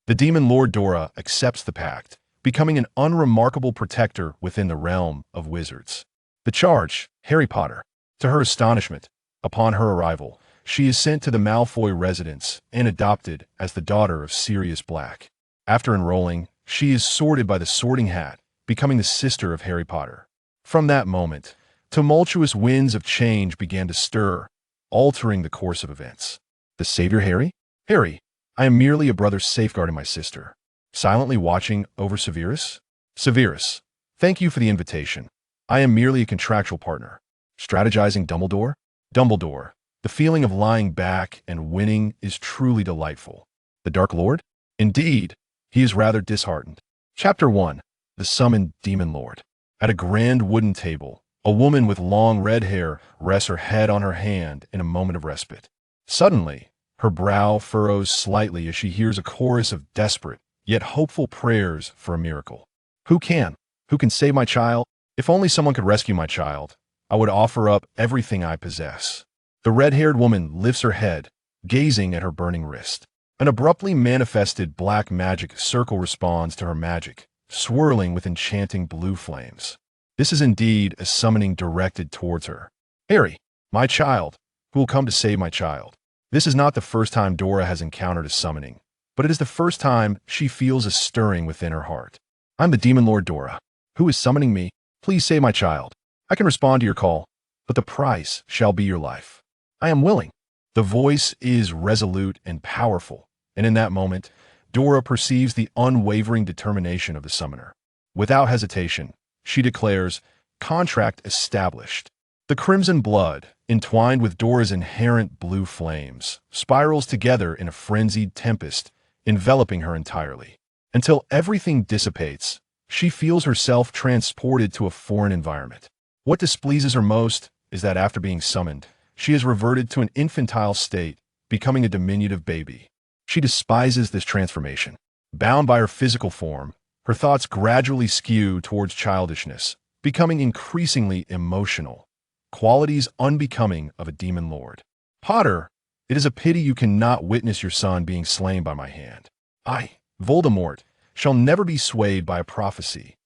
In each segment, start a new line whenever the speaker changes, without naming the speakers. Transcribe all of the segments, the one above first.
The demon Lord Dora accepts the pact, becoming an unremarkable protector within the realm of wizards. The charge, Harry Potter. To her astonishment, upon her arrival, she is sent to the Malfoy residence and adopted as the daughter of Sirius Black. After enrolling, she is sorted by the Sorting Hat, becoming the sister of Harry Potter. From that moment, tumultuous winds of change began to stir, altering the course of events. The savior Harry? Harry, I am merely a brother safeguarding my sister. Silently watching over Severus? Severus, thank you for the invitation. I am merely a contractual partner. Strategizing Dumbledore? Dumbledore, the feeling of lying back and winning is truly delightful. The Dark Lord? Indeed, he is rather disheartened. Chapter 1. The Summoned Demon Lord. At a grand wooden table, a woman with long red hair rests her head on her hand in a moment of respite. Suddenly, her brow furrows slightly as she hears a chorus of desperate, yet hopeful prayers for a miracle. Who can? Who can save my child? If only someone could rescue my child, I would offer up everything I possess. The red-haired woman lifts her head, gazing at her burning wrist. An abruptly manifested black magic circle responds to her magic, swirling with enchanting blue flames. This is indeed a summoning directed towards her. Harry, my child, who will come to save my child. This is not the first time Dora has encountered a summoning, but it is the first time she feels a stirring within her heart. I'm the Demon Lord Dora. Who is summoning me? Please save my child. I can respond to your call, but the price shall be your life. I am willing. The voice is resolute and powerful, and in that moment, Dora perceives the unwavering determination of the summoner. Without hesitation, she declares, contract established. The crimson blood, entwined with Dora's inherent blue flames, spirals together in a frenzied tempest, enveloping her entirely. Until everything dissipates, she feels herself transported to a foreign environment. What displeases her most is that after being summoned, she has reverted to an infantile state, becoming a diminutive baby. She despises this transformation. Bound by her physical form, her thoughts gradually skew towards childishness, becoming increasingly emotional, qualities unbecoming of a demon lord. Potter, it is a pity you cannot witness your son being slain by my hand. I, Voldemort, shall never be swayed by a prophecy.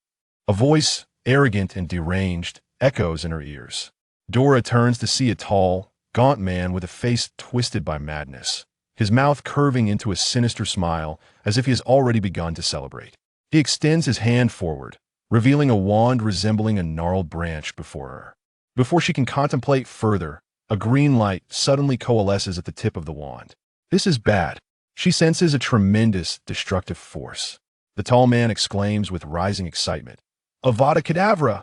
A voice, arrogant and deranged, echoes in her ears. Dora turns to see a tall, gaunt man with a face twisted by madness, his mouth curving into a sinister smile as if he has already begun to celebrate. He extends his hand forward, revealing a wand resembling a gnarled branch before her. Before she can contemplate further, a green light suddenly coalesces at the tip of the wand. This is bad. She senses a tremendous destructive force. The tall man exclaims with rising excitement, Avada Kedavra!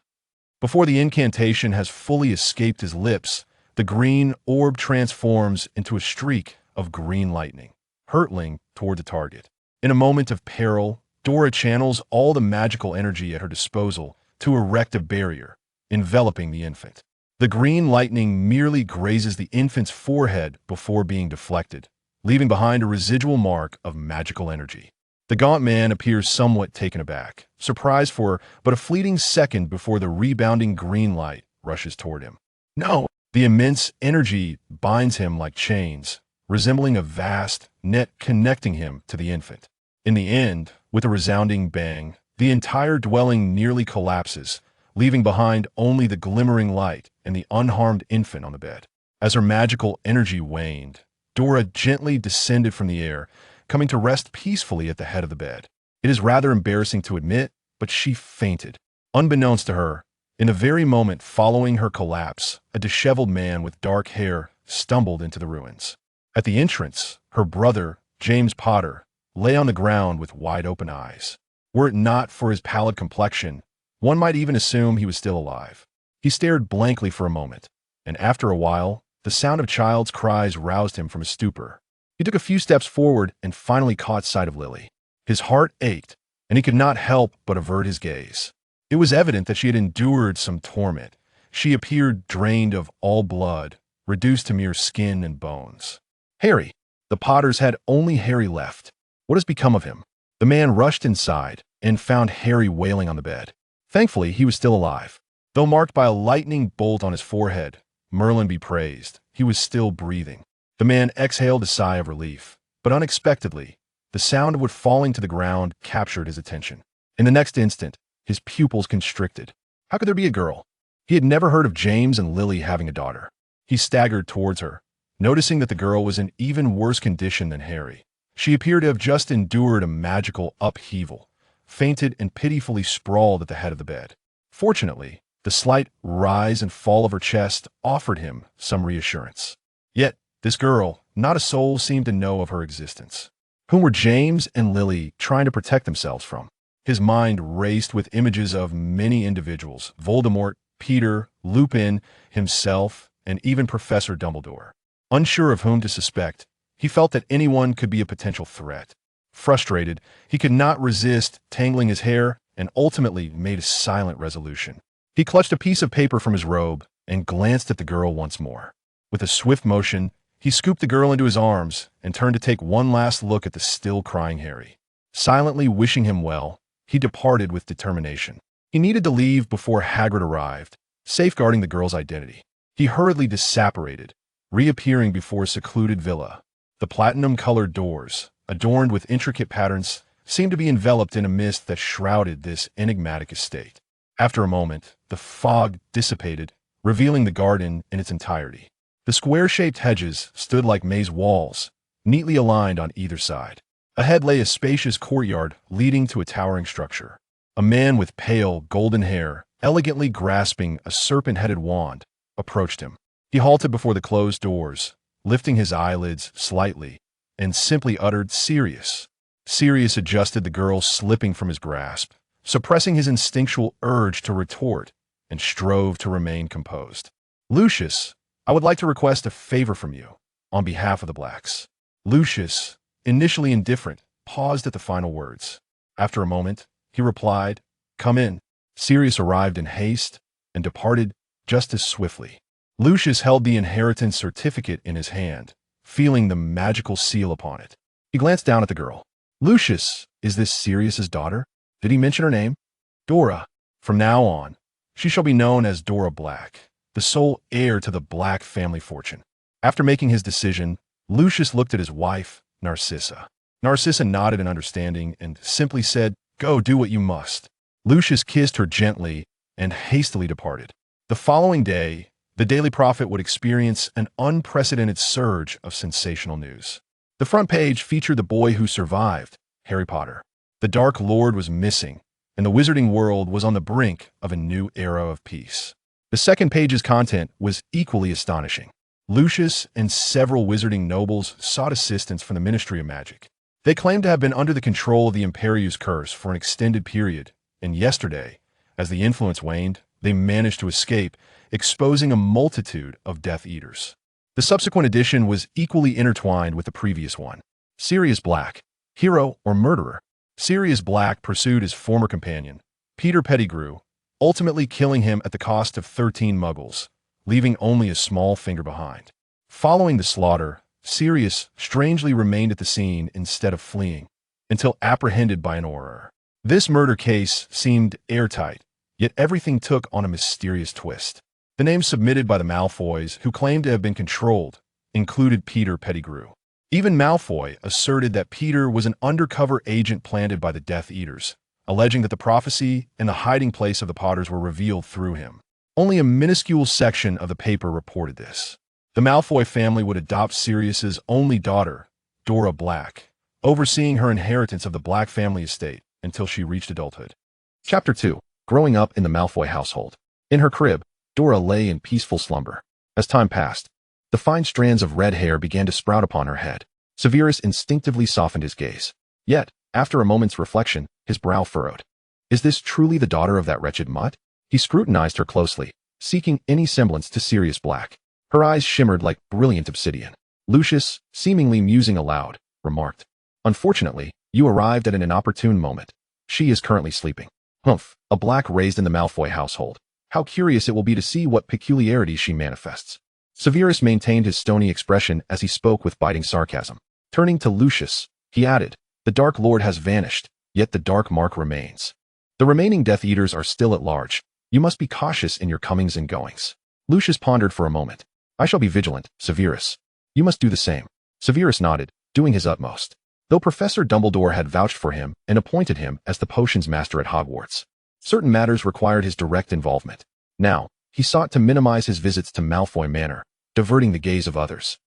Before the incantation has fully escaped his lips, the green orb transforms into a streak of green lightning, hurtling toward the target. In a moment of peril, Dora channels all the magical energy at her disposal to erect a barrier, enveloping the infant. The green lightning merely grazes the infant's forehead before being deflected, leaving behind a residual mark of magical energy. The gaunt man appears somewhat taken aback, surprised for but a fleeting second before the rebounding green light rushes toward him. No! The immense energy binds him like chains, resembling a vast net connecting him to the infant. In the end, with a resounding bang, the entire dwelling nearly collapses, leaving behind only the glimmering light and the unharmed infant on the bed. As her magical energy waned, Dora gently descended from the air, coming to rest peacefully at the head of the bed. It is rather embarrassing to admit, but she fainted. Unbeknownst to her, in the very moment following her collapse, a disheveled man with dark hair stumbled into the ruins. At the entrance, her brother, James Potter, lay on the ground with wide-open eyes. Were it not for his pallid complexion, one might even assume he was still alive. He stared blankly for a moment, and after a while, the sound of child's cries roused him from his stupor. He took a few steps forward and finally caught sight of Lily. His heart ached, and he could not help but avert his gaze. It was evident that she had endured some torment. She appeared drained of all blood, reduced to mere skin and bones. Harry! The Potters had only Harry left. What has become of him? The man rushed inside and found Harry wailing on the bed. Thankfully, he was still alive. Though marked by a lightning bolt on his forehead, Merlin be praised, he was still breathing. The man exhaled a sigh of relief, but unexpectedly, The sound of wood falling to the ground captured his attention. In the next instant, his pupils constricted. How could there be a girl? He had never heard of James and Lily having a daughter. He staggered towards her, noticing that the girl was in even worse condition than Harry. She appeared to have just endured a magical upheaval, fainted and pitifully sprawled at the head of the bed. Fortunately, the slight rise and fall of her chest offered him some reassurance. Yet, this girl, not a soul seemed to know of her existence. Whom were James and Lily trying to protect themselves from? His mind raced with images of many individuals: Voldemort, Peter, Lupin, himself, and even Professor Dumbledore. Unsure of whom to suspect, he felt that anyone could be a potential threat. Frustrated, he could not resist tangling his hair and ultimately made a silent resolution. He clutched a piece of paper from his robe and glanced at the girl once more. With a swift motion, he scooped the girl into his arms and turned to take one last look at the still crying Harry. Silently wishing him well, he departed with determination. He needed to leave before Hagrid arrived, safeguarding the girl's identity. He hurriedly disapparated, reappearing before a secluded villa. The platinum-colored doors, adorned with intricate patterns, seemed to be enveloped in a mist that shrouded this enigmatic estate. After a moment, the fog dissipated, revealing the garden in its entirety. The square-shaped hedges stood like maze walls, neatly aligned on either side. Ahead lay a spacious courtyard leading to a towering structure. A man with pale, golden hair, elegantly grasping a serpent-headed wand, approached him. He halted before the closed doors, lifting his eyelids slightly, and simply uttered, "Sirius." Sirius adjusted the girl slipping from his grasp, suppressing his instinctual urge to retort, and strove to remain composed. "Lucius, I would like to request a favor from you, on behalf of the Blacks." Lucius, initially indifferent, paused at the final words. After a moment, he replied, "Come in." Sirius arrived in haste and departed just as swiftly. Lucius held the inheritance certificate in his hand, feeling the magical seal upon it. He glanced down at the girl. "Lucius, is this Sirius's daughter? Did he mention her name?" "Dora. From now on, she shall be known as Dora Black, the sole heir to the Black family fortune." After making his decision, Lucius looked at his wife, Narcissa. Narcissa nodded in understanding and simply said, "Go do what you must." Lucius kissed her gently and hastily departed. The following day, the Daily Prophet would experience an unprecedented surge of sensational news. The front page featured the boy who survived, Harry Potter. The Dark Lord was missing, and the wizarding world was on the brink of a new era of peace. The second page's content was equally astonishing. Lucius and several wizarding nobles sought assistance from the Ministry of Magic. They claimed to have been under the control of the Imperius Curse for an extended period, and yesterday, as the influence waned, they managed to escape, exposing a multitude of Death Eaters. The subsequent edition was equally intertwined with the previous one. Sirius Black, hero or murderer? Sirius Black pursued his former companion, Peter Pettigrew, ultimately killing him at the cost of 13 muggles, leaving only a small finger behind. Following the slaughter, Sirius strangely remained at the scene instead of fleeing, until apprehended by an Auror. This murder case seemed airtight, yet everything took on a mysterious twist. The names submitted by the Malfoys, who claimed to have been controlled, included Peter Pettigrew. Even Malfoy asserted that Peter was an undercover agent planted by the Death Eaters, alleging that the prophecy and the hiding place of the Potters were revealed through him. Only a minuscule section of the paper reported this. The Malfoy family would adopt Sirius's only daughter, Dora Black, overseeing her inheritance of the Black family estate until she reached adulthood. Chapter 2. Growing up in the Malfoy household. In her crib, Dora lay in peaceful slumber. As time passed, the fine strands of red hair began to sprout upon her head. Severus instinctively softened his gaze. Yet, after a moment's reflection, his brow furrowed. Is this truly the daughter of that wretched mutt? He scrutinized her closely, seeking any semblance to Sirius Black. Her eyes shimmered like brilliant obsidian. Lucius, seemingly musing aloud, remarked, "Unfortunately, you arrived at an inopportune moment. She is currently sleeping." Humph, a Black raised in the Malfoy household. How curious it will be to see what peculiarities she manifests. Severus maintained his stony expression as he spoke with biting sarcasm. Turning to Lucius, he added, "The Dark Lord has vanished, yet the dark mark remains. The remaining Death Eaters are still at large. You must be cautious in your comings and goings." Lucius pondered for a moment. "I shall be vigilant, Severus. You must do the same." Severus nodded, doing his utmost. though Professor Dumbledore had vouched for him and appointed him as the potions master at Hogwarts. Certain matters required his direct involvement. Now, he sought to minimize his visits to Malfoy Manor, diverting the gaze of others.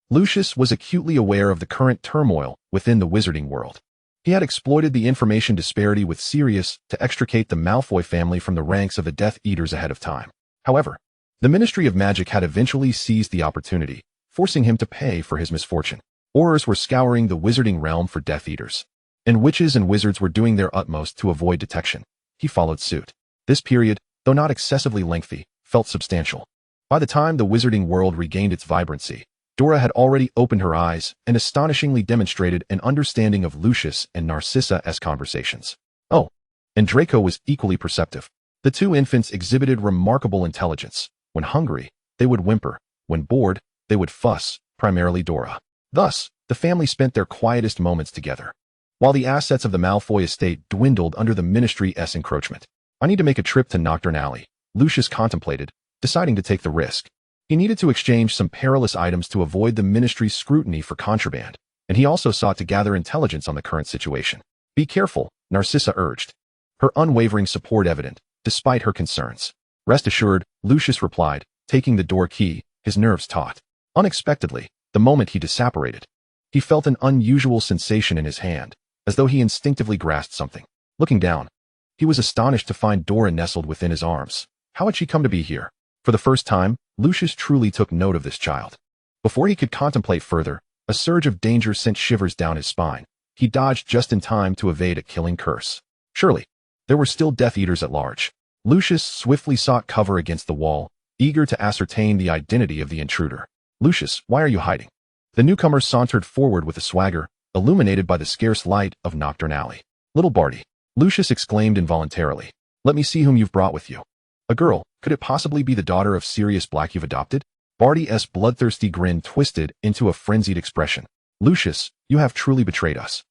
Lucius was acutely aware of the current turmoil within the wizarding world. He had exploited the information disparity with Sirius to extricate the Malfoy family from the ranks of the Death Eaters ahead of time. However, the Ministry of Magic had eventually seized the opportunity, forcing him to pay for his misfortune. Aurors were scouring the wizarding realm for Death Eaters, and witches and wizards were doing their utmost to avoid detection. He followed suit. This period, though not excessively lengthy, felt substantial. By the time the wizarding world regained its vibrancy, Dora had already opened her eyes and astonishingly demonstrated an understanding of Lucius and Narcissa's conversations. Oh, and Draco was equally perceptive. The two infants exhibited remarkable intelligence. When hungry, they would whimper. When bored, they would fuss, primarily Dora. Thus, the family spent their quietest moments together. While the assets of the Malfoy estate dwindled under the Ministry's encroachment. I need to make a trip to Knockturn Alley, Lucius contemplated, deciding to take the risk. He needed to exchange some perilous items to avoid the Ministry's scrutiny for contraband, and he also sought to gather intelligence on the current situation. Be careful, Narcissa urged, her unwavering support evident, despite her concerns. Rest assured, Lucius replied, taking the door key, his nerves taut. Unexpectedly, the moment he disapparated, he felt an unusual sensation in his hand, as though he instinctively grasped something. Looking down, he was astonished to find Dora nestled within his arms. How had she come to be here? For the first time, Lucius truly took note of this child. Before he could contemplate further, a surge of danger sent shivers down his spine. He dodged just in time to evade a killing curse. Surely, there were still Death Eaters at large. Lucius swiftly sought cover against the wall, eager to ascertain the identity of the intruder. Lucius, why are you hiding? The newcomer sauntered forward with a swagger, illuminated by the scarce light of Knockturn Alley. Little Barty, Lucius exclaimed involuntarily. Let me see whom you've brought with you. A girl, could it possibly be the daughter of Sirius Black you've adopted? Barty's bloodthirsty grin twisted into a frenzied expression. Lucius, you have truly betrayed us.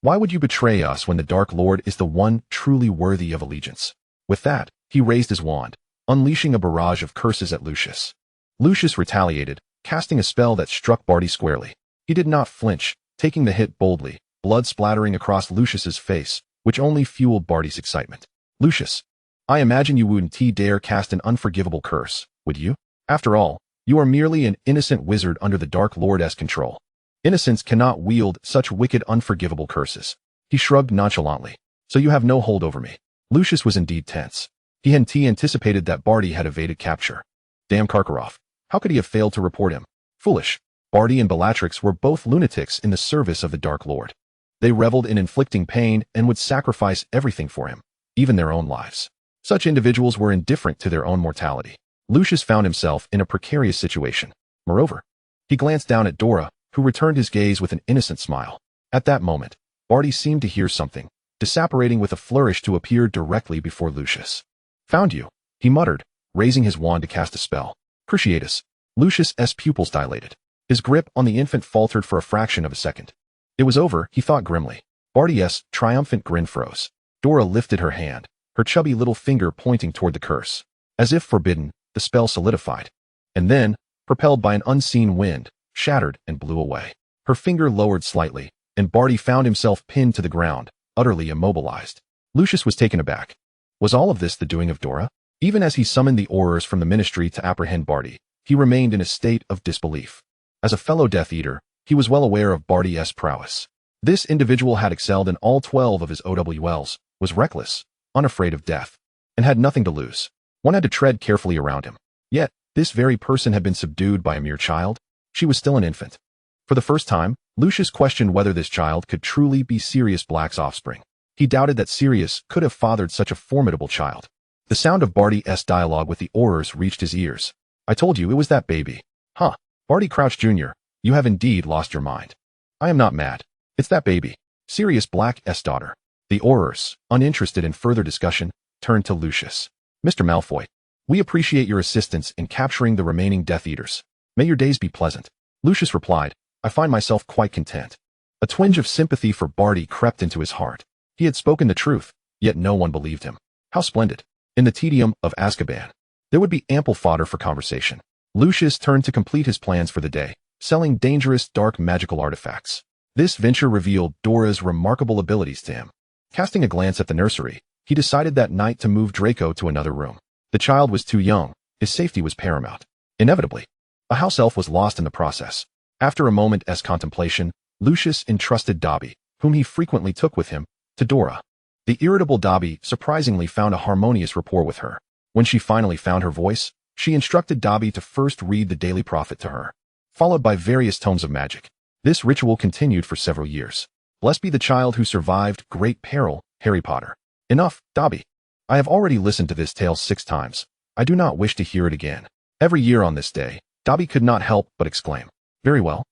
Why would you betray us when the Dark Lord is the one truly worthy of allegiance? With that, he raised his wand, unleashing a barrage of curses at Lucius. Lucius retaliated, casting a spell that struck Barty squarely. He did not flinch, taking the hit boldly, blood splattering across Lucius's face, which only fueled Barty's excitement. Lucius, I imagine you wouldn't dare cast an unforgivable curse, would you? After all, you are merely an innocent wizard under the Dark Lord's control. Innocents cannot wield such wicked unforgivable curses. He shrugged nonchalantly. So you have no hold over me. Lucius was indeed tense. He had anticipated that Barty had evaded capture. Damn Karkaroff. How could he have failed to report him? Foolish. Barty and Bellatrix were both lunatics in the service of the Dark Lord. They reveled in inflicting pain and would sacrifice everything for him, even their own lives. Such individuals were indifferent to their own mortality. Lucius found himself in a precarious situation. Moreover, he glanced down at Dora, who returned his gaze with an innocent smile. At that moment, Barty seemed to hear something, disapparating with a flourish to appear directly before Lucius. Found you, he muttered, raising his wand to cast a spell. Cruciatus. Lucius's pupils dilated. His grip on the infant faltered for a fraction of a second. It was over, he thought grimly. Barty's triumphant grin froze. Dora lifted her hand, her chubby little finger pointing toward the curse. As if forbidden, the spell solidified. And then, propelled by an unseen wind, shattered and blew away. Her finger lowered slightly, and Barty found himself pinned to the ground, utterly immobilized. Lucius was taken aback. Was all of this the doing of Dora? Even as he summoned the Aurors from the Ministry to apprehend Barty, he remained in a state of disbelief. As a fellow Death Eater, he was well aware of Barty's prowess. This individual had excelled in all 12 of his OWLs, was reckless, unafraid of death, and had nothing to lose. One had to tread carefully around him. Yet, this very person had been subdued by a mere child. She was still an infant. For the first time, Lucius questioned whether this child could truly be Sirius Black's offspring. He doubted that Sirius could have fathered such a formidable child. The sound of Barty's dialogue with the Aurors reached his ears. I told you it was that baby. Huh. Barty Crouch Jr., you have indeed lost your mind. I am not mad. It's that baby. Sirius Black's daughter. The Aurors, uninterested in further discussion, turned to Lucius. Mr. Malfoy, we appreciate your assistance in capturing the remaining Death Eaters. May your days be pleasant. Lucius replied, I find myself quite content. A twinge of sympathy for Barty crept into his heart. He had spoken the truth, yet no one believed him. How splendid. In the tedium of Azkaban, there would be ample fodder for conversation. Lucius turned to complete his plans for the day, selling dangerous dark magical artifacts. This venture revealed Dora's remarkable abilities to him. Casting a glance at the nursery, he decided that night to move Draco to another room. The child was too young. His safety was paramount. Inevitably, a house elf was lost in the process. After a moment's contemplation, Lucius entrusted Dobby, whom he frequently took with him, to Dora. The irritable Dobby surprisingly found a harmonious rapport with her. When she finally found her voice, she instructed Dobby to first read the Daily Prophet to her, followed by various tomes of magic. This ritual continued for several years. Blessed be the child who survived great peril, Harry Potter. Enough, Dobby. I have already listened to this tale 6 times. I do not wish to hear it again. Every year on this day, Dobby could not help but exclaim, "Very well,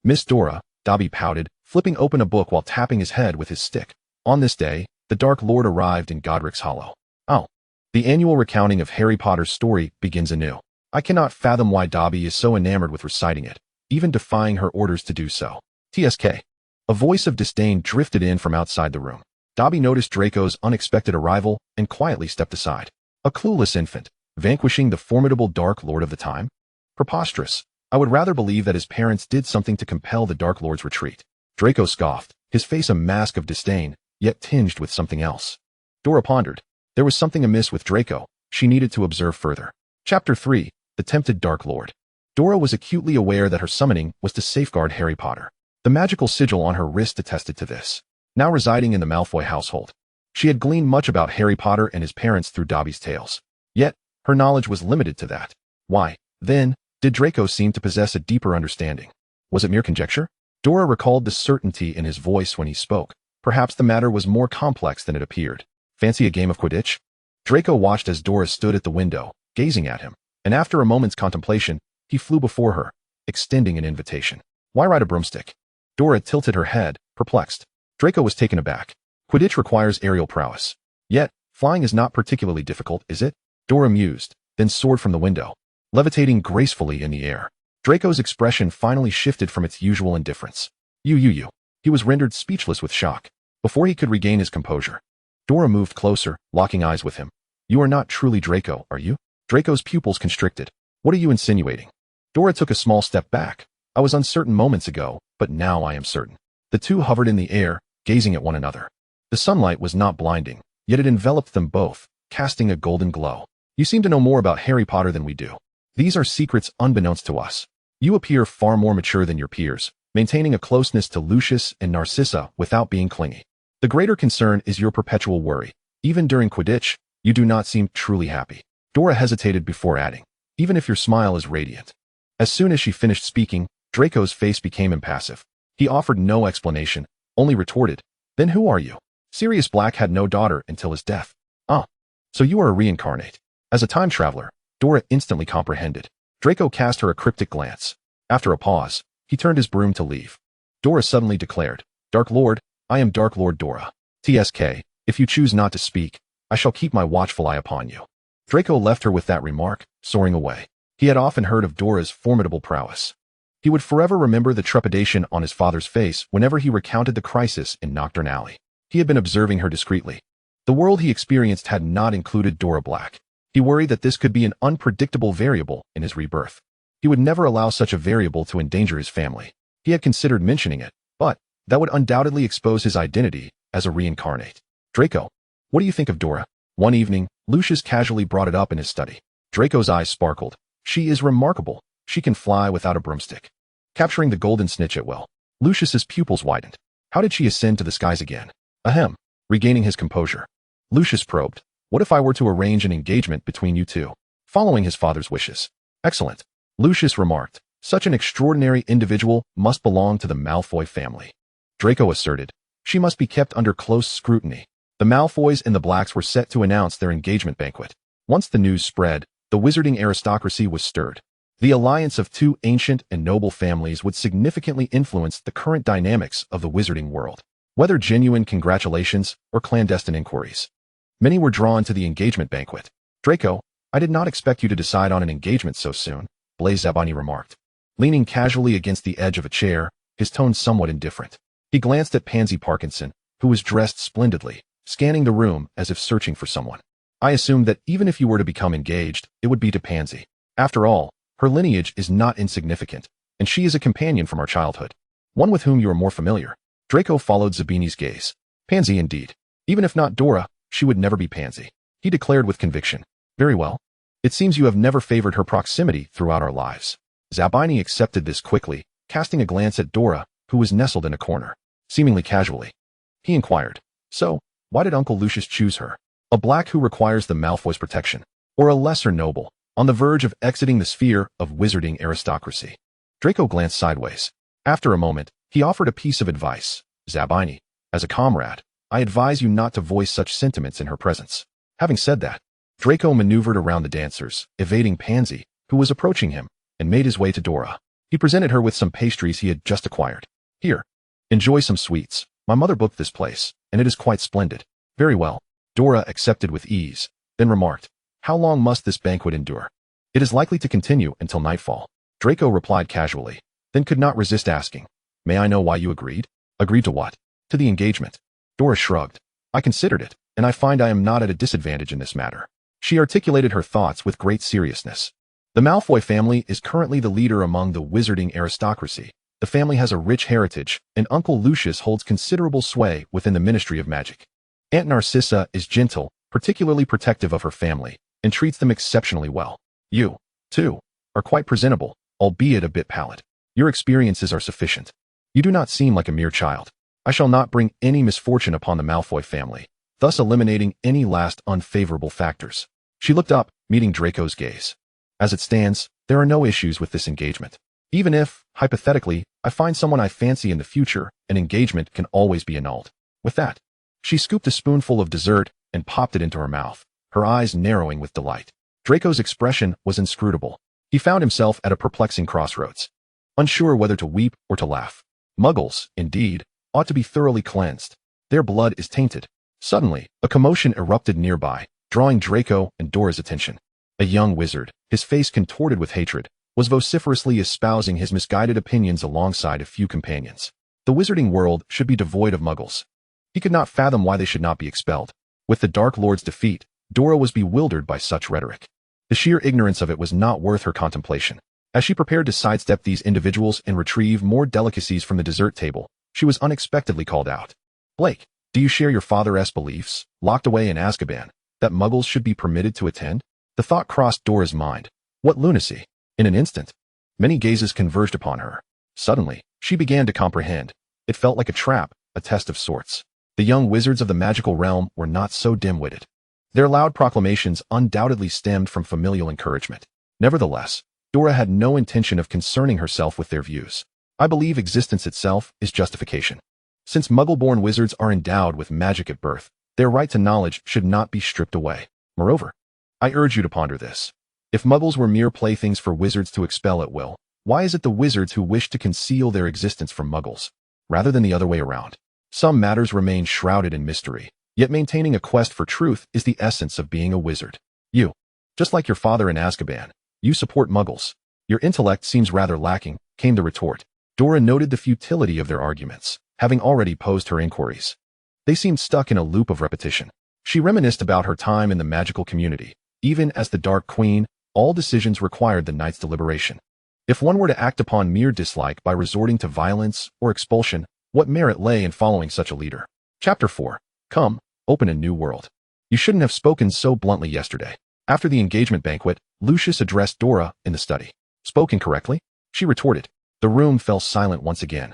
Miss Dora," Dobby pouted, flipping open a book while tapping his head with his stick. On this day, the Dark Lord arrived in Godric's Hollow. Oh. The annual recounting of Harry Potter's story begins anew. I cannot fathom why Dobby is so enamored with reciting it, even defying her orders to do so. TSK. A voice of disdain drifted in from outside the room. Dobby noticed Draco's unexpected arrival and quietly stepped aside. A clueless infant, vanquishing the formidable Dark Lord of the time? Preposterous. I would rather believe that his parents did something to compel the Dark Lord's retreat. Draco scoffed, his face a mask of disdain, yet tinged with something else. Dora pondered. There was something amiss with Draco. She needed to observe further. Chapter 3. The Tempted Dark Lord. Dora was acutely aware that her summoning was to safeguard Harry Potter. The magical sigil on her wrist attested to this. Now residing in the Malfoy household, she had gleaned much about Harry Potter and his parents through Dobby's tales. Yet, her knowledge was limited to that. Why, then, did Draco seem to possess a deeper understanding? Was it mere conjecture? Dora recalled the certainty in his voice when he spoke. Perhaps the matter was more complex than it appeared. Fancy a game of Quidditch? Draco watched as Dora stood at the window, gazing at him, and after a moment's contemplation, he flew before her, extending an invitation. Why ride a broomstick? Dora tilted her head, perplexed. Draco was taken aback. Quidditch requires aerial prowess. Yet, flying is not particularly difficult, is it? Dora mused, then soared from the window, levitating gracefully in the air. Draco's expression finally shifted from its usual indifference. You. He was rendered speechless with shock. Before he could regain his composure, Dora moved closer, locking eyes with him. You are not truly Draco, are you? Draco's pupils constricted. What are you insinuating? Dora took a small step back. I was uncertain moments ago, but now I am certain. The two hovered in the air, gazing at one another. The sunlight was not blinding, yet it enveloped them both, casting a golden glow. You seem to know more about Harry Potter than we do. These are secrets unbeknownst to us. You appear far more mature than your peers, maintaining a closeness to Lucius and Narcissa without being clingy. The greater concern is your perpetual worry. Even during Quidditch, you do not seem truly happy. Dora hesitated before adding, even if your smile is radiant. As soon as she finished speaking, Draco's face became impassive. He offered no explanation, only retorted, then who are you? Sirius Black had no daughter until his death. Ah, so you are a reincarnate. As a time traveler, Dora instantly comprehended. Draco cast her a cryptic glance. After a pause, he turned his broom to leave. Dora suddenly declared, Dark Lord, I am Dark Lord Dora. TSK, if you choose not to speak, I shall keep my watchful eye upon you. Draco left her with that remark, soaring away. He had often heard of Dora's formidable prowess. He would forever remember the trepidation on his father's face whenever he recounted the crisis in Knockturn Alley. He had been observing her discreetly. The world he experienced had not included Dora Black. He worried that this could be an unpredictable variable in his rebirth. He would never allow such a variable to endanger his family. He had considered mentioning it, but that would undoubtedly expose his identity as a reincarnate. Draco, what do you think of Dora? One evening, Lucius casually brought it up in his study. Draco's eyes sparkled. She is remarkable. She can fly without a broomstick. Capturing the golden snitch at will. Lucius's pupils widened. How did she ascend to the skies again? Ahem. Regaining his composure, Lucius probed. What if I were to arrange an engagement between you two? Following his father's wishes. Excellent. Lucius remarked. Such an extraordinary individual must belong to the Malfoy family. Draco asserted. She must be kept under close scrutiny. The Malfoys and the Blacks were set to announce their engagement banquet. Once the news spread, the wizarding aristocracy was stirred. The alliance of two ancient and noble families would significantly influence the current dynamics of the wizarding world, whether genuine congratulations or clandestine inquiries. Many were drawn to the engagement banquet. Draco, I did not expect you to decide on an engagement so soon, Blaise Zabani remarked. Leaning casually against the edge of a chair, his tone somewhat indifferent. He glanced at Pansy Parkinson, who was dressed splendidly, scanning the room as if searching for someone. I assumed that even if you were to become engaged, it would be to Pansy. After all, her lineage is not insignificant, and she is a companion from our childhood. One with whom you are more familiar. Draco followed Zabini's gaze. Pansy indeed. Even if not Dora, she would never be Pansy. He declared with conviction. Very well. It seems you have never favored her proximity throughout our lives. Zabini accepted this quickly, casting a glance at Dora, who was nestled in a corner. Seemingly casually. He inquired. So, why did Uncle Lucius choose her? A black who requires the Malfoy's protection? Or a lesser noble, on the verge of exiting the sphere of wizarding aristocracy? Draco glanced sideways. After a moment, he offered a piece of advice. Zabini, as a comrade, I advise you not to voice such sentiments in her presence. Having said that, Draco maneuvered around the dancers, evading Pansy, who was approaching him, and made his way to Dora. He presented her with some pastries he had just acquired. Here, enjoy some sweets. My mother booked this place, and it is quite splendid. Very well. Dora accepted with ease, then remarked, How long must this banquet endure? It is likely to continue until nightfall. Draco replied casually, then could not resist asking, May I know why you agreed? Agreed to what? To the engagement. Dora shrugged. I considered it, and I find I am not at a disadvantage in this matter. She articulated her thoughts with great seriousness. The Malfoy family is currently the leader among the wizarding aristocracy. The family has a rich heritage, and Uncle Lucius holds considerable sway within the Ministry of Magic. Aunt Narcissa is gentle, particularly protective of her family, and treats them exceptionally well. You, too, are quite presentable, albeit a bit pallid. Your experiences are sufficient. You do not seem like a mere child. I shall not bring any misfortune upon the Malfoy family, thus eliminating any last unfavorable factors. She looked up, meeting Draco's gaze. As it stands, there are no issues with this engagement. Even if, hypothetically, I find someone I fancy in the future, an engagement can always be annulled. With that, she scooped a spoonful of dessert and popped it into her mouth, her eyes narrowing with delight. Draco's expression was inscrutable. He found himself at a perplexing crossroads, unsure whether to weep or to laugh. Muggles, indeed, ought to be thoroughly cleansed. Their blood is tainted. Suddenly, a commotion erupted nearby, drawing Draco and Dora's attention. A young wizard, his face contorted with hatred, was vociferously espousing his misguided opinions alongside a few companions. The wizarding world should be devoid of muggles. He could not fathom why they should not be expelled. With the Dark Lord's defeat, Dora was bewildered by such rhetoric. The sheer ignorance of it was not worth her contemplation. As she prepared to sidestep these individuals and retrieve more delicacies from the dessert table, she was unexpectedly called out. Blake, do you share your father's beliefs, locked away in Azkaban, that muggles should be permitted to attend? The thought crossed Dora's mind. What lunacy! In an instant, many gazes converged upon her. Suddenly, she began to comprehend. It felt like a trap, a test of sorts. The young wizards of the magical realm were not so dim-witted. Their loud proclamations undoubtedly stemmed from familial encouragement. Nevertheless, Dora had no intention of concerning herself with their views. I believe existence itself is justification. Since Muggle-born wizards are endowed with magic at birth, their right to knowledge should not be stripped away. Moreover, I urge you to ponder this. If Muggles were mere playthings for wizards to expel at will, why is it the wizards who wish to conceal their existence from Muggles, rather than the other way around? Some matters remain shrouded in mystery, yet maintaining a quest for truth is the essence of being a wizard. You, just like your father in Azkaban, you support Muggles. Your intellect seems rather lacking, came the retort. Dora noted the futility of their arguments, having already posed her inquiries. They seemed stuck in a loop of repetition. She reminisced about her time in the magical community. Even as the Dark Queen, all decisions required the Knight's deliberation. If one were to act upon mere dislike by resorting to violence or expulsion, what merit lay in following such a leader? Chapter 4. Come, open a new world. You shouldn't have spoken so bluntly yesterday. After the engagement banquet, Lucius addressed Dora in the study. Spoken correctly? She retorted. The room fell silent once again.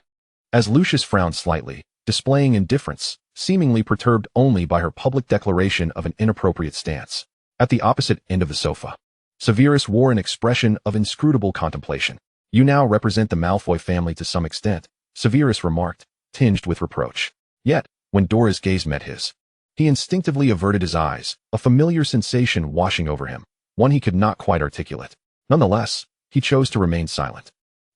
As Lucius frowned slightly, displaying indifference, seemingly perturbed only by her public declaration of an inappropriate stance. At the opposite end of the sofa, Severus wore an expression of inscrutable contemplation. You now represent the Malfoy family to some extent, Severus remarked, tinged with reproach. Yet, when Dora's gaze met his, he instinctively averted his eyes, a familiar sensation washing over him, one he could not quite articulate. Nonetheless, he chose to remain silent.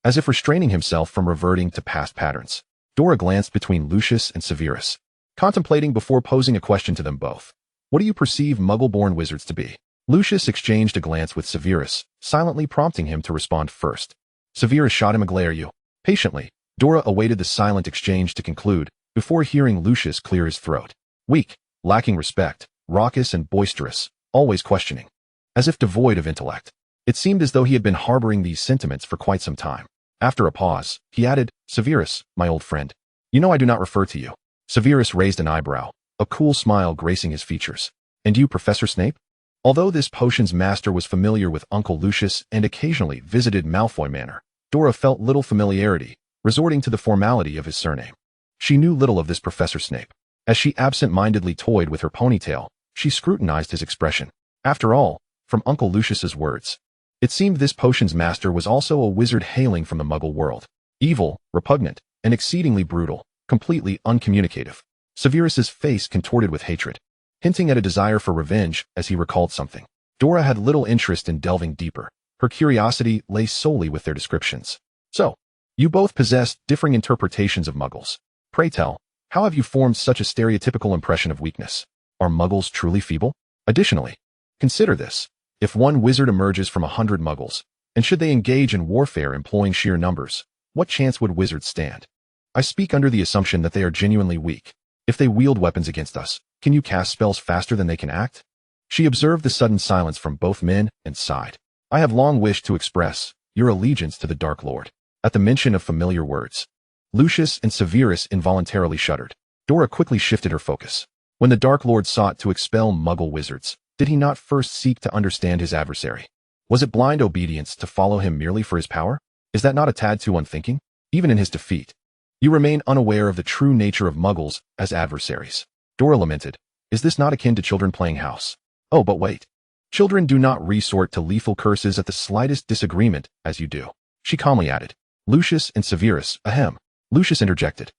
As if restraining himself from reverting to past patterns, Dora glanced between Lucius and Severus, contemplating before posing a question to them both. What do you perceive Muggle-born wizards to be? Lucius exchanged a glance with Severus, silently prompting him to respond first. Severus shot him a glare. Patiently, Dora awaited the silent exchange to conclude, before hearing Lucius clear his throat. Weak, lacking respect, raucous and boisterous, always questioning. As if devoid of intellect. It seemed as though he had been harboring these sentiments for quite some time. After a pause, he added, "Severus, my old friend. You know I do not refer to you." Severus raised an eyebrow, a cool smile gracing his features. "And you, Professor Snape?" Although this potion's master was familiar with Uncle Lucius and occasionally visited Malfoy Manor, Dora felt little familiarity, resorting to the formality of his surname. She knew little of this Professor Snape. As she absent-mindedly toyed with her ponytail, she scrutinized his expression. After all, from Uncle Lucius's words, it seemed this potion's master was also a wizard hailing from the Muggle world. Evil, repugnant, and exceedingly brutal, completely uncommunicative. Severus's face contorted with hatred, hinting at a desire for revenge as he recalled something. Dora had little interest in delving deeper. Her curiosity lay solely with their descriptions. "So, you both possess differing interpretations of Muggles. Pray tell, how have you formed such a stereotypical impression of weakness? Are Muggles truly feeble? Additionally, consider this. If one wizard emerges from 100 Muggles, and should they engage in warfare employing sheer numbers, what chance would wizards stand? I speak under the assumption that they are genuinely weak. If they wield weapons against us, can you cast spells faster than they can act?" She observed the sudden silence from both men and sighed. "I have long wished to express your allegiance to the Dark Lord." At the mention of familiar words, Lucius and Severus involuntarily shuddered. Dora quickly shifted her focus. When the Dark Lord sought to expel Muggle wizards, did he not first seek to understand his adversary? Was it blind obedience to follow him merely for his power? Is that not a tad too unthinking? Even in his defeat, you remain unaware of the true nature of Muggles as adversaries. Dora lamented. Is this not akin to children playing house? Oh, but wait. Children do not resort to lethal curses at the slightest disagreement, as you do. She calmly added. Lucius and Severus, ahem. Lucius interjected.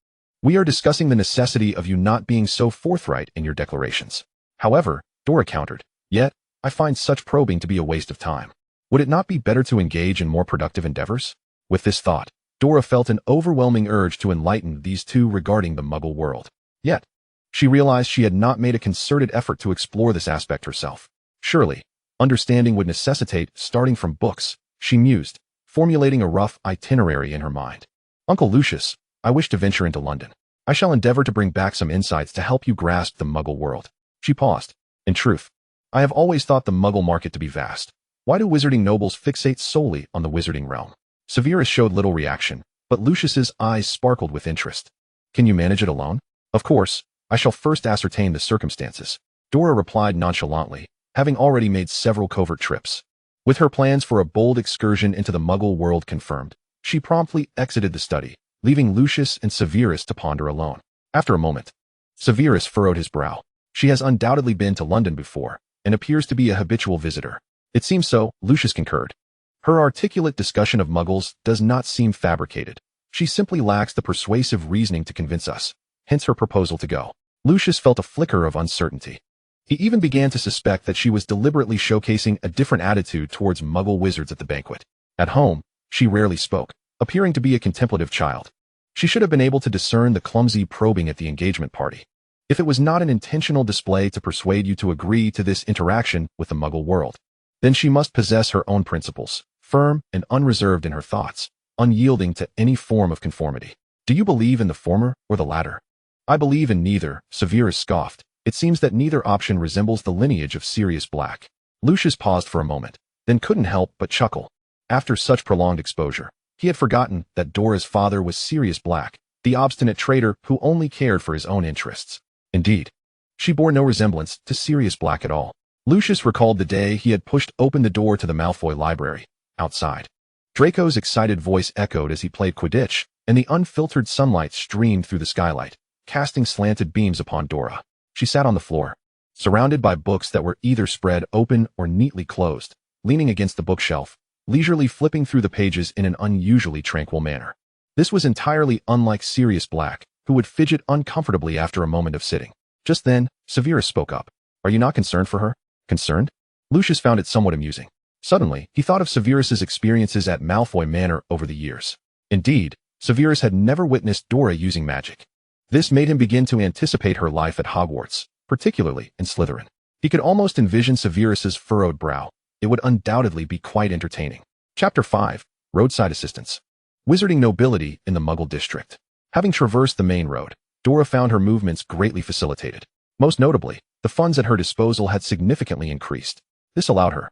We are discussing the necessity of you not being so forthright in your declarations. However, Dora countered, yet, I find such probing to be a waste of time. Would it not be better to engage in more productive endeavors? With this thought, Dora felt an overwhelming urge to enlighten these two regarding the Muggle world. Yet, she realized she had not made a concerted effort to explore this aspect herself. Surely, understanding would necessitate starting from books, she mused, formulating a rough itinerary in her mind. Uncle Lucius, I wish to venture into London. I shall endeavor to bring back some insights to help you grasp the Muggle world. She paused. In truth, I have always thought the Muggle market to be vast. Why do wizarding nobles fixate solely on the wizarding realm? Severus showed little reaction, but Lucius's eyes sparkled with interest. Can you manage it alone? Of course, I shall first ascertain the circumstances. Dora replied nonchalantly, having already made several covert trips. With her plans for a bold excursion into the Muggle world confirmed, she promptly exited the study, leaving Lucius and Severus to ponder alone. After a moment, Severus furrowed his brow. She has undoubtedly been to London before, and appears to be a habitual visitor. It seems so, Lucius concurred. Her articulate discussion of Muggles does not seem fabricated. She simply lacks the persuasive reasoning to convince us, hence her proposal to go. Lucius felt a flicker of uncertainty. He even began to suspect that she was deliberately showcasing a different attitude towards Muggle wizards at the banquet. At home, she rarely spoke, appearing to be a contemplative child. She should have been able to discern the clumsy probing at the engagement party. If it was not an intentional display to persuade you to agree to this interaction with the Muggle world, then she must possess her own principles, firm and unreserved in her thoughts, unyielding to any form of conformity. Do you believe in the former or the latter? I believe in neither, Severus scoffed. It seems that neither option resembles the lineage of Sirius Black. Lucius paused for a moment, then couldn't help but chuckle. After such prolonged exposure, he had forgotten that Dora's father was Sirius Black, the obstinate traitor who only cared for his own interests. Indeed, she bore no resemblance to Sirius Black at all. Lucius recalled the day he had pushed open the door to the Malfoy library. Outside, Draco's excited voice echoed as he played Quidditch, and the unfiltered sunlight streamed through the skylight, casting slanted beams upon Dora. She sat on the floor, surrounded by books that were either spread open or neatly closed, leaning against the bookshelf, leisurely flipping through the pages in an unusually tranquil manner. This was entirely unlike Sirius Black, who would fidget uncomfortably after a moment of sitting. Just then, Severus spoke up. Are you not concerned for her? Concerned? Lucius found it somewhat amusing. Suddenly, he thought of Severus's experiences at Malfoy Manor over the years. Indeed, Severus had never witnessed Dora using magic. This made him begin to anticipate her life at Hogwarts, particularly in Slytherin. He could almost envision Severus's furrowed brow. It would undoubtedly be quite entertaining. Chapter 5. Roadside Assistance. Wizarding nobility in the Muggle district. Having traversed the main road, Dora found her movements greatly facilitated. Most notably, the funds at her disposal had significantly increased. This allowed her,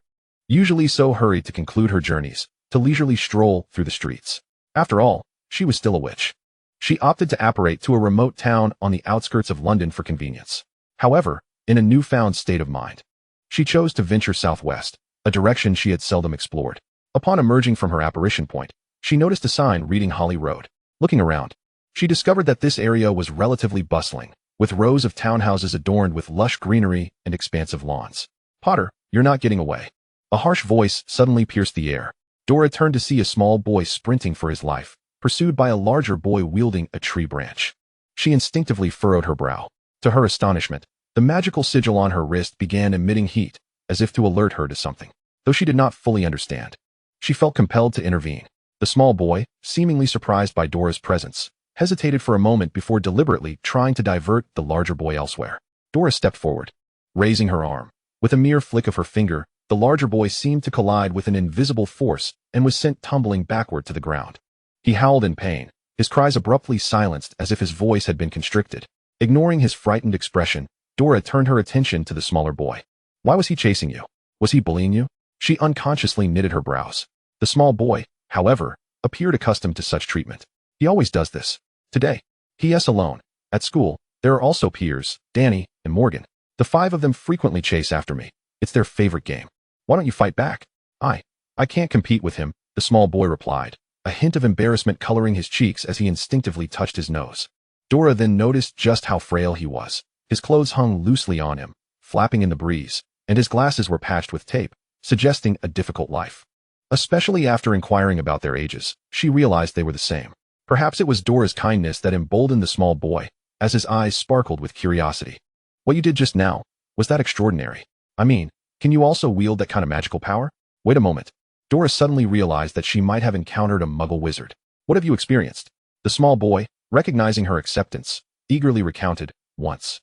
usually so hurried to conclude her journeys, to leisurely stroll through the streets. After all, she was still a witch. She opted to apparate to a remote town on the outskirts of London for convenience. However, in a newfound state of mind, she chose to venture southwest, a direction she had seldom explored. Upon emerging from her apparition point, she noticed a sign reading Holly Road. Looking around, she discovered that this area was relatively bustling, with rows of townhouses adorned with lush greenery and expansive lawns. "Potter, you're not getting away." A harsh voice suddenly pierced the air. Dora turned to see a small boy sprinting for his life, pursued by a larger boy wielding a tree branch. She instinctively furrowed her brow. To her astonishment, the magical sigil on her wrist began emitting heat, as if to alert her to something. Though she did not fully understand, she felt compelled to intervene. The small boy, seemingly surprised by Dora's presence, hesitated for a moment before deliberately trying to divert the larger boy elsewhere. Dora stepped forward, raising her arm. With a mere flick of her finger, the larger boy seemed to collide with an invisible force and was sent tumbling backward to the ground. He howled in pain, his cries abruptly silenced as if his voice had been constricted. Ignoring his frightened expression, Dora turned her attention to the smaller boy. Why was he chasing you? Was he bullying you? She unconsciously knitted her brows. The small boy, however, appeared accustomed to such treatment. He always does this. Today, he is alone. At school, there are also Piers, Danny, and Morgan. The 5 of them frequently chase after me. It's their favorite game. Why don't you fight back? I can't compete with him, the small boy replied, a hint of embarrassment coloring his cheeks as he instinctively touched his nose. Dora then noticed just how frail he was. His clothes hung loosely on him, flapping in the breeze, and his glasses were patched with tape, suggesting a difficult life. Especially after inquiring about their ages, she realized they were the same. Perhaps it was Dora's kindness that emboldened the small boy, as his eyes sparkled with curiosity. What you did just now, was that extraordinary? I mean, can you also wield that kind of magical power? Wait a moment. Dora suddenly realized that she might have encountered a muggle wizard. What have you experienced? The small boy, recognizing her acceptance, eagerly recounted, once.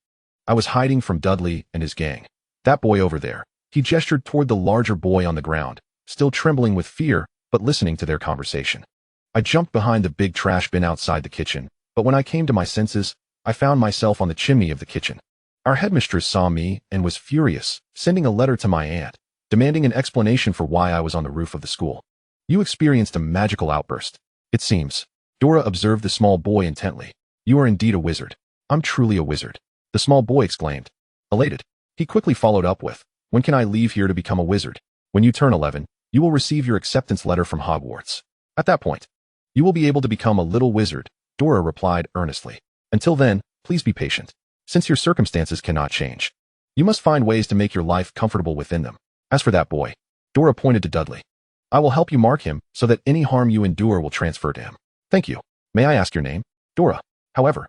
I was hiding from Dudley and his gang. That boy over there. He gestured toward the larger boy on the ground, still trembling with fear, but listening to their conversation. I jumped behind the big trash bin outside the kitchen, but when I came to my senses, I found myself on the chimney of the kitchen. Our headmistress saw me and was furious, sending a letter to my aunt, demanding an explanation for why I was on the roof of the school. You experienced a magical outburst. It seems. Dora observed the small boy intently. You are indeed a wizard. I'm truly a wizard. The small boy exclaimed. Elated, he quickly followed up with, when can I leave here to become a wizard? When you turn 11, you will receive your acceptance letter from Hogwarts. At that point, you will be able to become a little wizard, Dora replied earnestly. Until then, please be patient. Since your circumstances cannot change, you must find ways to make your life comfortable within them. As for that boy, Dora pointed to Dudley. I will help you mark him so that any harm you endure will transfer to him. Thank you. May I ask your name? Dora. However,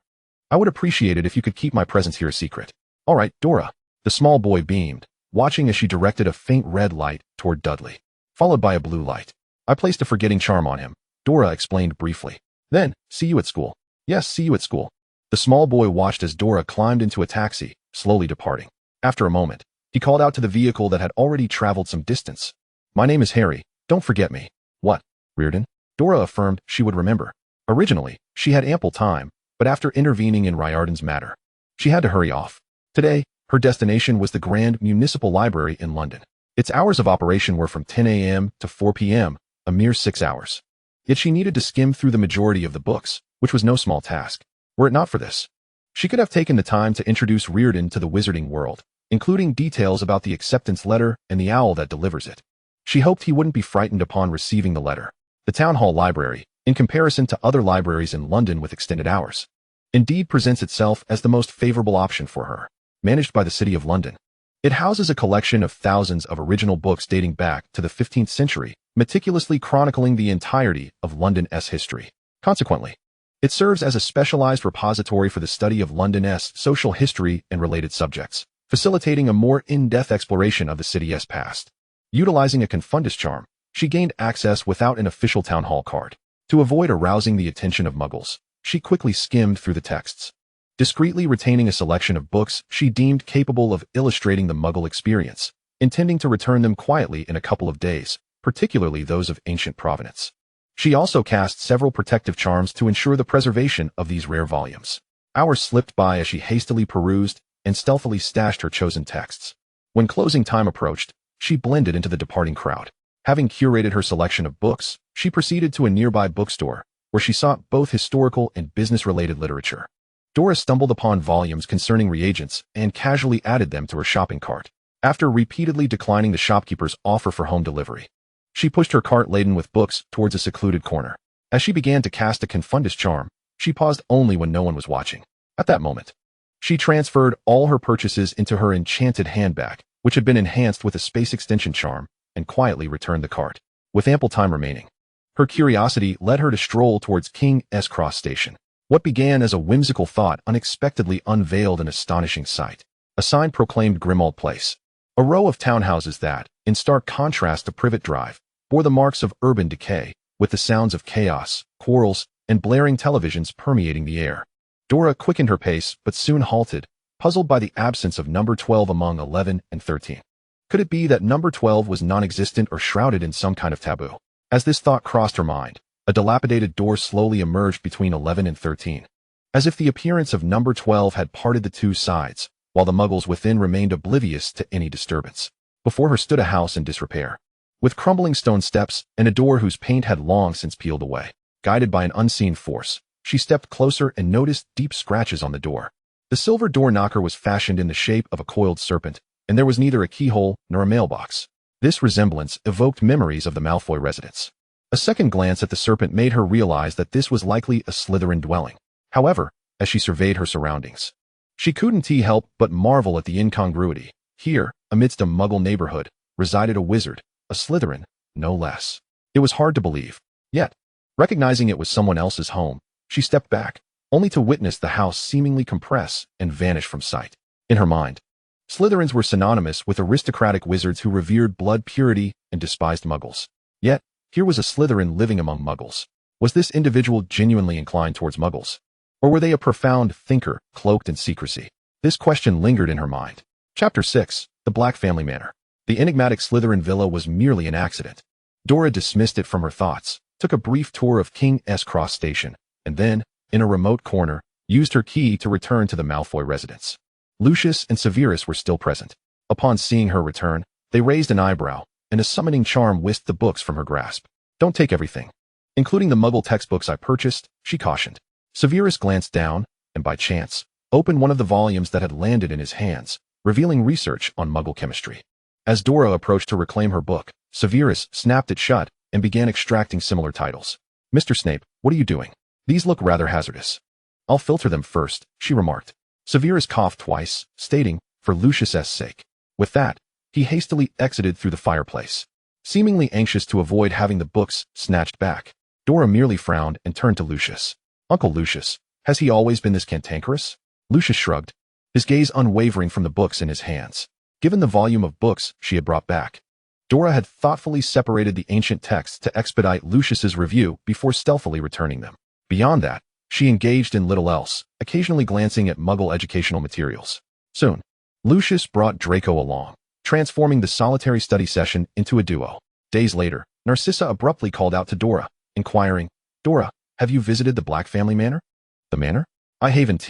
I would appreciate it if you could keep my presence here a secret. All right, Dora. The small boy beamed, watching as she directed a faint red light toward Dudley, followed by a blue light. I placed a forgetting charm on him, Dora explained briefly. Then, see you at school. Yes, see you at school. The small boy watched as Dora climbed into a taxi, slowly departing. After a moment, he called out to the vehicle that had already traveled some distance. My name is Harry. Don't forget me. What? Reardon? Dora affirmed she would remember. Originally, she had ample time, but after intervening in Riordan's matter, she had to hurry off. Today, her destination was the Grand Municipal Library in London. Its hours of operation were from 10 a.m. to 4 p.m., a mere 6 hours. Yet she needed to skim through the majority of the books, which was no small task. Were it not for this, she could have taken the time to introduce Reardon to the wizarding world, including details about the acceptance letter and the owl that delivers it. She hoped he wouldn't be frightened upon receiving the letter. The Town Hall Library, in comparison to other libraries in London with extended hours, indeed presents itself as the most favorable option for her. Managed by the City of London, it houses a collection of thousands of original books dating back to the 15th century, meticulously chronicling the entirety of London's history. Consequently, it serves as a specialized repository for the study of London's social history and related subjects, facilitating a more in-depth exploration of the city's past. Utilizing a confundus charm, she gained access without an official town hall card. To avoid arousing the attention of muggles, she quickly skimmed through the texts, discreetly retaining a selection of books she deemed capable of illustrating the muggle experience, intending to return them quietly in a couple of days, particularly those of ancient provenance. She also cast several protective charms to ensure the preservation of these rare volumes. Hours slipped by as she hastily perused and stealthily stashed her chosen texts. When closing time approached, she blended into the departing crowd. Having curated her selection of books, she proceeded to a nearby bookstore, where she sought both historical and business-related literature. Dora stumbled upon volumes concerning reagents and casually added them to her shopping cart. After repeatedly declining the shopkeeper's offer for home delivery, she pushed her cart laden with books towards a secluded corner. As she began to cast a confundus charm, she paused only when no one was watching. At that moment, she transferred all her purchases into her enchanted handbag, which had been enhanced with a space extension charm, and quietly returned the cart. With ample time remaining, her curiosity led her to stroll towards King's Cross Station. What began as a whimsical thought unexpectedly unveiled an astonishing sight. A sign proclaimed Grimmauld Place, a row of townhouses that, in stark contrast to Privet Drive, bore the marks of urban decay, with the sounds of chaos, quarrels, and blaring televisions permeating the air. Dora quickened her pace but soon halted, puzzled by the absence of number 12 among 11 and 13. Could it be that number 12 was non-existent or shrouded in some kind of taboo? As this thought crossed her mind, a dilapidated door slowly emerged between 11 and 13, as if the appearance of number 12 had parted the two sides, while the muggles within remained oblivious to any disturbance. Before her stood a house in disrepair, with crumbling stone steps and a door whose paint had long since peeled away. Guided by an unseen force, she stepped closer and noticed deep scratches on the door. The silver door knocker was fashioned in the shape of a coiled serpent, and there was neither a keyhole nor a mailbox. This resemblance evoked memories of the Malfoy residence. A second glance at the serpent made her realize that this was likely a Slytherin dwelling. However, as she surveyed her surroundings, she couldn't help but marvel at the incongruity. Here, amidst a muggle neighborhood, resided a wizard, a Slytherin, no less. It was hard to believe. Yet, recognizing it was someone else's home, she stepped back, only to witness the house seemingly compress and vanish from sight. In her mind, Slytherins were synonymous with aristocratic wizards who revered blood purity and despised muggles. Yet, here was a Slytherin living among muggles. Was this individual genuinely inclined towards muggles? Or were they a profound thinker, cloaked in secrecy? This question lingered in her mind. Chapter 6. The Black Family Manor. The enigmatic Slytherin villa was merely an accident. Dora dismissed it from her thoughts, took a brief tour of King's Cross Station, and then, in a remote corner, used her key to return to the Malfoy residence. Lucius and Severus were still present. Upon seeing her return, they raised an eyebrow, and a summoning charm whisked the books from her grasp. Don't take everything, including the Muggle textbooks I purchased, she cautioned. Severus glanced down, and by chance, opened one of the volumes that had landed in his hands, revealing research on Muggle chemistry. As Dora approached to reclaim her book, Severus snapped it shut and began extracting similar titles. Mr. Snape, what are you doing? These look rather hazardous. I'll filter them first, she remarked. Severus coughed twice, stating, for Lucius's sake. With that, he hastily exited through the fireplace, seemingly anxious to avoid having the books snatched back. Dora merely frowned and turned to Lucius. Uncle Lucius, has he always been this cantankerous? Lucius shrugged, his gaze unwavering from the books in his hands. Given the volume of books she had brought back, Dora had thoughtfully separated the ancient texts to expedite Lucius's review before stealthily returning them. Beyond that, she engaged in little else, occasionally glancing at Muggle educational materials. Soon, Lucius brought Draco along, transforming the solitary study session into a duo. Days later, Narcissa abruptly called out to Dora, inquiring, Dora, have you visited the Black Family Manor? The manor? I haven't,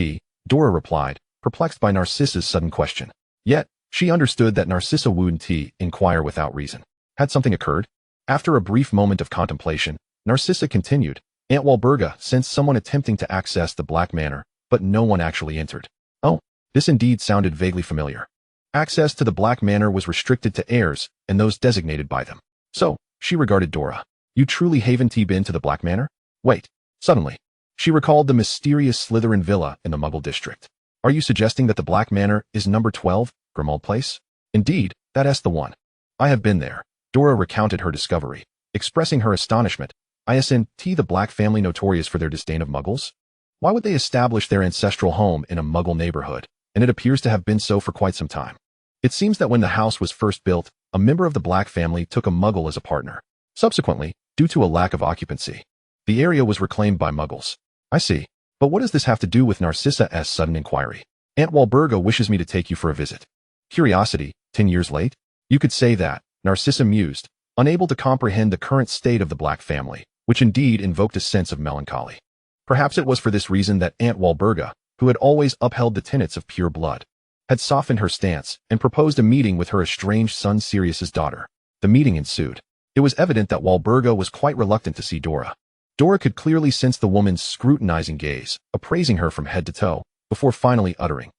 Dora replied, perplexed by Narcissa's sudden question. Yet, she understood that Narcissa wouldn't inquire without reason. Had something occurred? After a brief moment of contemplation, Narcissa continued, Aunt Walburga sensed someone attempting to access the Black Manor, but no one actually entered. Oh, this indeed sounded vaguely familiar. Access to the Black Manor was restricted to heirs and those designated by them. So, she regarded Dora. You truly haven't been to the Black Manor? Wait. Suddenly, she recalled the mysterious Slytherin villa in the Muggle district. Are you suggesting that the Black Manor is number 12, Grimmauld Place? Indeed, that's the one. I have been there. Dora recounted her discovery, expressing her astonishment. Isn't the Black family notorious for their disdain of Muggles? Why would they establish their ancestral home in a Muggle neighborhood? And it appears to have been so for quite some time. It seems that when the house was first built, a member of the Black family took a Muggle as a partner. Subsequently, due to a lack of occupancy, the area was reclaimed by Muggles. I see. But what does this have to do with Narcissa's sudden inquiry? Aunt Walburga wishes me to take you for a visit. Curiosity, 10 years late? You could say that, Narcissa mused, unable to comprehend the current state of the Black family, which indeed invoked a sense of melancholy. Perhaps it was for this reason that Aunt Walburga, who had always upheld the tenets of pure blood, had softened her stance and proposed a meeting with her estranged son Sirius's daughter. The meeting ensued. It was evident that Walburga was quite reluctant to see Dora. Dora could clearly sense the woman's scrutinizing gaze, appraising her from head to toe, before finally uttering,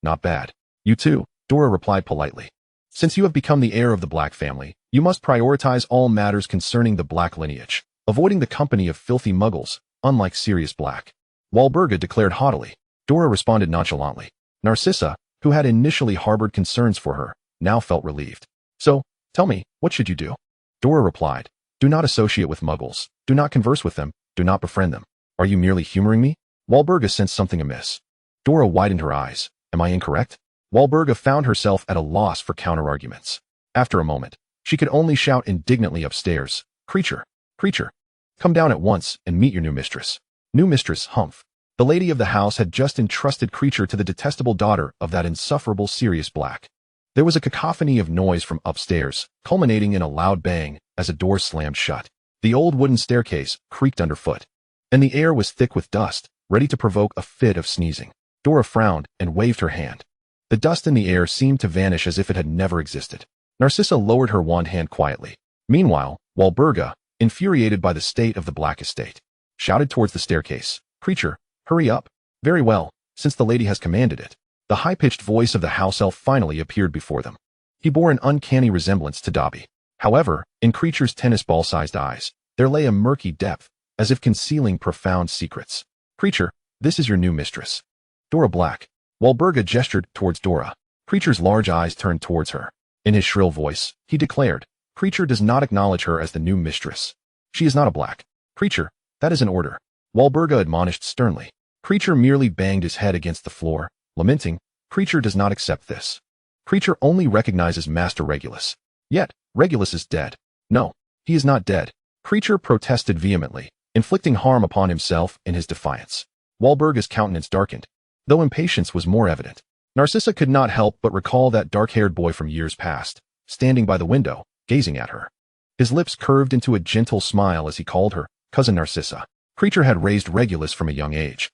not bad. You too, Dora replied politely. Since you have become the heir of the Black family, you must prioritize all matters concerning the Black lineage, avoiding the company of filthy muggles, unlike Sirius Black. Walburga declared haughtily. Dora responded nonchalantly. Narcissa, who had initially harbored concerns for her, now felt relieved. So, tell me, what should you do? Dora replied, do not associate with muggles, do not converse with them, do not befriend them. Are you merely humoring me? Walburga sensed something amiss. Dora widened her eyes. Am I incorrect? Walburga found herself at a loss for counter-arguments. After a moment, she could only shout indignantly upstairs, Creature! Creature! Come down at once and meet your new mistress. New mistress, humph. The lady of the house had just entrusted Creature to the detestable daughter of that insufferable Sirius Black. There was a cacophony of noise from upstairs, culminating in a loud bang as a door slammed shut. The old wooden staircase creaked underfoot, and the air was thick with dust, ready to provoke a fit of sneezing. Dora frowned and waved her hand. The dust in the air seemed to vanish as if it had never existed. Narcissa lowered her wand hand quietly. Meanwhile, Walburga, infuriated by the state of the Black estate, shouted towards the staircase, Creature, hurry up. Very well, since the lady has commanded it. The high-pitched voice of the house elf finally appeared before them. He bore an uncanny resemblance to Dobby. However, in Creature's tennis ball-sized eyes, there lay a murky depth, as if concealing profound secrets. Creature, this is your new mistress. Dora Black. Walburga gestured towards Dora. Creature's large eyes turned towards her. In his shrill voice, he declared, Creature does not acknowledge her as the new mistress. She is not a Black. Creature, that is an order. Walburga admonished sternly. Creature merely banged his head against the floor, lamenting, Creature does not accept this. Creature only recognizes Master Regulus. Yet, Regulus is dead. No, he is not dead. Creature protested vehemently, inflicting harm upon himself in his defiance. Walburga's countenance darkened, though impatience was more evident. Narcissa could not help but recall that dark-haired boy from years past, standing by the window, gazing at her. His lips curved into a gentle smile as he called her Cousin Narcissa. Creature had raised Regulus from a young age,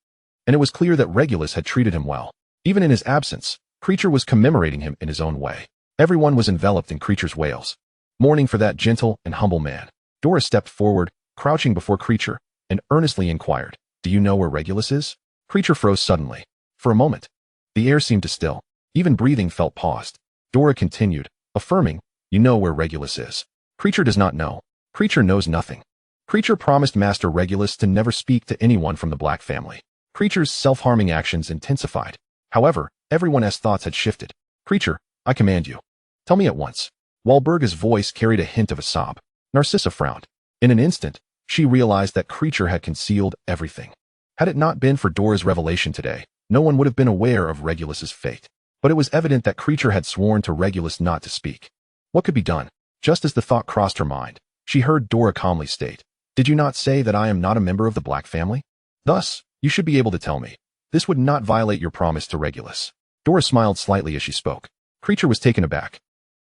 and it was clear that Regulus had treated him well. Even in his absence, Creature was commemorating him in his own way. Everyone was enveloped in Creature's wails, mourning for that gentle and humble man. Dora stepped forward, crouching before Creature, and earnestly inquired, Do you know where Regulus is? Creature froze suddenly. For a moment, the air seemed to still. Even breathing felt paused. Dora continued, affirming, You know where Regulus is. Creature does not know. Creature knows nothing. Creature promised Master Regulus to never speak to anyone from the Black family. Creature's self-harming actions intensified. However, everyone's thoughts had shifted. Creature, I command you. Tell me at once. Walburga's voice carried a hint of a sob. Narcissa frowned. In an instant, she realized that Creature had concealed everything. Had it not been for Dora's revelation today, no one would have been aware of Regulus's fate. But it was evident that Creature had sworn to Regulus not to speak. What could be done? Just as the thought crossed her mind, she heard Dora calmly state, Did you not say that I am not a member of the Black family? Thus, you should be able to tell me. This would not violate your promise to Regulus. Dora smiled slightly as she spoke. Creature was taken aback.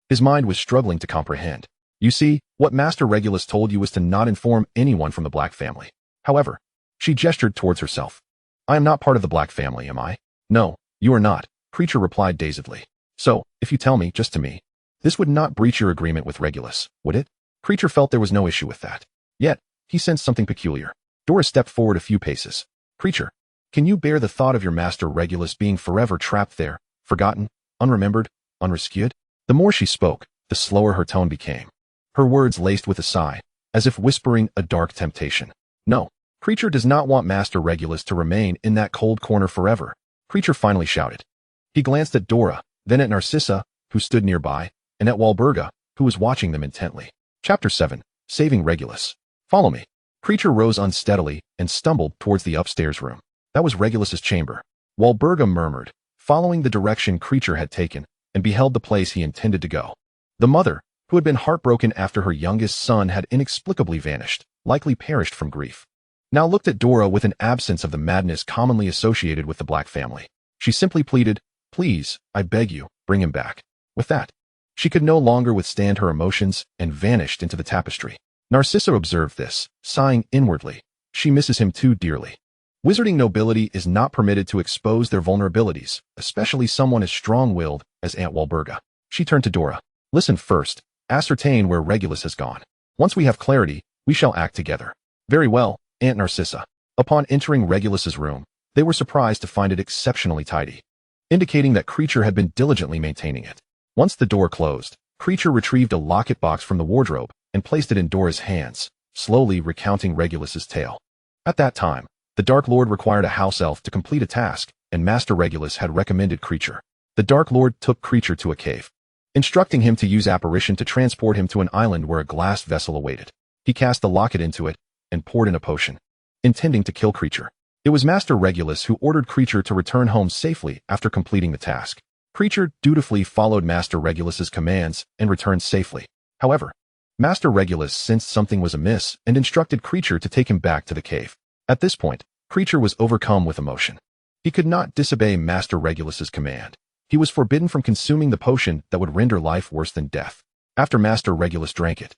His mind was struggling to comprehend. You see, what Master Regulus told you was to not inform anyone from the Black family. However, she gestured towards herself. I am not part of the Black family, am I? No, you are not, Creature replied dazedly. So, if you tell me, just to me, this would not breach your agreement with Regulus, would it? Creature felt there was no issue with that. Yet, he sensed something peculiar. Dora stepped forward a few paces. Creature, can you bear the thought of your Master Regulus being forever trapped there, forgotten, unremembered, unrescued? The more she spoke, the slower her tone became. Her words laced with a sigh, as if whispering a dark temptation. No, Creature does not want Master Regulus to remain in that cold corner forever, Creature finally shouted. He glanced at Dora, then at Narcissa, who stood nearby, and at Walburga, who was watching them intently. Chapter 7. Saving Regulus. Follow me. Creature rose unsteadily and stumbled towards the upstairs room. That was Regulus's chamber. Walburga murmured, following the direction Creature had taken, and beheld the place he intended to go. The mother, who had been heartbroken after her youngest son had inexplicably vanished, likely perished from grief, now looked at Dora with an absence of the madness commonly associated with the Black family. She simply pleaded, Please, I beg you, bring him back. With that, she could no longer withstand her emotions and vanished into the tapestry. Narcissa observed this, sighing inwardly. She misses him too dearly. Wizarding nobility is not permitted to expose their vulnerabilities, especially someone as strong-willed as Aunt Walburga. She turned to Dora. Listen first. Ascertain where Regulus has gone. Once we have clarity, we shall act together. Very well, Aunt Narcissa. Upon entering Regulus's room, they were surprised to find it exceptionally tidy, indicating that Creature had been diligently maintaining it. Once the door closed, Creature retrieved a locket box from the wardrobe and placed it in Dora's hands, slowly recounting Regulus's tale. At that time, the Dark Lord required a house elf to complete a task, and Master Regulus had recommended Creature. The Dark Lord took Creature to a cave, instructing him to use apparition to transport him to an island where a glass vessel awaited. He cast the locket into it and poured in a potion, intending to kill Creature. It was Master Regulus who ordered Creature to return home safely after completing the task. Creature dutifully followed Master Regulus's commands and returned safely. However, Master Regulus sensed something was amiss and instructed Creature to take him back to the cave. At this point, Creature was overcome with emotion. He could not disobey Master Regulus's command. He was forbidden from consuming the potion that would render life worse than death. After Master Regulus drank it,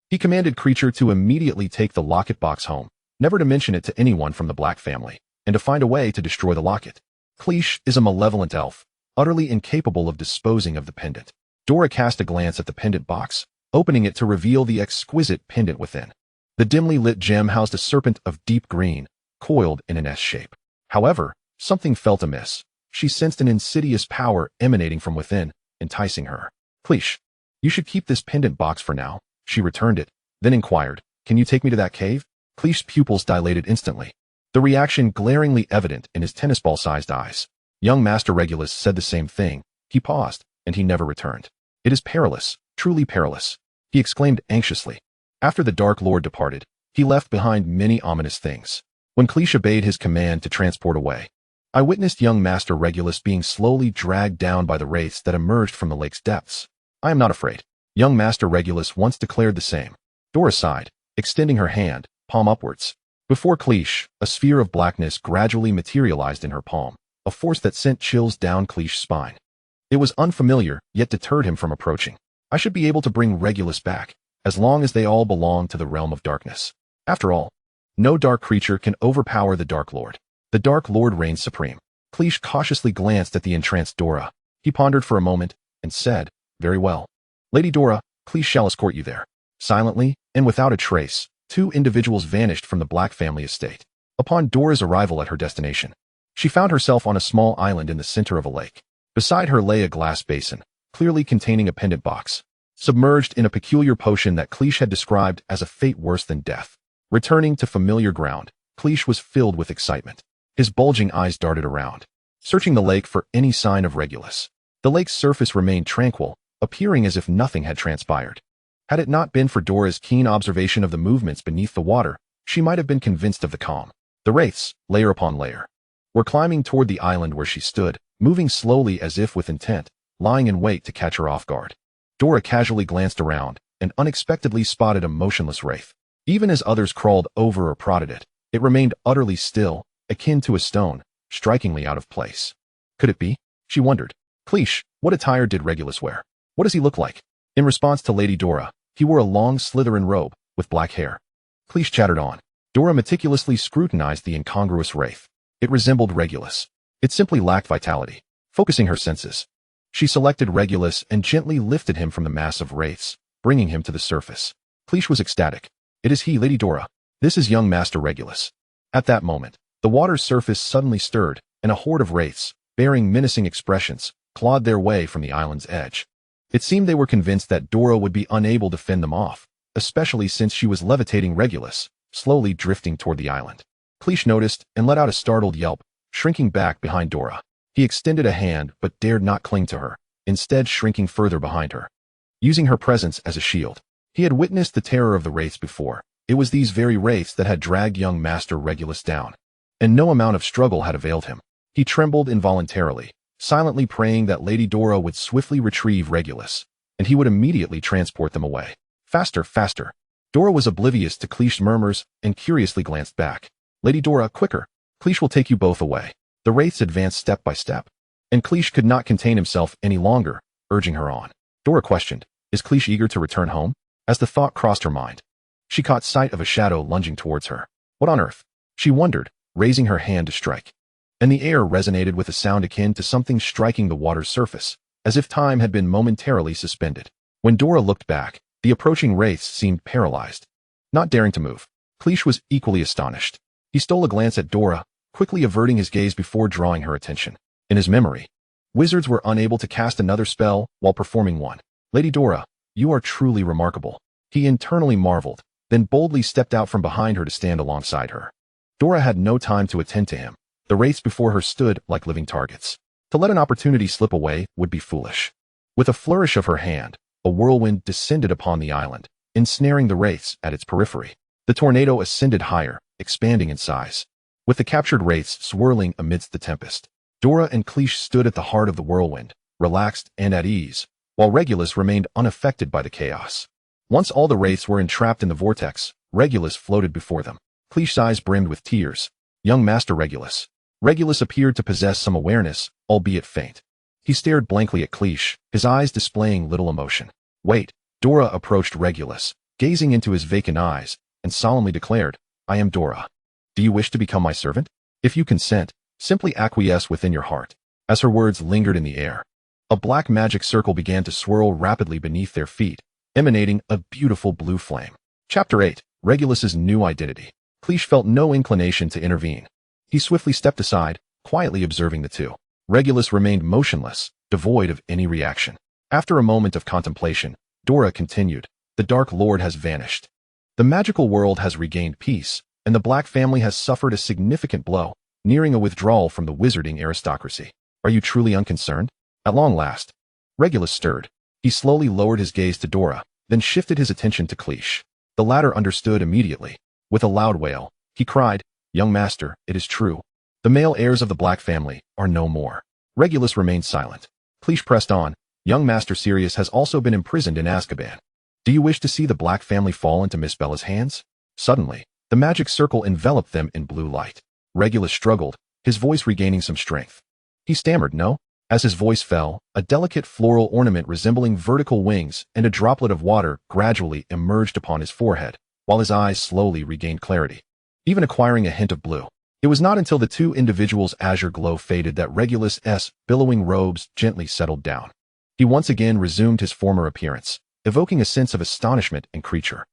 he commanded Creature to immediately take the locket box home, never to mention it to anyone from the Black family, and to find a way to destroy the locket. Cleesh is a malevolent elf, utterly incapable of disposing of the pendant. Dora cast a glance at the pendant box, opening it to reveal the exquisite pendant within. The dimly lit gem housed a serpent of deep green, coiled in an S shape. However, something felt amiss. She sensed an insidious power emanating from within, enticing her. Cleesh, you should keep this pendant box for now. She returned it, then inquired, can you take me to that cave? Cleesh's pupils dilated instantly, the reaction glaringly evident in his tennis ball-sized eyes. Young Master Regulus said the same thing. He paused, and he never returned. It is perilous, truly perilous, he exclaimed anxiously. After the Dark Lord departed, he left behind many ominous things. When Cleesh obeyed his command to transport away, I witnessed young Master Regulus being slowly dragged down by the wraiths that emerged from the lake's depths. I am not afraid. Young Master Regulus once declared the same. Dora sighed, extending her hand, palm upwards. Before Cleesh, a sphere of blackness gradually materialized in her palm, a force that sent chills down Cleesh's spine. It was unfamiliar, yet deterred him from approaching. I should be able to bring Regulus back, as long as they all belong to the realm of darkness. After all, no dark creature can overpower the Dark Lord. The Dark Lord reigns supreme. Cleesh cautiously glanced at the entranced Dora. He pondered for a moment, and said, very well. Lady Dora, Cleesh shall escort you there. Silently, and without a trace, two individuals vanished from the Black family estate. Upon Dora's arrival at her destination, she found herself on a small island in the center of a lake. Beside her lay a glass basin, clearly containing a pendant box, submerged in a peculiar potion that Cleesh had described as a fate worse than death. Returning to familiar ground, Cleesh was filled with excitement. His bulging eyes darted around, searching the lake for any sign of Regulus. The lake's surface remained tranquil, appearing as if nothing had transpired. Had it not been for Dora's keen observation of the movements beneath the water, she might have been convinced of the calm. The wraiths, layer upon layer, were climbing toward the island where she stood, moving slowly as if with intent, lying in wait to catch her off guard. Dora casually glanced around and unexpectedly spotted a motionless wraith. Even as others crawled over or prodded it, it remained utterly still, akin to a stone, strikingly out of place. Could it be? She wondered. Cleesh, what attire did Regulus wear? What does he look like? In response to Lady Dora, he wore a long Slytherin robe with black hair. Cleesh chattered on. Dora meticulously scrutinized the incongruous wraith. It resembled Regulus. It simply lacked vitality. Focusing her senses, she selected Regulus and gently lifted him from the mass of wraiths, bringing him to the surface. Cleesh was ecstatic. It is he, Lady Dora. This is young Master Regulus. At that moment, the water's surface suddenly stirred, and a horde of wraiths, bearing menacing expressions, clawed their way from the island's edge. It seemed they were convinced that Dora would be unable to fend them off, especially since she was levitating Regulus, slowly drifting toward the island. Cleesh noticed and let out a startled yelp, shrinking back behind Dora. He extended a hand but dared not cling to her, instead shrinking further behind her, using her presence as a shield. He had witnessed the terror of the wraiths before. It was these very wraiths that had dragged young Master Regulus down, and no amount of struggle had availed him. He trembled involuntarily, silently praying that Lady Dora would swiftly retrieve Regulus, and he would immediately transport them away. Faster, faster. Dora was oblivious to Cleesh's murmurs and curiously glanced back. Lady Dora, quicker. Cleesh will take you both away. The wraiths advanced step by step, and Cleesh could not contain himself any longer, urging her on. Dora questioned, is Cleesh eager to return home? As the thought crossed her mind, she caught sight of a shadow lunging towards her. What on earth? She wondered, raising her hand to strike. And the air resonated with a sound akin to something striking the water's surface, as if time had been momentarily suspended. When Dora looked back, the approaching wraiths seemed paralyzed, not daring to move. Cleach was equally astonished. He stole a glance at Dora, quickly averting his gaze before drawing her attention. In his memory, wizards were unable to cast another spell while performing one. Lady Dora, you are truly remarkable. He internally marveled, then boldly stepped out from behind her to stand alongside her. Dora had no time to attend to him. The wraiths before her stood like living targets. To let an opportunity slip away would be foolish. With a flourish of her hand, a whirlwind descended upon the island, ensnaring the wraiths at its periphery. The tornado ascended higher, expanding in size. With the captured wraiths swirling amidst the tempest, Dora and Cleach stood at the heart of the whirlwind, relaxed and at ease, while Regulus remained unaffected by the chaos. Once all the wraiths were entrapped in the vortex, Regulus floated before them. Cleach's eyes brimmed with tears. Young Master Regulus. Regulus appeared to possess some awareness, albeit faint. He stared blankly at Cleach, his eyes displaying little emotion. Wait. Dora approached Regulus, gazing into his vacant eyes, and solemnly declared, I am Dora. Do you wish to become my servant? If you consent, simply acquiesce within your heart. As her words lingered in the air, a black magic circle began to swirl rapidly beneath their feet, emanating a beautiful blue flame. Chapter 8. Regulus's New Identity. Cleach felt no inclination to intervene. He swiftly stepped aside, quietly observing the two. Regulus remained motionless, devoid of any reaction. After a moment of contemplation, Dora continued, the Dark Lord has vanished. The magical world has regained peace, and the Black family has suffered a significant blow, nearing a withdrawal from the wizarding aristocracy. Are you truly unconcerned? At long last. Regulus stirred. He slowly lowered his gaze to Dora, then shifted his attention to Cleach. The latter understood immediately. With a loud wail, he cried, Young Master, it is true. The male heirs of the Black family are no more. Regulus remained silent. Cleach pressed on. Young Master Sirius has also been imprisoned in Azkaban. Do you wish to see the Black family fall into Miss Bella's hands? Suddenly, the magic circle enveloped them in blue light. Regulus struggled, his voice regaining some strength. He stammered, no? As his voice fell, a delicate floral ornament resembling vertical wings and a droplet of water gradually emerged upon his forehead, while his eyes slowly regained clarity, even acquiring a hint of blue. It was not until the two individuals' azure glow faded that Regulus's billowing robes gently settled down. He once again resumed his former appearance, evoking a sense of astonishment in Creature.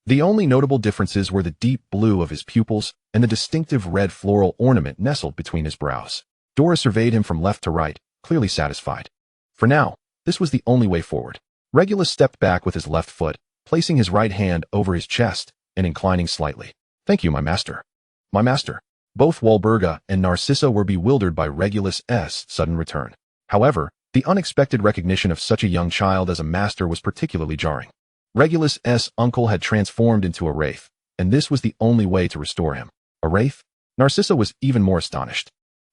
The only notable differences were the deep blue of his pupils and the distinctive red floral ornament nestled between his brows. Dora surveyed him from left to right, clearly satisfied. For now, this was the only way forward. Regulus stepped back with his left foot, placing his right hand over his chest and inclining slightly. Thank you, my master. My master. Both Walburga and Narcissa were bewildered by Regulus's sudden return. However, the unexpected recognition of such a young child as a master was particularly jarring. Regulus's uncle had transformed into a wraith, and this was the only way to restore him. A wraith? Narcissa was even more astonished.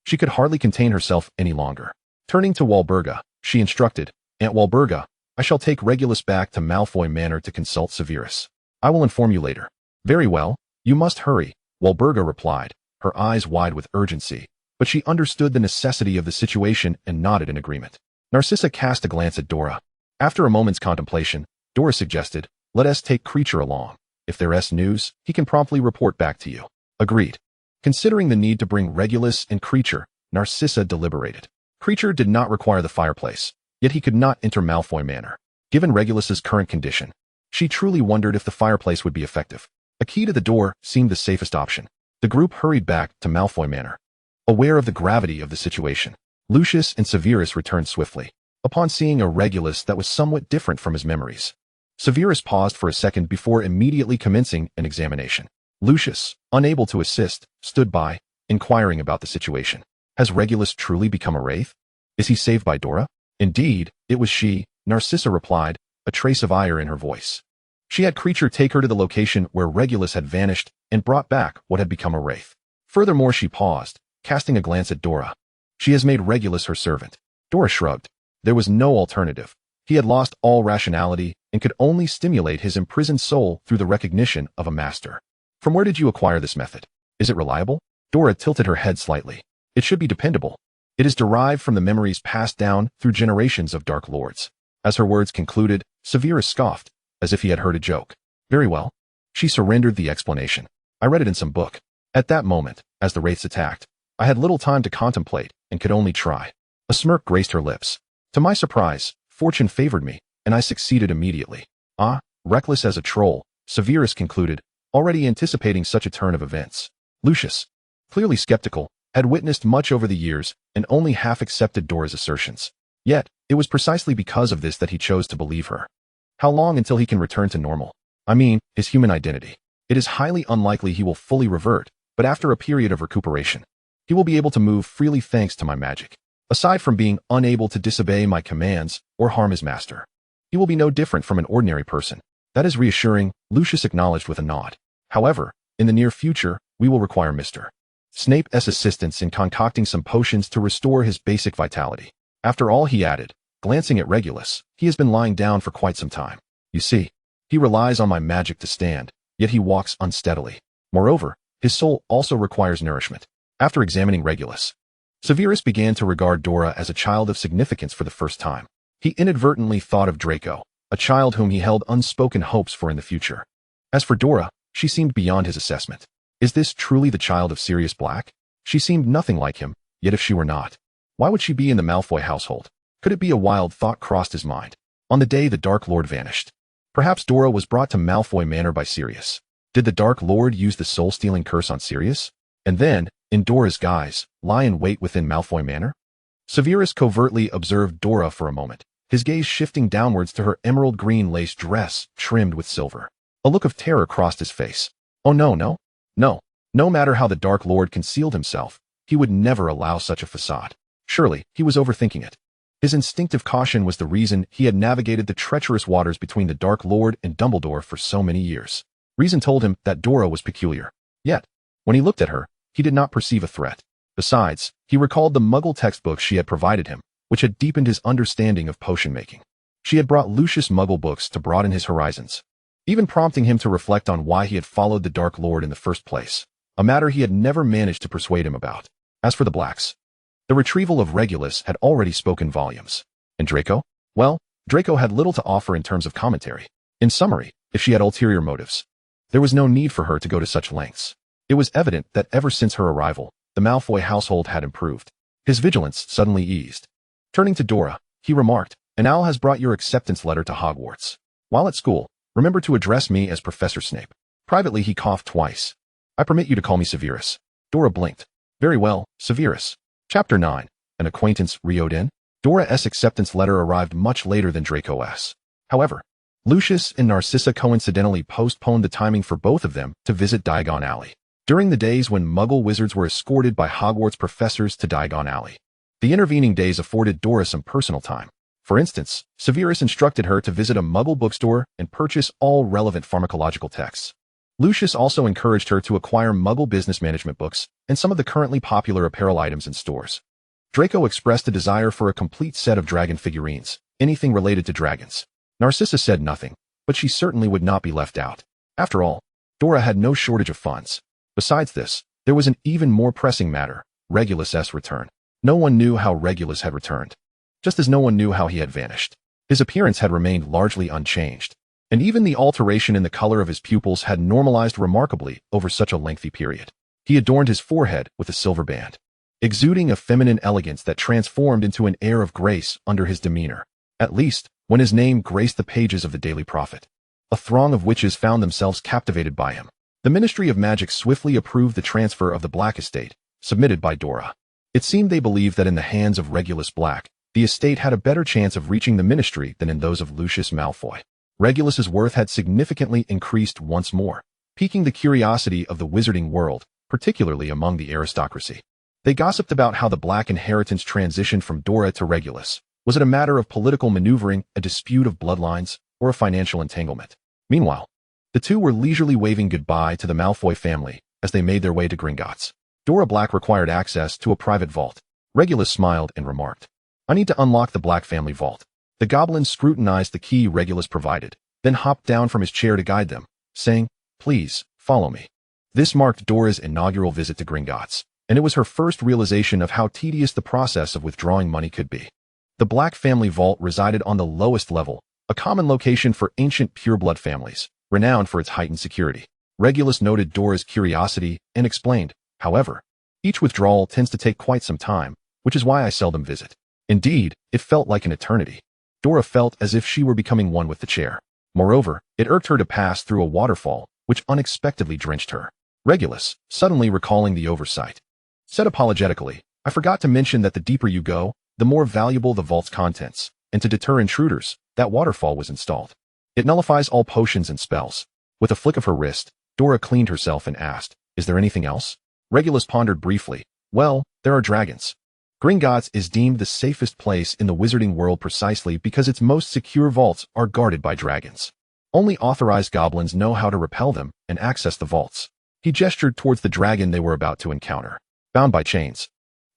She could hardly contain herself any longer. Turning to Walburga, she instructed, Aunt Walburga, I shall take Regulus back to Malfoy Manor to consult Severus. I will inform you later. Very well, you must hurry, Walburga replied, her eyes wide with urgency, but she understood the necessity of the situation and nodded in agreement. Narcissa cast a glance at Dora. After a moment's contemplation, Dora suggested, let us take Creature along. If there's news, he can promptly report back to you. Agreed. Considering the need to bring Regulus and Creature, Narcissa deliberated. Creature did not require the fireplace, yet he could not enter Malfoy Manor. Given Regulus's current condition, she truly wondered if the fireplace would be effective. A key to the door seemed the safest option. The group hurried back to Malfoy Manor. Aware of the gravity of the situation, Lucius and Severus returned swiftly, upon seeing a Regulus that was somewhat different from his memories. Severus paused for a second before immediately commencing an examination. Lucius, unable to assist, stood by, inquiring about the situation. Has Regulus truly become a wraith? Is he saved by Dora? Indeed, it was she, Narcissa replied, a trace of ire in her voice. She had Creature take her to the location where Regulus had vanished and brought back what had become a wraith. Furthermore, she paused, casting a glance at Dora. She has made Regulus her servant. Dora shrugged. There was no alternative. He had lost all rationality and could only stimulate his imprisoned soul through the recognition of a master. From where did you acquire this method? Is it reliable? Dora tilted her head slightly. It should be dependable. It is derived from the memories passed down through generations of Dark Lords. As her words concluded, Severus scoffed, as if he had heard a joke. Very well. She surrendered the explanation. I read it in some book. At that moment, as the wraiths attacked, I had little time to contemplate and could only try. A smirk graced her lips. To my surprise, fortune favored me, and I succeeded immediately. Ah, reckless as a troll, Severus concluded, already anticipating such a turn of events. Lucius, clearly skeptical, had witnessed much over the years and only half accepted Dora's assertions. Yet, it was precisely because of this that he chose to believe her. How long until he can return to normal? I mean, his human identity. It is highly unlikely he will fully revert, but after a period of recuperation, he will be able to move freely thanks to my magic. Aside from being unable to disobey my commands or harm his master, he will be no different from an ordinary person. That is reassuring, Lucius acknowledged with a nod. However, in the near future, we will require Mr. Snape's assistance in concocting some potions to restore his basic vitality. After all, he added, glancing at Regulus, he has been lying down for quite some time. You see, he relies on my magic to stand, yet he walks unsteadily. Moreover, his soul also requires nourishment. After examining Regulus, Severus began to regard Dora as a child of significance for the first time. He inadvertently thought of Draco, a child whom he held unspoken hopes for in the future. As for Dora, she seemed beyond his assessment. Is this truly the child of Sirius Black? She seemed nothing like him, yet if she were not, why would she be in the Malfoy household? Could it be a wild thought crossed his mind? On the day the Dark Lord vanished, perhaps Dora was brought to Malfoy Manor by Sirius. Did the Dark Lord use the soul-stealing curse on Sirius? And then, in Dora's guise, lie in wait within Malfoy Manor? Severus covertly observed Dora for a moment, his gaze shifting downwards to her emerald green lace dress trimmed with silver. A look of terror crossed his face. Oh no. No matter how the Dark Lord concealed himself, he would never allow such a facade. Surely, he was overthinking it. His instinctive caution was the reason he had navigated the treacherous waters between the Dark Lord and Dumbledore for so many years. Reason told him that Dora was peculiar. Yet, when he looked at her, he did not perceive a threat. Besides, he recalled the Muggle textbooks she had provided him, which had deepened his understanding of potion making. She had brought Lucius Muggle books to broaden his horizons, even prompting him to reflect on why he had followed the Dark Lord in the first place, a matter he had never managed to persuade him about. As for the Blacks, the retrieval of Regulus had already spoken volumes. And Draco? Well, Draco had little to offer in terms of commentary. In summary, if she had ulterior motives, there was no need for her to go to such lengths. It was evident that ever since her arrival, the Malfoy household had improved. His vigilance suddenly eased. Turning to Dora, he remarked, "An owl has brought your acceptance letter to Hogwarts. While at school, remember to address me as Professor Snape." Privately, he coughed twice. "I permit you to call me Severus." Dora blinked. "Very well, Severus." Chapter 9. An acquaintance reeled in. Dora's acceptance letter arrived much later than Draco's. However, Lucius and Narcissa coincidentally postponed the timing for both of them to visit Diagon Alley. During the days when Muggle wizards were escorted by Hogwarts professors to Diagon Alley, the intervening days afforded Dora some personal time. For instance, Severus instructed her to visit a Muggle bookstore and purchase all relevant pharmacological texts. Lucius also encouraged her to acquire Muggle business management books and some of the currently popular apparel items in stores. Draco expressed a desire for a complete set of dragon figurines, anything related to dragons. Narcissa said nothing, but she certainly would not be left out. After all, Dora had no shortage of funds. Besides this, there was an even more pressing matter, Regulus's return. No one knew how Regulus had returned, just as no one knew how he had vanished. His appearance had remained largely unchanged, and even the alteration in the color of his pupils had normalized remarkably over such a lengthy period. He adorned his forehead with a silver band, exuding a feminine elegance that transformed into an air of grace under his demeanor, at least when his name graced the pages of the Daily Prophet. A throng of witches found themselves captivated by him. The Ministry of Magic swiftly approved the transfer of the Black estate, submitted by Dora. It seemed they believed that in the hands of Regulus Black, the estate had a better chance of reaching the ministry than in those of Lucius Malfoy. Regulus's worth had significantly increased once more, piquing the curiosity of the wizarding world, particularly among the aristocracy. They gossiped about how the Black inheritance transitioned from Dora to Regulus. Was it a matter of political maneuvering, a dispute of bloodlines, or a financial entanglement? Meanwhile, the two were leisurely waving goodbye to the Malfoy family as they made their way to Gringotts. Dora Black required access to a private vault. Regulus smiled and remarked, "I need to unlock the Black family vault." The goblin scrutinized the key Regulus provided, then hopped down from his chair to guide them, saying, "Please, follow me." This marked Dora's inaugural visit to Gringotts, and it was her first realization of how tedious the process of withdrawing money could be. The Black family vault resided on the lowest level, a common location for ancient pureblood families, renowned for its heightened security. Regulus noted Dora's curiosity and explained, "However, each withdrawal tends to take quite some time, which is why I seldom visit." Indeed, it felt like an eternity. Dora felt as if she were becoming one with the chair. Moreover, it irked her to pass through a waterfall, which unexpectedly drenched her. Regulus, suddenly recalling the oversight, said apologetically, "I forgot to mention that the deeper you go, the more valuable the vault's contents, and to deter intruders, that waterfall was installed. It nullifies all potions and spells." With a flick of her wrist, Dora cleaned herself and asked, "Is there anything else?" Regulus pondered briefly. "Well, there are dragons. Gringotts is deemed the safest place in the wizarding world precisely because its most secure vaults are guarded by dragons. Only authorized goblins know how to repel them and access the vaults." He gestured towards the dragon they were about to encounter, bound by chains.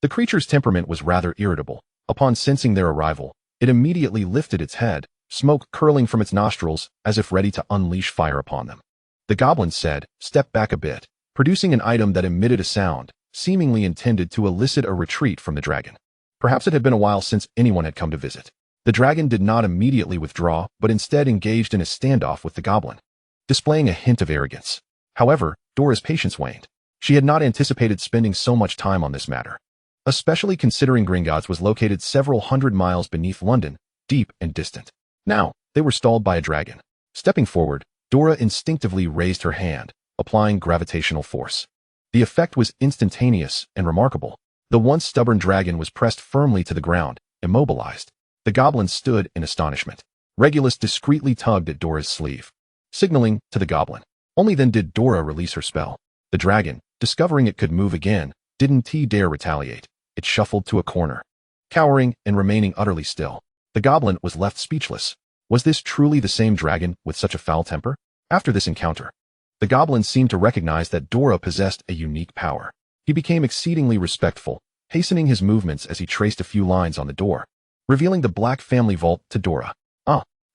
The creature's temperament was rather irritable. Upon sensing their arrival, it immediately lifted its head, smoke curling from its nostrils as if ready to unleash fire upon them. The goblin said, "Step back a bit," producing an item that emitted a sound, seemingly intended to elicit a retreat from the dragon. Perhaps it had been a while since anyone had come to visit. The dragon did not immediately withdraw, but instead engaged in a standoff with the goblin, displaying a hint of arrogance. However, Dora's patience waned. She had not anticipated spending so much time on this matter, especially considering Gringotts was located several hundred miles beneath London, deep and distant. Now, they were stalled by a dragon. Stepping forward, Dora instinctively raised her hand, applying gravitational force. The effect was instantaneous and remarkable. The once stubborn dragon was pressed firmly to the ground, immobilized. The goblin stood in astonishment. Regulus discreetly tugged at Dora's sleeve, signaling to the goblin. Only then did Dora release her spell. The dragon, discovering it could move again, didn't dare retaliate. It shuffled to a corner, cowering and remaining utterly still. The goblin was left speechless. Was this truly the same dragon with such a foul temper? After this encounter, the goblin seemed to recognize that Dora possessed a unique power. He became exceedingly respectful, hastening his movements as he traced a few lines on the door, revealing the Black family vault to Dora.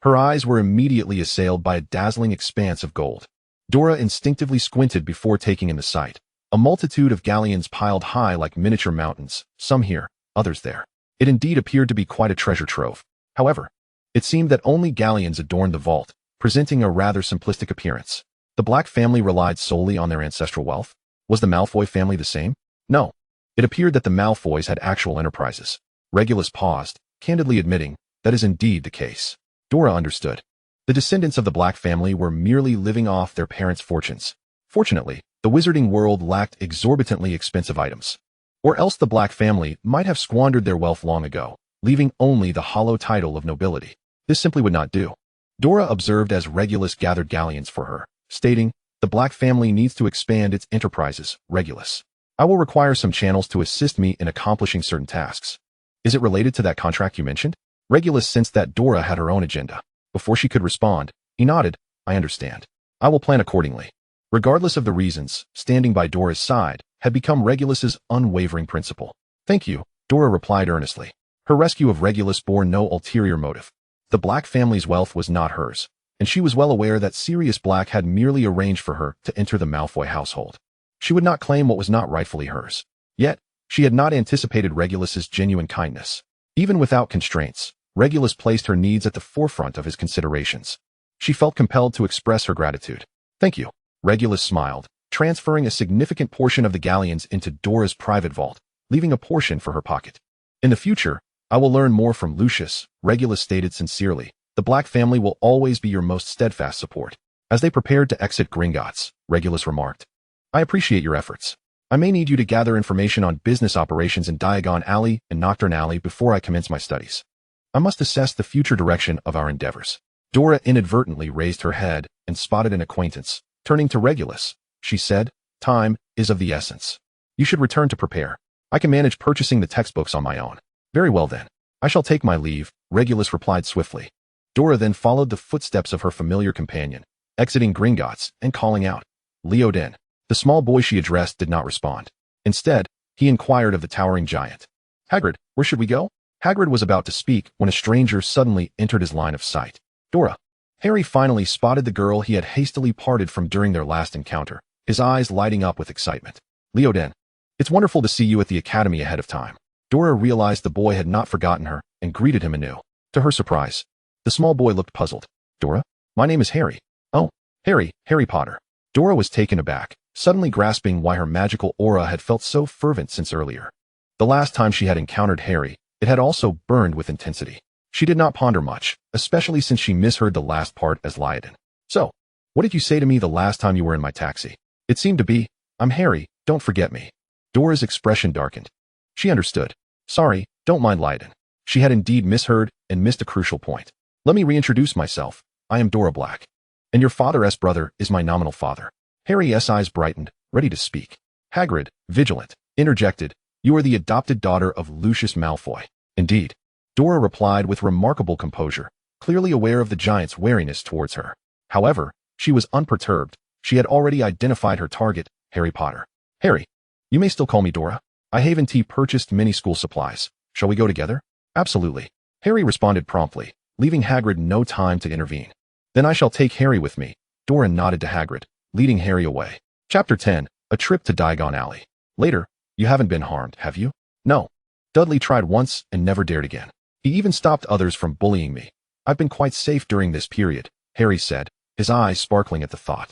Her eyes were immediately assailed by a dazzling expanse of gold. Dora instinctively squinted before taking in the sight. A multitude of galleons piled high like miniature mountains, some here, others there. It indeed appeared to be quite a treasure trove. However, it seemed that only galleons adorned the vault, presenting a rather simplistic appearance. The Black family relied solely on their ancestral wealth. Was the Malfoy family the same? No. It appeared that the Malfoys had actual enterprises. Regulus paused, candidly admitting, that is indeed the case. Dora understood. The descendants of the Black family were merely living off their parents' fortunes. Fortunately, the wizarding world lacked exorbitantly expensive items. Or else the Black family might have squandered their wealth long ago, leaving only the hollow title of nobility. This simply would not do. Dora observed as Regulus gathered galleons for her, stating, "The Black family needs to expand its enterprises, Regulus. I will require some channels to assist me in accomplishing certain tasks." "Is it related to that contract you mentioned?" Regulus sensed that Dora had her own agenda. Before she could respond, he nodded. "I understand. I will plan accordingly." Regardless of the reasons, standing by Dora's side had become Regulus's unwavering principle. "Thank you," Dora replied earnestly. Her rescue of Regulus bore no ulterior motive. The Black family's wealth was not hers, and she was well aware that Sirius Black had merely arranged for her to enter the Malfoy household. She would not claim what was not rightfully hers. Yet, she had not anticipated Regulus's genuine kindness. Even without constraints, Regulus placed her needs at the forefront of his considerations. She felt compelled to express her gratitude. "Thank you." Regulus smiled, transferring a significant portion of the galleons into Dora's private vault, leaving a portion for her pocket. "In the future, I will learn more from Lucius," Regulus stated sincerely. "The Black family will always be your most steadfast support." As they prepared to exit Gringotts, Regulus remarked, "I appreciate your efforts. I may need you to gather information on business operations in Diagon Alley and Nocturne Alley before I commence my studies. I must assess the future direction of our endeavors." Dora inadvertently raised her head and spotted an acquaintance. Turning to Regulus, she said, "Time is of the essence. You should return to prepare. I can manage purchasing the textbooks on my own." "Very well then. I shall take my leave," Regulus replied swiftly. Dora then followed the footsteps of her familiar companion, exiting Gringotts and calling out, "Leodin." The small boy she addressed did not respond. Instead, he inquired of the towering giant, "Hagrid, where should we go?" Hagrid was about to speak when a stranger suddenly entered his line of sight. "Dora." Harry finally spotted the girl he had hastily parted from during their last encounter, his eyes lighting up with excitement. "Leodin, it's wonderful to see you at the academy ahead of time." Dora realized the boy had not forgotten her and greeted him anew. To her surprise, the small boy looked puzzled. "Dora, my name is Harry." "Oh, Harry Potter." Dora was taken aback, suddenly grasping why her magical aura had felt so fervent since earlier. The last time she had encountered Harry, it had also burned with intensity. She did not ponder much, especially since she misheard the last part as Leodin. "So, What did you say to me the last time you were in my taxi? It seemed to be, I'm Harry, don't forget me. Dora's expression darkened. She understood. Sorry, don't mind Leiden. She had indeed misheard and missed a crucial point. Let me reintroduce myself. I am Dora Black. And your father's brother is my nominal father. Harry's eyes brightened, ready to speak. Hagrid, vigilant, interjected, you are the adopted daughter of Lucius Malfoy. Indeed. Dora replied with remarkable composure, clearly aware of the giant's wariness towards her. However, she was unperturbed. She had already identified her target, Harry Potter. Harry, you may still call me Dora. I haven't purchased many school supplies. Shall we go together? Absolutely. Harry responded promptly, leaving Hagrid no time to intervene. Then I shall take Harry with me. Dora nodded to Hagrid, leading Harry away. Chapter 10, A Trip to Diagon Alley. Later, you haven't been harmed, have you? No. Dudley tried once and never dared again. He even stopped others from bullying me. I've been quite safe during this period, Harry said, his eyes sparkling at the thought.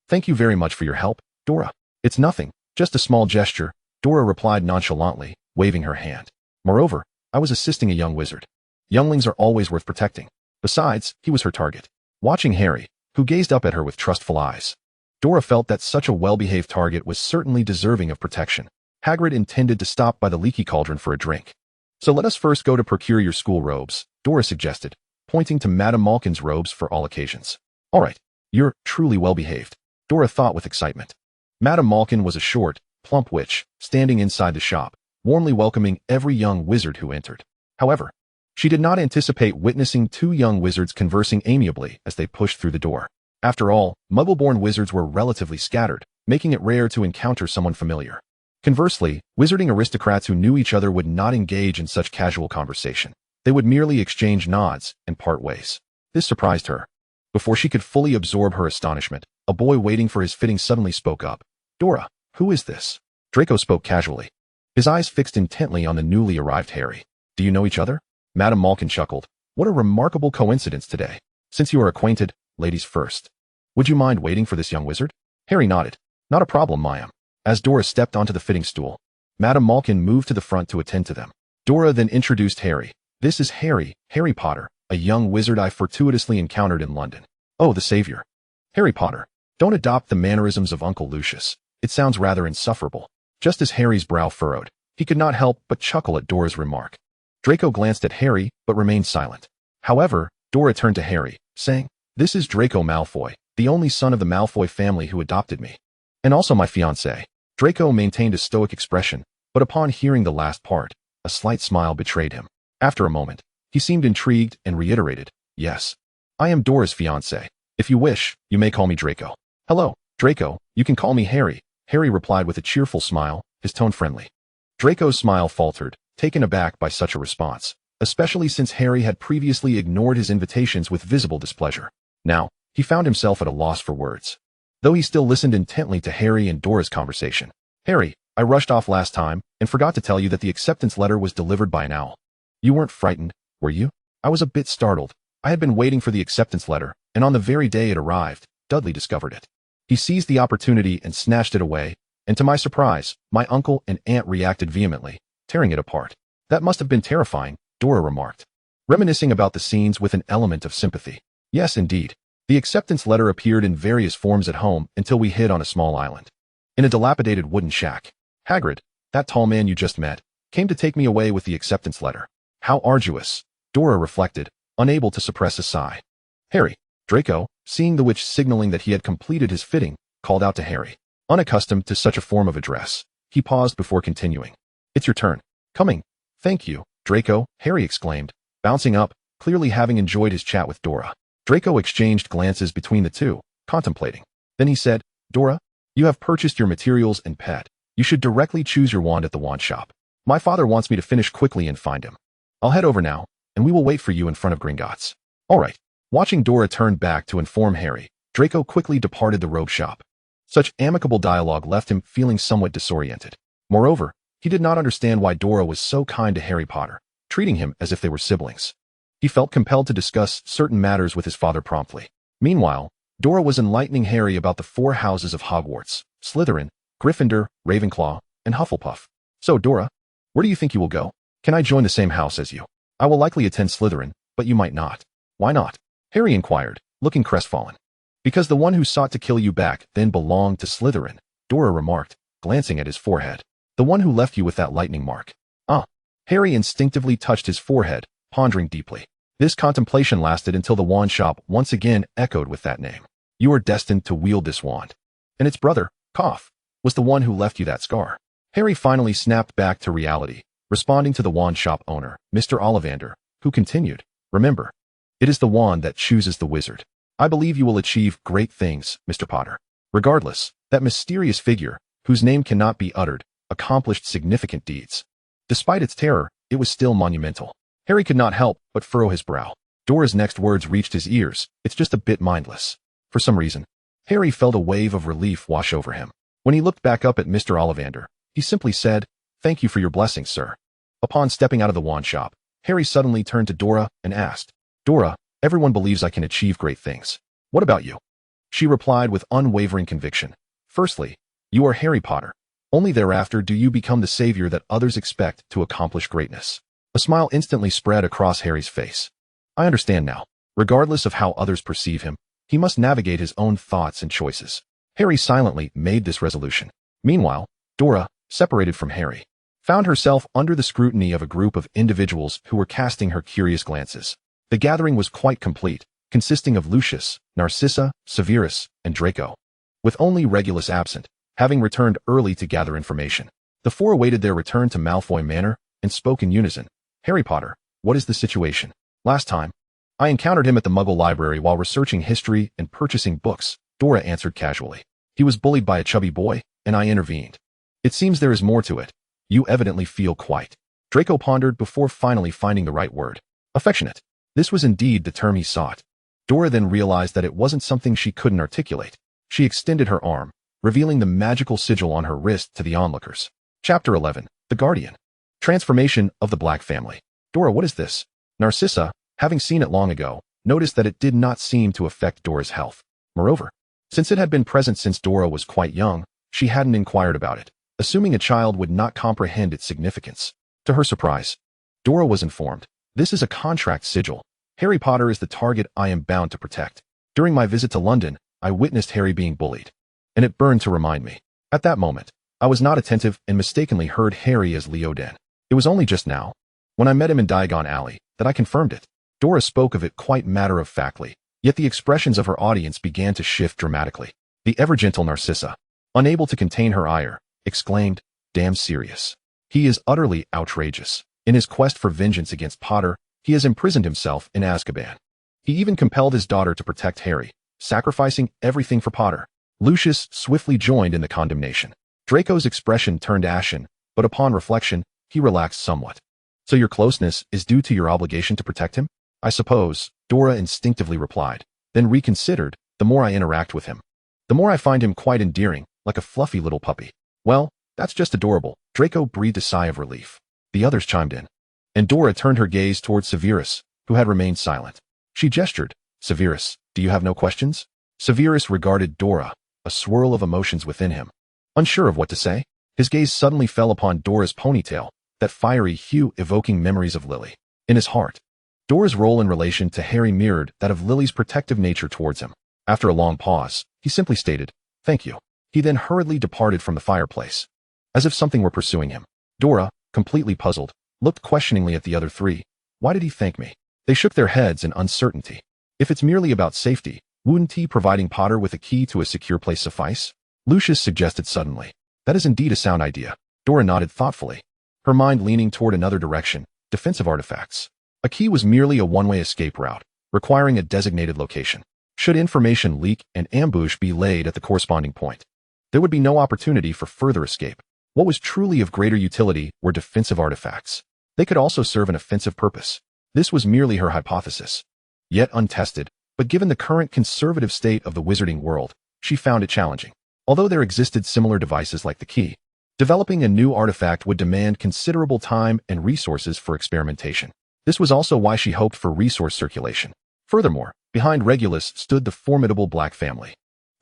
Thank you very much for your help, Dora. It's nothing, just a small gesture, Dora replied nonchalantly, waving her hand. Moreover, I was assisting a young wizard. Younglings are always worth protecting. Besides, he was her target. Watching Harry, who gazed up at her with trustful eyes, Dora felt that such a well-behaved target was certainly deserving of protection. Hagrid intended to stop by the leaky cauldron for a drink. So let us first go to procure your school robes, Dora suggested, pointing to Madame Malkin's robes for all occasions. All right, you're truly well-behaved, Dora thought with excitement. Madame Malkin was a short, plump witch, standing inside the shop, warmly welcoming every young wizard who entered. However, she did not anticipate witnessing two young wizards conversing amiably as they pushed through the door. After all, Muggle-born wizards were relatively scattered, making it rare to encounter someone familiar. Conversely, wizarding aristocrats who knew each other would not engage in such casual conversation. They would merely exchange nods and part ways. This surprised her. Before she could fully absorb her astonishment, a boy waiting for his fitting suddenly spoke up. Dora, who is this? Draco spoke casually, his eyes fixed intently on the newly arrived Harry. Do you know each other? Madame Malkin chuckled. What a remarkable coincidence today. Since you are acquainted, ladies first. Would you mind waiting for this young wizard? Harry nodded. Not a problem, ma'am. As Dora stepped onto the fitting stool, Madame Malkin moved to the front to attend to them. Dora then introduced Harry. This is Harry Potter, a young wizard I fortuitously encountered in London. Oh, the savior. Harry Potter, don't adopt the mannerisms of Uncle Lucius. It sounds rather insufferable. Just as Harry's brow furrowed, he could not help but chuckle at Dora's remark. Draco glanced at Harry, but remained silent. However, Dora turned to Harry, saying, This is Draco Malfoy, the only son of the Malfoy family who adopted me. And also my fiancé. Draco maintained a stoic expression, but upon hearing the last part, a slight smile betrayed him. After a moment, he seemed intrigued and reiterated, Yes. I am Dora's fiancé. If you wish, you may call me Draco. Hello, Draco, you can call me Harry, Harry replied with a cheerful smile, his tone friendly. Draco's smile faltered, taken aback by such a response, especially since Harry had previously ignored his invitations with visible displeasure. Now, he found himself at a loss for words. Though he still listened intently to Harry and Dora's conversation. Harry, I rushed off last time and forgot to tell you that the acceptance letter was delivered by an owl. You weren't frightened, were you? I was a bit startled. I had been waiting for the acceptance letter, and on the very day it arrived, Dudley discovered it. He seized the opportunity and snatched it away, and to my surprise, my uncle and aunt reacted vehemently, tearing it apart. That must have been terrifying, Dora remarked, reminiscing about the scenes with an element of sympathy. Yes, indeed. The acceptance letter appeared in various forms at home until we hid on a small island. In a dilapidated wooden shack. Hagrid, that tall man you just met, came to take me away with the acceptance letter. How arduous, Dora reflected, unable to suppress a sigh. Harry, Draco, seeing the witch signaling that he had completed his fitting, called out to Harry. Unaccustomed to such a form of address, he paused before continuing. It's your turn. Coming. Thank you, Draco, Harry exclaimed, bouncing up, clearly having enjoyed his chat with Dora. Draco exchanged glances between the two, contemplating. Then he said, Dora, you have purchased your materials and pet. You should directly choose your wand at the wand shop. My father wants me to finish quickly and find him. I'll head over now, and we will wait for you in front of Gringotts. All right. Watching Dora turn back to inform Harry, Draco quickly departed the robe shop. Such amicable dialogue left him feeling somewhat disoriented. Moreover, he did not understand why Dora was so kind to Harry Potter, treating him as if they were siblings. He felt compelled to discuss certain matters with his father promptly. Meanwhile, Dora was enlightening Harry about the 4 houses of Hogwarts: Slytherin, Gryffindor, Ravenclaw, and Hufflepuff. So, Dora, where do you think you will go? Can I join the same house as you? I will likely attend Slytherin, but you might not. Why not? Harry inquired, looking crestfallen. Because the one who sought to kill you back then belonged to Slytherin, Dora remarked, glancing at his forehead. The one who left you with that lightning mark. Ah. Harry instinctively touched his forehead, pondering deeply. This contemplation lasted until the wand shop once again echoed with that name. You are destined to wield this wand. And its brother, Cough, was the one who left you that scar. Harry finally snapped back to reality, responding to the wand shop owner, Mr. Ollivander, who continued, remember, it is the wand that chooses the wizard. I believe you will achieve great things, Mr. Potter. Regardless, that mysterious figure, whose name cannot be uttered, accomplished significant deeds. Despite its terror, it was still monumental. Harry could not help but furrow his brow. Dora's next words reached his ears. It's just a bit mindless. For some reason, Harry felt a wave of relief wash over him. When he looked back up at Mr. Ollivander, he simply said, thank you for your blessing, sir. Upon stepping out of the wand shop, Harry suddenly turned to Dora and asked, Dora, everyone believes I can achieve great things. What about you? She replied with unwavering conviction. Firstly, you are Harry Potter. Only thereafter do you become the savior that others expect to accomplish greatness. A smile instantly spread across Harry's face. I understand now. Regardless of how others perceive him, he must navigate his own thoughts and choices. Harry silently made this resolution. Meanwhile, Dora, separated from Harry, found herself under the scrutiny of a group of individuals who were casting her curious glances. The gathering was quite complete, consisting of Lucius, Narcissa, Severus, and Draco. With only Regulus absent, having returned early to gather information, the four awaited their return to Malfoy Manor and spoke in unison. Harry Potter, what is the situation? Last time, I encountered him at the Muggle library while researching history and purchasing books, Dora answered casually. He was bullied by a chubby boy, and I intervened. It seems there is more to it. You evidently feel quite. Draco pondered before finally finding the right word. Affectionate. This was indeed the term he sought. Dora then realized that it wasn't something she couldn't articulate. She extended her arm, revealing the magical sigil on her wrist to the onlookers. Chapter 11. The Guardian. Transformation of the Black family. Dora, what is this? Narcissa, having seen it long ago, noticed that it did not seem to affect Dora's health. Moreover, since it had been present since Dora was quite young, she hadn't inquired about it, assuming a child would not comprehend its significance. To her surprise, Dora was informed. This is a contract sigil. Harry Potter is the target I am bound to protect. During my visit to London, I witnessed Harry being bullied, and it burned to remind me. At that moment, I was not attentive and mistakenly heard Harry as Leoden. It was only just now, when I met him in Diagon Alley, that I confirmed it. Dora spoke of it quite matter-of-factly, yet the expressions of her audience began to shift dramatically. The ever-gentle Narcissa, unable to contain her ire, exclaimed, damn Sirius. He is utterly outrageous. In his quest for vengeance against Potter, he has imprisoned himself in Azkaban. He even compelled his daughter to protect Harry, sacrificing everything for Potter. Lucius swiftly joined in the condemnation. Draco's expression turned ashen, but upon reflection, he relaxed somewhat. So your closeness is due to your obligation to protect him? I suppose, Dora instinctively replied, then reconsidered, the more I interact with him, the more I find him quite endearing, like a fluffy little puppy. Well, that's just adorable. Draco breathed a sigh of relief. The others chimed in, and Dora turned her gaze towards Severus, who had remained silent. She gestured, Severus, do you have no questions? Severus regarded Dora, a swirl of emotions within him. Unsure of what to say, his gaze suddenly fell upon Dora's ponytail, that fiery hue evoking memories of Lily. In his heart, Dora's role in relation to Harry mirrored that of Lily's protective nature towards him. After a long pause, he simply stated, thank you. He then hurriedly departed from the fireplace, as if something were pursuing him. Dora, completely puzzled, looked questioningly at the other three. Why did he thank me? They shook their heads in uncertainty. If it's merely about safety, wouldn't he providing Potter with a key to a secure place suffice? Lucius suggested suddenly. That is indeed a sound idea. Dora nodded thoughtfully, her mind leaning toward another direction, defensive artifacts. A key was merely a one-way escape route, requiring a designated location. Should information leak and ambush be laid at the corresponding point, there would be no opportunity for further escape. What was truly of greater utility were defensive artifacts. They could also serve an offensive purpose. This was merely her hypothesis, yet untested, but given the current conservative state of the wizarding world, she found it challenging. Although there existed similar devices like the key, developing a new artifact would demand considerable time and resources for experimentation. This was also why she hoped for resource circulation. Furthermore, behind Regulus stood the formidable Black family.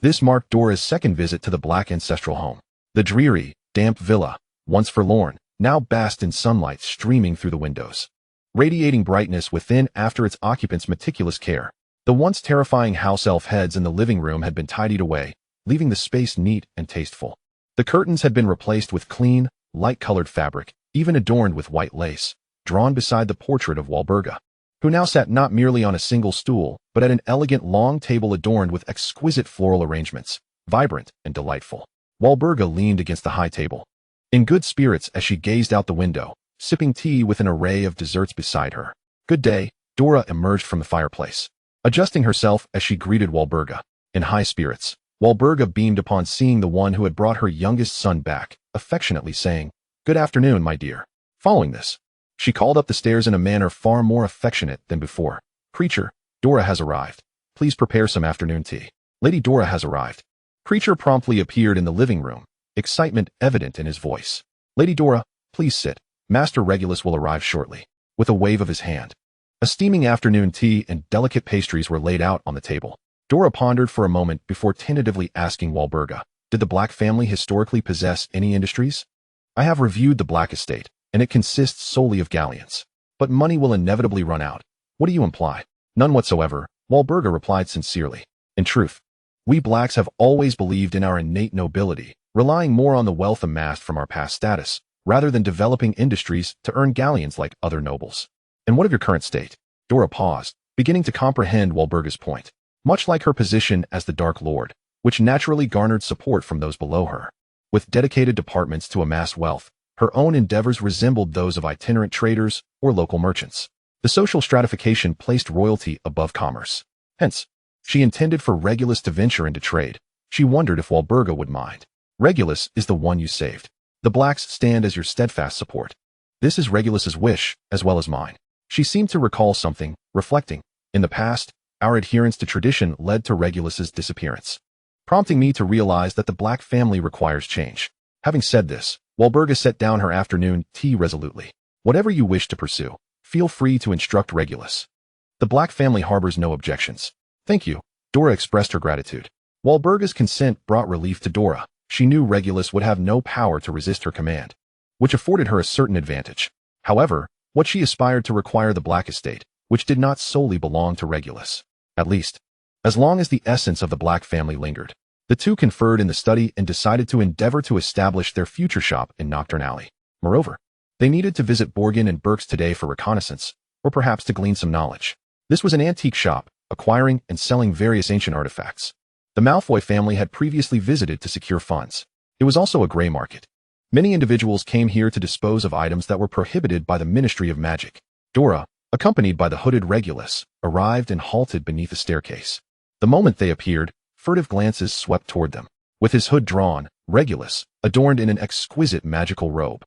This marked Dora's second visit to the Black ancestral home. The dreary, damp villa, once forlorn, now basked in sunlight streaming through the windows, radiating brightness within after its occupants' meticulous care. The once terrifying house elf heads in the living room had been tidied away, leaving the space neat and tasteful. The curtains had been replaced with clean, light-colored fabric, even adorned with white lace, drawn beside the portrait of Walburga, who now sat not merely on a single stool, but at an elegant long table adorned with exquisite floral arrangements, vibrant and delightful. Walburga leaned against the high table, in good spirits as she gazed out the window, sipping tea with an array of desserts beside her. "Good day." Dora emerged from the fireplace, adjusting herself as she greeted Walburga. In high spirits, Walburga beamed upon seeing the one who had brought her youngest son back, affectionately saying, "Good afternoon, my dear." Following this, she called up the stairs in a manner far more affectionate than before. "Creature, Dora has arrived. Please prepare some afternoon tea." "Lady Dora has arrived." Creature promptly appeared in the living room, excitement evident in his voice. "Lady Dora, please sit. Master Regulus will arrive shortly." With a wave of his hand, a steaming afternoon tea and delicate pastries were laid out on the table. Dora pondered for a moment before tentatively asking Walburga, "Did the Black family historically possess any industries?" "I have reviewed the Black estate, and it consists solely of galleons. But money will inevitably run out." "What do you imply?" "None whatsoever," Walburga replied sincerely. "In truth, we Blacks have always believed in our innate nobility, relying more on the wealth amassed from our past status, rather than developing industries to earn galleons like other nobles." "And what of your current state?" Dora paused, beginning to comprehend Walburga's point. Much like her position as the Dark Lord, which naturally garnered support from those below her. With dedicated departments to amass wealth, her own endeavors resembled those of itinerant traders or local merchants. The social stratification placed royalty above commerce. Hence, she intended for Regulus to venture into trade. She wondered if Walburga would mind. "Regulus is the one you saved. The Blacks stand as your steadfast support. This is Regulus's wish, as well as mine." She seemed to recall something, reflecting, "In the past, our adherence to tradition led to Regulus's disappearance, prompting me to realize that the Black family requires change." Having said this, Walburga set down her afternoon tea resolutely. "Whatever you wish to pursue, feel free to instruct Regulus. The Black family harbors no objections." "Thank you." Dora expressed her gratitude. Walburga's consent brought relief to Dora. She knew Regulus would have no power to resist her command, which afforded her a certain advantage. However, what she aspired to require the Black estate, which did not solely belong to Regulus. At least, as long as the essence of the Black family lingered. The two conferred in the study and decided to endeavor to establish their future shop in Nocturne Alley. Moreover, they needed to visit Borgin and Burke's today for reconnaissance, or perhaps to glean some knowledge. This was an antique shop, acquiring and selling various ancient artifacts. The Malfoy family had previously visited to secure funds. It was also a gray market. Many individuals came here to dispose of items that were prohibited by the Ministry of Magic. Dora, accompanied by the hooded Regulus, arrived and halted beneath a staircase. The moment they appeared, furtive glances swept toward them. With his hood drawn, Regulus, adorned in an exquisite magical robe,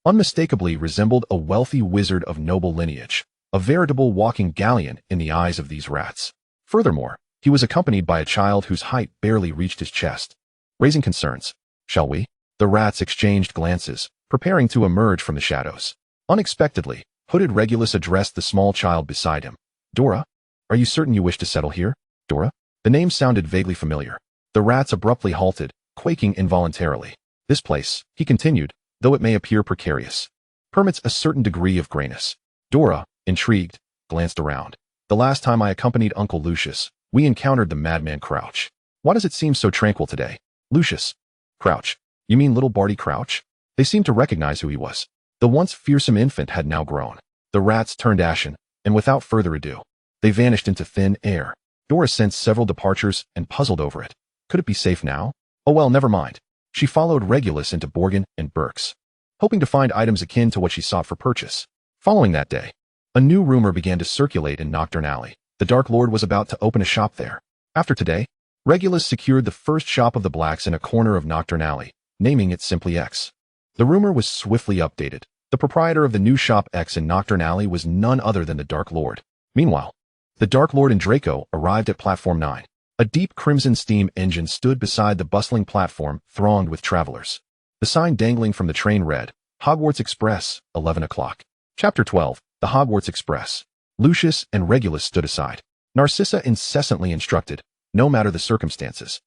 unmistakably resembled a wealthy wizard of noble lineage, a veritable walking galleon in the eyes of these rats. Furthermore, he was accompanied by a child whose height barely reached his chest, raising concerns. "Shall we?" The rats exchanged glances, preparing to emerge from the shadows. Unexpectedly, hooded Regulus addressed the small child beside him. "Dora, are you certain you wish to settle here?" "Dora?" The name sounded vaguely familiar. The rats abruptly halted, quaking involuntarily. "This place," he continued, "though it may appear precarious, permits a certain degree of grayness." Dora, intrigued, glanced around. "The last time I accompanied Uncle Lucius, we encountered the madman Crouch. Why does it seem so tranquil today?" "Lucius? Crouch? You mean little Barty Crouch?" They seemed to recognize who he was. The once fearsome infant had now grown. The rats turned ashen, and without further ado, they vanished into thin air. Dora sensed several departures and puzzled over it. Could it be safe now? Oh well, never mind. She followed Regulus into Borgin and Burke's, hoping to find items akin to what she sought for purchase. Following that day, a new rumor began to circulate in Nocturne Alley. The Dark Lord was about to open a shop there. After today, Regulus secured the first shop of the Blacks in a corner of Nocturne Alley, naming it simply X. The rumor was swiftly updated. The proprietor of the new shop X in Nocturne Alley was none other than the Dark Lord. Meanwhile, the Dark Lord and Draco arrived at Platform 9. A deep crimson steam engine stood beside the bustling platform, thronged with travelers. The sign dangling from the train read, Hogwarts Express, 11 o'clock. Chapter 12, The Hogwarts Express. Lucius and Regulus stood aside. Narcissa incessantly instructed, no matter the circumstances,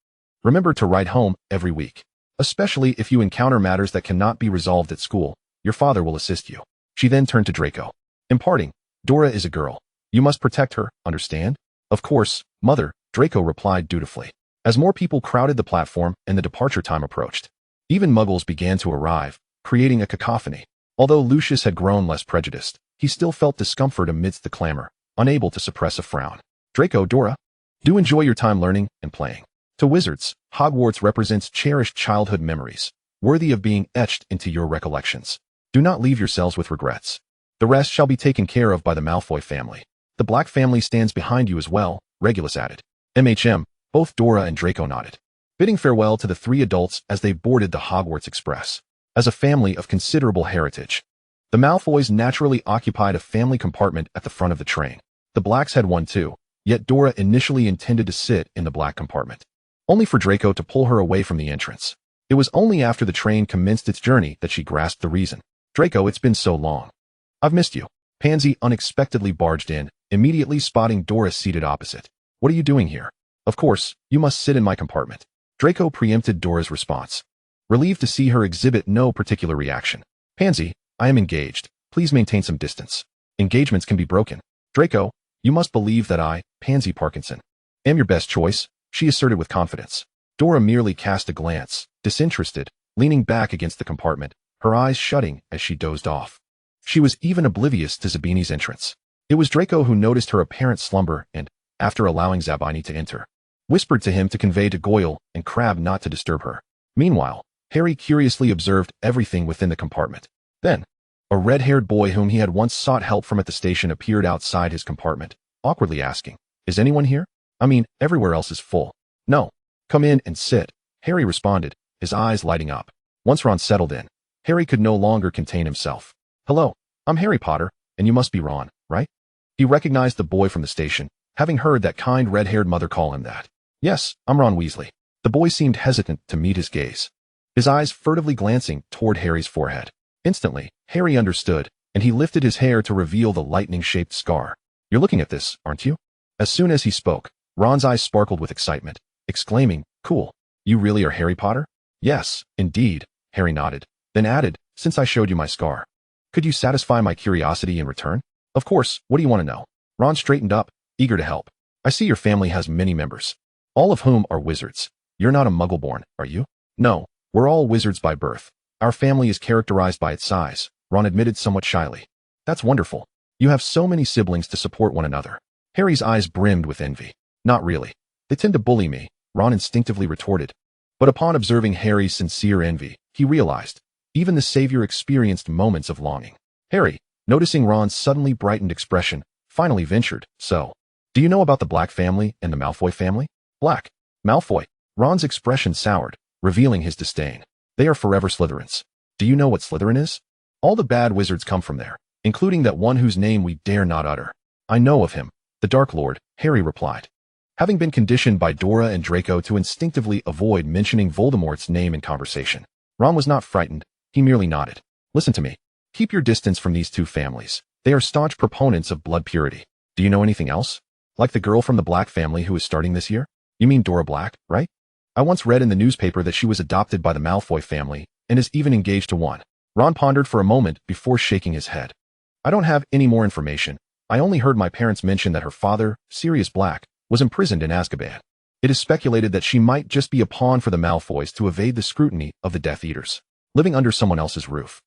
remember to write home every week. Especially if you encounter matters that cannot be resolved at school, your father will assist you. She then turned to Draco, imparting, Dora is a girl. You must protect her, understand? Of course, Mother, Draco replied dutifully. As more people crowded the platform and the departure time approached, even muggles began to arrive, creating a cacophony. Although Lucius had grown less prejudiced, he still felt discomfort amidst the clamor, unable to suppress a frown. Draco, Dora, do enjoy your time learning and playing. To wizards, Hogwarts represents cherished childhood memories, worthy of being etched into your recollections. Do not leave yourselves with regrets. The rest shall be taken care of by the Malfoy family. The Black family stands behind you as well, Regulus added. Both Dora and Draco nodded, bidding farewell to the three adults as they boarded the Hogwarts Express. As a family of considerable heritage, the Malfoys naturally occupied a family compartment at the front of the train. The Blacks had one too, yet Dora initially intended to sit in the Black compartment, only for Draco to pull her away from the entrance. It was only after the train commenced its journey that she grasped the reason. Draco, it's been so long. I've missed you. Pansy unexpectedly barged in, immediately spotting Dora seated opposite. What are you doing here? Of course, you must sit in my compartment. Draco preempted Dora's response, relieved to see her exhibit no particular reaction. Pansy, I am engaged. Please maintain some distance. Engagements can be broken. Draco, you must believe that I, Pansy Parkinson, am your best choice, she asserted with confidence. Dora merely cast a glance, disinterested, leaning back against the compartment, her eyes shutting as she dozed off. She was even oblivious to Zabini's entrance. It was Draco who noticed her apparent slumber and, after allowing Zabini to enter, whispered to him to convey to Goyle and Crabbe not to disturb her. Meanwhile, Harry curiously observed everything within the compartment. Then, a red-haired boy whom he had once sought help from at the station appeared outside his compartment, awkwardly asking, "Is anyone here? I mean, everywhere else is full." "No. Come in and sit," Harry responded, his eyes lighting up. Once Ron settled in, Harry could no longer contain himself. "Hello, I'm Harry Potter, and you must be Ron, right?" He recognized the boy from the station, having heard that kind red-haired mother call him that. "Yes, I'm Ron Weasley." The boy seemed hesitant to meet his gaze, his eyes furtively glancing toward Harry's forehead. Instantly, Harry understood, and he lifted his hair to reveal the lightning-shaped scar. "You're looking at this, aren't you?" As soon as he spoke, Ron's eyes sparkled with excitement, exclaiming, "Cool. You really are Harry Potter?" "Yes, indeed," Harry nodded, then added, "Since I showed you my scar, could you satisfy my curiosity in return?" "Of course, what do you want to know?" Ron straightened up, eager to help. "I see your family has many members, all of whom are wizards. You're not a muggle-born, are you?" "No, we're all wizards by birth. Our family is characterized by its size," Ron admitted somewhat shyly. "That's wonderful. You have so many siblings to support one another." Harry's eyes brimmed with envy. "Not really. They tend to bully me," Ron instinctively retorted. But upon observing Harry's sincere envy, he realized, even the savior experienced moments of longing. Harry, noticing Ron's suddenly brightened expression, finally ventured, "So, do you know about the Black family and the Malfoy family?" "Black? Malfoy?" Ron's expression soured, revealing his disdain. "They are forever Slytherins. Do you know what Slytherin is? All the bad wizards come from there, including that one whose name we dare not utter." "I know of him, the Dark Lord," Harry replied, having been conditioned by Dora and Draco to instinctively avoid mentioning Voldemort's name in conversation. Ron was not frightened, he merely nodded. "Listen to me. Keep your distance from these two families. They are staunch proponents of blood purity. Do you know anything else? Like the girl from the Black family who is starting this year? You mean Dora Black, right? I once read in the newspaper that she was adopted by the Malfoy family and is even engaged to one." Ron pondered for a moment before shaking his head. "I don't have any more information. I only heard my parents mention that her father, Sirius Black, was imprisoned in Azkaban. It is speculated that she might just be a pawn for the Malfoys to evade the scrutiny of the Death Eaters, living under someone else's roof.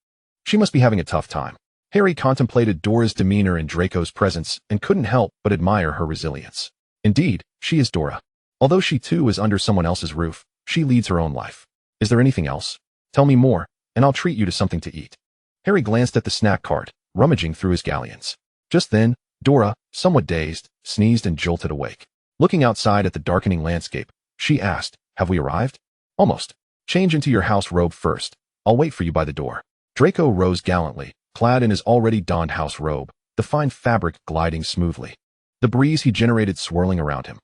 She must be having a tough time." Harry contemplated Dora's demeanor in Draco's presence and couldn't help but admire her resilience. Indeed, she is Dora. Although she too is under someone else's roof, she leads her own life. "Is there anything else? Tell me more, and I'll treat you to something to eat." Harry glanced at the snack cart, rummaging through his galleons. Just then, Dora, somewhat dazed, sneezed and jolted awake. Looking outside at the darkening landscape, she asked, "Have we arrived?" "Almost. Change into your house robe first. I'll wait for you by the door." Draco rose gallantly, clad in his already donned house robe, the fine fabric gliding smoothly, the breeze he generated swirling around him.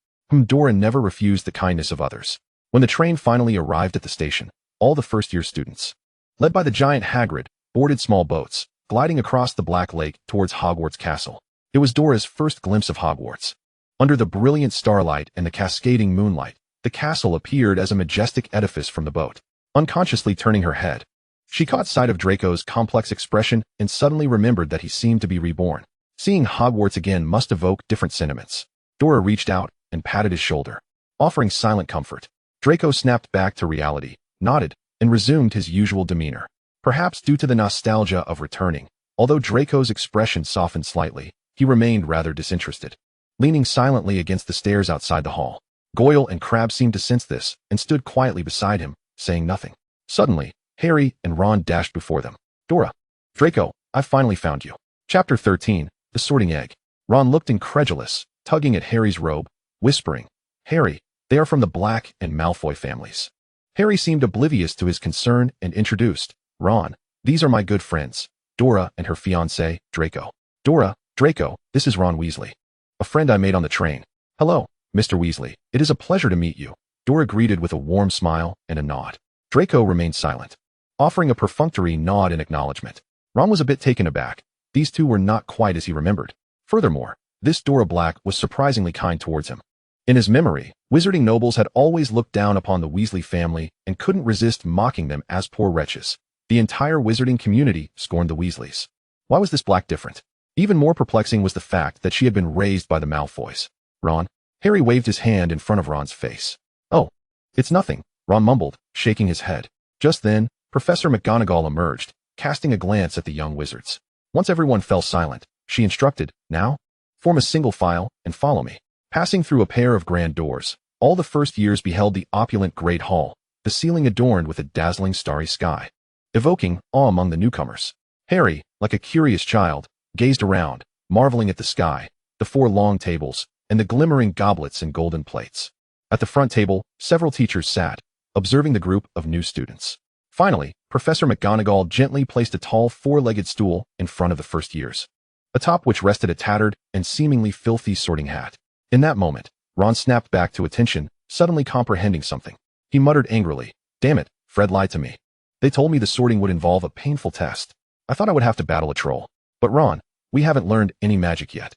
Dora never refused the kindness of others. When the train finally arrived at the station, all the first-year students, led by the giant Hagrid, boarded small boats, gliding across the Black Lake towards Hogwarts Castle. It was Dora's first glimpse of Hogwarts. Under the brilliant starlight and the cascading moonlight, the castle appeared as a majestic edifice from the boat. Unconsciously turning her head, she caught sight of Draco's complex expression and suddenly remembered that he seemed to be reborn. Seeing Hogwarts again must evoke different sentiments. Dora reached out and patted his shoulder, offering silent comfort. Draco snapped back to reality, nodded, and resumed his usual demeanor. Perhaps due to the nostalgia of returning, although Draco's expression softened slightly, he remained rather disinterested. Leaning silently against the stairs outside the hall, Goyle and Crabbe seemed to sense this and stood quietly beside him, saying nothing. Suddenly, Harry and Ron dashed before them. Dora. Draco, I've finally found you. Chapter 13, The Sorting Egg. Ron looked incredulous, tugging at Harry's robe, whispering, Harry, they are from the Black and Malfoy families. Harry seemed oblivious to his concern and introduced, Ron, these are my good friends, Dora and her fiancé, Draco. Dora, Draco, this is Ron Weasley. A friend I made on the train. Hello, Mr. Weasley, it is a pleasure to meet you. Dora greeted with a warm smile and a nod. Draco remained silent, offering a perfunctory nod in acknowledgement. Ron was a bit taken aback. These two were not quite as he remembered. Furthermore, this Dora Black was surprisingly kind towards him. In his memory, wizarding nobles had always looked down upon the Weasley family and couldn't resist mocking them as poor wretches. The entire wizarding community scorned the Weasleys. Why was this Black different? Even more perplexing was the fact that she had been raised by the Malfoys. Ron? Harry waved his hand in front of Ron's face. Oh, it's nothing, Ron mumbled, shaking his head. Just then, Professor McGonagall emerged, casting a glance at the young wizards. Once everyone fell silent, she instructed, now, form a single file and follow me. Passing through a pair of grand doors, all the first years beheld the opulent Great Hall, the ceiling adorned with a dazzling starry sky, evoking awe among the newcomers. Harry, like a curious child, gazed around, marveling at the sky, the 4 long tables, and the glimmering goblets and golden plates. At the front table, several teachers sat, observing the group of new students. Finally, Professor McGonagall gently placed a tall 4-legged stool in front of the first years, atop which rested a tattered and seemingly filthy sorting hat. In that moment, Ron snapped back to attention, suddenly comprehending something. He muttered angrily, damn it, Fred lied to me. They told me the sorting would involve a painful test. I thought I would have to battle a troll. But Ron, we haven't learned any magic yet.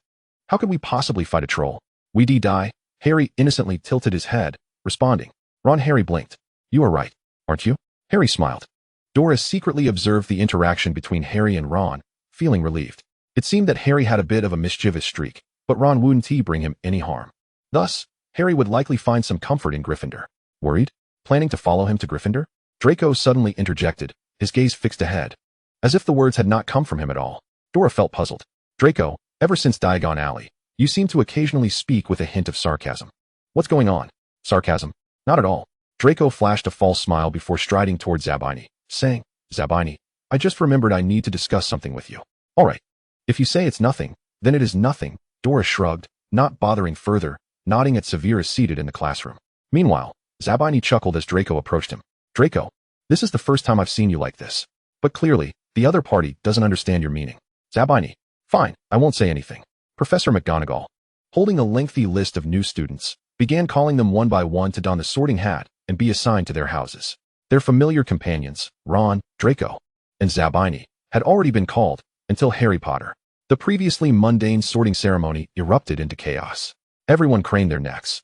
How could we possibly fight a troll? We die? Harry innocently tilted his head, responding. Ron. Harry blinked. You are right, aren't you? Harry smiled. Dora secretly observed the interaction between Harry and Ron, feeling relieved. It seemed that Harry had a bit of a mischievous streak, but Ron wouldn't bring him any harm. Thus, Harry would likely find some comfort in Gryffindor. Worried? Planning to follow him to Gryffindor? Draco suddenly interjected, his gaze fixed ahead, as if the words had not come from him at all. Dora felt puzzled. Draco, ever since Diagon Alley, you seem to occasionally speak with a hint of sarcasm. What's going on? Sarcasm? Not at all. Draco flashed a false smile before striding toward Zabini, saying, Zabini, I just remembered I need to discuss something with you. All right. If you say it's nothing, then it is nothing. Dora shrugged, not bothering further, nodding at Severus seated in the classroom. Meanwhile, Zabini chuckled as Draco approached him. Draco, this is the first time I've seen you like this. But clearly, the other party doesn't understand your meaning. Zabini, fine, I won't say anything. Professor McGonagall, holding a lengthy list of new students, began calling them one by one to don the sorting hat and be assigned to their houses. Their familiar companions, Ron, Draco, and Zabini, had already been called, until Harry Potter. The previously mundane sorting ceremony erupted into chaos. Everyone craned their necks,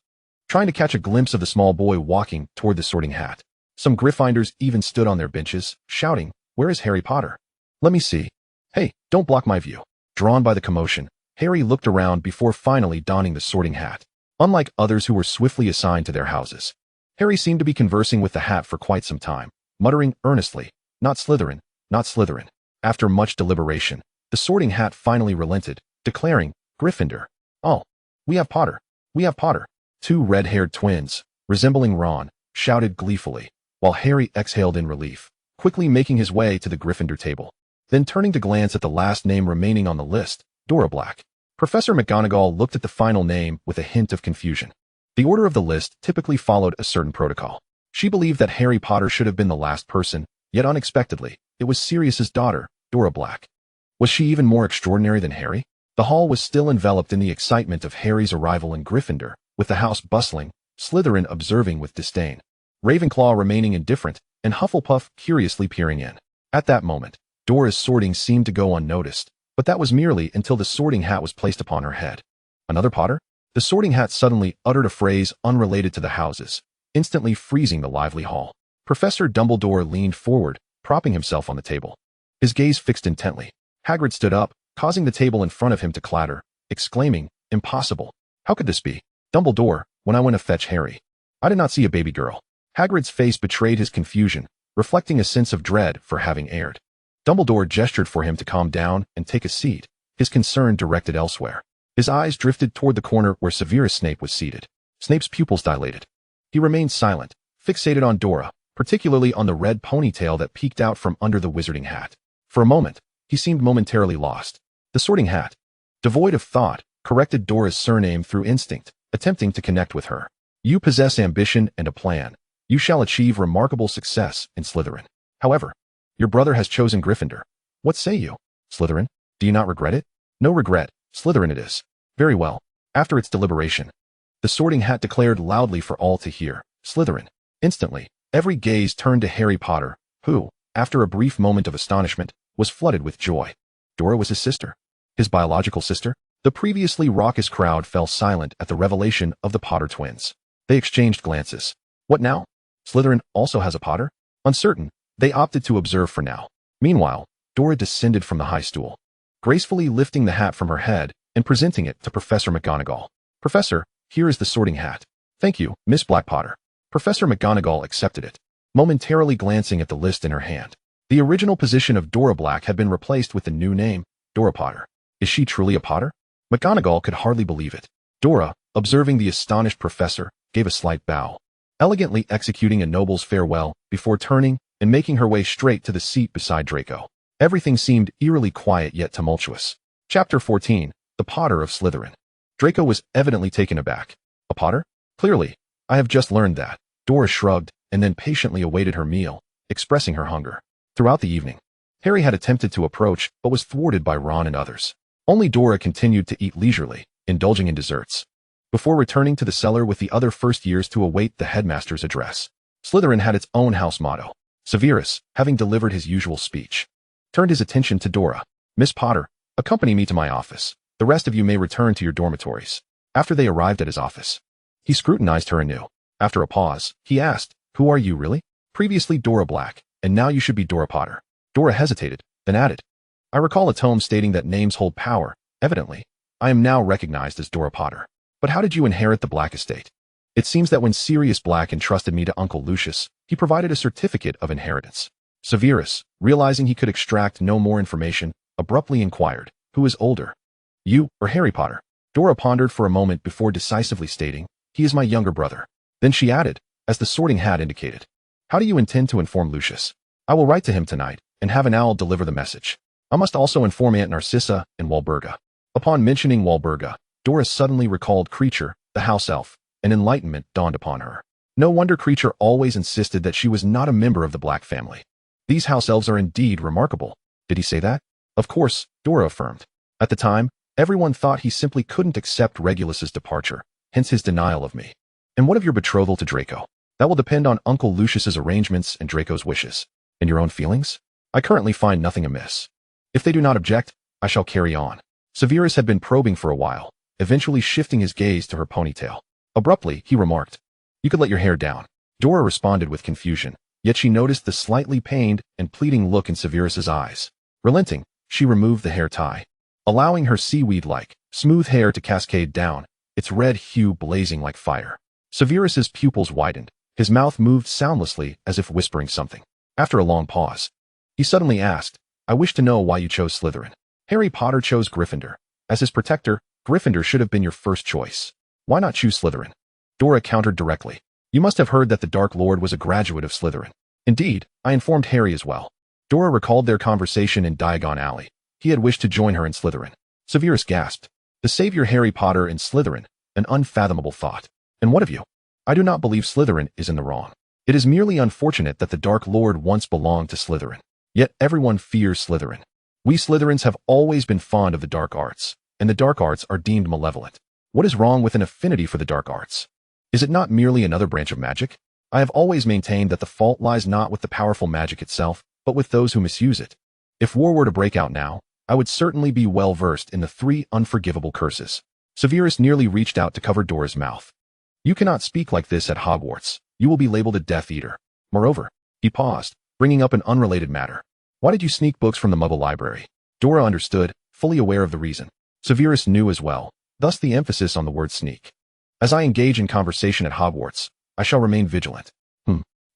trying to catch a glimpse of the small boy walking toward the sorting hat. Some Gryffindors even stood on their benches, shouting, Where is Harry Potter? Let me see. Hey, don't block my view. Drawn by the commotion, Harry looked around before finally donning the sorting hat. Unlike others who were swiftly assigned to their houses, Harry seemed to be conversing with the hat for quite some time, muttering earnestly, Not Slytherin, not Slytherin. After much deliberation, the sorting hat finally relented, declaring, Gryffindor. Oh, we have Potter. We have Potter. 2 red-haired twins, resembling Ron, shouted gleefully, while Harry exhaled in relief, quickly making his way to the Gryffindor table. Then turning to glance at the last name remaining on the list, Dora Black. Professor McGonagall looked at the final name with a hint of confusion. The order of the list typically followed a certain protocol. She believed that Harry Potter should have been the last person, yet unexpectedly, it was Sirius's daughter, Dora Black. Was she even more extraordinary than Harry? The hall was still enveloped in the excitement of Harry's arrival in Gryffindor, with the house bustling, Slytherin observing with disdain, Ravenclaw remaining indifferent, and Hufflepuff curiously peering in. At that moment, Dora's sorting seemed to go unnoticed, but that was merely until the sorting hat was placed upon her head. Another Potter? The sorting hat suddenly uttered a phrase unrelated to the houses, instantly freezing the lively hall. Professor Dumbledore leaned forward, propping himself on the table. His gaze fixed intently. Hagrid stood up, causing the table in front of him to clatter, exclaiming, Impossible. How could this be? Dumbledore, when I went to fetch Harry, I did not see a baby girl. Hagrid's face betrayed his confusion, reflecting a sense of dread for having erred. Dumbledore gestured for him to calm down and take a seat, his concern directed elsewhere. His eyes drifted toward the corner where Severus Snape was seated. Snape's pupils dilated. He remained silent, fixated on Dora, particularly on the red ponytail that peeked out from under the wizarding hat. For a moment, he seemed momentarily lost. The Sorting Hat, devoid of thought, corrected Dora's surname through instinct, attempting to connect with her. You possess ambition and a plan. You shall achieve remarkable success in Slytherin. However, your brother has chosen Gryffindor. What say you? Slytherin? Do you not regret it? No regret. Slytherin it is. Very well. After its deliberation, the Sorting Hat declared loudly for all to hear, Slytherin. Instantly, every gaze turned to Harry Potter, who, after a brief moment of astonishment, was flooded with joy. Dora was his sister. His biological sister? The previously raucous crowd fell silent at the revelation of the Potter twins. They exchanged glances. What now? Slytherin also has a Potter? Uncertain, they opted to observe for now. Meanwhile, Dora descended from the high stool, gracefully lifting the hat from her head and presenting it to Professor McGonagall. Professor, here is the Sorting Hat. Thank you, Miss Black Potter. Professor McGonagall accepted it, momentarily glancing at the list in her hand. The original position of Dora Black had been replaced with the new name, Dora Potter. Is she truly a Potter? McGonagall could hardly believe it. Dora, observing the astonished professor, gave a slight bow, elegantly executing a noble's farewell before turning and making her way straight to the seat beside Draco. Everything seemed eerily quiet yet tumultuous. Chapter 14, The Potter of Slytherin. Draco was evidently taken aback. A Potter? Clearly, I have just learned that. Dora shrugged and then patiently awaited her meal, expressing her hunger. Throughout the evening, Harry had attempted to approach but was thwarted by Ron and others. Only Dora continued to eat leisurely, indulging in desserts, before returning to the cellar with the other first years to await the headmaster's address. Slytherin had its own house motto. Severus, having delivered his usual speech, turned his attention to Dora. Miss Potter, accompany me to my office. The rest of you may return to your dormitories. After they arrived at his office, he scrutinized her anew. After a pause, he asked, Who are you really? Previously Dora Black, and now you should be Dora Potter. Dora hesitated, then added, I recall a tome stating that names hold power. Evidently, I am now recognized as Dora Potter. But how did you inherit the Black estate? It seems that when Sirius Black entrusted me to Uncle Lucius, he provided a certificate of inheritance. Severus, realizing he could extract no more information, abruptly inquired, Who is older? You or Harry Potter? Dora pondered for a moment before decisively stating, He is my younger brother. Then she added, as the Sorting Hat indicated, How do you intend to inform Lucius? I will write to him tonight and have an owl deliver the message. I must also inform Aunt Narcissa and Walburga. Upon mentioning Walburga, Dora suddenly recalled Creature, the house elf, and enlightenment dawned upon her. No wonder Creature always insisted that she was not a member of the Black family. These house elves are indeed remarkable. Did he say that? Of course, Dora affirmed. At the time, everyone thought he simply couldn't accept Regulus's departure, hence his denial of me. And what of your betrothal to Draco? That will depend on Uncle Lucius's arrangements and Draco's wishes. And your own feelings? I currently find nothing amiss. If they do not object, I shall carry on. Severus had been probing for a while, eventually shifting his gaze to her ponytail. Abruptly, he remarked, You could let your hair down. Dora responded with confusion, yet she noticed the slightly pained and pleading look in Severus's eyes. Relenting, she removed the hair tie, allowing her seaweed-like, smooth hair to cascade down, its red hue blazing like fire. Severus's pupils widened, his mouth moved soundlessly as if whispering something. After a long pause, he suddenly asked, I wish to know why you chose Slytherin. Harry Potter chose Gryffindor. As his protector, Gryffindor should have been your first choice. Why not choose Slytherin? Dora countered directly. You must have heard that the Dark Lord was a graduate of Slytherin. Indeed, I informed Harry as well. Dora recalled their conversation in Diagon Alley. He had wished to join her in Slytherin. Severus gasped. To savior Harry Potter in Slytherin, an unfathomable thought. And what of you? I do not believe Slytherin is in the wrong. It is merely unfortunate that the Dark Lord once belonged to Slytherin. Yet everyone fears Slytherin. We Slytherins have always been fond of the dark arts, and the dark arts are deemed malevolent. What is wrong with an affinity for the dark arts? Is it not merely another branch of magic? I have always maintained that the fault lies not with the powerful magic itself, but with those who misuse it. If war were to break out now, I would certainly be well versed in the 3 unforgivable curses. Severus nearly reached out to cover Dora's mouth. You cannot speak like this at Hogwarts. You will be labeled a Death Eater. Moreover, he paused, bringing up an unrelated matter. Why did you sneak books from the Muggle library? Dora understood, fully aware of the reason. Severus knew as well. thus the emphasis on the word sneak. As I engage in conversation at Hogwarts, I shall remain vigilant.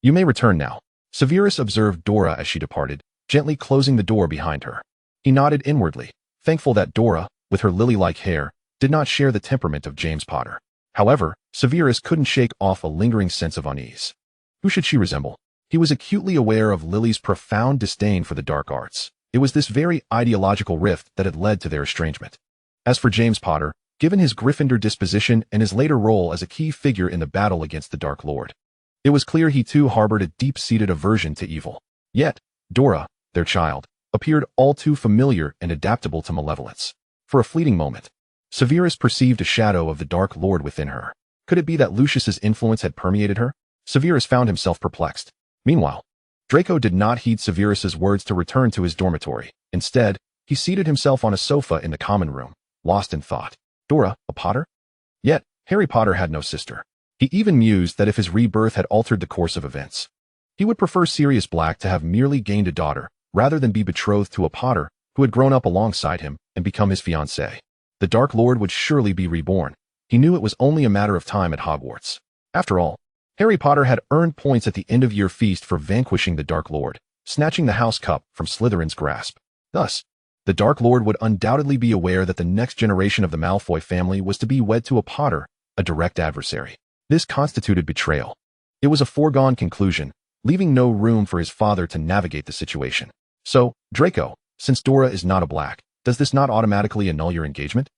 You may return now. Severus observed Dora as she departed, gently closing the door behind her. He nodded inwardly, thankful that Dora, with her lily-like hair, did not share the temperament of James Potter. However, Severus couldn't shake off a lingering sense of unease. Who should she resemble? He was acutely aware of Lily's profound disdain for the dark arts. It was this very ideological rift that had led to their estrangement. As for James Potter, given his Gryffindor disposition and his later role as a key figure in the battle against the Dark Lord, it was clear he too harbored a deep-seated aversion to evil. Yet, Dora, their child, appeared all too familiar and adaptable to malevolence. For a fleeting moment, Severus perceived a shadow of the Dark Lord within her. Could it be that Lucius's influence had permeated her? Severus found himself perplexed. Meanwhile, Draco did not heed Severus's words to return to his dormitory. Instead, he seated himself on a sofa in the common room, lost in thought. Dora, a Potter? Yet, Harry Potter had no sister. He even mused that if his rebirth had altered the course of events, he would prefer Sirius Black to have merely gained a daughter, rather than be betrothed to a Potter who had grown up alongside him and become his fiancée. The Dark Lord would surely be reborn. He knew it was only a matter of time at Hogwarts. After all, Harry Potter had earned points at the end-of-year feast for vanquishing the Dark Lord, snatching the House Cup from Slytherin's grasp. Thus, the Dark Lord would undoubtedly be aware that the next generation of the Malfoy family was to be wed to a Potter, a direct adversary. This constituted betrayal. It was a foregone conclusion, leaving no room for his father to navigate the situation. So, Draco, since Dora is not a Black, does this not automatically annul your engagement?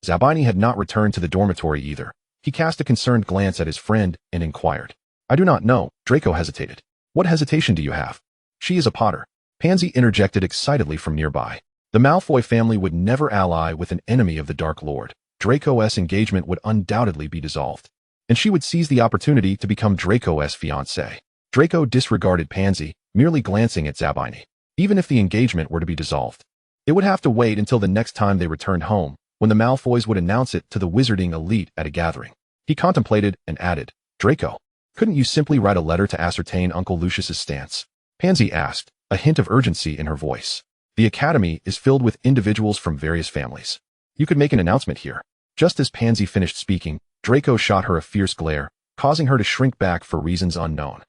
Zabini had not returned to the dormitory either. He cast a concerned glance at his friend and inquired. I do not know. Draco hesitated. What hesitation do you have? She is a Potter. Pansy interjected excitedly from nearby. The Malfoy family would never ally with an enemy of the Dark Lord. Draco's engagement would undoubtedly be dissolved, and she would seize the opportunity to become Draco's fiancée. Draco disregarded Pansy, merely glancing at Zabini. Even if the engagement were to be dissolved, it would have to wait until the next time they returned home, when the Malfoys would announce it to the wizarding elite at a gathering. He contemplated and added, Draco, couldn't you simply write a letter to ascertain Uncle Lucius's stance? Pansy asked, a hint of urgency in her voice. The academy is filled with individuals from various families. You could make an announcement here. Just as Pansy finished speaking, Draco shot her a fierce glare, causing her to shrink back for reasons unknown.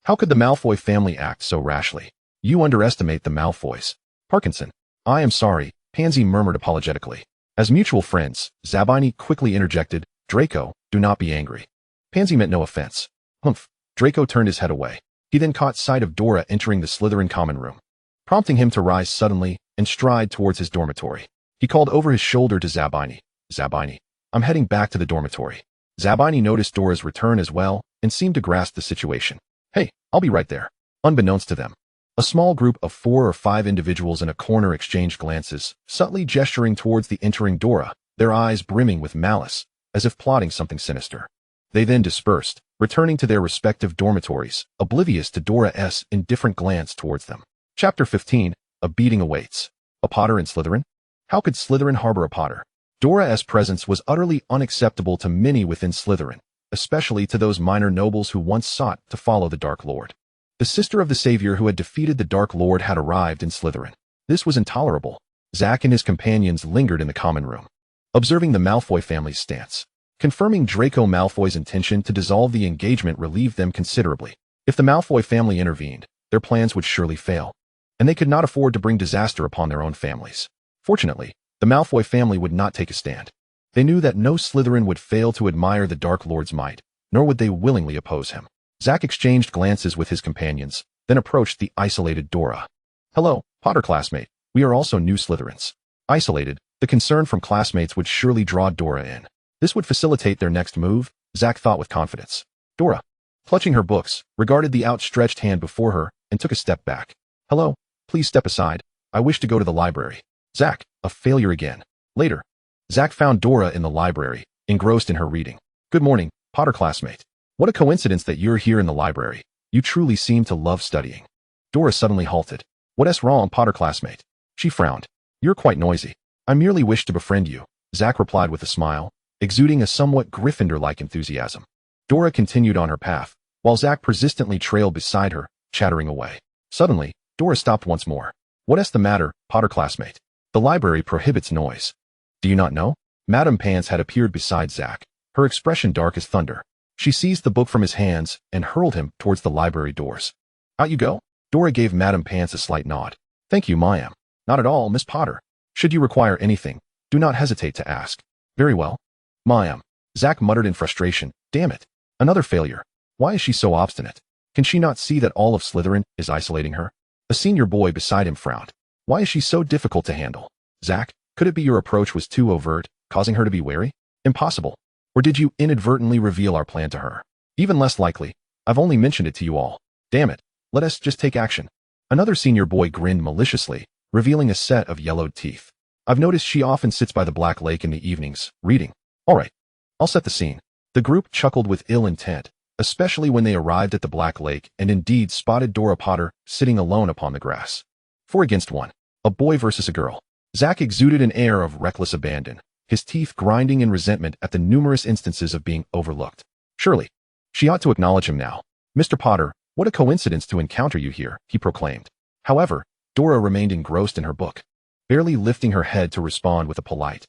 How could the Malfoy family act so rashly? You underestimate the Malfoys. Parkinson. I am sorry, Pansy murmured apologetically. As mutual friends, Zabini quickly interjected, Draco, do not be angry. Pansy meant no offense. Humph. Draco turned his head away. He then caught sight of Dora entering the Slytherin common room, prompting him to rise suddenly and stride towards his dormitory. He called over his shoulder to Zabini. Zabini, I'm heading back to the dormitory. Zabini noticed Dora's return as well and seemed to grasp the situation. Hey, I'll be right there. Unbeknownst to them, a small group of 4 or 5 individuals in a corner exchanged glances, subtly gesturing towards the entering Dora, their eyes brimming with malice, as if plotting something sinister. They then dispersed, returning to their respective dormitories, oblivious to Dora's indifferent glance towards them. Chapter 15, A Beating Awaits. A Potter in Slytherin? How could Slytherin harbor a Potter? Dora's presence was utterly unacceptable to many within Slytherin, especially to those minor nobles who once sought to follow the Dark Lord. The sister of the savior who had defeated the Dark Lord had arrived in Slytherin. This was intolerable. Zack and his companions lingered in the common room, observing the Malfoy family's stance. Confirming Draco Malfoy's intention to dissolve the engagement relieved them considerably. If the Malfoy family intervened, their plans would surely fail, and they could not afford to bring disaster upon their own families. Fortunately, the Malfoy family would not take a stand. They knew that no Slytherin would fail to admire the Dark Lord's might, nor would they willingly oppose him. Zack exchanged glances with his companions, then approached the isolated Dora. Hello, Potter classmate. We are also new Slytherins. Isolated, the concern from classmates would surely draw Dora in. This would facilitate their next move, Zack thought with confidence. Dora, clutching her books, regarded the outstretched hand before her and took a step back. Hello, please step aside. I wish to go to the library. Zack, a failure again. Later, Zack found Dora in the library, engrossed in her reading. Good morning, Potter classmate. What a coincidence that you're here in the library. You truly seem to love studying. Dora suddenly halted. What's wrong, Potter classmate? She frowned. You're quite noisy. I merely wish to befriend you, Zack replied with a smile, exuding a somewhat Gryffindor-like enthusiasm. Dora continued on her path, while Zack persistently trailed beside her, chattering away. Suddenly, Dora stopped once more. What's the matter, Potter classmate? The library prohibits noise. Do you not know? Madame Pants had appeared beside Zack, her expression dark as thunder. She seized the book from his hands and hurled him towards the library doors. Out you go. Dora gave Madame Pants a slight nod. Thank you, ma'am. Not at all, Miss Potter. Should you require anything, do not hesitate to ask. Very well. Ma'am. Zack muttered in frustration. Damn it. Another failure. Why is she so obstinate? Can she not see that all of Slytherin is isolating her? A senior boy beside him frowned. Why is she so difficult to handle? Zack, could it be your approach was too overt, causing her to be wary? Impossible. Or did you inadvertently reveal our plan to her? Even less likely. I've only mentioned it to you all. Damn it. Let us just take action. Another senior boy grinned maliciously, revealing a set of yellowed teeth. I've noticed she often sits by the Black Lake in the evenings, reading. All right. I'll set the scene. The group chuckled with ill intent, especially when they arrived at the Black Lake and indeed spotted Dora Potter sitting alone upon the grass. 4 against 1. A boy versus a girl. Zack exuded an air of reckless abandon, his teeth grinding in resentment at the numerous instances of being overlooked. Surely, she ought to acknowledge him now. Mr. Potter, what a coincidence to encounter you here, he proclaimed. However, Dora remained engrossed in her book, barely lifting her head to respond with a polite,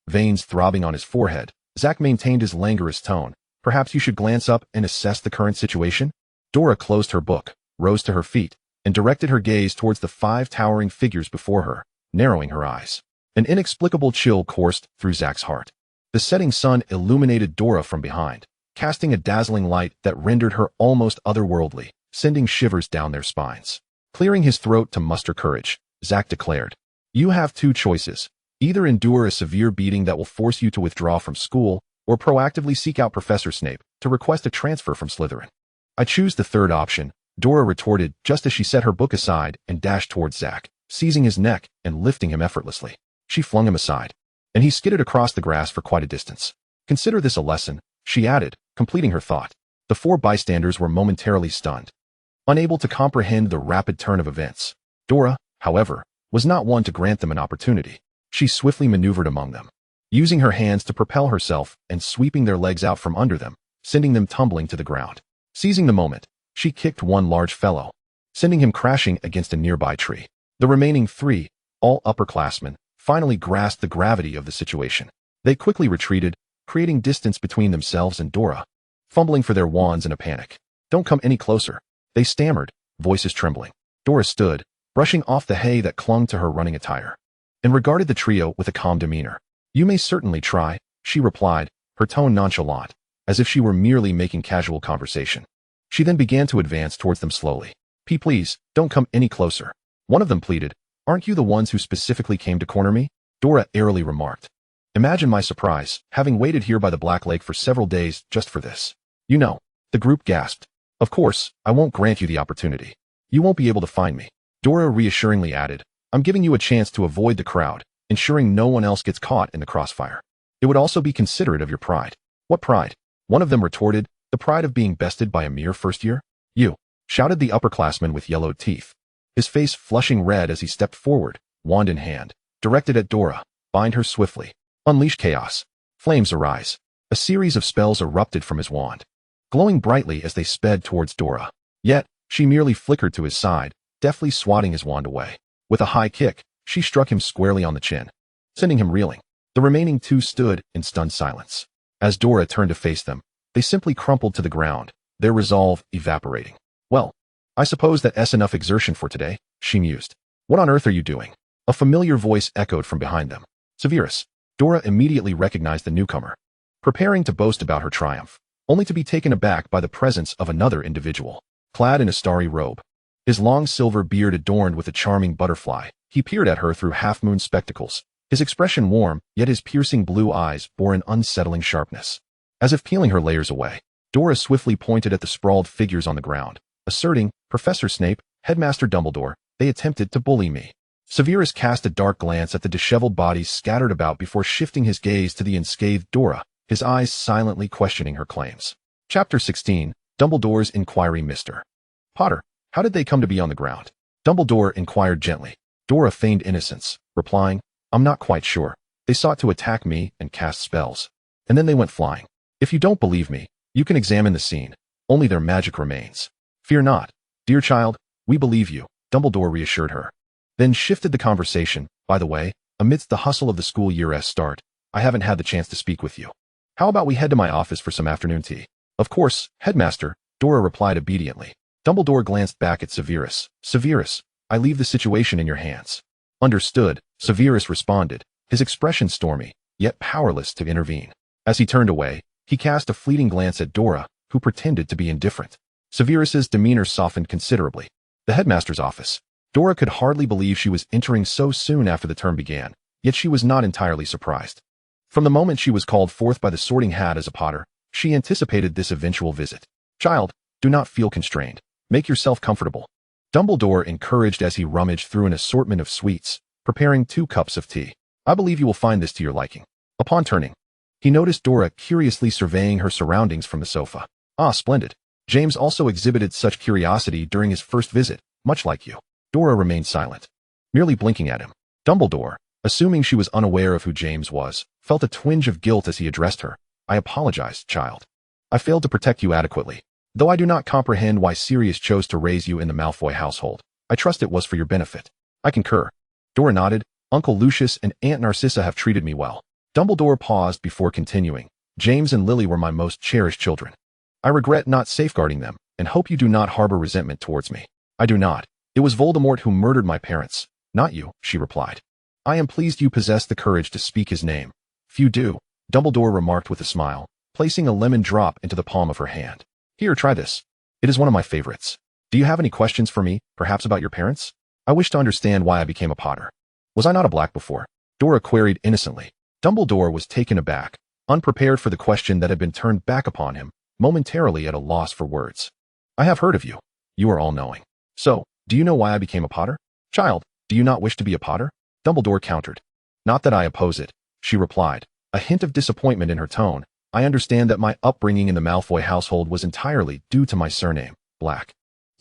veins throbbing on his forehead. Zack maintained his languorous tone. Perhaps you should glance up and assess the current situation? Dora closed her book, rose to her feet, and directed her gaze towards the 5 towering figures before her, narrowing her eyes. An inexplicable chill coursed through Zack's heart. The setting sun illuminated Dora from behind, casting a dazzling light that rendered her almost otherworldly, sending shivers down their spines. Clearing his throat to muster courage, Zack declared, You have 2 choices. Either endure a severe beating that will force you to withdraw from school, or proactively seek out Professor Snape to request a transfer from Slytherin. I choose the third option, Dora retorted just as she set her book aside and dashed towards Zack, seizing his neck and lifting him effortlessly. She flung him aside, and he skidded across the grass for quite a distance. Consider this a lesson, she added, completing her thought. The 4 bystanders were momentarily stunned, unable to comprehend the rapid turn of events. Dora, however, was not one to grant them an opportunity. She swiftly maneuvered among them, using her hands to propel herself and sweeping their legs out from under them, sending them tumbling to the ground. Seizing the moment, she kicked one large fellow, sending him crashing against a nearby tree. The remaining 3, all upperclassmen, finally grasped the gravity of the situation. They quickly retreated, creating distance between themselves and Dora, fumbling for their wands in a panic. Don't come any closer, they stammered, voices trembling. Dora stood, brushing off the hay that clung to her running attire, and regarded the trio with a calm demeanor. You may certainly try, she replied, her tone nonchalant, as if she were merely making casual conversation. She then began to advance towards them slowly. Please, don't come any closer. One of them pleaded. Aren't you the ones who specifically came to corner me? Dora airily remarked. Imagine my surprise, having waited here by the Black Lake for several days just for this. You know, the group gasped. Of course, I won't grant you the opportunity. You won't be able to find me. Dora reassuringly added, I'm giving you a chance to avoid the crowd, ensuring no one else gets caught in the crossfire. It would also be considerate of your pride. What pride? One of them retorted, the pride of being bested by a mere first year? You, shouted the upperclassman with yellowed teeth, his face flushing red as he stepped forward, wand in hand, directed at Dora. Bind her swiftly. Unleash chaos. Flames arise. A series of spells erupted from his wand, glowing brightly as they sped towards Dora. Yet, she merely flickered to his side, deftly swatting his wand away. With a high kick, she struck him squarely on the chin, sending him reeling. The remaining 2 stood in stunned silence. As Dora turned to face them, they simply crumpled to the ground, their resolve evaporating. Well, I suppose that's enough exertion for today, she mused. What on earth are you doing? A familiar voice echoed from behind them. Severus. Dora immediately recognized the newcomer, preparing to boast about her triumph, only to be taken aback by the presence of another individual, clad in a starry robe. His long silver beard adorned with a charming butterfly, he peered at her through half-moon spectacles, his expression warm, yet his piercing blue eyes bore an unsettling sharpness. As if peeling her layers away, Dora swiftly pointed at the sprawled figures on the ground, asserting, Professor Snape, Headmaster Dumbledore, they attempted to bully me. Severus cast a dark glance at the disheveled bodies scattered about before shifting his gaze to the unscathed Dora, his eyes silently questioning her claims. Chapter 16, Dumbledore's Inquiry. Mr. Potter, how did they come to be on the ground? Dumbledore inquired gently. Dora feigned innocence, replying, I'm not quite sure. They sought to attack me and cast spells, and then they went flying. If you don't believe me, you can examine the scene. Only their magic remains. Fear not, dear child, we believe you, Dumbledore reassured her. Then shifted the conversation. By the way, amidst the hustle of the school year's start, I haven't had the chance to speak with you. How about we head to my office for some afternoon tea? Of course, Headmaster, Dora replied obediently. Dumbledore glanced back at Severus. Severus, I leave the situation in your hands. Understood, Severus responded, his expression stormy, yet powerless to intervene. As he turned away, he cast a fleeting glance at Dora, who pretended to be indifferent. Severus's demeanor softened considerably. The headmaster's office. Dora could hardly believe she was entering so soon after the term began, yet she was not entirely surprised. From the moment she was called forth by the Sorting Hat as a Potter, she anticipated this eventual visit. Child, do not feel constrained. Make yourself comfortable. Dumbledore encouraged as he rummaged through an assortment of sweets, preparing 2 cups of tea. I believe you will find this to your liking. Upon turning, he noticed Dora curiously surveying her surroundings from the sofa. Ah, splendid. James also exhibited such curiosity during his first visit, much like you. Dora remained silent, merely blinking at him. Dumbledore, assuming she was unaware of who James was, felt a twinge of guilt as he addressed her. I apologize, child. I failed to protect you adequately. Though I do not comprehend why Sirius chose to raise you in the Malfoy household, I trust it was for your benefit. I concur. Dora nodded. Uncle Lucius and Aunt Narcissa have treated me well. Dumbledore paused before continuing. James and Lily were my most cherished children. I regret not safeguarding them, and hope you do not harbor resentment towards me. I do not. It was Voldemort who murdered my parents, not you, she replied. I am pleased you possess the courage to speak his name. Few do, Dumbledore remarked with a smile, placing a lemon drop into the palm of her hand. Here, try this. It is one of my favorites. Do you have any questions for me, perhaps about your parents? I wish to understand why I became a Potter. Was I not a Black before? Dora queried innocently. Dumbledore was taken aback, unprepared for the question that had been turned back upon him, momentarily at a loss for words. I have heard of you. You are all-knowing. So, do you know why I became a Potter? Child, do you not wish to be a Potter? Dumbledore countered. Not that I oppose it, she replied, a hint of disappointment in her tone. I understand that my upbringing in the Malfoy household was entirely due to my surname, Black.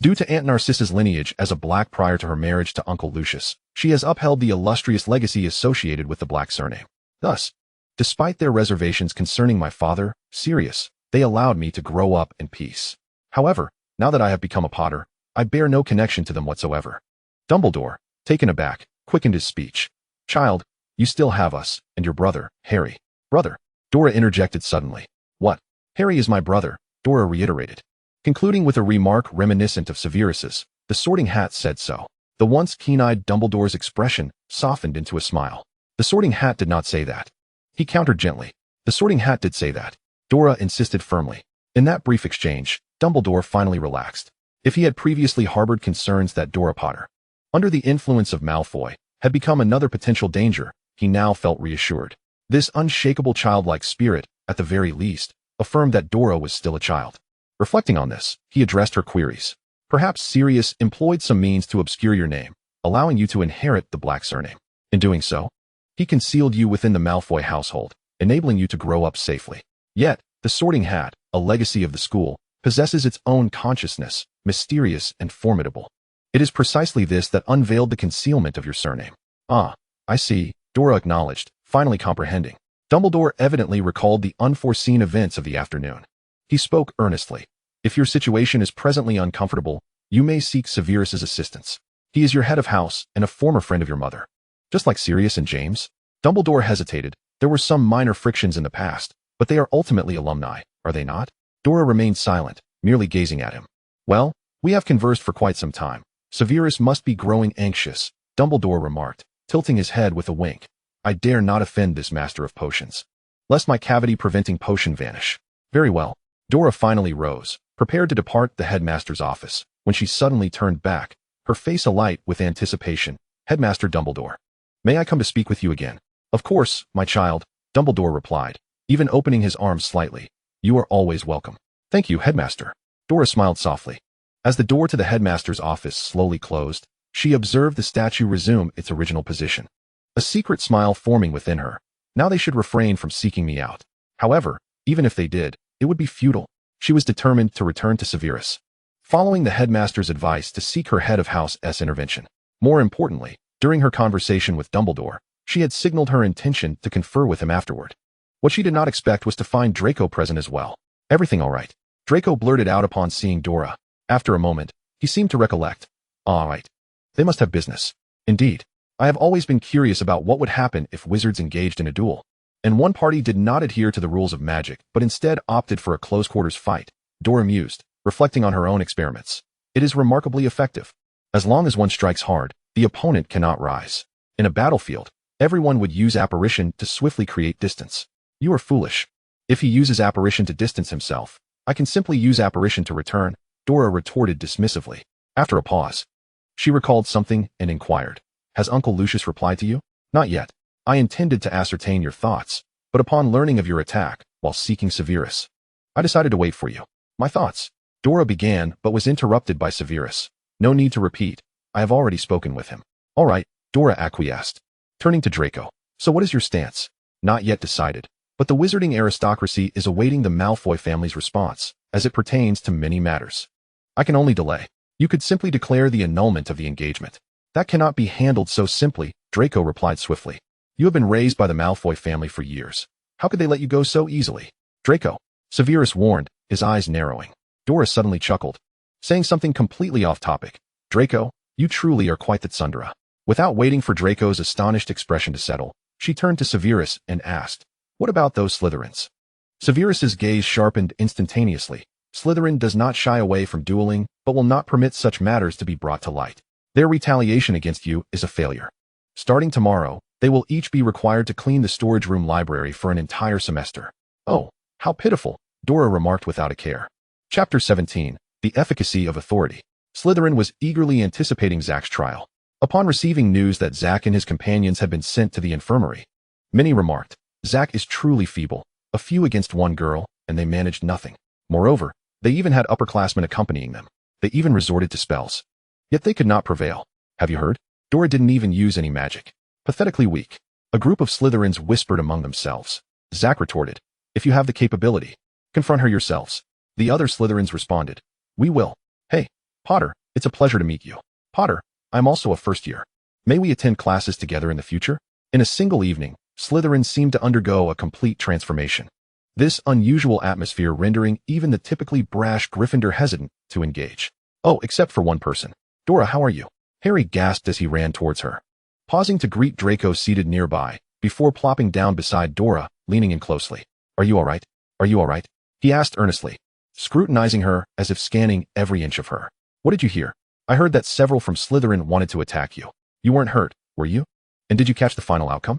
Due to Aunt Narcissa's lineage as a Black prior to her marriage to Uncle Lucius, she has upheld the illustrious legacy associated with the Black surname. Thus, despite their reservations concerning my father, Sirius, they allowed me to grow up in peace. However, now that I have become a Potter, I bear no connection to them whatsoever. Dumbledore, taken aback, quickened his speech. Child, you still have us, and your brother, Harry. Brother, Dora interjected suddenly. What? Harry is my brother, Dora reiterated. Concluding with a remark reminiscent of Severus's, the Sorting Hat said so. The once keen-eyed Dumbledore's expression softened into a smile. The Sorting Hat did not say that. He countered gently. The Sorting Hat did say that. Dora insisted firmly. In that brief exchange, Dumbledore finally relaxed. If he had previously harbored concerns that Dora Potter, under the influence of Malfoy, had become another potential danger, he now felt reassured. This unshakable childlike spirit, at the very least, affirmed that Dora was still a child. Reflecting on this, he addressed her queries. Perhaps Sirius employed some means to obscure your name, allowing you to inherit the Black surname. In doing so, he concealed you within the Malfoy household, enabling you to grow up safely. Yet, the Sorting Hat, a legacy of the school, possesses its own consciousness, mysterious and formidable. It is precisely this that unveiled the concealment of your surname. Ah, I see, Dora acknowledged, finally comprehending. Dumbledore evidently recalled the unforeseen events of the afternoon. He spoke earnestly. If your situation is presently uncomfortable, you may seek Severus's assistance. He is your head of house and a former friend of your mother. Just like Sirius and James? Dumbledore hesitated. There were some minor frictions in the past, but they are ultimately alumni, are they not? Dora remained silent, merely gazing at him. Well, we have conversed for quite some time. Severus must be growing anxious, Dumbledore remarked, tilting his head with a wink. I dare not offend this master of potions, lest my cavity-preventing potion vanish. Very well. Dora finally rose, prepared to depart the headmaster's office, when she suddenly turned back, her face alight with anticipation. Headmaster Dumbledore. May I come to speak with you again? Of course, my child, Dumbledore replied, even opening his arms slightly. You are always welcome. Thank you, Headmaster. Dora smiled softly. As the door to the headmaster's office slowly closed, she observed the statue resume its original position. A secret smile forming within her. Now they should refrain from seeking me out. However, even if they did, it would be futile. She was determined to return to Severus, following the headmaster's advice to seek her head of house's intervention. More importantly, during her conversation with Dumbledore, she had signaled her intention to confer with him afterward. What she did not expect was to find Draco present as well. Everything all right? Draco blurted out upon seeing Dora. After a moment, he seemed to recollect. All right. They must have business. Indeed. I have always been curious about what would happen if wizards engaged in a duel. and one party did not adhere to the rules of magic, but instead opted for a close-quarters fight. Dora mused, reflecting on her own experiments. It is remarkably effective. As long as one strikes hard, the opponent cannot rise. In a battlefield, everyone would use apparition to swiftly create distance. You are foolish. If he uses apparition to distance himself, I can simply use apparition to return, Dora retorted dismissively. After a pause, she recalled something and inquired, has Uncle Lucius replied to you? Not yet. I intended to ascertain your thoughts, but upon learning of your attack, while seeking Severus, I decided to wait for you. My thoughts. Dora began, but was interrupted by Severus. No need to repeat. I have already spoken with him. All right, Dora acquiesced. Turning to Draco. So what is your stance? Not yet decided, but the wizarding aristocracy is awaiting the Malfoy family's response, as it pertains to many matters. I can only delay. You could simply declare the annulment of the engagement. That cannot be handled so simply, Draco replied swiftly. You have been raised by the Malfoy family for years. How could they let you go so easily? Draco, Severus warned, his eyes narrowing. Dora suddenly chuckled, saying something completely off topic. Draco, you truly are quite the tsundere. Without waiting for Draco's astonished expression to settle, she turned to Severus and asked, what about those Slytherins? Severus's gaze sharpened instantaneously. Slytherin does not shy away from dueling, but will not permit such matters to be brought to light. Their retaliation against you is a failure. Starting tomorrow, they will each be required to clean the storage room library for an entire semester. Oh, how pitiful, Dora remarked without a care. Chapter 17, The Efficacy of Authority. Slytherin was eagerly anticipating Zack's trial. Upon receiving news that Zack and his companions had been sent to the infirmary, many remarked, Zack is truly feeble, a few against one girl, and they managed nothing. Moreover, they even had upperclassmen accompanying them. They even resorted to spells. Yet they could not prevail. Have you heard? Dora didn't even use any magic. Pathetically weak. A group of Slytherins whispered among themselves. Zack retorted, if you have the capability, confront her yourselves. The other Slytherins responded, we will. Hey, Potter, it's a pleasure to meet you. Potter, I'm also a first year. May we attend classes together in the future? In a single evening, Slytherin seemed to undergo a complete transformation. This unusual atmosphere rendering even the typically brash Gryffindor hesitant to engage. Oh, except for one person. Dora, how are you? Harry gasped as he ran towards her, pausing to greet Draco seated nearby, before plopping down beside Dora, leaning in closely. Are you all right? Are you all right? He asked earnestly, scrutinizing her as if scanning every inch of her. What did you hear? I heard that several from Slytherin wanted to attack you. You weren't hurt, were you? And did you catch the final outcome?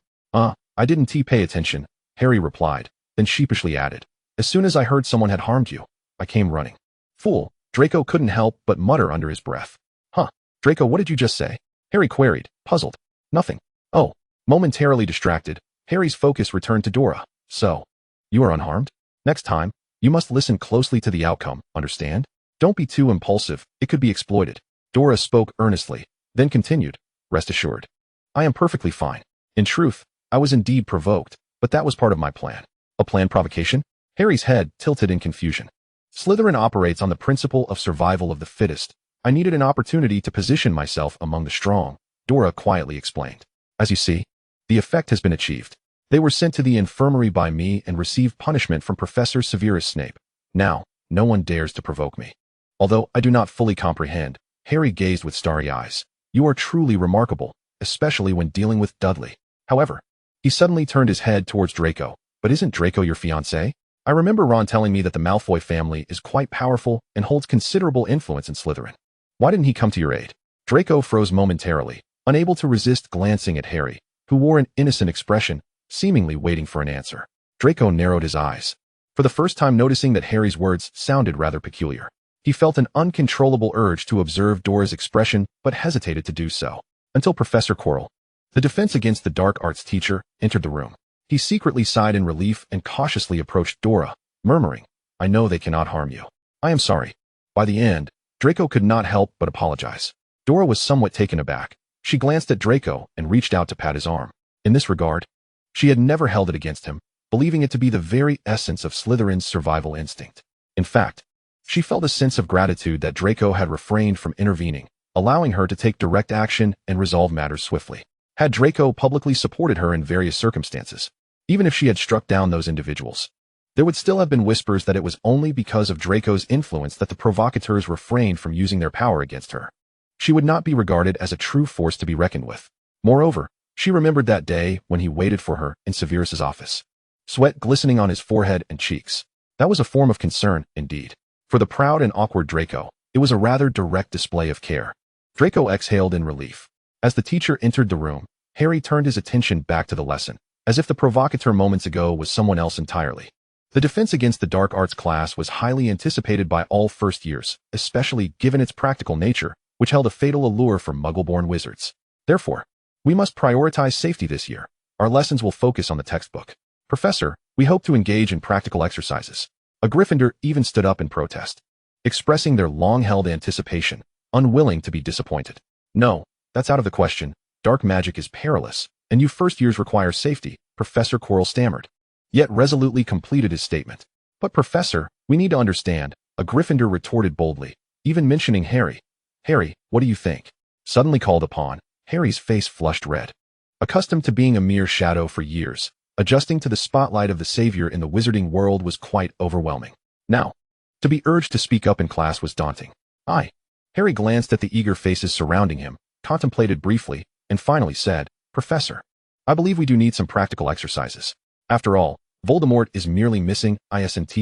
I didn't pay attention, Harry replied, then sheepishly added, as soon as I heard someone had harmed you, I came running. Fool, Draco couldn't help but mutter under his breath. Huh, Draco, what did you just say? Harry queried, puzzled. Nothing. Oh, momentarily distracted, Harry's focus returned to Dora. So, you are unharmed? Next time, you must listen closely to the outcome, understand? Don't be too impulsive, it could be exploited. Dora spoke earnestly, then continued, rest assured. I am perfectly fine. In truth, I was indeed provoked, but that was part of my plan. A planned provocation? Harry's head tilted in confusion. Slytherin operates on the principle of survival of the fittest. I needed an opportunity to position myself among the strong, Dora quietly explained. As you see, the effect has been achieved. They were sent to the infirmary by me and received punishment from Professor Severus Snape. Now, no one dares to provoke me. Although I do not fully comprehend, Harry gazed with starry eyes. You are truly remarkable, especially when dealing with Dudley. However, he suddenly turned his head towards Draco. But isn't Draco your fiancé? I remember Ron telling me that the Malfoy family is quite powerful and holds considerable influence in Slytherin. Why didn't he come to your aid? Draco froze momentarily, unable to resist glancing at Harry, who wore an innocent expression, seemingly waiting for an answer. Draco narrowed his eyes, for the first time noticing that Harry's words sounded rather peculiar. He felt an uncontrollable urge to observe Dora's expression, but hesitated to do so, until Professor Quirrell, the defense against the dark arts teacher, entered the room. He secretly sighed in relief and cautiously approached Dora, murmuring, I know they cannot harm you. I am sorry. By the end, Draco could not help but apologize. Dora was somewhat taken aback. She glanced at Draco and reached out to pat his arm. In this regard, she had never held it against him, believing it to be the very essence of Slytherin's survival instinct. In fact, she felt a sense of gratitude that Draco had refrained from intervening, allowing her to take direct action and resolve matters swiftly. Had Draco publicly supported her in various circumstances, even if she had struck down those individuals, there would still have been whispers that it was only because of Draco's influence that the provocateurs refrained from using their power against her. She would not be regarded as a true force to be reckoned with. Moreover, she remembered that day when he waited for her in Severus's office. sweat glistening on his forehead and cheeks. That was a form of concern, indeed. For the proud and awkward Draco, it was a rather direct display of care. Draco exhaled in relief. As the teacher entered the room, Harry turned his attention back to the lesson, as if the provocateur moments ago was someone else entirely. The defense against the dark arts class was highly anticipated by all first years, especially given its practical nature, which held a fatal allure for muggle-born wizards. Therefore, we must prioritize safety this year. Our lessons will focus on the textbook. Professor, we hope to engage in practical exercises. A Gryffindor even stood up in protest, expressing their long-held anticipation, unwilling to be disappointed. No, that's out of the question. Dark magic is perilous, and you first years require safety, Professor Quirrell stammered, yet resolutely completed his statement. But Professor, we need to understand, a Gryffindor retorted boldly, even mentioning Harry. Harry, what do you think? Suddenly called upon, Harry's face flushed red. Accustomed to being a mere shadow for years, adjusting to the spotlight of the savior in the wizarding world was quite overwhelming. Now, to be urged to speak up in class was daunting. Harry glanced at the eager faces surrounding him, contemplated briefly, and finally said, Professor, I believe we do need some practical exercises. After all, Voldemort is merely missing isn't.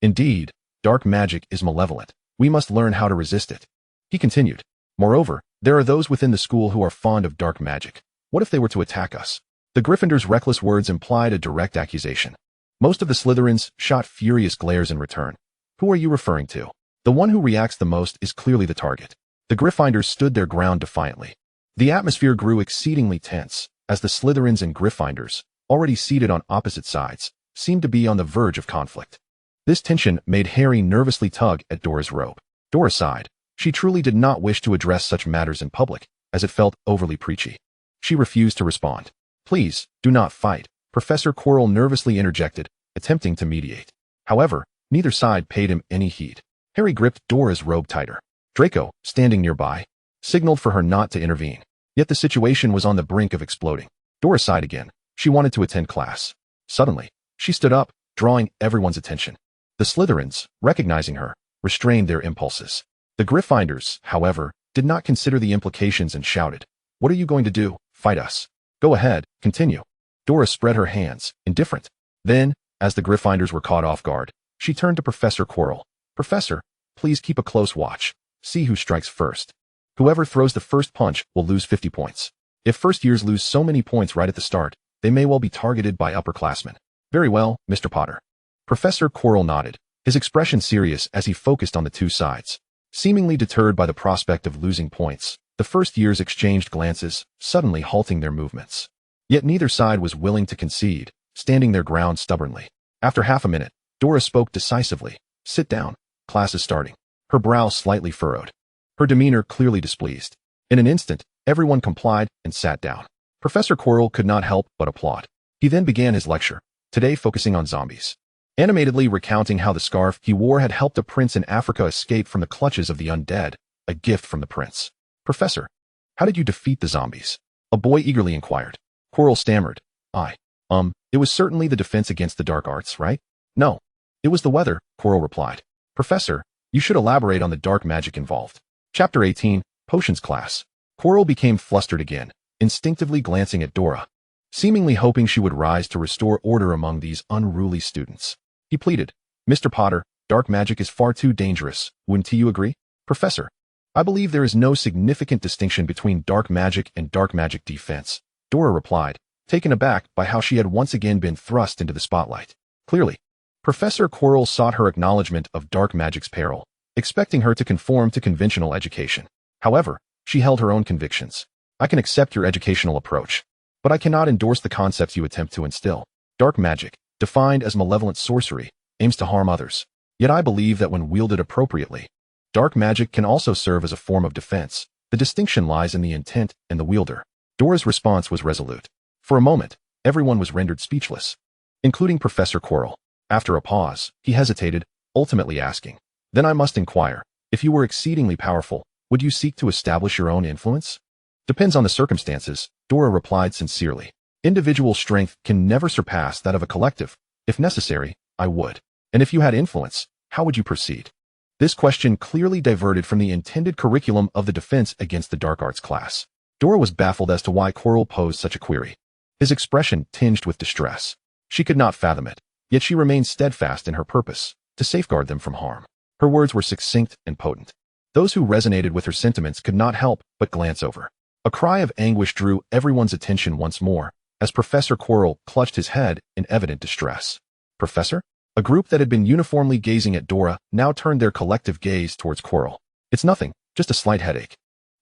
Indeed, dark magic is malevolent. We must learn how to resist it. He continued. Moreover, there are those within the school who are fond of dark magic. What if they were to attack us? The Gryffindor's reckless words implied a direct accusation. Most of the Slytherins shot furious glares in return. Who are you referring to? The one who reacts the most is clearly the target. The Gryffindors stood their ground defiantly. The atmosphere grew exceedingly tense, as the Slytherins and Gryffindors, already seated on opposite sides, seemed to be on the verge of conflict. This tension made Harry nervously tug at Dora's robe. Dora sighed. She truly did not wish to address such matters in public, as it felt overly preachy. She refused to respond. Please, do not fight, Professor Quirrell nervously interjected, attempting to mediate. However, neither side paid him any heed. Harry gripped Dora's robe tighter. Draco, standing nearby, signaled for her not to intervene. Yet the situation was on the brink of exploding. Dora sighed again. She wanted to attend class. Suddenly, she stood up, drawing everyone's attention. The Slytherins, recognizing her, restrained their impulses. The Gryffindors, however, did not consider the implications and shouted, What are you going to do? Fight us. Go ahead, continue. Dora spread her hands, indifferent. Then, as the Gryffindors were caught off guard, she turned to Professor Quirrell. Professor, please keep a close watch. See who strikes first. Whoever throws the first punch will lose 50 points. If first years lose so many points right at the start, they may well be targeted by upperclassmen. Very well, Mr. Potter. Professor Quirrell nodded, his expression serious as he focused on the two sides. Seemingly deterred by the prospect of losing points, the first years exchanged glances, suddenly halting their movements. Yet neither side was willing to concede, standing their ground stubbornly. After half a minute, Dora spoke decisively. Sit down. Class is starting. Her brow slightly furrowed. Her demeanor clearly displeased. In an instant, everyone complied and sat down. Professor Quirrell could not help but applaud. He then began his lecture, today focusing on zombies. Animatedly recounting how the scarf he wore had helped a prince in Africa escape from the clutches of the undead, a gift from the prince. Professor, how did you defeat the zombies? A boy eagerly inquired. Quirrell stammered. It was certainly the defense against the dark arts, right? No. It was the weather, Quirrell replied. Professor, you should elaborate on the dark magic involved. Chapter 18, Potions Class. Quirrell became flustered again, instinctively glancing at Dora, seemingly hoping she would rise to restore order among these unruly students. He pleaded, Mr. Potter, dark magic is far too dangerous, wouldn't you agree? Professor, I believe there is no significant distinction between dark magic and dark magic defense, Dora replied, taken aback by how she had once again been thrust into the spotlight. Clearly, Professor Quirrell sought her acknowledgement of dark magic's peril, expecting her to conform to conventional education. However, she held her own convictions. I can accept your educational approach, but I cannot endorse the concepts you attempt to instill. Dark magic, defined as malevolent sorcery, aims to harm others. Yet I believe that when wielded appropriately, dark magic can also serve as a form of defense. The distinction lies in the intent and the wielder. Dora's response was resolute. For a moment, everyone was rendered speechless, including Professor Quirrell. After a pause, he hesitated, ultimately asking, Then I must inquire, if you were exceedingly powerful, would you seek to establish your own influence? Depends on the circumstances, Dora replied sincerely. Individual strength can never surpass that of a collective. If necessary, I would. And if you had influence, how would you proceed? This question clearly diverted from the intended curriculum of the defense against the dark arts class. Dora was baffled as to why Quirrell posed such a query. His expression tinged with distress. She could not fathom it, yet she remained steadfast in her purpose, to safeguard them from harm. Her words were succinct and potent. Those who resonated with her sentiments could not help but glance over. A cry of anguish drew everyone's attention once more, as Professor Quirrell clutched his head in evident distress. Professor? A group that had been uniformly gazing at Dora now turned their collective gaze towards Quirrell. It's nothing, just a slight headache.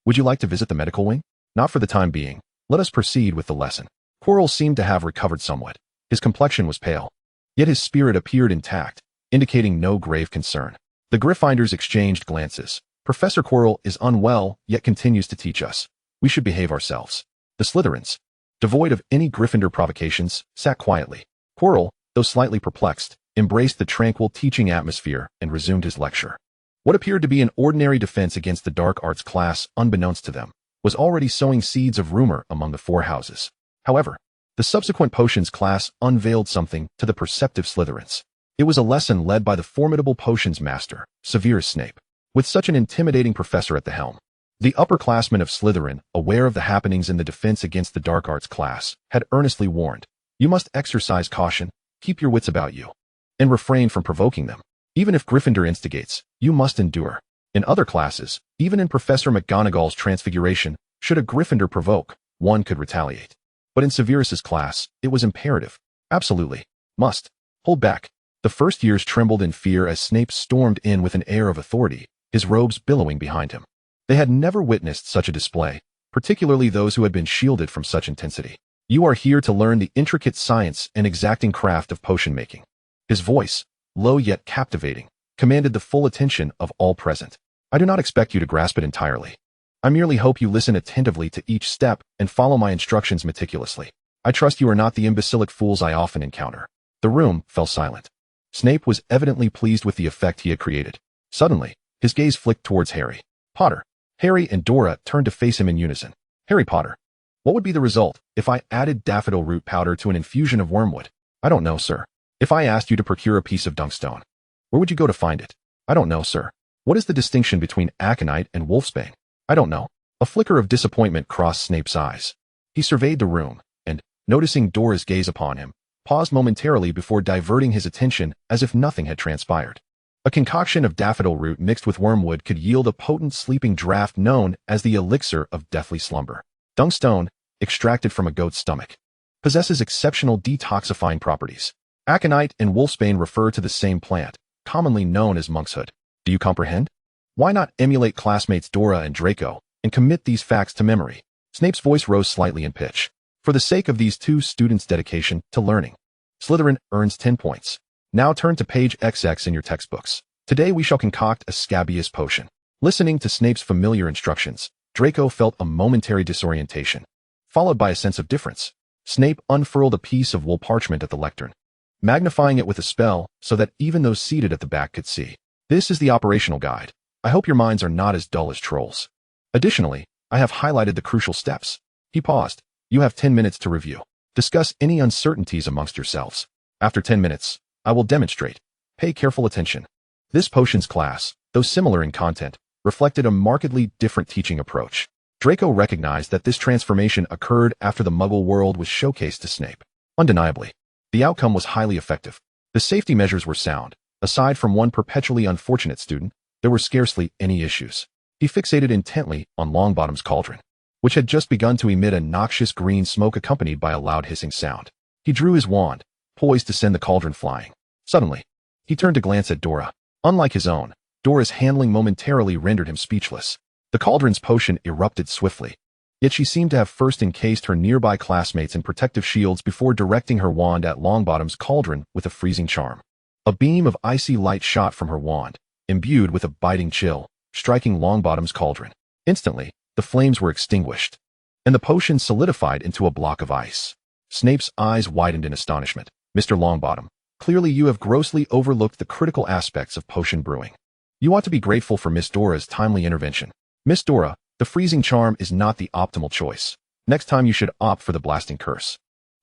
Would you like to visit the medical wing? Not for the time being. Let us proceed with the lesson. Quirrell seemed to have recovered somewhat. His complexion was pale, yet his spirit appeared intact, indicating no grave concern. The Gryffindors exchanged glances. Professor Quirrell is unwell, yet continues to teach us. We should behave ourselves. The Slytherins, devoid of any Gryffindor provocations, sat quietly. Quirrell, though slightly perplexed, embraced the tranquil teaching atmosphere and resumed his lecture. What appeared to be an ordinary defense against the dark arts class, unbeknownst to them, was already sowing seeds of rumor among the four houses. However, the subsequent potions class unveiled something to the perceptive Slytherins. It was a lesson led by the formidable potions master, Severus Snape. With such an intimidating professor at the helm, the upperclassmen of Slytherin, aware of the happenings in the defense against the dark arts class, had earnestly warned, you must exercise caution, keep your wits about you, and refrain from provoking them. Even if Gryffindor instigates, you must endure. In other classes, even in Professor McGonagall's Transfiguration, should a Gryffindor provoke, one could retaliate. But in Severus's class, it was imperative. Absolutely. Must. Hold back. The first years trembled in fear as Snape stormed in with an air of authority, his robes billowing behind him. They had never witnessed such a display, particularly those who had been shielded from such intensity. You are here to learn the intricate science and exacting craft of potion making. His voice, low yet captivating, commanded the full attention of all present. I do not expect you to grasp it entirely. I merely hope you listen attentively to each step and follow my instructions meticulously. I trust you are not the imbecilic fools I often encounter. The room fell silent. Snape was evidently pleased with the effect he had created. Suddenly, his gaze flicked towards Harry Potter. Harry and Dora turned to face him in unison. Harry Potter. What would be the result if I added daffodil root powder to an infusion of wormwood? I don't know, sir. If I asked you to procure a piece of Dunkstone, where would you go to find it? I don't know, sir. What is the distinction between aconite and wolfsbane? I don't know. A flicker of disappointment crossed Snape's eyes. He surveyed the room, and, noticing Dora's gaze upon him, paused momentarily before diverting his attention as if nothing had transpired. A concoction of daffodil root mixed with wormwood could yield a potent sleeping draught known as the elixir of deathly slumber. Dunkstone, extracted from a goat's stomach, possesses exceptional detoxifying properties. Aconite and wolfsbane refer to the same plant, commonly known as monkshood. Do you comprehend? Why not emulate classmates Dora and Draco and commit these facts to memory? Snape's voice rose slightly in pitch. For the sake of these two students' dedication to learning, Slytherin earns 10 points. Now turn to page XX in your textbooks. Today we shall concoct a scabious potion. Listening to Snape's familiar instructions, Draco felt a momentary disorientation, followed by a sense of difference. Snape unfurled a piece of wool parchment at the lectern, magnifying it with a spell so that even those seated at the back could see. This is the operational guide. I hope your minds are not as dull as trolls. Additionally, I have highlighted the crucial steps. He paused. You have 10 minutes to review. Discuss any uncertainties amongst yourselves. After 10 minutes, I will demonstrate. Pay careful attention. This potions class, though similar in content, reflected a markedly different teaching approach. Draco recognized that this transformation occurred after the Muggle world was showcased to Snape. Undeniably, the outcome was highly effective. The safety measures were sound. Aside from one perpetually unfortunate student, there were scarcely any issues. He fixated intently on Longbottom's cauldron, which had just begun to emit a noxious green smoke accompanied by a loud hissing sound. He drew his wand, poised to send the cauldron flying. Suddenly, he turned to glance at Dora. Unlike his own, Dora's handling momentarily rendered him speechless. The cauldron's potion erupted swiftly, yet she seemed to have first encased her nearby classmates in protective shields before directing her wand at Longbottom's cauldron with a freezing charm. A beam of icy light shot from her wand, imbued with a biting chill, striking Longbottom's cauldron. Instantly, the flames were extinguished, and the potion solidified into a block of ice. Snape's eyes widened in astonishment. Mr. Longbottom, clearly you have grossly overlooked the critical aspects of potion brewing. You ought to be grateful for Miss Dora's timely intervention. Miss Dora, the freezing charm is not the optimal choice. Next time you should opt for the blasting curse.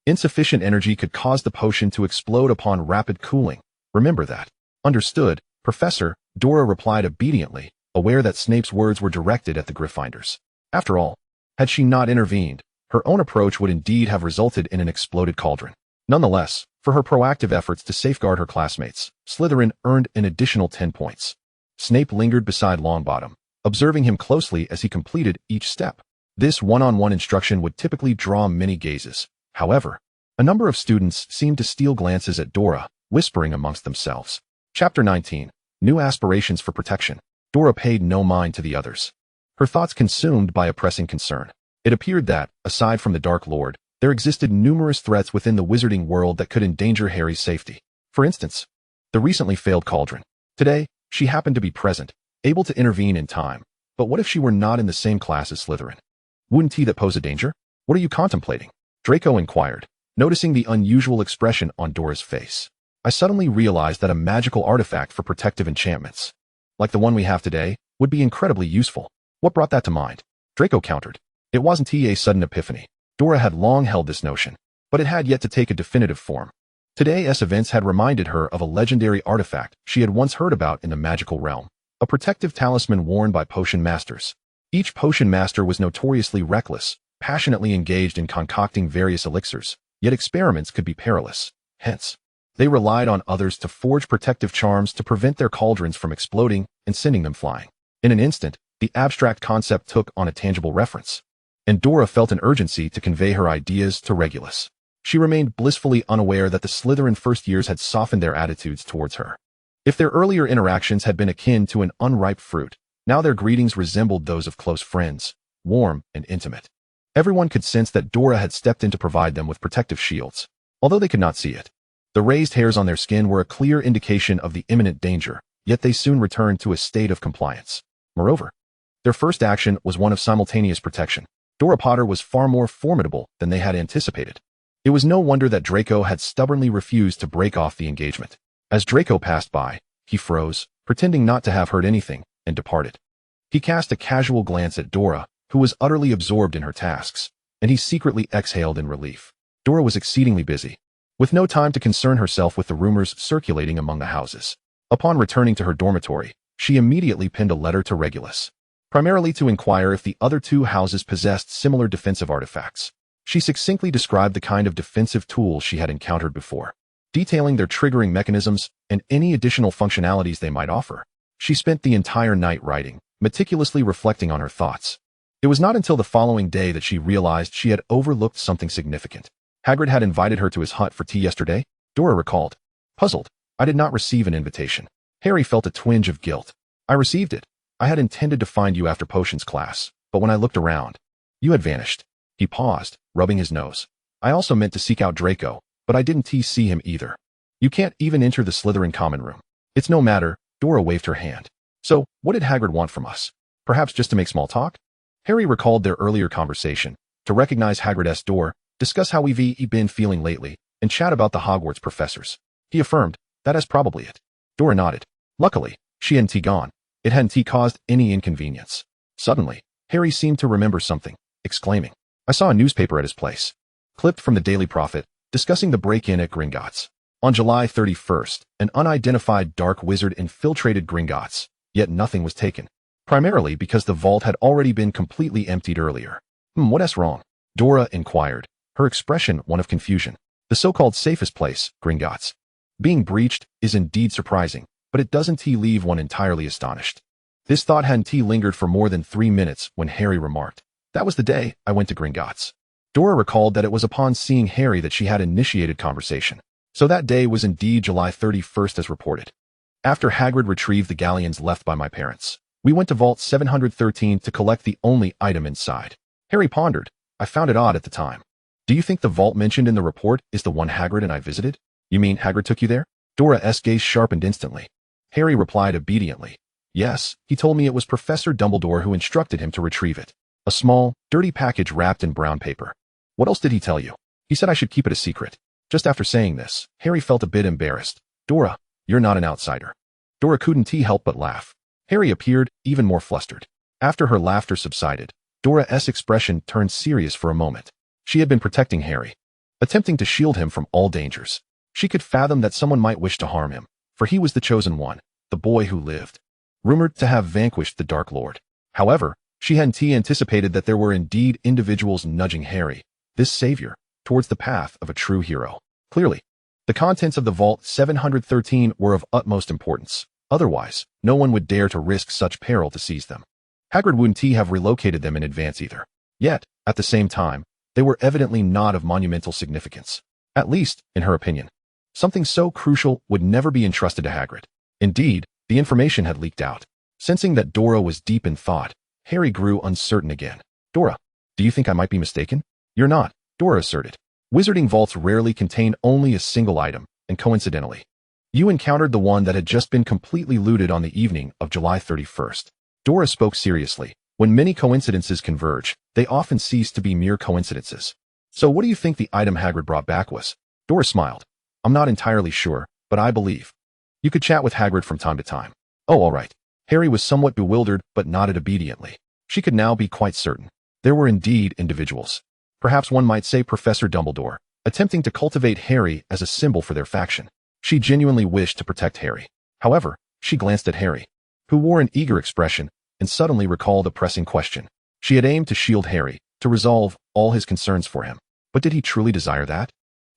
Insufficient energy could cause the potion to explode upon rapid cooling. Remember that. Understood, Professor, Dora replied obediently, aware that Snape's words were directed at the Gryffindors. After all, had she not intervened, her own approach would indeed have resulted in an exploded cauldron. Nonetheless, For her proactive efforts to safeguard her classmates, Slytherin earned an additional 10 points. Snape lingered beside Longbottom, observing him closely as he completed each step. This one-on-one instruction would typically draw many gazes. However, a number of students seemed to steal glances at Dora, whispering amongst themselves. Chapter 19. New Aspirations for Protection. Dora paid no mind to the others, her thoughts consumed by a pressing concern. It appeared that, aside from the Dark Lord, there existed numerous threats within the wizarding world that could endanger Harry's safety. For instance, the recently failed cauldron. Today, she happened to be present, able to intervene in time. But what if she were not in the same class as Slytherin? Wouldn't that pose a danger? What are you contemplating? Draco inquired, noticing the unusual expression on Dora's face. I suddenly realized that a magical artifact for protective enchantments, like the one we have today, would be incredibly useful. What brought that to mind? Draco countered. It wasn't a sudden epiphany. Dora had long held this notion, but it had yet to take a definitive form. Today's events had reminded her of a legendary artifact she had once heard about in the magical realm, a protective talisman worn by potion masters. Each potion master was notoriously reckless, passionately engaged in concocting various elixirs, yet experiments could be perilous. Hence, they relied on others to forge protective charms to prevent their cauldrons from exploding and sending them flying. In an instant, the abstract concept took on a tangible reference, and Dora felt an urgency to convey her ideas to Regulus. She remained blissfully unaware that the Slytherin first years had softened their attitudes towards her. If their earlier interactions had been akin to an unripe fruit, now their greetings resembled those of close friends, warm and intimate. Everyone could sense that Dora had stepped in to provide them with protective shields, although they could not see it. The raised hairs on their skin were a clear indication of the imminent danger, yet they soon returned to a state of compliance. Moreover, their first action was one of simultaneous protection. Dora Potter was far more formidable than they had anticipated. It was no wonder that Draco had stubbornly refused to break off the engagement. As Draco passed by, he froze, pretending not to have heard anything, and departed. He cast a casual glance at Dora, who was utterly absorbed in her tasks, and he secretly exhaled in relief. Dora was exceedingly busy, with no time to concern herself with the rumors circulating among the houses. Upon returning to her dormitory, she immediately penned a letter to Regulus, primarily to inquire if the other two houses possessed similar defensive artifacts. She succinctly described the kind of defensive tools she had encountered before, detailing their triggering mechanisms and any additional functionalities they might offer. She spent the entire night writing, meticulously reflecting on her thoughts. It was not until the following day that she realized she had overlooked something significant. Hagrid had invited her to his hut for tea yesterday, Dora recalled. Puzzled, I did not receive an invitation. Harry felt a twinge of guilt. I received it. I had intended to find you after potions class, but when I looked around, you had vanished. He paused, rubbing his nose. I also meant to seek out Draco, but I didn't see him either. You can't even enter the Slytherin common room. It's no matter, Dora waved her hand. So, what did Hagrid want from us? Perhaps just to make small talk? Harry recalled their earlier conversation, to recognize Hagrid's door, discuss how we've been feeling lately, and chat about the Hogwarts professors. He affirmed, that is probably it. Dora nodded. Luckily, she hadn't gone. It hadn't caused any inconvenience. Suddenly, Harry seemed to remember something, exclaiming, I saw a newspaper at his place. Clipped from the Daily Prophet, discussing the break-in at Gringotts. On July 31st, an unidentified dark wizard infiltrated Gringotts, yet nothing was taken. Primarily because the vault had already been completely emptied earlier. What's wrong? Dora inquired, her expression one of confusion. The so-called safest place, Gringotts, being breached, is indeed surprising, but it doesn't leave one entirely astonished. This thought hadn't lingered for more than 3 minutes when Harry remarked, that was the day I went to Gringotts. Dora recalled that it was upon seeing Harry that she had initiated conversation. So that day was indeed July 31st as reported. After Hagrid retrieved the galleons left by my parents, we went to Vault 713 to collect the only item inside. Harry pondered. I found it odd at the time. Do you think the vault mentioned in the report is the one Hagrid and I visited? You mean Hagrid took you there? Dora's gaze sharpened instantly. Harry replied obediently. Yes, he told me it was Professor Dumbledore who instructed him to retrieve it. A small, dirty package wrapped in brown paper. What else did he tell you? He said I should keep it a secret. Just after saying this, Harry felt a bit embarrassed. Dora, you're not an outsider. Dora couldn't help but laugh. Harry appeared even more flustered. After her laughter subsided, Dora's expression turned serious for a moment. She had been protecting Harry, attempting to shield him from all dangers. She could fathom that someone might wish to harm him, for he was the chosen one, the boy who lived, rumored to have vanquished the Dark Lord. However, she hadn't anticipated that there were indeed individuals nudging Harry, this savior, towards the path of a true hero. Clearly, The contents of the Vault 713 were of utmost importance. Otherwise, no one would dare to risk such peril to seize them. Hagrid wouldn't have relocated them in advance either. Yet, at the same time, they were evidently not of monumental significance. At least, in her opinion. Something so crucial would never be entrusted to Hagrid. Indeed, the information had leaked out. Sensing that Dora was deep in thought, Harry grew uncertain again. Dora, do you think I might be mistaken? You're not, Dora asserted. Wizarding vaults rarely contain only a single item, and coincidentally, you encountered the one that had just been completely looted on the evening of July 31st. Dora spoke seriously. When many coincidences converge, they often cease to be mere coincidences. So what do you think the item Hagrid brought back was? Dora smiled. I'm not entirely sure, but I believe. You could chat with Hagrid from time to time. Oh, all right. Harry was somewhat bewildered, but nodded obediently. She could now be quite certain. There were indeed individuals. Perhaps one might say Professor Dumbledore, attempting to cultivate Harry as a symbol for their faction. She genuinely wished to protect Harry. However, she glanced at Harry, who wore an eager expression, and suddenly recalled a pressing question. She had aimed to shield Harry, to resolve all his concerns for him. But did he truly desire that?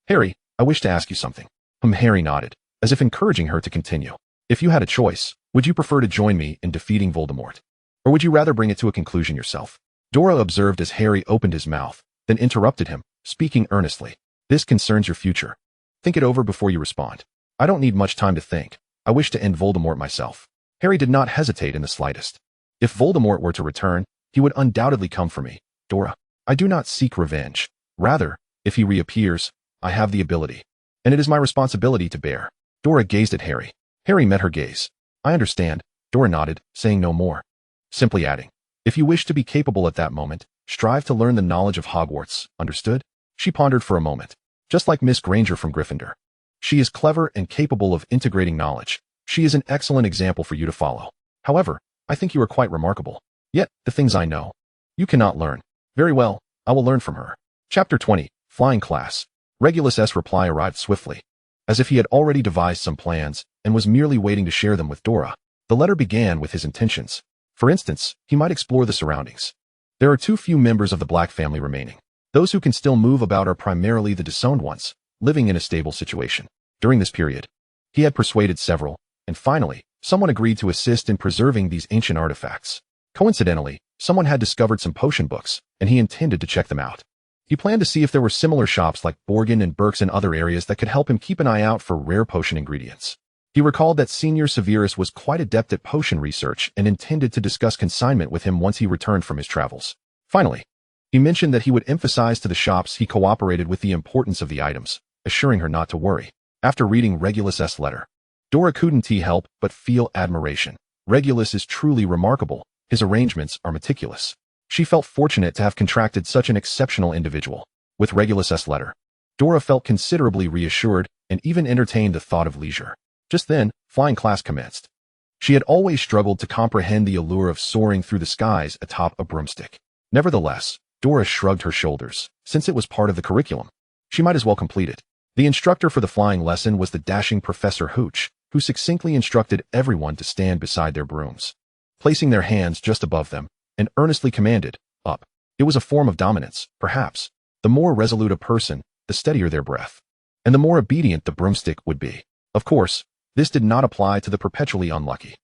Harry, I wish to ask you something. Harry nodded, as if encouraging her to continue. If you had a choice, would you prefer to join me in defeating Voldemort? Or would you rather bring it to a conclusion yourself? Dora observed as Harry opened his mouth, then interrupted him, speaking earnestly. This concerns your future. Think it over before you respond. I don't need much time to think. I wish to end Voldemort myself. Harry did not hesitate in the slightest. If Voldemort were to return, he would undoubtedly come for me, Dora. I do not seek revenge. Rather, if he reappears, I have the ability. And it is my responsibility to bear. Dora gazed at Harry. Harry met her gaze. I understand. Dora nodded, saying no more. Simply adding, if you wish to be capable at that moment, strive to learn the knowledge of Hogwarts, understood? She pondered for a moment. Just like Miss Granger from Gryffindor. She is clever and capable of integrating knowledge. She is an excellent example for you to follow. However, I think you are quite remarkable. Yet, the things I know, you cannot learn. Very well, I will learn from her. Chapter 20, Flying Class. Regulus's reply arrived swiftly. As if he had already devised some plans, and was merely waiting to share them with Dora. The letter began with his intentions. For instance, he might explore the surroundings. There are too few members of the Black family remaining. Those who can still move about are primarily the disowned ones, living in a stable situation. During this period, he had persuaded several, and finally, someone agreed to assist in preserving these ancient artifacts. Coincidentally, someone had discovered some potion books, and he intended to check them out. He planned to see if there were similar shops like Borgin and Burke's in other areas that could help him keep an eye out for rare potion ingredients. He recalled that Senior Severus was quite adept at potion research and intended to discuss consignment with him once he returned from his travels. Finally, he mentioned that he would emphasize to the shops he cooperated with the importance of the items, assuring her not to worry. After reading Regulus's letter, Dora couldn't help but feel admiration. Regulus is truly remarkable. His arrangements are meticulous. She felt fortunate to have contracted such an exceptional individual. With Regulus's letter, Dora felt considerably reassured and even entertained the thought of leisure. Just then, flying class commenced. She had always struggled to comprehend the allure of soaring through the skies atop a broomstick. Nevertheless, Dora shrugged her shoulders. Since it was part of the curriculum, she might as well complete it. The instructor for the flying lesson was the dashing Professor Hooch, who succinctly instructed everyone to stand beside their brooms, placing their hands just above them, and earnestly commanded, up. It was a form of dominance, perhaps. The more resolute a person, the steadier their breath, and the more obedient the broomstick would be. Of course, this did not apply to the perpetually unlucky.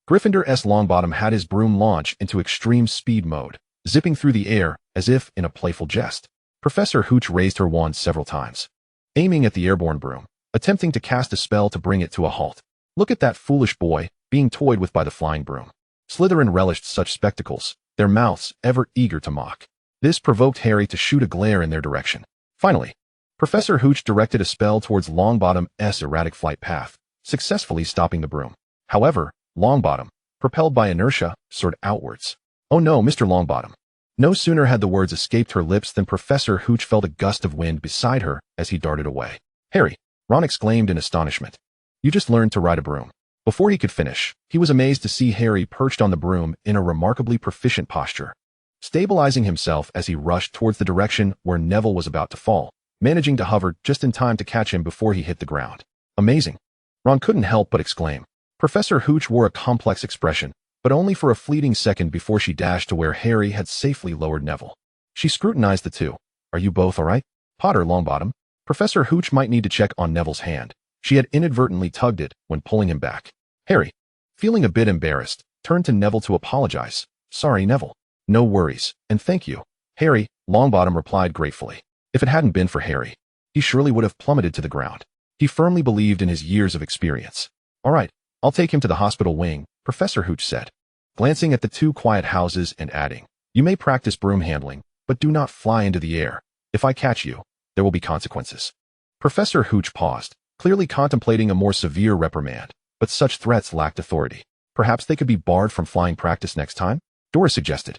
Gryffindor's Longbottom had his broom launch into extreme speed mode, zipping through the air as if in a playful jest. Professor Hooch raised her wand several times, aiming at the airborne broom, attempting to cast a spell to bring it to a halt. Look at that foolish boy, being toyed with by the flying broom. Slytherin relished such spectacles, their mouths ever eager to mock. This provoked Harry to shoot a glare in their direction. Finally, Professor Hooch directed a spell towards Longbottom's erratic flight path, successfully stopping the broom. However, Longbottom, propelled by inertia, soared outwards. Oh no, Mr. Longbottom. No sooner had the words escaped her lips than Professor Hooch felt a gust of wind beside her as he darted away. Harry, Ron exclaimed in astonishment. You just learned to ride a broom. Before he could finish, he was amazed to see Harry perched on the broom in a remarkably proficient posture, stabilizing himself as he rushed towards the direction where Neville was about to fall, managing to hover just in time to catch him before he hit the ground. Amazing. Ron couldn't help but exclaim. Professor Hooch wore a complex expression, but only for a fleeting second before she dashed to where Harry had safely lowered Neville. She scrutinized the two. Are you both all right? Potter Longbottom. Professor Hooch might need to check on Neville's hand. She had inadvertently tugged it when pulling him back. Harry, feeling a bit embarrassed, turned to Neville to apologize. Sorry, Neville. No worries, and thank you. Harry, Longbottom replied gratefully. If it hadn't been for Harry, he surely would have plummeted to the ground. He firmly believed in his years of experience. All right, I'll take him to the hospital wing, Professor Hooch said, glancing at the two quiet houses and adding, you may practice broom handling, but do not fly into the air. If I catch you, there will be consequences. Professor Hooch paused, clearly contemplating a more severe reprimand, but such threats lacked authority. Perhaps they could be barred from flying practice next time? Dora suggested.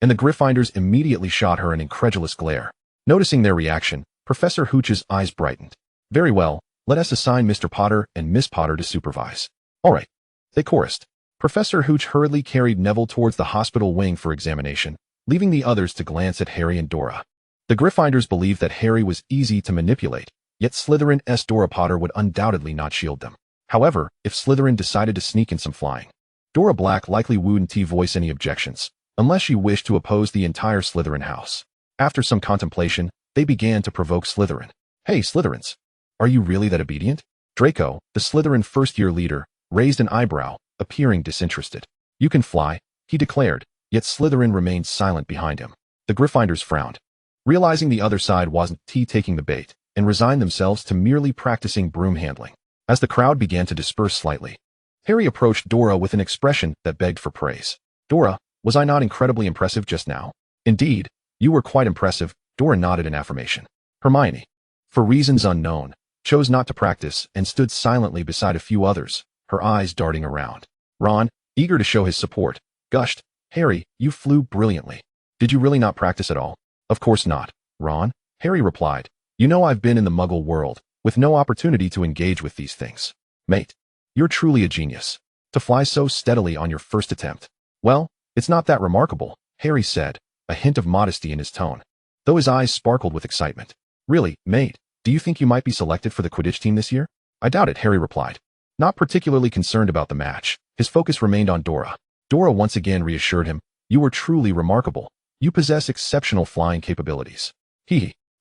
And the Gryffindors immediately shot her an incredulous glare. Noticing their reaction, Professor Hooch's eyes brightened. Very well, let us assign Mr. Potter and Miss Potter to supervise. All right, they chorused. Professor Hooch hurriedly carried Neville towards the hospital wing for examination, leaving the others to glance at Harry and Dora. The Gryffindors believed that Harry was easy to manipulate, yet Slytherin's Dora Potter would undoubtedly not shield them. However, if Slytherin decided to sneak in some flying, Dora Black likely wouldn't voice any objections, unless she wished to oppose the entire Slytherin house. After some contemplation, they began to provoke Slytherin. Hey, Slytherins! Are you really that obedient? Draco, the Slytherin first-year leader, raised an eyebrow, appearing disinterested. You can fly, he declared, yet Slytherin remained silent behind him. The Gryffindors frowned, realizing the other side wasn't taking the bait, and resigned themselves to merely practicing broom handling. As the crowd began to disperse slightly, Harry approached Dora with an expression that begged for praise. Dora, was I not incredibly impressive just now? Indeed, you were quite impressive, Dora nodded in affirmation. Hermione, for reasons unknown, chose not to practice and stood silently beside a few others, her eyes darting around. Ron, eager to show his support, gushed, Harry, you flew brilliantly. Did you really not practice at all? Of course not, Ron, Harry replied. You know I've been in the Muggle world, with no opportunity to engage with these things. Mate, you're truly a genius. To fly so steadily on your first attempt. Well, it's not that remarkable, Harry said, a hint of modesty in his tone, though his eyes sparkled with excitement. Really, mate, do you think you might be selected for the Quidditch team this year? I doubt it, Harry replied. Not particularly concerned about the match, his focus remained on Dora. Dora once again reassured him, you were truly remarkable. You possess exceptional flying capabilities.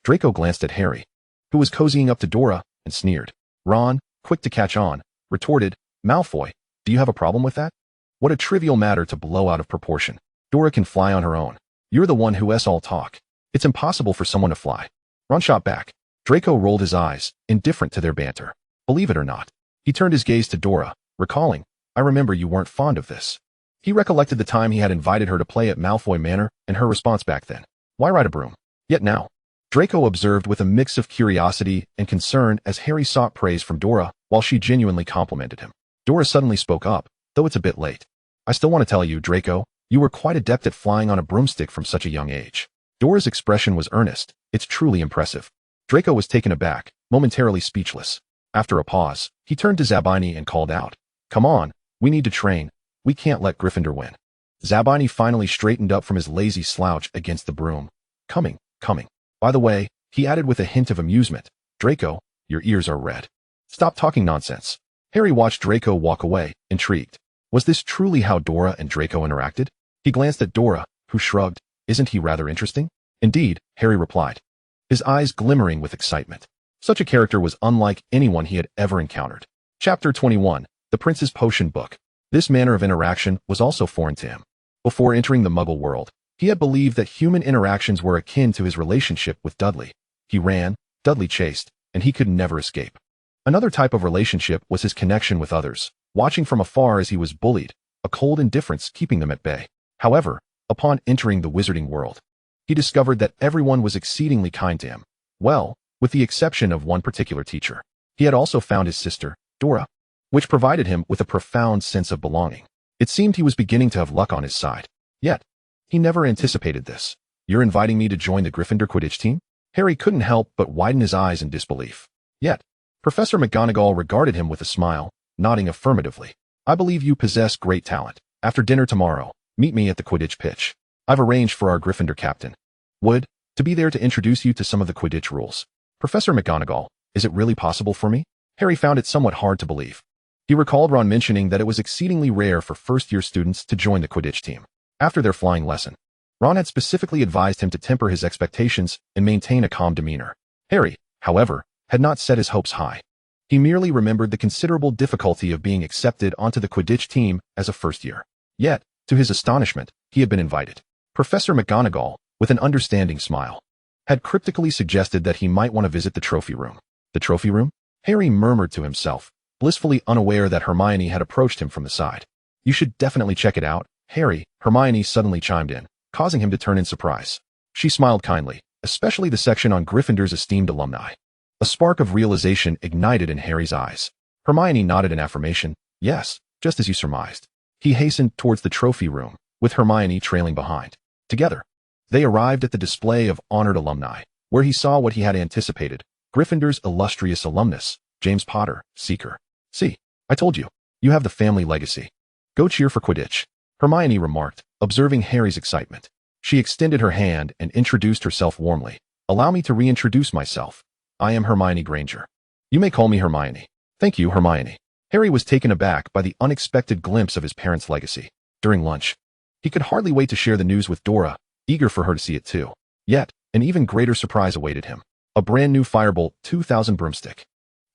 Draco glanced at Harry, who was cozying up to Dora, and sneered. Ron, quick to catch on, retorted, Malfoy, do you have a problem with that? What a trivial matter to blow out of proportion. Dora can fly on her own. You're the one who's all talk. It's impossible for someone to fly. Ron shot back. Draco rolled his eyes, indifferent to their banter. Believe it or not. He turned his gaze to Dora, recalling, I remember you weren't fond of this. He recollected the time he had invited her to play at Malfoy Manor, and her response back then. Why ride a broom? Yet now. Draco observed with a mix of curiosity and concern as Harry sought praise from Dora, while she genuinely complimented him. Dora suddenly spoke up, though it's a bit late. I still want to tell you, Draco, you were quite adept at flying on a broomstick from such a young age. Dora's expression was earnest. It's truly impressive. Draco was taken aback, momentarily speechless. After a pause, he turned to Zabini and called out, Come on, we need to train. We can't let Gryffindor win. Zabini finally straightened up from his lazy slouch against the broom. Coming. By the way, he added with a hint of amusement, Draco, your ears are red. Stop talking nonsense. Harry watched Draco walk away, intrigued. Was this truly how Dora and Draco interacted? He glanced at Dora, who shrugged. Isn't he rather interesting? Indeed, Harry replied, his eyes glimmering with excitement. Such a character was unlike anyone he had ever encountered. Chapter 21, The Prince's Potion Book. This manner of interaction was also foreign to him. Before entering the Muggle world, he had believed that human interactions were akin to his relationship with Dudley. He ran, Dudley chased, and he could never escape. Another type of relationship was his connection with others, watching from afar as he was bullied, a cold indifference keeping them at bay. However, upon entering the wizarding world, he discovered that everyone was exceedingly kind to him. Well, with the exception of one particular teacher. He had also found his sister, Dora, which provided him with a profound sense of belonging. It seemed he was beginning to have luck on his side. Yet, he never anticipated this. You're inviting me to join the Gryffindor Quidditch team? Harry couldn't help but widen his eyes in disbelief. Yet, Professor McGonagall regarded him with a smile, nodding affirmatively. I believe you possess great talent. After dinner tomorrow, meet me at the Quidditch pitch. I've arranged for our Gryffindor captain, Wood, to be there to introduce you to some of the Quidditch rules. Professor McGonagall, is it really possible for me? Harry found it somewhat hard to believe. He recalled Ron mentioning that it was exceedingly rare for first-year students to join the Quidditch team. After their flying lesson, Ron had specifically advised him to temper his expectations and maintain a calm demeanor. Harry, however, had not set his hopes high. He merely remembered the considerable difficulty of being accepted onto the Quidditch team as a first year. Yet, to his astonishment, he had been invited. Professor McGonagall, with an understanding smile, had cryptically suggested that he might want to visit the trophy room. The trophy room? Harry murmured to himself, blissfully unaware that Hermione had approached him from the side. You should definitely check it out, Harry, Hermione suddenly chimed in, causing him to turn in surprise. She smiled kindly, especially the section on Gryffindor's esteemed alumni. A spark of realization ignited in Harry's eyes. Hermione nodded in affirmation. Yes, just as you surmised. He hastened towards the trophy room, with Hermione trailing behind. Together, they arrived at the display of honored alumni, where he saw what he had anticipated, Gryffindor's illustrious alumnus, James Potter, Seeker. See, I told you, you have the family legacy. Go cheer for Quidditch, Hermione remarked, observing Harry's excitement. She extended her hand and introduced herself warmly. Allow me to reintroduce myself. I am Hermione Granger. You may call me Hermione. Thank you, Hermione. Harry was taken aback by the unexpected glimpse of his parents' legacy. During lunch, he could hardly wait to share the news with Dora, eager for her to see it too. Yet, an even greater surprise awaited him. A brand new Firebolt 2000 broomstick.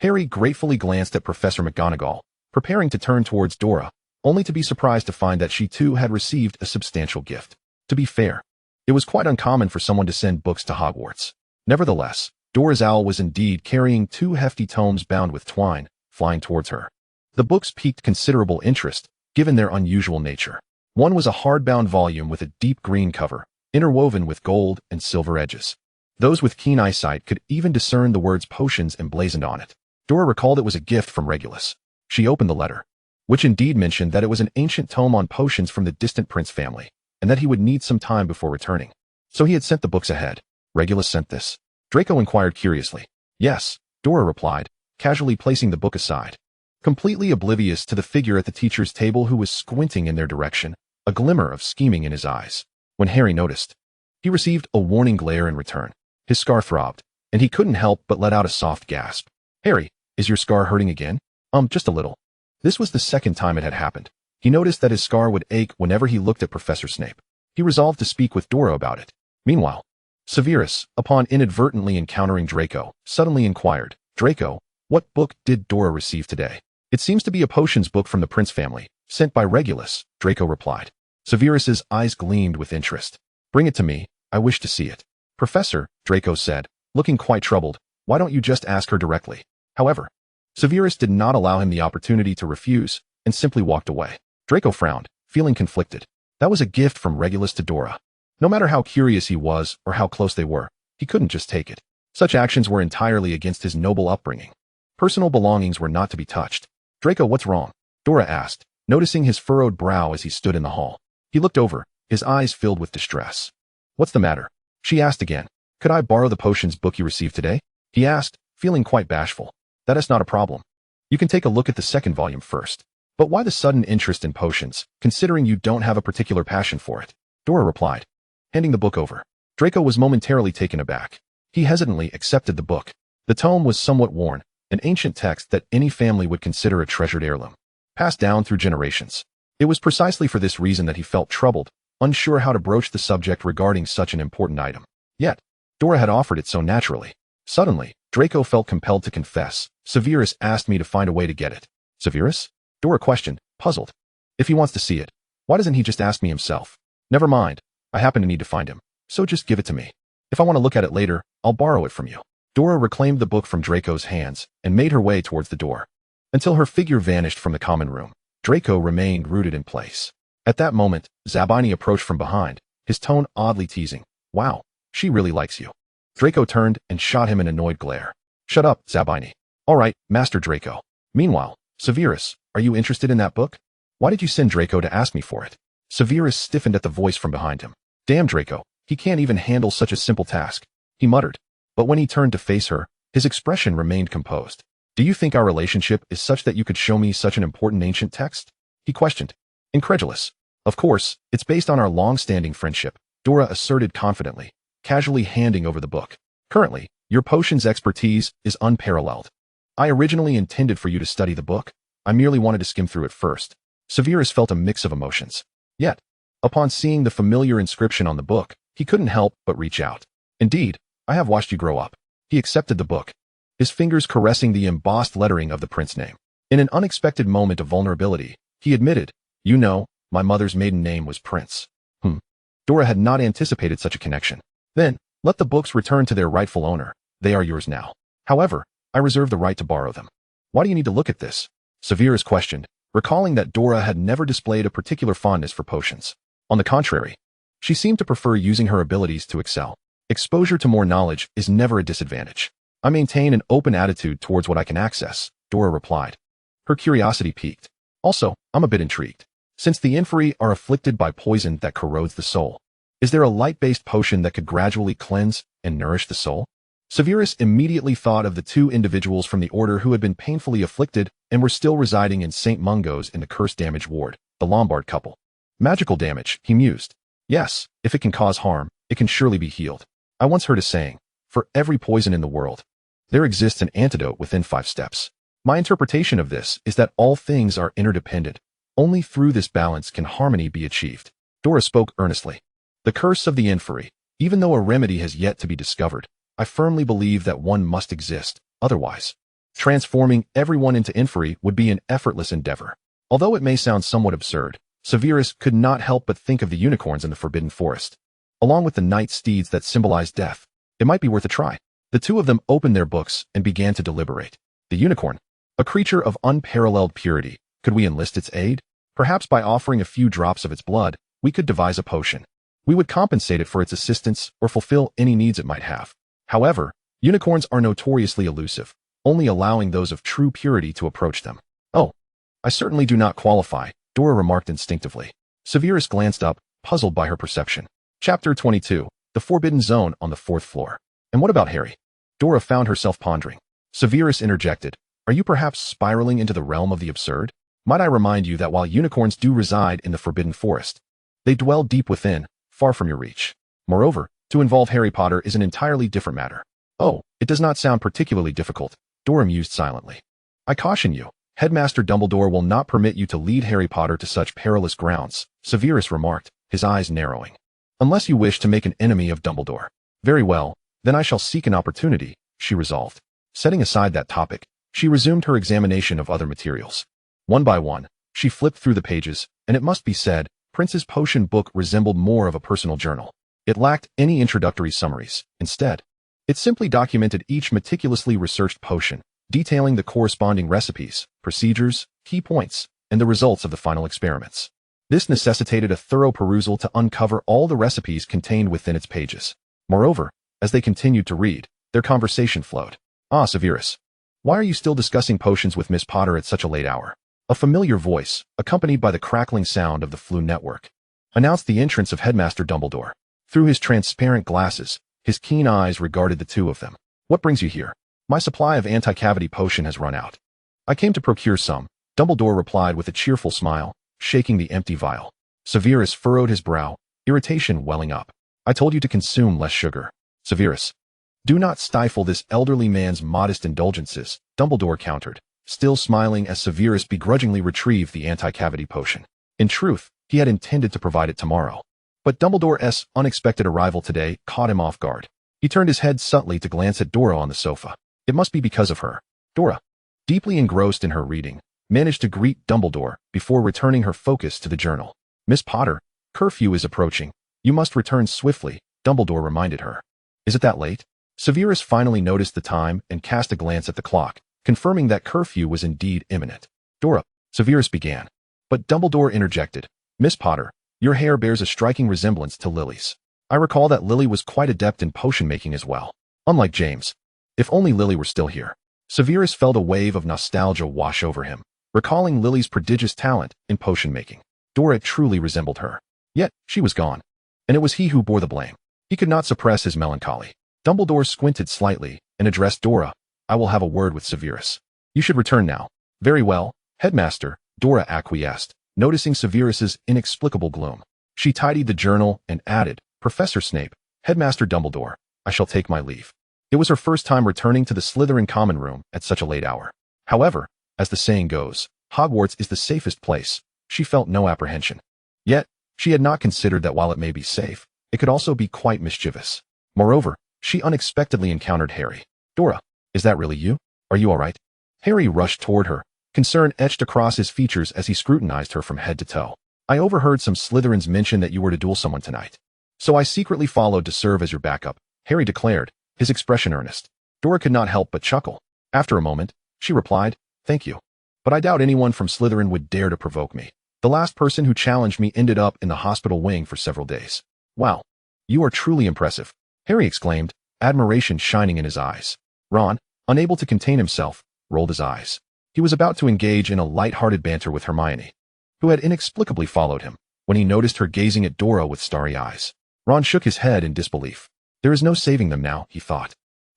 Harry gratefully glanced at Professor McGonagall, preparing to turn towards Dora, only to be surprised to find that she too had received a substantial gift. To be fair, it was quite uncommon for someone to send books to Hogwarts. Nevertheless, Dora's owl was indeed carrying 2 hefty tomes bound with twine, flying towards her. The books piqued considerable interest, given their unusual nature. One was a hardbound volume with a deep green cover, interwoven with gold and silver edges. Those with keen eyesight could even discern the words potions emblazoned on it. Dora recalled it was a gift from Regulus. She opened the letter, which indeed mentioned that it was an ancient tome on potions from the distant prince family, and that he would need some time before returning. So he had sent the books ahead. Regulus sent this? Draco inquired curiously. Yes, Dora replied, casually placing the book aside. Completely oblivious to the figure at the teacher's table who was squinting in their direction, a glimmer of scheming in his eyes. When Harry noticed, he received a warning glare in return. His scar throbbed, and he couldn't help but let out a soft gasp. Harry, is your scar hurting again? Just a little. This was the second time it had happened. He noticed that his scar would ache whenever he looked at Professor Snape. He resolved to speak with Dora about it. Meanwhile, Severus, upon inadvertently encountering Draco, suddenly inquired, Draco, what book did Dora receive today? It seems to be a potions book from the Prince family, sent by Regulus, Draco replied. Severus's eyes gleamed with interest. Bring it to me, I wish to see it. Professor, Draco said, looking quite troubled, why don't you just ask her directly? However, Severus did not allow him the opportunity to refuse, and simply walked away. Draco frowned, feeling conflicted. That was a gift from Regulus to Dora. No matter how curious he was or how close they were, he couldn't just take it. Such actions were entirely against his noble upbringing. Personal belongings were not to be touched. Draco, what's wrong? Dora asked, noticing his furrowed brow as he stood in the hall. He looked over, his eyes filled with distress. What's the matter? She asked again. Could I borrow the potions book you received today? He asked, feeling quite bashful. That is not a problem. You can take a look at the second volume first. But why the sudden interest in potions, considering you don't have a particular passion for it? Dora replied, handing the book over. Draco was momentarily taken aback. He hesitantly accepted the book. The tome was somewhat worn, an ancient text that any family would consider a treasured heirloom, passed down through generations. It was precisely for this reason that he felt troubled, unsure how to broach the subject regarding such an important item. Yet, Dora had offered it so naturally. Suddenly, Draco felt compelled to confess. Severus asked me to find a way to get it. Severus? Dora questioned, puzzled. If he wants to see it, why doesn't he just ask me himself? Never mind, I happen to need to find him, so just give it to me. If I want to look at it later, I'll borrow it from you. Dora reclaimed the book from Draco's hands and made her way towards the door. Until her figure vanished from the common room, Draco remained rooted in place. At that moment, Zabini approached from behind, his tone oddly teasing. Wow, she really likes you. Draco turned and shot him an annoyed glare. Shut up, Zabini. All right, Master Draco. Meanwhile, Severus, are you interested in that book? Why did you send Draco to ask me for it? Severus stiffened at the voice from behind him. Damn Draco, he can't even handle such a simple task, he muttered. But when he turned to face her, his expression remained composed. Do you think our relationship is such that you could show me such an important ancient text? He questioned, incredulous. Of course, it's based on our long-standing friendship, Dora asserted confidently, casually handing over the book. Currently, your potions expertise is unparalleled. I originally intended for you to study the book. I merely wanted to skim through it first. Severus felt a mix of emotions. Yet, upon seeing the familiar inscription on the book, he couldn't help but reach out. Indeed, I have watched you grow up. He accepted the book, his fingers caressing the embossed lettering of the prince name. In an unexpected moment of vulnerability, he admitted, "You know, my mother's maiden name was Prince." Dora had not anticipated such a connection. "Then, let the books return to their rightful owner. They are yours now. However, I reserve the right to borrow them." "Why do you need to look at this?" Sirius questioned, recalling that Dora had never displayed a particular fondness for potions. On the contrary, she seemed to prefer using her abilities to excel. "Exposure to more knowledge is never a disadvantage. I maintain an open attitude towards what I can access," Dora replied. Her curiosity piqued. "Also, I'm a bit intrigued. Since the Inferi are afflicted by poison that corrodes the soul, is there a light-based potion that could gradually cleanse and nourish the soul?" Sirius immediately thought of the two individuals from the Order who had been painfully afflicted and were still residing in St. Mungo's in the curse-damaged ward, the Lombard couple. "Magical damage," he mused. "Yes, if it can cause harm, it can surely be healed. I once heard a saying, for every poison in the world, there exists an antidote within 5 steps. My interpretation of this is that all things are interdependent. Only through this balance can harmony be achieved." Dora spoke earnestly. "The curse of the Inferi, even though a remedy has yet to be discovered, I firmly believe that one must exist, otherwise, transforming everyone into Inferi would be an effortless endeavor." Although it may sound somewhat absurd, Sirius could not help but think of the unicorns in the Forbidden Forest, along with the night steeds that symbolize death. It might be worth a try. The two of them opened their books and began to deliberate. The unicorn, a creature of unparalleled purity, could we enlist its aid? Perhaps by offering a few drops of its blood, we could devise a potion. We would compensate it for its assistance or fulfill any needs it might have. However, unicorns are notoriously elusive, only allowing those of true purity to approach them. "Oh, I certainly do not qualify," Dora remarked instinctively. Sirius glanced up, puzzled by her perception. Chapter 22, The Forbidden Zone on the 4th floor. "And what about Harry?" Dora found herself pondering. Sirius interjected, "Are you perhaps spiraling into the realm of the absurd? Might I remind you that while unicorns do reside in the Forbidden Forest, they dwell deep within, far from your reach. Moreover, to involve Harry Potter is an entirely different matter." "Oh, it does not sound particularly difficult," Dora mused silently. "I caution you, Headmaster Dumbledore will not permit you to lead Harry Potter to such perilous grounds," Sirius remarked, his eyes narrowing. "Unless you wish to make an enemy of Dumbledore." "Very well, then I shall seek an opportunity," she resolved. Setting aside that topic, she resumed her examination of other materials. One by one, she flipped through the pages, and it must be said, Prince's potion book resembled more of a personal journal. It lacked any introductory summaries. Instead, it simply documented each meticulously researched potion, detailing the corresponding recipes, procedures, key points, and the results of the final experiments. This necessitated a thorough perusal to uncover all the recipes contained within its pages. Moreover, as they continued to read, their conversation flowed. "Ah, Sirius, why are you still discussing potions with Miss Potter at such a late hour?" A familiar voice, accompanied by the crackling sound of the Floo network, announced the entrance of Headmaster Dumbledore. Through his transparent glasses, his keen eyes regarded the two of them. "What brings you here?" "My supply of anti-cavity potion has run out. I came to procure some," Dumbledore replied with a cheerful smile, shaking the empty vial. Sirius furrowed his brow, irritation welling up. "I told you to consume less sugar." "Sirius, do not stifle this elderly man's modest indulgences," Dumbledore countered, still smiling as Sirius begrudgingly retrieved the anti-cavity potion. In truth, he had intended to provide it tomorrow. But Dumbledore's unexpected arrival today caught him off guard. He turned his head subtly to glance at Dora on the sofa. It must be because of her. Dora, deeply engrossed in her reading, managed to greet Dumbledore before returning her focus to the journal. "Miss Potter, curfew is approaching. You must return swiftly," Dumbledore reminded her. "Is it that late?" Sirius finally noticed the time and cast a glance at the clock, confirming that curfew was indeed imminent. "Dora," Sirius began. But Dumbledore interjected. "Miss Potter, your hair bears a striking resemblance to Lily's. I recall that Lily was quite adept in potion making as well. Unlike James. If only Lily were still here." Sirius felt a wave of nostalgia wash over him, recalling Lily's prodigious talent in potion making. Dora truly resembled her. Yet, she was gone. And it was he who bore the blame. He could not suppress his melancholy. Dumbledore squinted slightly and addressed Dora. "I will have a word with Sirius. You should return now." "Very well, Headmaster," Dora acquiesced, noticing Sirius's inexplicable gloom. She tidied the journal and added, "Professor Snape, Headmaster Dumbledore, I shall take my leave." It was her first time returning to the Slytherin common room at such a late hour. However, as the saying goes, Hogwarts is the safest place. She felt no apprehension. Yet, she had not considered that while it may be safe, it could also be quite mischievous. Moreover, she unexpectedly encountered Harry. Dora, is that really you? Are you all right? Harry rushed toward her, concern etched across his features as he scrutinized her from head to toe. I overheard some Slytherins mention that you were to duel someone tonight. So I secretly followed to serve as your backup, Harry declared, his expression earnest. Dora could not help but chuckle. After a moment, she replied, thank you. But I doubt anyone from Slytherin would dare to provoke me. The last person who challenged me ended up in the hospital wing for several days. Wow. You are truly impressive, Harry exclaimed, admiration shining in his eyes. Ron, unable to contain himself, rolled his eyes. He was about to engage in a light-hearted banter with Hermione, who had inexplicably followed him, when he noticed her gazing at Dora with starry eyes. Ron shook his head in disbelief. There is no saving them now, he thought.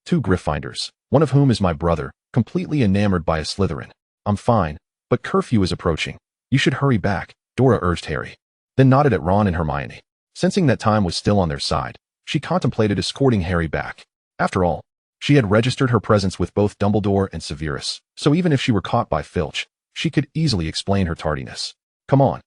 2 Gryffindors, one of whom is my brother, completely enamored by a Slytherin. I'm fine, but curfew is approaching. You should hurry back, Dora urged Harry, then nodded at Ron and Hermione. Sensing that time was still on their side, she contemplated escorting Harry back. After all, she had registered her presence with both Dumbledore and Severus, so even if she were caught by Filch, she could easily explain her tardiness. Come on.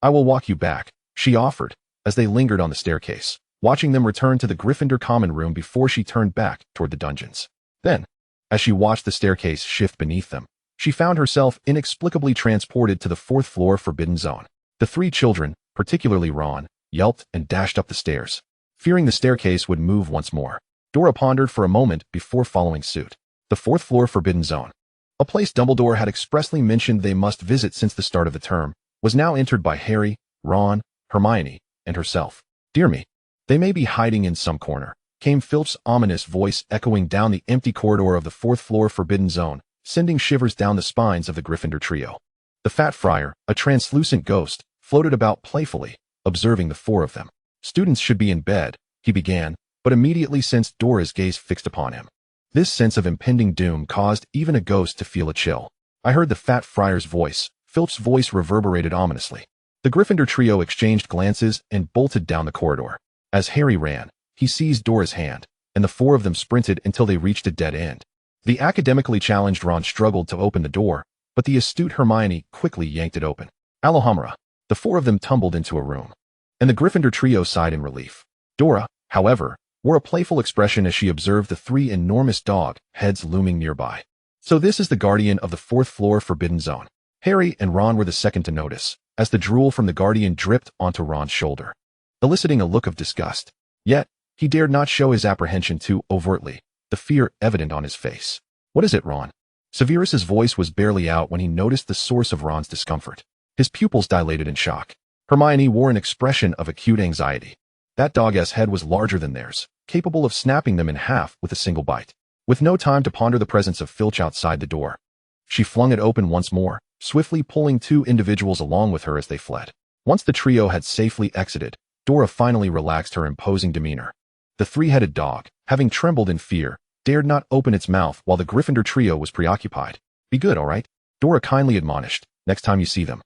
I will walk you back, she offered, as they lingered on the staircase, watching them return to the Gryffindor common room before she turned back toward the dungeons. Then, as she watched the staircase shift beneath them, she found herself inexplicably transported to the 4th floor forbidden zone. The 3 children, particularly Ron, yelped and dashed up the stairs, fearing the staircase would move once more. Dora pondered for a moment before following suit. The 4th floor forbidden zone, a place Dumbledore had expressly mentioned they must visit since the start of the term, was now entered by Harry, Ron, Hermione, and herself. Dear me, they may be hiding in some corner, came Filch's ominous voice echoing down the empty corridor of the 4th floor forbidden zone, sending shivers down the spines of the Gryffindor trio. The fat friar, a translucent ghost, floated about playfully, observing the 4 of them. Students should be in bed, he began, but immediately sensed Dora's gaze fixed upon him. This sense of impending doom caused even a ghost to feel a chill. I heard the fat friar's voice. Filch's voice reverberated ominously. The Gryffindor trio exchanged glances and bolted down the corridor. As Harry ran, he seized Dora's hand, and the 4 of them sprinted until they reached a dead end. The academically challenged Ron struggled to open the door, but the astute Hermione quickly yanked it open. Alohomora. The 4 of them tumbled into a room, and the Gryffindor trio sighed in relief. Dora, however, wore a playful expression as she observed the 3 enormous dog heads looming nearby. So this is the guardian of the 4th floor forbidden zone. Harry and Ron were the second to notice, as the drool from the guardian dripped onto Ron's shoulder, eliciting a look of disgust. Yet, he dared not show his apprehension too overtly, the fear evident on his face. What is it, Ron? Severus's voice was barely out when he noticed the source of Ron's discomfort. His pupils dilated in shock. Hermione wore an expression of acute anxiety. That dog's head was larger than theirs, capable of snapping them in half with a single bite. With no time to ponder the presence of Filch outside the door, she flung it open once more, swiftly pulling 2 individuals along with her as they fled. Once the trio had safely exited, Dora finally relaxed her imposing demeanor. The 3-headed dog, having trembled in fear, dared not open its mouth while the Gryffindor trio was preoccupied. Be good, all right? Dora kindly admonished, next time you see them.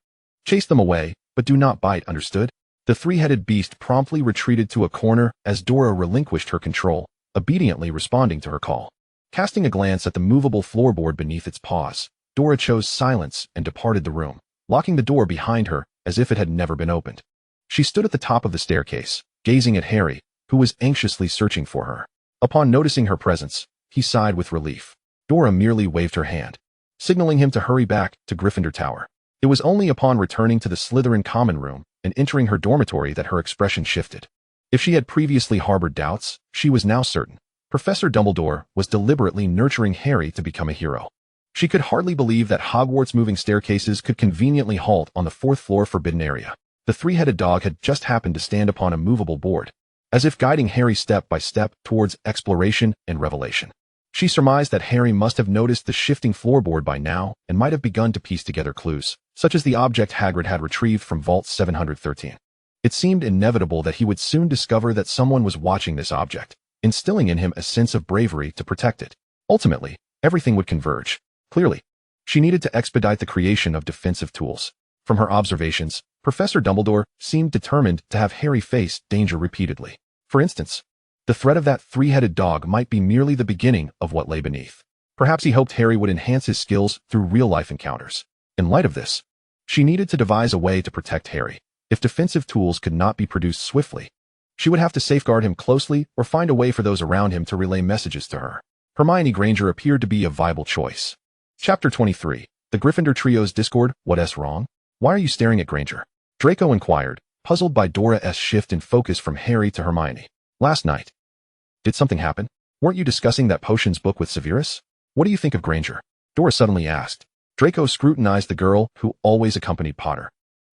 Chase them away, but do not bite, understood? The 3-headed beast promptly retreated to a corner as Dora relinquished her control, obediently responding to her call. Casting a glance at the movable floorboard beneath its paws, Dora chose silence and departed the room, locking the door behind her as if it had never been opened. She stood at the top of the staircase, gazing at Harry, who was anxiously searching for her. Upon noticing her presence, he sighed with relief. Dora merely waved her hand, signaling him to hurry back to Gryffindor Tower. It was only upon returning to the Slytherin common room and entering her dormitory that her expression shifted. If she had previously harbored doubts, she was now certain. Professor Dumbledore was deliberately nurturing Harry to become a hero. She could hardly believe that Hogwarts moving staircases could conveniently halt on the 4th floor forbidden area. The 3-headed dog had just happened to stand upon a movable board, as if guiding Harry step by step towards exploration and revelation. She surmised that Harry must have noticed the shifting floorboard by now and might have begun to piece together clues, such as the object Hagrid had retrieved from Vault 713. It seemed inevitable that he would soon discover that someone was watching this object, instilling in him a sense of bravery to protect it. Ultimately, everything would converge. Clearly, she needed to expedite the creation of defensive tools. From her observations, Professor Dumbledore seemed determined to have Harry face danger repeatedly. For instance, the threat of that 3-headed dog might be merely the beginning of what lay beneath. Perhaps he hoped Harry would enhance his skills through real-life encounters. In light of this, she needed to devise a way to protect Harry. If defensive tools could not be produced swiftly, she would have to safeguard him closely or find a way for those around him to relay messages to her. Hermione Granger appeared to be a viable choice. Chapter 23. The Gryffindor Trio's Discord. What's wrong? Why are you staring at Granger? Draco inquired, puzzled by Dora's shift in focus from Harry to Hermione. Last night. Did something happen? Weren't you discussing that potions book with Severus? What do you think of Granger? Dora suddenly asked. Draco scrutinized the girl who always accompanied Potter.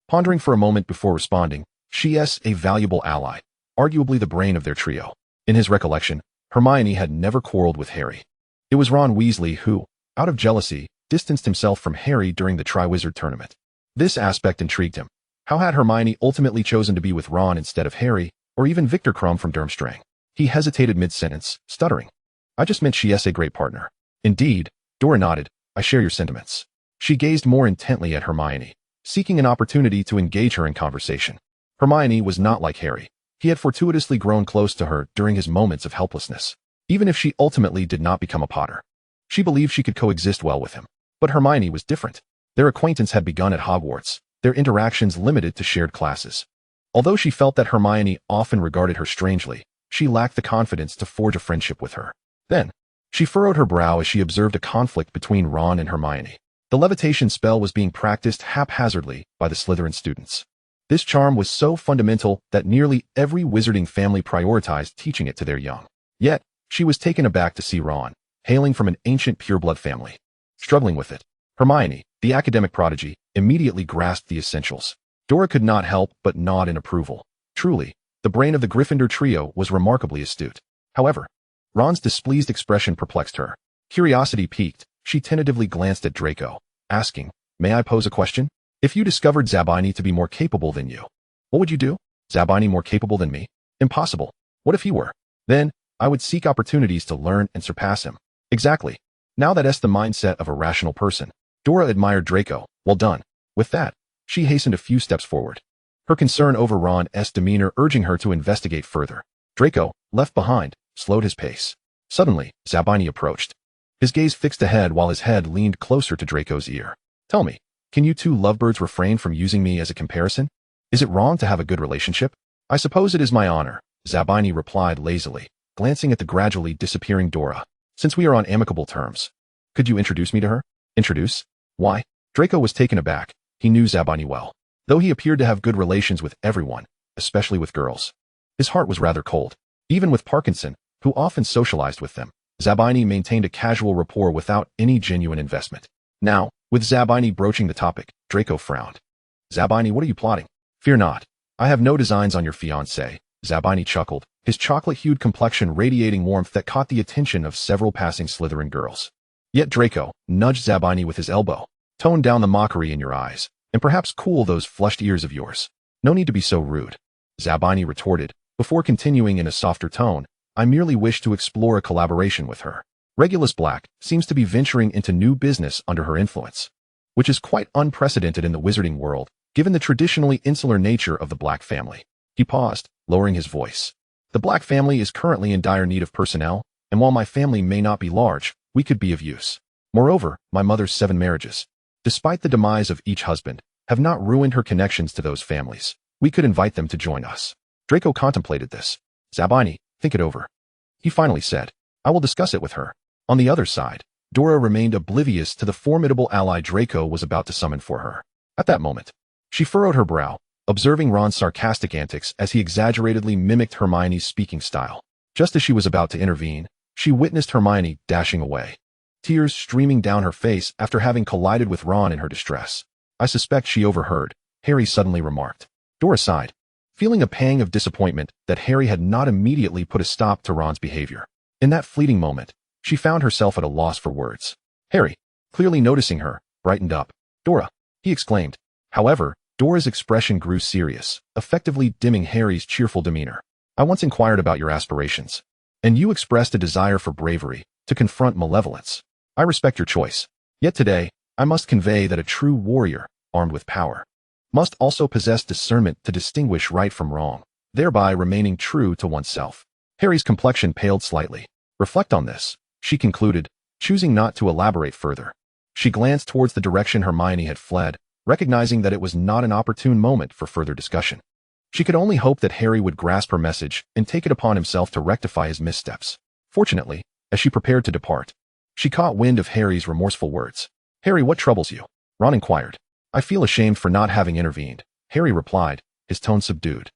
Pondering for a moment before responding, she's a valuable ally, arguably the brain of their trio. In his recollection, Hermione had never quarreled with Harry. It was Ron Weasley who, out of jealousy, distanced himself from Harry during the Triwizard Tournament. This aspect intrigued him. How had Hermione ultimately chosen to be with Ron instead of Harry, or even Victor Crumb from Durmstrang? He hesitated mid-sentence, stuttering. I just meant she's a great partner. Indeed, Dora nodded. I share your sentiments. She gazed more intently at Hermione, seeking an opportunity to engage her in conversation. Hermione was not like Harry. He had fortuitously grown close to her during his moments of helplessness, even if she ultimately did not become a Potter. She believed she could coexist well with him. But Hermione was different. Their acquaintance had begun at Hogwarts, their interactions limited to shared classes. Although she felt that Hermione often regarded her strangely, she lacked the confidence to forge a friendship with her. Then, she furrowed her brow as she observed a conflict between Ron and Hermione. The levitation spell was being practiced haphazardly by the Slytherin students. This charm was so fundamental that nearly every wizarding family prioritized teaching it to their young. Yet, she was taken aback to see Ron, hailing from an ancient pureblood family, struggling with it. Hermione, the academic prodigy, immediately grasped the essentials. Dora could not help but nod in approval. Truly, the brain of the Gryffindor trio was remarkably astute. However, Ron's displeased expression perplexed her. Curiosity piqued, she tentatively glanced at Draco, asking, May I pose a question? If you discovered Zabini to be more capable than you, what would you do? Zabini more capable than me? Impossible. What if he were? Then, I would seek opportunities to learn and surpass him. Exactly. Now that's the mindset of a rational person. Dora admired Draco. Well done. With that, she hastened a few steps forward, her concern over Ron's demeanor urging her to investigate further. Draco, left behind, slowed his pace. Suddenly, Zabini approached. His gaze fixed ahead while his head leaned closer to Draco's ear. Tell me, can you two lovebirds refrain from using me as a comparison? Is it wrong to have a good relationship? I suppose it is my honor, Zabini replied lazily, glancing at the gradually disappearing Dora. Since we are on amicable terms, could you introduce me to her? Introduce? Why? Draco was taken aback. He knew Zabini well. Though he appeared to have good relations with everyone, especially with girls, his heart was rather cold. Even with Parkinson, who often socialized with them, Zabini maintained a casual rapport without any genuine investment. Now, with Zabini broaching the topic, Draco frowned. Zabini, what are you plotting? Fear not. I have no designs on your fiancé, Zabini chuckled, his chocolate-hued complexion radiating warmth that caught the attention of several passing Slytherin girls. Yet Draco nudged Zabini with his elbow. Tone down the mockery in your eyes, and perhaps cool those flushed ears of yours. No need to be so rude, Zabini retorted, before continuing in a softer tone. I merely wish to explore a collaboration with her. Regulus Black seems to be venturing into new business under her influence, which is quite unprecedented in the wizarding world, given the traditionally insular nature of the Black family. He paused, lowering his voice. The Black family is currently in dire need of personnel, and while my family may not be large, we could be of use. Moreover, my mother's 7 marriages, despite the demise of each husband, have not ruined her connections to those families. We could invite them to join us. Draco contemplated this. Zabini, think it over. He finally said, I will discuss it with her. On the other side, Dora remained oblivious to the formidable ally Draco was about to summon for her. At that moment, she furrowed her brow, observing Ron's sarcastic antics as he exaggeratedly mimicked Hermione's speaking style. Just as she was about to intervene, she witnessed Hermione dashing away, tears streaming down her face after having collided with Ron in her distress. I suspect she overheard, Harry suddenly remarked. Dora sighed, feeling a pang of disappointment that Harry had not immediately put a stop to Ron's behavior. In that fleeting moment, she found herself at a loss for words. Harry, clearly noticing her, brightened up. Dora, he exclaimed. However, Dora's expression grew serious, effectively dimming Harry's cheerful demeanor. I once inquired about your aspirations, and you expressed a desire for bravery, to confront malevolence. I respect your choice. Yet today, I must convey that a true warrior, armed with power, must also possess discernment to distinguish right from wrong, thereby remaining true to oneself. Harry's complexion paled slightly. Reflect on this, she concluded, choosing not to elaborate further. She glanced towards the direction Hermione had fled, recognizing that it was not an opportune moment for further discussion. She could only hope that Harry would grasp her message and take it upon himself to rectify his missteps. Fortunately, as she prepared to depart. She caught wind of Harry's remorseful words. "Harry, what troubles you?" Ron inquired. "I feel ashamed for not having intervened," Harry replied, his tone subdued.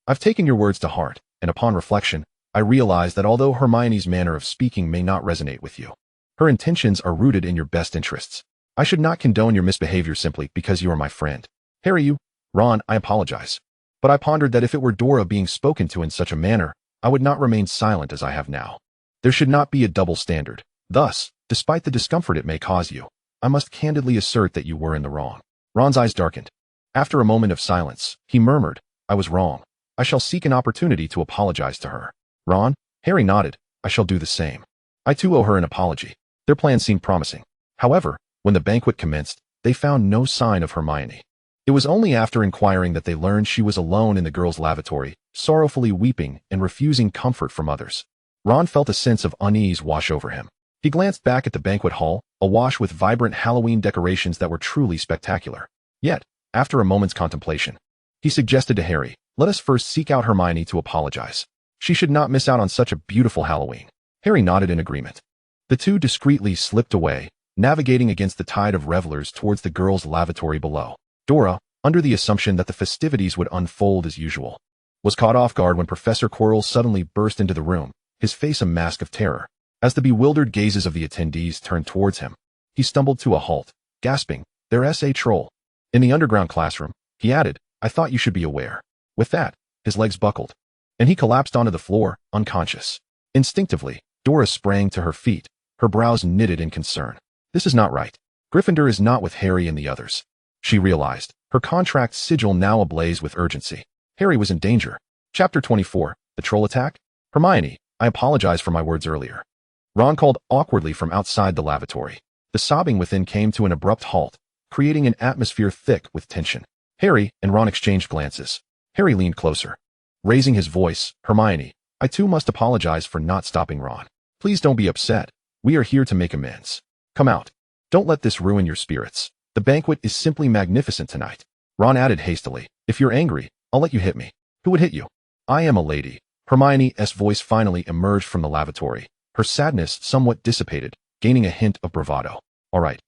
"I've taken your words to heart, and upon reflection, I realize that although Hermione's manner of speaking may not resonate with you, her intentions are rooted in your best interests. I should not condone your misbehavior simply because you are my friend. Harry, Ron, I apologize. But I pondered that if it were Dora being spoken to in such a manner, I would not remain silent as I have now. There should not be a double standard. Thus, despite the discomfort it may cause you, I must candidly assert that you were in the wrong." Ron's eyes darkened. After a moment of silence, he murmured, "I was wrong. I shall seek an opportunity to apologize to her." "Ron?" Harry nodded. "I shall do the same. I too owe her an apology." Their plan seemed promising. However, when the banquet commenced, they found no sign of Hermione. It was only after inquiring that they learned she was alone in the girls' lavatory, sorrowfully weeping and refusing comfort from others. Ron felt a sense of unease wash over him. He glanced back at the banquet hall, awash with vibrant Halloween decorations that were truly spectacular. Yet, after a moment's contemplation, he suggested to Harry, "Let us first seek out Hermione to apologize. She should not miss out on such a beautiful Halloween." Harry nodded in agreement. The two discreetly slipped away, navigating against the tide of revelers towards the girls' lavatory below. Dora, under the assumption that the festivities would unfold as usual, was caught off guard when Professor Quirrell suddenly burst into the room, his face a mask of terror. As the bewildered gazes of the attendees turned towards him, he stumbled to a halt, gasping, "There's a troll in the underground classroom," he added. "I thought you should be aware." With that, his legs buckled, and he collapsed onto the floor, unconscious. Instinctively, Dora sprang to her feet, her brows knitted in concern. This is not right. Gryffindor is not with Harry and the others, she realized, her contract sigil now ablaze with urgency. Harry was in danger. Chapter 24, The Troll Attack? Hermione, I apologize for my words earlier. Ron called awkwardly from outside the lavatory. The sobbing within came to an abrupt halt, creating an atmosphere thick with tension. Harry and Ron exchanged glances. Harry leaned closer, raising his voice. "Hermione, I too must apologize for not stopping Ron. Please don't be upset. We are here to make amends. Come out. Don't let this ruin your spirits. The banquet is simply magnificent tonight." Ron added hastily, "If you're angry, I'll let you hit me." "Who would hit you?" "I am a lady." Hermione's voice finally emerged from the lavatory, her sadness somewhat dissipated, gaining a hint of bravado. All right,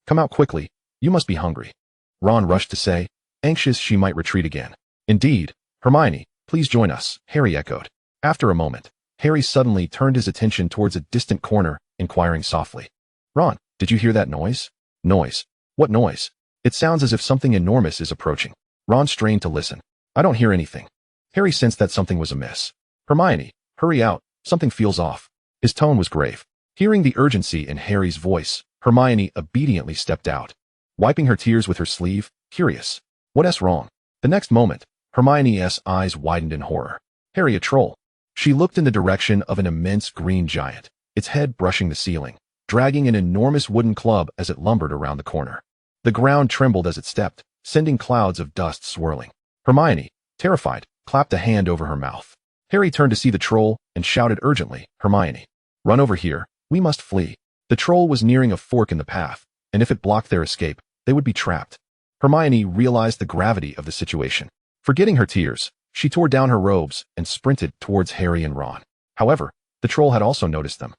come out quickly. You must be hungry." Ron rushed to say, anxious she might retreat again. "Indeed. Hermione, please join us," Harry echoed. After a moment, Harry suddenly turned his attention towards a distant corner, inquiring softly, "Ron, did you hear that noise?" "Noise? What noise?" "It sounds as if something enormous is approaching." Ron strained to listen. "I don't hear anything." Harry sensed that something was amiss. "Hermione, hurry out. Something feels off." His tone was grave. Hearing the urgency in Harry's voice, Hermione obediently stepped out, wiping her tears with her sleeve, curious. "What's wrong?" The next moment, Hermione's eyes widened in horror. "Harry, a troll." She looked in the direction of an immense green giant, its head brushing the ceiling, dragging an enormous wooden club as it lumbered around the corner. The ground trembled as it stepped, sending clouds of dust swirling. Hermione, terrified, clapped a hand over her mouth. Harry turned to see the troll and shouted urgently, "Hermione, run over here. We must flee." The troll was nearing a fork in the path, and if it blocked their escape, they would be trapped. Hermione realized the gravity of the situation. Forgetting her tears, she tore down her robes and sprinted towards Harry and Ron. However, the troll had also noticed them.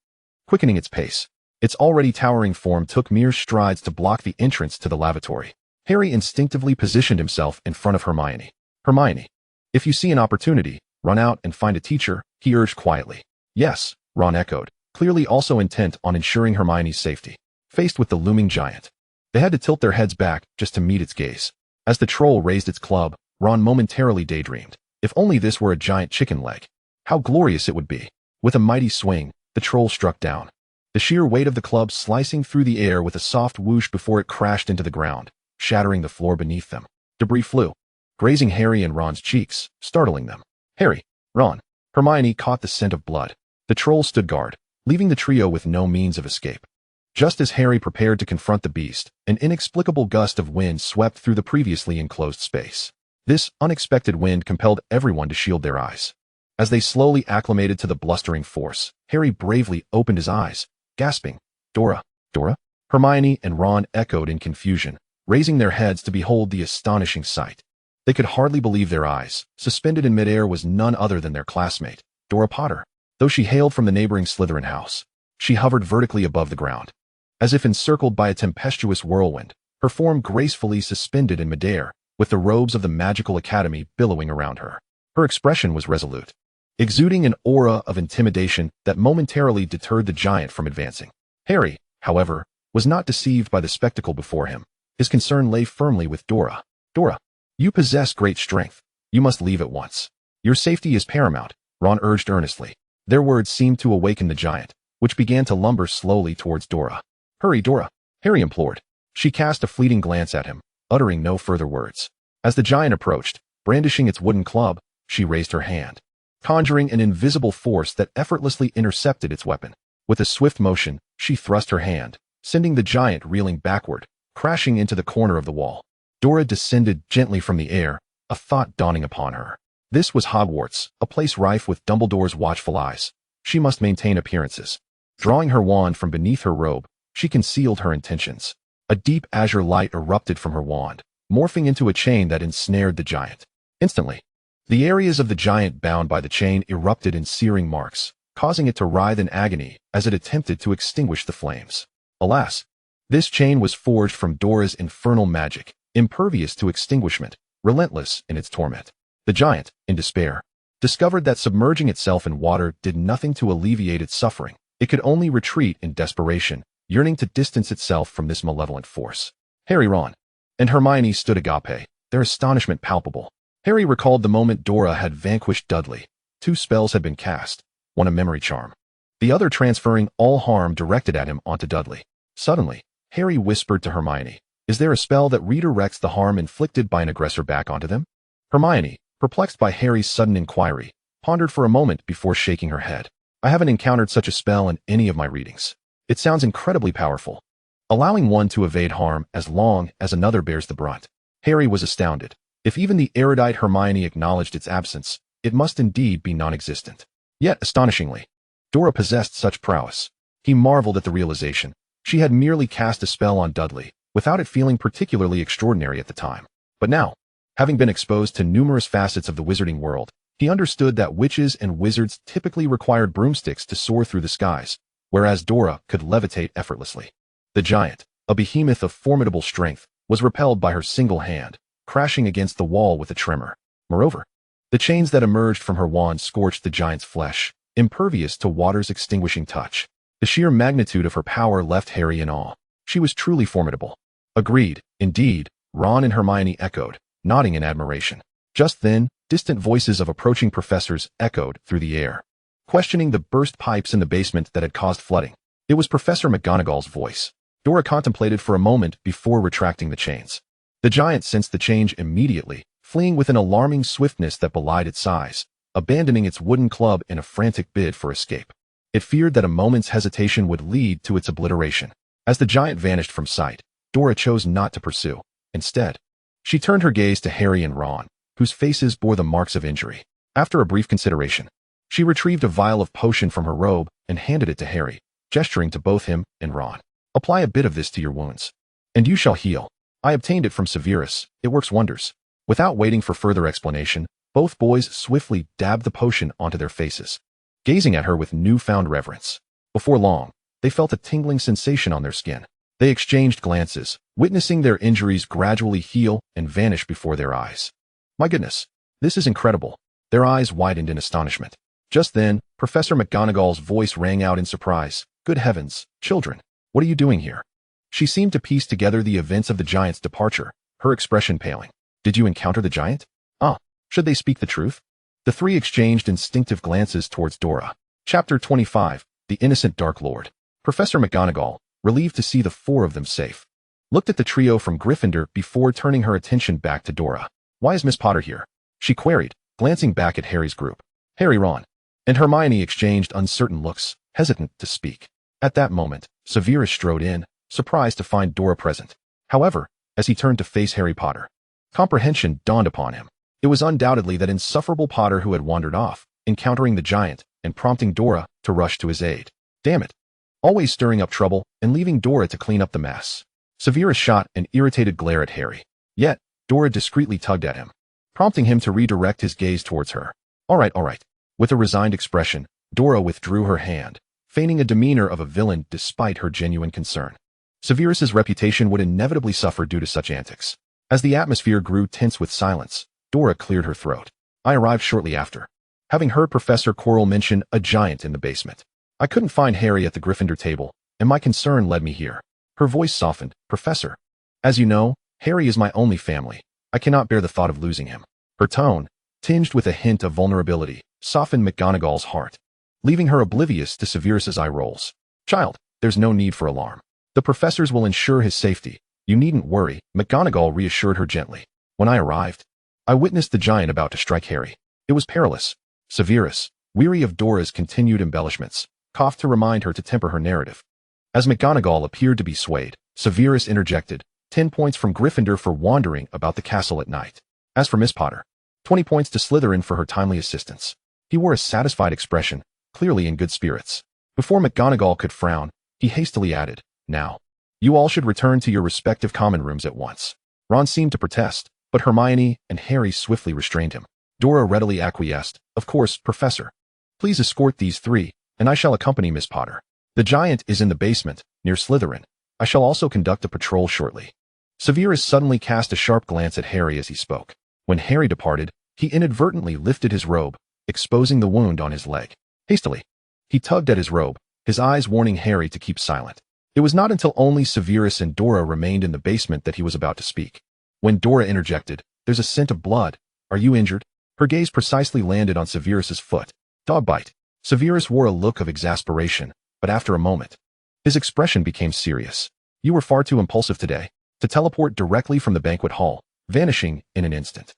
Quickening its pace, its already towering form took mere strides to block the entrance to the lavatory. Harry instinctively positioned himself in front of Hermione. "Hermione, if you see an opportunity, run out and find a teacher," he urged quietly. "Yes," Ron echoed, clearly also intent on ensuring Hermione's safety. Faced with the looming giant, they had to tilt their heads back just to meet its gaze. As the troll raised its club, Ron momentarily daydreamed. If only this were a giant chicken leg. How glorious it would be. With a mighty swing, the troll struck down, the sheer weight of the club slicing through the air with a soft whoosh before it crashed into the ground, shattering the floor beneath them. Debris flew, grazing Harry and Ron's cheeks, startling them. Harry, Ron, Hermione caught the scent of blood. The troll stood guard, leaving the trio with no means of escape. Just as Harry prepared to confront the beast, an inexplicable gust of wind swept through the previously enclosed space. This unexpected wind compelled everyone to shield their eyes. As they slowly acclimated to the blustering force, Harry bravely opened his eyes, gasping, "Dora, Dora?" Hermione and Ron echoed in confusion, raising their heads to behold the astonishing sight. They could hardly believe their eyes. Suspended in midair was none other than their classmate, Dora Potter. Though she hailed from the neighboring Slytherin house, she hovered vertically above the ground. As if encircled by a tempestuous whirlwind, her form gracefully suspended in midair, with the robes of the magical academy billowing around her. Her expression was resolute, exuding an aura of intimidation that momentarily deterred the giant from advancing. Harry, however, was not deceived by the spectacle before him. His concern lay firmly with Dora. Dora, you possess great strength. You must leave at once. Your safety is paramount, Ron urged earnestly. Their words seemed to awaken the giant, which began to lumber slowly towards Dora. Hurry, Dora, Harry implored. She cast a fleeting glance at him, uttering no further words. As the giant approached, brandishing its wooden club, she raised her hand, conjuring an invisible force that effortlessly intercepted its weapon. With a swift motion, she thrust her hand, sending the giant reeling backward, crashing into the corner of the wall. Dora descended gently from the air, a thought dawning upon her. This was Hogwarts, a place rife with Dumbledore's watchful eyes. She must maintain appearances. Drawing her wand from beneath her robe, she concealed her intentions. A deep azure light erupted from her wand, morphing into a chain that ensnared the giant. Instantly, the areas of the giant bound by the chain erupted in searing marks, causing it to writhe in agony as it attempted to extinguish the flames. Alas, this chain was forged from Dora's infernal magic, impervious to extinguishment, relentless in its torment. The giant, in despair, discovered that submerging itself in water did nothing to alleviate its suffering. It could only retreat in desperation, yearning to distance itself from this malevolent force. Harry, Ron, and Hermione stood agape, their astonishment palpable. Harry recalled the moment Dora had vanquished Dudley. 2 spells had been cast, one a memory charm, the other transferring all harm directed at him onto Dudley. Suddenly, Harry whispered to Hermione, "Is there a spell that redirects the harm inflicted by an aggressor back onto them?" Hermione, perplexed by Harry's sudden inquiry, pondered for a moment before shaking her head. "I haven't encountered such a spell in any of my readings. It sounds incredibly powerful, allowing one to evade harm as long as another bears the brunt." Harry was astounded. If even the erudite Hermione acknowledged its absence, it must indeed be non-existent. Yet, astonishingly, Dora possessed such prowess. He marveled at the realization. She had merely cast a spell on Dudley, without it feeling particularly extraordinary at the time. But now, having been exposed to numerous facets of the wizarding world, he understood that witches and wizards typically required broomsticks to soar through the skies, whereas Dora could levitate effortlessly. The giant, a behemoth of formidable strength, was repelled by her single hand, crashing against the wall with a tremor. Moreover, the chains that emerged from her wand scorched the giant's flesh, impervious to water's extinguishing touch. The sheer magnitude of her power left Harry in awe. She was truly formidable. Agreed, indeed, Ron and Hermione echoed, nodding in admiration. Just then, distant voices of approaching professors echoed through the air, questioning the burst pipes in the basement that had caused flooding. It was Professor McGonagall's voice. Dora contemplated for a moment before retracting the chains. The giant sensed the change immediately, fleeing with an alarming swiftness that belied its size, abandoning its wooden club in a frantic bid for escape. It feared that a moment's hesitation would lead to its obliteration. As the giant vanished from sight, Dora chose not to pursue. Instead, she turned her gaze to Harry and Ron, whose faces bore the marks of injury. After a brief consideration, she retrieved a vial of potion from her robe and handed it to Harry, gesturing to both him and Ron. "Apply a bit of this to your wounds, and you shall heal. I obtained it from Severus. It works wonders." Without waiting for further explanation, both boys swiftly dabbed the potion onto their faces, gazing at her with newfound reverence. Before long, they felt a tingling sensation on their skin. They exchanged glances, witnessing their injuries gradually heal and vanish before their eyes. "My goodness, this is incredible." Their eyes widened in astonishment. Just then, Professor McGonagall's voice rang out in surprise. "Good heavens, children, what are you doing here?" She seemed to piece together the events of the giant's departure, her expression paling. "Did you encounter the giant? Should they speak the truth?" The three exchanged instinctive glances towards Dora. Chapter 25, The Innocent Dark Lord. Professor McGonagall, relieved to see the 4 of them safe, looked at the trio from Gryffindor before turning her attention back to Dora. "Why is Miss Potter here?" she queried, glancing back at Harry's group. Harry, Ron, and Hermione exchanged uncertain looks, hesitant to speak. At that moment, Severus strode in, surprised to find Dora present. However, as he turned to face Harry Potter, comprehension dawned upon him. It was undoubtedly that insufferable Potter who had wandered off, encountering the giant and prompting Dora to rush to his aid. Damn it! Always stirring up trouble and leaving Dora to clean up the mess. Severus shot an irritated glare at Harry. Yet, Dora discreetly tugged at him, prompting him to redirect his gaze towards her. All right. With a resigned expression, Dora withdrew her hand, feigning a demeanor of a villain despite her genuine concern. Severus's reputation would inevitably suffer due to such antics. As the atmosphere grew tense with silence, Dora cleared her throat. I arrived shortly after, having heard Professor Quirrell mention a giant in the basement. I couldn't find Harry at the Gryffindor table, and my concern led me here. Her voice softened. Professor, as you know, Harry is my only family. I cannot bear the thought of losing him. Her tone, tinged with a hint of vulnerability, softened McGonagall's heart, leaving her oblivious to Severus's eye rolls. Child, there's no need for alarm. The professors will ensure his safety. You needn't worry, McGonagall reassured her gently. When I arrived, I witnessed the giant about to strike Harry. It was perilous. Severus, weary of Dora's continued embellishments, coughed to remind her to temper her narrative. As McGonagall appeared to be swayed, Severus interjected, 10 points from Gryffindor for wandering about the castle at night. As for Miss Potter, 20 points to Slytherin for her timely assistance. He wore a satisfied expression, clearly in good spirits. Before McGonagall could frown, he hastily added, now, you all should return to your respective common rooms at once. Ron seemed to protest, but Hermione and Harry swiftly restrained him. Dora readily acquiesced. Of course, Professor. Please escort these three, and I shall accompany Miss Potter. The giant is in the basement, near Slytherin. I shall also conduct a patrol shortly. Severus suddenly cast a sharp glance at Harry as he spoke. When Harry departed, he inadvertently lifted his robe, exposing the wound on his leg. Hastily, he tugged at his robe, his eyes warning Harry to keep silent. It was not until only Severus and Dora remained in the basement that he was about to speak. When Dora interjected, there's a scent of blood. Are you injured? Her gaze precisely landed on Severus's foot. Dog bite. Severus wore a look of exasperation, but after a moment, his expression became serious. You were far too impulsive today to teleport directly from the banquet hall, vanishing in an instant.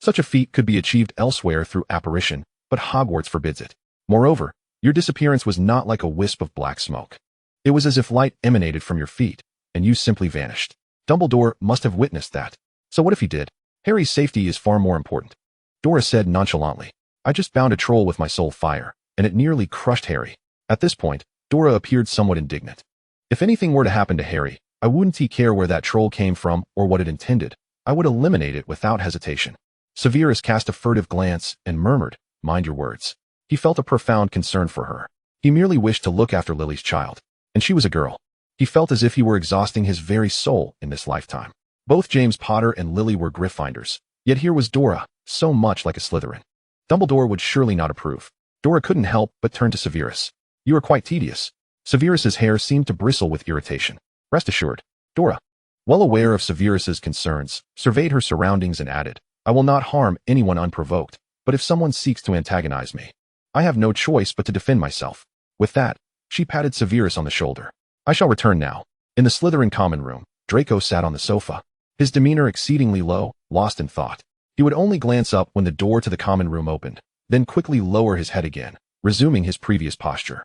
Such a feat could be achieved elsewhere through apparition, but Hogwarts forbids it. Moreover, your disappearance was not like a wisp of black smoke. It was as if light emanated from your feet, and you simply vanished. Dumbledore must have witnessed that. So what if he did? Harry's safety is far more important. Dora said nonchalantly. I just bound a troll with my soul fire, and it nearly crushed Harry. At this point, Dora appeared somewhat indignant. If anything were to happen to Harry, I wouldn't care where that troll came from or what it intended. I would eliminate it without hesitation. Severus cast a furtive glance and murmured, mind your words. He felt a profound concern for her. He merely wished to look after Lily's child. And she was a girl. He felt as if he were exhausting his very soul in this lifetime. Both James Potter and Lily were Gryffindors, yet here was Dora, so much like a Slytherin. Dumbledore would surely not approve. Dora couldn't help but turn to Severus. You are quite tedious. Severus's hair seemed to bristle with irritation. Rest assured, Dora, well aware of Severus's concerns, surveyed her surroundings and added, I will not harm anyone unprovoked, but if someone seeks to antagonize me, I have no choice but to defend myself. With that, she patted Severus on the shoulder. I shall return now. In the Slytherin common room, Draco sat on the sofa, his demeanor exceedingly low, lost in thought. He would only glance up when the door to the common room opened, then quickly lower his head again, resuming his previous posture.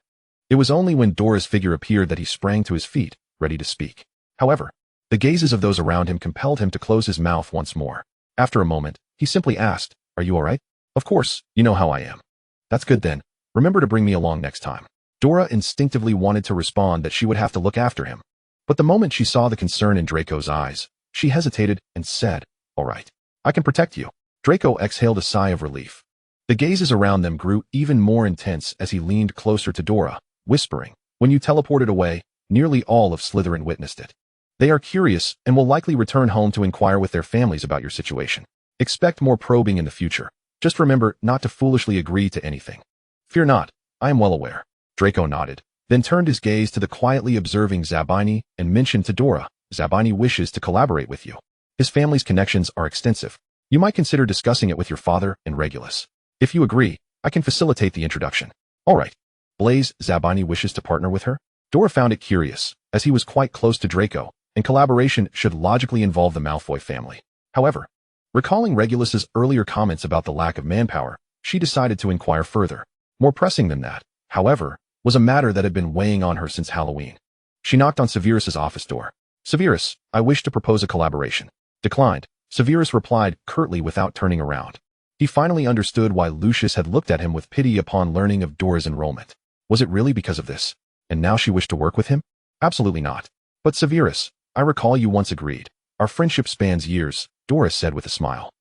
It was only when Dora's figure appeared that he sprang to his feet, ready to speak. However, the gazes of those around him compelled him to close his mouth once more. After a moment, he simply asked, Are you all right? Of course, you know how I am. That's good then. Remember to bring me along next time. Dora instinctively wanted to respond that she would have to look after him. But the moment she saw the concern in Draco's eyes, she hesitated and said, All right, I can protect you. Draco exhaled a sigh of relief. The gazes around them grew even more intense as he leaned closer to Dora, whispering, When you teleported away, nearly all of Slytherin witnessed it. They are curious and will likely return home to inquire with their families about your situation. Expect more probing in the future. Just remember not to foolishly agree to anything. Fear not, I am well aware. Draco nodded, then turned his gaze to the quietly observing Zabini and mentioned to Dora, Zabini wishes to collaborate with you. His family's connections are extensive. You might consider discussing it with your father and Regulus. If you agree, I can facilitate the introduction. All right. Blaise, Zabini wishes to partner with her? Dora found it curious, as he was quite close to Draco, and collaboration should logically involve the Malfoy family. However, recalling Regulus's earlier comments about the lack of manpower, she decided to inquire further. More pressing than that, however, was a matter that had been weighing on her since Halloween. She knocked on Severus's office door. Severus, I wish to propose a collaboration. Declined. Severus replied curtly without turning around. He finally understood why Lucius had looked at him with pity upon learning of Dora's enrollment. Was it really because of this? And now she wished to work with him? Absolutely not. But Severus, I recall you once agreed. Our friendship spans years, Dora said with a smile.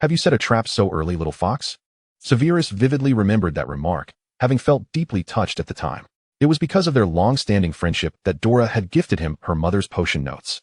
Have you set a trap so early, little fox? Severus vividly remembered that remark, having felt deeply touched at the time. It was because of their long-standing friendship that Dora had gifted him her mother's potion notes.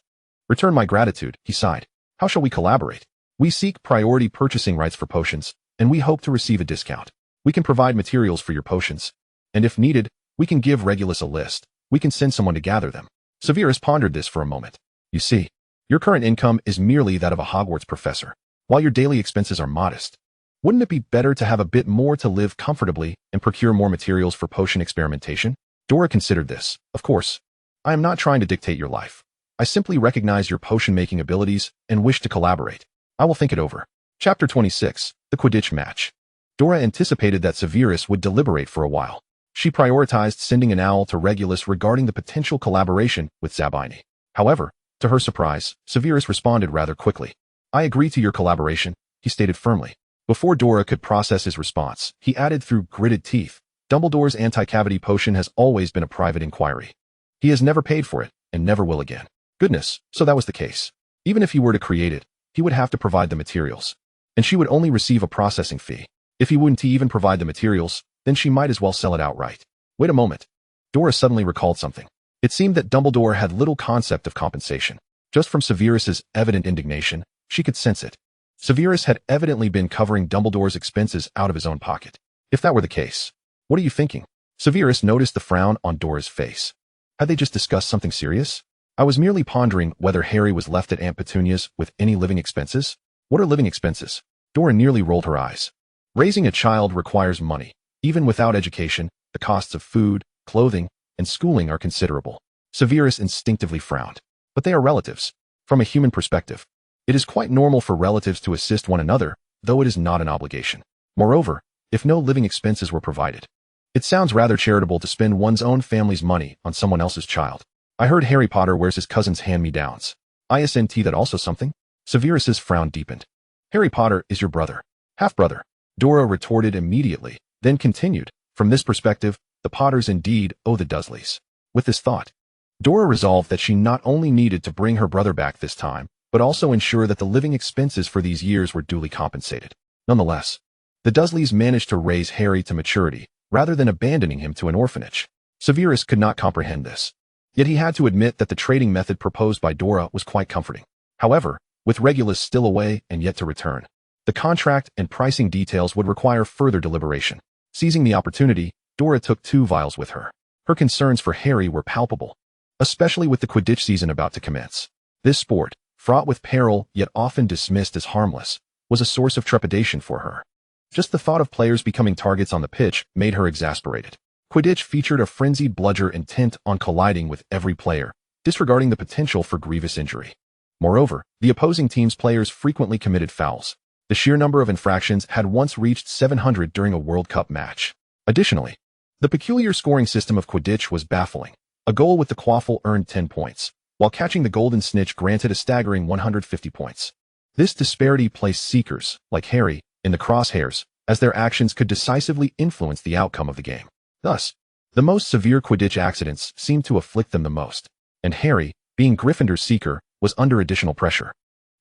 "Return my gratitude," he sighed. "How shall we collaborate? We seek priority purchasing rights for potions, and we hope to receive a discount. We can provide materials for your potions, and if needed, we can give Regulus a list. We can send someone to gather them." Severus pondered this for a moment. "You see, your current income is merely that of a Hogwarts professor, while your daily expenses are modest. Wouldn't it be better to have a bit more to live comfortably and procure more materials for potion experimentation?" Dora considered this. "Of course, I am not trying to dictate your life. I simply recognize your potion-making abilities and wish to collaborate. I will think it over." Chapter 26, The Quidditch Match. Dora anticipated that Severus would deliberate for a while. She prioritized sending an owl to Regulus regarding the potential collaboration with Zabini. However, to her surprise, Severus responded rather quickly. "I agree to your collaboration," he stated firmly. Before Dora could process his response, he added through gritted teeth, "Dumbledore's anti-cavity potion has always been a private inquiry. He has never paid for it, and never will again." Goodness, so that was the case. Even if he were to create it, he would have to provide the materials, and she would only receive a processing fee. If he wouldn't even provide the materials, then she might as well sell it outright. Wait a moment. Dora suddenly recalled something. It seemed that Dumbledore had little concept of compensation. Just from Severus's evident indignation, she could sense it. Severus had evidently been covering Dumbledore's expenses out of his own pocket. If that were the case, what are you thinking? Severus noticed the frown on Dora's face. Had they just discussed something serious? "I was merely pondering whether Harry was left at Aunt Petunia's with any living expenses." "What are living expenses?" Dora nearly rolled her eyes. "Raising a child requires money. Even without education, the costs of food, clothing, and schooling are considerable." Severus instinctively frowned. "But they are relatives. From a human perspective, it is quite normal for relatives to assist one another, though it is not an obligation. Moreover, if no living expenses were provided, it sounds rather charitable to spend one's own family's money on someone else's child. I heard Harry Potter wears his cousin's hand-me-downs. Isn't that also something?" Severus's frown deepened. "Harry Potter is your brother. Half-brother." Dora retorted immediately, then continued, "From this perspective, the Potters indeed owe the Dursleys." With this thought, Dora resolved that she not only needed to bring her brother back this time, but also ensure that the living expenses for these years were duly compensated. Nonetheless, the Dursleys managed to raise Harry to maturity, rather than abandoning him to an orphanage. Severus could not comprehend this. Yet he had to admit that the trading method proposed by Dora was quite comforting. However, with Regulus still away and yet to return, the contract and pricing details would require further deliberation. Seizing the opportunity, Dora took 2 vials with her. Her concerns for Harry were palpable, especially with the Quidditch season about to commence. This sport, fraught with peril yet often dismissed as harmless, was a source of trepidation for her. Just the thought of players becoming targets on the pitch made her exasperated. Quidditch featured a frenzied bludger intent on colliding with every player, disregarding the potential for grievous injury. Moreover, the opposing team's players frequently committed fouls. The sheer number of infractions had once reached 700 during a World Cup match. Additionally, the peculiar scoring system of Quidditch was baffling. A goal with the quaffle earned 10 points, while catching the golden snitch granted a staggering 150 points. This disparity placed seekers, like Harry, in the crosshairs, as their actions could decisively influence the outcome of the game. Thus, the most severe Quidditch accidents seemed to afflict them the most, and Harry, being Gryffindor's seeker, was under additional pressure,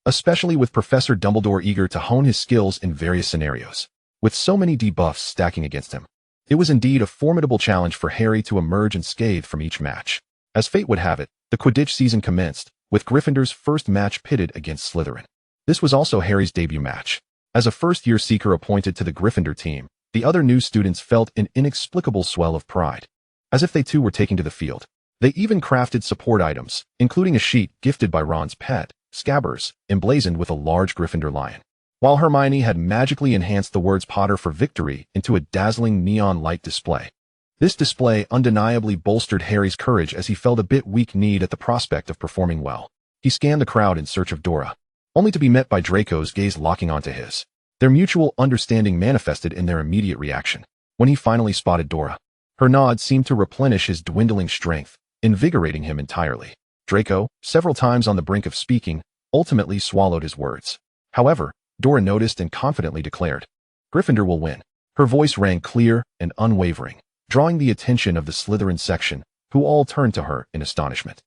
especially with Professor Dumbledore eager to hone his skills in various scenarios. With so many debuffs stacking against him, it was indeed a formidable challenge for Harry to emerge unscathed from each match. As fate would have it, the Quidditch season commenced, with Gryffindor's first match pitted against Slytherin. This was also Harry's debut match. As a first-year seeker appointed to the Gryffindor team, the other new students felt an inexplicable swell of pride, as if they too were taking to the field. They even crafted support items, including a sheet gifted by Ron's pet, Scabbers, emblazoned with a large Gryffindor lion, while Hermione had magically enhanced the words Potter for victory into a dazzling neon light display. This display undeniably bolstered Harry's courage as he felt a bit weak-kneed at the prospect of performing well. He scanned the crowd in search of Dora, only to be met by Draco's gaze locking onto his. Their mutual understanding manifested in their immediate reaction. When he finally spotted Dora, her nod seemed to replenish his dwindling strength, invigorating him entirely. Draco, several times on the brink of speaking, ultimately swallowed his words. However, Dora noticed and confidently declared, "Gryffindor will win." Her voice rang clear and unwavering, drawing the attention of the Slytherin section, who all turned to her in astonishment.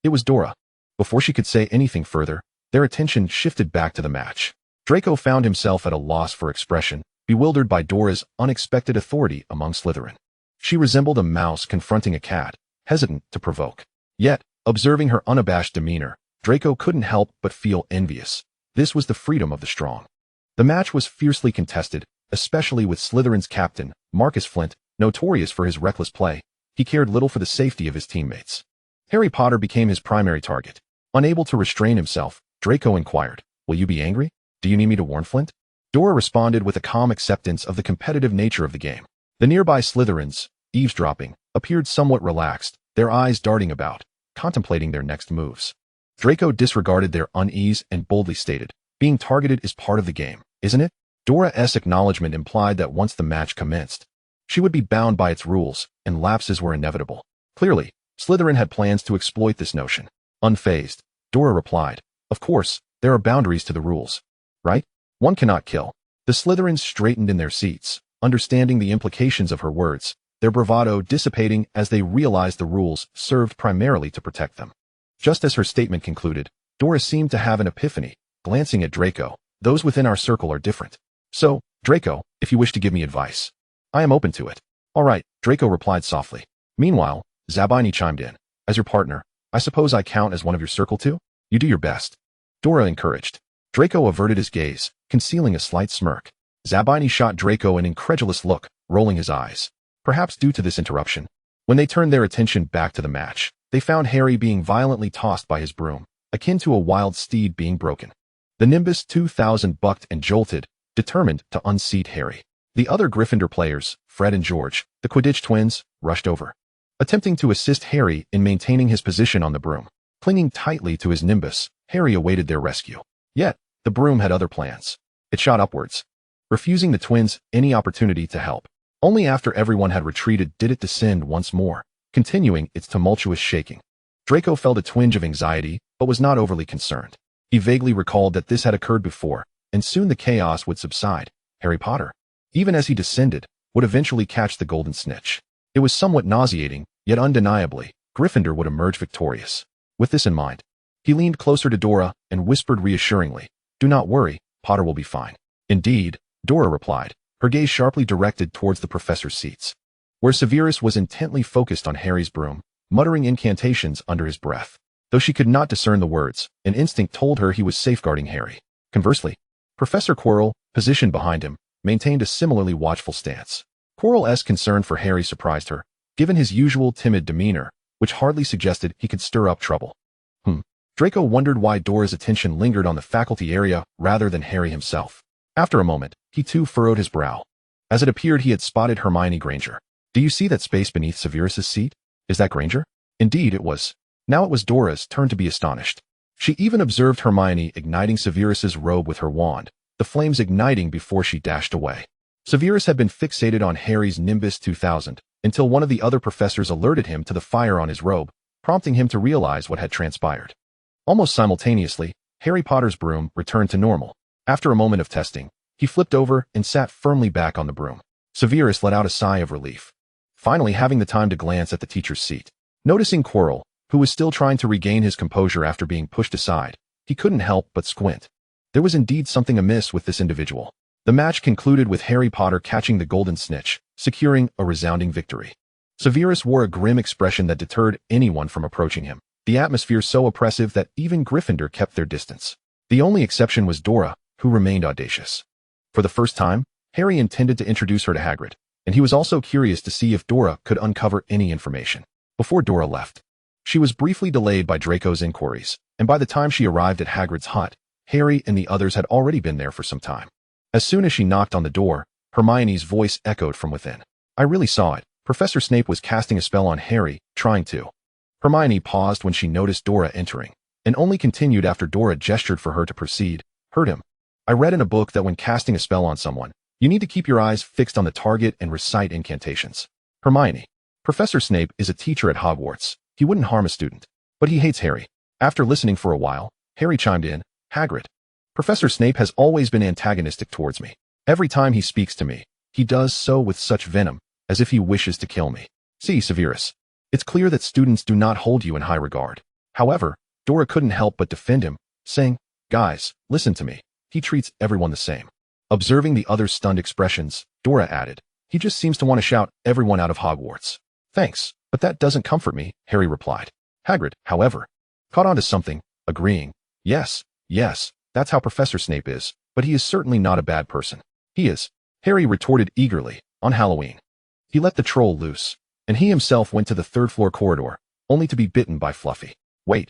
It was Dora. Before she could say anything further, their attention shifted back to the match. Draco found himself at a loss for expression, bewildered by Dora's unexpected authority among Slytherin. She resembled a mouse confronting a cat, hesitant to provoke. Yet, observing her unabashed demeanor, Draco couldn't help but feel envious. This was the freedom of the strong. The match was fiercely contested, especially with Slytherin's captain, Marcus Flint, notorious for his reckless play. He cared little for the safety of his teammates. Harry Potter became his primary target. Unable to restrain himself, Draco inquired, "Will you be angry? Do you need me to warn Flint?" Dora responded with a calm acceptance of the competitive nature of the game. The nearby Slytherins, eavesdropping, appeared somewhat relaxed, their eyes darting about, contemplating their next moves. Draco disregarded their unease and boldly stated, "Being targeted is part of the game, isn't it?" Dora's acknowledgement implied that once the match commenced, she would be bound by its rules, and lapses were inevitable. Clearly, Slytherin had plans to exploit this notion. Unfazed, Dora replied, "Of course, there are boundaries to the rules. Right? One cannot kill." The Slytherins straightened in their seats, understanding the implications of her words, their bravado dissipating as they realized the rules served primarily to protect them. Just as her statement concluded, Dora seemed to have an epiphany, glancing at Draco. "Those within our circle are different. So, Draco, if you wish to give me advice, I am open to it." "All right," Draco replied softly. Meanwhile, Zabini chimed in. "As your partner, I suppose I count as one of your circle too? You do your best." Dora encouraged. Draco averted his gaze, concealing a slight smirk. Zabini shot Draco an incredulous look, rolling his eyes. Perhaps due to this interruption, when they turned their attention back to the match, they found Harry being violently tossed by his broom, akin to a wild steed being broken. The Nimbus 2000 bucked and jolted, determined to unseat Harry. The other Gryffindor players, Fred and George, the Quidditch twins, rushed over, attempting to assist Harry in maintaining his position on the broom. Clinging tightly to his Nimbus, Harry awaited their rescue. Yet, the broom had other plans. It shot upwards, refusing the twins any opportunity to help. Only after everyone had retreated did it descend once more, continuing its tumultuous shaking. Draco felt a twinge of anxiety, but was not overly concerned. He vaguely recalled that this had occurred before, and soon the chaos would subside. Harry Potter, even as he descended, would eventually catch the golden snitch. It was somewhat nauseating, yet undeniably, Gryffindor would emerge victorious. With this in mind, he leaned closer to Dora and whispered reassuringly, "Do not worry, Potter will be fine." "Indeed," Dora replied, her gaze sharply directed towards the professor's seats, where Severus was intently focused on Harry's broom, muttering incantations under his breath. Though she could not discern the words, an instinct told her he was safeguarding Harry. Conversely, Professor Quirrell, positioned behind him, maintained a similarly watchful stance. Quirrell's concern for Harry surprised her, given his usual timid demeanor, which hardly suggested he could stir up trouble. Draco wondered why Dora's attention lingered on the faculty area rather than Harry himself. After a moment, he too furrowed his brow, as it appeared he had spotted Hermione Granger. "Do you see that space beneath Severus's seat? Is that Granger?" Indeed it was. Now it was Dora's turn to be astonished. She even observed Hermione igniting Severus's robe with her wand, the flames igniting before she dashed away. Severus had been fixated on Harry's Nimbus 2000, until one of the other professors alerted him to the fire on his robe, prompting him to realize what had transpired. Almost simultaneously, Harry Potter's broom returned to normal. After a moment of testing, he flipped over and sat firmly back on the broom. Severus let out a sigh of relief, finally having the time to glance at the teacher's seat. Noticing Quirrell, who was still trying to regain his composure after being pushed aside, he couldn't help but squint. There was indeed something amiss with this individual. The match concluded with Harry Potter catching the golden snitch, securing a resounding victory. Severus wore a grim expression that deterred anyone from approaching him, the atmosphere so oppressive that even Gryffindor kept their distance. The only exception was Dora, who remained audacious. For the first time, Harry intended to introduce her to Hagrid, and he was also curious to see if Dora could uncover any information. Before Dora left, she was briefly delayed by Draco's inquiries, and by the time she arrived at Hagrid's hut, Harry and the others had already been there for some time. As soon as she knocked on the door, Hermione's voice echoed from within. "I really saw it. Professor Snape was casting a spell on Harry, trying to..." Hermione paused when she noticed Dora entering, and only continued after Dora gestured for her to proceed. "Heard him. I read in a book that when casting a spell on someone, you need to keep your eyes fixed on the target and recite incantations." "Hermione, Professor Snape is a teacher at Hogwarts. He wouldn't harm a student. But he hates Harry." After listening for a while, Harry chimed in, "Hagrid, Professor Snape has always been antagonistic towards me. Every time he speaks to me, he does so with such venom, as if he wishes to kill me. See, Severus, it's clear that students do not hold you in high regard." However, Dora couldn't help but defend him, saying, "Guys, listen to me. He treats everyone the same. Observing the other's stunned expressions, Dora added, "He just seems to want to shout everyone out of Hogwarts." "Thanks, but that doesn't comfort me," Harry replied. Hagrid, however, caught on to something, agreeing, Yes, that's how Professor Snape is, but he is certainly not a bad person." "He is," Harry retorted eagerly, "on Halloween. He let the troll loose, and he himself went to the third-floor corridor, only to be bitten by Fluffy." Wait,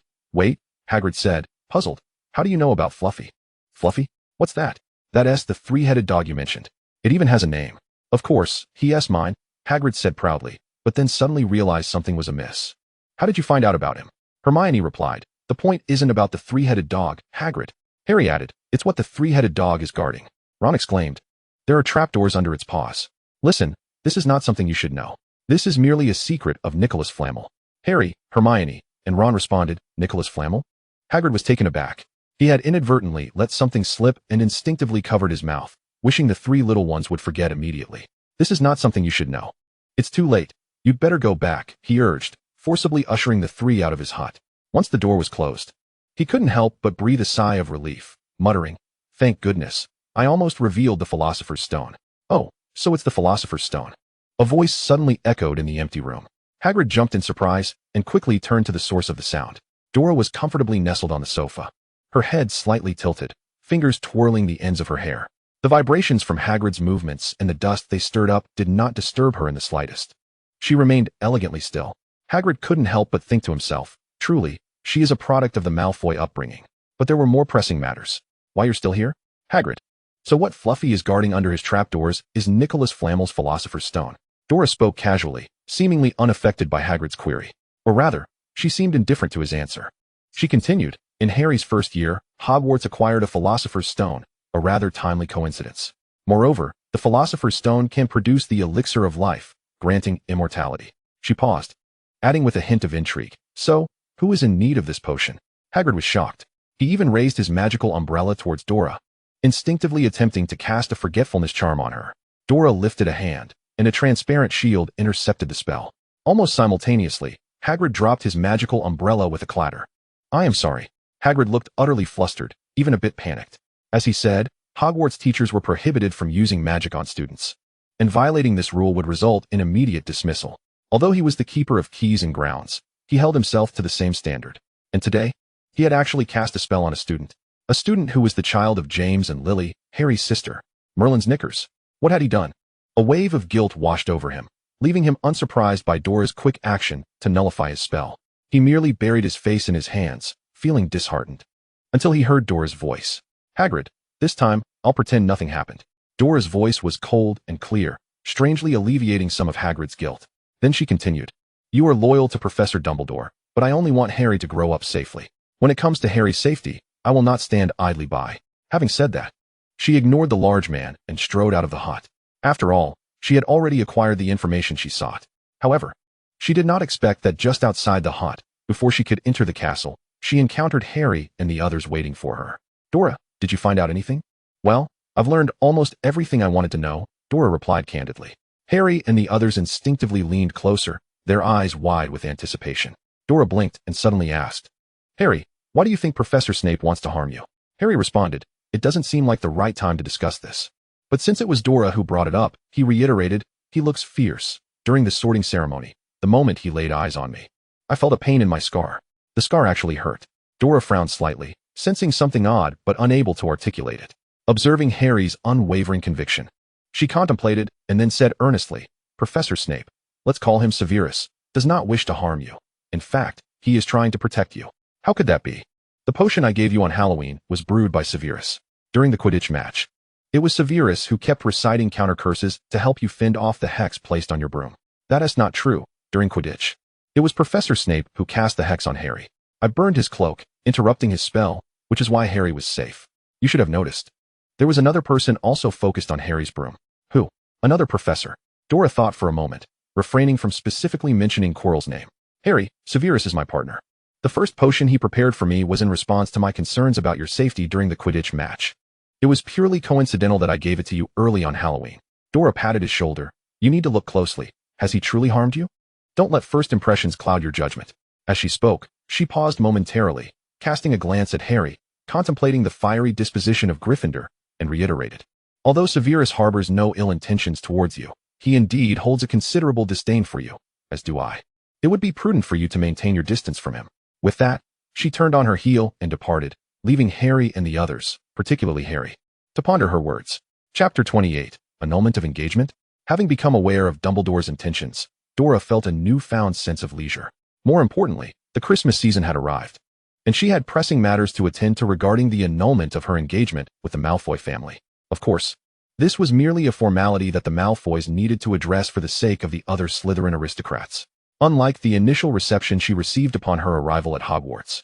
Hagrid said, puzzled. "How do you know about Fluffy?" "Fluffy? What's that?" "That's the three-headed dog you mentioned. It even has a name." "Of course, he's mine," Hagrid said proudly, but then suddenly realized something was amiss. "How did you find out about him?" Hermione replied, "The point isn't about the three-headed dog, Hagrid." Harry added, "It's what the three-headed dog is guarding." Ron exclaimed, "There are trapdoors under its paws." "Listen, this is not something you should know. This is merely a secret of Nicholas Flamel." Harry, Hermione, and Ron responded, "Nicholas Flamel?" Hagrid was taken aback. He had inadvertently let something slip and instinctively covered his mouth, wishing the three little ones would forget immediately. "This is not something you should know. It's too late. You'd better go back," he urged, forcibly ushering the three out of his hut. Once the door was closed, he couldn't help but breathe a sigh of relief, muttering, "Thank goodness, I almost revealed the Philosopher's Stone." "Oh, so it's the Philosopher's Stone." A voice suddenly echoed in the empty room. Hagrid jumped in surprise and quickly turned to the source of the sound. Dora was comfortably nestled on the sofa, her head slightly tilted, fingers twirling the ends of her hair. The vibrations from Hagrid's movements and the dust they stirred up did not disturb her in the slightest. She remained elegantly still. Hagrid couldn't help but think to himself, truly, she is a product of the Malfoy upbringing. But there were more pressing matters. "Why, you're still here? Hagrid. So what Fluffy is guarding under his trapdoors is Nicholas Flamel's Philosopher's Stone." Dora spoke casually, seemingly unaffected by Hagrid's query. Or rather, she seemed indifferent to his answer. She continued, "In Harry's first year, Hogwarts acquired a Philosopher's Stone, a rather timely coincidence. Moreover, the Philosopher's Stone can produce the elixir of life, granting immortality." She paused, adding with a hint of intrigue, "So, who is in need of this potion?" Hagrid was shocked. He even raised his magical umbrella towards Dora, instinctively attempting to cast a forgetfulness charm on her. Dora lifted a hand, and a transparent shield intercepted the spell. Almost simultaneously, Hagrid dropped his magical umbrella with a clatter. "I am sorry." Hagrid looked utterly flustered, even a bit panicked. As he said, Hogwarts teachers were prohibited from using magic on students, and violating this rule would result in immediate dismissal. Although he was the keeper of keys and grounds, he held himself to the same standard. And today, he had actually cast a spell on a student who was the child of James and Lily, Harry's sister, Merlin's knickers. What had he done? A wave of guilt washed over him, leaving him unsurprised by Dora's quick action to nullify his spell. He merely buried his face in his hands, feeling disheartened, until he heard Dora's voice. "Hagrid, this time, I'll pretend nothing happened." Dora's voice was cold and clear, strangely alleviating some of Hagrid's guilt. Then she continued, "You are loyal to Professor Dumbledore, but I only want Harry to grow up safely. When it comes to Harry's safety, I will not stand idly by." Having said that, she ignored the large man and strode out of the hut. After all, she had already acquired the information she sought. However, she did not expect that just outside the hut, before she could enter the castle, she encountered Harry and the others waiting for her. "Dora, did you find out anything?" "Well, I've learned almost everything I wanted to know," Dora replied candidly. Harry and the others instinctively leaned closer, their eyes wide with anticipation. Dora blinked and suddenly asked, "Harry, why do you think Professor Snape wants to harm you?" Harry responded, "It doesn't seem like the right time to discuss this." But since it was Dora who brought it up, he reiterated, "He looks fierce. During the sorting ceremony, the moment he laid eyes on me, I felt a pain in my scar. The scar actually hurt." Dora frowned slightly, sensing something odd but unable to articulate it. Observing Harry's unwavering conviction, she contemplated and then said earnestly, "Professor Snape, let's call him Severus, does not wish to harm you. In fact, he is trying to protect you." "How could that be?" "The potion I gave you on Halloween was brewed by Severus during the Quidditch match. It was Severus who kept reciting counter curses to help you fend off the hex placed on your broom." "That is not true. During Quidditch, it was Professor Snape who cast the hex on Harry. I burned his cloak, interrupting his spell, which is why Harry was safe. You should have noticed. There was another person also focused on Harry's broom." "Who?" "Another professor." Dora thought for a moment, refraining from specifically mentioning Quirrell's name. "Harry, Severus is my partner. The first potion he prepared for me was in response to my concerns about your safety during the Quidditch match. It was purely coincidental that I gave it to you early on Halloween." Dora patted his shoulder. "You need to look closely. Has he truly harmed you? Don't let first impressions cloud your judgment." As she spoke, she paused momentarily, casting a glance at Harry, contemplating the fiery disposition of Gryffindor, and reiterated, Although Severus harbors no ill intentions towards you, he indeed holds a considerable disdain for you, as do I. It would be prudent for you to maintain your distance from him. With that, she turned on her heel and departed, leaving Harry and the others, particularly Harry, to ponder her words. Chapter 28, Annulment of Engagement. Having become aware of Dumbledore's intentions, Dora felt a newfound sense of leisure. More importantly, the Christmas season had arrived, and she had pressing matters to attend to regarding the annulment of her engagement with the Malfoy family. Of course, this was merely a formality that the Malfoys needed to address for the sake of the other Slytherin aristocrats. Unlike the initial reception she received upon her arrival at Hogwarts,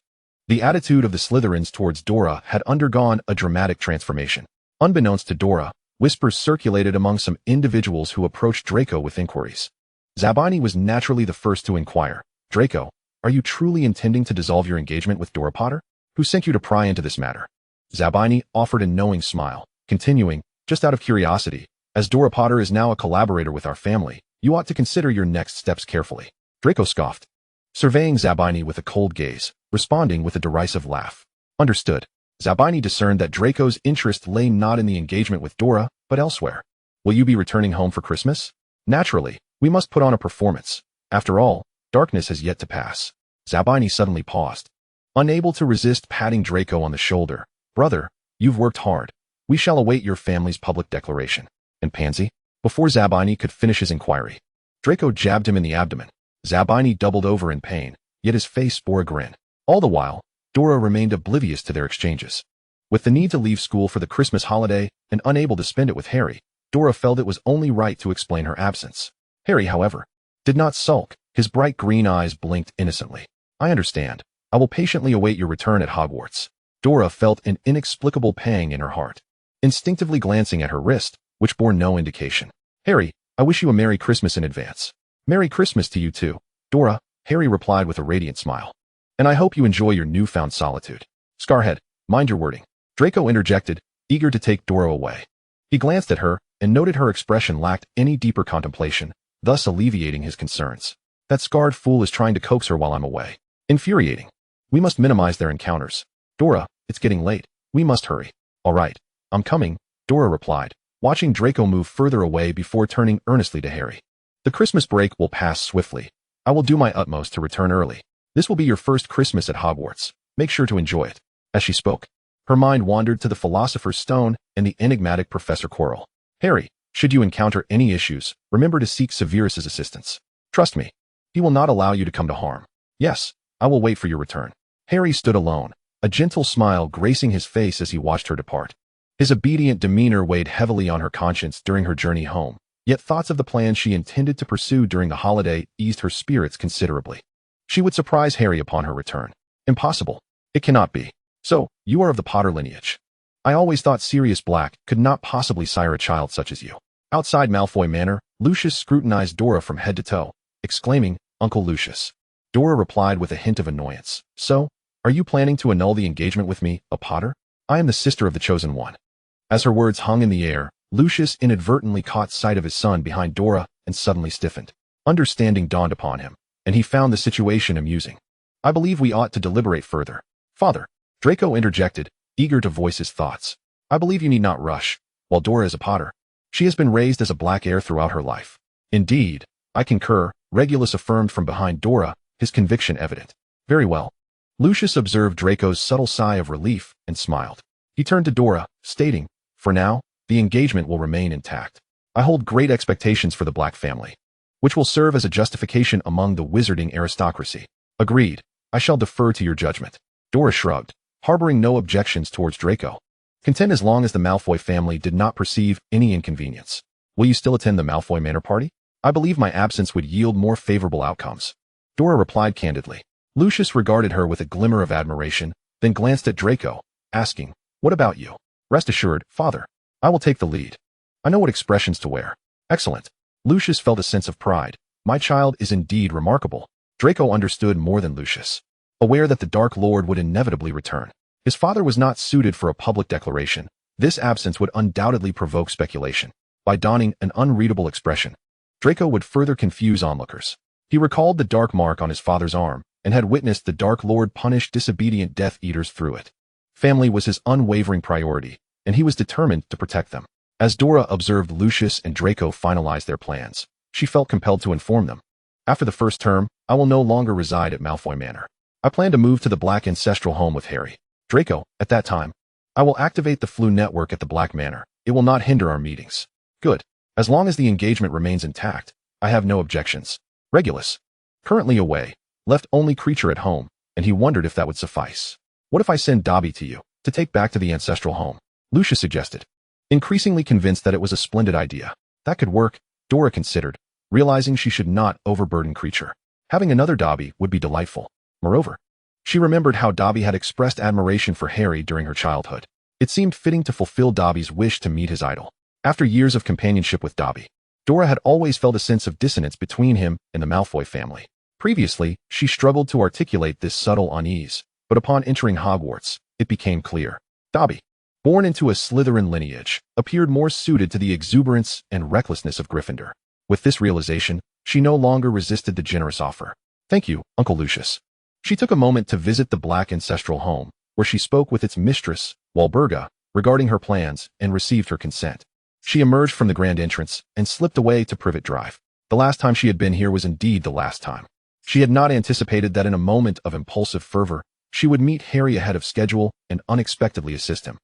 the attitude of the Slytherins towards Dora had undergone a dramatic transformation. Unbeknownst to Dora, whispers circulated among some individuals who approached Draco with inquiries. Zabini was naturally the first to inquire, "Draco, are you truly intending to dissolve your engagement with Dora Potter? Who sent you to pry into this matter?" Zabini offered a knowing smile, continuing, "Just out of curiosity, as Dora Potter is now a collaborator with our family, you ought to consider your next steps carefully." Draco scoffed, surveying Zabini with a cold gaze, responding with a derisive laugh. Understood. Zabini discerned that Draco's interest lay not in the engagement with Dora, but elsewhere. "Will you be returning home for Christmas?" "Naturally, we must put on a performance. After all, darkness has yet to pass." Zabini suddenly paused, unable to resist patting Draco on the shoulder. "Brother, you've worked hard. We shall await your family's public declaration." "And Pansy?" Before Zabini could finish his inquiry, Draco jabbed him in the abdomen. Zabini doubled over in pain, yet his face bore a grin. All the while, Dora remained oblivious to their exchanges. With the need to leave school for the Christmas holiday and unable to spend it with Harry, Dora felt it was only right to explain her absence. Harry, however, did not sulk. His bright green eyes blinked innocently. "I understand. I will patiently await your return at Hogwarts." Dora felt an inexplicable pang in her heart, instinctively glancing at her wrist, which bore no indication. "Harry, I wish you a Merry Christmas in advance." "Merry Christmas to you too, Dora," Harry replied with a radiant smile. "And I hope you enjoy your newfound solitude." "Scarhead, mind your wording," Draco interjected, eager to take Dora away. He glanced at her and noted her expression lacked any deeper contemplation, thus alleviating his concerns. "That scarred fool is trying to coax her while I'm away. Infuriating. We must minimize their encounters. Dora, it's getting late. We must hurry." "All right, I'm coming," Dora replied, watching Draco move further away before turning earnestly to Harry. "The Christmas break will pass swiftly. I will do my utmost to return early. This will be your first Christmas at Hogwarts. Make sure to enjoy it." As she spoke, her mind wandered to the Philosopher's Stone and the enigmatic Professor Quirrell. "Harry, should you encounter any issues, remember to seek Severus's assistance. Trust me, he will not allow you to come to harm." "Yes, I will wait for your return." Harry stood alone, a gentle smile gracing his face as he watched her depart. His obedient demeanor weighed heavily on her conscience during her journey home, yet thoughts of the plan she intended to pursue during the holiday eased her spirits considerably. She would surprise Harry upon her return. Impossible. It cannot be. "So, you are of the Potter lineage. I always thought Sirius Black could not possibly sire a child such as you." Outside Malfoy Manor, Lucius scrutinized Dora from head to toe, exclaiming, "Uncle Lucius." Dora replied with a hint of annoyance. "So, are you planning to annul the engagement with me, a Potter? I am the sister of the Chosen One." As her words hung in the air, Lucius inadvertently caught sight of his son behind Dora and suddenly stiffened. Understanding dawned upon him, and he found the situation amusing. "I believe we ought to deliberate further." "Father," Draco interjected, eager to voice his thoughts. "I believe you need not rush. While Dora is a Potter, she has been raised as a Black heir throughout her life." "Indeed, I concur," Regulus affirmed from behind Dora, his conviction evident. "Very well." Lucius observed Draco's subtle sigh of relief and smiled. He turned to Dora, stating, "For now, the engagement will remain intact. I hold great expectations for the Black family, which will serve as a justification among the wizarding aristocracy." "Agreed. I shall defer to your judgment." Dora shrugged, harboring no objections towards Draco, content as long as the Malfoy family did not perceive any inconvenience. "Will you still attend the Malfoy Manor party?" "I believe my absence would yield more favorable outcomes," Dora replied candidly. Lucius regarded her with a glimmer of admiration, then glanced at Draco, asking, "What about you?" "Rest assured, Father, I will take the lead. I know what expressions to wear." "Excellent." Lucius felt a sense of pride. "My child is indeed remarkable." Draco understood more than Lucius, aware that the Dark Lord would inevitably return. His father was not suited for a public declaration. This absence would undoubtedly provoke speculation. By donning an unreadable expression, Draco would further confuse onlookers. He recalled the dark mark on his father's arm and had witnessed the Dark Lord punish disobedient Death Eaters through it. Family was his unwavering priority, and he was determined to protect them. As Dora observed Lucius and Draco finalize their plans, she felt compelled to inform them. After the first term, I will no longer reside at Malfoy Manor. I plan to move to the Black ancestral home with Harry. Draco, at that time, I will activate the Flu network at the Black Manor. It will not hinder our meetings. Good. As long as the engagement remains intact, I have no objections. Regulus, currently away, left only creature at home, and he wondered if that would suffice. What if I send Dobby to you, to take back to the ancestral home? Lucius suggested. Increasingly convinced that it was a splendid idea. That could work, Dora considered, realizing she should not overburden creature. Having another Dobby would be delightful. Moreover, she remembered how Dobby had expressed admiration for Harry during her childhood. It seemed fitting to fulfill Dobby's wish to meet his idol. After years of companionship with Dobby, Dora had always felt a sense of dissonance between him and the Malfoy family. Previously, she struggled to articulate this subtle unease, but upon entering Hogwarts, it became clear. Dobby, born into a Slytherin lineage, appeared more suited to the exuberance and recklessness of Gryffindor. With this realization, she no longer resisted the generous offer. Thank you, Uncle Lucius. She took a moment to visit the Black ancestral home, where she spoke with its mistress, Walburga, regarding her plans and received her consent. She emerged from the grand entrance and slipped away to Privet Drive. The last time she had been here was indeed the last time. She had not anticipated that in a moment of impulsive fervor, she would meet Harry ahead of schedule and unexpectedly assist him.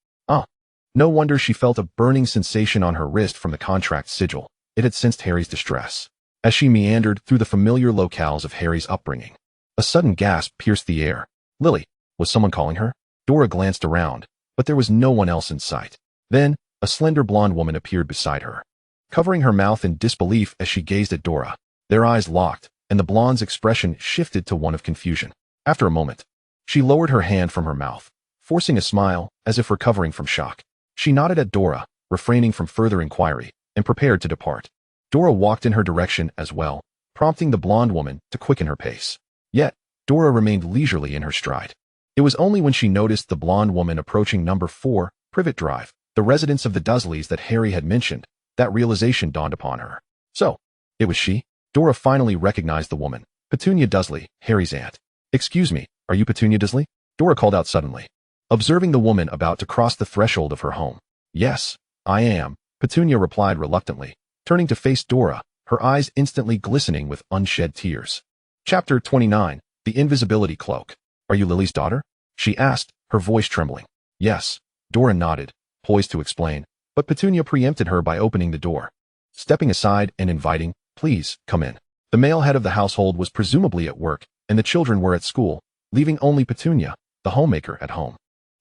No wonder she felt a burning sensation on her wrist from the contract sigil. It had sensed Harry's distress. As she meandered through the familiar locales of Harry's upbringing, a sudden gasp pierced the air. Lily, was someone calling her? Dora glanced around, but there was no one else in sight. Then, a slender blonde woman appeared beside her, covering her mouth in disbelief as she gazed at Dora. Their eyes locked, and the blonde's expression shifted to one of confusion. After a moment, she lowered her hand from her mouth, forcing a smile as if recovering from shock. She nodded at Dora, refraining from further inquiry, and prepared to depart. Dora walked in her direction as well, prompting the blonde woman to quicken her pace. Yet, Dora remained leisurely in her stride. It was only when she noticed the blonde woman approaching number 4, Privet Drive, the residence of the Dursleys that Harry had mentioned, that realization dawned upon her. So, it was she? Dora finally recognized the woman. Petunia Dursley, Harry's aunt. Excuse me, are you Petunia Dursley? Dora called out suddenly, observing the woman about to cross the threshold of her home. Yes, I am, Petunia replied reluctantly, turning to face Dora, her eyes instantly glistening with unshed tears. Chapter 29, The Invisibility Cloak. Are you Lily's daughter? She asked, her voice trembling. Yes, Dora nodded, poised to explain, but Petunia preempted her by opening the door. Stepping aside and inviting, please, come in. The male head of the household was presumably at work, and the children were at school, leaving only Petunia, the homemaker, at home.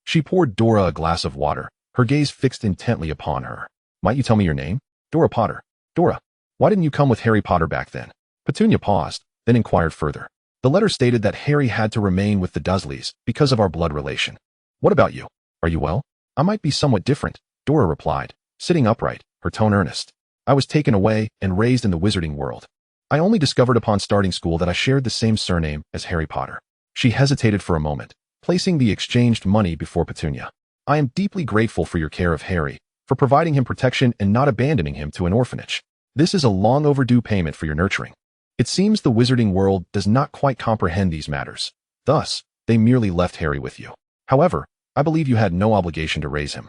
She poured Dora a glass of water, her gaze fixed intently upon her. Might you tell me your name? Dora Potter. Dora, why didn't you come with Harry Potter back then? Petunia paused, then inquired further. The letter stated that Harry had to remain with the Dursleys because of our blood relation. What about you? Are you well? I might be somewhat different, Dora replied, sitting upright, her tone earnest. I was taken away and raised in the wizarding world. I only discovered upon starting school that I shared the same surname as Harry Potter. She hesitated for a moment, placing the exchanged money before Petunia. I am deeply grateful for your care of Harry, for providing him protection and not abandoning him to an orphanage. This is a long overdue payment for your nurturing. It seems the wizarding world does not quite comprehend these matters. Thus, they merely left Harry with you. However, I believe you had no obligation to raise him.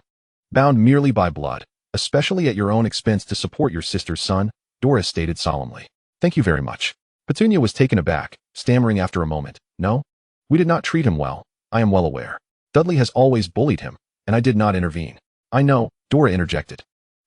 Bound merely by blood, especially at your own expense to support your sister's son, Dora stated solemnly. Thank you very much. Petunia was taken aback, stammering after a moment. No, we did not treat him well, I am well aware. Dudley has always bullied him, and I did not intervene. I know, Dora interjected.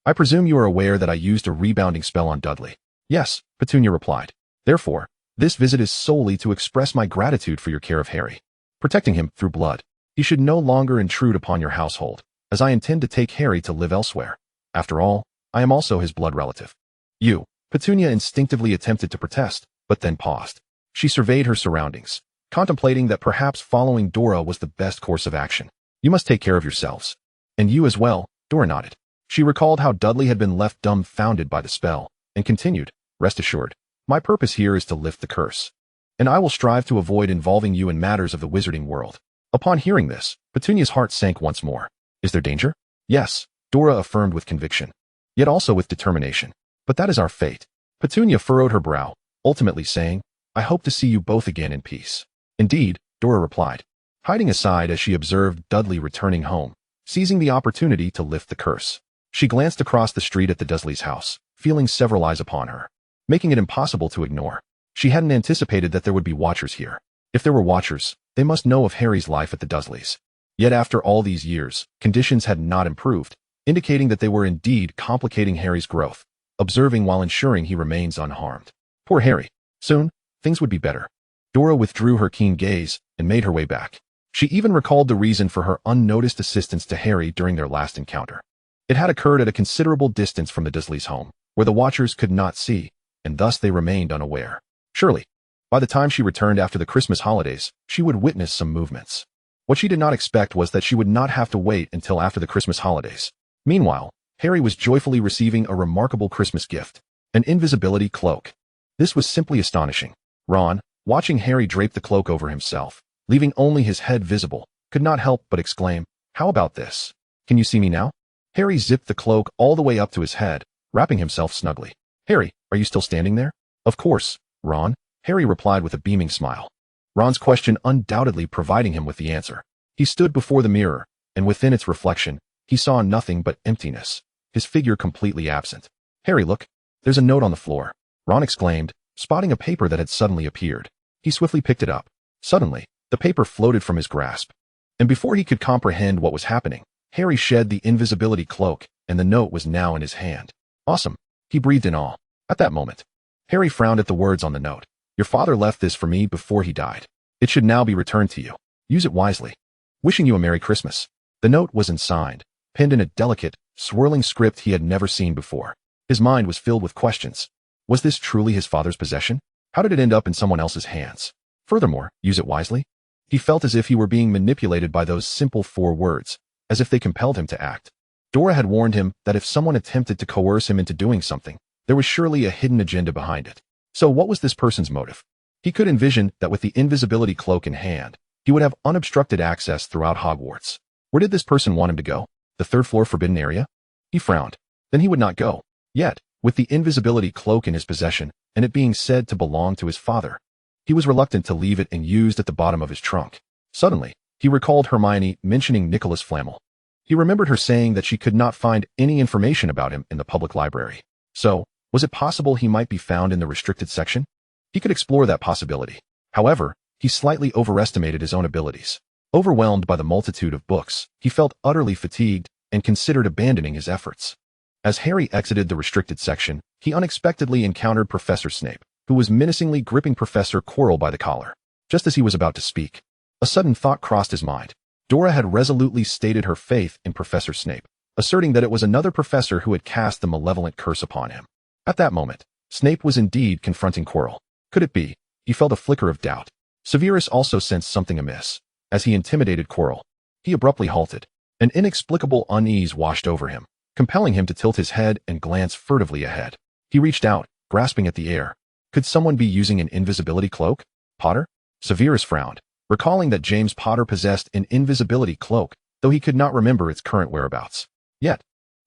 I presume you are aware that I used a rebounding spell on Dudley. Yes, Petunia replied. Therefore, this visit is solely to express my gratitude for your care of Harry. Protecting him through blood. He should no longer intrude upon your household, as I intend to take Harry to live elsewhere. After all, I am also his blood relative. You, Petunia instinctively attempted to protest, but then paused. She surveyed her surroundings, contemplating that perhaps following Dora was the best course of action. You must take care of yourselves. And you as well, Dora nodded. She recalled how Dudley had been left dumbfounded by the spell, and continued, rest assured, my purpose here is to lift the curse. And I will strive to avoid involving you in matters of the wizarding world. Upon hearing this, Petunia's heart sank once more. Is there danger? Yes, Dora affirmed with conviction, yet also with determination. But that is our fate. Petunia furrowed her brow, ultimately saying, I hope to see you both again in peace. Indeed, Dora replied, hiding aside as she observed Dudley returning home, seizing the opportunity to lift the curse. She glanced across the street at the Dursleys' house, feeling several eyes upon her, making it impossible to ignore. She hadn't anticipated that there would be watchers here. If there were watchers, they must know of Harry's life at the Dursleys. Yet after all these years, conditions had not improved, indicating that they were indeed complicating Harry's growth, observing while ensuring he remains unharmed. Poor Harry. Soon, things would be better. Dora withdrew her keen gaze and made her way back. She even recalled the reason for her unnoticed assistance to Harry during their last encounter. It had occurred at a considerable distance from the Dursleys' home, where the watchers could not see, and thus they remained unaware. Surely, by the time she returned after the Christmas holidays, she would witness some movements. What she did not expect was that she would not have to wait until after the Christmas holidays. Meanwhile, Harry was joyfully receiving a remarkable Christmas gift, an invisibility cloak. This was simply astonishing. Ron, watching Harry drape the cloak over himself, leaving only his head visible, could not help but exclaim, "How about this? Can you see me now?" Harry zipped the cloak all the way up to his head, wrapping himself snugly. "Harry, are you still standing there?" "Of course, Ron," Harry replied with a beaming smile. Ron's question undoubtedly providing him with the answer. He stood before the mirror, and within its reflection, he saw nothing but emptiness, his figure completely absent. "Harry, look, there's a note on the floor," Ron exclaimed, spotting a paper that had suddenly appeared. He swiftly picked it up. Suddenly, the paper floated from his grasp, and before he could comprehend what was happening, Harry shed the invisibility cloak, and the note was now in his hand. "Awesome," he breathed in awe. At that moment, Harry frowned at the words on the note. "Your father left this for me before he died. It should now be returned to you. Use it wisely. Wishing you a Merry Christmas." The note was unsigned, penned in a delicate, swirling script he had never seen before. His mind was filled with questions. Was this truly his father's possession? How did it end up in someone else's hands? Furthermore, use it wisely? He felt as if he were being manipulated by those simple 4 words, as if they compelled him to act. Dora had warned him that if someone attempted to coerce him into doing something, there was surely a hidden agenda behind it. So what was this person's motive? He could envision that with the invisibility cloak in hand, he would have unobstructed access throughout Hogwarts. Where did this person want him to go? The 3rd floor forbidden area? He frowned. Then he would not go. Yet, with the invisibility cloak in his possession, and it being said to belong to his father, he was reluctant to leave it and used at the bottom of his trunk. Suddenly, he recalled Hermione mentioning Nicholas Flamel. He remembered her saying that she could not find any information about him in the public library. So, was it possible he might be found in the restricted section? He could explore that possibility. However, he slightly overestimated his own abilities. Overwhelmed by the multitude of books, he felt utterly fatigued and considered abandoning his efforts. As Harry exited the restricted section, he unexpectedly encountered Professor Snape, who was menacingly gripping Professor Quirrell by the collar. Just as he was about to speak, a sudden thought crossed his mind. Dora had resolutely stated her faith in Professor Snape, asserting that it was another professor who had cast the malevolent curse upon him. At that moment, Snape was indeed confronting Quirrell. Could it be? He felt a flicker of doubt. Severus also sensed something amiss. As he intimidated Quirrell, he abruptly halted. An inexplicable unease washed over him, compelling him to tilt his head and glance furtively ahead. He reached out, grasping at the air. Could someone be using an invisibility cloak? Potter? Severus frowned, recalling that James Potter possessed an invisibility cloak, though he could not remember its current whereabouts. Yet,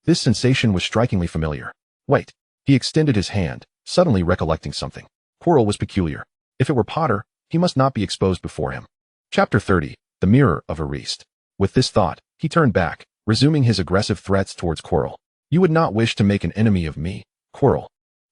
this sensation was strikingly familiar. Wait. He extended his hand, suddenly recollecting something. Quirrell was peculiar. If it were Potter, he must not be exposed before him. Chapter 30. The Mirror of Ariste. With this thought, he turned back, resuming his aggressive threats towards Quirrell. "You would not wish to make an enemy of me, Quirrell."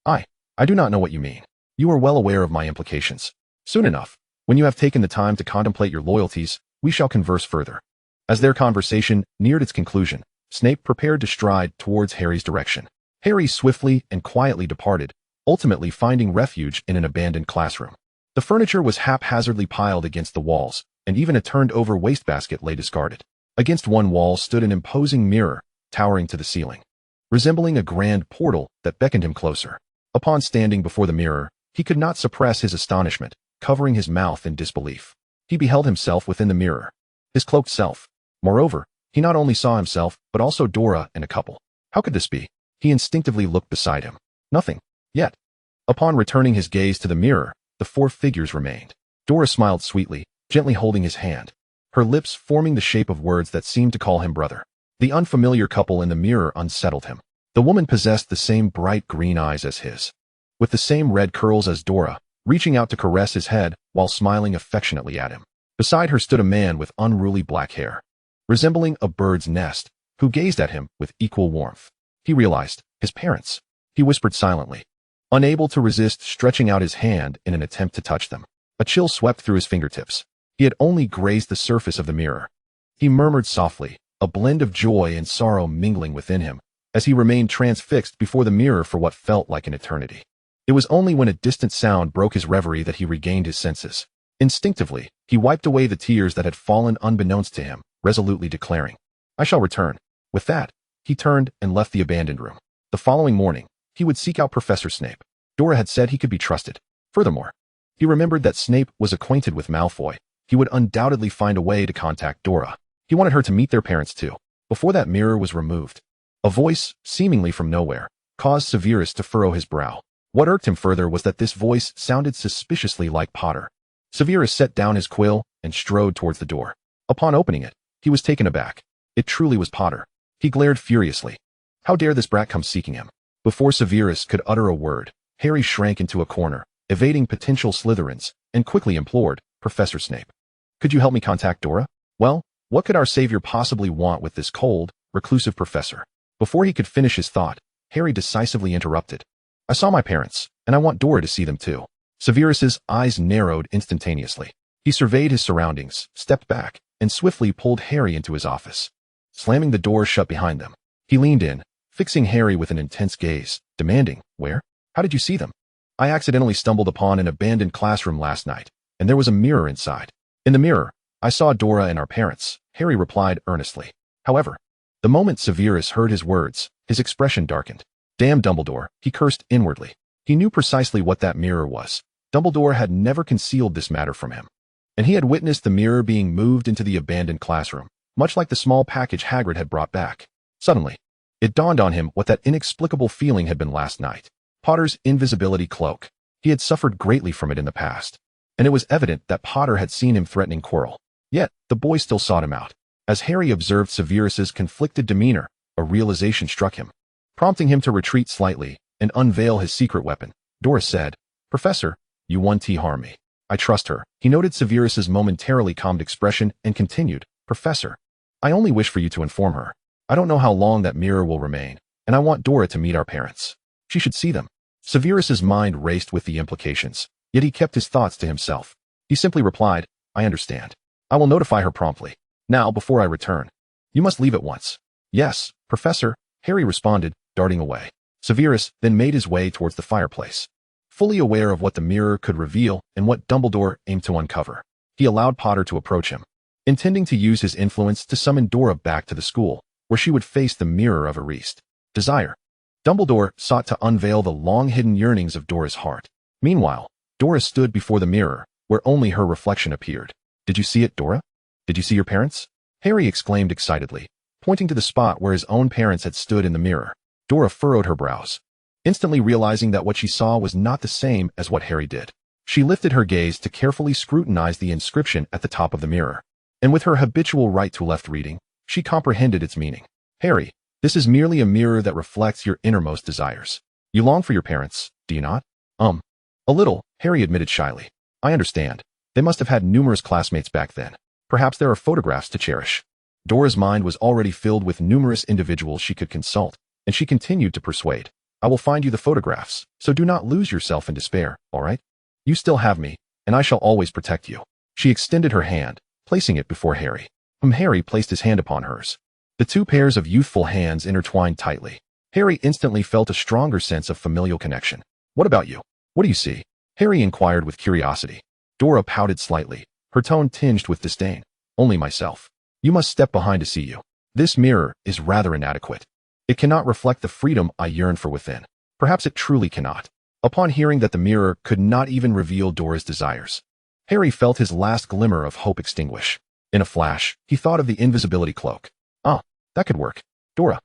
I do not know what you mean. You are well aware of my implications. Soon enough, when you have taken the time to contemplate your loyalties, we shall converse further. As their conversation neared its conclusion, Snape prepared to stride towards Harry's direction. Harry swiftly and quietly departed, ultimately finding refuge in an abandoned classroom. The furniture was haphazardly piled against the walls, and even a turned-over wastebasket lay discarded. Against one wall stood an imposing mirror, towering to the ceiling, resembling a grand portal that beckoned him closer. Upon standing before the mirror, he could not suppress his astonishment, covering his mouth in disbelief. He beheld himself within the mirror, his cloaked self. Moreover, he not only saw himself, but also Dora and a couple. How could this be? He instinctively looked beside him. Nothing. Yet. Upon returning his gaze to the mirror, the 4 figures remained. Dora smiled sweetly, gently holding his hand, her lips forming the shape of words that seemed to call him brother. The unfamiliar couple in the mirror unsettled him. The woman possessed the same bright green eyes as his, with the same red curls as Dora, reaching out to caress his head while smiling affectionately at him. Beside her stood a man with unruly black hair, resembling a bird's nest, who gazed at him with equal warmth. He realized, his parents. He whispered silently, unable to resist stretching out his hand in an attempt to touch them. A chill swept through his fingertips. He had only grazed the surface of the mirror. He murmured softly, a blend of joy and sorrow mingling within him, as he remained transfixed before the mirror for what felt like an eternity. It was only when a distant sound broke his reverie that he regained his senses. Instinctively, he wiped away the tears that had fallen unbeknownst to him, resolutely declaring, "I shall return." With that, he turned and left the abandoned room. The following morning, he would seek out Professor Snape. Dora had said he could be trusted. Furthermore, he remembered that Snape was acquainted with Malfoy. He would undoubtedly find a way to contact Dora. He wanted her to meet their parents too. Before that mirror was removed, a voice, seemingly from nowhere, caused Severus to furrow his brow. What irked him further was that this voice sounded suspiciously like Potter. Severus set down his quill and strode towards the door. Upon opening it, he was taken aback. It truly was Potter. He glared furiously. How dare this brat come seeking him? Before Severus could utter a word, Harry shrank into a corner, evading potential Slytherins, and quickly implored, "Professor Snape, could you help me contact Dora?" Well, what could our savior possibly want with this cold, reclusive professor? Before he could finish his thought, Harry decisively interrupted. "I saw my parents, and I want Dora to see them too." Severus's eyes narrowed instantaneously. He surveyed his surroundings, stepped back, and swiftly pulled Harry into his office. Slamming the door shut behind them, he leaned in, fixing Harry with an intense gaze, demanding, "Where? How did you see them?" "I accidentally stumbled upon an abandoned classroom last night, and there was a mirror inside. In the mirror, I saw Dora and our parents," Harry replied earnestly. However, the moment Severus heard his words, his expression darkened. "Damn Dumbledore," he cursed inwardly. He knew precisely what that mirror was. Dumbledore had never concealed this matter from him. And he had witnessed the mirror being moved into the abandoned classroom, much like the small package Hagrid had brought back. Suddenly, it dawned on him what that inexplicable feeling had been last night. Potter's invisibility cloak. He had suffered greatly from it in the past, and it was evident that Potter had seen him threatening Quirrell. Yet, the boy still sought him out. As Harry observed Severus's conflicted demeanor, a realization struck him, prompting him to retreat slightly and unveil his secret weapon. Dora said, "Professor, you won't harm me. I trust her." He noted Severus's momentarily calmed expression and continued, "Professor, I only wish for you to inform her. I don't know how long that mirror will remain, and I want Dora to meet our parents. She should see them." Severus's mind raced with the implications, yet he kept his thoughts to himself. He simply replied, "I understand. I will notify her promptly. Now, before I return, you must leave at once." "Yes, Professor," Harry responded, darting away. Severus then made his way towards the fireplace. Fully aware of what the mirror could reveal and what Dumbledore aimed to uncover, he allowed Potter to approach him, intending to use his influence to summon Dora back to the school, where she would face the mirror of erased desire. Dumbledore sought to unveil the long-hidden yearnings of Dora's heart. Meanwhile, Dora stood before the mirror, where only her reflection appeared. "Did you see it, Dora? Did you see your parents?" Harry exclaimed excitedly, pointing to the spot where his own parents had stood in the mirror. Dora furrowed her brows, instantly realizing that what she saw was not the same as what Harry did. She lifted her gaze to carefully scrutinize the inscription at the top of the mirror, and with her habitual right-to-left reading, she comprehended its meaning. "Harry, this is merely a mirror that reflects your innermost desires. You long for your parents, do you not?" A little," Harry admitted shyly. "I understand. They must have had numerous classmates back then. Perhaps there are photographs to cherish." Dora's mind was already filled with numerous individuals she could consult, and she continued to persuade. "I will find you the photographs, so do not lose yourself in despair, all right? You still have me, and I shall always protect you." She extended her hand, placing it before Harry. Harry placed his hand upon hers. The two pairs of youthful hands intertwined tightly. Harry instantly felt a stronger sense of familial connection. "What about you? What do you see?" Harry inquired with curiosity. Dora pouted slightly, her tone tinged with disdain. "Only myself. You must step behind to see you. This mirror is rather inadequate. It cannot reflect the freedom I yearn for within. Perhaps it truly cannot." Upon hearing that the mirror could not even reveal Dora's desires, Harry felt his last glimmer of hope extinguish. In a flash, he thought of the invisibility cloak. That could work. "Dora,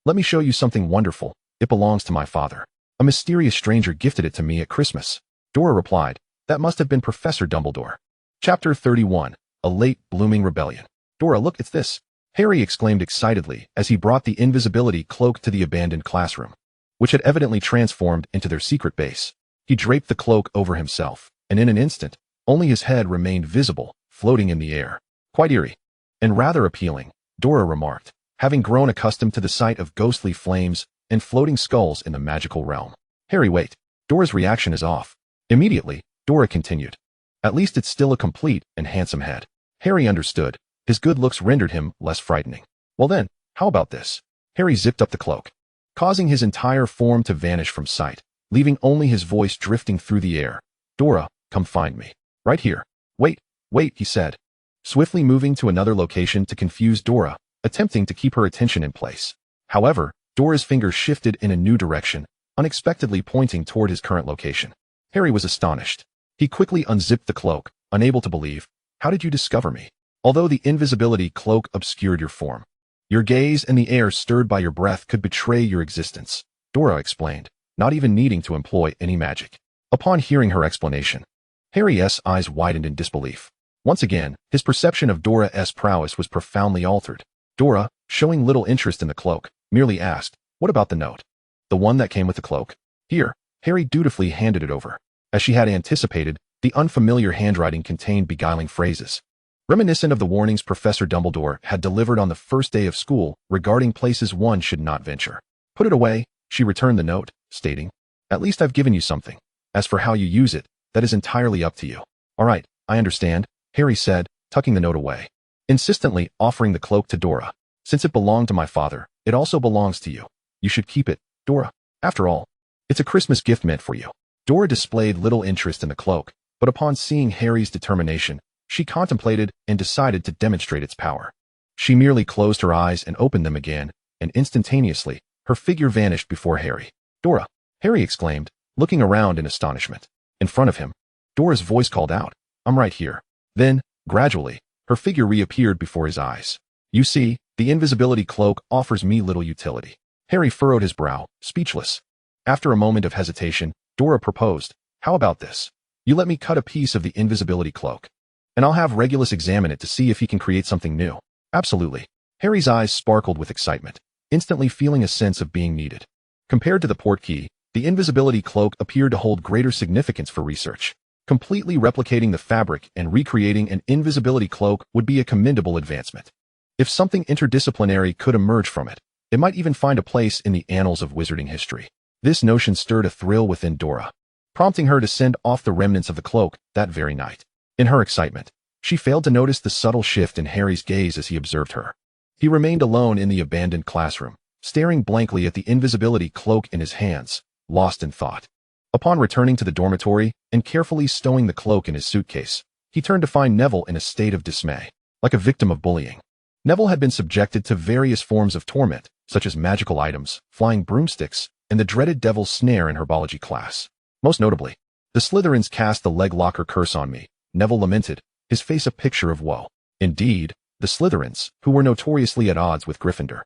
let me show you something wonderful. It belongs to my father. A mysterious stranger gifted it to me at Christmas." Dora replied, "That must have been Professor Dumbledore." Chapter 31, A Late Blooming Rebellion. "Dora, look, it's this." Harry exclaimed excitedly as he brought the invisibility cloak to the abandoned classroom, which had evidently transformed into their secret base. He draped the cloak over himself, and in an instant, only his head remained visible, floating in the air. "Quite eerie, and rather appealing," Dora remarked. Having grown accustomed to the sight of ghostly flames and floating skulls in the magical realm. Harry, wait. Dora's reaction is off. Immediately, Dora continued. At least it's still a complete and handsome head. Harry understood. His good looks rendered him less frightening. Well then, how about this? Harry zipped up the cloak, causing his entire form to vanish from sight, leaving only his voice drifting through the air. Dora, come find me. Right here. Wait, he said, swiftly moving to another location to confuse Dora, attempting to keep her attention in place. However, Dora's fingers shifted in a new direction, unexpectedly pointing toward his current location. Harry was astonished. He quickly unzipped the cloak, unable to believe. How did you discover me? Although the invisibility cloak obscured your form, your gaze and the air stirred by your breath could betray your existence, Dora explained, not even needing to employ any magic. Upon hearing her explanation, Harry's eyes widened in disbelief. Once again, his perception of Dora's prowess was profoundly altered. Dora, showing little interest in the cloak, merely asked, what about the note? The one that came with the cloak? Here, Harry dutifully handed it over. As she had anticipated, the unfamiliar handwriting contained beguiling phrases, reminiscent of the warnings Professor Dumbledore had delivered on the first day of school regarding places one should not venture. Put it away, she returned the note, stating, at least I've given you something. As for how you use it, that is entirely up to you. All right, I understand, Harry said, tucking the note away, insistently offering the cloak to Dora. Since it belonged to my father, it also belongs to you. You should keep it, Dora. After all, it's a Christmas gift meant for you. Dora displayed little interest in the cloak, but upon seeing Harry's determination, she contemplated and decided to demonstrate its power. She merely closed her eyes and opened them again, and instantaneously, her figure vanished before Harry. Dora, Harry exclaimed, looking around in astonishment. In front of him, Dora's voice called out, I'm right here. Then, gradually, her figure reappeared before his eyes. You see, the invisibility cloak offers me little utility. Harry furrowed his brow, speechless. After a moment of hesitation, Dora proposed, how about this? You let me cut a piece of the invisibility cloak, and I'll have Regulus examine it to see if he can create something new. Absolutely. Harry's eyes sparkled with excitement, instantly feeling a sense of being needed. Compared to the portkey, the invisibility cloak appeared to hold greater significance for research. Completely replicating the fabric and recreating an invisibility cloak would be a commendable advancement. If something interdisciplinary could emerge from it, it might even find a place in the annals of wizarding history. This notion stirred a thrill within Dora, prompting her to send off the remnants of the cloak that very night. In her excitement, she failed to notice the subtle shift in Harry's gaze as he observed her. He remained alone in the abandoned classroom, staring blankly at the invisibility cloak in his hands, lost in thought. Upon returning to the dormitory and carefully stowing the cloak in his suitcase, he turned to find Neville in a state of dismay, like a victim of bullying. Neville had been subjected to various forms of torment, such as magical items, flying broomsticks, and the dreaded devil's snare in herbology class. Most notably, the Slytherins cast the leg locker curse on me, Neville lamented, his face a picture of woe. Indeed, the Slytherins, who were notoriously at odds with Gryffindor,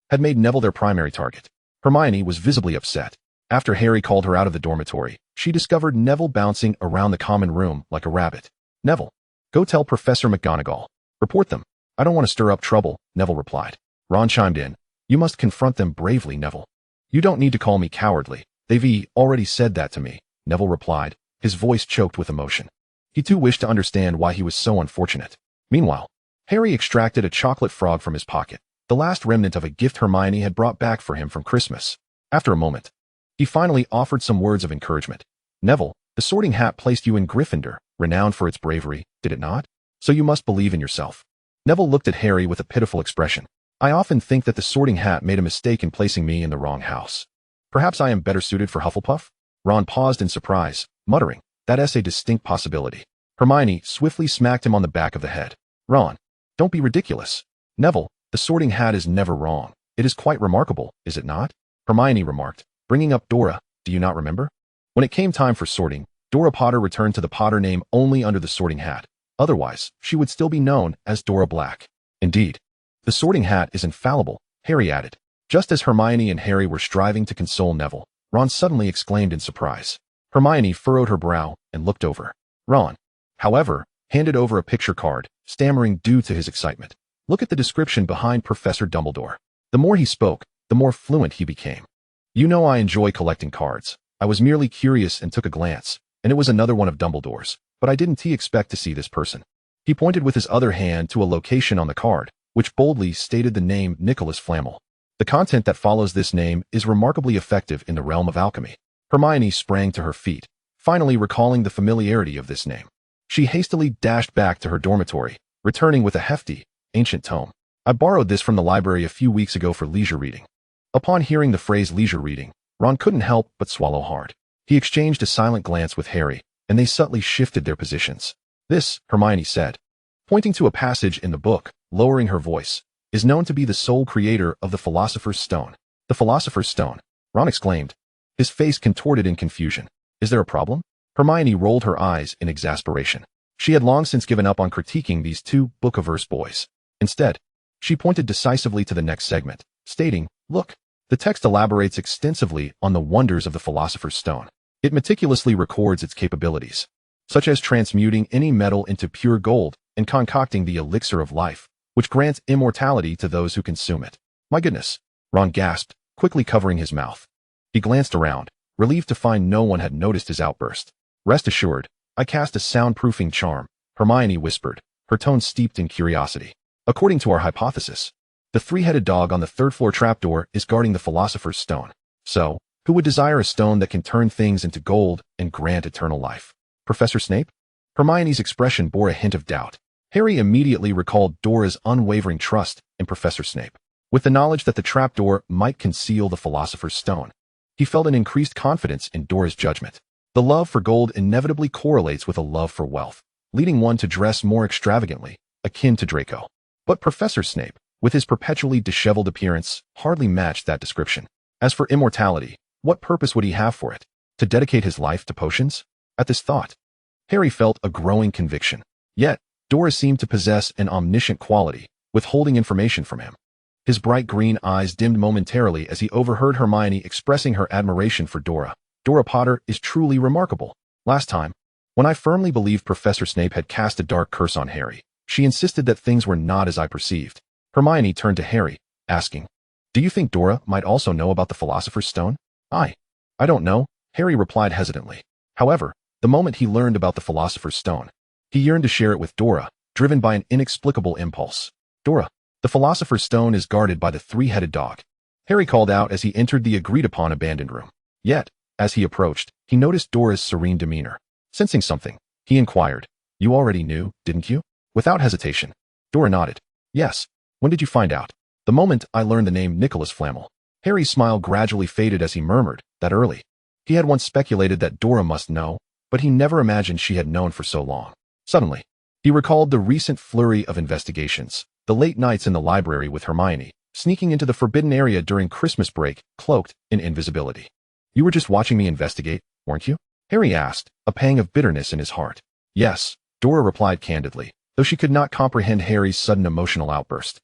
had made Neville their primary target. Hermione was visibly upset. After Harry called her out of the dormitory, she discovered Neville bouncing around the common room like a rabbit. Neville, go tell Professor McGonagall. Report them. I don't want to stir up trouble, Neville replied. Ron chimed in. You must confront them bravely, Neville. You don't need to call me cowardly. They've already said that to me, Neville replied, his voice choked with emotion. He too wished to understand why he was so unfortunate. Meanwhile, Harry extracted a chocolate frog from his pocket, the last remnant of a gift Hermione had brought back for him from Christmas. After a moment, he finally offered some words of encouragement. Neville, the Sorting Hat placed you in Gryffindor, renowned for its bravery, did it not? So you must believe in yourself. Neville looked at Harry with a pitiful expression. I often think that the Sorting Hat made a mistake in placing me in the wrong house. Perhaps I am better suited for Hufflepuff? Ron paused in surprise, muttering, that's a distinct possibility. Hermione swiftly smacked him on the back of the head. Ron, don't be ridiculous. Neville, the Sorting Hat is never wrong. It is quite remarkable, is it not? Hermione remarked, bringing up Dora, do you not remember? When it came time for sorting, Dora Potter returned to the Potter name only under the Sorting Hat. Otherwise, she would still be known as Dora Black. Indeed, the Sorting Hat is infallible, Harry added. Just as Hermione and Harry were striving to console Neville, Ron suddenly exclaimed in surprise. Hermione furrowed her brow and looked over. Ron, however, handed over a picture card, stammering due to his excitement. Look at the description behind Professor Dumbledore. The more he spoke, the more fluent he became. You know I enjoy collecting cards. I was merely curious and took a glance, and it was another one of Dumbledore's, but I didn't expect to see this person. He pointed with his other hand to a location on the card, which boldly stated the name Nicholas Flamel. The content that follows this name is remarkably effective in the realm of alchemy. Hermione sprang to her feet, finally recalling the familiarity of this name. She hastily dashed back to her dormitory, returning with a hefty, ancient tome. I borrowed this from the library a few weeks ago for leisure reading. Upon hearing the phrase leisure reading, Ron couldn't help but swallow hard. He exchanged a silent glance with Harry, and they subtly shifted their positions. This, Hermione said, pointing to a passage in the book, lowering her voice, is known to be the sole creator of the Philosopher's Stone. The Philosopher's Stone, Ron exclaimed, his face contorted in confusion. Is there a problem? Hermione rolled her eyes in exasperation. She had long since given up on critiquing these two book-averse boys. Instead, she pointed decisively to the next segment, stating, "Look, the text elaborates extensively on the wonders of the Philosopher's Stone. It meticulously records its capabilities, such as transmuting any metal into pure gold and concocting the elixir of life, which grants immortality to those who consume it." My goodness, Ron gasped, quickly covering his mouth. He glanced around, relieved to find no one had noticed his outburst. "Rest assured, I cast a soundproofing charm," Hermione whispered, her tone steeped in curiosity. "According to our hypothesis, the three-headed dog on the third-floor trapdoor is guarding the Philosopher's Stone. So, who would desire a stone that can turn things into gold and grant eternal life? Professor Snape?" Hermione's expression bore a hint of doubt. Harry immediately recalled Dora's unwavering trust in Professor Snape. With the knowledge that the trapdoor might conceal the Philosopher's Stone, he felt an increased confidence in Dora's judgment. The love for gold inevitably correlates with a love for wealth, leading one to dress more extravagantly, akin to Draco. But Professor Snape, with his perpetually disheveled appearance, hardly matched that description. As for immortality, what purpose would he have for it? To dedicate his life to potions? At this thought, Harry felt a growing conviction. Yet, Dora seemed to possess an omniscient quality, withholding information from him. His bright green eyes dimmed momentarily as he overheard Hermione expressing her admiration for Dora. "Dora Potter is truly remarkable. Last time, when I firmly believed Professor Snape had cast a dark curse on Harry, she insisted that things were not as I perceived." Hermione turned to Harry, asking, "Do you think Dora might also know about the Philosopher's Stone?" I don't know," Harry replied hesitantly. However, the moment he learned about the Philosopher's Stone, he yearned to share it with Dora, driven by an inexplicable impulse. "Dora, the Philosopher's Stone is guarded by the three-headed dog," Harry called out as he entered the agreed-upon abandoned room. Yet, as he approached, he noticed Dora's serene demeanor. Sensing something, he inquired, "You already knew, didn't you?" Without hesitation, Dora nodded. "Yes. When did you find out?" "The moment I learned the name Nicholas Flamel." Harry's smile gradually faded as he murmured, "That early." He had once speculated that Dora must know, but he never imagined she had known for so long. Suddenly, he recalled the recent flurry of investigations, the late nights in the library with Hermione, sneaking into the forbidden area during Christmas break, cloaked in invisibility. "You were just watching me investigate, weren't you?" Harry asked, a pang of bitterness in his heart. "Yes," Dora replied candidly, though she could not comprehend Harry's sudden emotional outburst.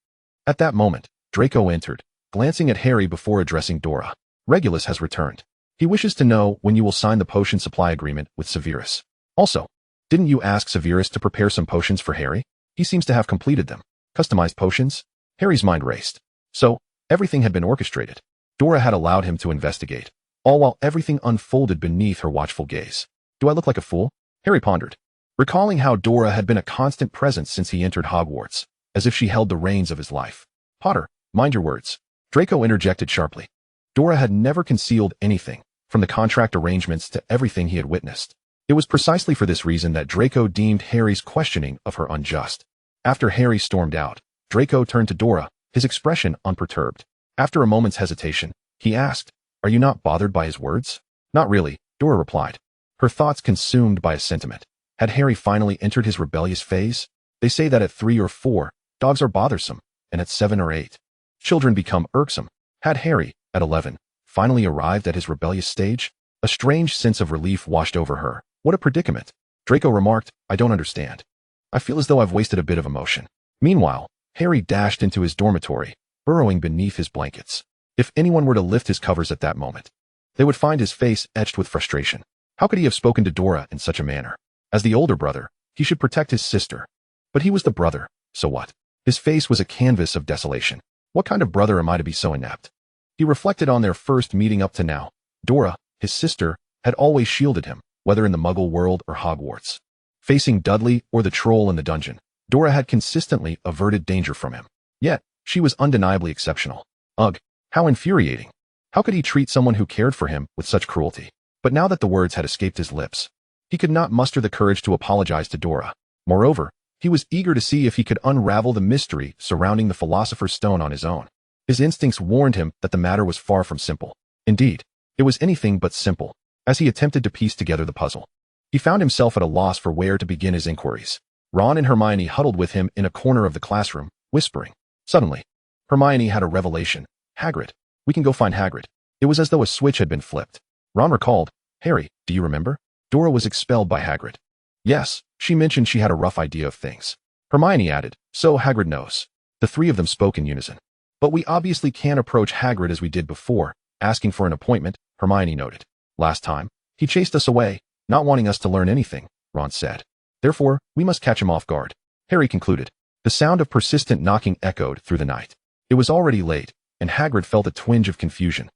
At that moment, Draco entered, glancing at Harry before addressing Dora. "Regulus has returned. He wishes to know when you will sign the potion supply agreement with Severus. Also, didn't you ask Severus to prepare some potions for Harry? He seems to have completed them." Customized potions? Harry's mind raced. So, everything had been orchestrated. Dora had allowed him to investigate, all while everything unfolded beneath her watchful gaze. "Do I look like a fool?" Harry pondered, recalling how Dora had been a constant presence since he entered Hogwarts, as if she held the reins of his life. "Potter, mind your words," Draco interjected sharply. Dora had never concealed anything, from the contract arrangements to everything he had witnessed. It was precisely for this reason that Draco deemed Harry's questioning of her unjust. After Harry stormed out, Draco turned to Dora, his expression unperturbed. After a moment's hesitation, he asked, "Are you not bothered by his words?" "Not really," Dora replied, her thoughts consumed by a sentiment. Had Harry finally entered his rebellious phase? They say that at 3 or 4, dogs are bothersome, and at 7 or 8, children become irksome. Had Harry, at 11, finally arrived at his rebellious stage? A strange sense of relief washed over her. "What a predicament." Draco remarked, "I don't understand. I feel as though I've wasted a bit of emotion." Meanwhile, Harry dashed into his dormitory, burrowing beneath his blankets. If anyone were to lift his covers at that moment, they would find his face etched with frustration. How could he have spoken to Dora in such a manner? As the older brother, he should protect his sister. But he was the brother, so what? His face was a canvas of desolation. What kind of brother am I to be so inept? He reflected on their first meeting up to now. Dora, his sister, had always shielded him, whether in the Muggle world or Hogwarts. Facing Dudley or the troll in the dungeon, Dora had consistently averted danger from him. Yet, she was undeniably exceptional. Ugh, How infuriating. How could he treat someone who cared for him with such cruelty? But now that the words had escaped his lips, he could not muster the courage to apologize to Dora. Moreover, he was eager to see if he could unravel the mystery surrounding the Philosopher's Stone on his own. His instincts warned him that the matter was far from simple. Indeed, it was anything but simple. As he attempted to piece together the puzzle, he found himself at a loss for where to begin his inquiries. Ron and Hermione huddled with him in a corner of the classroom, whispering. Suddenly, Hermione had a revelation. Hagrid. We can go find Hagrid. It was as though a switch had been flipped. Ron recalled. Harry, do you remember? Dora was expelled by Hagrid. Yes, she mentioned she had a rough idea of things. Hermione added, so Hagrid knows. The three of them spoke in unison. But we obviously can't approach Hagrid as we did before, asking for an appointment, Hermione noted. Last time, he chased us away, not wanting us to learn anything, Ron said. Therefore, we must catch him off guard. Harry concluded. The sound of persistent knocking echoed through the night. It was already late, and Hagrid felt a twinge of confusion.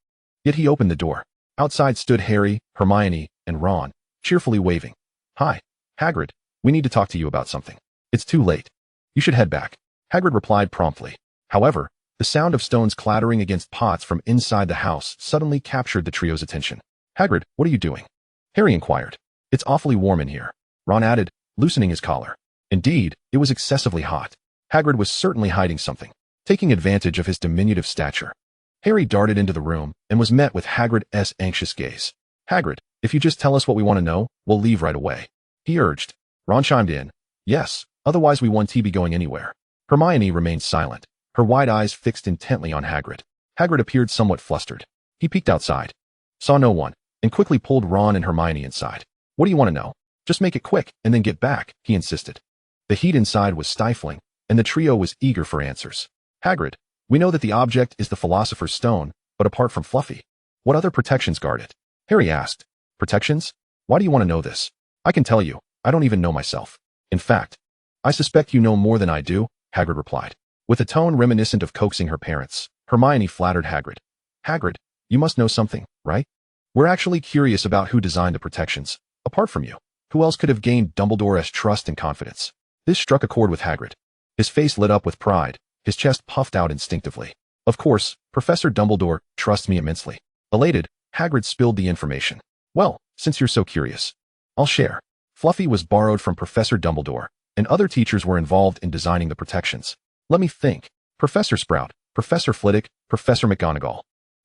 Yet he opened the door. Outside stood Harry, Hermione, and Ron, cheerfully waving. Hi, Hagrid, we need to talk to you about something. It's too late. You should head back. Hagrid replied promptly. However, the sound of stones clattering against pots from inside the house suddenly captured the trio's attention. Hagrid, what are you doing? Harry inquired. It's awfully warm in here, Ron added, loosening his collar. Indeed, it was excessively hot. Hagrid was certainly hiding something, taking advantage of his diminutive stature. Harry darted into the room and was met with Hagrid's anxious gaze. Hagrid, if you just tell us what we want to know, we'll leave right away, he urged. Ron chimed in. Yes, otherwise we won't be going anywhere. Hermione remained silent, her wide eyes fixed intently on Hagrid. Hagrid appeared somewhat flustered. He peeked outside, saw no one, and quickly pulled Ron and Hermione inside. What do you want to know? Just make it quick and then get back, he insisted. The heat inside was stifling, and the trio was eager for answers. Hagrid, we know that the object is the Philosopher's Stone, but apart from Fluffy, what other protections guard it? Harry asked. Protections? Why do you want to know this? I can tell you, I don't even know myself. In fact, I suspect you know more than I do, Hagrid replied. With a tone reminiscent of coaxing her parents, Hermione flattered Hagrid. Hagrid, you must know something, right? We're actually curious about who designed the protections. Apart from you, who else could have gained Dumbledore's trust and confidence? This struck a chord with Hagrid. His face lit up with pride, his chest puffed out instinctively. Of course, Professor Dumbledore trusts me immensely. Elated, Hagrid spilled the information. Well, since you're so curious, I'll share. Fluffy was borrowed from Professor Dumbledore, and other teachers were involved in designing the protections. Let me think. Professor Sprout, Professor Flitwick, Professor McGonagall,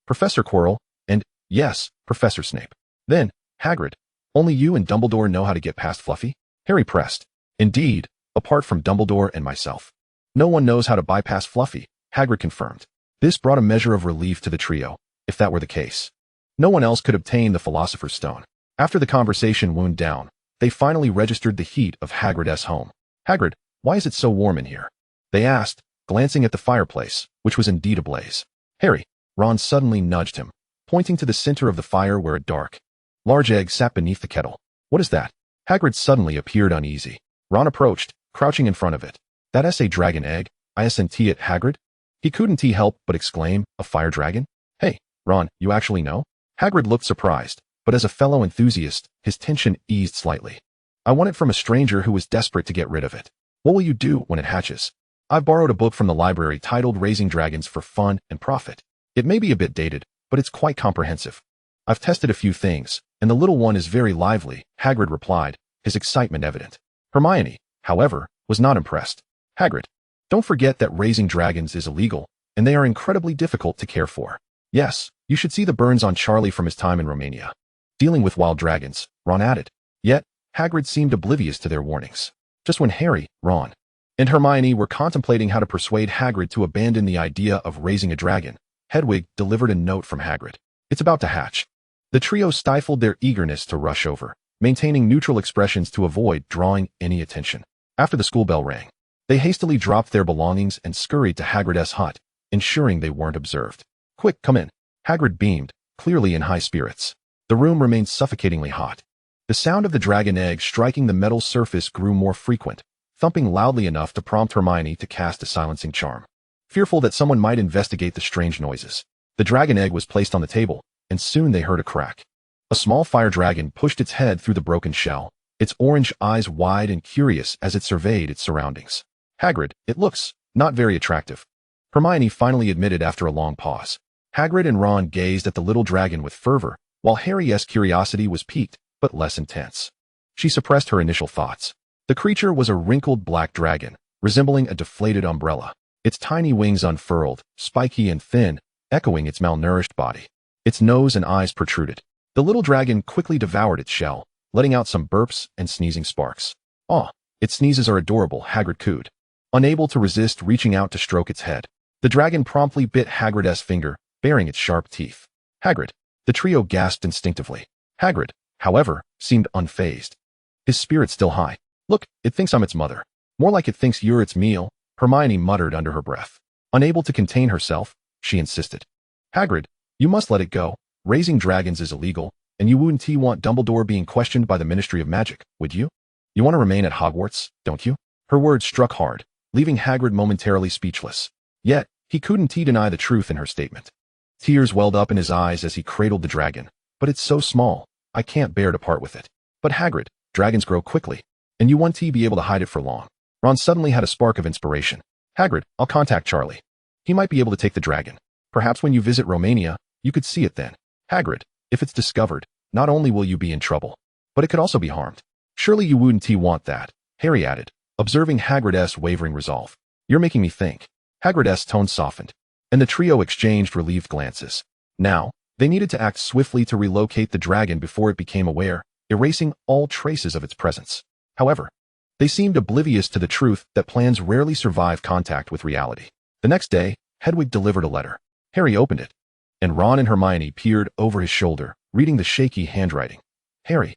Professor Quirrell, and, yes, Professor Snape. Then, Hagrid, only you and Dumbledore know how to get past Fluffy? Harry pressed. Indeed, apart from Dumbledore and myself. No one knows how to bypass Fluffy, Hagrid confirmed. This brought a measure of relief to the trio, if that were the case. No one else could obtain the Philosopher's Stone. After the conversation wound down, they finally registered the heat of Hagrid's home. Hagrid, why is it so warm in here? They asked, glancing at the fireplace, which was indeed ablaze. Harry, Ron suddenly nudged him, pointing to the center of the fire where a dark, large egg sat beneath the kettle. What is that? Hagrid suddenly appeared uneasy. Ron approached, crouching in front of it. That's a dragon egg, isn't it, Hagrid? He couldn't help but exclaim, a fire dragon? Hey, Ron, you actually know? Hagrid looked surprised, but as a fellow enthusiast, his tension eased slightly. I won it from a stranger who was desperate to get rid of it. What will you do when it hatches? I've borrowed a book from the library titled Raising Dragons for Fun and Profit. It may be a bit dated, but it's quite comprehensive. I've tested a few things, and the little one is very lively, Hagrid replied, his excitement evident. Hermione, however, was not impressed. Hagrid, don't forget that raising dragons is illegal, and they are incredibly difficult to care for. Yes, you should see the burns on Charlie from his time in Romania. Dealing with wild dragons, Ron added. Yet, Hagrid seemed oblivious to their warnings. Just when Harry, Ron, and Hermione were contemplating how to persuade Hagrid to abandon the idea of raising a dragon, Hedwig delivered a note from Hagrid. It's about to hatch. The trio stifled their eagerness to rush over, maintaining neutral expressions to avoid drawing any attention. After the school bell rang, they hastily dropped their belongings and scurried to Hagrid's hut, ensuring they weren't observed. Quick, come in. Hagrid beamed, clearly in high spirits. The room remained suffocatingly hot. The sound of the dragon egg striking the metal surface grew more frequent, thumping loudly enough to prompt Hermione to cast a silencing charm. Fearful that someone might investigate the strange noises, the dragon egg was placed on the table, and soon they heard a crack. A small fire dragon pushed its head through the broken shell, its orange eyes wide and curious as it surveyed its surroundings. Hagrid, it looks not very attractive, Hermione finally admitted after a long pause. Hagrid and Ron gazed at the little dragon with fervor, while Harry's curiosity was piqued, but less intense. She suppressed her initial thoughts. The creature was a wrinkled black dragon, resembling a deflated umbrella. Its tiny wings unfurled, spiky and thin, echoing its malnourished body. Its nose and eyes protruded. The little dragon quickly devoured its shell, letting out some burps and sneezing sparks. "Aw, its sneezes are adorable," Hagrid cooed, unable to resist reaching out to stroke its head. The dragon promptly bit Hagrid's finger, baring its sharp teeth. "Hagrid!" The trio gasped instinctively. Hagrid, however, seemed unfazed. His spirit still high. "Look, it thinks I'm its mother. More like it thinks you're its meal," Hermione muttered under her breath. Unable to contain herself, she insisted. "Hagrid, you must let it go. Raising dragons is illegal, and you wouldn't want Dumbledore being questioned by the Ministry of Magic, would you? You want to remain at Hogwarts, don't you?" Her words struck hard, leaving Hagrid momentarily speechless. Yet, he couldn't deny the truth in her statement. Tears welled up in his eyes as he cradled the dragon. "But it's so small, I can't bear to part with it." "But Hagrid, dragons grow quickly, and you won't be able to hide it for long." Ron suddenly had a spark of inspiration. "Hagrid, I'll contact Charlie. He might be able to take the dragon. Perhaps when you visit Romania, you could see it then." "Hagrid, if it's discovered, not only will you be in trouble, but it could also be harmed. Surely you wouldn't want that," Harry added, observing Hagrid's wavering resolve. "You're making me think." Hagrid's tone softened, and the trio exchanged relieved glances. Now, they needed to act swiftly to relocate the dragon before it became aware, erasing all traces of its presence. However, they seemed oblivious to the truth that plans rarely survive contact with reality. The next day, Hedwig delivered a letter. Harry opened it, and Ron and Hermione peered over his shoulder, reading the shaky handwriting. "Harry,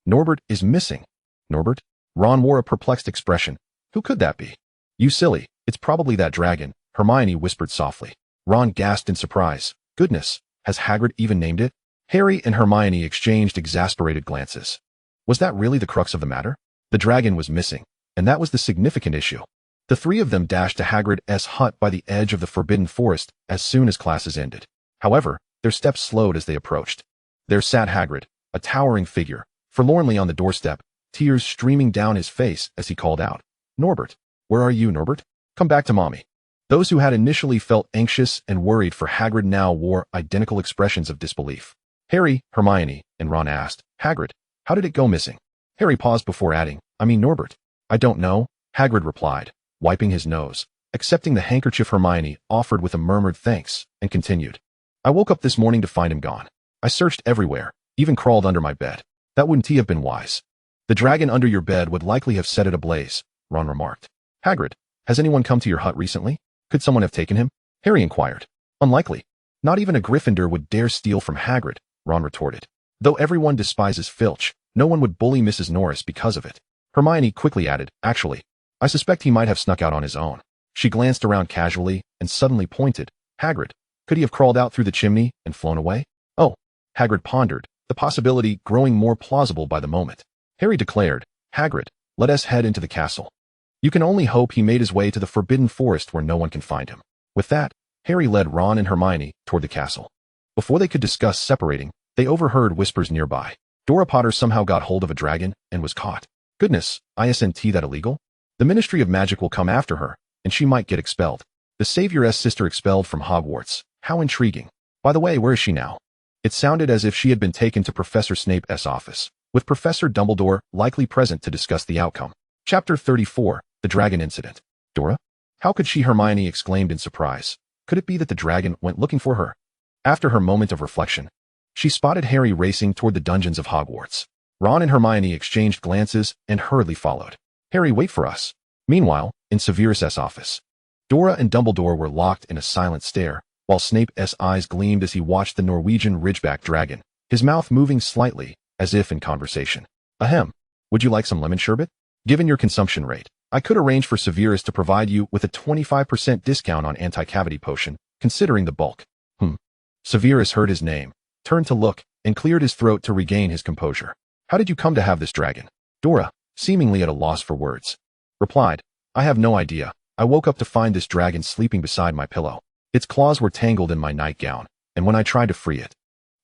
Norbert is missing." "Norbert?" Ron wore a perplexed expression. "Who could that be?" "You silly, it's probably that dragon," Hermione whispered softly. Ron gasped in surprise. "Goodness, has Hagrid even named it?" Harry and Hermione exchanged exasperated glances. Was that really the crux of the matter? The dragon was missing, and that was the significant issue. The three of them dashed to Hagrid's hut by the edge of the Forbidden Forest as soon as classes ended. However, their steps slowed as they approached. There sat Hagrid, a towering figure, forlornly on the doorstep, tears streaming down his face as he called out, "Norbert, where are you, Norbert? Come back to Mommy." Those who had initially felt anxious and worried for Hagrid now wore identical expressions of disbelief. Harry, Hermione, and Ron asked, "Hagrid, how did it go missing?" Harry paused before adding, "I mean Norbert." "I don't know," Hagrid replied, wiping his nose, accepting the handkerchief Hermione offered with a murmured thanks, and continued. "I woke up this morning to find him gone. I searched everywhere, even crawled under my bed. That wouldn't have been wise." "The dragon under your bed would likely have set it ablaze," Ron remarked. "Hagrid, has anyone come to your hut recently? Could someone have taken him?" Harry inquired. "Unlikely. Not even a Gryffindor would dare steal from Hagrid," Ron retorted. "Though everyone despises Filch, no one would bully Mrs. Norris because of it." Hermione quickly added, "Actually, I suspect he might have snuck out on his own." She glanced around casually and suddenly pointed. "Hagrid, could he have crawled out through the chimney and flown away?" "Oh," Hagrid pondered, the possibility growing more plausible by the moment. Harry declared, "Hagrid, let us head into the castle. You can only hope he made his way to the Forbidden Forest where no one can find him." With that, Harry led Ron and Hermione toward the castle. Before they could discuss separating, they overheard whispers nearby. Dora Potter somehow got hold of a dragon and was caught. "Goodness, isn't that illegal? The Ministry of Magic will come after her, and she might get expelled. The Savior's sister expelled from Hogwarts. How intriguing. By the way, where is she now?" It sounded as if she had been taken to Professor Snape's office, with Professor Dumbledore likely present to discuss the outcome. Chapter 34, The Dragon Incident. "Dora? How could she?" Hermione exclaimed in surprise. Could it be that the dragon went looking for her? After her moment of reflection, she spotted Harry racing toward the dungeons of Hogwarts. Ron and Hermione exchanged glances and hurriedly followed. "Harry, wait for us." Meanwhile, in Severus's office, Dora and Dumbledore were locked in a silent stare, while Snape's eyes gleamed as he watched the Norwegian Ridgeback dragon, his mouth moving slightly, as if in conversation. "Ahem. Would you like some lemon sherbet? Given your consumption rate, I could arrange for Severus to provide you with a 25% discount on anti-cavity potion, considering the bulk." Severus heard his name, turned to look, and cleared his throat to regain his composure. "How did you come to have this dragon?" Dora, seemingly at a loss for words, replied, "I have no idea. I woke up to find this dragon sleeping beside my pillow. Its claws were tangled in my nightgown, and when I tried to free it,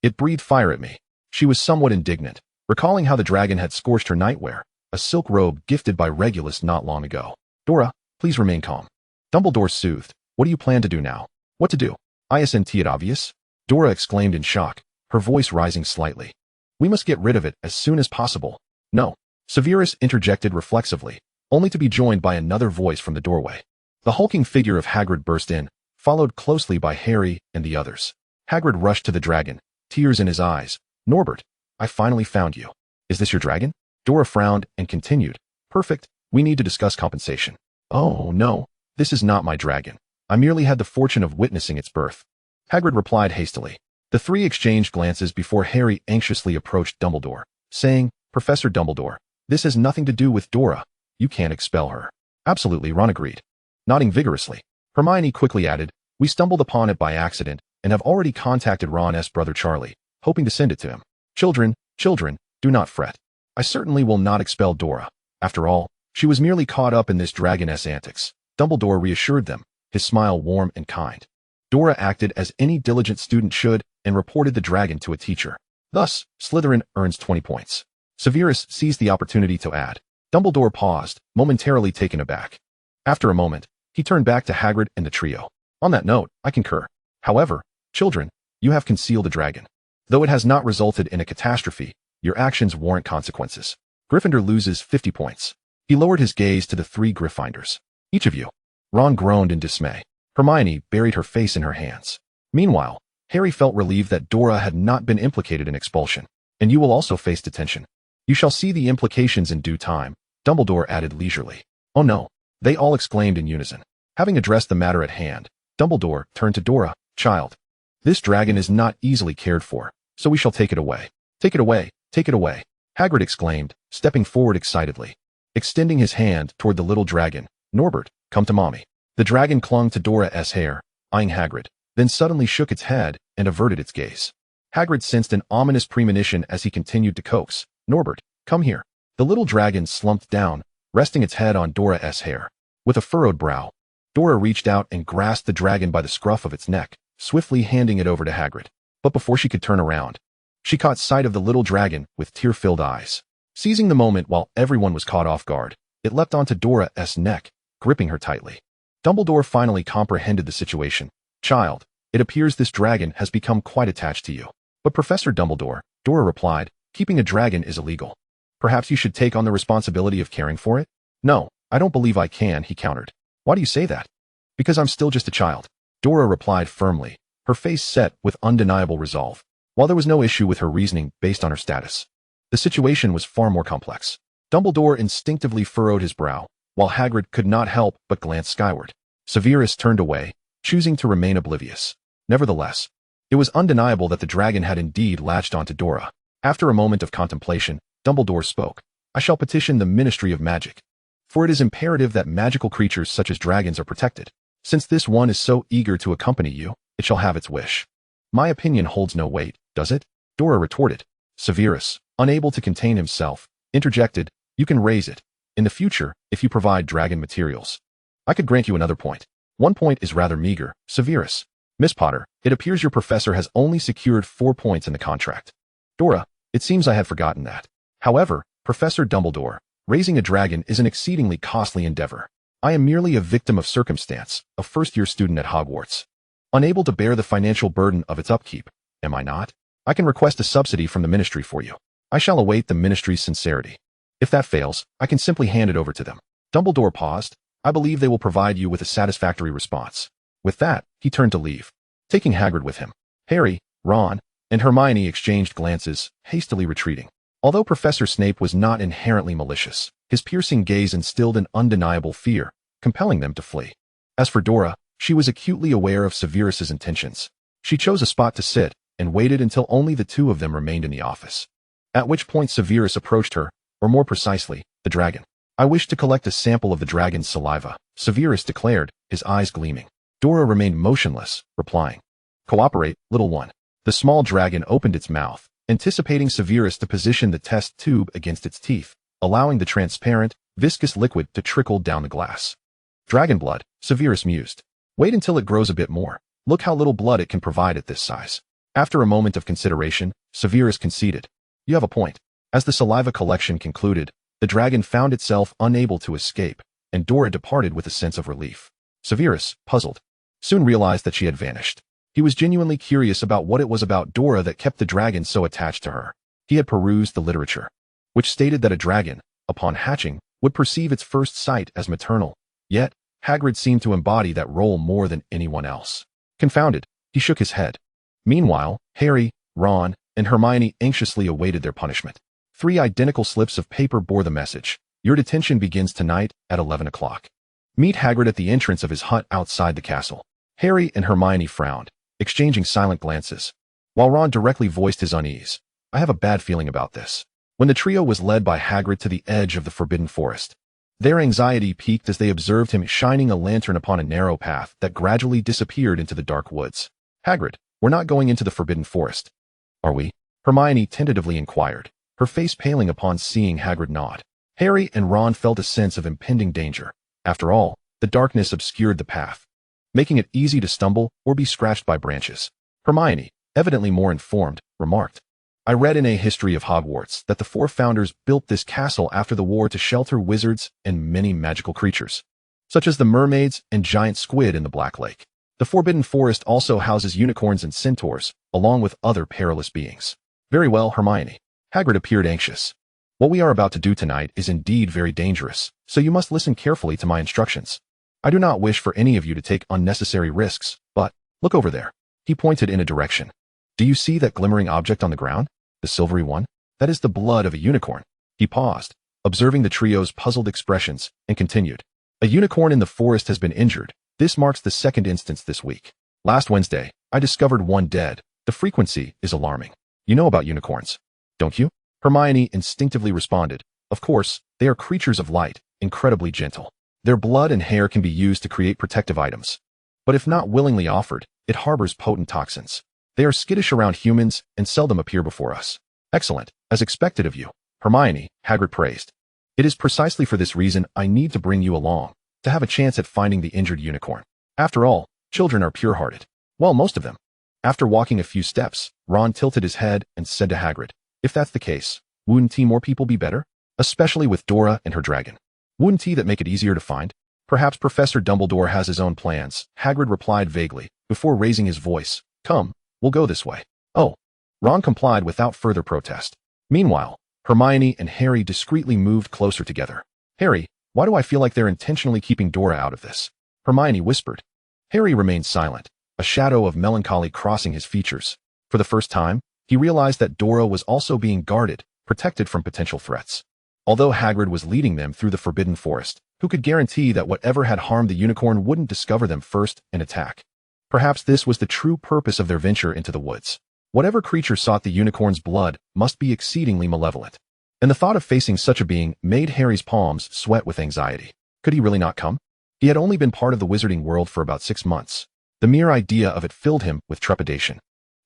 it breathed fire at me." She was somewhat indignant, recalling how the dragon had scorched her nightwear, a silk robe gifted by Regulus not long ago. "Dora, please remain calm." Dumbledore soothed. "What do you plan to do now?" "What to do? Isn't it obvious? Dora exclaimed in shock, her voice rising slightly. We must get rid of it as soon as possible. No. Severus interjected reflexively, only to be joined by another voice from the doorway. The hulking figure of Hagrid burst in, followed closely by Harry and the others. Hagrid rushed to the dragon, tears in his eyes. Norbert, I finally found you. Is this your dragon? Dora frowned and continued. Perfect, we need to discuss compensation. Oh, no, this is not my dragon. I merely had the fortune of witnessing its birth. Hagrid replied hastily. The three exchanged glances before Harry anxiously approached Dumbledore, saying, Professor Dumbledore, this has nothing to do with Dora. You can't expel her. Absolutely, Ron agreed. Nodding vigorously, Hermione quickly added, we stumbled upon it by accident and have already contacted Ron's brother Charlie, hoping to send it to him. Children, do not fret. I certainly will not expel Dora. After all, she was merely caught up in this dragoness antics. Dumbledore reassured them, his smile warm and kind. Dora acted as any diligent student should and reported the dragon to a teacher. Thus, Slytherin earns 20 points. Severus seized the opportunity to add. Dumbledore paused, momentarily taken aback. After a moment, he turned back to Hagrid and the trio. On that note, I concur. However, children, you have concealed the dragon. Though it has not resulted in a catastrophe, your actions warrant consequences. Gryffindor loses 50 points. He lowered his gaze to the three Gryffindors. Each of you. Ron groaned in dismay. Hermione buried her face in her hands. Meanwhile, Harry felt relieved that Dora had not been implicated in expulsion. And you will also face detention. You shall see the implications in due time, Dumbledore added leisurely. Oh no, they all exclaimed in unison. Having addressed the matter at hand, Dumbledore turned to Dora. Child, this dragon is not easily cared for, so we shall take it away. Take it away, take it away, Hagrid exclaimed, stepping forward excitedly. Extending his hand toward the little dragon, Norbert, come to mommy. The dragon clung to Dora's hair, eyeing Hagrid, then suddenly shook its head and averted its gaze. Hagrid sensed an ominous premonition as he continued to coax. Norbert, come here. The little dragon slumped down, resting its head on Dora's hair. With a furrowed brow, Dora reached out and grasped the dragon by the scruff of its neck, swiftly handing it over to Hagrid. But before she could turn around, she caught sight of the little dragon with tear-filled eyes. Seizing the moment while everyone was caught off guard, it leapt onto Dora's neck, gripping her tightly. Dumbledore finally comprehended the situation. Child, it appears this dragon has become quite attached to you. But Professor Dumbledore, Dora replied, keeping a dragon is illegal. Perhaps you should take on the responsibility of caring for it? No, I don't believe I can, he countered. Why do you say that? Because I'm still just a child. Dora replied firmly, her face set with undeniable resolve. While there was no issue with her reasoning based on her status, the situation was far more complex. Dumbledore instinctively furrowed his brow, while Hagrid could not help but glance skyward. Severus turned away, choosing to remain oblivious. Nevertheless, it was undeniable that the dragon had indeed latched onto Dora. After a moment of contemplation, Dumbledore spoke. I shall petition the Ministry of Magic. For it is imperative that magical creatures such as dragons are protected. Since this one is so eager to accompany you, it shall have its wish. My opinion holds no weight, does it? Dora retorted. Severus, unable to contain himself, interjected, you can raise it. In the future, if you provide dragon materials. I could grant you another point. 1 point is rather meager, Severus. Miss Potter, it appears your professor has only secured 4 points in the contract. Dora, it seems I had forgotten that. However, Professor Dumbledore, raising a dragon is an exceedingly costly endeavor. I am merely a victim of circumstance, a first-year student at Hogwarts. Unable to bear the financial burden of its upkeep, am I not? I can request a subsidy from the ministry for you. I shall await the ministry's sincerity. If that fails, I can simply hand it over to them. Dumbledore paused. I believe they will provide you with a satisfactory response. With that, he turned to leave, taking Hagrid with him. Harry, Ron, and Hermione exchanged glances, hastily retreating. Although Professor Snape was not inherently malicious, his piercing gaze instilled an undeniable fear, compelling them to flee. As for Dora, she was acutely aware of Severus's intentions. She chose a spot to sit and waited until only the two of them remained in the office. At which point Severus approached her, or more precisely, the dragon. I wish to collect a sample of the dragon's saliva, Severus declared, his eyes gleaming. Dora remained motionless, replying. Cooperate, little one. The small dragon opened its mouth, anticipating Severus to position the test tube against its teeth, allowing the transparent, viscous liquid to trickle down the glass. Dragon blood, Severus mused. Wait until it grows a bit more. Look how little blood it can provide at this size. After a moment of consideration, Severus conceded. You have a point. As the saliva collection concluded, the dragon found itself unable to escape, and Dora departed with a sense of relief. Severus, puzzled, soon realized that she had vanished. He was genuinely curious about what it was about Dora that kept the dragon so attached to her. He had perused the literature, which stated that a dragon, upon hatching, would perceive its first sight as maternal. Yet, Hagrid seemed to embody that role more than anyone else. Confounded, he shook his head. Meanwhile, Harry, Ron, and Hermione anxiously awaited their punishment. 3 identical slips of paper bore the message: "Your detention begins tonight at 11 o'clock. Meet Hagrid at the entrance of his hut outside the castle." Harry and Hermione frowned, exchanging silent glances, while Ron directly voiced his unease. "I have a bad feeling about this." When the trio was led by Hagrid to the edge of the Forbidden Forest, their anxiety peaked as they observed him shining a lantern upon a narrow path that gradually disappeared into the dark woods. "Hagrid, we're not going into the Forbidden Forest, are we?" Hermione tentatively inquired, her face paling upon seeing Hagrid nod. Harry and Ron felt a sense of impending danger. After all, the darkness obscured the path, making it easy to stumble or be scratched by branches. Hermione, evidently more informed, remarked, "I read in a history of Hogwarts that the 4 founders built this castle after the war to shelter wizards and many magical creatures, such as the mermaids and giant squid in the Black Lake. The Forbidden Forest also houses unicorns and centaurs, along with other perilous beings." "Very well, Hermione." Hagrid appeared anxious. "What we are about to do tonight is indeed very dangerous, so you must listen carefully to my instructions. I do not wish for any of you to take unnecessary risks, but look over there." He pointed in a direction. "Do you see that glimmering object on the ground? The silvery one? That is the blood of a unicorn." He paused, observing the trio's puzzled expressions, and continued. "A unicorn in the forest has been injured. This marks the 2nd instance this week. Last Wednesday, I discovered one dead. The frequency is alarming. You know about unicorns, don't you?" Hermione instinctively responded, "Of course, they are creatures of light, incredibly gentle. Their blood and hair can be used to create protective items. But if not willingly offered, it harbors potent toxins. They are skittish around humans and seldom appear before us." "Excellent, as expected of you, Hermione," Hagrid praised. "It is precisely for this reason I need to bring you along, to have a chance at finding the injured unicorn. After all, children are pure-hearted. Well, most of them." After walking a few steps, Ron tilted his head and said to Hagrid, "If that's the case, wouldn't more people be better? Especially with Dora and her dragon. Wouldn't that make it easier to find?" "Perhaps Professor Dumbledore has his own plans," Hagrid replied vaguely, before raising his voice. "Come, we'll go this way." "Oh." Ron complied without further protest. Meanwhile, Hermione and Harry discreetly moved closer together. "Harry, why do I feel like they're intentionally keeping Dora out of this?" Hermione whispered. Harry remained silent, a shadow of melancholy crossing his features. For the first time, he realized that Dora was also being guarded, protected from potential threats. Although Hagrid was leading them through the Forbidden Forest, who could guarantee that whatever had harmed the unicorn wouldn't discover them first and attack? Perhaps this was the true purpose of their venture into the woods. Whatever creature sought the unicorn's blood must be exceedingly malevolent. And the thought of facing such a being made Harry's palms sweat with anxiety. Could he really not come? He had only been part of the wizarding world for about 6 months. The mere idea of it filled him with trepidation,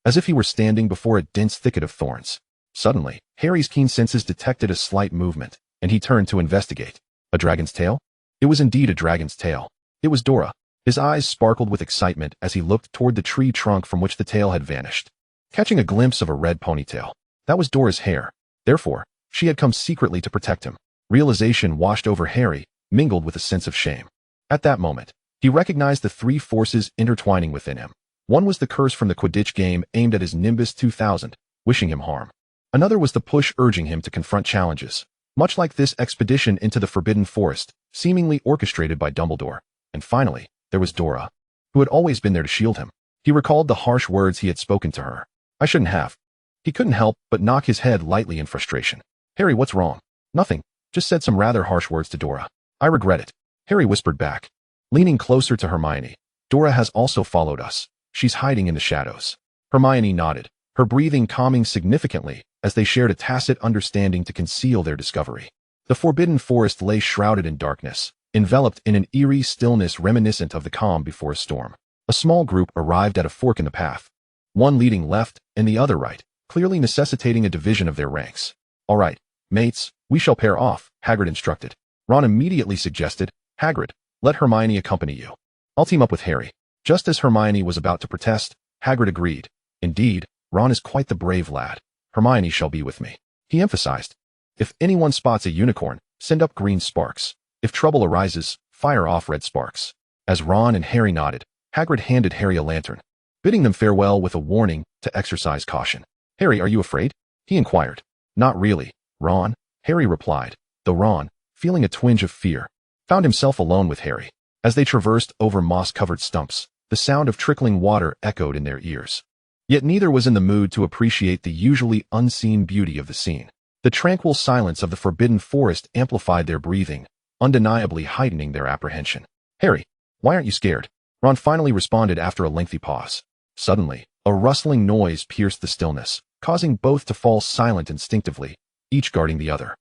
as if he were standing before a dense thicket of thorns. Suddenly, Harry's keen senses detected a slight movement, and he turned to investigate. A dragon's tail? It was indeed a dragon's tail. It was Dora. His eyes sparkled with excitement as he looked toward the tree trunk from which the tail had vanished, catching a glimpse of a red ponytail. That was Dora's hair. Therefore, she had come secretly to protect him. Realization washed over Harry, mingled with a sense of shame. At that moment, he recognized the 3 forces intertwining within him. One was the curse from the Quidditch game aimed at his Nimbus 2000, wishing him harm. Another was the push urging him to confront challenges, much like this expedition into the Forbidden Forest, seemingly orchestrated by Dumbledore. And finally, there was Dora, who had always been there to shield him. He recalled the harsh words he had spoken to her. "I shouldn't have." He couldn't help but knock his head lightly in frustration. "Harry, what's wrong?" "Nothing. Just said some rather harsh words to Dora. I regret it." Harry whispered back, leaning closer to Hermione. "Dora has also followed us. She's hiding in the shadows." Hermione nodded, her breathing calming significantly as they shared a tacit understanding to conceal their discovery. The Forbidden Forest lay shrouded in darkness, enveloped in an eerie stillness reminiscent of the calm before a storm. A small group arrived at a fork in the path, one leading left and the other right, clearly necessitating a division of their ranks. "All right, mates, we shall pair off," Hagrid instructed. Ron immediately suggested, "Hagrid, let Hermione accompany you. I'll team up with Harry." Just as Hermione was about to protest, Hagrid agreed. "Indeed, Ron is quite the brave lad. Hermione shall be with me." He emphasized, "If anyone spots a unicorn, send up green sparks. If trouble arises, fire off red sparks." As Ron and Harry nodded, Hagrid handed Harry a lantern. bidding them farewell with a warning to exercise caution. "Harry, are you afraid?" he inquired. "Not really, Ron," Harry replied, though Ron, feeling a twinge of fear, found himself alone with Harry. As they traversed over moss-covered stumps, the sound of trickling water echoed in their ears. Yet neither was in the mood to appreciate the usually unseen beauty of the scene. The tranquil silence of the forbidden forest amplified their breathing, undeniably heightening their apprehension. "Harry, why aren't you scared?" Ron finally responded after a lengthy pause. Suddenly, a rustling noise pierced the stillness, causing both to fall silent instinctively, each guarding the other.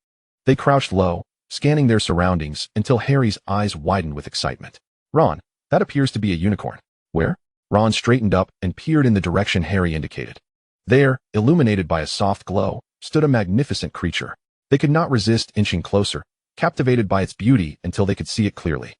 They crouched low, scanning their surroundings until Harry's eyes widened with excitement. "Ron, that appears to be a unicorn." "Where?" Ron straightened up and peered in the direction Harry indicated. There, illuminated by a soft glow, stood a magnificent creature. They could not resist inching closer, captivated by its beauty until they could see it clearly.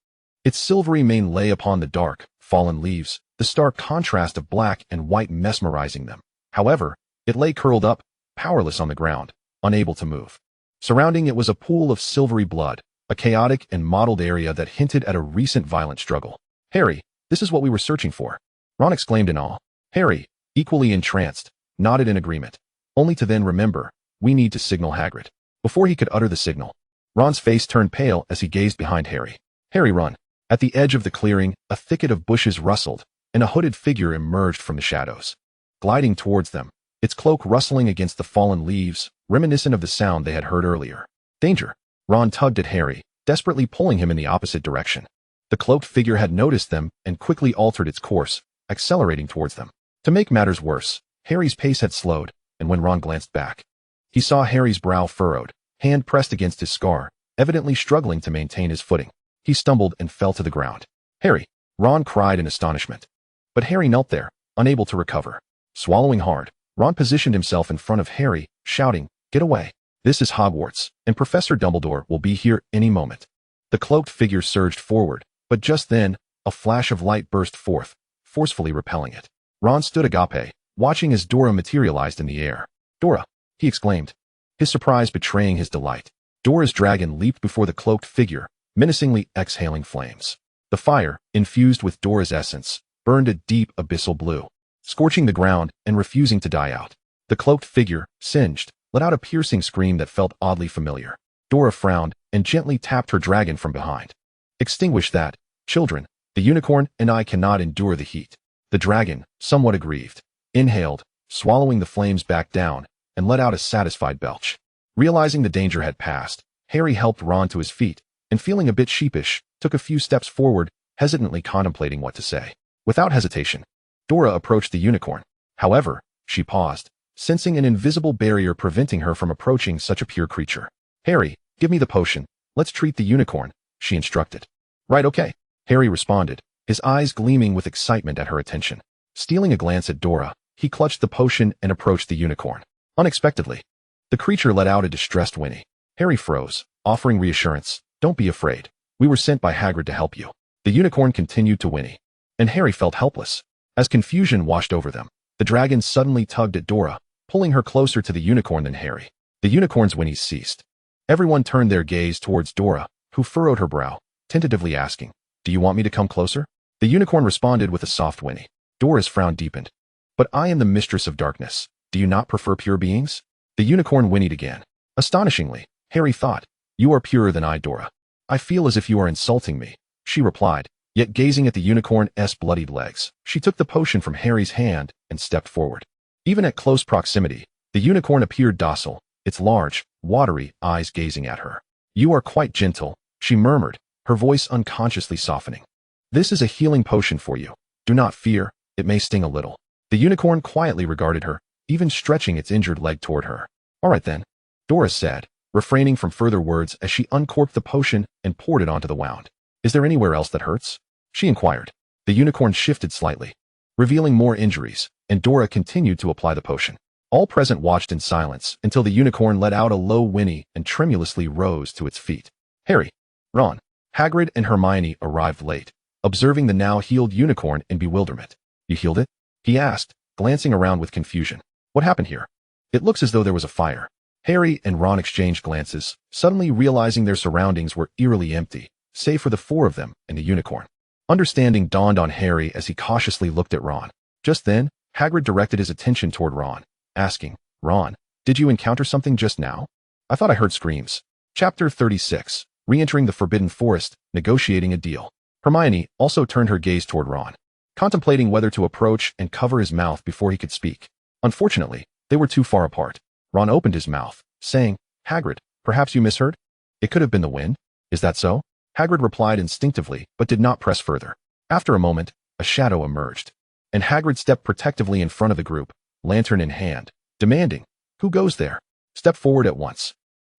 Its silvery mane lay upon the dark, fallen leaves, the stark contrast of black and white mesmerizing them. However, it lay curled up, powerless on the ground, unable to move. Surrounding it was a pool of silvery blood, a chaotic and mottled area that hinted at a recent violent struggle. "Harry, this is what we were searching for," Ron exclaimed in awe. Harry, equally entranced, nodded in agreement, only to then remember, "We need to signal Hagrid." Before he could utter the signal, Ron's face turned pale as he gazed behind Harry. "Harry, run." At the edge of the clearing, a thicket of bushes rustled, and a hooded figure emerged from the shadows. Gliding towards them, its cloak rustling against the fallen leaves, reminiscent of the sound they had heard earlier. "Danger!" Ron tugged at Harry, desperately pulling him in the opposite direction. The cloaked figure had noticed them and quickly altered its course, accelerating towards them. To make matters worse, Harry's pace had slowed, and when Ron glanced back, he saw Harry's brow furrowed, hand pressed against his scar, evidently struggling to maintain his footing. He stumbled and fell to the ground. "Harry!" Ron cried in astonishment. But Harry knelt there, unable to recover. Swallowing hard, Ron positioned himself in front of Harry, shouting, "Get away. This is Hogwarts, and Professor Dumbledore will be here any moment." The cloaked figure surged forward, but just then, a flash of light burst forth, forcefully repelling it. Ron stood agape, watching as Dora materialized in the air. "Dora!" he exclaimed, his surprise betraying his delight. Dora's dragon leaped before the cloaked figure, menacingly exhaling flames. The fire, infused with Dora's essence, burned a deep abyssal blue, scorching the ground and refusing to die out. The cloaked figure, singed, let out a piercing scream that felt oddly familiar. Dora frowned and gently tapped her dragon from behind. "Extinguish that, children. The unicorn and I cannot endure the heat." The dragon, somewhat aggrieved, inhaled, swallowing the flames back down, and let out a satisfied belch. Realizing the danger had passed, Harry helped Ron to his feet, and feeling a bit sheepish, took a few steps forward, hesitantly contemplating what to say. Without hesitation, Dora approached the unicorn. However, she paused, sensing an invisible barrier preventing her from approaching such a pure creature. "Harry, give me the potion. Let's treat the unicorn," she instructed. "Right, okay," Harry responded, his eyes gleaming with excitement at her attention. Stealing a glance at Dora, he clutched the potion and approached the unicorn. Unexpectedly, the creature let out a distressed whinny. Harry froze, offering reassurance. "Don't be afraid. We were sent by Hagrid to help you." The unicorn continued to whinny, and Harry felt helpless. As confusion washed over them, the dragon suddenly tugged at Dora, pulling her closer to the unicorn than Harry. The unicorn's whinnies ceased. Everyone turned their gaze towards Dora, who furrowed her brow, tentatively asking, "Do you want me to come closer?" The unicorn responded with a soft whinny. Dora's frown deepened. "But I am the mistress of darkness. Do you not prefer pure beings?" The unicorn whinnied again. Astonishingly, Harry thought, "You are purer than I, Dora." "I feel as if you are insulting me," she replied, yet gazing at the unicorn's bloodied legs. She took the potion from Harry's hand and stepped forward. Even at close proximity, the unicorn appeared docile, its large, watery eyes gazing at her. "You are quite gentle," she murmured, her voice unconsciously softening. "This is a healing potion for you. Do not fear, it may sting a little." The unicorn quietly regarded her, even stretching its injured leg toward her. "All right then," Dora said, refraining from further words as she uncorked the potion and poured it onto the wound. "Is there anywhere else that hurts?" she inquired. The unicorn shifted slightly, revealing more injuries, and Dora continued to apply the potion. All present watched in silence until the unicorn let out a low whinny and tremulously rose to its feet. Harry, Ron, Hagrid and Hermione arrived late, observing the now healed unicorn in bewilderment. "You healed it?" he asked, glancing around with confusion. "What happened here? It looks as though there was a fire." Harry and Ron exchanged glances, suddenly realizing their surroundings were eerily empty, save for the four of them and the unicorn. Understanding dawned on Harry as he cautiously looked at Ron. Just then, Hagrid directed his attention toward Ron, asking, "Ron, did you encounter something just now? I thought I heard screams." Chapter 36. Re-entering the Forbidden Forest, negotiating a deal. Hermione also turned her gaze toward Ron, contemplating whether to approach and cover his mouth before he could speak. Unfortunately, they were too far apart. Ron opened his mouth, saying, "Hagrid, perhaps you misheard? It could have been the wind. Is that so?" Hagrid replied instinctively, but did not press further. After a moment, a shadow emerged, and Hagrid stepped protectively in front of the group, lantern in hand, demanding, "Who goes there? Step forward at once."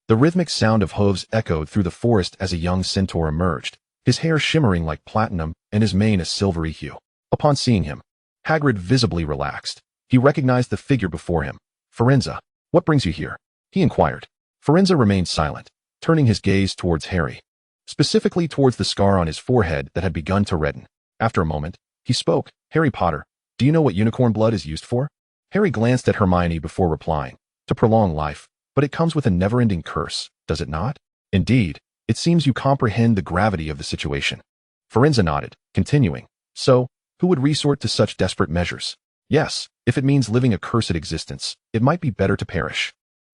The rhythmic sound of hooves echoed through the forest as a young centaur emerged, his hair shimmering like platinum and his mane a silvery hue. Upon seeing him, Hagrid visibly relaxed. He recognized the figure before him. "Firenze, what brings you here?" he inquired. Firenze remained silent, turning his gaze towards Harry, specifically towards the scar on his forehead that had begun to redden. After a moment, he spoke, "Harry Potter, do you know what unicorn blood is used for?" Harry glanced at Hermione before replying, "To prolong life, but it comes with a never-ending curse, does it not?" "Indeed, it seems you comprehend the gravity of the situation." Firenze nodded, continuing, "So, who would resort to such desperate measures? Yes, if it means living a cursed existence, it might be better to perish."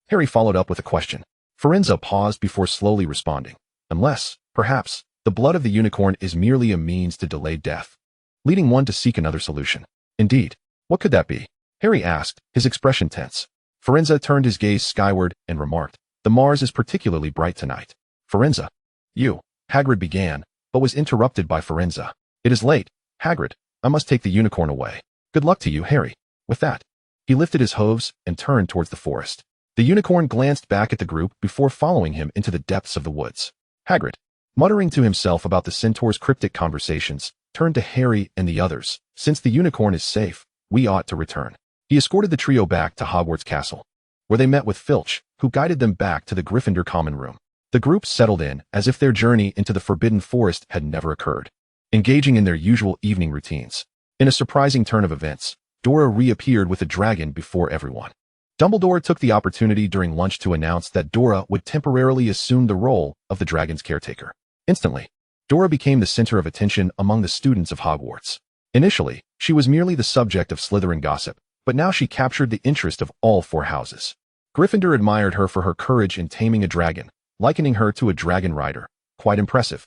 Harry followed up with a question. Firenze paused before slowly responding, "Unless, perhaps, the blood of the unicorn is merely a means to delay death, leading one to seek another solution." "Indeed, what could that be?" Harry asked, his expression tense. Firenze turned his gaze skyward and remarked, "The Mars is particularly bright tonight." "Firenze, you," Hagrid began, but was interrupted by Firenze. "It is late, Hagrid. I must take the unicorn away. Good luck to you, Harry." With that, he lifted his hooves and turned towards the forest. The unicorn glanced back at the group before following him into the depths of the woods. Hagrid, muttering to himself about the centaur's cryptic conversations, turned to Harry and the others. "Since the unicorn is safe, we ought to return." He escorted the trio back to Hogwarts Castle, where they met with Filch, who guided them back to the Gryffindor common room. The group settled in as if their journey into the Forbidden Forest had never occurred, engaging in their usual evening routines. In a surprising turn of events, Dora reappeared with a dragon before everyone. Dumbledore took the opportunity during lunch to announce that Dora would temporarily assume the role of the dragon's caretaker. Instantly, Dora became the center of attention among the students of Hogwarts. Initially, she was merely the subject of Slytherin gossip, but now she captured the interest of all four houses. Gryffindor admired her for her courage in taming a dragon, likening her to a dragon rider. Quite impressive.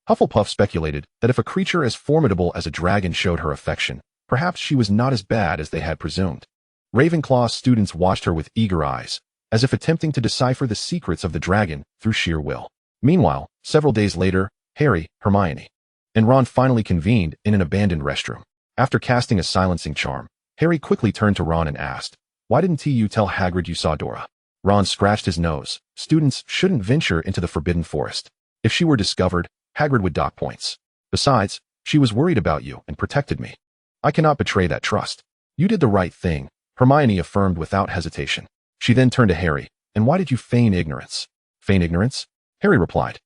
Hufflepuff speculated that if a creature as formidable as a dragon showed her affection, perhaps she was not as bad as they had presumed. Ravenclaw students watched her with eager eyes, as if attempting to decipher the secrets of the dragon through sheer will. Meanwhile, several days later, Harry, Hermione, and Ron finally convened in an abandoned restroom. After casting a silencing charm, Harry quickly turned to Ron and asked, "Why didn't you tell Hagrid you saw Dora?" Ron scratched his nose. Students shouldn't venture into the Forbidden Forest. If she were discovered, Hagrid would dock points. Besides, she was worried about you and protected me. I cannot betray that trust. You did the right thing, Hermione affirmed without hesitation. She then turned to Harry. "And why did you feign ignorance?" "Feign ignorance?" Harry replied.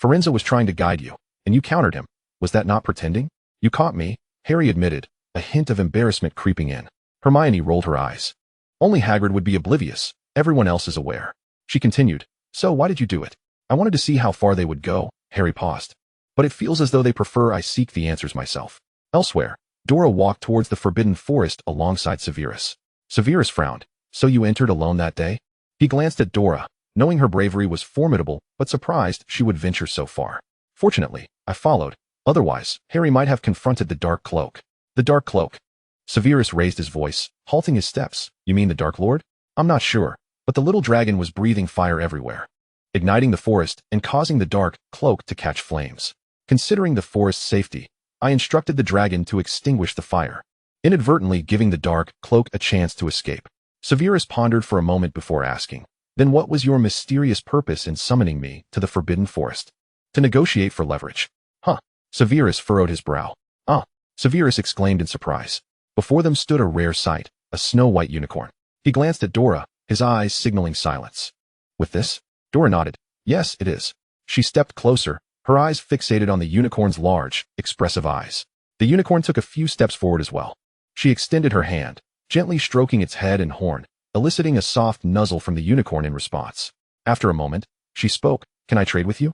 "Firenze was trying to guide you, and you countered him. Was that not pretending?" "You caught me," Harry admitted, a hint of embarrassment creeping in. Hermione rolled her eyes. "Only Hagrid would be oblivious. Everyone else is aware." She continued, "So why did you do it?" "I wanted to see how far they would go." Harry paused. "But it feels as though they prefer I seek the answers myself." Elsewhere, Dora walked towards the Forbidden Forest alongside Severus. Severus frowned. "So you entered alone that day?" He glanced at Dora, knowing her bravery was formidable, but surprised she would venture so far. "Fortunately, I followed. Otherwise, Harry might have confronted the Dark Cloak." "The Dark Cloak?" Severus raised his voice, halting his steps. "You mean the Dark Lord?" "I'm not sure, but the little dragon was breathing fire everywhere, igniting the forest and causing the Dark Cloak to catch flames. Considering the forest's safety, I instructed the dragon to extinguish the fire, inadvertently giving the Dark Cloak a chance to escape." Severus pondered for a moment before asking, "Then what was your mysterious purpose in summoning me to the Forbidden Forest?" "To negotiate for leverage." "Huh." Severus furrowed his brow. "Ah." Severus exclaimed in surprise. Before them stood a rare sight, a snow-white unicorn. He glanced at Dora, his eyes signaling silence. "With this?" Dora nodded. "Yes, it is." She stepped closer, her eyes fixated on the unicorn's large, expressive eyes. The unicorn took a few steps forward as well. She extended her hand, gently stroking its head and horn, eliciting a soft nuzzle from the unicorn in response. After a moment, she spoke, "Can I trade with you?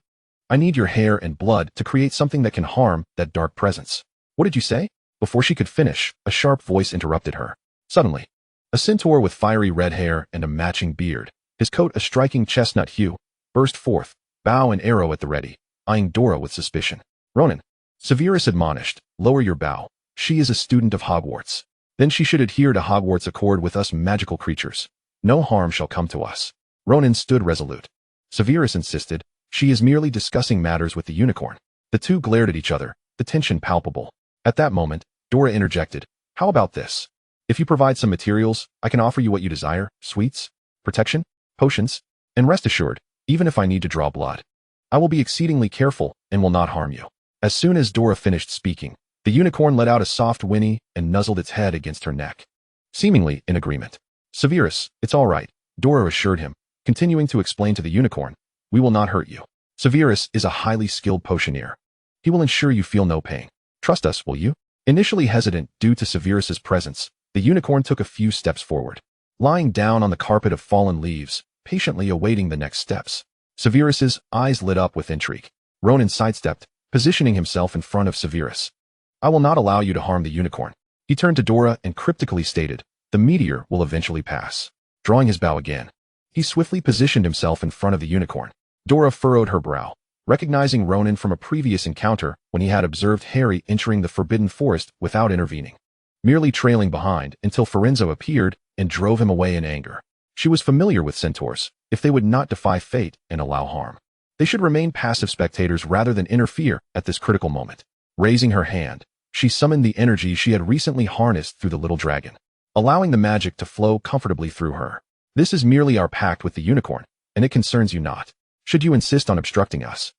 I need your hair and blood to create something that can harm that dark presence." "What did you say?" Before she could finish, a sharp voice interrupted her. Suddenly, a centaur with fiery red hair and a matching beard, his coat a striking chestnut hue, burst forth, bow and arrow at the ready, eyeing Dora with suspicion. "Ronan," Severus admonished, "lower your bow. She is a student of Hogwarts. Then she should adhere to Hogwarts' accord with us magical creatures. No harm shall come to us." Ronan stood resolute. Severus insisted, "She is merely discussing matters with the unicorn." The two glared at each other, the tension palpable. At that moment, Dora interjected, "How about this? If you provide some materials, I can offer you what you desire: sweets, protection, potions, and rest assured, even if I need to draw blood, I will be exceedingly careful and will not harm you." As soon as Dora finished speaking, the unicorn let out a soft whinny and nuzzled its head against her neck. Seemingly in agreement. "Severus, it's all right," Dora assured him, continuing to explain to the unicorn, "We will not hurt you. Severus is a highly skilled potioneer. He will ensure you feel no pain. Trust us, will you?" Initially hesitant due to Severus's presence, the unicorn took a few steps forward, lying down on the carpet of fallen leaves, patiently awaiting the next steps. Severus's eyes lit up with intrigue. Ronan sidestepped, positioning himself in front of Severus. "I will not allow you to harm the unicorn." He turned to Dora and cryptically stated, "The meteor will eventually pass." Drawing his bow again, he swiftly positioned himself in front of the unicorn. Dora furrowed her brow, recognizing Ronan from a previous encounter when he had observed Harry entering the forbidden forest without intervening, merely trailing behind until Firenzo appeared and drove him away in anger. She was familiar with centaurs. If they would not defy fate and allow harm, they should remain passive spectators rather than interfere at this critical moment. Raising her hand, she summoned the energy she had recently harnessed through the little dragon, allowing the magic to flow comfortably through her. "This is merely our pact with the unicorn, and it concerns you not. Should you insist on obstructing us,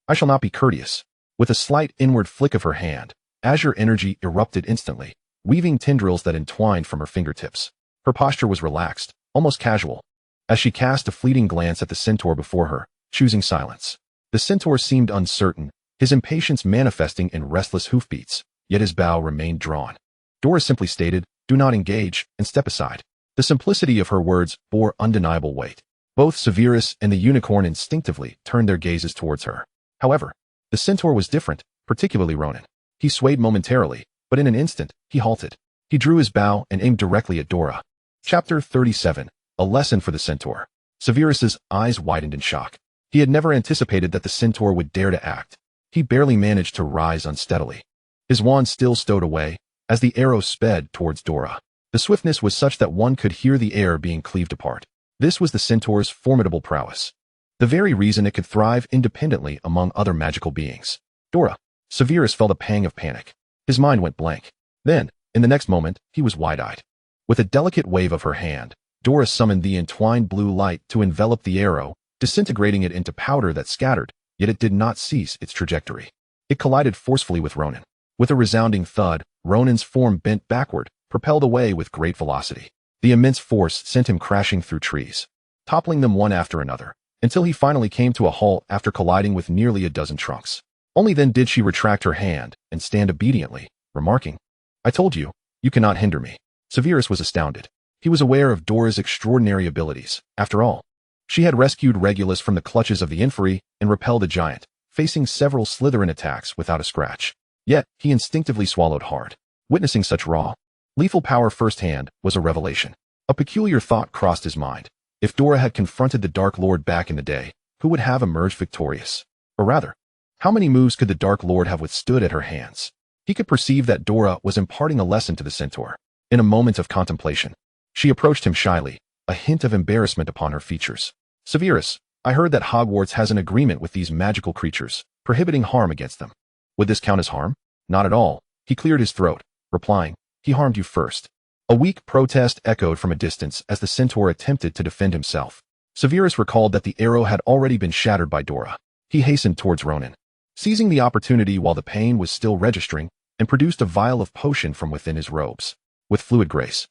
I shall not be courteous." With a slight inward flick of her hand, azure energy erupted instantly, weaving tendrils that entwined from her fingertips. Her posture was relaxed, almost casual, as she cast a fleeting glance at the centaur before her, choosing silence. The centaur seemed uncertain, his impatience manifesting in restless hoofbeats, yet his bow remained drawn. Dora simply stated, "Do not engage, and step aside." The simplicity of her words bore undeniable weight. Both Severus and the unicorn instinctively turned their gazes towards her. However, the centaur was different, particularly Ronan. He swayed momentarily, but in an instant, he halted. He drew his bow and aimed directly at Dora. Chapter 37. A lesson for the centaur. Severus's eyes widened in shock. He had never anticipated that the centaur would dare to act. He barely managed to rise unsteadily, his wand still stowed away, as the arrow sped towards Dora. The swiftness was such that one could hear the air being cleaved apart. This was the centaur's formidable prowess, the very reason it could thrive independently among other magical beings. "Dora." Severus felt a pang of panic. His mind went blank. Then, in the next moment, he was wide-eyed. With a delicate wave of her hand, Dora summoned the entwined blue light to envelop the arrow, disintegrating it into powder that scattered, yet it did not cease its trajectory. It collided forcefully with Ronan. With a resounding thud, Ronan's form bent backward, propelled away with great velocity. The immense force sent him crashing through trees, toppling them one after another, until he finally came to a halt after colliding with nearly a dozen trunks. Only then did she retract her hand and stand obediently, remarking, "I told you, you cannot hinder me." Severus was astounded. He was aware of Dora's extraordinary abilities. After all, she had rescued Regulus from the clutches of the inferi and repelled a giant, facing several Slytherin attacks without a scratch. Yet, he instinctively swallowed hard. Witnessing such raw, lethal power firsthand was a revelation. A peculiar thought crossed his mind. If Dora had confronted the Dark Lord back in the day, who would have emerged victorious? Or rather, how many moves could the Dark Lord have withstood at her hands? He could perceive that Dora was imparting a lesson to the centaur. In a moment of contemplation, she approached him shyly, a hint of embarrassment upon her features. "Severus, I heard that Hogwarts has an agreement with these magical creatures, prohibiting harm against them. Would this count as harm?" "Not at all." He cleared his throat, replying, "He harmed you first." A weak protest echoed from a distance as the centaur attempted to defend himself. Severus recalled that the arrow had already been shattered by Dora. He hastened towards Ronan, seizing the opportunity while the pain was still registering, and produced a vial of potion from within his robes. With fluid grace,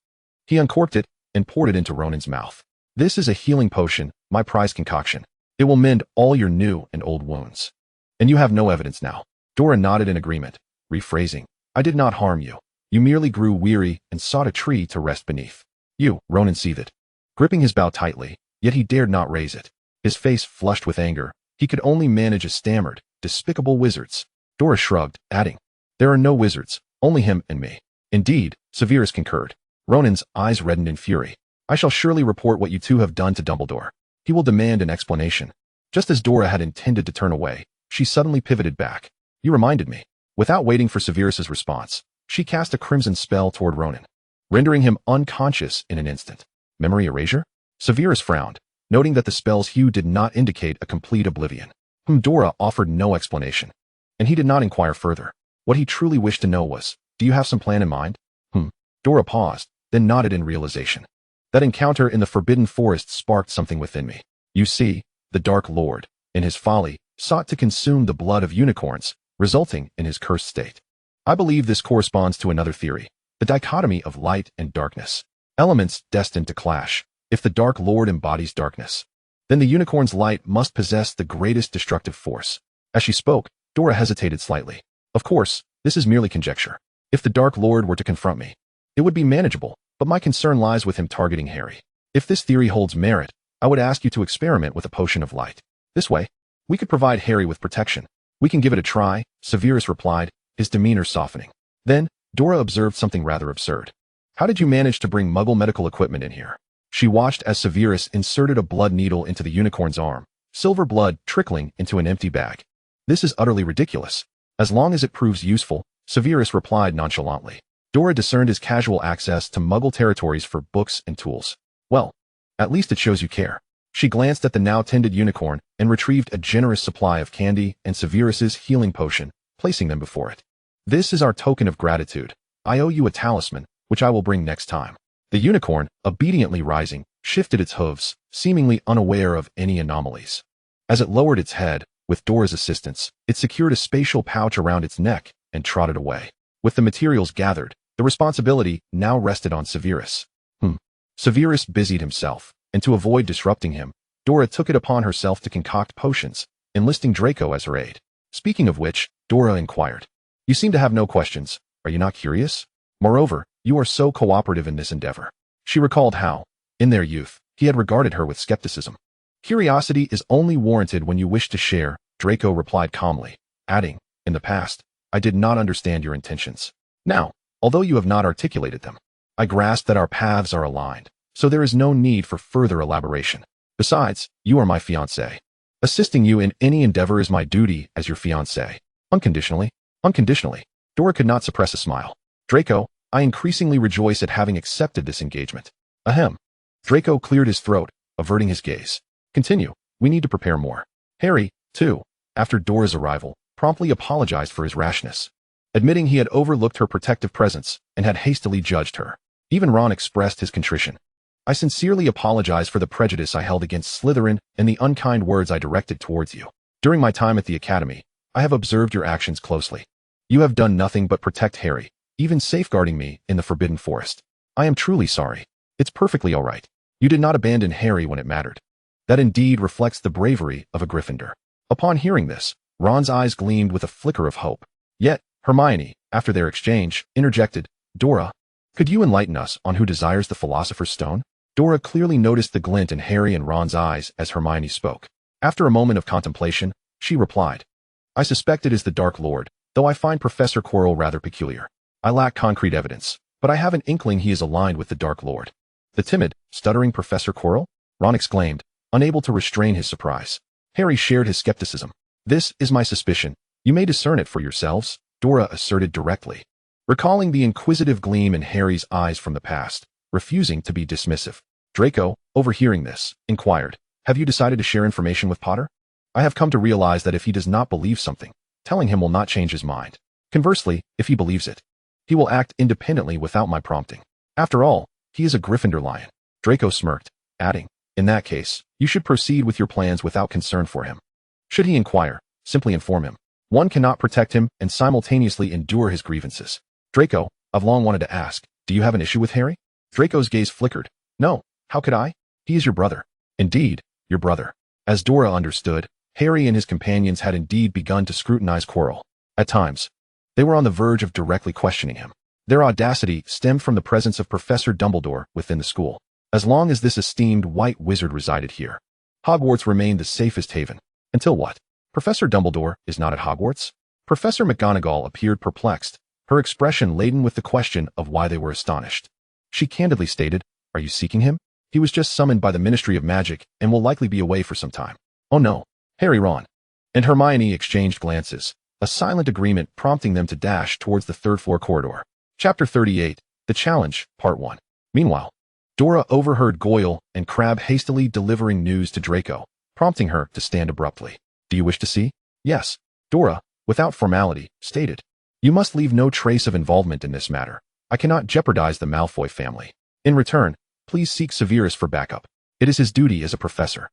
he uncorked it and poured it into Ronan's mouth. "This is a healing potion, my prized concoction. It will mend all your new and old wounds. And you have no evidence now." Dora nodded in agreement, rephrasing, "I did not harm you. You merely grew weary and sought a tree to rest beneath." "You," Ronan seethed, gripping his bow tightly, yet he dared not raise it. His face flushed with anger. He could only manage a stammered, "Despicable wizards." Dora shrugged, adding, "There are no wizards, Only him and me. Indeed, Severus concurred. Ronan's eyes reddened in fury. I shall surely report what you two have done to Dumbledore. He will demand an explanation. Just as Dora had intended to turn away, she suddenly pivoted back. You reminded me. Without waiting for Severus's response, she cast a crimson spell toward Ronan, rendering him unconscious in an instant. Memory erasure? Severus frowned, noting that the spell's hue did not indicate a complete oblivion. Dora offered no explanation, and he did not inquire further. What he truly wished to know was, do you have some plan in mind? Dora paused, then nodded in realization. That encounter in the Forbidden Forest sparked something within me. You see, the Dark Lord, in his folly, sought to consume the blood of unicorns, resulting in his cursed state. I believe this corresponds to another theory, the dichotomy of light and darkness. Elements destined to clash. If the Dark Lord embodies darkness, then the unicorn's light must possess the greatest destructive force. As she spoke, Dora hesitated slightly. Of course, this is merely conjecture. If the Dark Lord were to confront me, it would be manageable, but my concern lies with him targeting Harry. If this theory holds merit, I would ask you to experiment with a potion of light. This way, we could provide Harry with protection. We can give it a try, Severus replied, his demeanor softening. Then, Dora observed something rather absurd. How did you manage to bring Muggle medical equipment in here? She watched as Severus inserted a blood needle into the unicorn's arm, silver blood trickling into an empty bag. This is utterly ridiculous. As long as it proves useful, Severus replied nonchalantly. Dora discerned his casual access to Muggle territories for books and tools. Well, at least it shows you care. She glanced at the now tended unicorn and retrieved a generous supply of candy and Severus's healing potion, placing them before it. This is our token of gratitude. I owe you a talisman, which I will bring next time. The unicorn, obediently rising, shifted its hooves, seemingly unaware of any anomalies. As it lowered its head, with Dora's assistance, it secured a spatial pouch around its neck and trotted away. With the materials gathered, the responsibility now rested on Severus. Severus busied himself, and to avoid disrupting him, Dora took it upon herself to concoct potions, enlisting Draco as her aide. Speaking of which, Dora inquired. You seem to have no questions. Are you not curious? Moreover, you are so cooperative in this endeavor. She recalled how, in their youth, he had regarded her with skepticism. Curiosity is only warranted when you wish to share, Draco replied calmly, adding, in the past, I did not understand your intentions. Now, although you have not articulated them, I grasp that our paths are aligned, so there is no need for further elaboration. Besides, you are my fiancé. Assisting you in any endeavor is my duty as your fiancé. Unconditionally. Unconditionally. Dora could not suppress a smile. Draco, I increasingly rejoice at having accepted this engagement. Ahem. Draco cleared his throat, averting his gaze. Continue. We need to prepare more. Harry, too, after Dora's arrival, promptly apologized for his rashness, admitting he had overlooked her protective presence and had hastily judged her. Even Ron expressed his contrition. I sincerely apologize for the prejudice I held against Slytherin and the unkind words I directed towards you. During my time at the Academy, I have observed your actions closely. You have done nothing but protect Harry, even safeguarding me in the Forbidden Forest. I am truly sorry. It's perfectly all right. You did not abandon Harry when it mattered. That indeed reflects the bravery of a Gryffindor. Upon hearing this, Ron's eyes gleamed with a flicker of hope. Yet, Hermione, after their exchange, interjected, Dora, could you enlighten us on who desires the Philosopher's Stone? Dora clearly noticed the glint in Harry and Ron's eyes as Hermione spoke. After a moment of contemplation, she replied, I suspect it is the Dark Lord, though I find Professor Quirrell rather peculiar. I lack concrete evidence, but I have an inkling he is aligned with the Dark Lord. The timid, stuttering Professor Quirrell? Ron exclaimed, unable to restrain his surprise. Harry shared his skepticism. This is my suspicion. You may discern it for yourselves, Dora asserted directly, recalling the inquisitive gleam in Harry's eyes from the past, refusing to be dismissive. Draco, overhearing this, inquired, have you decided to share information with Potter? I have come to realize that if he does not believe something, telling him will not change his mind. Conversely, if he believes it, he will act independently without my prompting. After all, he is a Gryffindor lion. Draco smirked, adding, in that case, you should proceed with your plans without concern for him. Should he inquire, simply inform him. One cannot protect him and simultaneously endure his grievances. Draco, I've long wanted to ask, do you have an issue with Harry? Draco's gaze flickered. No, how could I? He is your brother. Indeed, your brother. As Dora understood, Harry and his companions had indeed begun to scrutinize Quirrell. At times, they were on the verge of directly questioning him. Their audacity stemmed from the presence of Professor Dumbledore within the school. As long as this esteemed white wizard resided here, Hogwarts remained the safest haven. Until what? Professor Dumbledore is not at Hogwarts? Professor McGonagall appeared perplexed, her expression laden with the question of why they were astonished. She candidly stated, "Are you seeking him? He was just summoned by the Ministry of Magic and will likely be away for some time." "Oh no." Harry, Ron, and Hermione exchanged glances, a silent agreement prompting them to dash towards the third-floor corridor. Chapter 38, The Challenge, Part 1. Meanwhile, Dora overheard Goyle and Crabbe hastily delivering news to Draco, prompting her to stand abruptly. "Do you wish to see?" "Yes," Dora, without formality, stated. "You must leave no trace of involvement in this matter. I cannot jeopardize the Malfoy family. In return, please seek Severus for backup. It is his duty as a professor.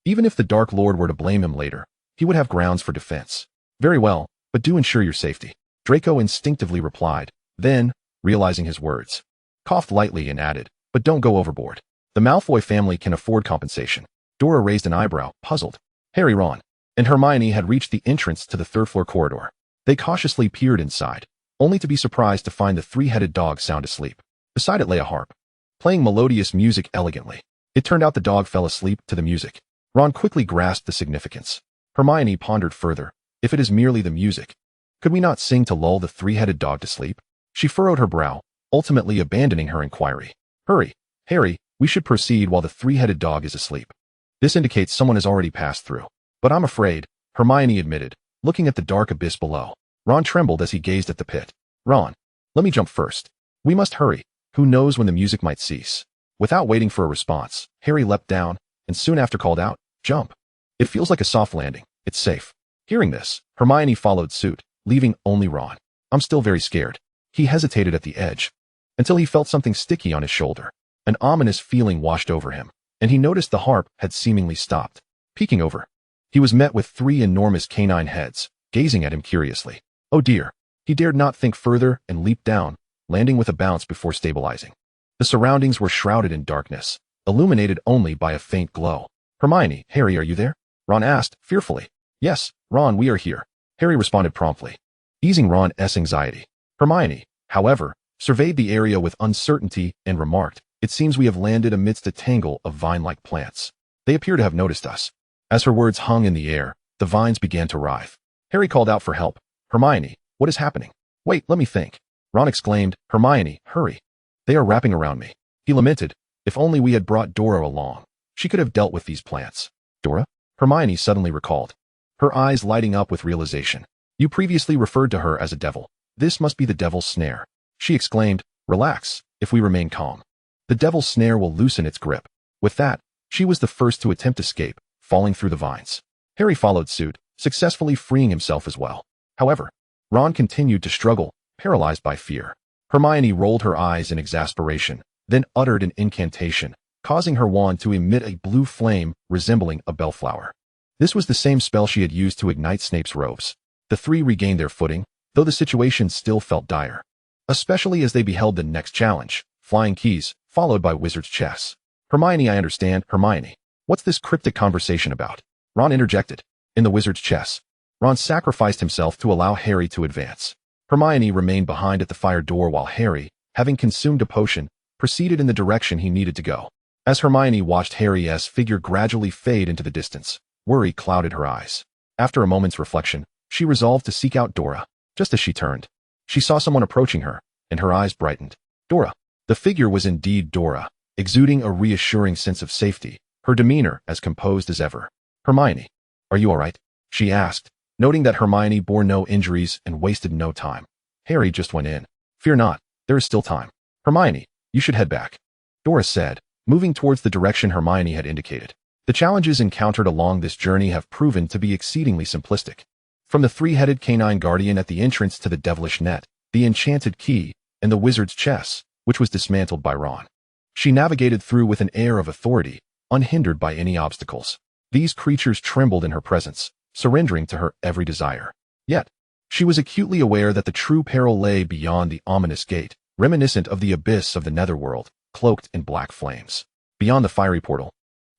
Even if the Dark Lord were to blame him later, he would have grounds for defense." "Very well, but do ensure your safety," Draco instinctively replied, then, realizing his words, coughed lightly and added, "But don't go overboard. The Malfoy family can afford compensation." Dora raised an eyebrow, puzzled. Harry, Ron, and Hermione had reached the entrance to the third-floor corridor. They cautiously peered inside, only to be surprised to find the three-headed dog sound asleep. Beside it lay a harp, playing melodious music elegantly. It turned out the dog fell asleep to the music. Ron quickly grasped the significance. Hermione pondered further. If it is merely the music, could we not sing to lull the three-headed dog to sleep? She furrowed her brow, ultimately abandoning her inquiry. "Hurry, Harry, we should proceed while the three-headed dog is asleep. This indicates someone has already passed through." "But I'm afraid," Hermione admitted, looking at the dark abyss below. Ron trembled as he gazed at the pit. "Ron, let me jump first. We must hurry. Who knows when the music might cease?" Without waiting for a response, Harry leapt down, and soon after called out, "Jump. It feels like a soft landing. It's safe." Hearing this, Hermione followed suit, leaving only Ron. "I'm still very scared." He hesitated at the edge, until he felt something sticky on his shoulder. An ominous feeling washed over him, and he noticed the harp had seemingly stopped. Peeking over, he was met with three enormous canine heads, gazing at him curiously. Oh dear. He dared not think further and leaped down, landing with a bounce before stabilizing. The surroundings were shrouded in darkness, illuminated only by a faint glow. "Hermione, Harry, are you there?" Ron asked, fearfully. "Yes, Ron, we are here," Harry responded promptly, easing Ron's anxiety. Hermione, however, surveyed the area with uncertainty and remarked, "It seems we have landed amidst a tangle of vine-like plants. They appear to have noticed us." As her words hung in the air, the vines began to writhe. Harry called out for help. "Hermione, what is happening?" "Wait, let me think." Ron exclaimed, "Hermione, hurry. They are wrapping around me." He lamented, "If only we had brought Dora along. She could have dealt with these plants." "Dora?" Hermione suddenly recalled, her eyes lighting up with realization. "You previously referred to her as a devil. This must be the devil's snare." She exclaimed, "Relax, if we remain calm. The devil's snare will loosen its grip." With that, she was the first to attempt escape, falling through the vines. Harry followed suit, successfully freeing himself as well. However, Ron continued to struggle, paralyzed by fear. Hermione rolled her eyes in exasperation, then uttered an incantation, causing her wand to emit a blue flame resembling a bellflower. This was the same spell she had used to ignite Snape's robes. The three regained their footing, though the situation still felt dire, especially as they beheld the next challenge, flying keys, followed by wizard's chess. "Hermione, I understand." "Hermione, what's this cryptic conversation about?" Ron interjected. "In the wizard's chess." Ron sacrificed himself to allow Harry to advance. Hermione remained behind at the fire door while Harry, having consumed a potion, proceeded in the direction he needed to go. As Hermione watched Harry's figure gradually fade into the distance, worry clouded her eyes. After a moment's reflection, she resolved to seek out Dora. Just as she turned, she saw someone approaching her, and her eyes brightened. Dora. The figure was indeed Dora, exuding a reassuring sense of safety, her demeanor as composed as ever. "Hermione, are you all right?" she asked, noting that Hermione bore no injuries and wasted no time. Harry just went in. "Fear not, there is still time." "Hermione, you should head back," Dora said, moving towards the direction Hermione had indicated. The challenges encountered along this journey have proven to be exceedingly simplistic. From the three-headed canine guardian at the entrance to the devilish net, the enchanted key, and the wizard's chess, which was dismantled by Ron. She navigated through with an air of authority, unhindered by any obstacles. These creatures trembled in her presence, surrendering to her every desire. Yet, she was acutely aware that the true peril lay beyond the ominous gate, reminiscent of the abyss of the netherworld, cloaked in black flames. Beyond the fiery portal,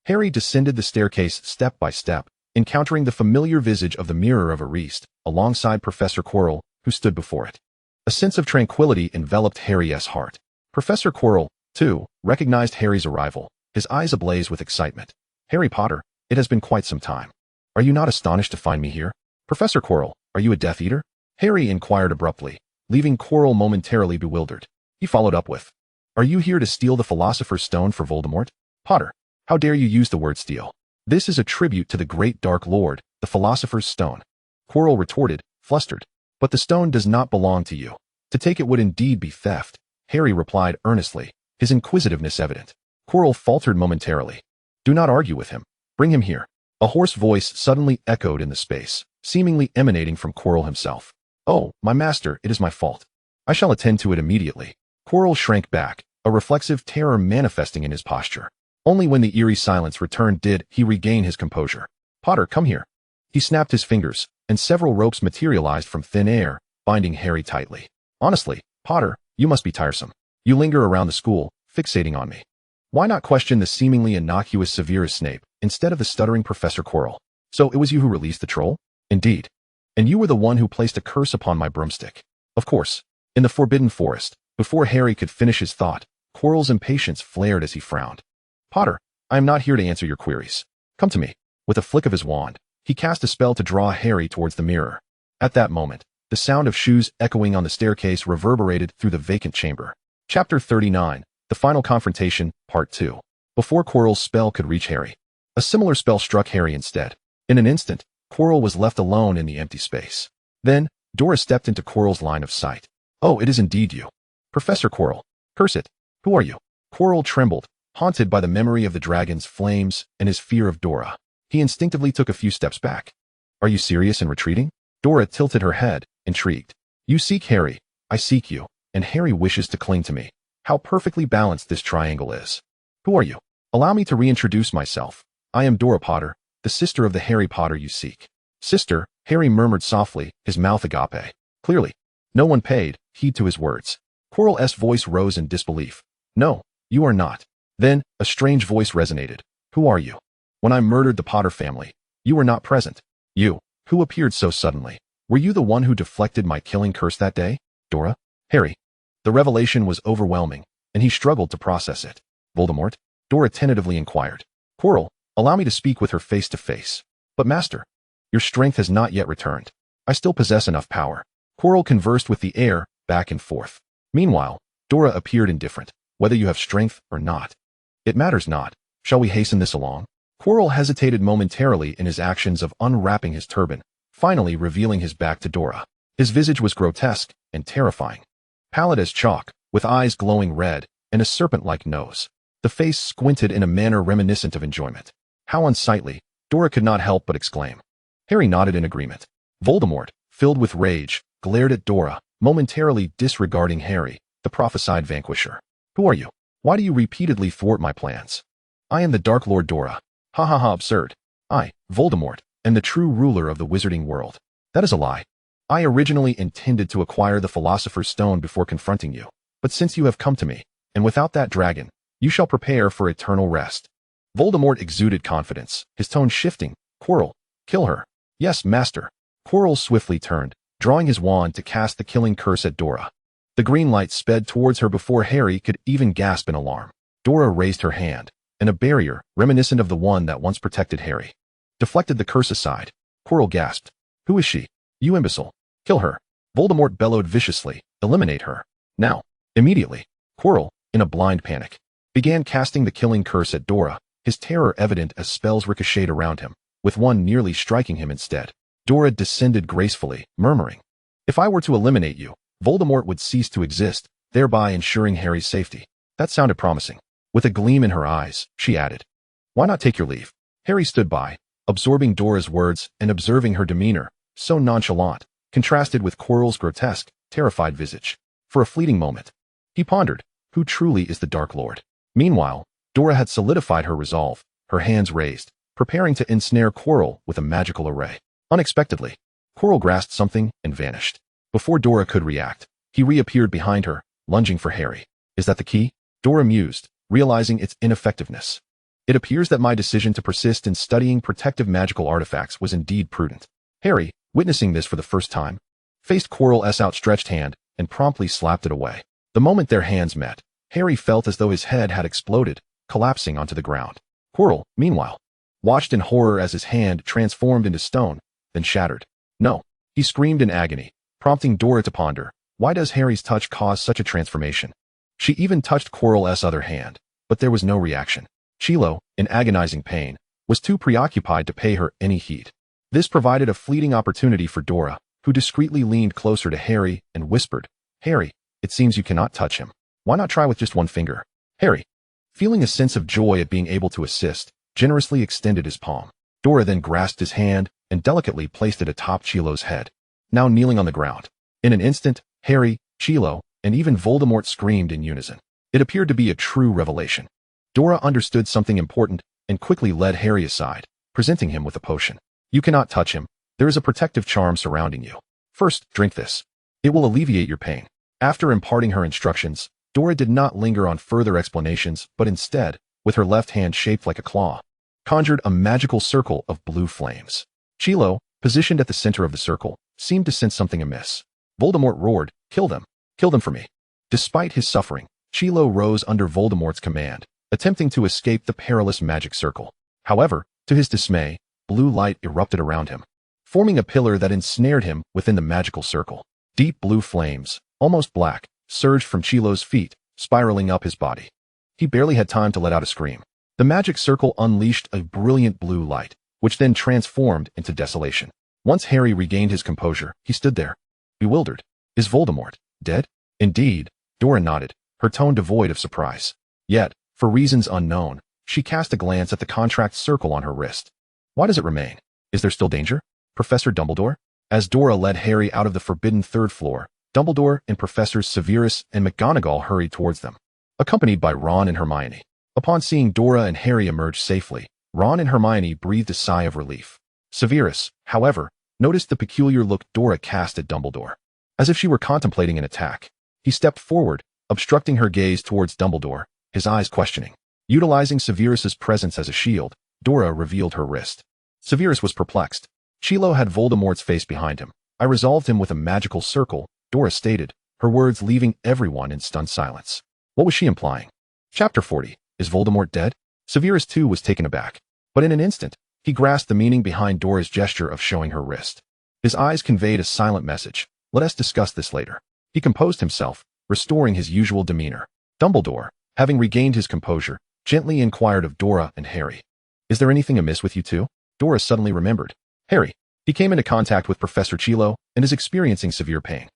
Harry descended the staircase step by step, encountering the familiar visage of the Mirror of Ariste, alongside Professor Quirrell, who stood before it. A sense of tranquility enveloped Harry's heart. Professor Quirrell, too, recognized Harry's arrival, his eyes ablaze with excitement. "Harry Potter, it has been quite some time. Are you not astonished to find me here?" "Professor Quirrell, are you a Death Eater?" Harry inquired abruptly, leaving Quirrell momentarily bewildered. He followed up with, "Are you here to steal the Philosopher's Stone for Voldemort? Potter, how dare you use the word steal? This is a tribute to the great Dark Lord, the Philosopher's Stone." Quirrell retorted, flustered, "But the stone does not belong to you. To take it would indeed be theft," Harry replied earnestly, his inquisitiveness evident. Quirrell faltered momentarily. "Do not argue with him. Bring him here." A hoarse voice suddenly echoed in the space, seemingly emanating from Quirrell himself. "Oh, my master, it is my fault. I shall attend to it immediately." Quirrell shrank back, a reflexive terror manifesting in his posture. Only when the eerie silence returned did he regain his composure. "Potter, come here." He snapped his fingers, and several ropes materialized from thin air, binding Harry tightly. "Honestly, Potter, you must be tiresome. You linger around the school, fixating on me. Why not question the seemingly innocuous Severus Snape instead of the stuttering Professor Quirrell? So it was you who released the troll? Indeed. And you were the one who placed a curse upon my broomstick. Of course. In the Forbidden Forest, before Harry could finish his thought, Quirrell's impatience flared as he frowned. "Potter, I am not here to answer your queries. Come to me." With a flick of his wand, he cast a spell to draw Harry towards the mirror. At that moment, the sound of shoes echoing on the staircase reverberated through the vacant chamber. Chapter 39, The Final Confrontation, Part 2. Before Quirrell's spell could reach Harry, a similar spell struck Harry instead. In an instant, Quirrell was left alone in the empty space. Then, Dora stepped into Quirrell's line of sight. "Oh, it is indeed you. Professor Quirrell. Curse it. Who are you?" Quirrell trembled, haunted by the memory of the dragon's flames and his fear of Dora. He instinctively took a few steps back. "Are you serious in retreating?" Dora tilted her head, intrigued. "You seek Harry, I seek you, and Harry wishes to cling to me. How perfectly balanced this triangle is." "Who are you?" "Allow me to reintroduce myself. I am Dora Potter, the sister of the Harry Potter you seek." "Sister," Harry murmured softly, his mouth agape. Clearly, no one paid heed to his words. Quirrell's voice rose in disbelief. "No, you are not." Then, a strange voice resonated. "Who are you?" "When I murdered the Potter family, you were not present." "You, who appeared so suddenly, were you the one who deflected my killing curse that day?" "Dora?" "Harry." The revelation was overwhelming, and he struggled to process it. "Voldemort?" Dora tentatively inquired. "Quirrell, allow me to speak with her face to face." "But master, your strength has not yet returned." "I still possess enough power." Quirrell conversed with the air, back and forth. Meanwhile, Dora appeared indifferent. "Whether you have strength or not, it matters not. Shall we hasten this along?" Quirrell hesitated momentarily in his actions of unwrapping his turban, finally revealing his back to Dora. His visage was grotesque and terrifying. Pallid as chalk, with eyes glowing red, and a serpent-like nose. The face squinted in a manner reminiscent of enjoyment. "How unsightly," Dora could not help but exclaim. Harry nodded in agreement. Voldemort, filled with rage, glared at Dora, momentarily disregarding Harry, the prophesied vanquisher. "Who are you? Why do you repeatedly thwart my plans?" "I am the Dark Lord Dora." "Ha ha ha, absurd. I, Voldemort, am the true ruler of the wizarding world." "That is a lie. I originally intended to acquire the Philosopher's Stone before confronting you, but since you have come to me, and without that dragon, you shall prepare for eternal rest." Voldemort exuded confidence, his tone shifting. "Quirrell, kill her." "Yes, master." Quirrell swiftly turned, drawing his wand to cast the killing curse at Dora. The green light sped towards her before Harry could even gasp in alarm. Dora raised her hand, and a barrier, reminiscent of the one that once protected Harry, deflected the curse aside. Quirrell gasped. "Who is she?" "You imbecile. Kill her." Voldemort bellowed viciously. "Eliminate her. Now." Immediately, Quirrell, in a blind panic, began casting the killing curse at Dora, his terror evident as spells ricocheted around him, with one nearly striking him instead. Dora descended gracefully, murmuring, "If I were to eliminate you, Voldemort would cease to exist, thereby ensuring Harry's safety." That sounded promising. With a gleam in her eyes, she added, "Why not take your leave?" Harry stood by, absorbing Dora's words and observing her demeanor, so nonchalant, contrasted with Quirrell's grotesque, terrified visage. For a fleeting moment, he pondered, who truly is the Dark Lord? Meanwhile, Dora had solidified her resolve, her hands raised, preparing to ensnare Quirrell with a magical array. Unexpectedly, Quirrell grasped something and vanished. Before Dora could react, he reappeared behind her, lunging for Harry. "Is that the key?" Dora mused, realizing its ineffectiveness. "It appears that my decision to persist in studying protective magical artifacts was indeed prudent." Harry, witnessing this for the first time, faced Quirrell's outstretched hand and promptly slapped it away. The moment their hands met, Harry felt as though his head had exploded, collapsing onto the ground. Quirrell, meanwhile, watched in horror as his hand transformed into stone, then shattered. "No!" He screamed in agony, prompting Dora to ponder, Why does Harry's touch cause such a transformation? She even touched Quirrell's other hand, but there was no reaction. Chilo, in agonizing pain, was too preoccupied to pay her any heed. This provided a fleeting opportunity for Dora, who discreetly leaned closer to Harry and whispered, "Harry, it seems you cannot touch him. Why not try with just one finger?" Harry, feeling a sense of joy at being able to assist, generously extended his palm. Dora then grasped his hand and delicately placed it atop Chilo's head, now kneeling on the ground. In an instant, Harry, Chilo, and even Voldemort screamed in unison. It appeared to be a true revelation. Dora understood something important and quickly led Harry aside, presenting him with a potion. "You cannot touch him. There is a protective charm surrounding you. First, drink this. It will alleviate your pain." After imparting her instructions, Dora did not linger on further explanations, but instead, with her left hand shaped like a claw, conjured a magical circle of blue flames. Chilo, positioned at the center of the circle, seemed to sense something amiss. Voldemort roared, "Kill them! Kill them for me!" Despite his suffering, Chilo rose under Voldemort's command, attempting to escape the perilous magic circle. However, to his dismay, blue light erupted around him, forming a pillar that ensnared him within the magical circle. Deep blue flames, almost black, surged from Chilo's feet, spiraling up his body. He barely had time to let out a scream. The magic circle unleashed a brilliant blue light, which then transformed into desolation. Once Harry regained his composure, he stood there, bewildered. Is Voldemort dead? Indeed, Dora nodded, her tone devoid of surprise. Yet, for reasons unknown, she cast a glance at the contract circle on her wrist. Why does it remain? Is there still danger? Professor Dumbledore? As Dora led Harry out of the forbidden third floor, Dumbledore and Professors Severus and McGonagall hurried towards them, accompanied by Ron and Hermione. Upon seeing Dora and Harry emerge safely, Ron and Hermione breathed a sigh of relief. Severus, however, noticed the peculiar look Dora cast at Dumbledore, as if she were contemplating an attack. He stepped forward, obstructing her gaze towards Dumbledore, his eyes questioning. Utilizing Severus's presence as a shield, Dora revealed her wrist. Severus was perplexed. Chilo had Voldemort's face behind him. "I resolved him with a magical circle," Dora stated, her words leaving everyone in stunned silence. What was she implying? Chapter 40. Is Voldemort dead? Severus too was taken aback, but in an instant, he grasped the meaning behind Dora's gesture of showing her wrist. His eyes conveyed a silent message. "Let us discuss this later." He composed himself, restoring his usual demeanor. Dumbledore, having regained his composure, gently inquired of Dora and Harry. "Is there anything amiss with you two?" Dora suddenly remembered. "Harry, he came into contact with Professor Chilo and is experiencing severe pain.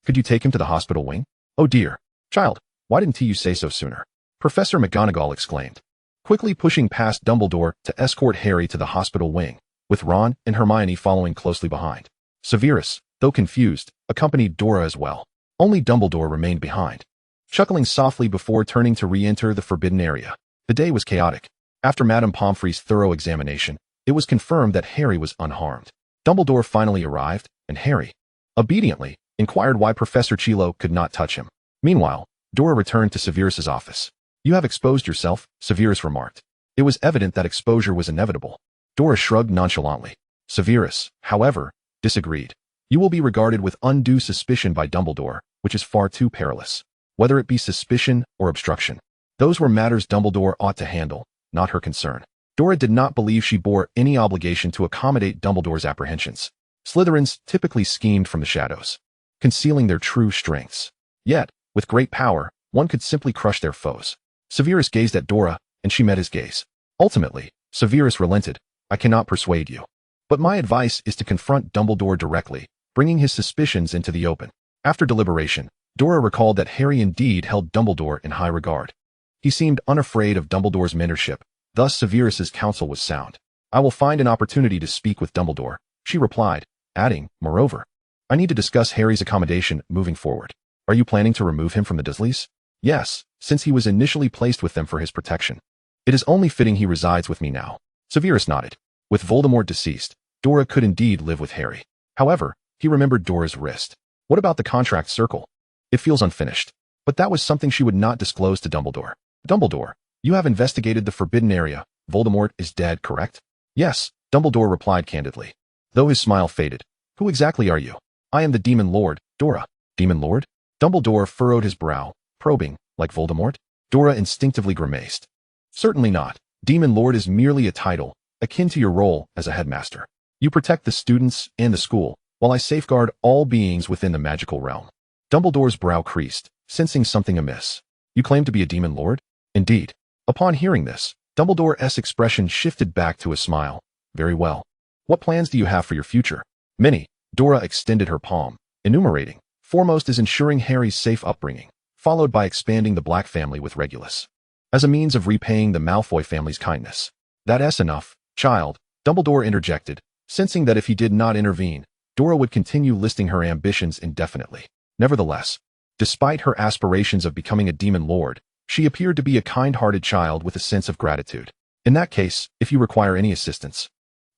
Could you take him to the hospital wing?" "Oh dear. Child, why didn't you say so sooner?" Professor McGonagall exclaimed, quickly pushing past Dumbledore to escort Harry to the hospital wing, with Ron and Hermione following closely behind. Severus, though confused, accompanied Dora as well. Only Dumbledore remained behind, chuckling softly before turning to re-enter the forbidden area. The day was chaotic. After Madame Pomfrey's thorough examination, it was confirmed that Harry was unharmed. Dumbledore finally arrived, and Harry, obediently, inquired why Professor Chilo could not touch him. Meanwhile, Dora returned to Severus's office. "You have exposed yourself," Severus remarked. It was evident that exposure was inevitable. Dora shrugged nonchalantly. Severus, however, disagreed. "You will be regarded with undue suspicion by Dumbledore, which is far too perilous. Whether it be suspicion or obstruction, those were matters Dumbledore ought to handle, not her concern." Dora did not believe she bore any obligation to accommodate Dumbledore's apprehensions. Slytherins typically schemed from the shadows, concealing their true strengths. Yet, with great power, one could simply crush their foes. Severus gazed at Dora, and she met his gaze. Ultimately, Severus relented. "I cannot persuade you. But my advice is to confront Dumbledore directly, bringing his suspicions into the open." After deliberation, Dora recalled that Harry indeed held Dumbledore in high regard. He seemed unafraid of Dumbledore's mentorship, thus Severus's counsel was sound. "I will find an opportunity to speak with Dumbledore," she replied, adding, "Moreover, I need to discuss Harry's accommodation moving forward." "Are you planning to remove him from the Dursleys?" "Yes, since he was initially placed with them for his protection. It is only fitting he resides with me now." Severus nodded. With Voldemort deceased, Dora could indeed live with Harry. However, he remembered Dora's wrist. What about the contract circle? It feels unfinished. But that was something she would not disclose to Dumbledore. "Dumbledore, you have investigated the forbidden area. Voldemort is dead, correct?" "Yes," Dumbledore replied candidly, though his smile faded. "Who exactly are you?" "I am the Demon Lord, Dora." "Demon Lord?" Dumbledore furrowed his brow, probing, "Like Voldemort?" Dora instinctively grimaced. "Certainly not. Demon Lord is merely a title, akin to your role as a headmaster. You protect the students and the school, while I safeguard all beings within the magical realm." Dumbledore's brow creased, sensing something amiss. You claim to be a demon lord? Indeed. Upon hearing this, Dumbledore's expression shifted back to a smile. Very well. What plans do you have for your future? Many. Dora extended her palm, enumerating. Foremost is ensuring Harry's safe upbringing, followed by expanding the Black family with Regulus, as a means of repaying the Malfoy family's kindness. That's enough, child, Dumbledore interjected, sensing that if he did not intervene, Dora would continue listing her ambitions indefinitely. Nevertheless, despite her aspirations of becoming a demon lord, she appeared to be a kind-hearted child with a sense of gratitude. In that case, if you require any assistance,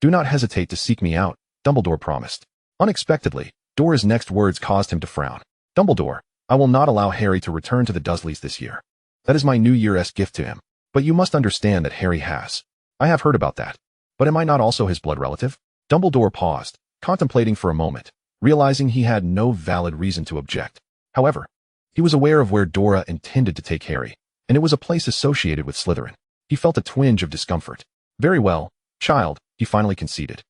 do not hesitate to seek me out, Dumbledore promised. Unexpectedly, Dora's next words caused him to frown. Dumbledore, I will not allow Harry to return to the Dursleys this year. That is my New Year's gift to him. But you must understand that Harry has. I have heard about that. But am I not also his blood relative? Dumbledore paused, contemplating for a moment, realizing he had no valid reason to object. However, he was aware of where Dora intended to take Harry, and it was a place associated with Slytherin. He felt a twinge of discomfort. Very well, child, he finally conceded.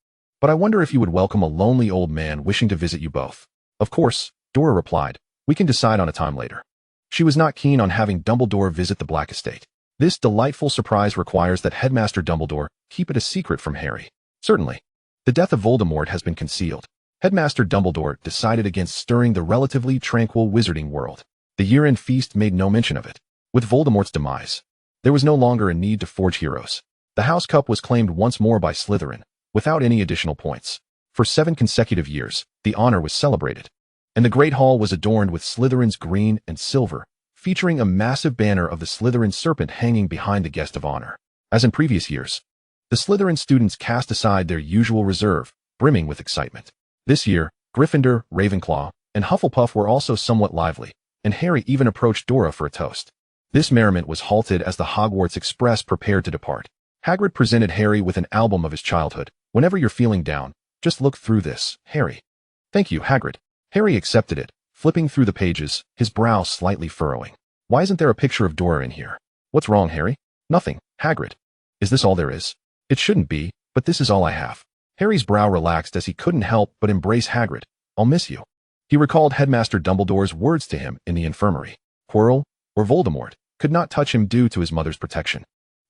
But I wonder if you would welcome a lonely old man wishing to visit you both. Of course, Dora replied. We can decide on a time later. She was not keen on having Dumbledore visit the Black estate. This delightful surprise requires that Headmaster Dumbledore keep it a secret from Harry. Certainly. The death of Voldemort has been concealed. Headmaster Dumbledore decided against stirring the relatively tranquil wizarding world. The year-end feast made no mention of it. With Voldemort's demise, there was no longer a need to forge heroes. The House Cup was claimed once more by Slytherin, without any additional points. For 7 consecutive years, the honor was celebrated. And the Great Hall was adorned with Slytherin's green and silver, featuring a massive banner of the Slytherin serpent hanging behind the guest of honor. As in previous years, the Slytherin students cast aside their usual reserve, brimming with excitement. This year, Gryffindor, Ravenclaw, and Hufflepuff were also somewhat lively, and Harry even approached Dora for a toast. This merriment was halted as the Hogwarts Express prepared to depart. Hagrid presented Harry with an album of his childhood. Whenever you're feeling down, just look through this, Harry. Thank you, Hagrid. Harry accepted it, flipping through the pages, his brow slightly furrowing. Why isn't there a picture of Dora in here? What's wrong, Harry? Nothing, Hagrid. Is this all there is? It shouldn't be, but this is all I have. Harry's brow relaxed as he couldn't help but embrace Hagrid. I'll miss you. He recalled Headmaster Dumbledore's words to him in the infirmary. Quirrell, or Voldemort, could not touch him due to his mother's protection.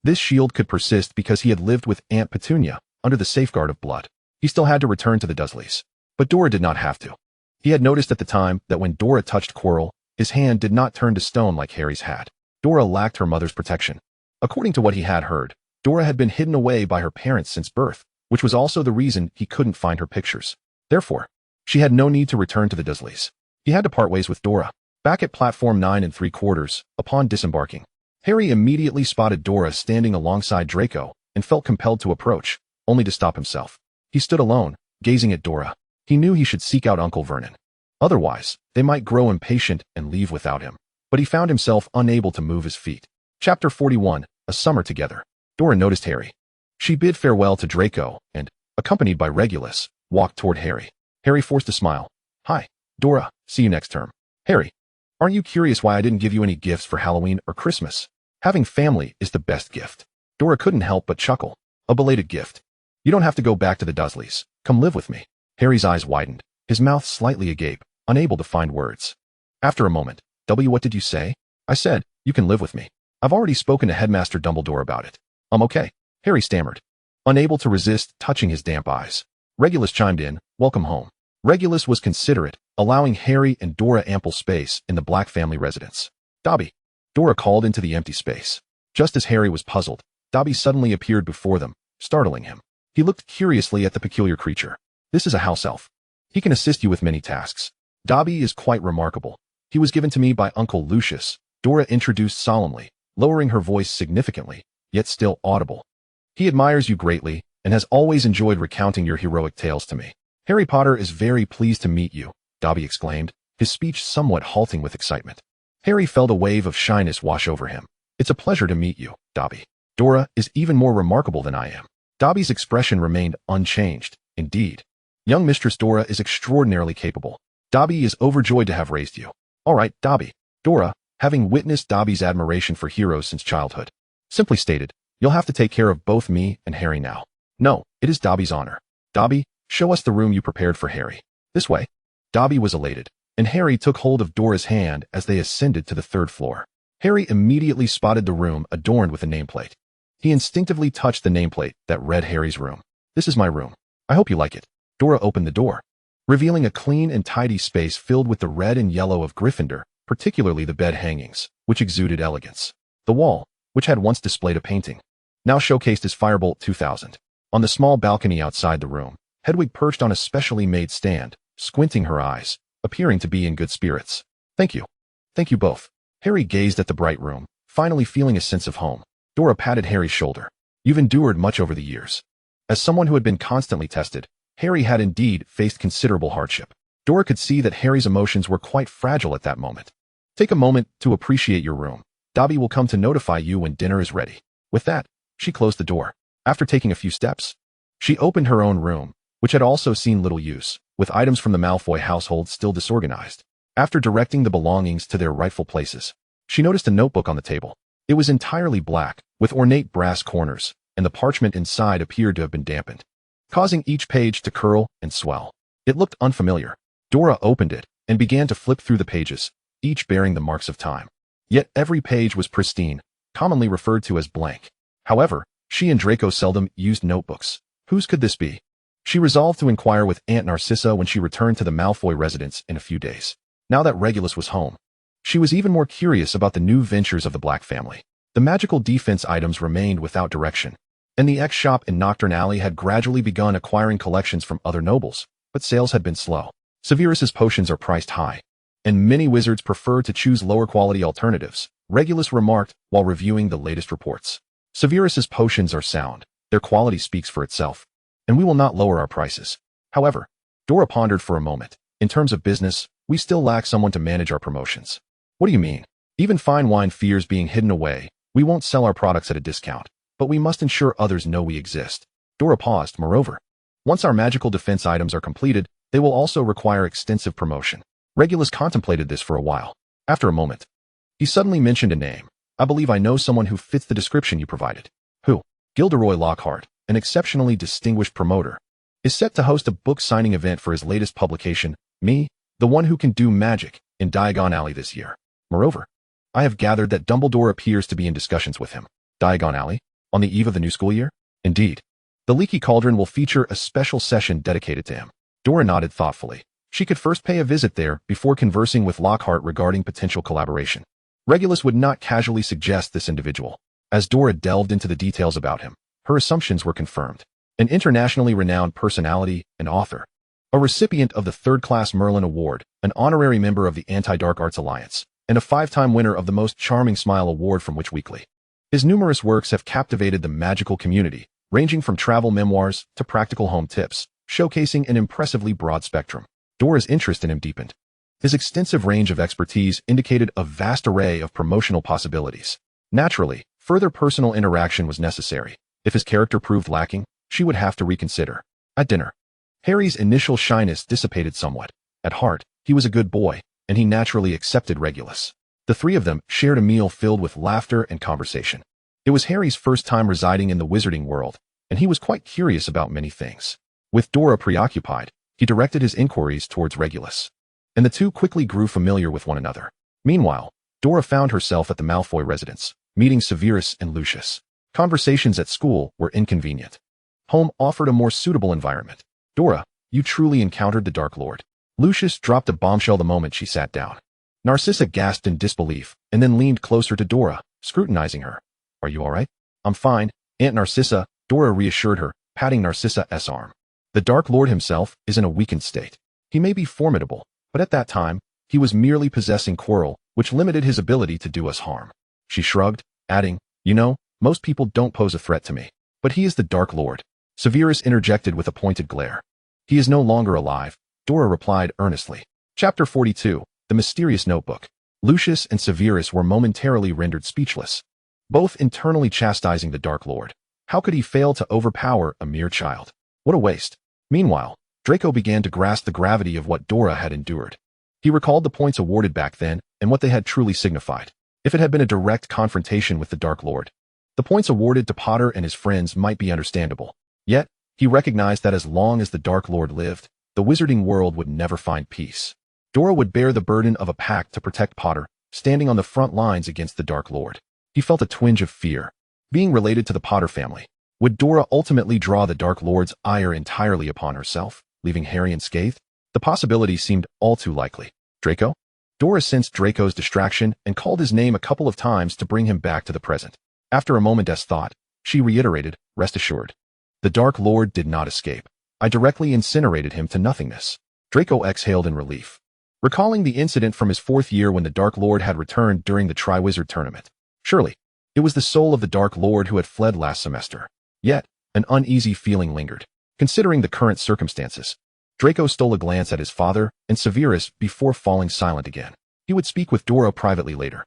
This shield could persist because he had lived with Aunt Petunia, under the safeguard of blood. He still had to return to the Dursleys. But Dora did not have to. He had noticed at the time that when Dora touched Quirrell, his hand did not turn to stone like Harry's had. Dora lacked her mother's protection. According to what he had heard, Dora had been hidden away by her parents since birth, which was also the reason he couldn't find her pictures. Therefore, she had no need to return to the Dursleys. He had to part ways with Dora. Back at platform 9 3/4, upon disembarking, Harry immediately spotted Dora standing alongside Draco and felt compelled to approach, only to stop himself. He stood alone, gazing at Dora. He knew he should seek out Uncle Vernon. Otherwise, they might grow impatient and leave without him. But he found himself unable to move his feet. Chapter 41, A Summer Together. Dora noticed Harry. She bid farewell to Draco and, accompanied by Regulus, walked toward Harry. Harry forced a smile. Hi, Dora, see you next term. Harry, aren't you curious why I didn't give you any gifts for Halloween or Christmas? Having family is the best gift. Dora couldn't help but chuckle. A belated gift. You don't have to go back to the Dursleys. Come live with me. Harry's eyes widened, his mouth slightly agape, unable to find words. After a moment, what did you say? I said, you can live with me. I've already spoken to Headmaster Dumbledore about it. Okay, Harry stammered, unable to resist touching his damp eyes. Regulus chimed in, welcome home. Regulus was considerate, allowing Harry and Dora ample space in the Black family residence. Dobby. Dora called into the empty space. Just as Harry was puzzled, Dobby suddenly appeared before them, startling him. He looked curiously at the peculiar creature. This is a house elf. He can assist you with many tasks. Dobby is quite remarkable. He was given to me by Uncle Lucius, Dora introduced solemnly, lowering her voice significantly, yet still audible. He admires you greatly, and has always enjoyed recounting your heroic tales to me. Harry Potter is very pleased to meet you, Dobby exclaimed, his speech somewhat halting with excitement. Harry felt a wave of shyness wash over him. It's a pleasure to meet you, Dobby. Dora is even more remarkable than I am. Dobby's expression remained unchanged. Indeed. Young Mistress Dora is extraordinarily capable. Dobby is overjoyed to have raised you. All right, Dobby. Dora, having witnessed Dobby's admiration for heroes since childhood, simply stated, you'll have to take care of both me and Harry now. No, it is Dobby's honor. Dobby, show us the room you prepared for Harry. This way. Dobby was elated, and Harry took hold of Dora's hand as they ascended to the third floor. Harry immediately spotted the room adorned with a nameplate. He instinctively touched the nameplate that read Harry's room. "This is my room. I hope you like it." Dora opened the door, revealing a clean and tidy space filled with the red and yellow of Gryffindor, particularly the bed hangings, which exuded elegance. The wall, which had once displayed a painting, now showcased as Firebolt 2000. On the small balcony outside the room, Hedwig perched on a specially made stand, squinting her eyes, appearing to be in good spirits. "Thank you. Thank you both." Harry gazed at the bright room, finally feeling a sense of home. Dora patted Harry's shoulder. "You've endured much over the years." As someone who had been constantly tested, Harry had indeed faced considerable hardship. Dora could see that Harry's emotions were quite fragile at that moment. "Take a moment to appreciate your room. Dobby will come to notify you when dinner is ready." With that, she closed the door. After taking a few steps, she opened her own room, which had also seen little use, with items from the Malfoy household still disorganized. After directing the belongings to their rightful places, she noticed a notebook on the table. It was entirely black, with ornate brass corners, and the parchment inside appeared to have been dampened, causing each page to curl and swell. It looked unfamiliar. Dora opened it and began to flip through the pages, each bearing the marks of time. Yet every page was pristine, commonly referred to as blank. However, she and Draco seldom used notebooks. Whose could this be? She resolved to inquire with Aunt Narcissa when she returned to the Malfoy residence in a few days. Now that Regulus was home, she was even more curious about the new ventures of the Black family. The magical defense items remained without direction, and the X-shop in Nocturne Alley had gradually begun acquiring collections from other nobles, but sales had been slow. Severus's potions are priced high, and many wizards prefer to choose lower-quality alternatives, Regulus remarked while reviewing the latest reports. Severus's potions are sound, their quality speaks for itself, and we will not lower our prices. However, Dora pondered for a moment. In terms of business, we still lack someone to manage our promotions. What do you mean? Even fine wine fears being hidden away. We won't sell our products at a discount, but we must ensure others know we exist. Dora paused. Moreover, once our magical defense items are completed, they will also require extensive promotion. Regulus contemplated this for a while. After a moment, he suddenly mentioned a name. "I believe I know someone who fits the description you provided." "Who?" "Gilderoy Lockhart, an exceptionally distinguished promoter, is set to host a book signing event for his latest publication, Me, the One Who Can Do Magic, in Diagon Alley this year. Moreover, I have gathered that Dumbledore appears to be in discussions with him." "Diagon Alley? On the eve of the new school year?" "Indeed. The Leaky Cauldron will feature a special session dedicated to him." Dora nodded thoughtfully. She could first pay a visit there before conversing with Lockhart regarding potential collaboration. Regulus would not casually suggest this individual. As Dora delved into the details about him, her assumptions were confirmed. An internationally renowned personality and author, a recipient of the third-class Merlin Award, an honorary member of the Anti-Dark Arts Alliance, and a 5-time winner of the Most Charming Smile Award from Witch Weekly. His numerous works have captivated the magical community, ranging from travel memoirs to practical home tips, showcasing an impressively broad spectrum. Dora's interest in him deepened. His extensive range of expertise indicated a vast array of promotional possibilities. Naturally, further personal interaction was necessary. If his character proved lacking, she would have to reconsider. At dinner, Harry's initial shyness dissipated somewhat. At heart, he was a good boy, and he naturally accepted Regulus. The three of them shared a meal filled with laughter and conversation. It was Harry's first time residing in the wizarding world, and he was quite curious about many things. With Dora preoccupied, he directed his inquiries towards Regulus, and the two quickly grew familiar with one another. Meanwhile, Dora found herself at the Malfoy residence, meeting Severus and Lucius. Conversations at school were inconvenient. Home offered a more suitable environment. "Dora, you truly encountered the Dark Lord." Lucius dropped a bombshell the moment she sat down. Narcissa gasped in disbelief, and then leaned closer to Dora, scrutinizing her. "Are you all right?" "I'm fine, Aunt Narcissa," Dora reassured her, patting Narcissa's arm. "The Dark Lord himself is in a weakened state. He may be formidable, but at that time, he was merely possessing Quirrell, which limited his ability to do us harm." She shrugged, adding, "You know, most people don't pose a threat to me. But he is the Dark Lord." Severus interjected with a pointed glare. "He is no longer alive," Dora replied earnestly. Chapter 42, The Mysterious Notebook. Lucius and Severus were momentarily rendered speechless, both internally chastising the Dark Lord. How could he fail to overpower a mere child? What a waste. Meanwhile, Draco began to grasp the gravity of what Dora had endured. He recalled the points awarded back then and what they had truly signified. If it had been a direct confrontation with the Dark Lord, the points awarded to Potter and his friends might be understandable. Yet, he recognized that as long as the Dark Lord lived, the wizarding world would never find peace. Dora would bear the burden of a pact to protect Potter, standing on the front lines against the Dark Lord. He felt a twinge of fear. Being related to the Potter family, would Dora ultimately draw the Dark Lord's ire entirely upon herself, leaving Harry unscathed? The possibility seemed all too likely. Draco? Dora sensed Draco's distraction and called his name a couple of times to bring him back to the present. After a moment's thought, she reiterated, "Rest assured. The Dark Lord did not escape. I directly incinerated him to nothingness." Draco exhaled in relief, recalling the incident from his 4th year when the Dark Lord had returned during the Triwizard Tournament. Surely, it was the soul of the Dark Lord who had fled last semester. Yet, an uneasy feeling lingered. Considering the current circumstances, Draco stole a glance at his father and Severus before falling silent again. He would speak with Dora privately later.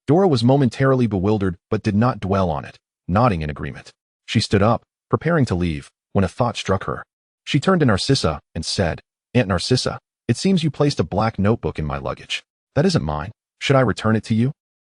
Dora was momentarily bewildered but did not dwell on it, nodding in agreement. She stood up, preparing to leave, when a thought struck her. She turned to Narcissa and said, "Aunt Narcissa, it seems you placed a black notebook in my luggage. That isn't mine. Should I return it to you?"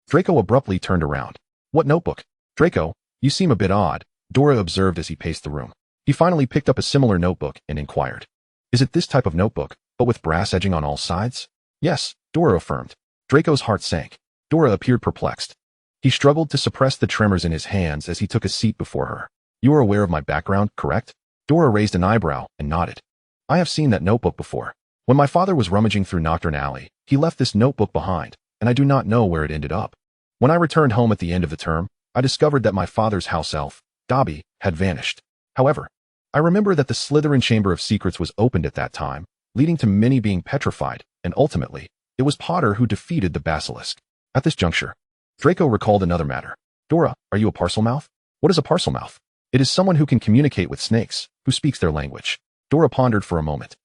Draco abruptly turned around. "What notebook?" "Draco, you seem a bit odd," Dora observed as he paced the room. He finally picked up a similar notebook and inquired, "Is it this type of notebook, but with brass edging on all sides?" "Yes," Dora affirmed. Draco's heart sank. Dora appeared perplexed. He struggled to suppress the tremors in his hands as he took a seat before her. "You are aware of my background, correct?" Dora raised an eyebrow and nodded. "I have seen that notebook before. When my father was rummaging through Knockturn Alley, he left this notebook behind, and I do not know where it ended up. When I returned home at the end of the term, I discovered that my father's house elf, Dobby, had vanished. However, I remember that the Slytherin Chamber of Secrets was opened at that time, leading to many being petrified, and ultimately, it was Potter who defeated the basilisk." At this juncture, Draco recalled another matter. "Dora, are you a parselmouth?" "What is a parselmouth?" "It is someone who can communicate with snakes, who speaks their language." Dora pondered for a moment.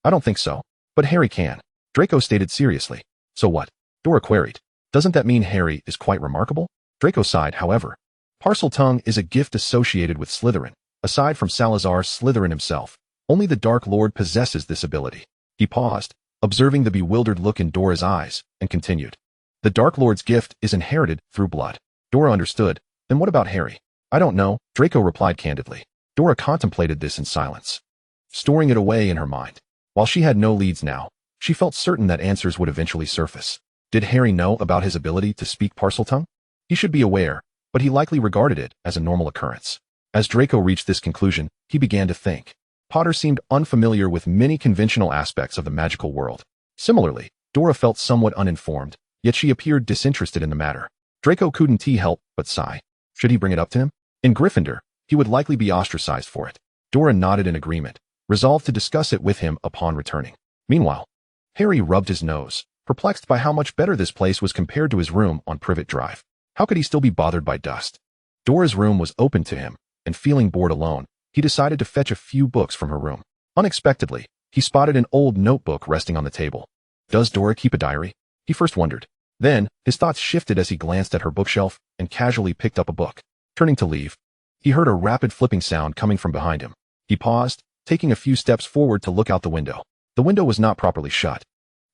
"I don't think so, but Harry can," Draco stated seriously. "So what?" Dora queried. "Doesn't that mean Harry is quite remarkable?" Draco sighed, however. Parseltongue is a gift associated with Slytherin. Aside from Salazar Slytherin himself, only the Dark Lord possesses this ability. He paused, observing the bewildered look in Dora's eyes, and continued. "The Dark Lord's gift is inherited through blood." Dora understood. "Then what about Harry?" "I don't know," Draco replied candidly. Dora contemplated this in silence, storing it away in her mind. While she had no leads now, she felt certain that answers would eventually surface. Did Harry know about his ability to speak Parseltongue? He should be aware, but he likely regarded it as a normal occurrence. As Draco reached this conclusion, he began to think. Potter seemed unfamiliar with many conventional aspects of the magical world. Similarly, Dora felt somewhat uninformed, yet she appeared disinterested in the matter. Draco couldn't help but sigh. Should he bring it up to him? In Gryffindor, he would likely be ostracized for it. Dora nodded in agreement, resolved to discuss it with him upon returning. Meanwhile, Harry rubbed his nose, perplexed by how much better this place was compared to his room on Privet Drive. How could he still be bothered by dust? Dora's room was open to him, and feeling bored alone, he decided to fetch a few books from her room. Unexpectedly, he spotted an old notebook resting on the table. Does Dora keep a diary? He first wondered. Then, his thoughts shifted as he glanced at her bookshelf and casually picked up a book. Turning to leave, he heard a rapid flipping sound coming from behind him. He paused, taking a few steps forward to look out the window. The window was not properly shut.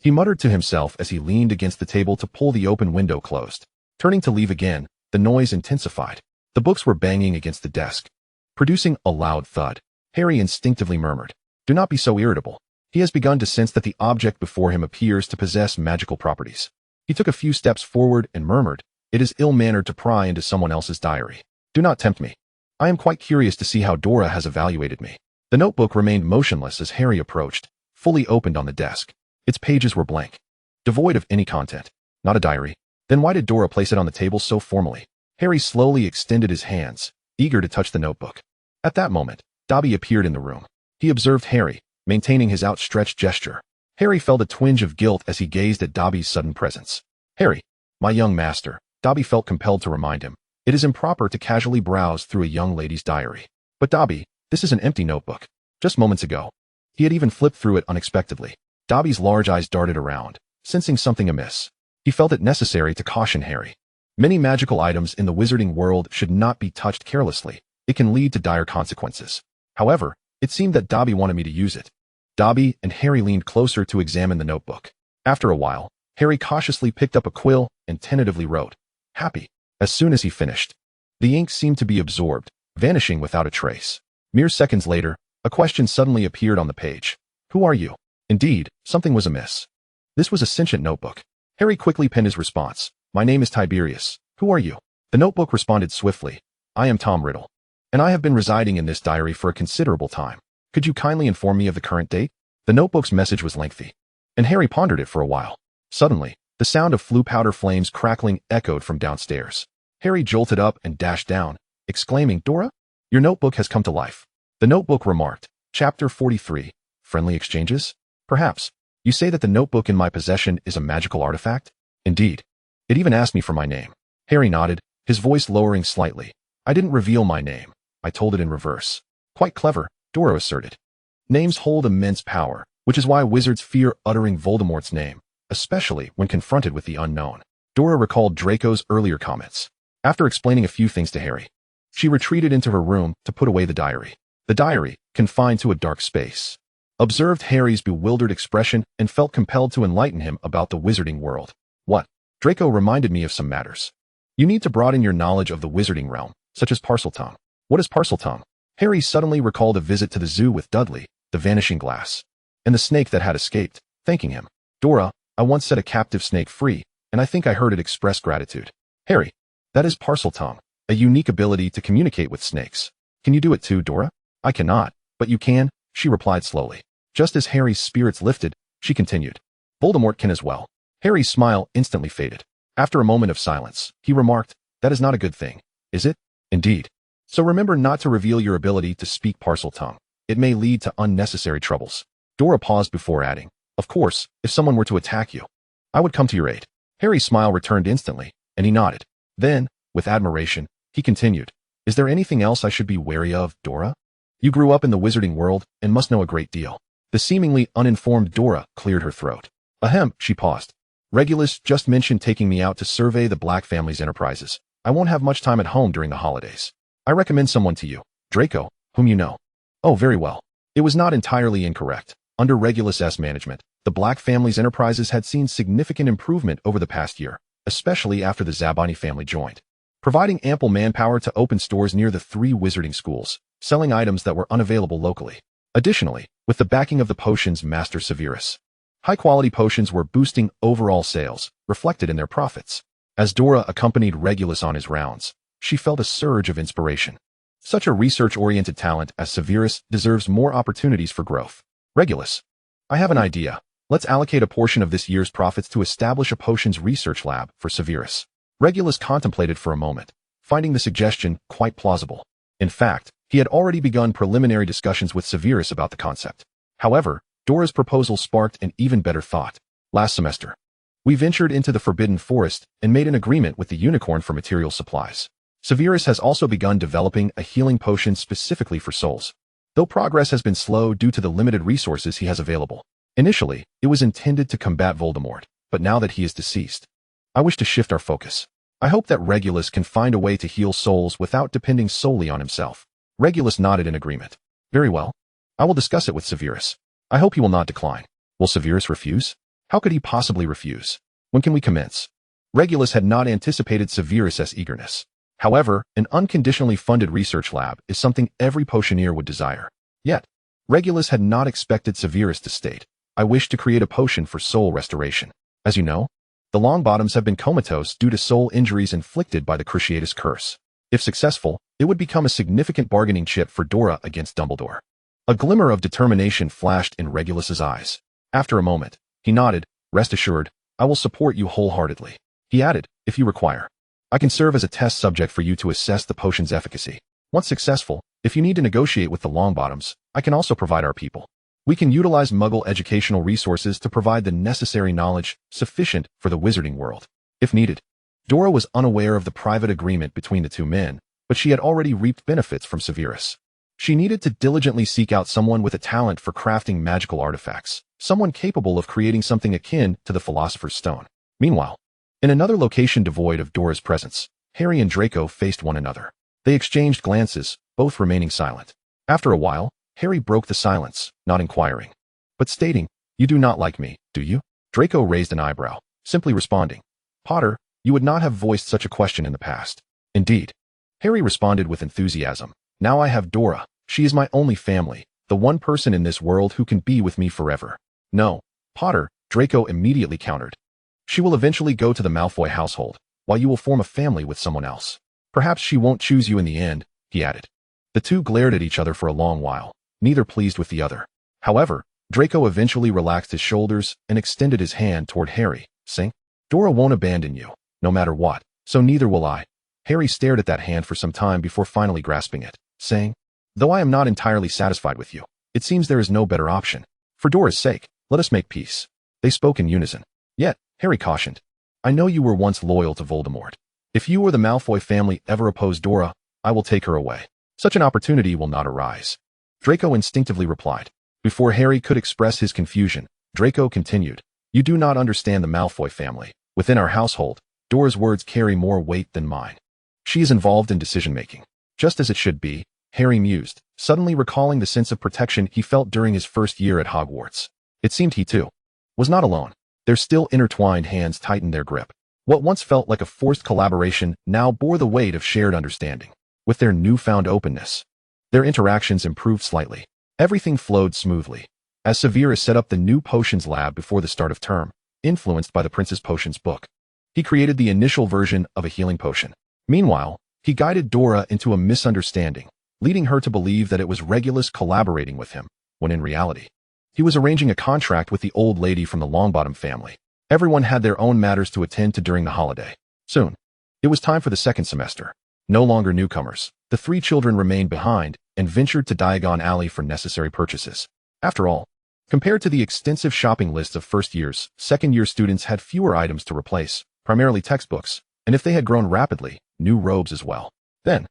He muttered to himself as he leaned against the table to pull the open window closed. Turning to leave again, the noise intensified. The books were banging against the desk, producing a loud thud. Harry instinctively murmured, "Do not be so irritable." He has begun to sense that the object before him appears to possess magical properties. He took a few steps forward and murmured, "It is ill-mannered to pry into someone else's diary. Do not tempt me. I am quite curious to see how Dora has evaluated me." The notebook remained motionless as Harry approached, fully opened on the desk. Its pages were blank, devoid of any content. Not a diary. Then why did Dora place it on the table so formally? Harry slowly extended his hands, eager to touch the notebook. At that moment, Dobby appeared in the room. He observed Harry, maintaining his outstretched gesture. Harry felt a twinge of guilt as he gazed at Dobby's sudden presence. "Harry, my young master," Dobby felt compelled to remind him. "It is improper to casually browse through a young lady's diary." "But Dobby, this is an empty notebook. Just moments ago." He had even flipped through it unexpectedly. Dobby's large eyes darted around, sensing something amiss. He felt it necessary to caution Harry. Many magical items in the wizarding world should not be touched carelessly. It can lead to dire consequences. However, it seemed that Dobby wanted me to use it. Dobby and Harry leaned closer to examine the notebook. After a while, Harry cautiously picked up a quill and tentatively wrote, "Happy." As soon as he finished, the ink seemed to be absorbed, vanishing without a trace. Mere seconds later, a question suddenly appeared on the page. "Who are you?" Indeed, something was amiss. This was a sentient notebook. Harry quickly penned his response. My name is Tiberius. Who are you? The notebook responded swiftly. I am Tom Riddle. And I have been residing in this diary for a considerable time. Could you kindly inform me of the current date? The notebook's message was lengthy, and Harry pondered it for a while. Suddenly, the sound of flue powder flames crackling echoed from downstairs. Harry jolted up and dashed down, exclaiming, Dora? Your notebook has come to life. The notebook remarked. Chapter 43. Friendly exchanges? Perhaps. You say that the notebook in my possession is a magical artifact? Indeed. It even asked me for my name. Harry nodded, his voice lowering slightly. I didn't reveal my name. I told it in reverse. Quite clever, Dora asserted. Names hold immense power, which is why wizards fear uttering Voldemort's name, especially when confronted with the unknown. Dora recalled Draco's earlier comments. After explaining a few things to Harry, she retreated into her room to put away the diary. The diary, confined to a dark space, observed Harry's bewildered expression and felt compelled to enlighten him about the wizarding world. What? Draco reminded me of some matters. You need to broaden your knowledge of the wizarding realm, such as Parseltongue. What is Parseltongue? Harry suddenly recalled a visit to the zoo with Dudley, the vanishing glass, and the snake that had escaped, thanking him. Dora, I once set a captive snake free, and I think I heard it express gratitude. Harry, that is Parseltongue, a unique ability to communicate with snakes. Can you do it too, Dora? I cannot, but you can, she replied slowly. Just as Harry's spirits lifted, she continued. Voldemort can as well. Harry's smile instantly faded. After a moment of silence, he remarked, that is not a good thing, is it? Indeed. So remember not to reveal your ability to speak Parseltongue. It may lead to unnecessary troubles. Dora paused before adding, of course, if someone were to attack you, I would come to your aid. Harry's smile returned instantly, and he nodded. Then, with admiration, he continued, is there anything else I should be wary of, Dora? You grew up in the wizarding world and must know a great deal. The seemingly uninformed Dora cleared her throat. Ahem, she paused. Regulus just mentioned taking me out to survey the Black family's enterprises. I won't have much time at home during the holidays. I recommend someone to you, Draco, whom you know. Oh, very well. It was not entirely incorrect. Under Regulus's management, the Black family's enterprises had seen significant improvement over the past year, especially after the Zabani family joined, providing ample manpower to open stores near the 3 wizarding schools, selling items that were unavailable locally. Additionally, with the backing of the potions master Severus, high-quality potions were boosting overall sales, reflected in their profits. As Dora accompanied Regulus on his rounds, she felt a surge of inspiration. Such a research-oriented talent as Severus deserves more opportunities for growth. Regulus, I have an idea. Let's allocate a portion of this year's profits to establish a potions research lab for Severus. Regulus contemplated for a moment, finding the suggestion quite plausible. In fact, he had already begun preliminary discussions with Severus about the concept. However, Dora's proposal sparked an even better thought. Last semester, we ventured into the Forbidden Forest and made an agreement with the unicorn for material supplies. Severus has also begun developing a healing potion specifically for souls, though progress has been slow due to the limited resources he has available. Initially, it was intended to combat Voldemort, but now that he is deceased, I wish to shift our focus. I hope that Regulus can find a way to heal souls without depending solely on himself. Regulus nodded in agreement. Very well. I will discuss it with Severus. I hope he will not decline. Will Severus refuse? How could he possibly refuse? When can we commence? Regulus had not anticipated Severus's eagerness. However, an unconditionally funded research lab is something every potioneer would desire. Yet, Regulus had not expected Severus to state, I wish to create a potion for soul restoration. As you know, the Longbottoms have been comatose due to soul injuries inflicted by the Cruciatus curse. If successful, it would become a significant bargaining chip for Dora against Dumbledore. A glimmer of determination flashed in Regulus's eyes. After a moment, he nodded, rest assured, I will support you wholeheartedly. He added, if you require, I can serve as a test subject for you to assess the potion's efficacy. Once successful, if you need to negotiate with the Longbottoms, I can also provide our people. We can utilize Muggle educational resources to provide the necessary knowledge sufficient for the wizarding world, if needed. Dora was unaware of the private agreement between the two men, but she had already reaped benefits from Severus. She needed to diligently seek out someone with a talent for crafting magical artifacts, someone capable of creating something akin to the Philosopher's Stone. Meanwhile, in another location devoid of Dora's presence, Harry and Draco faced one another. They exchanged glances, both remaining silent. After a while, Harry broke the silence, not inquiring, but stating, you do not like me, do you? Draco raised an eyebrow, simply responding, Potter, you would not have voiced such a question in the past. Indeed. Harry responded with enthusiasm. Now I have Dora. She is my only family, the one person in this world who can be with me forever. No, Potter, Draco immediately countered. She will eventually go to the Malfoy household, while you will form a family with someone else. Perhaps she won't choose you in the end, he added. The two glared at each other for a long while, neither pleased with the other. However, Draco eventually relaxed his shoulders and extended his hand toward Harry, saying, Dora won't abandon you, no matter what, so neither will I. Harry stared at that hand for some time before finally grasping it, saying, Though I am not entirely satisfied with you, it seems there is no better option. For Dora's sake, let us make peace. They spoke in unison. Yet, Harry cautioned, I know you were once loyal to Voldemort. If you or the Malfoy family ever oppose Dora, I will take her away. Such an opportunity will not arise. Draco instinctively replied. Before Harry could express his confusion, Draco continued, You do not understand the Malfoy family. Within our household, Dora's words carry more weight than mine. She is involved in decision-making. Just as it should be, Harry mused, suddenly recalling the sense of protection he felt during his first year at Hogwarts. It seemed he, too, was not alone. Their still intertwined hands tightened their grip. What once felt like a forced collaboration now bore the weight of shared understanding. With their newfound openness, their interactions improved slightly. Everything flowed smoothly. As Severus set up the new potions lab before the start of term, influenced by the Prince's Potions book, he created the initial version of a healing potion. Meanwhile, he guided Dora into a misunderstanding, leading her to believe that it was Regulus collaborating with him, when in reality, he was arranging a contract with the old lady from the Longbottom family. Everyone had their own matters to attend to during the holiday. Soon, it was time for the second semester. No longer newcomers, the three children remained behind and ventured to Diagon Alley for necessary purchases. After all, compared to the extensive shopping lists of first years, second-year students had fewer items to replace, primarily textbooks, and if they had grown rapidly, new robes as well. Then,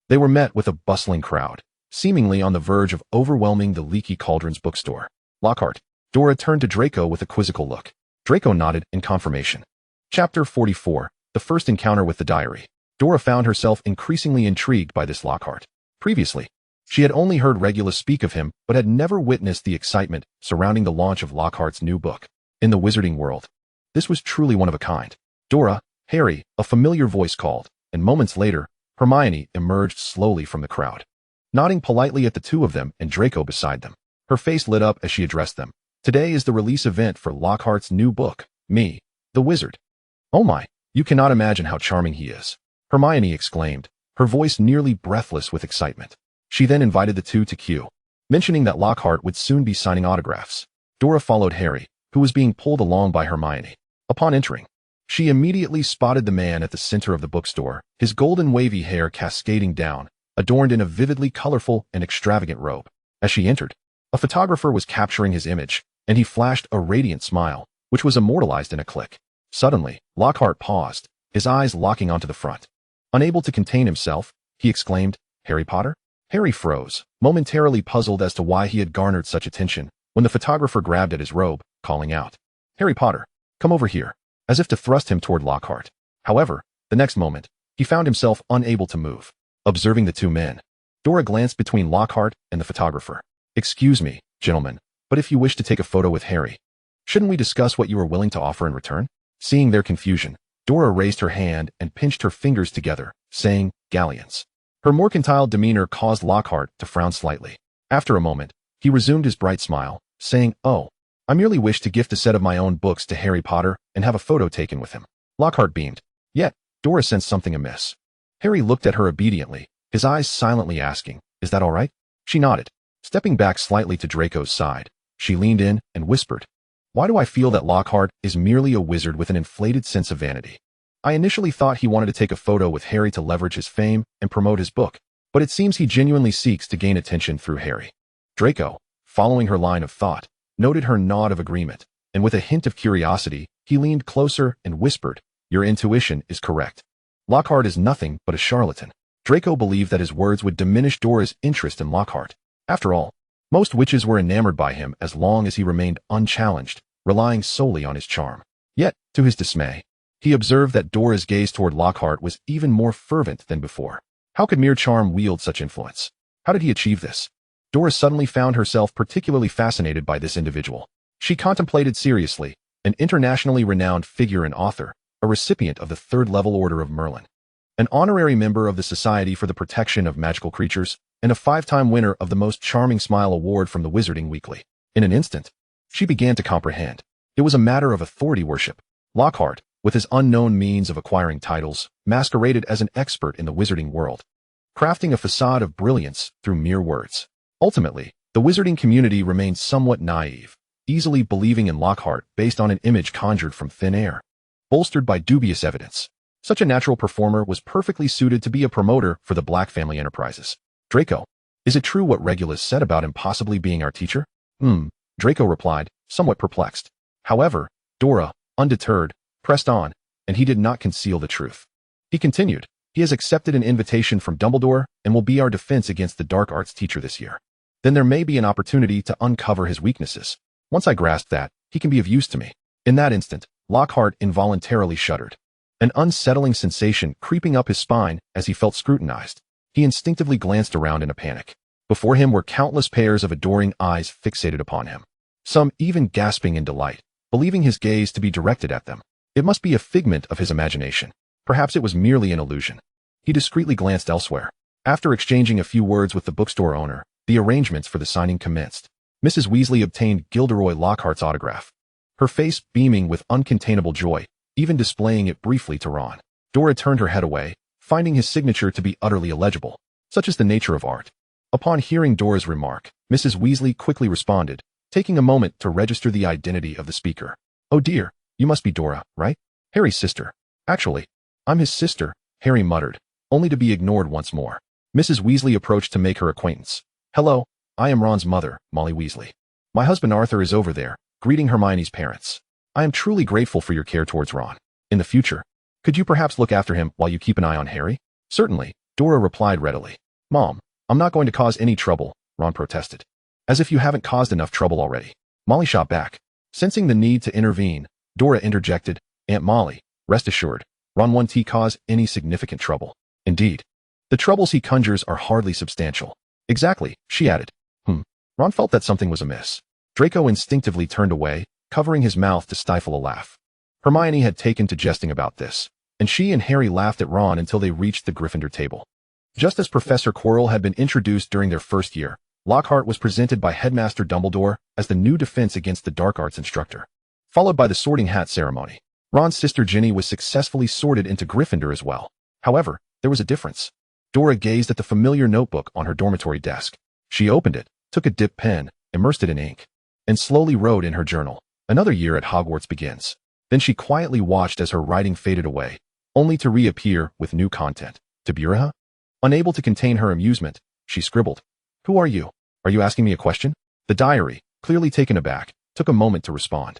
they were met with a bustling crowd, seemingly on the verge of overwhelming the Leaky Cauldron's bookstore. Lockhart. Dora turned to Draco with a quizzical look. Draco nodded in confirmation. Chapter 44. The First Encounter with the Diary. Dora found herself increasingly intrigued by this Lockhart. Previously, she had only heard Regulus speak of him but had never witnessed the excitement surrounding the launch of Lockhart's new book. In the wizarding world, this was truly one of a kind. Dora, Harry, a familiar voice called, and moments later, Hermione emerged slowly from the crowd, nodding politely at the two of them and Draco beside them. Her face lit up as she addressed them. Today is the release event for Lockhart's new book, Me, the Wizard. Oh my, you cannot imagine how charming he is, Hermione exclaimed, her voice nearly breathless with excitement. She then invited the two to queue, mentioning that Lockhart would soon be signing autographs. Dora followed Harry, who was being pulled along by Hermione. Upon entering, she immediately spotted the man at the center of the bookstore, his golden wavy hair cascading down, adorned in a vividly colorful and extravagant robe. As she entered, a photographer was capturing his image, and he flashed a radiant smile, which was immortalized in a click. Suddenly, Lockhart paused, his eyes locking onto the front. Unable to contain himself, he exclaimed, Harry Potter? Harry froze, momentarily puzzled as to why he had garnered such attention, when the photographer grabbed at his robe, calling out, Harry Potter, come over here, as if to thrust him toward Lockhart. However, the next moment, he found himself unable to move. Observing the two men, Dora glanced between Lockhart and the photographer. Excuse me, gentlemen, but if you wish to take a photo with Harry, shouldn't we discuss what you are willing to offer in return? Seeing their confusion, Dora raised her hand and pinched her fingers together, saying, Galleons. Her mercantile demeanor caused Lockhart to frown slightly. After a moment, he resumed his bright smile, saying, Oh, I merely wish to gift a set of my own books to Harry Potter and have a photo taken with him. Lockhart beamed. Yet, Dora sensed something amiss. Harry looked at her obediently, his eyes silently asking, Is that all right? She nodded. Stepping back slightly to Draco's side, she leaned in and whispered, Why do I feel that Lockhart is merely a wizard with an inflated sense of vanity? I initially thought he wanted to take a photo with Harry to leverage his fame and promote his book, but it seems he genuinely seeks to gain attention through Harry. Draco, following her line of thought, noted her nod of agreement, and with a hint of curiosity, he leaned closer and whispered, Your intuition is correct. Lockhart is nothing but a charlatan. Draco believed that his words would diminish Dora's interest in Lockhart. After all, most witches were enamored by him as long as he remained unchallenged, relying solely on his charm. Yet, to his dismay, he observed that Dora's gaze toward Lockhart was even more fervent than before. How could mere charm wield such influence? How did he achieve this? Dora suddenly found herself particularly fascinated by this individual. She contemplated seriously, an internationally renowned figure and author, a recipient of the Third-Level Order of Merlin, an honorary member of the Society for the Protection of Magical Creatures, and a 5-time winner of the Most Charming Smile Award from the Wizarding Weekly. In an instant, she began to comprehend. It was a matter of authority worship. Lockhart, with his unknown means of acquiring titles, masqueraded as an expert in the wizarding world, crafting a facade of brilliance through mere words. Ultimately, the wizarding community remained somewhat naive, easily believing in Lockhart based on an image conjured from thin air, bolstered by dubious evidence. Such a natural performer was perfectly suited to be a promoter for the Black family enterprises. Draco, is it true what Regulus said about him possibly being our teacher? Draco replied, somewhat perplexed. However, Dora, undeterred, pressed on, and he did not conceal the truth. He continued, he has accepted an invitation from Dumbledore and will be our defense against the dark arts teacher this year. Then there may be an opportunity to uncover his weaknesses. Once I grasp that, he can be of use to me. In that instant, Lockhart involuntarily shuddered, an unsettling sensation creeping up his spine as he felt scrutinized. He instinctively glanced around in a panic. Before him were countless pairs of adoring eyes fixated upon him, some even gasping in delight, believing his gaze to be directed at them. It must be a figment of his imagination. Perhaps it was merely an illusion. He discreetly glanced elsewhere. After exchanging a few words with the bookstore owner, the arrangements for the signing commenced. Mrs. Weasley obtained Gilderoy Lockhart's autograph, her face beaming with uncontainable joy, even displaying it briefly to Ron. Dora turned her head away, finding his signature to be utterly illegible. Such is the nature of art. Upon hearing Dora's remark, Mrs. Weasley quickly responded, taking a moment to register the identity of the speaker. Oh dear, you must be Dora, right? Harry's sister. Actually, I'm his sister, Harry muttered, only to be ignored once more. Mrs. Weasley approached to make her acquaintance. Hello, I am Ron's mother, Molly Weasley. My husband Arthur is over there, greeting Hermione's parents. I am truly grateful for your care towards Ron. In the future, could you perhaps look after him while you keep an eye on Harry? Certainly, Dora replied readily. Mom, I'm not going to cause any trouble, Ron protested. As if you haven't caused enough trouble already. Molly shot back. Sensing the need to intervene, Dora interjected, Aunt Molly, rest assured, Ron won't cause any significant trouble. Indeed, the troubles he conjures are hardly substantial. Exactly, she added. Ron felt that something was amiss. Draco instinctively turned away, covering his mouth to stifle a laugh. Hermione had taken to jesting about this, and she and Harry laughed at Ron until they reached the Gryffindor table. Just as Professor Quirrell had been introduced during their first year, Lockhart was presented by Headmaster Dumbledore as the new defense against the dark arts instructor, followed by the sorting hat ceremony. Ron's sister Ginny was successfully sorted into Gryffindor as well. However, there was a difference. Dora gazed at the familiar notebook on her dormitory desk. She opened it, took a dip pen, immersed it in ink, and slowly wrote in her journal, another year at Hogwarts begins. Then she quietly watched as her writing faded away, only to reappear with new content. Tiburia? Unable to contain her amusement, she scribbled. Who are you? Are you asking me a question? The diary, clearly taken aback, took a moment to respond.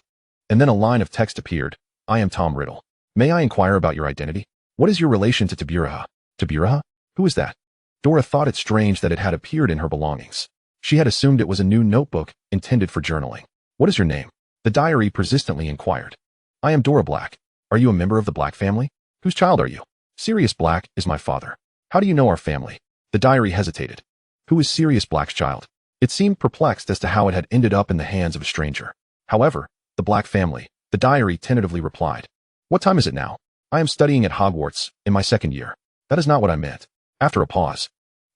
And then a line of text appeared. I am Tom Riddle. May I inquire about your identity? What is your relation to Tiburia? Tiburia? Who is that? Dora thought it strange that it had appeared in her belongings. She had assumed it was a new notebook intended for journaling. What is your name? The diary persistently inquired. I am Dora Black. Are you a member of the Black family? Whose child are you? Sirius Black is my father. How do you know our family? The diary hesitated. Who is Sirius Black's child? It seemed perplexed as to how it had ended up in the hands of a stranger. However, the Black family, the diary tentatively replied. What time is it now? I am studying at Hogwarts, in my second year. That is not what I meant. After a pause,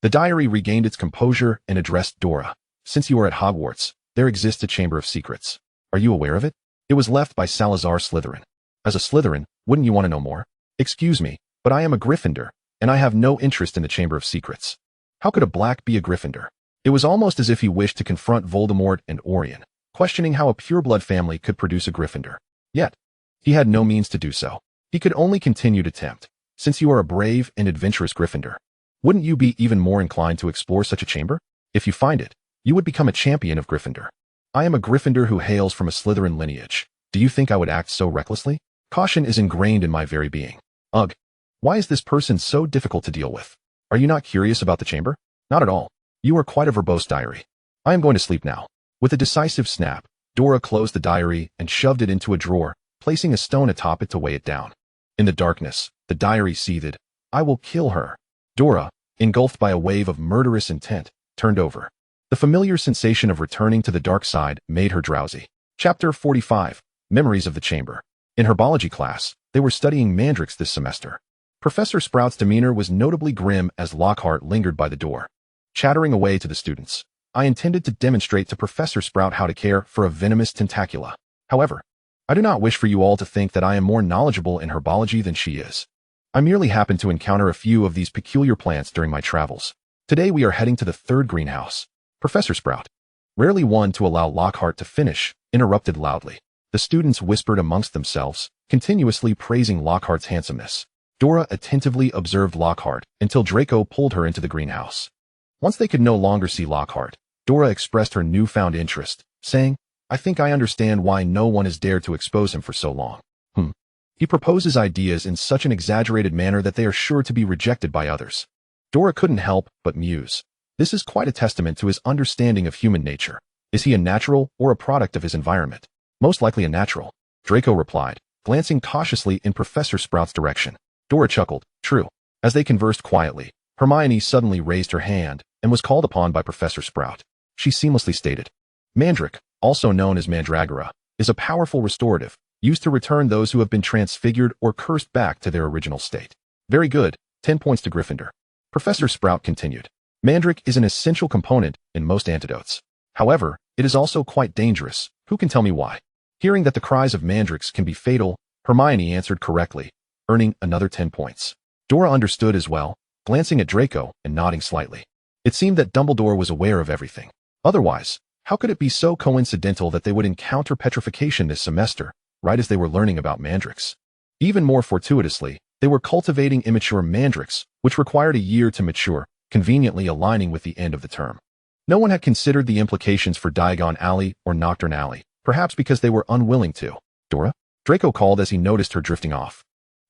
the diary regained its composure and addressed Dora. Since you are at Hogwarts, there exists a Chamber of Secrets. Are you aware of it? It was left by Salazar Slytherin. As a Slytherin, wouldn't you want to know more? Excuse me, but I am a Gryffindor, and I have no interest in the Chamber of Secrets. How could a Black be a Gryffindor? It was almost as if he wished to confront Voldemort and Orion, questioning how a pureblood family could produce a Gryffindor. Yet, he had no means to do so. He could only continue to tempt. Since you are a brave and adventurous Gryffindor, wouldn't you be even more inclined to explore such a chamber? If you find it, you would become a champion of Gryffindor. I am a Gryffindor who hails from a Slytherin lineage. Do you think I would act so recklessly? Caution is ingrained in my very being. Ugh. Why is this person so difficult to deal with? Are you not curious about the chamber? Not at all. You are quite a verbose diary. I am going to sleep now. With a decisive snap, Dora closed the diary and shoved it into a drawer, placing a stone atop it to weigh it down. In the darkness, the diary seethed. I will kill her. Dora, engulfed by a wave of murderous intent, turned over. The familiar sensation of returning to the dark side made her drowsy. Chapter 45, Memories of the Chamber. In herbology class, they were studying mandrakes this semester. Professor Sprout's demeanor was notably grim as Lockhart lingered by the door, chattering away to the students. I intended to demonstrate to Professor Sprout how to care for a venomous tentacula. However, I do not wish for you all to think that I am more knowledgeable in herbology than she is. I merely happened to encounter a few of these peculiar plants during my travels. Today we are heading to the third greenhouse. Professor Sprout, rarely one to allow Lockhart to finish, interrupted loudly. The students whispered amongst themselves, continuously praising Lockhart's handsomeness. Dora attentively observed Lockhart until Draco pulled her into the greenhouse. Once they could no longer see Lockhart, Dora expressed her newfound interest, saying, I think I understand why no one has dared to expose him for so long. He proposes ideas in such an exaggerated manner that they are sure to be rejected by others. Dora couldn't help but muse. This is quite a testament to his understanding of human nature. Is he a natural or a product of his environment? Most likely a natural, Draco replied, glancing cautiously in Professor Sprout's direction. Dora chuckled. True. As they conversed quietly, Hermione suddenly raised her hand and was called upon by Professor Sprout. She seamlessly stated, Mandrake, also known as Mandragora, is a powerful restorative, used to return those who have been transfigured or cursed back to their original state. Very good, 10 points to Gryffindor. Professor Sprout continued. Mandrake is an essential component in most antidotes. However, it is also quite dangerous. Who can tell me why? Hearing that the cries of mandrakes can be fatal, Hermione answered correctly, earning another 10 points. Dora understood as well, glancing at Draco and nodding slightly. It seemed that Dumbledore was aware of everything. Otherwise, how could it be so coincidental that they would encounter petrification this semester, right as they were learning about mandrakes? Even more fortuitously, they were cultivating immature mandrakes, which required a year to mature, conveniently aligning with the end of the term. No one had considered the implications for Diagon Alley or Nocturne Alley, perhaps because they were unwilling to. Dora? Draco called as he noticed her drifting off.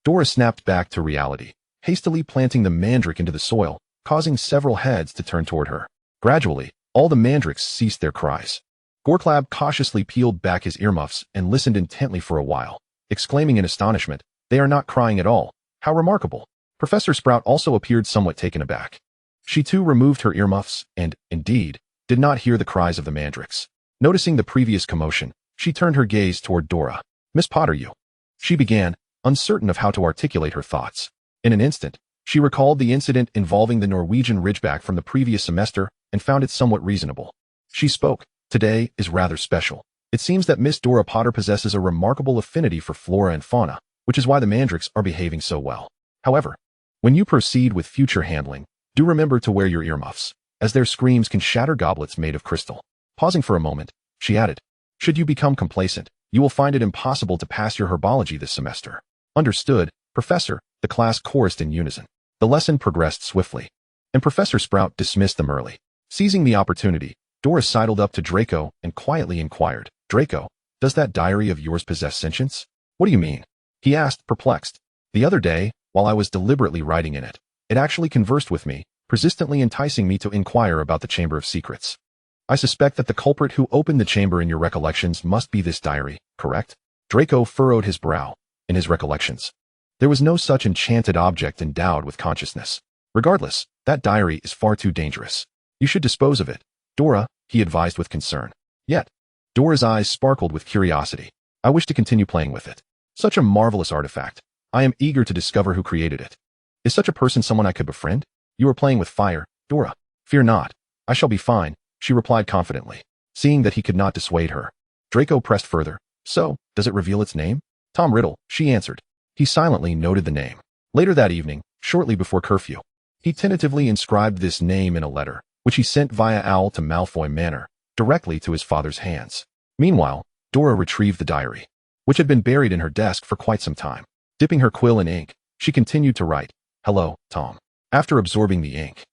Dora snapped back to reality, hastily planting the mandrake into the soil, causing several heads to turn toward her. Gradually, all the mandrakes ceased their cries. Gorklab cautiously peeled back his earmuffs and listened intently for a while, exclaiming in astonishment, They are not crying at all. How remarkable. Professor Sprout also appeared somewhat taken aback. She too removed her earmuffs and, indeed, did not hear the cries of the mandrakes. Noticing the previous commotion, she turned her gaze toward Dora. Miss Potter, you. She began, uncertain of how to articulate her thoughts. In an instant, she recalled the incident involving the Norwegian Ridgeback from the previous semester and found it somewhat reasonable. She spoke. Today is rather special. It seems that Miss Dora Potter possesses a remarkable affinity for flora and fauna, which is why the mandrakes are behaving so well. However, when you proceed with future handling, do remember to wear your earmuffs, as their screams can shatter goblets made of crystal. Pausing for a moment, she added, Should you become complacent, you will find it impossible to pass your herbology this semester. Understood, Professor, the class chorused in unison. The lesson progressed swiftly, and Professor Sprout dismissed them early. Seizing the opportunity, Dora sidled up to Draco and quietly inquired, Draco, does that diary of yours possess sentience? What do you mean? He asked, perplexed. The other day, while I was deliberately writing in it, it actually conversed with me, persistently enticing me to inquire about the Chamber of Secrets. I suspect that the culprit who opened the chamber in your recollections must be this diary, correct? Draco furrowed his brow. In his recollections, there was no such enchanted object endowed with consciousness. Regardless, that diary is far too dangerous. You should dispose of it, Dora, he advised with concern. Yet, Dora's eyes sparkled with curiosity. I wish to continue playing with it. Such a marvelous artifact. I am eager to discover who created it. Is such a person someone I could befriend? You are playing with fire, Dora. Fear not. I shall be fine, she replied confidently. Seeing that he could not dissuade her, Draco pressed further. So, does it reveal its name? Tom Riddle, she answered. He silently noted the name. Later that evening, shortly before curfew, he tentatively inscribed this name in a letter, which he sent via owl to Malfoy Manor, directly to his father's hands. Meanwhile, Dora retrieved the diary, which had been buried in her desk for quite some time. Dipping her quill in ink, she continued to write, Hello, Tom. After absorbing the ink,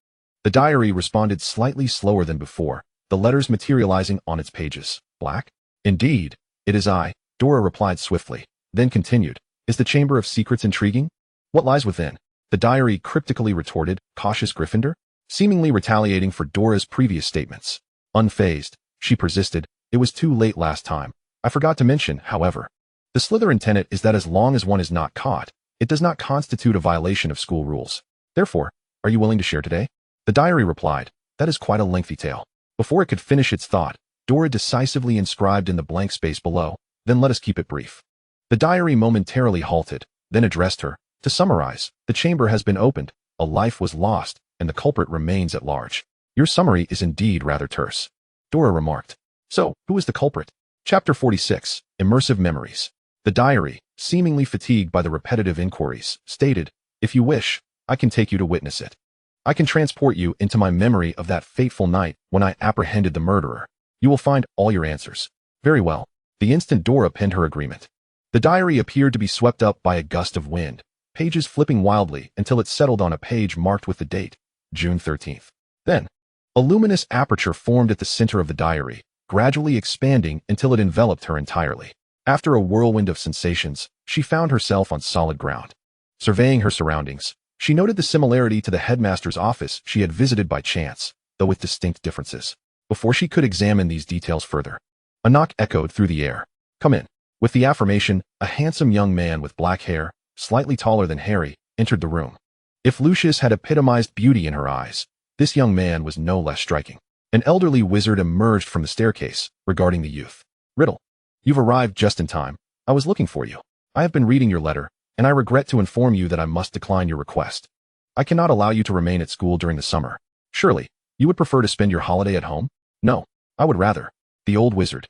the diary responded slightly slower than before, the letters materializing on its pages. Black? Indeed, it is I, Dora replied swiftly, then continued, Is the Chamber of Secrets intriguing? What lies within? The diary cryptically retorted, cautious Gryffindor, seemingly retaliating for Dora's previous statements. Unfazed, she persisted, It was too late last time. I forgot to mention, however. The Slytherin tenet is that as long as one is not caught, it does not constitute a violation of school rules. Therefore, are you willing to share today? The diary replied, That is quite a lengthy tale. Before it could finish its thought, Dora decisively inscribed in the blank space below, Then let us keep it brief. The diary momentarily halted, then addressed her. To summarize, the chamber has been opened, a life was lost, and the culprit remains at large. Your summary is indeed rather terse, Dora remarked. So, who is the culprit? Chapter 46. Immersive Memories. The diary, seemingly fatigued by the repetitive inquiries, stated, "If you wish, I can take you to witness it. I can transport you into my memory of that fateful night when I apprehended the murderer. You will find all your answers." Very well. The instant Dora penned her agreement. The diary appeared to be swept up by a gust of wind, pages flipping wildly until it settled on a page marked with the date, June 13th. Then, a luminous aperture formed at the center of the diary, gradually expanding until it enveloped her entirely. After a whirlwind of sensations, she found herself on solid ground. Surveying her surroundings, she noted the similarity to the headmaster's office she had visited by chance, though with distinct differences. Before she could examine these details further, a knock echoed through the air. "Come in." With the affirmation, a handsome young man with black hair, slightly taller than Harry, entered the room. If Lucius had epitomized beauty in her eyes, this young man was no less striking. An elderly wizard emerged from the staircase, regarding the youth. "Riddle, you've arrived just in time. I was looking for you. I have been reading your letter, and I regret to inform you that I must decline your request. I cannot allow you to remain at school during the summer. Surely, you would prefer to spend your holiday at home?" "No, I would rather." The old wizard,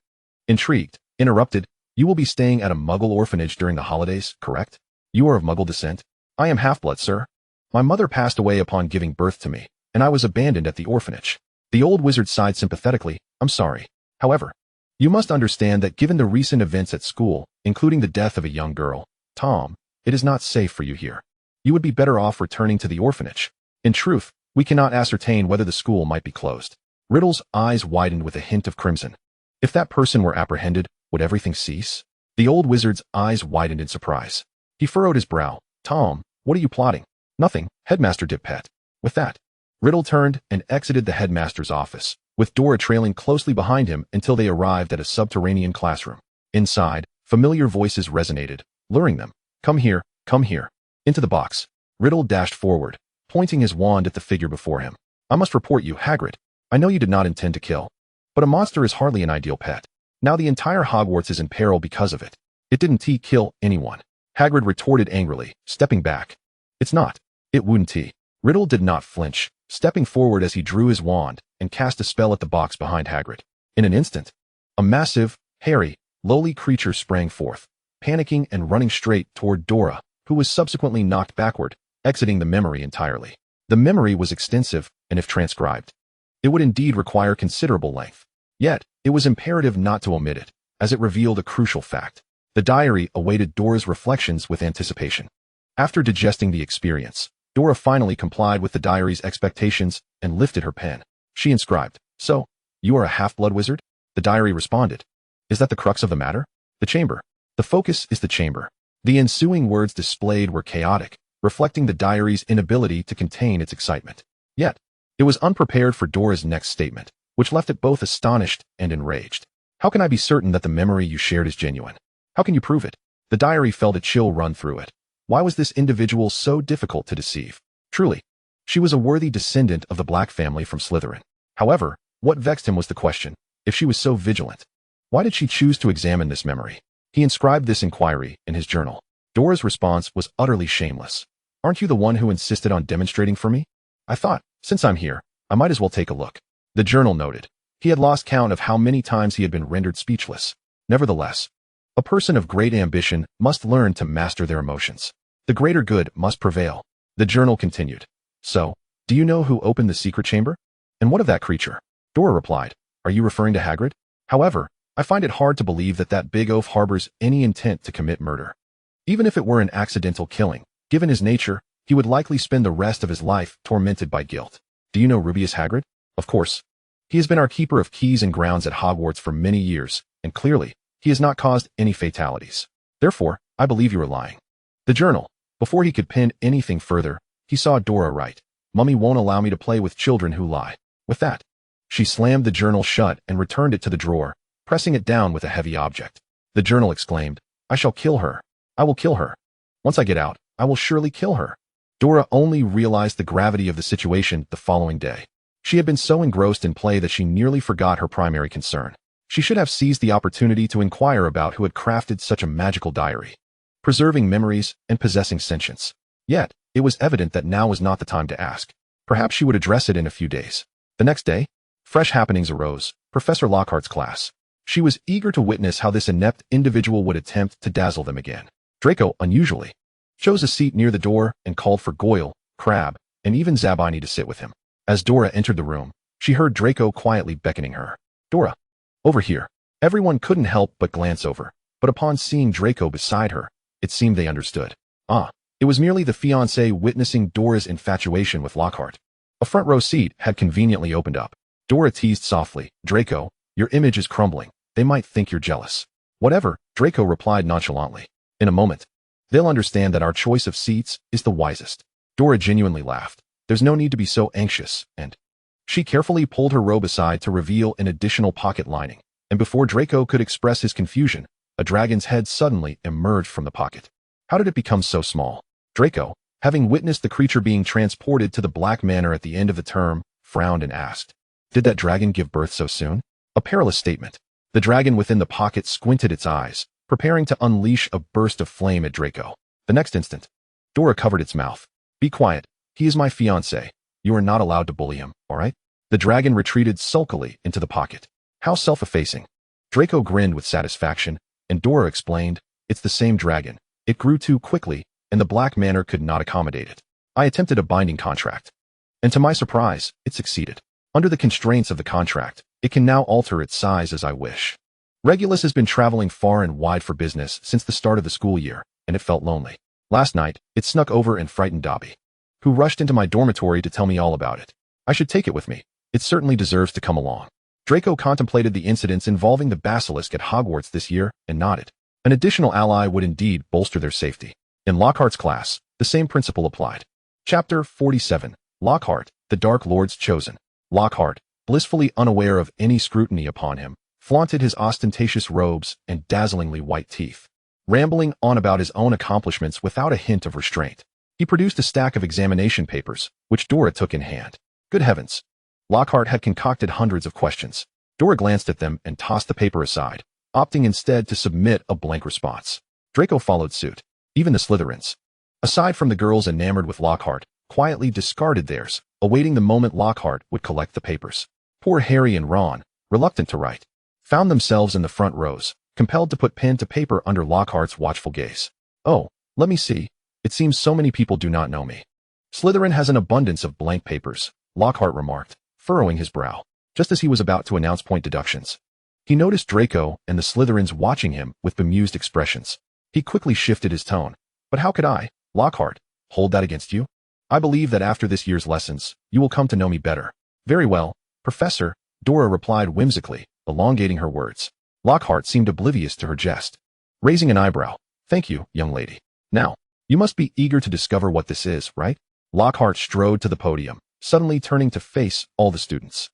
intrigued, interrupted, "You will be staying at a Muggle orphanage during the holidays, correct? You are of Muggle descent?" "I am half-blood, sir. My mother passed away upon giving birth to me, and I was abandoned at the orphanage." The old wizard sighed sympathetically. "I'm sorry. However, you must understand that given the recent events at school, including the death of a young girl, Tom, it is not safe for you here. You would be better off returning to the orphanage. In truth, we cannot ascertain whether the school might be closed." Riddle's eyes widened with a hint of crimson. If that person were apprehended, would everything cease? The old wizard's eyes widened in surprise. He furrowed his brow. "Tom, what are you plotting?" "Nothing, Headmaster Dippet." With that, Riddle turned and exited the headmaster's office, with Dora trailing closely behind him until they arrived at a subterranean classroom. Inside, familiar voices resonated, luring them. Come here, into the box." Riddle dashed forward, pointing his wand at the figure before him. "I must report you, Hagrid. I know you did not intend to kill, but a monster is hardly an ideal pet. Now the entire Hogwarts is in peril because of it. It didn't kill anyone." Hagrid retorted angrily, stepping back. "It's not. It wouldn't." Riddle did not flinch, stepping forward as he drew his wand and cast a spell at the box behind Hagrid. In an instant, a massive, hairy, lowly creature sprang forth, panicking and running straight toward Dora, who was subsequently knocked backward, exiting the memory entirely. The memory was extensive, and if transcribed, it would indeed require considerable length. Yet, it was imperative not to omit it, as it revealed a crucial fact. The diary awaited Dora's reflections with anticipation. After digesting the experience, Dora finally complied with the diary's expectations and lifted her pen. She inscribed, "So, you are a half-blood wizard?" The diary responded, "Is that the crux of the matter? The chamber. The focus is the chamber." The ensuing words displayed were chaotic, reflecting the diary's inability to contain its excitement. Yet, it was unprepared for Dora's next statement, which left it both astonished and enraged. "How can I be certain that the memory you shared is genuine? How can you prove it?" The diary felt a chill run through it. Why was this individual so difficult to deceive? Truly, she was a worthy descendant of the Black family from Slytherin. However, what vexed him was the question, if she was so vigilant, why did she choose to examine this memory? He inscribed this inquiry in his journal. Dora's response was utterly shameless. "Aren't you the one who insisted on demonstrating for me? I thought, since I'm here, I might as well take a look." The journal noted. He had lost count of how many times he had been rendered speechless. Nevertheless, a person of great ambition must learn to master their emotions. The greater good must prevail. The journal continued. "So, do you know who opened the secret chamber? And what of that creature?" Dora replied, "Are you referring to Hagrid? However, I find it hard to believe that big oaf harbors any intent to commit murder. Even if it were an accidental killing, given his nature, he would likely spend the rest of his life tormented by guilt. Do you know Rubeus Hagrid?" "Of course. He has been our keeper of keys and grounds at Hogwarts for many years, and clearly, he has not caused any fatalities. Therefore, I believe you are lying." The journal. Before he could pen anything further, he saw Dora write, "Mummy won't allow me to play with children who lie." With that, she slammed the journal shut and returned it to the drawer, pressing it down with a heavy object. The journal exclaimed, "I shall kill her. I will kill her. Once I get out, I will surely kill her." Dora only realized the gravity of the situation the following day. She had been so engrossed in play that she nearly forgot her primary concern. She should have seized the opportunity to inquire about who had crafted such a magical diary, preserving memories and possessing sentience. Yet, it was evident that now was not the time to ask. Perhaps she would address it in a few days. The next day, fresh happenings arose. Professor Lockhart's class. She was eager to witness how this inept individual would attempt to dazzle them again. Draco, unusually, chose a seat near the door and called for Goyle, Crabbe, and even Zabini to sit with him. As Dora entered the room, she heard Draco quietly beckoning her. Dora, over here. Everyone couldn't help but glance over, but upon seeing Draco beside her, it seemed they understood. Ah, it was merely the fiancé witnessing Dora's infatuation with Lockhart. A front row seat had conveniently opened up. Dora teased softly, Draco, your image is crumbling. They might think you're jealous. Whatever, Draco replied nonchalantly. In a moment, they'll understand that our choice of seats is the wisest. Dora genuinely laughed. There's no need to be so anxious, and she carefully pulled her robe aside to reveal an additional pocket lining. And before Draco could express his confusion, a dragon's head suddenly emerged from the pocket. How did it become so small? Draco, having witnessed the creature being transported to the Black Manor at the end of the term, frowned and asked, did that dragon give birth so soon? A perilous statement. The dragon within the pocket squinted its eyes, preparing to unleash a burst of flame at Draco. The next instant, Dora covered its mouth. Be quiet. He is my fiancé. You are not allowed to bully him, all right? The dragon retreated sulkily into the pocket. How self-effacing. Draco grinned with satisfaction, and Dora explained, it's the same dragon. It grew too quickly, and the Black Manor could not accommodate it. I attempted a binding contract. And to my surprise, it succeeded. Under the constraints of the contract, it can now alter its size as I wish. Regulus has been traveling far and wide for business since the start of the school year, and it felt lonely. Last night, it snuck over and frightened Dobby, who rushed into my dormitory to tell me all about it. I should take it with me. It certainly deserves to come along. Draco contemplated the incidents involving the basilisk at Hogwarts this year and nodded. An additional ally would indeed bolster their safety. In Lockhart's class, the same principle applied. Chapter 47. Lockhart, the Dark Lord's Chosen. Lockhart, blissfully unaware of any scrutiny upon him, flaunted his ostentatious robes and dazzlingly white teeth, rambling on about his own accomplishments without a hint of restraint. He produced a stack of examination papers, which Dora took in hand. Good heavens! Lockhart had concocted hundreds of questions. Dora glanced at them and tossed the paper aside, opting instead to submit a blank response. Draco followed suit. Even the Slytherins, aside from the girls enamored with Lockhart, quietly discarded theirs, awaiting the moment Lockhart would collect the papers. Poor Harry and Ron, reluctant to write, found themselves in the front rows, compelled to put pen to paper under Lockhart's watchful gaze. Oh, let me see. It seems so many people do not know me. Slytherin has an abundance of blank papers, Lockhart remarked, furrowing his brow, just as he was about to announce point deductions. He noticed Draco and the Slytherins watching him with bemused expressions. He quickly shifted his tone. But how could I, Lockhart, hold that against you? I believe that after this year's lessons, you will come to know me better. Very well, Professor, Dora replied whimsically, elongating her words. Lockhart seemed oblivious to her jest, raising an eyebrow. Thank you, young lady. Now, you must be eager to discover what this is, right? Lockhart strode to the podium, suddenly turning to face all the students.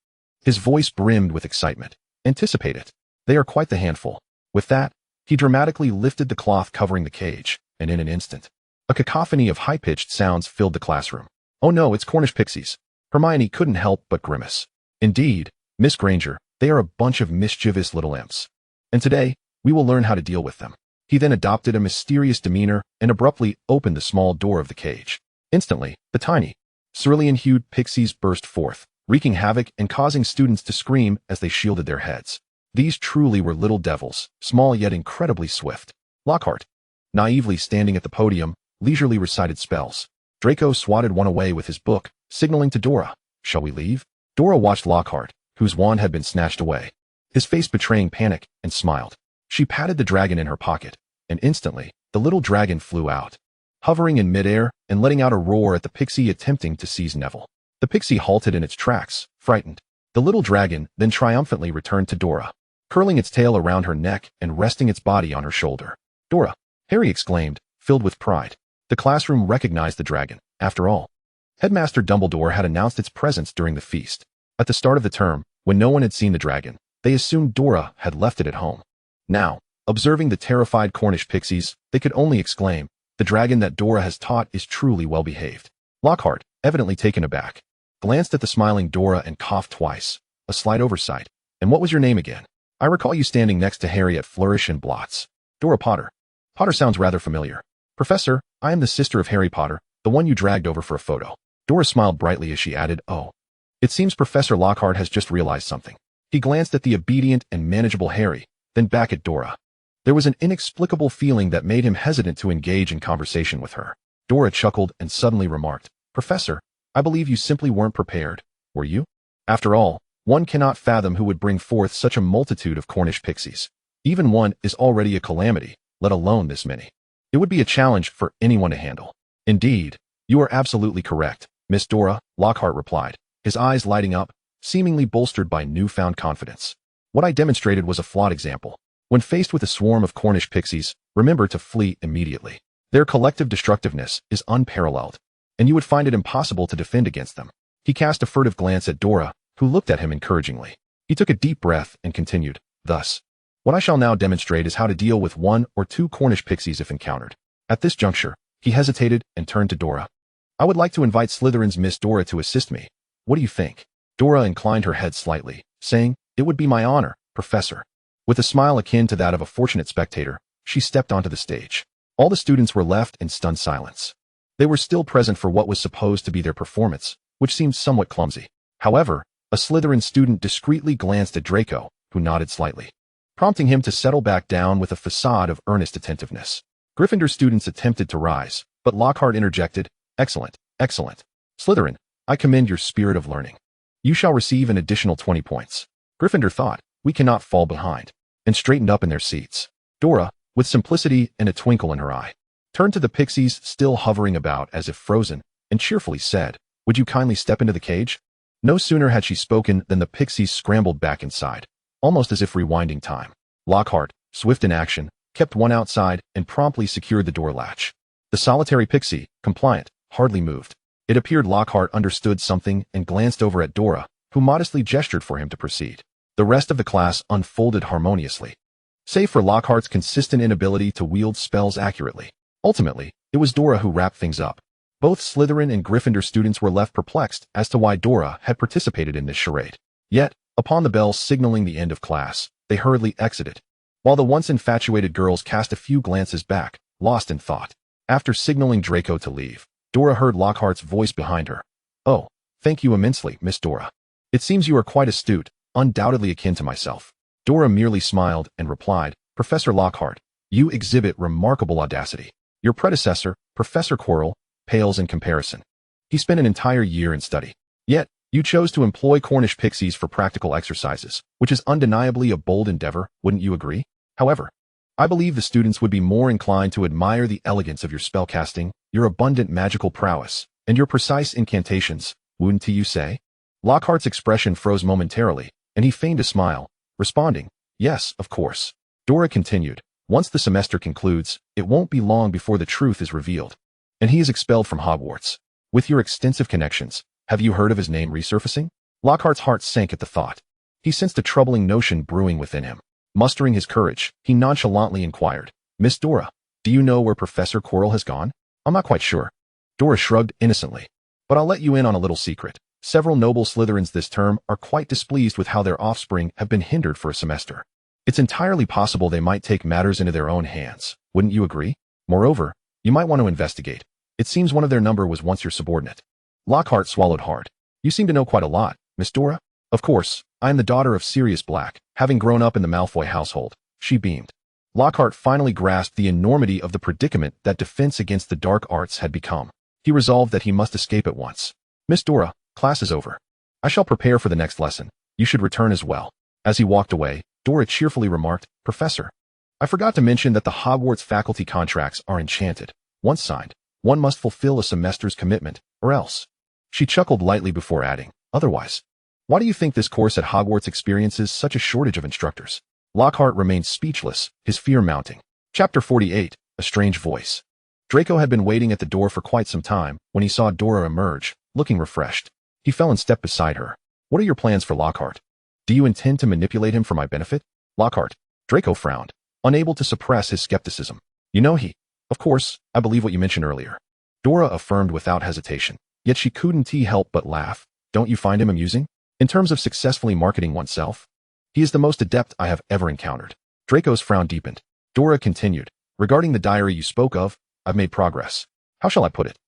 His voice brimmed with excitement. Anticipate it. They are quite the handful. With that, he dramatically lifted the cloth covering the cage, and in an instant, a cacophony of high-pitched sounds filled the classroom. Oh no, it's Cornish pixies. Hermione couldn't help but grimace. Indeed, Miss Granger, they are a bunch of mischievous little imps. And today, we will learn how to deal with them. He then adopted a mysterious demeanor and abruptly opened the small door of the cage. Instantly, the tiny, cerulean-hued pixies burst forth, wreaking havoc and causing students to scream as they shielded their heads. These truly were little devils, small yet incredibly swift. Lockhart, naively standing at the podium, leisurely recited spells. Draco swatted one away with his book, signaling to Dora. Shall we leave? Dora watched Lockhart, whose wand had been snatched away, his face betraying panic, and smiled. She patted the dragon in her pocket, and instantly, the little dragon flew out, hovering in midair and letting out a roar at the pixie attempting to seize Neville. The pixie halted in its tracks, frightened. The little dragon then triumphantly returned to Dora, curling its tail around her neck and resting its body on her shoulder. Dora! Harry exclaimed, filled with pride. The classroom recognized the dragon. After all, Headmaster Dumbledore had announced its presence during the feast. At the start of the term, when no one had seen the dragon, they assumed Dora had left it at home. Now, observing the terrified Cornish pixies, they could only exclaim, the dragon that Dora has taught is truly well behaved. Lockhart, evidently taken aback, glanced at the smiling Dora and coughed twice. A slight oversight. And what was your name again? I recall you standing next to Harry at Flourish and Blots. Dora Potter. Potter sounds rather familiar. Professor, I am the sister of Harry Potter, the one you dragged over for a photo. Dora smiled brightly as she added, oh. It seems Professor Lockhart has just realized something. He glanced at the obedient and manageable Harry, then back at Dora. There was an inexplicable feeling that made him hesitant to engage in conversation with her. Dora chuckled and suddenly remarked, "Professor, I believe you simply weren't prepared, were you? After all, one cannot fathom who would bring forth such a multitude of Cornish pixies. Even one is already a calamity, let alone this many. It would be a challenge for anyone to handle." "Indeed, you are absolutely correct, Miss Dora," Lockhart replied, his eyes lighting up, seemingly bolstered by newfound confidence. "What I demonstrated was a flawed example. When faced with a swarm of Cornish pixies, remember to flee immediately. Their collective destructiveness is unparalleled, and you would find it impossible to defend against them." He cast a furtive glance at Dora, who looked at him encouragingly. He took a deep breath and continued, "Thus, what I shall now demonstrate is how to deal with 1 or 2 Cornish pixies if encountered." At this juncture, he hesitated and turned to Dora. "I would like to invite Slytherin's Miss Dora to assist me. What do you think?" Dora inclined her head slightly, saying, "It would be my honor, Professor." With a smile akin to that of a fortunate spectator, she stepped onto the stage. All the students were left in stunned silence. They were still present for what was supposed to be their performance, which seemed somewhat clumsy. However, a Slytherin student discreetly glanced at Draco, who nodded slightly, prompting him to settle back down with a facade of earnest attentiveness. Gryffindor students attempted to rise, but Lockhart interjected, "Excellent, excellent. Slytherin, I commend your spirit of learning. You shall receive an additional 20 points." Gryffindor thought, "We cannot fall behind," and straightened up in their seats. Dora, with simplicity and a twinkle in her eye, turned to the pixies still hovering about as if frozen, and cheerfully said, "Would you kindly step into the cage?" No sooner had she spoken than the pixies scrambled back inside, almost as if rewinding time. Lockhart, swift in action, kept one outside and promptly secured the door latch. The solitary pixie, compliant, hardly moved. It appeared Lockhart understood something and glanced over at Dora, who modestly gestured for him to proceed. The rest of the class unfolded harmoniously, save for Lockhart's consistent inability to wield spells accurately. Ultimately, it was Dora who wrapped things up. Both Slytherin and Gryffindor students were left perplexed as to why Dora had participated in this charade. Yet, upon the bell signaling the end of class, they hurriedly exited, while the once infatuated girls cast a few glances back, lost in thought. After signaling Draco to leave, Dora heard Lockhart's voice behind her. "Oh, thank you immensely, Miss Dora. It seems you are quite astute, undoubtedly akin to myself." Dora merely smiled and replied, "Professor Lockhart, you exhibit remarkable audacity. Your predecessor, Professor Quirrell, pales in comparison. He spent an entire year in study. Yet, you chose to employ Cornish pixies for practical exercises, which is undeniably a bold endeavor, wouldn't you agree? However, I believe the students would be more inclined to admire the elegance of your spellcasting, your abundant magical prowess, and your precise incantations, wouldn't you say?" Lockhart's expression froze momentarily, and he feigned a smile, responding, "Yes, of course." Dora continued, "Once the semester concludes, it won't be long before the truth is revealed, and he is expelled from Hogwarts. With your extensive connections, have you heard of his name resurfacing?" Lockhart's heart sank at the thought. He sensed a troubling notion brewing within him. Mustering his courage, he nonchalantly inquired, "Miss Dora, do you know where Professor Quirrell has gone?" "I'm not quite sure." Dora shrugged innocently. "But I'll let you in on a little secret. Several noble Slytherins this term are quite displeased with how their offspring have been hindered for a semester. It's entirely possible they might take matters into their own hands, wouldn't you agree? Moreover, you might want to investigate. It seems one of their number was once your subordinate." Lockhart swallowed hard. "You seem to know quite a lot, Miss Dora." "Of course, I am the daughter of Sirius Black, having grown up in the Malfoy household," she beamed. Lockhart finally grasped the enormity of the predicament that defense against the dark arts had become. He resolved that he must escape at once. "Miss Dora, class is over. I shall prepare for the next lesson. You should return as well." As he walked away, Dora cheerfully remarked, "Professor, I forgot to mention that the Hogwarts faculty contracts are enchanted. Once signed, one must fulfill a semester's commitment, or else." She chuckled lightly before adding, "Otherwise, why do you think this course at Hogwarts experiences such a shortage of instructors?" Lockhart remained speechless, his fear mounting. Chapter 48, A Strange Voice. Draco had been waiting at the door for quite some time when he saw Dora emerge, looking refreshed. He fell in step beside her. "What are your plans for Lockhart? Do you intend to manipulate him for my benefit?" "Lockhart." Draco frowned, unable to suppress his skepticism. "You know Of course, I believe what you mentioned earlier." Dora affirmed without hesitation, yet she couldn't help but laugh. "Don't you find him amusing? In terms of successfully marketing oneself, he is the most adept I have ever encountered." Draco's frown deepened. Dora continued, "Regarding the diary you spoke of, I've made progress. How shall I put it?"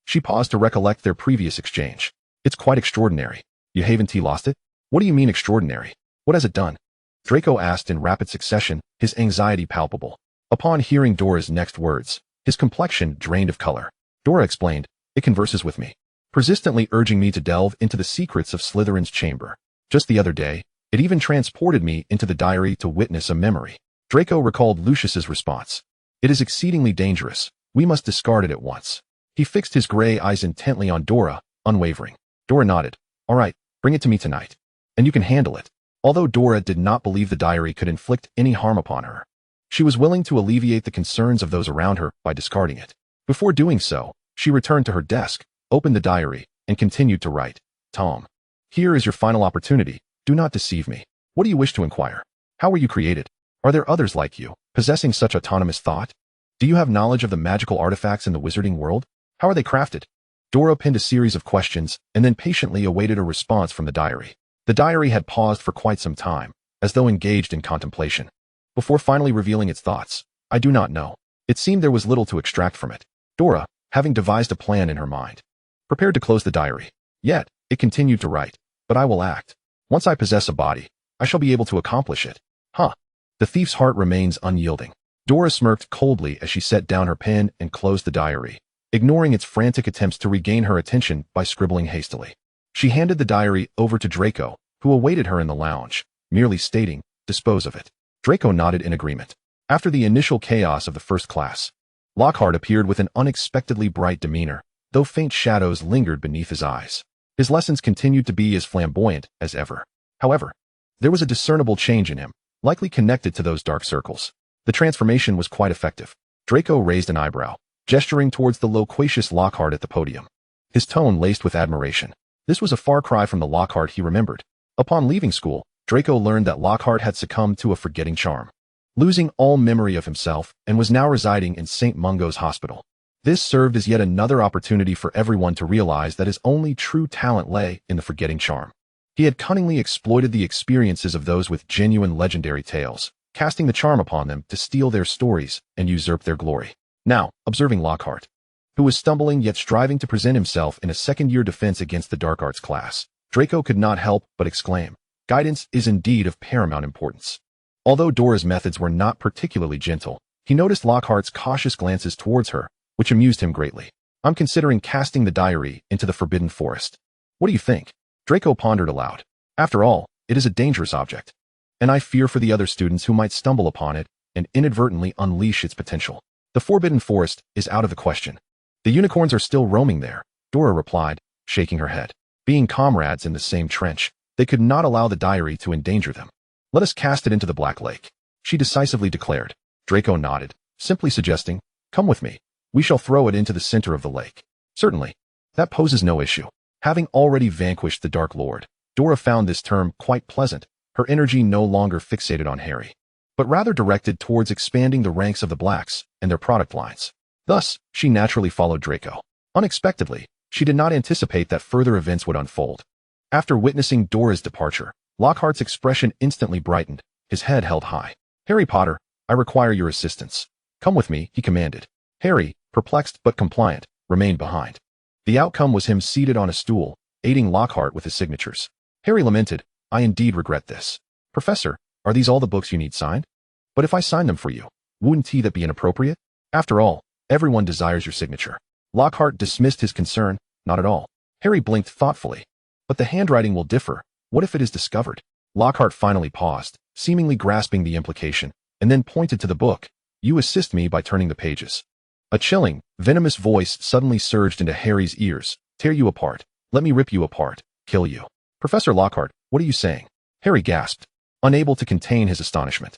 She paused to recollect their previous exchange. "It's quite extraordinary. You haven't lost it?" "What do you mean extraordinary?" What has it done? Draco asked in rapid succession, his anxiety palpable. Upon hearing Dora's next words, his complexion drained of color. Dora explained, it converses with me, persistently urging me to delve into the secrets of Slytherin's chamber. Just the other day, it even transported me into the diary to witness a memory. Draco recalled Lucius's response. It is exceedingly dangerous. We must discard it at once. He fixed his gray eyes intently on Dora, unwavering. Dora nodded. All right, bring it to me tonight. And you can handle it. Although Dora did not believe the diary could inflict any harm upon her, she was willing to alleviate the concerns of those around her by discarding it. Before doing so, she returned to her desk, opened the diary, and continued to write. Tom, here is your final opportunity. Do not deceive me. What do you wish to inquire? How were you created? Are there others like you, possessing such autonomous thought? Do you have knowledge of the magical artifacts in the wizarding world? How are they crafted? Dora penned a series of questions and then patiently awaited a response from the diary. The diary had paused for quite some time, as though engaged in contemplation. Before finally revealing its thoughts, I do not know. It seemed there was little to extract from it. Dora, having devised a plan in her mind, prepared to close the diary. Yet, it continued to write, but I will act. Once I possess a body, I shall be able to accomplish it. Huh. The thief's heart remains unyielding. Dora smirked coldly as she set down her pen and closed the diary, ignoring its frantic attempts to regain her attention by scribbling hastily. She handed the diary over to Draco, who awaited her in the lounge, merely stating, dispose of it. Draco nodded in agreement. After the initial chaos of the first class, Lockhart appeared with an unexpectedly bright demeanor, though faint shadows lingered beneath his eyes. His lessons continued to be as flamboyant as ever. However, there was a discernible change in him, likely connected to those dark circles. The transformation was quite effective. Draco raised an eyebrow, gesturing towards the loquacious Lockhart at the podium. His tone laced with admiration. This was a far cry from the Lockhart he remembered. Upon leaving school, Draco learned that Lockhart had succumbed to a forgetting charm, losing all memory of himself, and was now residing in St. Mungo's hospital. This served as yet another opportunity for everyone to realize that his only true talent lay in the forgetting charm. He had cunningly exploited the experiences of those with genuine legendary tales, casting the charm upon them to steal their stories and usurp their glory. Now, observing Lockhart, who was stumbling yet striving to present himself in a second-year defense against the dark arts class, Draco could not help but exclaim, guidance is indeed of paramount importance. Although Dora's methods were not particularly gentle, he noticed Lockhart's cautious glances towards her, which amused him greatly. I'm considering casting the diary into the Forbidden Forest. What do you think? Draco pondered aloud. After all, it is a dangerous object, and I fear for the other students who might stumble upon it and inadvertently unleash its potential. The Forbidden Forest is out of the question. The unicorns are still roaming there, Dora replied, shaking her head. Being comrades in the same trench, they could not allow the diary to endanger them. Let us cast it into the Black Lake, she decisively declared. Draco nodded, simply suggesting, come with me. We shall throw it into the center of the lake. Certainly. That poses no issue. Having already vanquished the Dark Lord, Dora found this term quite pleasant, her energy no longer fixated on Harry, but rather directed towards expanding the ranks of the Blacks and their product lines. Thus, she naturally followed Draco. Unexpectedly, she did not anticipate that further events would unfold. After witnessing Dora's departure, Lockhart's expression instantly brightened, his head held high. Harry Potter, I require your assistance. Come with me, he commanded. Harry, perplexed but compliant, remained behind. The outcome was him seated on a stool, aiding Lockhart with his signatures. Harry lamented, I indeed regret this. Professor, are these all the books you need signed? But if I sign them for you, wouldn't that be inappropriate? After all, everyone desires your signature. Lockhart dismissed his concern, not at all. Harry blinked thoughtfully. But the handwriting will differ. What if it is discovered? Lockhart finally paused, seemingly grasping the implication, and then pointed to the book. You assist me by turning the pages. A chilling, venomous voice suddenly surged into Harry's ears. Tear you apart. Let me rip you apart. Kill you. Professor Lockhart, what are you saying? Harry gasped, unable to contain his astonishment.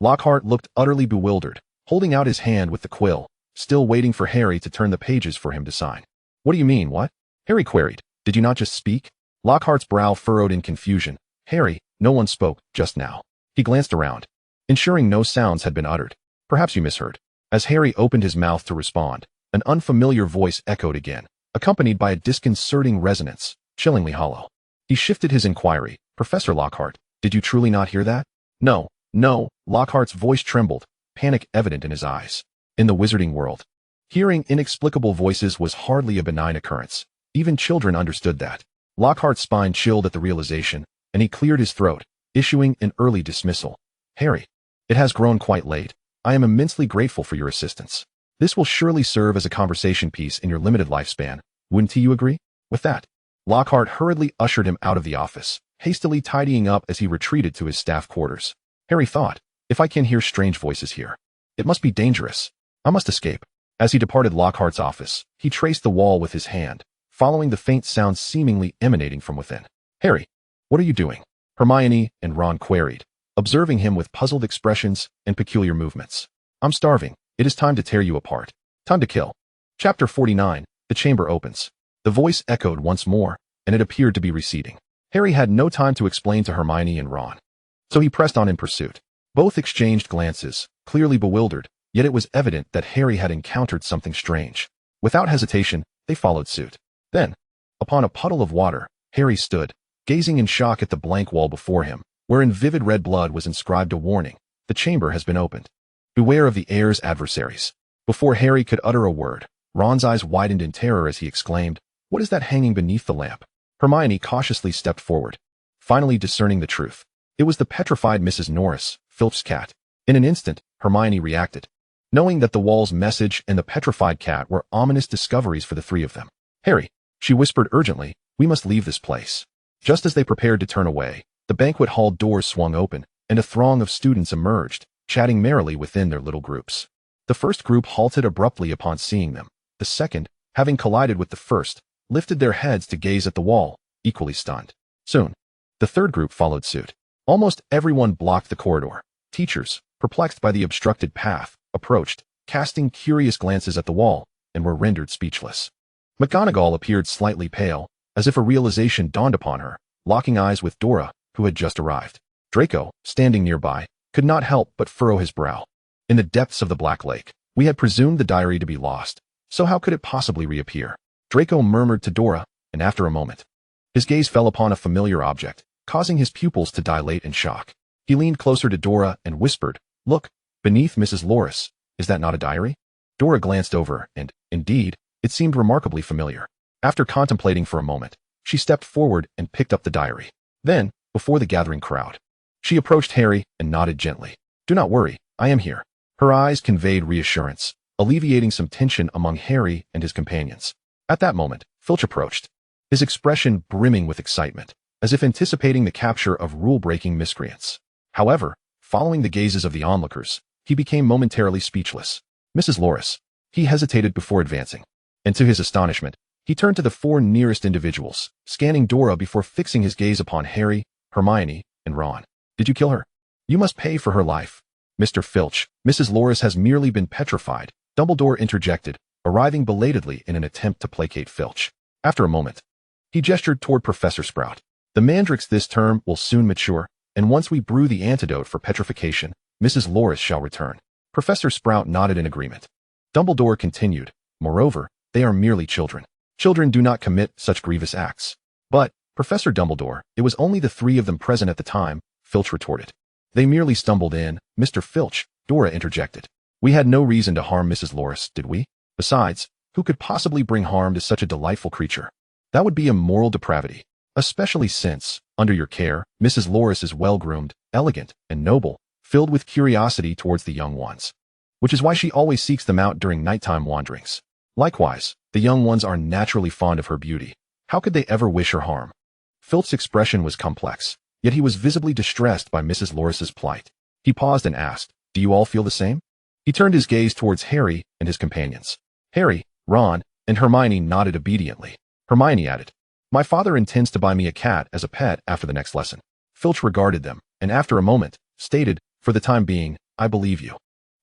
Lockhart looked utterly bewildered, holding out his hand with the quill, still waiting for Harry to turn the pages for him to sign. What do you mean, what? Harry queried. Did you not just speak? Lockhart's brow furrowed in confusion. Harry, no one spoke, just now. He glanced around, ensuring no sounds had been uttered. Perhaps you misheard. As Harry opened his mouth to respond, an unfamiliar voice echoed again, accompanied by a disconcerting resonance, chillingly hollow. He shifted his inquiry. Professor Lockhart, did you truly not hear that? No. Lockhart's voice trembled, panic evident in his eyes. In the wizarding world, hearing inexplicable voices was hardly a benign occurrence. Even children understood that. Lockhart's spine chilled at the realization, and he cleared his throat, issuing an early dismissal. Harry, it has grown quite late. I am immensely grateful for your assistance. This will surely serve as a conversation piece in your limited lifespan. Wouldn't you agree? With that, Lockhart hurriedly ushered him out of the office, hastily tidying up as he retreated to his staff quarters. Harry thought, if I can hear strange voices here, it must be dangerous. I must escape. As he departed Lockhart's office, he traced the wall with his hand, following the faint sounds seemingly emanating from within. Harry, what are you doing? Hermione and Ron queried, observing him with puzzled expressions and peculiar movements. I'm starving. It is time to tear you apart. Time to kill. Chapter 49. The chamber opens. The voice echoed once more, and it appeared to be receding. Harry had no time to explain to Hermione and Ron, so he pressed on in pursuit. Both exchanged glances, clearly bewildered, yet it was evident that Harry had encountered something strange. Without hesitation, they followed suit. Then, upon a puddle of water, Harry stood, gazing in shock at the blank wall before him, where in vivid red blood was inscribed a warning: the chamber has been opened. Beware of the heir's adversaries. Before Harry could utter a word, Ron's eyes widened in terror as he exclaimed, what is that hanging beneath the lamp? Hermione cautiously stepped forward, finally discerning the truth. It was the petrified Mrs. Norris, Filch's cat. In an instant, Hermione reacted, knowing that the wall's message and the petrified cat were ominous discoveries for the three of them. Harry, she whispered urgently, we must leave this place. Just as they prepared to turn away, the banquet hall doors swung open, and a throng of students emerged, chatting merrily within their little groups. The first group halted abruptly upon seeing them. The second, having collided with the first, lifted their heads to gaze at the wall, equally stunned. Soon, the third group followed suit. Almost everyone blocked the corridor. Teachers, perplexed by the obstructed path, approached, casting curious glances at the wall, and were rendered speechless. McGonagall appeared slightly pale, as if a realization dawned upon her, locking eyes with Dora, who had just arrived. Draco, standing nearby, could not help but furrow his brow. In the depths of the Black Lake, we had presumed the diary to be lost, so how could it possibly reappear? Draco murmured to Dora, and after a moment, his gaze fell upon a familiar object, causing his pupils to dilate in shock. He leaned closer to Dora and whispered, look, beneath Mrs. Loris, is that not a diary? Dora glanced over, and, indeed, it seemed remarkably familiar. After contemplating for a moment, she stepped forward and picked up the diary. Then, before the gathering crowd, she approached Harry and nodded gently. Do not worry, I am here. Her eyes conveyed reassurance, alleviating some tension among Harry and his companions. At that moment, Filch approached, his expression brimming with excitement, as if anticipating the capture of rule-breaking miscreants. However, following the gazes of the onlookers, he became momentarily speechless. Mrs. Loris. He hesitated before advancing, and to his astonishment, he turned to the four nearest individuals, scanning Dora before fixing his gaze upon Harry, Hermione, and Ron. Did you kill her? You must pay for her life. Mr. Filch, Mrs. Loris has merely been petrified, Dumbledore interjected, arriving belatedly in an attempt to placate Filch. After a moment, he gestured toward Professor Sprout. The mandrakes this term will soon mature, and once we brew the antidote for petrification, Mrs. Loris shall return. Professor Sprout nodded in agreement. Dumbledore continued, moreover, they are merely children. Children do not commit such grievous acts. But, Professor Dumbledore, it was only the three of them present at the time, Filch retorted. They merely stumbled in, Mr. Filch, Dora interjected. We had no reason to harm Mrs. Loris, did we? Besides, who could possibly bring harm to such a delightful creature? That would be a moral depravity, especially since, under your care, Mrs. Loris is well-groomed, elegant, and noble, filled with curiosity towards the young ones, which is why she always seeks them out during nighttime wanderings. Likewise, the young ones are naturally fond of her beauty. How could they ever wish her harm? Filch's expression was complex, yet he was visibly distressed by Mrs. Loris's plight. He paused and asked, do you all feel the same? He turned his gaze towards Harry and his companions. Harry, Ron, and Hermione nodded obediently. Hermione added, my father intends to buy me a cat as a pet after the next lesson. Filch regarded them, and after a moment, stated, for the time being, I believe you.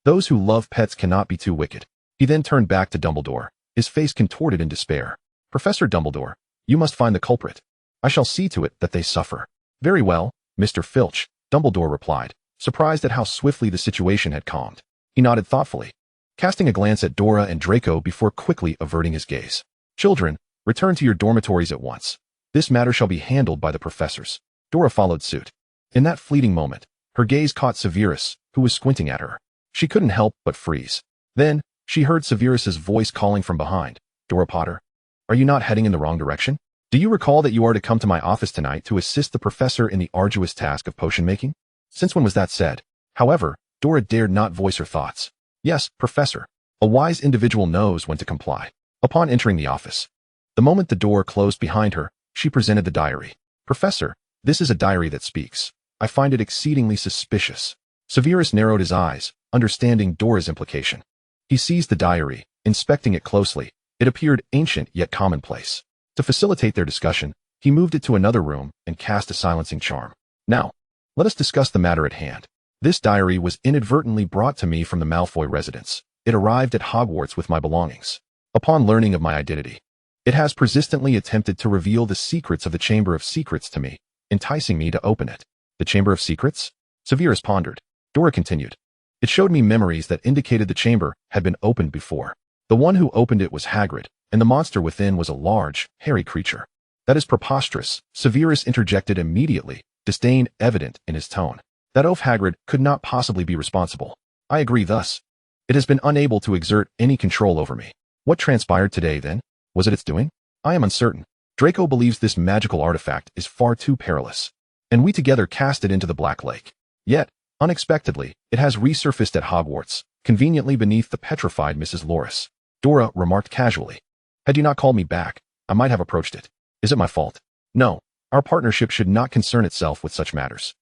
Those who love pets cannot be too wicked. He then turned back to Dumbledore, his face contorted in despair. Professor Dumbledore, you must find the culprit. I shall see to it that they suffer. Very well, Mr. Filch, Dumbledore replied, surprised at how swiftly the situation had calmed. He nodded thoughtfully, casting a glance at Dora and Draco before quickly averting his gaze. Children, return to your dormitories at once. This matter shall be handled by the professors. Dora followed suit. In that fleeting moment, her gaze caught Severus, who was squinting at her. She couldn't help but freeze. Then, she heard Severus's voice calling from behind. Dora Potter, are you not heading in the wrong direction? Do you recall that you are to come to my office tonight to assist the professor in the arduous task of potion making? Since when was that said? However, Dora dared not voice her thoughts. Yes, Professor. A wise individual knows when to comply. Upon entering the office, the moment the door closed behind her, she presented the diary. Professor, this is a diary that speaks. I find it exceedingly suspicious. Severus narrowed his eyes, understanding Dora's implication. He seized the diary, inspecting it closely. It appeared ancient yet commonplace. To facilitate their discussion, he moved it to another room and cast a silencing charm. Now, let us discuss the matter at hand. This diary was inadvertently brought to me from the Malfoy residence. It arrived at Hogwarts with my belongings. Upon learning of my identity, it has persistently attempted to reveal the secrets of the Chamber of Secrets to me, enticing me to open it. The Chamber of Secrets? Severus pondered. Dora continued. It showed me memories that indicated the chamber had been opened before. The one who opened it was Hagrid, and the monster within was a large, hairy creature. That is preposterous, Severus interjected immediately, disdain evident in his tone. That oaf Hagrid could not possibly be responsible. I agree thus. It has been unable to exert any control over me. What transpired today, then? Was it its doing? I am uncertain. Draco believes this magical artifact is far too perilous, and we together cast it into the Black Lake. Yet, unexpectedly, it has resurfaced at Hogwarts, conveniently beneath the petrified Mrs. Loris. Dora remarked casually. Had you not called me back, I might have approached it. Is it my fault? No, our partnership should not concern itself with such matters.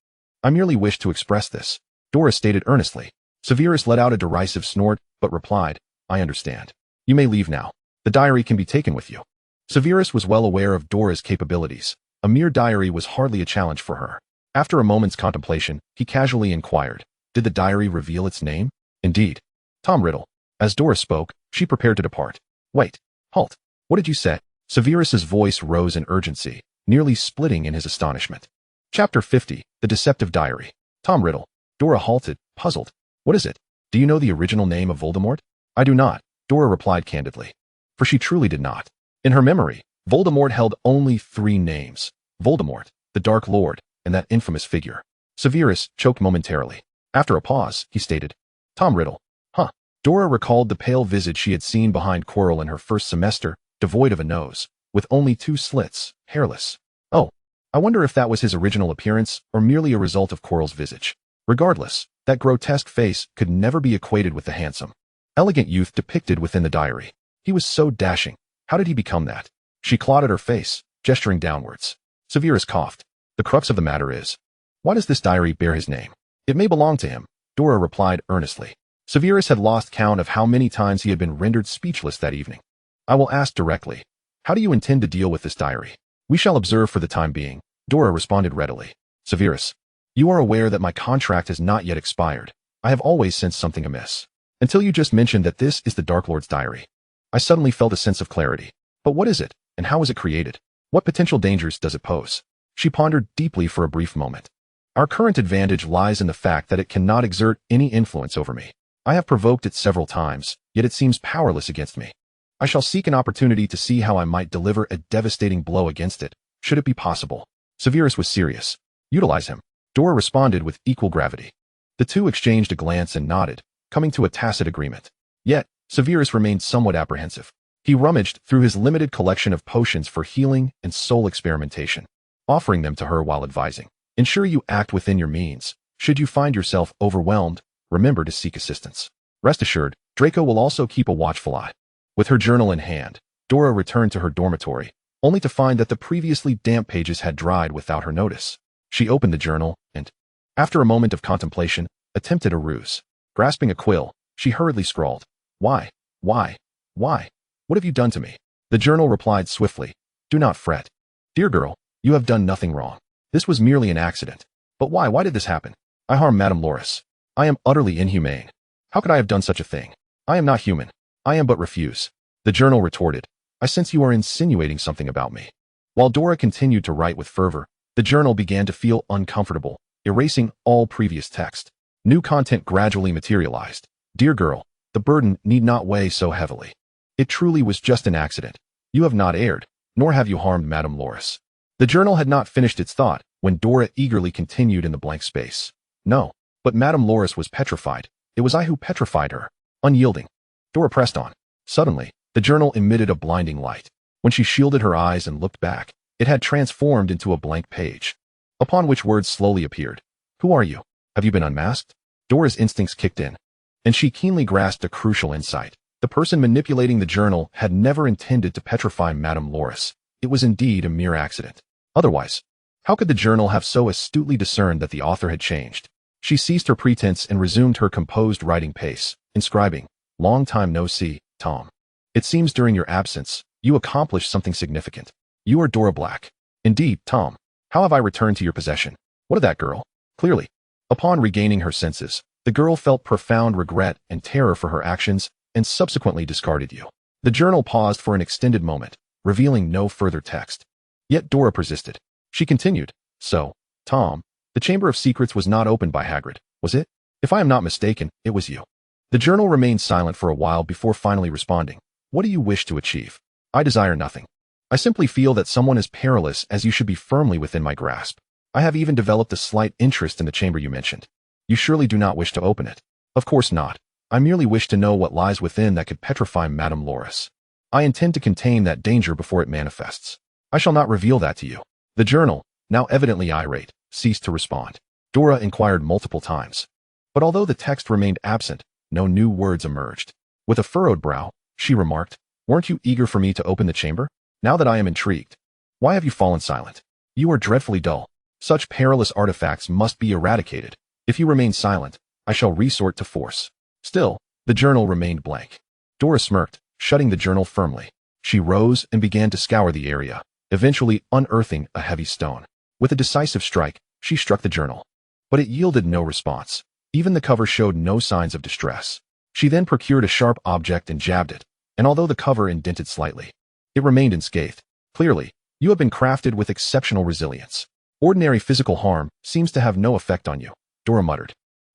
I merely wish to express this, Dora stated earnestly. Severus let out a derisive snort, but replied, I understand. You may leave now. The diary can be taken with you. Severus was well aware of Dora's capabilities. A mere diary was hardly a challenge for her. After a moment's contemplation, he casually inquired, did the diary reveal its name? Indeed. Tom Riddle. As Dora spoke, she prepared to depart. Wait. Halt. What did you say? Severus's voice rose in urgency, nearly splitting in his astonishment. Chapter 50, The Deceptive Diary. Tom Riddle. Dora halted, puzzled. What is it? Do you know the original name of Voldemort? I do not, Dora replied candidly. For she truly did not. In her memory, Voldemort held only 3 names. Voldemort, the Dark Lord, and that infamous figure. Severus choked momentarily. After a pause, he stated, Tom Riddle. Huh. Dora recalled the pale visage she had seen behind Quirrell in her first semester, devoid of a nose, with only 2 slits, hairless. Oh, I wonder if that was his original appearance or merely a result of Quirrell's visage. Regardless, that grotesque face could never be equated with the handsome, elegant youth depicted within the diary. He was so dashing. How did he become that? She clawed at her face, gesturing downwards. Severus coughed. The crux of the matter is, why does this diary bear his name? It may belong to him, Dora replied earnestly. Severus had lost count of how many times he had been rendered speechless that evening. I will ask directly. How do you intend to deal with this diary? We shall observe for the time being, Dora responded readily. Severus, you are aware that my contract has not yet expired. I have always sensed something amiss. Until you just mentioned that this is the Dark Lord's diary. I suddenly felt a sense of clarity. But what is it, and how was it created? What potential dangers does it pose? She pondered deeply for a brief moment. Our current advantage lies in the fact that it cannot exert any influence over me. I have provoked it several times, yet it seems powerless against me. I shall seek an opportunity to see how I might deliver a devastating blow against it, should it be possible. Severus was serious. Utilize him. Dora responded with equal gravity. The two exchanged a glance and nodded, coming to a tacit agreement. Yet, Severus remained somewhat apprehensive. He rummaged through his limited collection of potions for healing and soul experimentation, offering them to her while advising. Ensure you act within your means. Should you find yourself overwhelmed, remember to seek assistance. Rest assured, Draco will also keep a watchful eye. With her journal in hand, Dora returned to her dormitory, only to find that the previously damp pages had dried without her notice. She opened the journal and, after a moment of contemplation, attempted a ruse. Grasping a quill, she hurriedly scrawled, Why? Why? What have you done to me? The journal replied swiftly, Do not fret. Dear girl, you have done nothing wrong. This was merely an accident. But why? Why did this happen? I harmed Madame Loris. I am utterly inhumane. How could I have done such a thing? I am not human. I am but refuse. The journal retorted, I sense you are insinuating something about me. While Dora continued to write with fervor, the journal began to feel uncomfortable, erasing all previous text. New content gradually materialized. Dear girl, the burden need not weigh so heavily. It truly was just an accident. You have not erred, nor have you harmed Madame Loris. The journal had not finished its thought when Dora eagerly continued in the blank space. No, but Madame Loris was petrified. It was I who petrified her. Unyielding. Dora pressed on. Suddenly, the journal emitted a blinding light. When she shielded her eyes and looked back, It had transformed into a blank page, upon which words slowly appeared. Who are you? Have you been unmasked? Dora's instincts kicked in, and she keenly grasped a crucial insight. The person manipulating the journal had never intended to petrify Madame Loris. It was indeed a mere accident. Otherwise, how could the journal have so astutely discerned that the author had changed? She ceased her pretense and resumed her composed writing pace, inscribing, "Long time no see, Tom. It seems during your absence, you accomplished something significant. You are Dora Black. Indeed, Tom. How have I returned to your possession? What of that girl?" Clearly, upon regaining her senses, the girl felt profound regret and terror for her actions and subsequently discarded you. The journal paused for an extended moment, revealing no further text. Yet Dora persisted. She continued, "So, Tom, the Chamber of Secrets was not opened by Hagrid, was it? If I am not mistaken, it was you." The journal remained silent for a while before finally responding. "What do you wish to achieve?" "I desire nothing. I simply feel that someone as perilous as you should be firmly within my grasp. I have even developed a slight interest in the chamber you mentioned. You surely do not wish to open it." "Of course not. I merely wish to know what lies within that could petrify Madame Loris. I intend to contain that danger before it manifests. I shall not reveal that to you." The journal, now evidently irate, ceased to respond. Dora inquired multiple times, but although the text remained absent, no new words emerged. With a furrowed brow, she remarked, "Weren't you eager for me to open the chamber? Now that I am intrigued, why have you fallen silent? You are dreadfully dull. Such perilous artifacts must be eradicated. If you remain silent, I shall resort to force." Still, the journal remained blank. Dora smirked, shutting the journal firmly. She rose and began to scour the area, eventually unearthing a heavy stone. With a decisive strike, she struck the journal, but it yielded no response. Even the cover showed no signs of distress. She then procured a sharp object and jabbed it, and although the cover indented slightly, it remained unscathed. "Clearly, you have been crafted with exceptional resilience. Ordinary physical harm seems to have no effect on you," Dora muttered.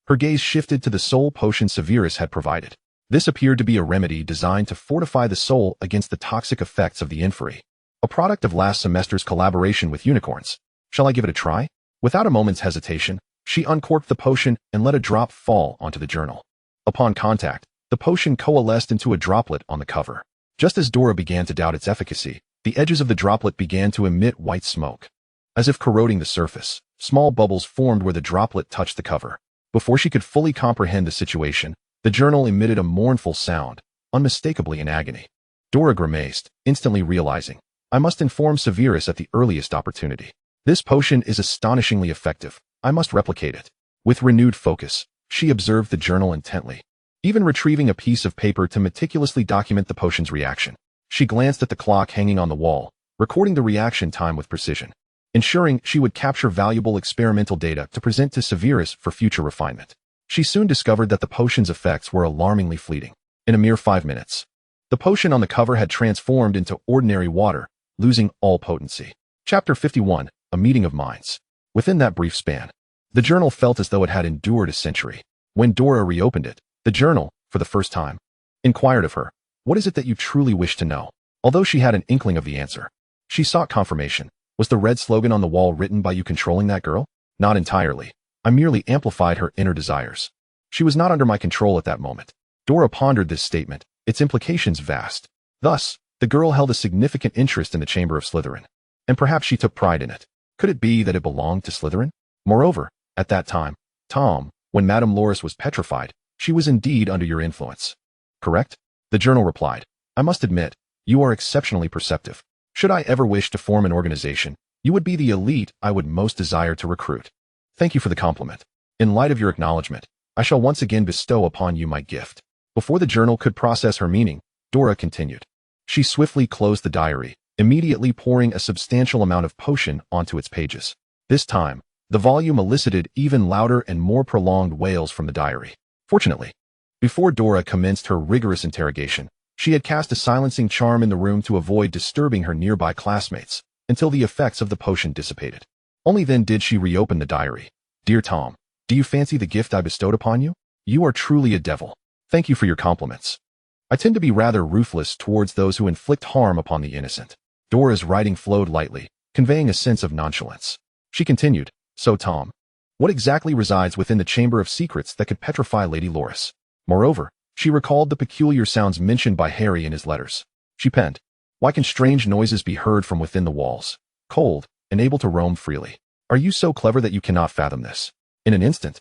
Her gaze shifted to the soul potion Severus had provided. This appeared to be a remedy designed to fortify the soul against the toxic effects of the inferi. A product of last semester's collaboration with unicorns. Shall I give it a try? Without a moment's hesitation, she uncorked the potion and let a drop fall onto the journal. Upon contact, the potion coalesced into a droplet on the cover. Just as Dora began to doubt its efficacy, the edges of the droplet began to emit white smoke. As if corroding the surface, small bubbles formed where the droplet touched the cover. Before she could fully comprehend the situation, the journal emitted a mournful sound, unmistakably in agony. Dora grimaced, instantly realizing, "I must inform Severus at the earliest opportunity. This potion is astonishingly effective. I must replicate it." With renewed focus, she observed the journal intently, even retrieving a piece of paper to meticulously document the potion's reaction. She glanced at the clock hanging on the wall, recording the reaction time with precision, ensuring she would capture valuable experimental data to present to Severus for future refinement. She soon discovered that the potion's effects were alarmingly fleeting. In a mere 5 minutes, the potion on the cover had transformed into ordinary water, losing all potency. Chapter 51, A Meeting of Minds. Within that brief span, the journal felt as though it had endured a century. When Dora reopened it, the journal, for the first time, inquired of her, "What is it that you truly wish to know?" Although she had an inkling of the answer, she sought confirmation. "Was the red slogan on the wall written by you controlling that girl?" "Not entirely. I merely amplified her inner desires. She was not under my control at that moment." Dora pondered this statement, its implications vast. Thus, the girl held a significant interest in the Chamber of Slytherin, and perhaps she took pride in it. Could it be that it belonged to Slytherin? Moreover, at that time, Tom, when Madame Loris was petrified, she was indeed under your influence. "Correct?" The journal replied. "I must admit, you are exceptionally perceptive. Should I ever wish to form an organization, you would be the elite I would most desire to recruit. Thank you for the compliment. In light of your acknowledgement, I shall once again bestow upon you my gift." Before the journal could process her meaning, Dora continued. She swiftly closed the diary, immediately pouring a substantial amount of potion onto its pages. This time, the volume elicited even louder and more prolonged wails from the diary. Fortunately, before Dora commenced her rigorous interrogation, she had cast a silencing charm in the room to avoid disturbing her nearby classmates until the effects of the potion dissipated. Only then did she reopen the diary. "Dear Tom, do you fancy the gift I bestowed upon you? You are truly a devil. Thank you for your compliments. I tend to be rather ruthless towards those who inflict harm upon the innocent." Dora's writing flowed lightly, conveying a sense of nonchalance. She continued, "So Tom, what exactly resides within the Chamber of Secrets that could petrify Lady Loris?" Moreover, she recalled the peculiar sounds mentioned by Harry in his letters. She penned, "Why can strange noises be heard from within the walls? cold, and able to roam freely. Are you so clever that you cannot fathom this? In an instant,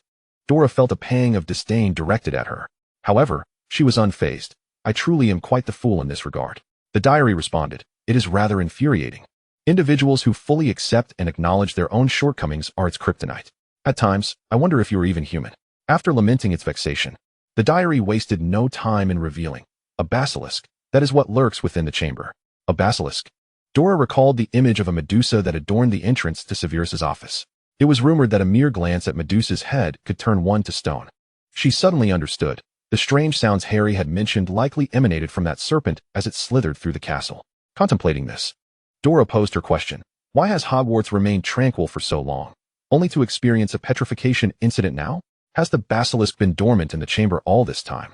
Dora felt a pang of disdain directed at her. However, she was unfazed. I truly am quite the fool in this regard. The diary responded, it is rather infuriating. Individuals who fully accept and acknowledge their own shortcomings are its kryptonite. At times, I wonder if you are even human. After lamenting its vexation, the diary wasted no time in revealing a basilisk. That is what lurks within the chamber. A basilisk. Dora recalled the image of a Medusa that adorned the entrance to Severus's office. It was rumored that a mere glance at Medusa's head could turn one to stone. She suddenly understood. The strange sounds Harry had mentioned likely emanated from that serpent as it slithered through the castle. Contemplating this, Dora posed her question. Why has Hogwarts remained tranquil for so long, only to experience a petrification incident now? Has the basilisk been dormant in the chamber all this time,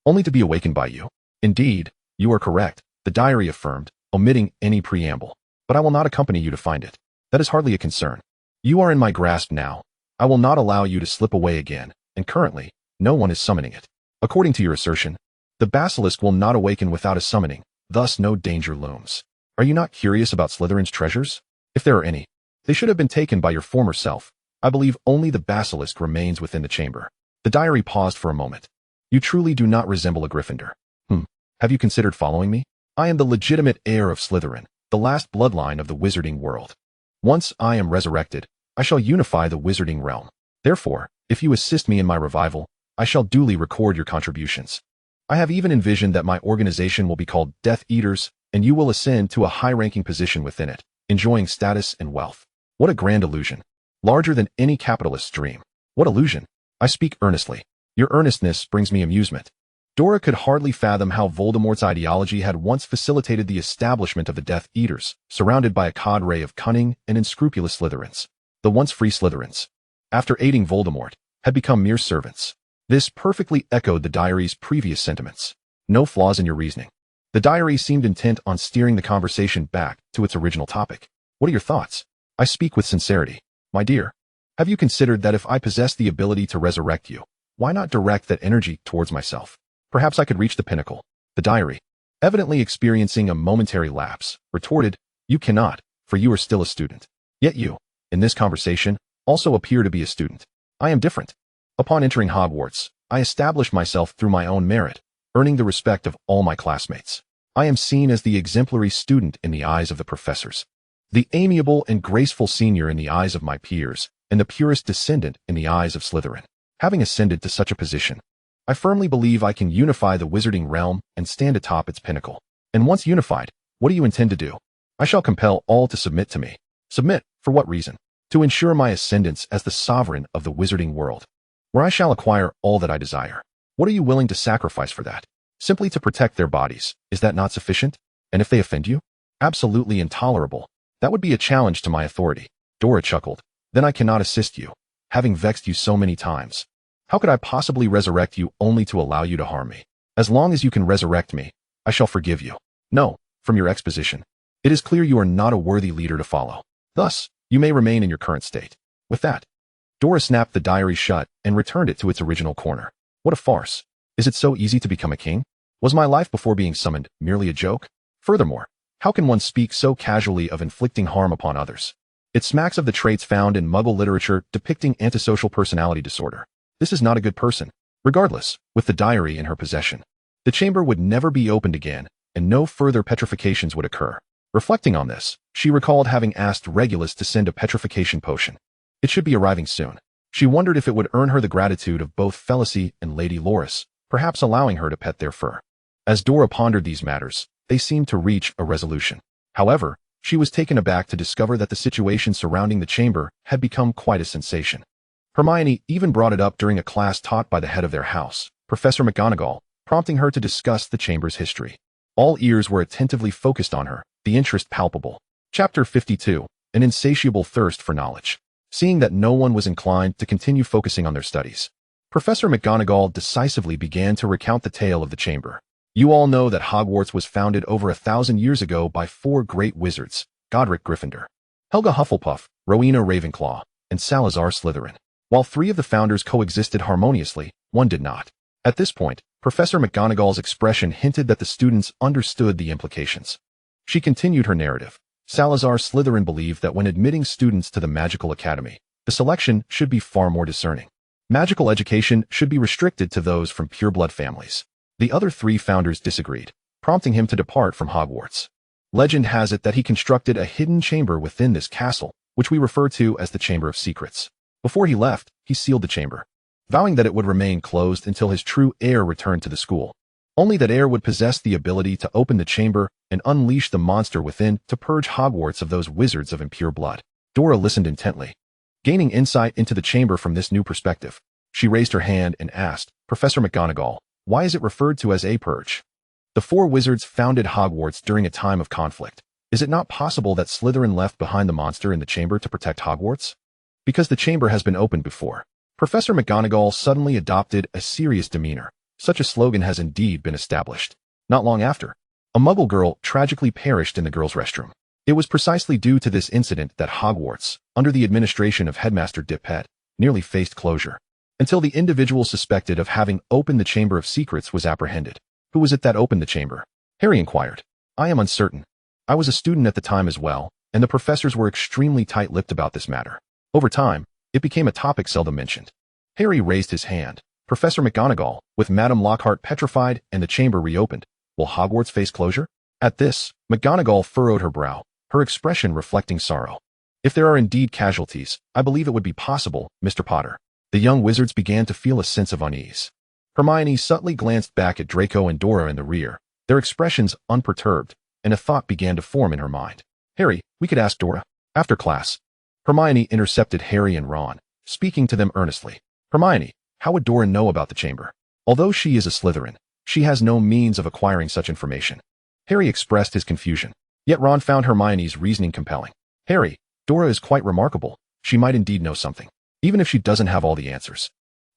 only to be awakened by you? Indeed, you are correct, the diary affirmed, omitting any preamble. But I will not accompany you to find it. That is hardly a concern. You are in my grasp now. I will not allow you to slip away again, and currently, no one is summoning it. According to your assertion, the basilisk will not awaken without a summoning, thus no danger looms. Are you not curious about Slytherin's treasures? If there are any, they should have been taken by your former self. I believe only the basilisk remains within the chamber. The diary paused for a moment. You truly do not resemble a Gryffindor. Have you considered following me? I am the legitimate heir of Slytherin, the last bloodline of the wizarding world. Once I am resurrected, I shall unify the wizarding realm. Therefore, if you assist me in my revival, I shall duly record your contributions. I have even envisioned that my organization will be called Death Eaters, and you will ascend to a high-ranking position within it, enjoying status and wealth. What a grand illusion. Larger than any capitalist's dream. What illusion? I speak earnestly. Your earnestness brings me amusement. Dora could hardly fathom how Voldemort's ideology had once facilitated the establishment of the Death Eaters, surrounded by a cadre of cunning and unscrupulous Slytherins. The once free Slytherins, after aiding Voldemort, had become mere servants. This perfectly echoed the diary's previous sentiments. No flaws in your reasoning. The diary seemed intent on steering the conversation back to its original topic. What are your thoughts? I speak with sincerity. My dear, have you considered that if I possess the ability to resurrect you, why not direct that energy towards myself? Perhaps I could reach the pinnacle. The diary, evidently experiencing a momentary lapse, retorted, you cannot, for you are still a student. Yet you, in this conversation, also appear to be a student. I am different. Upon entering Hogwarts, I established myself through my own merit, earning the respect of all my classmates. I am seen as the exemplary student in the eyes of the professors, the amiable and graceful senior in the eyes of my peers, and the purest descendant in the eyes of Slytherin. Having ascended to such a position, I firmly believe I can unify the wizarding realm and stand atop its pinnacle. And once unified, what do you intend to do? I shall compel all to submit to me. Submit, for what reason? To ensure my ascendance as the sovereign of the wizarding world, where I shall acquire all that I desire. What are you willing to sacrifice for that? Simply to protect their bodies, is that not sufficient? And if they offend you? Absolutely intolerable. That would be a challenge to my authority. Dora chuckled. Then I cannot assist you, having vexed you so many times. How could I possibly resurrect you only to allow you to harm me? As long as you can resurrect me, I shall forgive you. No, from your exposition, it is clear you are not a worthy leader to follow. Thus, you may remain in your current state. With that, Dora snapped the diary shut and returned it to its original corner. What a farce. Is it so easy to become a king? Was my life before being summoned merely a joke? Furthermore, how can one speak so casually of inflicting harm upon others? It smacks of the traits found in Muggle literature depicting antisocial personality disorder. This is not a good person. Regardless, with the diary in her possession, the chamber would never be opened again, and no further petrifications would occur. Reflecting on this, she recalled having asked Regulus to send a petrification potion. It should be arriving soon. She wondered if it would earn her the gratitude of both Felicie and Lady Loris, perhaps allowing her to pet their fur. As Dora pondered these matters, they seemed to reach a resolution. However, she was taken aback to discover that the situation surrounding the chamber had become quite a sensation. Hermione even brought it up during a class taught by the head of their house, Professor McGonagall, prompting her to discuss the chamber's history. All ears were attentively focused on her, the interest palpable. Chapter 52, An Insatiable Thirst for Knowledge. Seeing that no one was inclined to continue focusing on their studies, Professor McGonagall decisively began to recount the tale of the chamber. You all know that Hogwarts was founded over 1,000 years ago by 4 great wizards, Godric Gryffindor, Helga Hufflepuff, Rowena Ravenclaw, and Salazar Slytherin. While 3 of the founders coexisted harmoniously, one did not. At this point, Professor McGonagall's expression hinted that the students understood the implications. She continued her narrative. Salazar Slytherin believed that when admitting students to the Magical Academy, the selection should be far more discerning. Magical education should be restricted to those from pureblood families. The other 3 founders disagreed, prompting him to depart from Hogwarts. Legend has it that he constructed a hidden chamber within this castle, which we refer to as the Chamber of Secrets. Before he left, he sealed the chamber, vowing that it would remain closed until his true heir returned to the school. Only that heir would possess the ability to open the chamber and unleash the monster within to purge Hogwarts of those wizards of impure blood. Dora listened intently, gaining insight into the chamber from this new perspective. She raised her hand and asked, "Professor McGonagall, why is it referred to as a purge? The 4 wizards founded Hogwarts during a time of conflict. Is it not possible that Slytherin left behind the monster in the chamber to protect Hogwarts? Because the chamber has been opened before." Professor McGonagall suddenly adopted a serious demeanor. Such a slogan has indeed been established. Not long after, a Muggle girl tragically perished in the girls' restroom. It was precisely due to this incident that Hogwarts, under the administration of Headmaster Dippet, nearly faced closure, until the individual suspected of having opened the Chamber of Secrets was apprehended. Who was it that opened the chamber? Harry inquired. I am uncertain. I was a student at the time as well, and the professors were extremely tight-lipped about this matter. Over time, it became a topic seldom mentioned. Harry raised his hand. Professor McGonagall, with Madame Lockhart petrified and the chamber reopened, will Hogwarts face closure? At this, McGonagall furrowed her brow, her expression reflecting sorrow. If there are indeed casualties, I believe it would be possible, Mr. Potter. The young wizards began to feel a sense of unease. Hermione subtly glanced back at Draco and Dora in the rear, their expressions unperturbed, and a thought began to form in her mind. Harry, we could ask Dora. After class. Hermione intercepted Harry and Ron, speaking to them earnestly. Hermione, how would Dora know about the chamber? Although she is a Slytherin, she has no means of acquiring such information. Harry expressed his confusion, yet Ron found Hermione's reasoning compelling. Harry, Dora is quite remarkable. She might indeed know something, even if she doesn't have all the answers.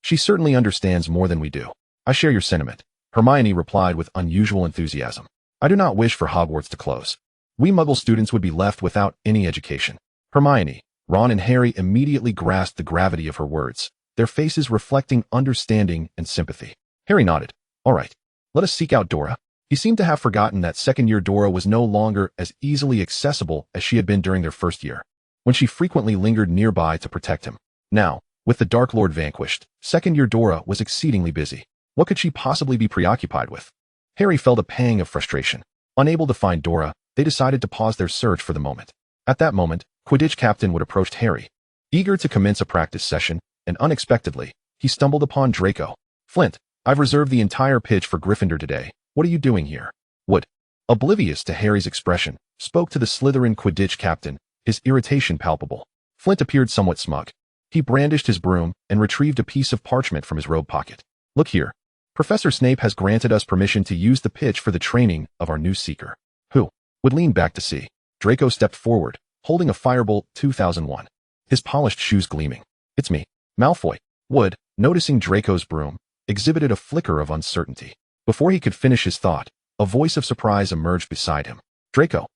She certainly understands more than we do. I share your sentiment, Hermione replied with unusual enthusiasm. I do not wish for Hogwarts to close. We Muggle students would be left without any education. Hermione, Ron and Harry immediately grasped the gravity of her words, their faces reflecting understanding and sympathy. Harry nodded. All right, let us seek out Dora. He seemed to have forgotten that second-year Dora was no longer as easily accessible as she had been during their first year, when she frequently lingered nearby to protect him. Now, with the Dark Lord vanquished, second-year Dora was exceedingly busy. What could she possibly be preoccupied with? Harry felt a pang of frustration. Unable to find Dora, they decided to pause their search for the moment. At that moment, Quidditch Captain Wood approached Harry, eager to commence a practice session, and unexpectedly, he stumbled upon Draco. Flint, I've reserved the entire pitch for Gryffindor today. What are you doing here? Wood, oblivious to Harry's expression, spoke to the Slytherin Quidditch captain, his irritation palpable. Flint appeared somewhat smug. He brandished his broom and retrieved a piece of parchment from his robe pocket. Look here. Professor Snape has granted us permission to use the pitch for the training of our new seeker. Who? Wood leaned back to see. Draco stepped forward, holding a Firebolt 2001. His polished shoes gleaming. It's me, Malfoy. Wood, noticing Draco's broom, exhibited a flicker of uncertainty. Before he could finish his thought, a voice of surprise emerged beside him. Draco.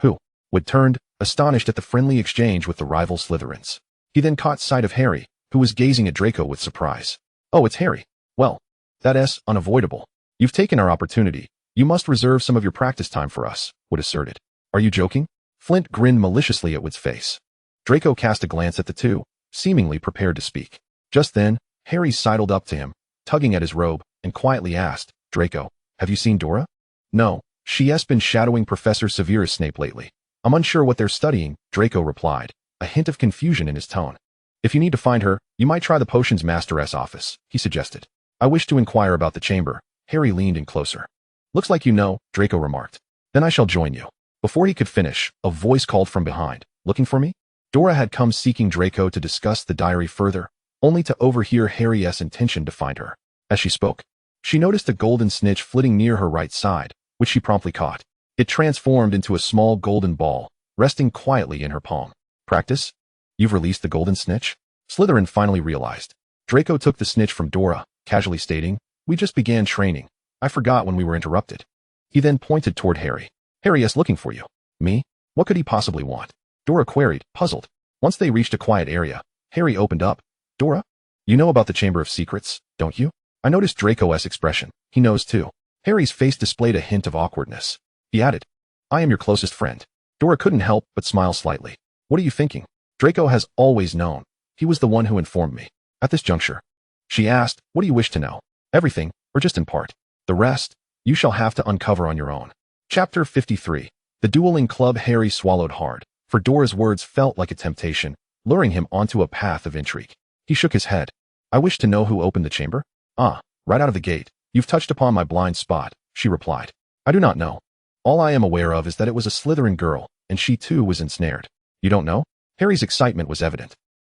Who? Wood turned, astonished at the friendly exchange with the rival Slytherins. He then caught sight of Harry, who was gazing at Draco with surprise. Oh, it's Harry. Well, that's unavoidable. You've taken our opportunity. You must reserve some of your practice time for us, Wood asserted. Are you joking? Flint grinned maliciously at Wood's face. Draco cast a glance at the two, seemingly prepared to speak. Just then, Harry sidled up to him, tugging at his robe, and quietly asked, Draco, have you seen Dora? No, she has been shadowing Professor Severus Snape lately. I'm unsure what they're studying, Draco replied, a hint of confusion in his tone. If you need to find her, you might try the potions masteress office, he suggested. I wish to inquire about the chamber. Harry leaned in closer. Looks like you know, Draco remarked. Then I shall join you. Before he could finish, a voice called from behind. Looking for me? Dora had come seeking Draco to discuss the diary further, only to overhear Harry's intention to find her. As she spoke, she noticed a golden snitch flitting near her right side, which she promptly caught. It transformed into a small golden ball, resting quietly in her palm. Practice? You've released the golden snitch? Slytherin finally realized. Draco took the snitch from Dora, casually stating, we just began training. I forgot when we were interrupted. He then pointed toward Harry. Harry is looking for you. Me? What could he possibly want? Dora queried, puzzled. Once they reached a quiet area, Harry opened up. Dora? You know about the Chamber of Secrets, don't you? I noticed Draco's expression. He knows too. Harry's face displayed a hint of awkwardness. He added, I am your closest friend. Dora couldn't help but smile slightly. What are you thinking? Draco has always known. He was the one who informed me. At this juncture, she asked, what do you wish to know? Everything, or just in part? The rest, you shall have to uncover on your own. Chapter 53. The dueling club. Harry swallowed hard, for Dora's words felt like a temptation, luring him onto a path of intrigue. He shook his head. I wish to know who opened the chamber? Ah, right out of the gate. You've touched upon my blind spot, she replied. I do not know. All I am aware of is that it was a Slytherin girl, and she too was ensnared. You don't know? Harry's excitement was evident,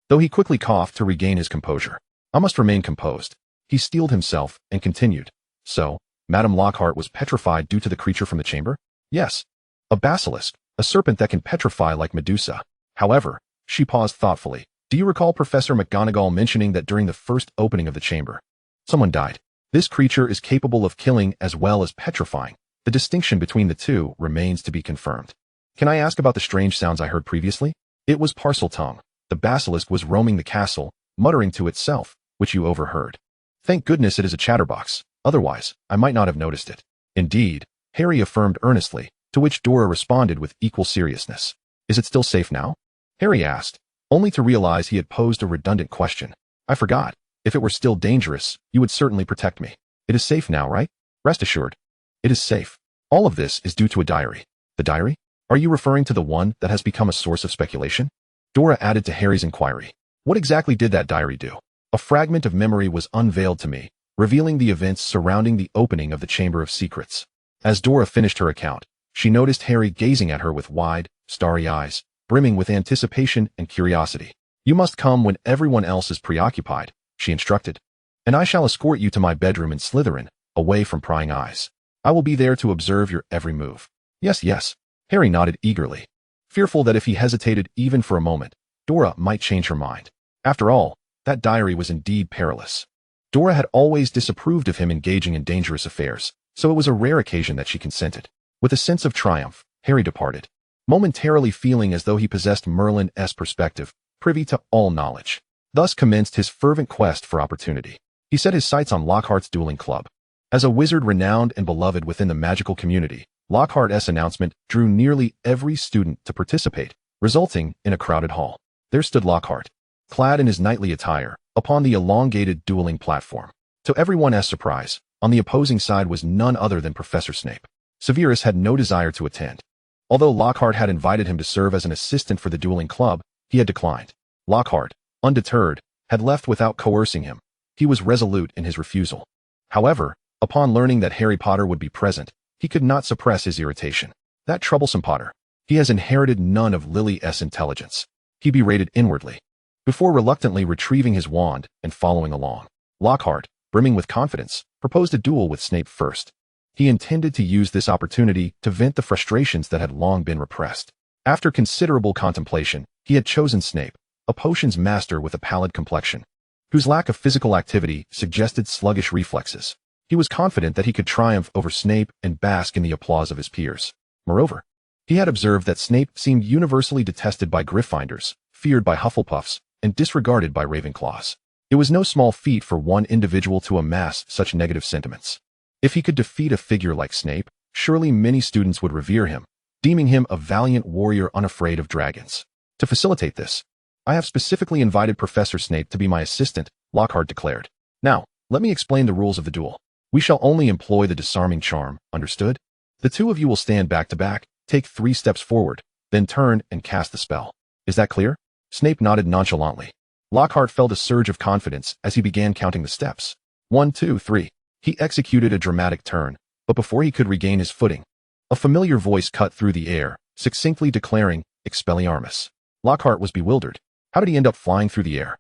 though he quickly coughed to regain his composure. I must remain composed. He steeled himself and continued. So, Madame Lockhart was petrified due to the creature from the chamber? Yes. A basilisk, a serpent that can petrify like Medusa. However, she paused thoughtfully. Do you recall Professor McGonagall mentioning that during the first opening of the chamber, someone died? This creature is capable of killing as well as petrifying. The distinction between the two remains to be confirmed. Can I ask about the strange sounds I heard previously? It was Parseltongue. The basilisk was roaming the castle, muttering to itself, which you overheard. Thank goodness it is a chatterbox, otherwise, I might not have noticed it. Indeed, Harry affirmed earnestly, to which Dora responded with equal seriousness. Is it still safe now? Harry asked, only to realize he had posed a redundant question. I forgot. If it were still dangerous, you would certainly protect me. It is safe now, right? Rest assured. It is safe. All of this is due to a diary. The diary? Are you referring to the one that has become a source of speculation? Dora added to Harry's inquiry. What exactly did that diary do? A fragment of memory was unveiled to me, revealing the events surrounding the opening of the Chamber of Secrets. As Dora finished her account, she noticed Harry gazing at her with wide, starry eyes, brimming with anticipation and curiosity. You must come when everyone else is preoccupied, she instructed. And I shall escort you to my bedroom in Slytherin, away from prying eyes. I will be there to observe your every move. Yes, yes. Harry nodded eagerly, fearful that if he hesitated even for a moment, Dora might change her mind. After all, that diary was indeed perilous. Dora had always disapproved of him engaging in dangerous affairs, so it was a rare occasion that she consented. With a sense of triumph, Harry departed, momentarily feeling as though he possessed Merlin's perspective, privy to all knowledge. Thus commenced his fervent quest for opportunity. He set his sights on Lockhart's dueling club. As a wizard renowned and beloved within the magical community, Lockhart's announcement drew nearly every student to participate, resulting in a crowded hall. There stood Lockhart, clad in his knightly attire, upon the elongated dueling platform. To everyone's surprise, on the opposing side was none other than Professor Snape. Severus had no desire to attend. Although Lockhart had invited him to serve as an assistant for the dueling club, he had declined. Lockhart, undeterred, had left without coercing him. He was resolute in his refusal. However, upon learning that Harry Potter would be present, he could not suppress his irritation. That troublesome Potter. He has inherited none of Lily's intelligence. He berated inwardly, before reluctantly retrieving his wand and following along. Lockhart, brimming with confidence, proposed a duel with Snape first. He intended to use this opportunity to vent the frustrations that had long been repressed. After considerable contemplation, he had chosen Snape, a potions master with a pallid complexion, whose lack of physical activity suggested sluggish reflexes. He was confident that he could triumph over Snape and bask in the applause of his peers. Moreover, he had observed that Snape seemed universally detested by Gryffindors, feared by Hufflepuffs, and disregarded by Ravenclaws. It was no small feat for one individual to amass such negative sentiments. If he could defeat a figure like Snape, surely many students would revere him, deeming him a valiant warrior unafraid of dragons. To facilitate this, I have specifically invited Professor Snape to be my assistant, Lockhart declared. Now, let me explain the rules of the duel. We shall only employ the disarming charm, understood? The two of you will stand back to back, take 3 steps forward, then turn and cast the spell. Is that clear? Snape nodded nonchalantly. Lockhart felt a surge of confidence as he began counting the steps. 1, 2, 3. He executed a dramatic turn, but before he could regain his footing, a familiar voice cut through the air, succinctly declaring, Expelliarmus. Lockhart was bewildered. How did he end up flying through the air?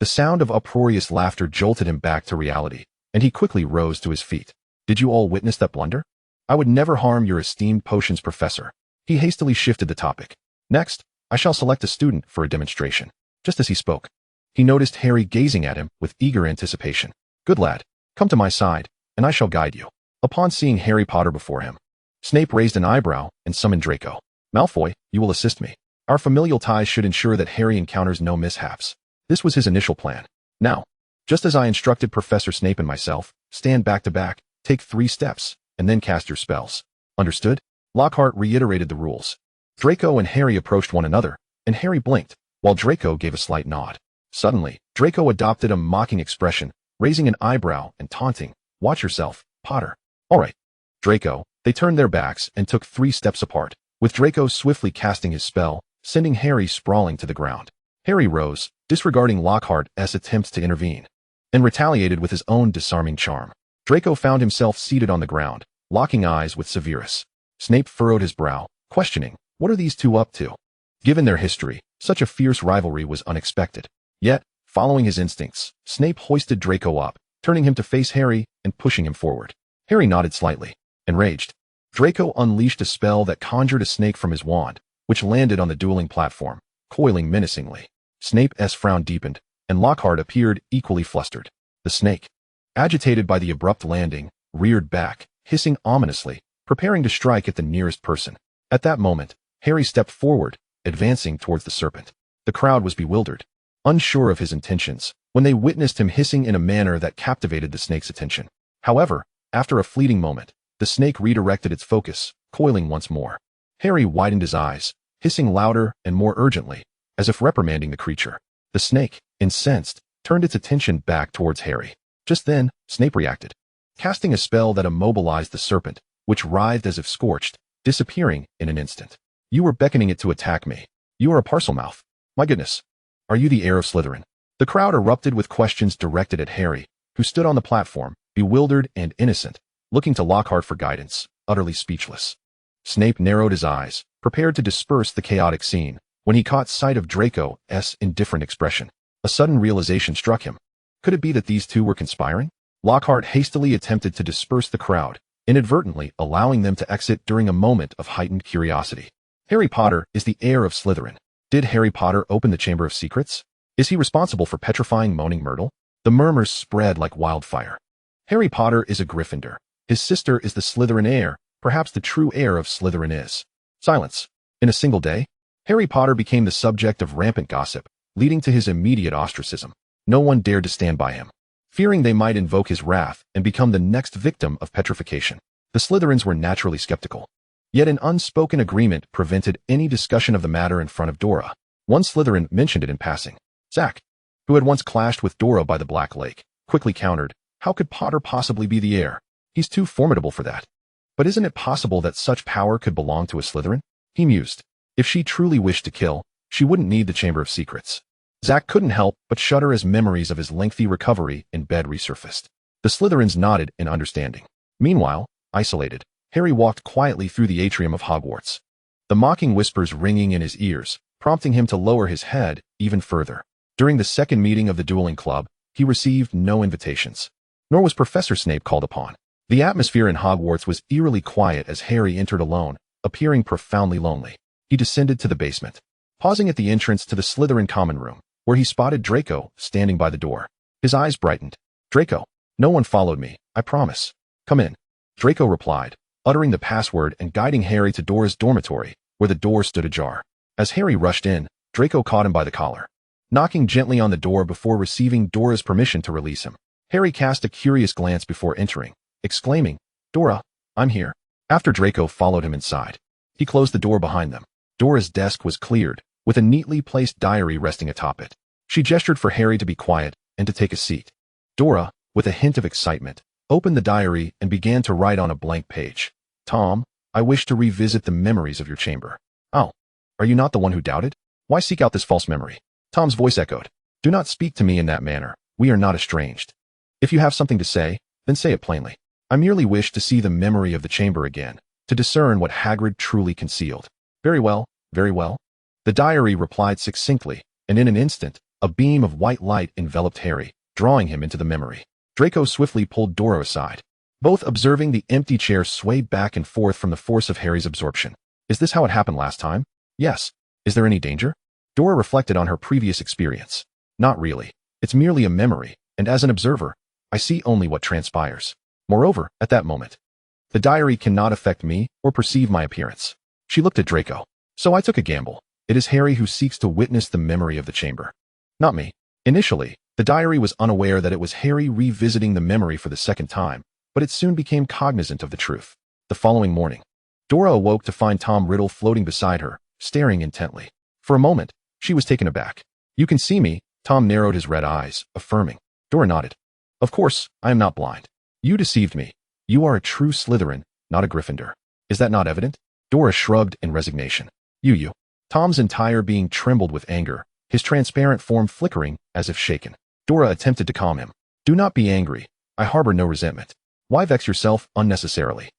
The sound of uproarious laughter jolted him back to reality, and he quickly rose to his feet. Did you all witness that blunder? I would never harm your esteemed potions professor. He hastily shifted the topic. Next, I shall select a student for a demonstration. Just as he spoke, he noticed Harry gazing at him with eager anticipation. Good lad, come to my side, and I shall guide you. Upon seeing Harry Potter before him, Snape raised an eyebrow and summoned Draco. Malfoy, you will assist me. Our familial ties should ensure that Harry encounters no mishaps. This was his initial plan. Now, just as I instructed Professor Snape and myself, stand back to back, take 3 steps, and then cast your spells. Understood? Lockhart reiterated the rules. Draco and Harry approached one another, and Harry blinked, while Draco gave a slight nod. Suddenly, Draco adopted a mocking expression, raising an eyebrow and taunting, "Watch yourself, Potter." "All right, Draco." They turned their backs and took 3 steps apart, with Draco swiftly casting his spell, sending Harry sprawling to the ground. Harry rose, disregarding Lockhart's attempts to intervene, and retaliated with his own disarming charm. Draco found himself seated on the ground, locking eyes with Severus. Snape furrowed his brow, questioning, what are these two up to? Given their history, such a fierce rivalry was unexpected. Yet, following his instincts, Snape hoisted Draco up, turning him to face Harry and pushing him forward. Harry nodded slightly. Enraged, Draco unleashed a spell that conjured a snake from his wand, which landed on the dueling platform, coiling menacingly. Snape's frown deepened, and Lockhart appeared equally flustered. The snake, agitated by the abrupt landing, reared back, hissing ominously, preparing to strike at the nearest person. At that moment, Harry stepped forward, advancing towards the serpent. The crowd was bewildered, unsure of his intentions, when they witnessed him hissing in a manner that captivated the snake's attention. However, after a fleeting moment, the snake redirected its focus, coiling once more. Harry widened his eyes, hissing louder and more urgently, as if reprimanding the creature. The snake, incensed, turned its attention back towards Harry. Just then, Snape reacted, casting a spell that immobilized the serpent, which writhed as if scorched, disappearing in an instant. "You were beckoning it to attack me. You are a Parselmouth. My goodness. Are you the heir of Slytherin?" The crowd erupted with questions directed at Harry, who stood on the platform, bewildered and innocent, looking to Lockhart for guidance, utterly speechless. Snape narrowed his eyes, prepared to disperse the chaotic scene, when he caught sight of Draco's indifferent expression. A sudden realization struck him. Could it be that these two were conspiring? Lockhart hastily attempted to disperse the crowd, inadvertently allowing them to exit during a moment of heightened curiosity. Harry Potter is the heir of Slytherin. Did Harry Potter open the Chamber of Secrets? Is he responsible for petrifying Moaning Myrtle? The murmurs spread like wildfire. Harry Potter is a Gryffindor. His sister is the Slytherin heir. Perhaps the true heir of Slytherin is. Silence. In a single day, Harry Potter became the subject of rampant gossip, leading to his immediate ostracism. No one dared to stand by him, fearing they might invoke his wrath and become the next victim of petrification. The Slytherins were naturally skeptical. Yet an unspoken agreement prevented any discussion of the matter in front of Dora. One Slytherin mentioned it in passing. Zach, who had once clashed with Dora by the Black Lake, quickly countered, "How could Potter possibly be the heir? He's too formidable for that." "But isn't it possible that such power could belong to a Slytherin?" he mused. If she truly wished to kill, she wouldn't need the Chamber of Secrets. Zach couldn't help but shudder as memories of his lengthy recovery in bed resurfaced. The Slytherins nodded in understanding. Meanwhile, isolated, Harry walked quietly through the atrium of Hogwarts, the mocking whispers ringing in his ears, prompting him to lower his head even further. During the second meeting of the dueling club, he received no invitations, nor was Professor Snape called upon. The atmosphere in Hogwarts was eerily quiet as Harry entered alone, appearing profoundly lonely. He descended to the basement, pausing at the entrance to the Slytherin common room, where he spotted Draco standing by the door. His eyes brightened. "Draco, no one followed me, I promise. Come in." Draco replied, uttering the password and guiding Harry to Dora's dormitory, where the door stood ajar. As Harry rushed in, Draco caught him by the collar, knocking gently on the door before receiving Dora's permission to release him. Harry cast a curious glance before entering, exclaiming, "Dora, I'm here." After Draco followed him inside, he closed the door behind them. Dora's desk was cleared, with a neatly placed diary resting atop it. She gestured for Harry to be quiet and to take a seat. Dora, with a hint of excitement, opened the diary and began to write on a blank page. "Tom, I wish to revisit the memories of your chamber." "Oh, are you not the one who doubted? Why seek out this false memory?" Tom's voice echoed. "Do not speak to me in that manner. We are not estranged. If you have something to say, then say it plainly. I merely wish to see the memory of the chamber again, to discern what Hagrid truly concealed." "Very well, very well." The diary replied succinctly, and in an instant, a beam of white light enveloped Harry, drawing him into the memory. Draco swiftly pulled Dora aside, both observing the empty chair sway back and forth from the force of Harry's absorption. "Is this how it happened last time?" "Yes." "Is there any danger?" Dora reflected on her previous experience. "Not really. It's merely a memory, and as an observer, I see only what transpires. Moreover, at that moment, the diary cannot affect me or perceive my appearance." She looked at Draco. "So I took a gamble. It is Harry who seeks to witness the memory of the chamber, not me." Initially, the diary was unaware that it was Harry revisiting the memory for the second time, but it soon became cognizant of the truth. The following morning, Dora awoke to find Tom Riddle floating beside her, staring intently. For a moment, she was taken aback. You can see me, Tom narrowed his red eyes, affirming. Dora nodded. Of course, I am not blind. You deceived me. You are a true Slytherin, not a Gryffindor. Is that not evident? Dora shrugged in resignation. You. Tom's entire being trembled with anger, his transparent form flickering as if shaken. Dora attempted to calm him. Do not be angry. I harbor no resentment. Why vex yourself unnecessarily?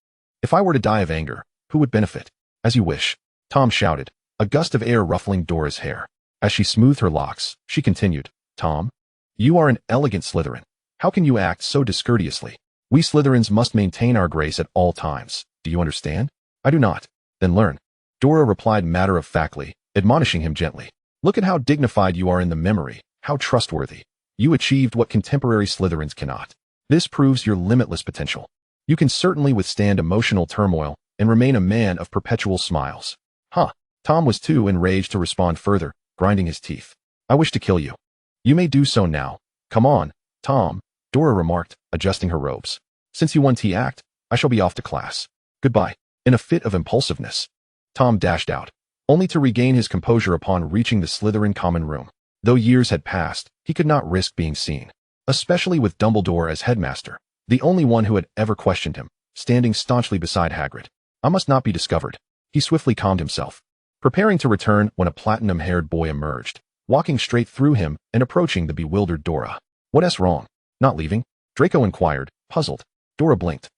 If I were to die of anger, who would benefit? As you wish, Tom shouted, a gust of air ruffling Dora's hair. As she smoothed her locks, she continued, Tom, you are an elegant Slytherin. How can you act so discourteously? We Slytherins must maintain our grace at all times. Do you understand? I do not. Then learn. Dora replied matter-of-factly, admonishing him gently. Look at how dignified you are in the memory, how trustworthy. You achieved what contemporary Slytherins cannot. This proves your limitless potential. You can certainly withstand emotional turmoil and remain a man of perpetual smiles. Huh. Tom was too enraged to respond further, grinding his teeth. I wish to kill you. You may do so now. Come on, Tom, Dora remarked, adjusting her robes. Since you won T-Act, I shall be off to class. Goodbye. In a fit of impulsiveness, Tom dashed out, only to regain his composure upon reaching the Slytherin common room. Though years had passed, he could not risk being seen, especially with Dumbledore as headmaster, the only one who had ever questioned him, standing staunchly beside Hagrid. I must not be discovered. He swiftly calmed himself, preparing to return when a platinum-haired boy emerged, walking straight through him and approaching the bewildered Dora. What's wrong? Not leaving? Draco inquired, puzzled. Dora blinked,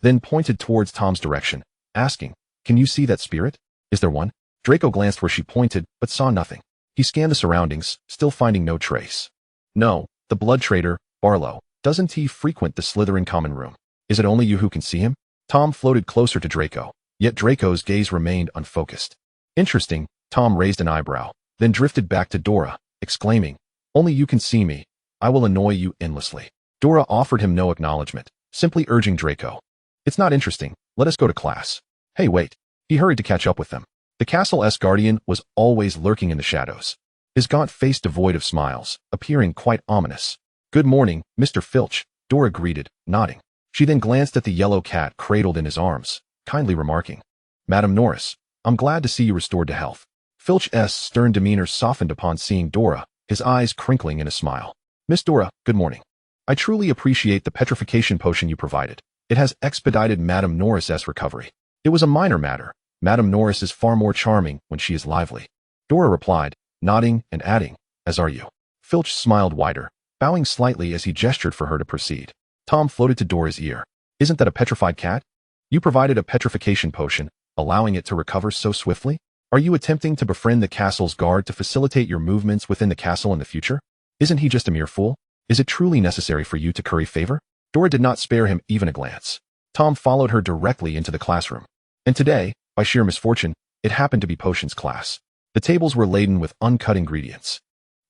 then pointed towards Tom's direction, asking, Can you see that spirit? Is there one? Draco glanced where she pointed, but saw nothing. He scanned the surroundings, still finding no trace. No, the blood trader, Barlow, doesn't he frequent the Slytherin common room? Is it only you who can see him? Tom floated closer to Draco, yet Draco's gaze remained unfocused. Interesting, Tom raised an eyebrow, then drifted back to Dora, exclaiming, Only you can see me. I will annoy you endlessly. Dora offered him no acknowledgement, simply urging Draco. It's not interesting, let us go to class. Hey wait. He hurried to catch up with them. The castle's guardian was always lurking in the shadows, his gaunt face devoid of smiles, appearing quite ominous. Good morning, Mr. Filch, Dora greeted, nodding. She then glanced at the yellow cat cradled in his arms, kindly remarking, Madam Norris, I'm glad to see you restored to health. Filch's stern demeanor softened upon seeing Dora, his eyes crinkling in a smile. Miss Dora, good morning. I truly appreciate the petrification potion you provided. It has expedited Madam Norris's recovery. It was a minor matter. Madam Norris is far more charming when she is lively. Dora replied, nodding and adding, As are you. Filch smiled wider, bowing slightly as he gestured for her to proceed. Tom floated to Dora's ear. Isn't that a petrified cat? You provided a petrification potion, allowing it to recover so swiftly? Are you attempting to befriend the castle's guard to facilitate your movements within the castle in the future? Isn't he just a mere fool? Is it truly necessary for you to curry favor? Dora did not spare him even a glance. Tom followed her directly into the classroom. And today, by sheer misfortune, it happened to be potions class. The tables were laden with uncut ingredients,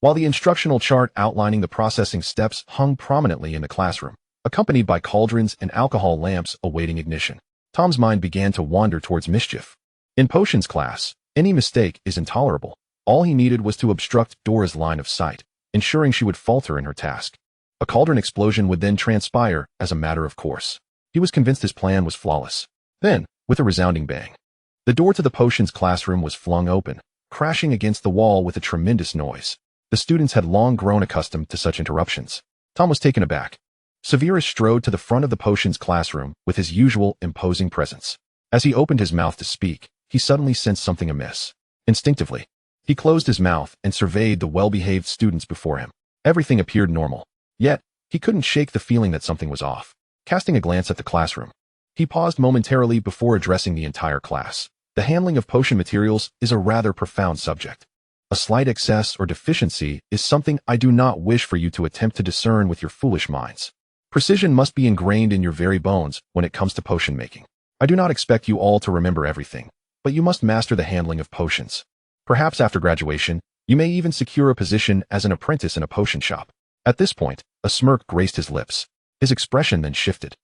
while the instructional chart outlining the processing steps hung prominently in the classroom, accompanied by cauldrons and alcohol lamps awaiting ignition. Tom's mind began to wander towards mischief. In potions class, any mistake is intolerable. All he needed was to obstruct Dora's line of sight, ensuring she would falter in her task. A cauldron explosion would then transpire as a matter of course. He was convinced his plan was flawless. Then, with a resounding bang, the door to the potions classroom was flung open, crashing against the wall with a tremendous noise. The students had long grown accustomed to such interruptions. Tom was taken aback. Severus strode to the front of the potions classroom with his usual imposing presence. As he opened his mouth to speak, he suddenly sensed something amiss. Instinctively, he closed his mouth and surveyed the well-behaved students before him. Everything appeared normal. Yet, he couldn't shake the feeling that something was off. Casting a glance at the classroom, he paused momentarily before addressing the entire class. The handling of potion materials is a rather profound subject. A slight excess or deficiency is something I do not wish for you to attempt to discern with your foolish minds. Precision must be ingrained in your very bones when it comes to potion making. I do not expect you all to remember everything, but you must master the handling of potions. Perhaps after graduation, you may even secure a position as an apprentice in a potion shop. At this point, a smirk graced his lips. His expression then shifted,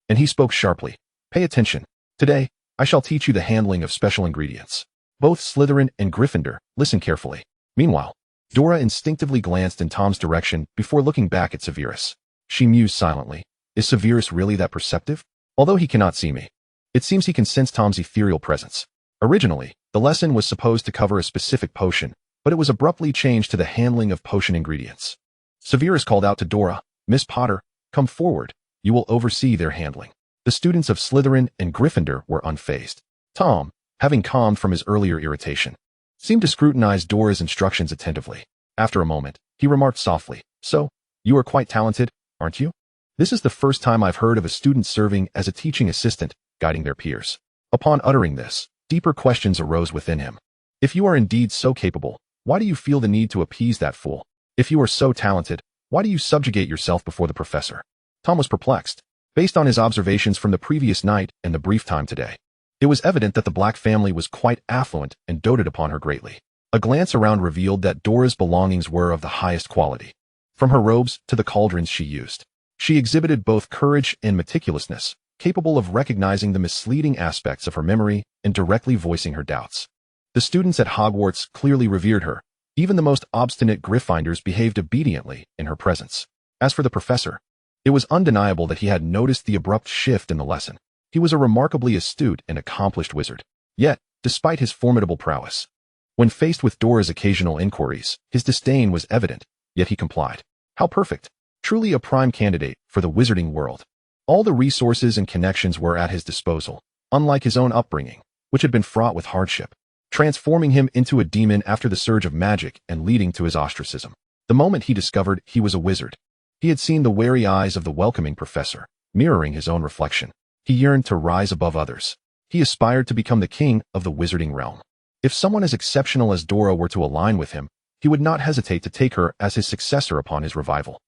and he spoke sharply. Pay attention. Today, I shall teach you the handling of special ingredients. Both Slytherin and Gryffindor, listen carefully. Meanwhile, Dora instinctively glanced in Tom's direction before looking back at Severus. She mused silently. Is Severus really that perceptive? Although he cannot see me, it seems he can sense Tom's ethereal presence. Originally, the lesson was supposed to cover a specific potion, but it was abruptly changed to the handling of potion ingredients. Severus called out to Dora, "Miss Potter, come forward. You will oversee their handling." The students of Slytherin and Gryffindor were unfazed. Tom, having calmed from his earlier irritation, seemed to scrutinize Dora's instructions attentively. After a moment, he remarked softly, "So, you are quite talented, aren't you?" This is the first time I've heard of a student serving as a teaching assistant, guiding their peers. Upon uttering this, deeper questions arose within him. If you are indeed so capable, why do you feel the need to appease that fool? If you are so talented, why do you subjugate yourself before the professor? Tom was perplexed. Based on his observations from the previous night and the brief time today, it was evident that the Black family was quite affluent and doted upon her greatly. A glance around revealed that Dora's belongings were of the highest quality. From her robes to the cauldrons she used, she exhibited both courage and meticulousness, capable of recognizing the misleading aspects of her memory and directly voicing her doubts. The students at Hogwarts clearly revered her. Even the most obstinate Gryffindors behaved obediently in her presence. As for the professor, it was undeniable that he had noticed the abrupt shift in the lesson. He was a remarkably astute and accomplished wizard. Yet, despite his formidable prowess, when faced with Dora's occasional inquiries, his disdain was evident, yet he complied. How perfect! Truly a prime candidate for the wizarding world. All the resources and connections were at his disposal, unlike his own upbringing, which had been fraught with hardship, transforming him into a demon after the surge of magic and leading to his ostracism. The moment he discovered he was a wizard, he had seen the wary eyes of the welcoming professor, mirroring his own reflection. He yearned to rise above others. He aspired to become the king of the wizarding realm. If someone as exceptional as Dora were to align with him, he would not hesitate to take her as his successor upon his revival,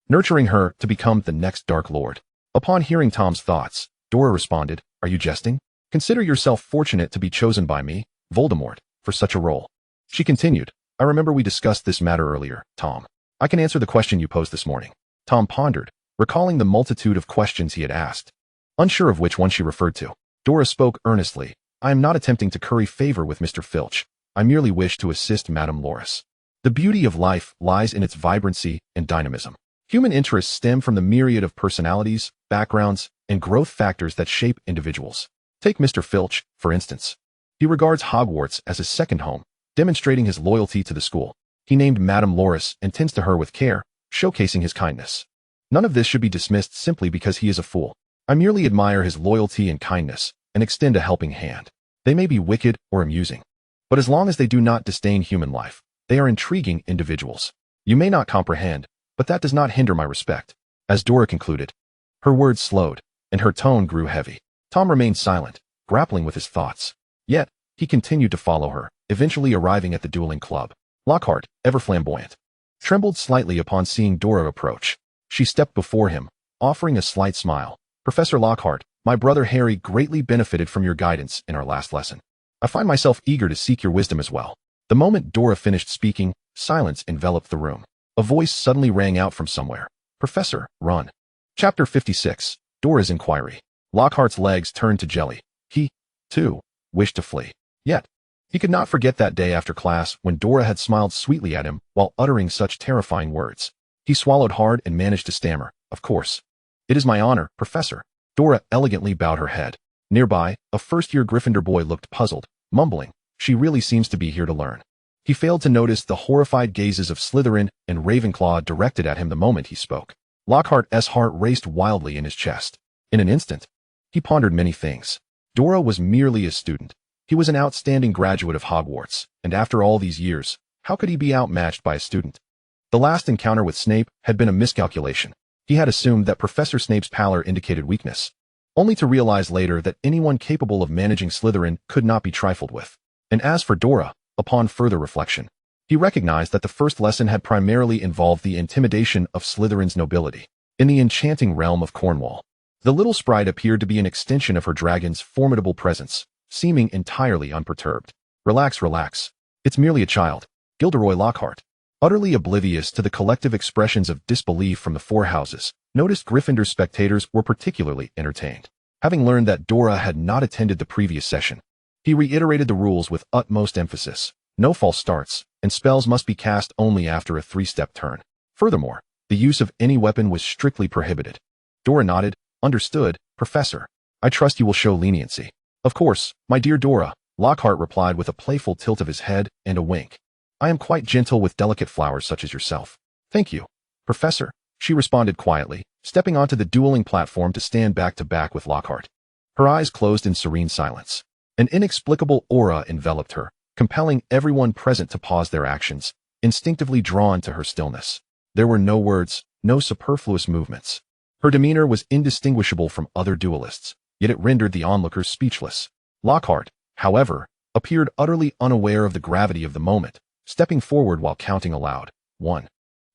nurturing her to become the next Dark Lord. Upon hearing Tom's thoughts, Dora responded, "Are you jesting? Consider yourself fortunate to be chosen by me, Voldemort, for such a role." She continued, "I remember we discussed this matter earlier, Tom. I can answer the question you posed this morning." Tom pondered, recalling the multitude of questions he had asked, unsure of which one she referred to. Dora spoke earnestly, "I am not attempting to curry favor with Mr. Filch. I merely wish to assist Madame Loris. The beauty of life lies in its vibrancy and dynamism. Human interests stem from the myriad of personalities, backgrounds, and growth factors that shape individuals. Take Mr. Filch, for instance. He regards Hogwarts as his second home, demonstrating his loyalty to the school. He named Madame Loris and tends to her with care, showcasing his kindness. None of this should be dismissed simply because he is a fool. I merely admire his loyalty and kindness, and extend a helping hand. They may be wicked or amusing, but as long as they do not disdain human life, they are intriguing individuals. You may not comprehend, but that does not hinder my respect." As Dora concluded, her words slowed, and her tone grew heavy. Tom remained silent, grappling with his thoughts. Yet, he continued to follow her, eventually arriving at the dueling club. Lockhart, ever flamboyant, trembled slightly upon seeing Dora approach. She stepped before him, offering a slight smile. "Professor Lockhart, my brother Harry greatly benefited from your guidance in our last lesson. I find myself eager to seek your wisdom as well." The moment Dora finished speaking, silence enveloped the room. A voice suddenly rang out from somewhere. "Professor, run." Chapter 56, Dora's Inquiry. Lockhart's legs turned to jelly. He, too, wished to flee. Yet, he could not forget that day after class when Dora had smiled sweetly at him while uttering such terrifying words. He swallowed hard and managed to stammer, "Of course. It is my honor, Professor." Dora elegantly bowed her head. Nearby, a first-year Gryffindor boy looked puzzled, mumbling, "She really seems to be here to learn." He failed to notice the horrified gazes of Slytherin and Ravenclaw directed at him the moment he spoke. Lockhart's heart raced wildly in his chest. In an instant, he pondered many things. Dora was merely a student. He was an outstanding graduate of Hogwarts, and after all these years, how could he be outmatched by a student? The last encounter with Snape had been a miscalculation. He had assumed that Professor Snape's pallor indicated weakness, only to realize later that anyone capable of managing Slytherin could not be trifled with. And as for Dora, upon further reflection, he recognized that the first lesson had primarily involved the intimidation of Slytherin's nobility. In the enchanting realm of Cornwall, the little sprite appeared to be an extension of her dragon's formidable presence, seeming entirely unperturbed. "Relax, relax. It's merely a child." Gilderoy Lockhart, utterly oblivious to the collective expressions of disbelief from the four houses, noticed Gryffindor spectators were particularly entertained. Having learned that Dora had not attended the previous session, he reiterated the rules with utmost emphasis. No false starts, and spells must be cast only after a 3-step turn. Furthermore, the use of any weapon was strictly prohibited. Dora nodded. "Understood, Professor. I trust you will show leniency." "Of course, my dear Dora," Lockhart replied with a playful tilt of his head and a wink. I am quite gentle with delicate flowers such as yourself. Thank you, Professor, she responded quietly, stepping onto the dueling platform to stand back to back with Lockhart. Her eyes closed in serene silence. An inexplicable aura enveloped her, compelling everyone present to pause their actions, instinctively drawn to her stillness. There were no words, no superfluous movements. Her demeanor was indistinguishable from other duelists, yet it rendered the onlookers speechless. Lockhart, however, appeared utterly unaware of the gravity of the moment, stepping forward while counting aloud. 1,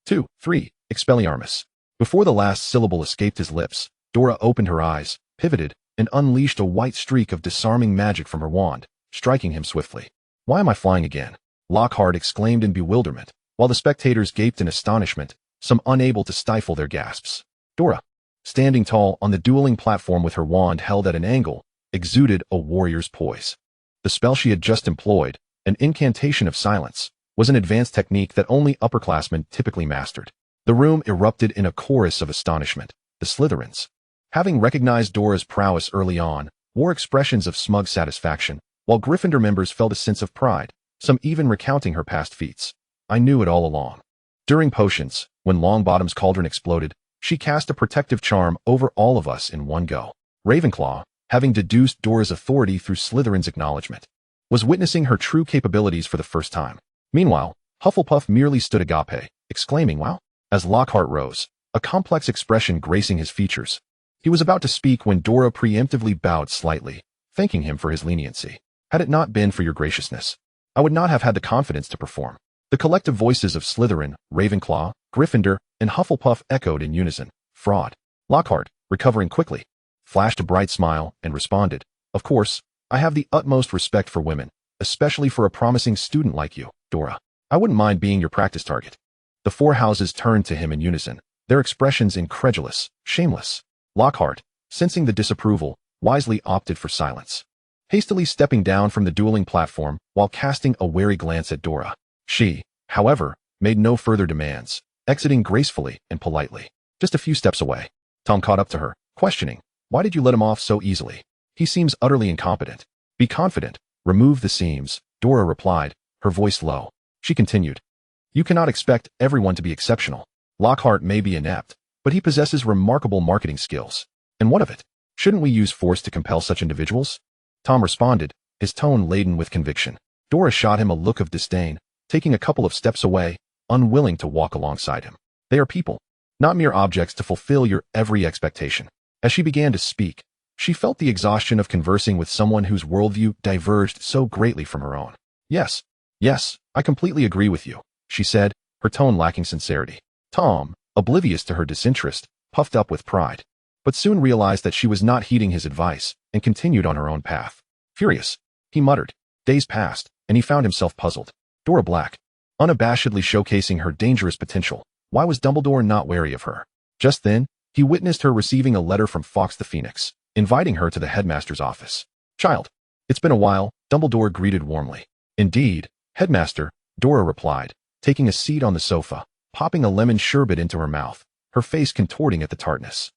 2, 3, Expelliarmus. Before the last syllable escaped his lips, Dora opened her eyes, pivoted, and unleashed a white streak of disarming magic from her wand, striking him swiftly. Why am I flying again? Lockhart exclaimed in bewilderment, while the spectators gaped in astonishment, some unable to stifle their gasps. Dora, standing tall on the dueling platform with her wand held at an angle, exuded a warrior's poise. The spell she had just employed, an incantation of silence, was an advanced technique that only upperclassmen typically mastered. The room erupted in a chorus of astonishment. The Slytherins, having recognized Dora's prowess early on, wore expressions of smug satisfaction, while Gryffindor members felt a sense of pride, some even recounting her past feats. I knew it all along. During potions, when Longbottom's cauldron exploded, she cast a protective charm over all of us in one go. Ravenclaw, having deduced Dora's authority through Slytherin's acknowledgement, was witnessing her true capabilities for the first time. Meanwhile, Hufflepuff merely stood agape, exclaiming, wow, as Lockhart rose, a complex expression gracing his features. He was about to speak when Dora preemptively bowed slightly, thanking him for his leniency. Had it not been for your graciousness, I would not have had the confidence to perform. The collective voices of Slytherin, Ravenclaw, Gryffindor, and Hufflepuff echoed in unison. Fraud. Lockhart, recovering quickly, flashed a bright smile and responded, of course, I have the utmost respect for women, especially for a promising student like you, Dora. I wouldn't mind being your practice target. The four houses turned to him in unison, their expressions incredulous, shameless. Lockhart, sensing the disapproval, wisely opted for silence, hastily stepping down from the dueling platform while casting a wary glance at Dora. She, however, made no further demands, exiting gracefully and politely. Just a few steps away, Tom caught up to her, questioning, why did you let him off so easily? He seems utterly incompetent. Be confident, remove the seams, Dora replied, her voice low. She continued, you cannot expect everyone to be exceptional. Lockhart may be inept, but he possesses remarkable marketing skills. And what of it? Shouldn't we use force to compel such individuals? Tom responded, his tone laden with conviction. Dora shot him a look of disdain, taking a couple of steps away, unwilling to walk alongside him. They are people, not mere objects to fulfill your every expectation. As she began to speak, she felt the exhaustion of conversing with someone whose worldview diverged so greatly from her own. Yes, I completely agree with you, she said, her tone lacking sincerity. Tom, oblivious to her disinterest, puffed up with pride, but soon realized that she was not heeding his advice and continued on her own path. Furious, he muttered. Days passed, and he found himself puzzled. Dora Black, unabashedly showcasing her dangerous potential. Why was Dumbledore not wary of her? Just then, he witnessed her receiving a letter from Fawkes the Phoenix, inviting her to the headmaster's office. Child, it's been a while, Dumbledore greeted warmly. Indeed, headmaster, Dora replied, taking a seat on the sofa, popping a lemon sherbet into her mouth, her face contorting at the tartness.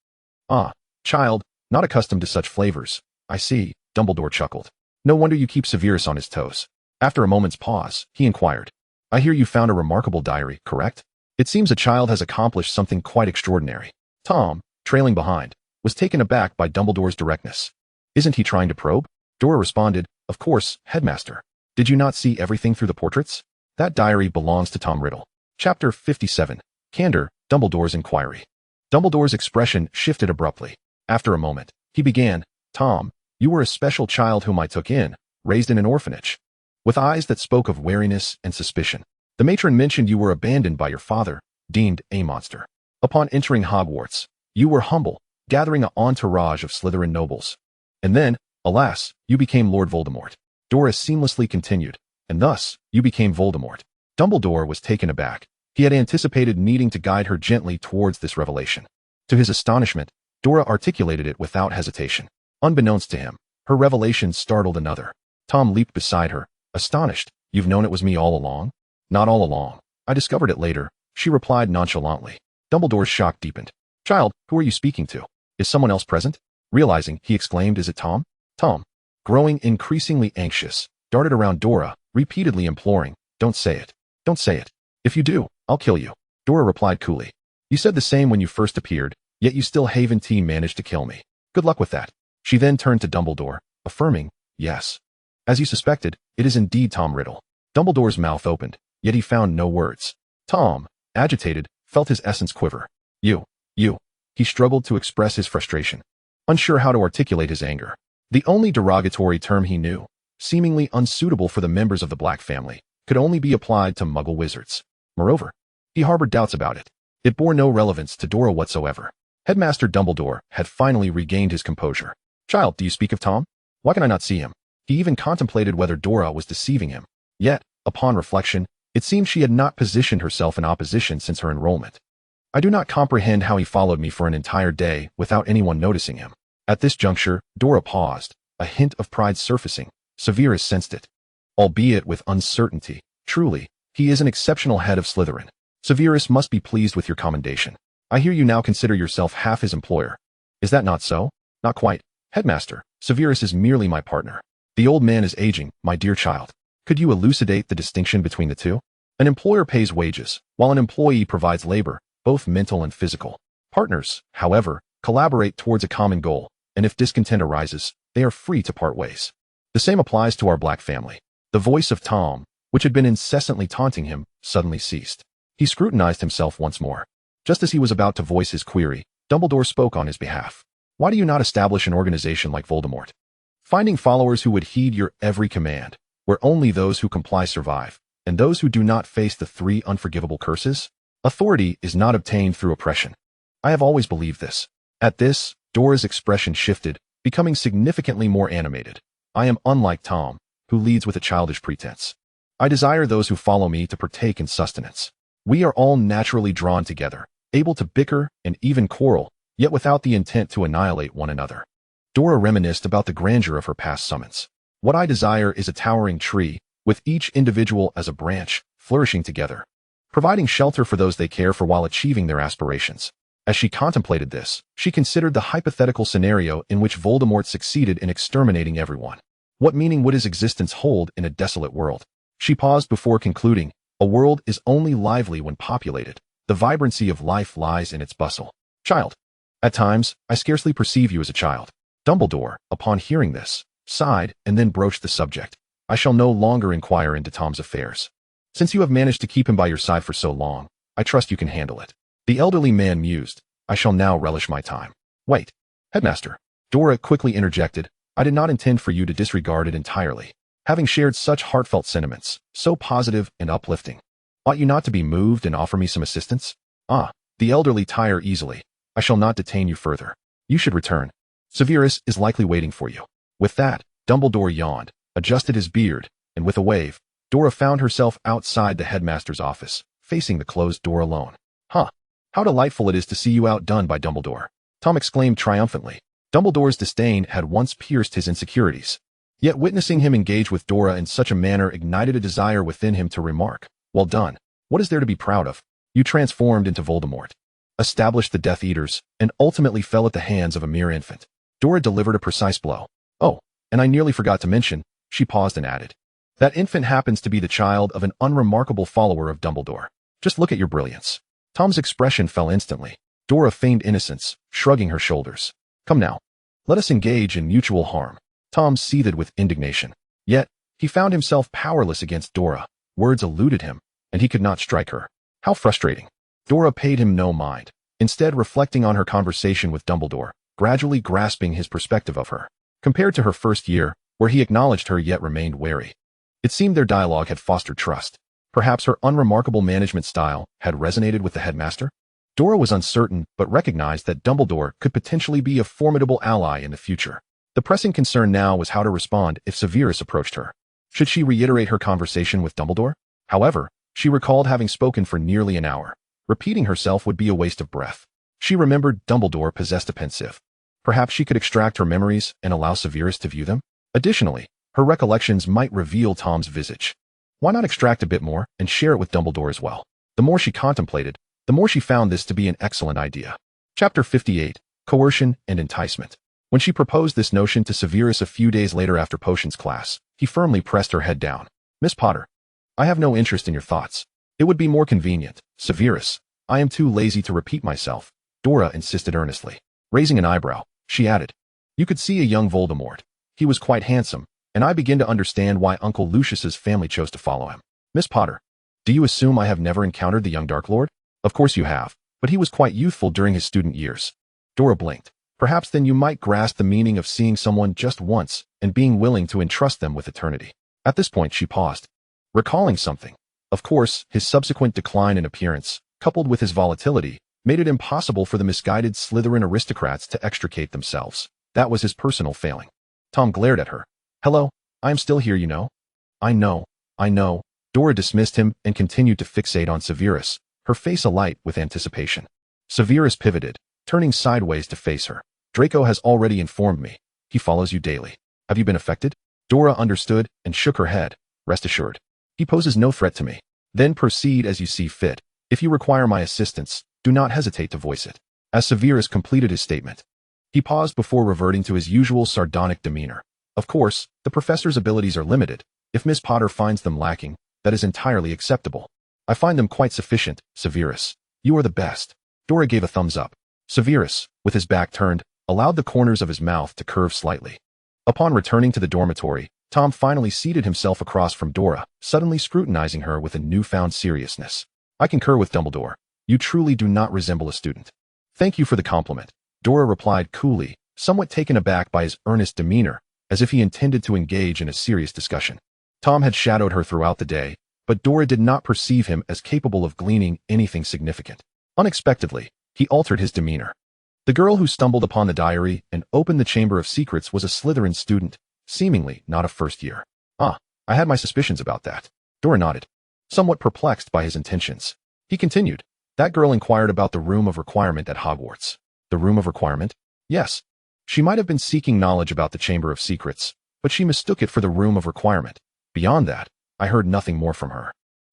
Ah, child, not accustomed to such flavors. I see, Dumbledore chuckled. No wonder you keep Severus on his toes. After a moment's pause, he inquired, I hear you found a remarkable diary, correct? It seems a child has accomplished something quite extraordinary. Tom, trailing behind, was taken aback by Dumbledore's directness. Isn't he trying to probe? Dora responded, of course, headmaster. Did you not see everything through the portraits? That diary belongs to Tom Riddle. Chapter 57. Candor, Dumbledore's Inquiry. Dumbledore's expression shifted abruptly. After a moment, he began, Tom, you were a special child whom I took in, raised in an orphanage. With eyes that spoke of wariness and suspicion, the matron mentioned you were abandoned by your father, deemed a monster. Upon entering Hogwarts, you were humble, gathering an entourage of Slytherin nobles. And then, alas, you became Lord Voldemort. Dora seamlessly continued, and thus, you became Voldemort. Dumbledore was taken aback. He had anticipated needing to guide her gently towards this revelation. To his astonishment, Dora articulated it without hesitation. Unbeknownst to him, her revelation startled another. Tom leaped beside her, astonished. You've known it was me all along? Not all along. I discovered it later, she replied nonchalantly. Dumbledore's shock deepened. Child, who are you speaking to? Is someone else present? Realizing, he exclaimed, is it Tom? Tom. Growing increasingly anxious, darted around Dora, repeatedly imploring, "Don't say it. Don't say it. If you do, I'll kill you." Dora replied coolly, "You said the same when you first appeared, yet you still haven't managed to kill me. Good luck with that." She then turned to Dumbledore, affirming, "Yes. As you suspected, it is indeed Tom Riddle." Dumbledore's mouth opened, yet he found no words. Tom, agitated, felt his essence quiver. You. He struggled to express his frustration, unsure how to articulate his anger. The only derogatory term he knew, seemingly unsuitable for the members of the Black family, could only be applied to Muggle wizards. Moreover, he harbored doubts about it. It bore no relevance to Dora whatsoever. Headmaster Dumbledore had finally regained his composure. "Child, do you speak of Tom? Why can I not see him?" He even contemplated whether Dora was deceiving him. Yet, upon reflection, it seemed she had not positioned herself in opposition since her enrollment. "I do not comprehend how he followed me for an entire day without anyone noticing him." At this juncture, Dora paused, a hint of pride surfacing. Severus sensed it, albeit with uncertainty. "Truly, he is an exceptional head of Slytherin. Severus must be pleased with your commendation. I hear you now consider yourself half his employer. Is that not so?" "Not quite, Headmaster. Severus is merely my partner. The old man is aging, my dear child. Could you elucidate the distinction between the two?" "An employer pays wages, while an employee provides labor, both mental and physical. Partners, however, collaborate towards a common goal, and if discontent arises, they are free to part ways. The same applies to our Black family." The voice of Tom, which had been incessantly taunting him, suddenly ceased. He scrutinized himself once more. Just as he was about to voice his query, Dumbledore spoke on his behalf. "Why do you not establish an organization like Voldemort? Finding followers who would heed your every command, where only those who comply survive, and those who do not face the 3 unforgivable curses? Authority is not obtained through oppression. I have always believed this." At this, Dora's expression shifted, becoming significantly more animated. "I am unlike Tom, who leads with a childish pretense. I desire those who follow me to partake in sustenance. We are all naturally drawn together, able to bicker and even quarrel, yet without the intent to annihilate one another." Dora reminisced about the grandeur of her past summons. "What I desire is a towering tree, with each individual as a branch, flourishing together, providing shelter for those they care for while achieving their aspirations." As she contemplated this, she considered the hypothetical scenario in which Voldemort succeeded in exterminating everyone. What meaning would his existence hold in a desolate world? She paused before concluding, "A world is only lively when populated. The vibrancy of life lies in its bustle." "Child. At times, I scarcely perceive you as a child." Dumbledore, upon hearing this, sighed and then broached the subject. "I shall no longer inquire into Tom's affairs. Since you have managed to keep him by your side for so long, I trust you can handle it." The elderly man mused. "I shall now relish my time." "Wait, Headmaster," Dora quickly interjected, "I did not intend for you to disregard it entirely. Having shared such heartfelt sentiments, so positive and uplifting, ought you not to be moved and offer me some assistance?" "Ah, the elderly tire easily. I shall not detain you further. You should return. Severus is likely waiting for you." With that, Dumbledore yawned, adjusted his beard, and with a wave, Dora found herself outside the headmaster's office, facing the closed door alone. "Huh. How delightful it is to see you outdone by Dumbledore," Tom exclaimed triumphantly. Dumbledore's disdain had once pierced his insecurities. Yet witnessing him engage with Dora in such a manner ignited a desire within him to remark, "Well done. What is there to be proud of? You transformed into Voldemort, established the Death Eaters, and ultimately fell at the hands of a mere infant." Dora delivered a precise blow. "Oh, and I nearly forgot to mention," she paused and added, "that infant happens to be the child of an unremarkable follower of Dumbledore. Just look at your brilliance." Tom's expression fell instantly. Dora feigned innocence, shrugging her shoulders. "Come now. Let us engage in mutual harm." Tom seethed with indignation. Yet, he found himself powerless against Dora. Words eluded him, and he could not strike her. How frustrating. Dora paid him no mind, instead reflecting on her conversation with Dumbledore, gradually grasping his perspective of her. Compared to her first year, where he acknowledged her yet remained wary, it seemed their dialogue had fostered trust. Perhaps her unremarkable management style had resonated with the headmaster? Dora was uncertain, but recognized that Dumbledore could potentially be a formidable ally in the future. The pressing concern now was how to respond if Severus approached her. Should she reiterate her conversation with Dumbledore? However, she recalled having spoken for nearly an hour. Repeating herself would be a waste of breath. She remembered Dumbledore possessed a pensieve. Perhaps she could extract her memories and allow Severus to view them? Additionally, her recollections might reveal Tom's visage. Why not extract a bit more and share it with Dumbledore as well? The more she contemplated, the more she found this to be an excellent idea. Chapter 58, Coercion and Enticement. When she proposed this notion to Severus a few days later after potions class, he firmly pressed her head down. Miss Potter, I have no interest in your thoughts. It would be more convenient. Severus, I am too lazy to repeat myself, Dora insisted earnestly. Raising an eyebrow, she added, you could see a young Voldemort. He was quite handsome, and I begin to understand why Uncle Lucius's family chose to follow him. Miss Potter, do you assume I have never encountered the young Dark Lord? Of course you have, but he was quite youthful during his student years. Dora blinked. Perhaps then you might grasp the meaning of seeing someone just once and being willing to entrust them with eternity. At this point she paused, recalling something. Of course, his subsequent decline in appearance, coupled with his volatility, made it impossible for the misguided Slytherin aristocrats to extricate themselves. That was his personal failing. Tom glared at her. Hello, I am still here, you know. I know. Dora dismissed him and continued to fixate on Severus, her face alight with anticipation. Severus pivoted, turning sideways to face her. Draco has already informed me. He follows you daily. Have you been affected? Dora understood and shook her head. Rest assured. He poses no threat to me. Then proceed as you see fit. If you require my assistance, do not hesitate to voice it. As Severus completed his statement, he paused before reverting to his usual sardonic demeanor. Of course, the professor's abilities are limited. If Miss Potter finds them lacking, that is entirely acceptable. I find them quite sufficient, Severus. You are the best. Dora gave a thumbs up. Severus, with his back turned, allowed the corners of his mouth to curve slightly. Upon returning to the dormitory, Tom finally seated himself across from Dora, suddenly scrutinizing her with a newfound seriousness. I concur with Dumbledore. You truly do not resemble a student. Thank you for the compliment, Dora replied coolly, somewhat taken aback by his earnest demeanor, as if he intended to engage in a serious discussion. Tom had shadowed her throughout the day, but Dora did not perceive him as capable of gleaning anything significant. Unexpectedly, he altered his demeanor. The girl who stumbled upon the diary and opened the Chamber of Secrets was a Slytherin student, seemingly not a first year. I had my suspicions about that. Dora nodded, somewhat perplexed by his intentions. He continued, that girl inquired about the Room of Requirement at Hogwarts. The Room of Requirement? Yes. She might have been seeking knowledge about the Chamber of Secrets, but she mistook it for the Room of Requirement. Beyond that, I heard nothing more from her.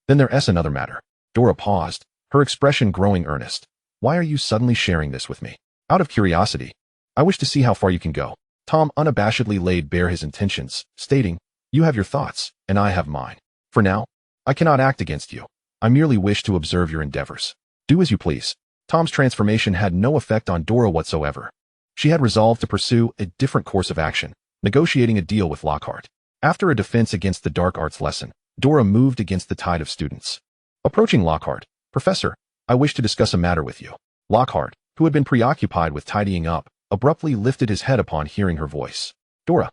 Then there's another matter. Dora paused, her expression growing earnest. Why are you suddenly sharing this with me? Out of curiosity. I wish to see how far you can go. Tom unabashedly laid bare his intentions, stating, you have your thoughts, and I have mine. For now, I cannot act against you. I merely wish to observe your endeavors. Do as you please. Tom's transformation had no effect on Dora whatsoever. She had resolved to pursue a different course of action, negotiating a deal with Lockhart. After a defense against the dark arts lesson, Dora moved against the tide of students. Approaching Lockhart, Professor, I wish to discuss a matter with you. Lockhart, who had been preoccupied with tidying up, abruptly lifted his head upon hearing her voice. Dora,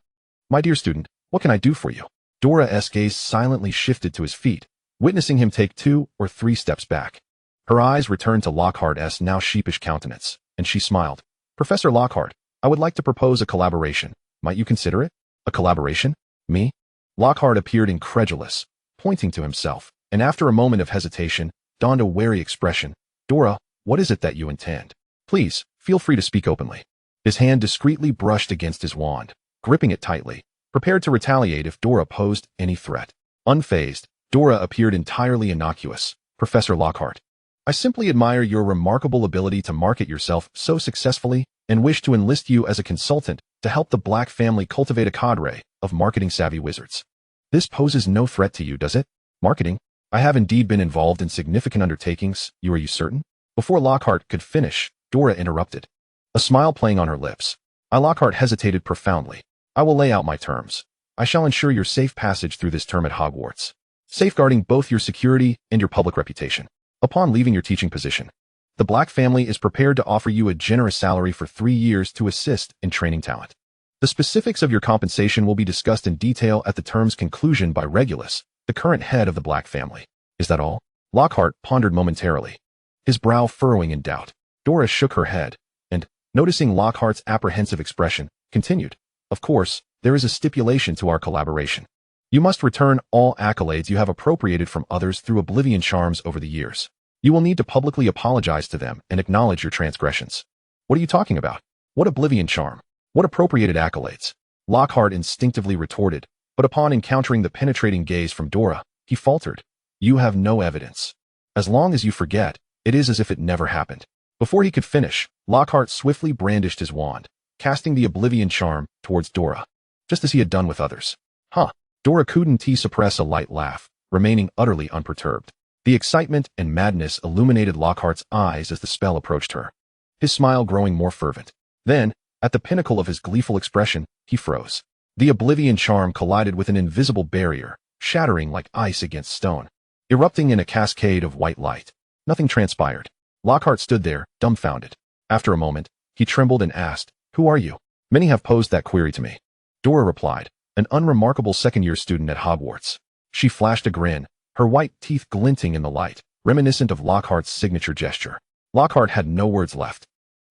my dear student, what can I do for you? Dora's gaze silently shifted to his feet, witnessing him take 2 or 3 steps back. Her eyes returned to Lockhart's now sheepish countenance, and she smiled. Professor Lockhart, I would like to propose a collaboration. Might you consider it? A collaboration? Me? Lockhart appeared incredulous, pointing to himself, and after a moment of hesitation, donned a wary expression. Dora, what is it that you intend? Please, feel free to speak openly. His hand discreetly brushed against his wand, gripping it tightly, prepared to retaliate if Dora posed any threat. Unfazed, Dora appeared entirely innocuous. Professor Lockhart, I simply admire your remarkable ability to market yourself so successfully and wish to enlist you as a consultant to help the Black family cultivate a cadre of marketing-savvy wizards. This poses no threat to you, does it? Marketing? I have indeed been involved in significant undertakings, are you certain? Before Lockhart could finish, Dora interrupted, a smile playing on her lips. Lockhart hesitated profoundly. I will lay out my terms. I shall ensure your safe passage through this term at Hogwarts, safeguarding both your security and your public reputation. Upon leaving your teaching position, the Black family is prepared to offer you a generous salary for 3 years to assist in training talent. The specifics of your compensation will be discussed in detail at the term's conclusion by Regulus, the current head of the Black family. Is that all? Lockhart pondered momentarily, his brow furrowing in doubt. Dora shook her head, and, noticing Lockhart's apprehensive expression, continued, Of course, there is a stipulation to our collaboration. You must return all accolades you have appropriated from others through oblivion charms over the years. You will need to publicly apologize to them and acknowledge your transgressions. What are you talking about? What oblivion charm? What appropriated accolades? Lockhart instinctively retorted, but upon encountering the penetrating gaze from Dora, he faltered. You have no evidence. As long as you forget, it is as if it never happened. Before he could finish, Lockhart swiftly brandished his wand, casting the Oblivion charm towards Dora, just as he had done with others. Huh. Dora couldn't suppress a light laugh, remaining utterly unperturbed. The excitement and madness illuminated Lockhart's eyes as the spell approached her, his smile growing more fervent. Then, at the pinnacle of his gleeful expression, he froze. The Oblivion charm collided with an invisible barrier, shattering like ice against stone, erupting in a cascade of white light. Nothing transpired. Lockhart stood there, dumbfounded. After a moment, he trembled and asked, "Who are you?" "Many have posed that query to me," Dora replied, "an unremarkable second-year student at Hogwarts." She flashed a grin, her white teeth glinting in the light, reminiscent of Lockhart's signature gesture. Lockhart had no words left.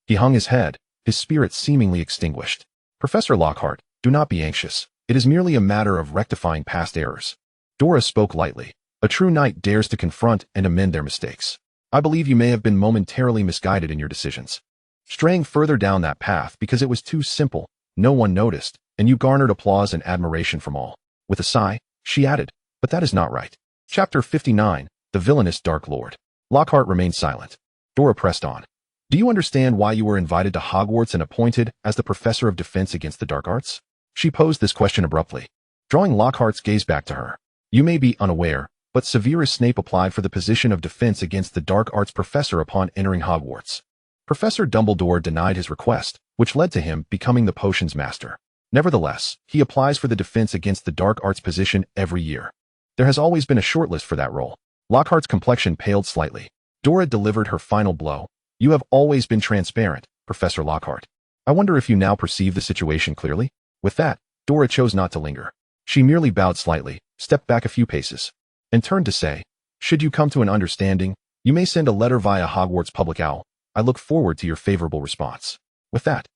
He hung his head, his spirit seemingly extinguished. "Professor Lockhart, do not be anxious. It is merely a matter of rectifying past errors." Dora spoke lightly. A true knight dares to confront and amend their mistakes. "I believe you may have been momentarily misguided in your decisions, straying further down that path because it was too simple, no one noticed, and you garnered applause and admiration from all." With a sigh, she added, "But that is not right." Chapter 59, The Villainous Dark Lord. Lockhart remained silent. Dora pressed on. "Do you understand why you were invited to Hogwarts and appointed as the Professor of Defense Against the Dark Arts?" She posed this question abruptly, drawing Lockhart's gaze back to her. "You may be unaware, but Severus Snape applied for the position of Defense Against the Dark Arts Professor upon entering Hogwarts. Professor Dumbledore denied his request, which led to him becoming the potions master. Nevertheless, he applies for the Defense Against the Dark Arts position every year. There has always been a shortlist for that role." Lockhart's complexion paled slightly. Dora delivered her final blow. "You have always been transparent, Professor Lockhart. I wonder if you now perceive the situation clearly?" With that, Dora chose not to linger. She merely bowed slightly, stepped back a few paces, and turned to say, "Should you come to an understanding, you may send a letter via Hogwarts Public Owl. I look forward to your favorable response." With that,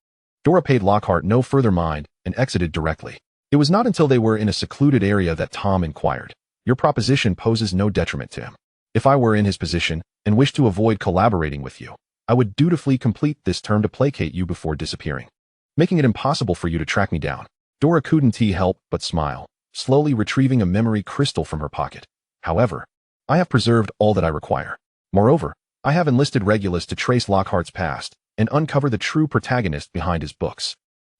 Dora paid Lockhart no further mind and exited directly. It was not until they were in a secluded area that Tom inquired, "Your proposition poses no detriment to him. If I were in his position and wished to avoid collaborating with you, I would dutifully complete this term to placate you before disappearing, making it impossible for you to track me down." Dora couldn't help but smile, slowly retrieving a memory crystal from her pocket. "However, I have preserved all that I require. Moreover, I have enlisted Regulus to trace Lockhart's past and uncover the true protagonist behind his books.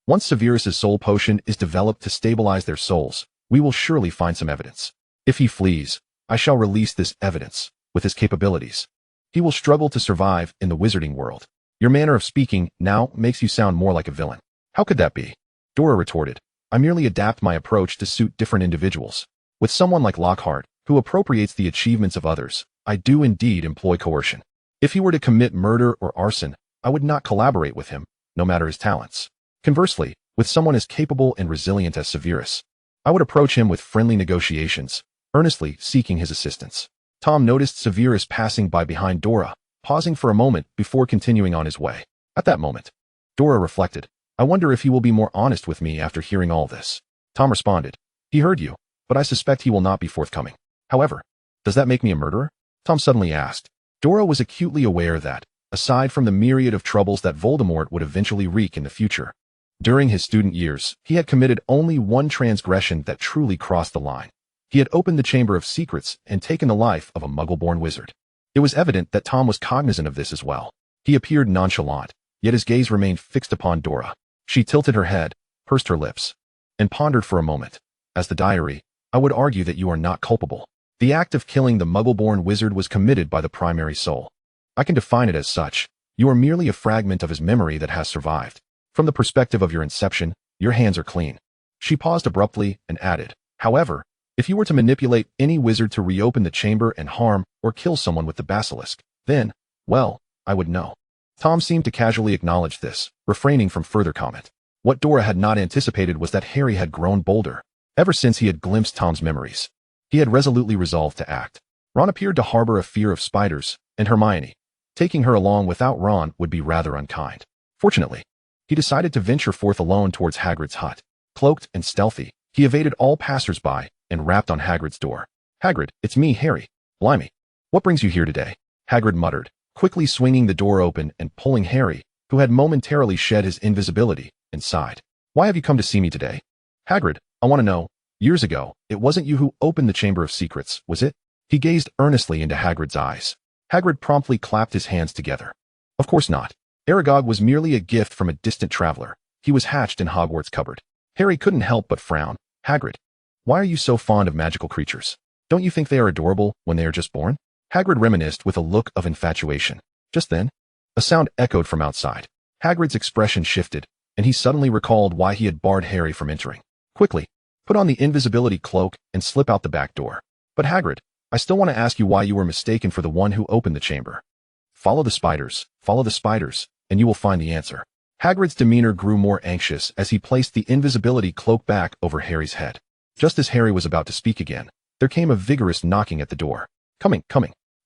Once Severus's soul potion is developed to stabilize their souls, we will surely find some evidence. If he flees, I shall release this evidence. With his capabilities, he will struggle to survive in the wizarding world." "Your manner of speaking now makes you sound more like a villain." "How could that be?" Dora retorted. "I merely adapt my approach to suit different individuals. With someone like Lockhart, who appropriates the achievements of others, I do indeed employ coercion. If he were to commit murder or arson, I would not collaborate with him, no matter his talents. Conversely, with someone as capable and resilient as Severus, I would approach him with friendly negotiations, earnestly seeking his assistance." Tom noticed Severus passing by behind Dora, pausing for a moment before continuing on his way. At that moment, Dora reflected, "I wonder if he will be more honest with me after hearing all this." Tom responded, "He heard you, but I suspect he will not be forthcoming. However, does that make me a murderer?" Tom suddenly asked. Dora was acutely aware that, aside from the myriad of troubles that Voldemort would eventually wreak in the future, during his student years, he had committed only one transgression that truly crossed the line. He had opened the Chamber of Secrets and taken the life of a Muggle-born wizard. It was evident that Tom was cognizant of this as well. He appeared nonchalant, yet his gaze remained fixed upon Dora. She tilted her head, pursed her lips, and pondered for a moment. "As the diary, I would argue that you are not culpable. The act of killing the Muggle-born wizard was committed by the primary soul. I can define it as such. You are merely a fragment of his memory that has survived. From the perspective of your inception, your hands are clean." She paused abruptly and added, "However, if you were to manipulate any wizard to reopen the chamber and harm or kill someone with the basilisk, then, well, I would know." Tom seemed to casually acknowledge this, refraining from further comment. What Dora had not anticipated was that Harry had grown bolder. Ever since he had glimpsed Tom's memories, he had resolutely resolved to act. Ron appeared to harbor a fear of spiders, and Hermione, taking her along without Ron would be rather unkind. Fortunately, he decided to venture forth alone towards Hagrid's hut. Cloaked and stealthy, he evaded all passers-by and rapped on Hagrid's door. "Hagrid, it's me, Harry. Blimey. What brings you here today?" Hagrid muttered, quickly swinging the door open and pulling Harry, who had momentarily shed his invisibility, inside. "Why have you come to see me today?" "Hagrid, I want to know, years ago, it wasn't you who opened the Chamber of Secrets, was it?" He gazed earnestly into Hagrid's eyes. Hagrid promptly clapped his hands together. "Of course not. Aragog was merely a gift from a distant traveler. He was hatched in Hogwarts' cupboard. Harry couldn't help but frown. Hagrid, why are you so fond of magical creatures? Don't you think they are adorable when they are just born? Hagrid reminisced with a look of infatuation. Just then, a sound echoed from outside. Hagrid's expression shifted, and he suddenly recalled why he had barred Harry from entering. Quickly, put on the invisibility cloak and slip out the back door. But Hagrid, I still want to ask you why you were mistaken for the one who opened the chamber. Follow the spiders, and you will find the answer. Hagrid's demeanor grew more anxious as he placed the invisibility cloak back over Harry's head. Just as Harry was about to speak again, there came a vigorous knocking at the door. Coming,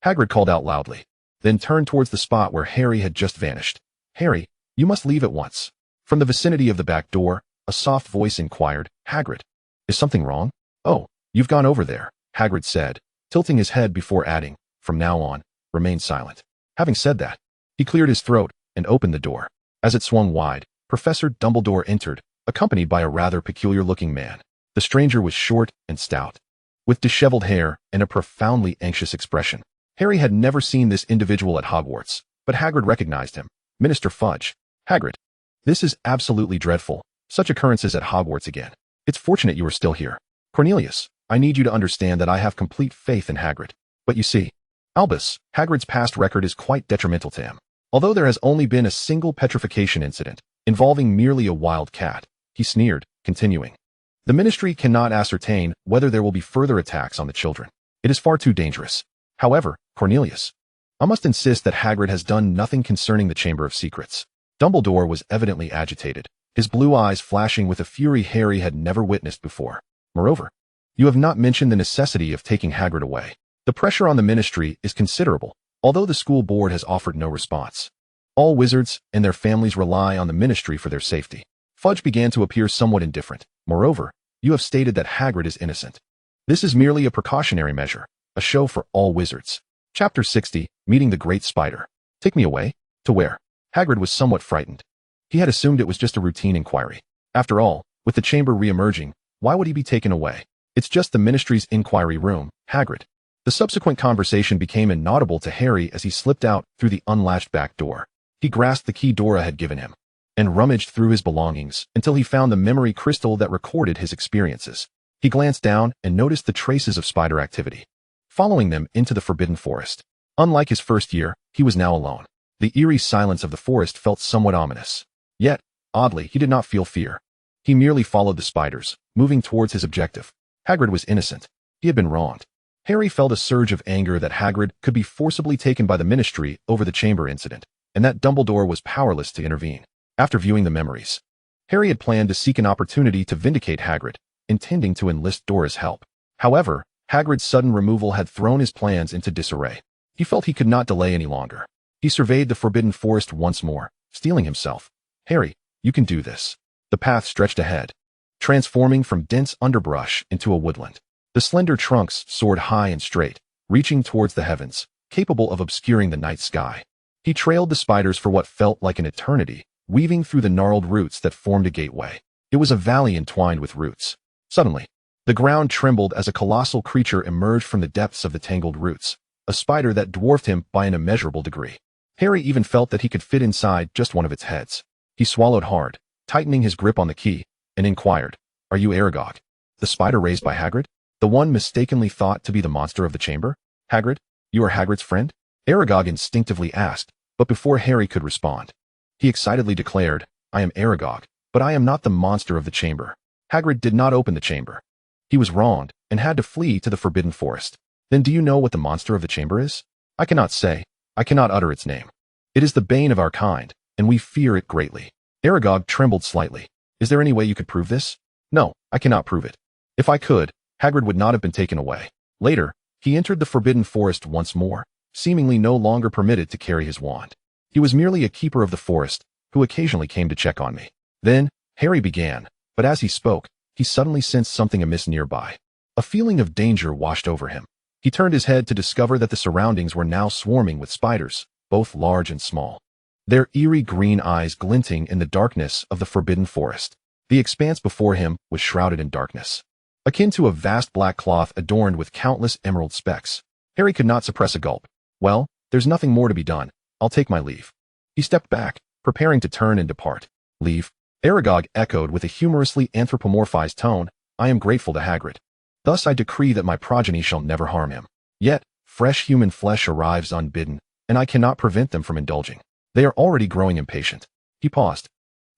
Hagrid called out loudly, then turned towards the spot where Harry had just vanished. Harry, you must leave at once. From the vicinity of the back door, a soft voice inquired, Hagrid, is something wrong? Oh, you've gone over there, Hagrid said, tilting his head before adding, from now on, remain silent. Having said that, he cleared his throat and opened the door. As it swung wide, Professor Dumbledore entered, accompanied by a rather peculiar-looking man. The stranger was short and stout, with disheveled hair and a profoundly anxious expression. Harry had never seen this individual at Hogwarts, but Hagrid recognized him. Minister Fudge. Hagrid, this is absolutely dreadful. Such occurrences at Hogwarts again. It's fortunate you are still here. Cornelius, I need you to understand that I have complete faith in Hagrid. But you see, Albus, Hagrid's past record is quite detrimental to him. Although there has only been a single petrification incident, involving merely a wild cat, he sneered, continuing. The Ministry cannot ascertain whether there will be further attacks on the children. It is far too dangerous. However, Cornelius, I must insist that Hagrid has done nothing concerning the Chamber of Secrets. Dumbledore was evidently agitated, his blue eyes flashing with a fury Harry had never witnessed before. Moreover, you have not mentioned the necessity of taking Hagrid away. The pressure on the Ministry is considerable, although the school board has offered no response. All wizards and their families rely on the Ministry for their safety. Fudge began to appear somewhat indifferent. Moreover, you have stated that Hagrid is innocent. This is merely a precautionary measure, a show for all wizards. Chapter 60, Meeting the Great Spider. Take me away? To where? Hagrid was somewhat frightened. He had assumed it was just a routine inquiry. After all, with the chamber re-emerging, why would he be taken away? It's just the Ministry's inquiry room, Hagrid. The subsequent conversation became inaudible to Harry as he slipped out through the unlatched back door. He grasped the key Dora had given him and rummaged through his belongings until he found the memory crystal that recorded his experiences. He glanced down and noticed the traces of spider activity, following them into the Forbidden Forest. Unlike his first year, he was now alone. The eerie silence of the forest felt somewhat ominous. Yet, oddly, he did not feel fear. He merely followed the spiders, moving towards his objective. Hagrid was innocent. He had been wronged. Harry felt a surge of anger that Hagrid could be forcibly taken by the Ministry over the chamber incident, and that Dumbledore was powerless to intervene. After viewing the memories, Harry had planned to seek an opportunity to vindicate Hagrid, intending to enlist Dora's help. However, Hagrid's sudden removal had thrown his plans into disarray. He felt he could not delay any longer. He surveyed the Forbidden Forest once more, steeling himself. Harry, you can do this. The path stretched ahead, transforming from dense underbrush into a woodland. The slender trunks soared high and straight, reaching towards the heavens, capable of obscuring the night sky. He trailed the spiders for what felt like an eternity, weaving through the gnarled roots that formed a gateway. It was a valley entwined with roots. Suddenly, the ground trembled as a colossal creature emerged from the depths of the tangled roots, a spider that dwarfed him by an immeasurable degree. Harry even felt that he could fit inside just one of its heads. He swallowed hard, tightening his grip on the key, and inquired, Are you Aragog? The spider raised by Hagrid? The one mistakenly thought to be the monster of the chamber? Hagrid, you are Hagrid's friend? Aragog instinctively asked, but before Harry could respond, he excitedly declared, I am Aragog, but I am not the monster of the chamber. Hagrid did not open the chamber. He was wronged, and had to flee to the Forbidden Forest. Then do you know what the monster of the chamber is? I cannot say. I cannot utter its name. It is the bane of our kind, and we fear it greatly. Aragog trembled slightly. Is there any way you could prove this? No, I cannot prove it. If I could, Hagrid would not have been taken away. Later, he entered the Forbidden Forest once more, seemingly no longer permitted to carry his wand. He was merely a keeper of the forest, who occasionally came to check on me. Then, Harry began, but as he spoke, he suddenly sensed something amiss nearby. A feeling of danger washed over him. He turned his head to discover that the surroundings were now swarming with spiders, both large and small, their eerie green eyes glinting in the darkness of the Forbidden Forest. The expanse before him was shrouded in darkness, akin to a vast black cloth adorned with countless emerald specks. Harry could not suppress a gulp. Well, there's nothing more to be done. I'll take my leave. He stepped back, preparing to turn and depart. Leave? Aragog echoed with a humorously anthropomorphized tone, I am grateful to Hagrid. Thus I decree that my progeny shall never harm him. Yet, fresh human flesh arrives unbidden, and I cannot prevent them from indulging. They are already growing impatient. He paused.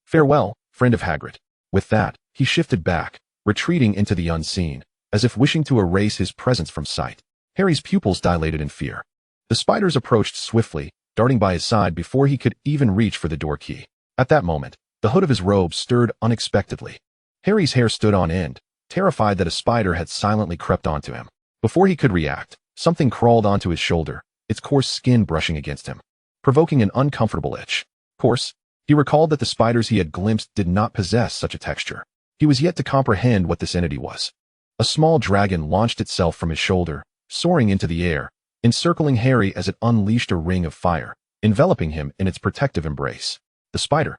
Farewell, friend of Hagrid. With that, he shifted back, retreating into the unseen, as if wishing to erase his presence from sight. Harry's pupils dilated in fear. The spiders approached swiftly, darting by his side before he could even reach for the door key. At that moment, the hood of his robe stirred unexpectedly. Harry's hair stood on end, terrified that a spider had silently crept onto him. Before he could react, something crawled onto his shoulder, its coarse skin brushing against him, provoking an uncomfortable itch. Of course, he recalled that the spiders he had glimpsed did not possess such a texture. He was yet to comprehend what this entity was. A small dragon launched itself from his shoulder, soaring into the air, encircling Harry as it unleashed a ring of fire, enveloping him in its protective embrace. The spider,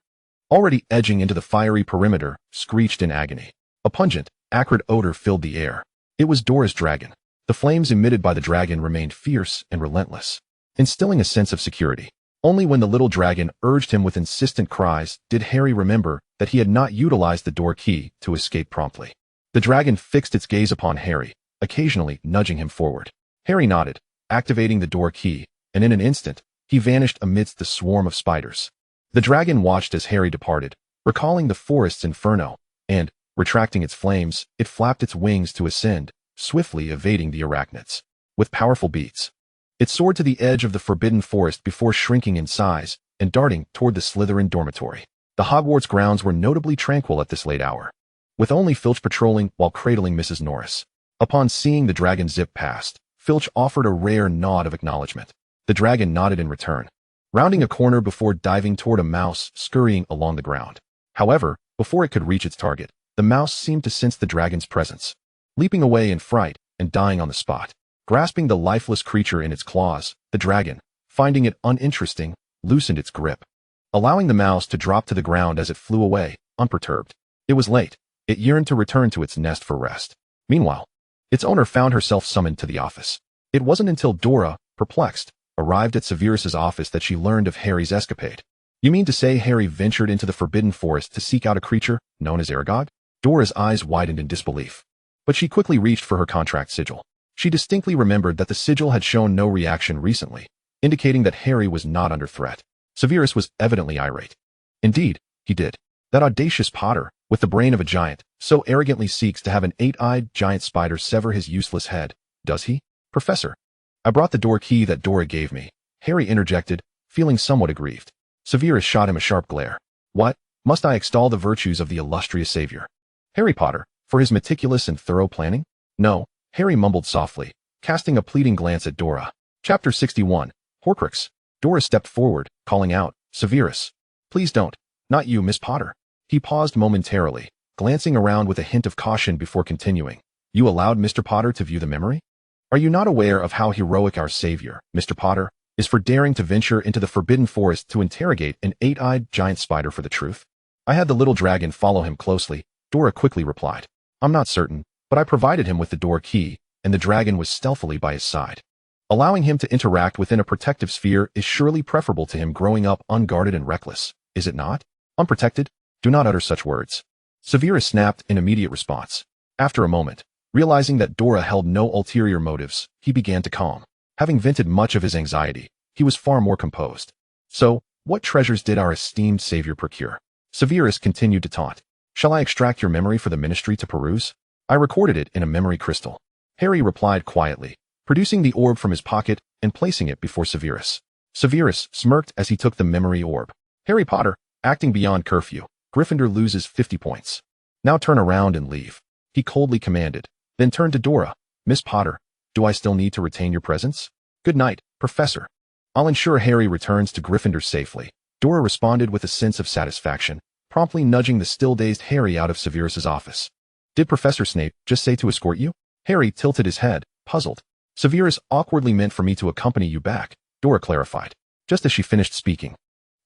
already edging into the fiery perimeter, screeched in agony. A pungent, acrid odor filled the air. It was Dora's dragon. The flames emitted by the dragon remained fierce and relentless, instilling a sense of security. Only when the little dragon urged him with insistent cries did Harry remember that he had not utilized the door key to escape promptly. The dragon fixed its gaze upon Harry, occasionally nudging him forward. Harry nodded, activating the door key, and in an instant, he vanished amidst the swarm of spiders. The dragon watched as Harry departed, recalling the forest's inferno, and, retracting its flames, it flapped its wings to ascend, swiftly evading the arachnids. With powerful beats, it soared to the edge of the forbidden forest before shrinking in size and darting toward the Slytherin dormitory. The Hogwarts grounds were notably tranquil at this late hour, with only Filch patrolling while cradling Mrs. Norris. Upon seeing the dragon zip past, Filch offered a rare nod of acknowledgement. The dragon nodded in return, rounding a corner before diving toward a mouse scurrying along the ground. However, before it could reach its target, the mouse seemed to sense the dragon's presence, leaping away in fright and dying on the spot. Grasping the lifeless creature in its claws, the dragon, finding it uninteresting, loosened its grip, allowing the mouse to drop to the ground as it flew away, unperturbed. It was late. It yearned to return to its nest for rest. Meanwhile, its owner found herself summoned to the office. It wasn't until Dora, perplexed, arrived at Severus's office that she learned of Harry's escapade. You mean to say Harry ventured into the Forbidden Forest to seek out a creature known as Aragog? Dora's eyes widened in disbelief. But she quickly reached for her contract sigil. She distinctly remembered that the sigil had shown no reaction recently, indicating that Harry was not under threat. Severus was evidently irate. Indeed, he did. That audacious Potter, with the brain of a giant, so arrogantly seeks to have an eight-eyed giant spider sever his useless head, does he? Professor, I brought the door key that Dora gave me, Harry interjected, feeling somewhat aggrieved. Severus shot him a sharp glare. What? Must I extol the virtues of the illustrious savior? Harry Potter, for his meticulous and thorough planning? No, Harry mumbled softly, casting a pleading glance at Dora. Chapter 61, Horcrux. Dora stepped forward, calling out, Severus. Please don't. Not you, Miss Potter. He paused momentarily, glancing around with a hint of caution before continuing. You allowed Mr. Potter to view the memory? Are you not aware of how heroic our savior, Mr. Potter, is for daring to venture into the Forbidden Forest to interrogate an eight-eyed giant spider for the truth? I had the little dragon follow him closely, Dora quickly replied. I'm not certain, but I provided him with the door key, and the dragon was stealthily by his side. Allowing him to interact within a protective sphere is surely preferable to him growing up unguarded and reckless, is it not? Unprotected? Do not utter such words. Severus snapped in immediate response. After a moment, realizing that Dora held no ulterior motives, he began to calm. Having vented much of his anxiety, he was far more composed. So, what treasures did our esteemed savior procure? Severus continued to taunt. Shall I extract your memory for the ministry to peruse? I recorded it in a memory crystal. Harry replied quietly, producing the orb from his pocket and placing it before Severus. Severus smirked as he took the memory orb. Harry Potter, acting beyond curfew, Gryffindor loses 50 points. Now turn around and leave. He coldly commanded, then turned to Dora. Miss Potter, do I still need to retain your presence? Good night, Professor. I'll ensure Harry returns to Gryffindor safely. Dora responded with a sense of satisfaction, promptly nudging the still-dazed Harry out of Severus's office. Did Professor Snape just say to escort you? Harry tilted his head, puzzled. Severus awkwardly meant for me to accompany you back, Dora clarified, just as she finished speaking.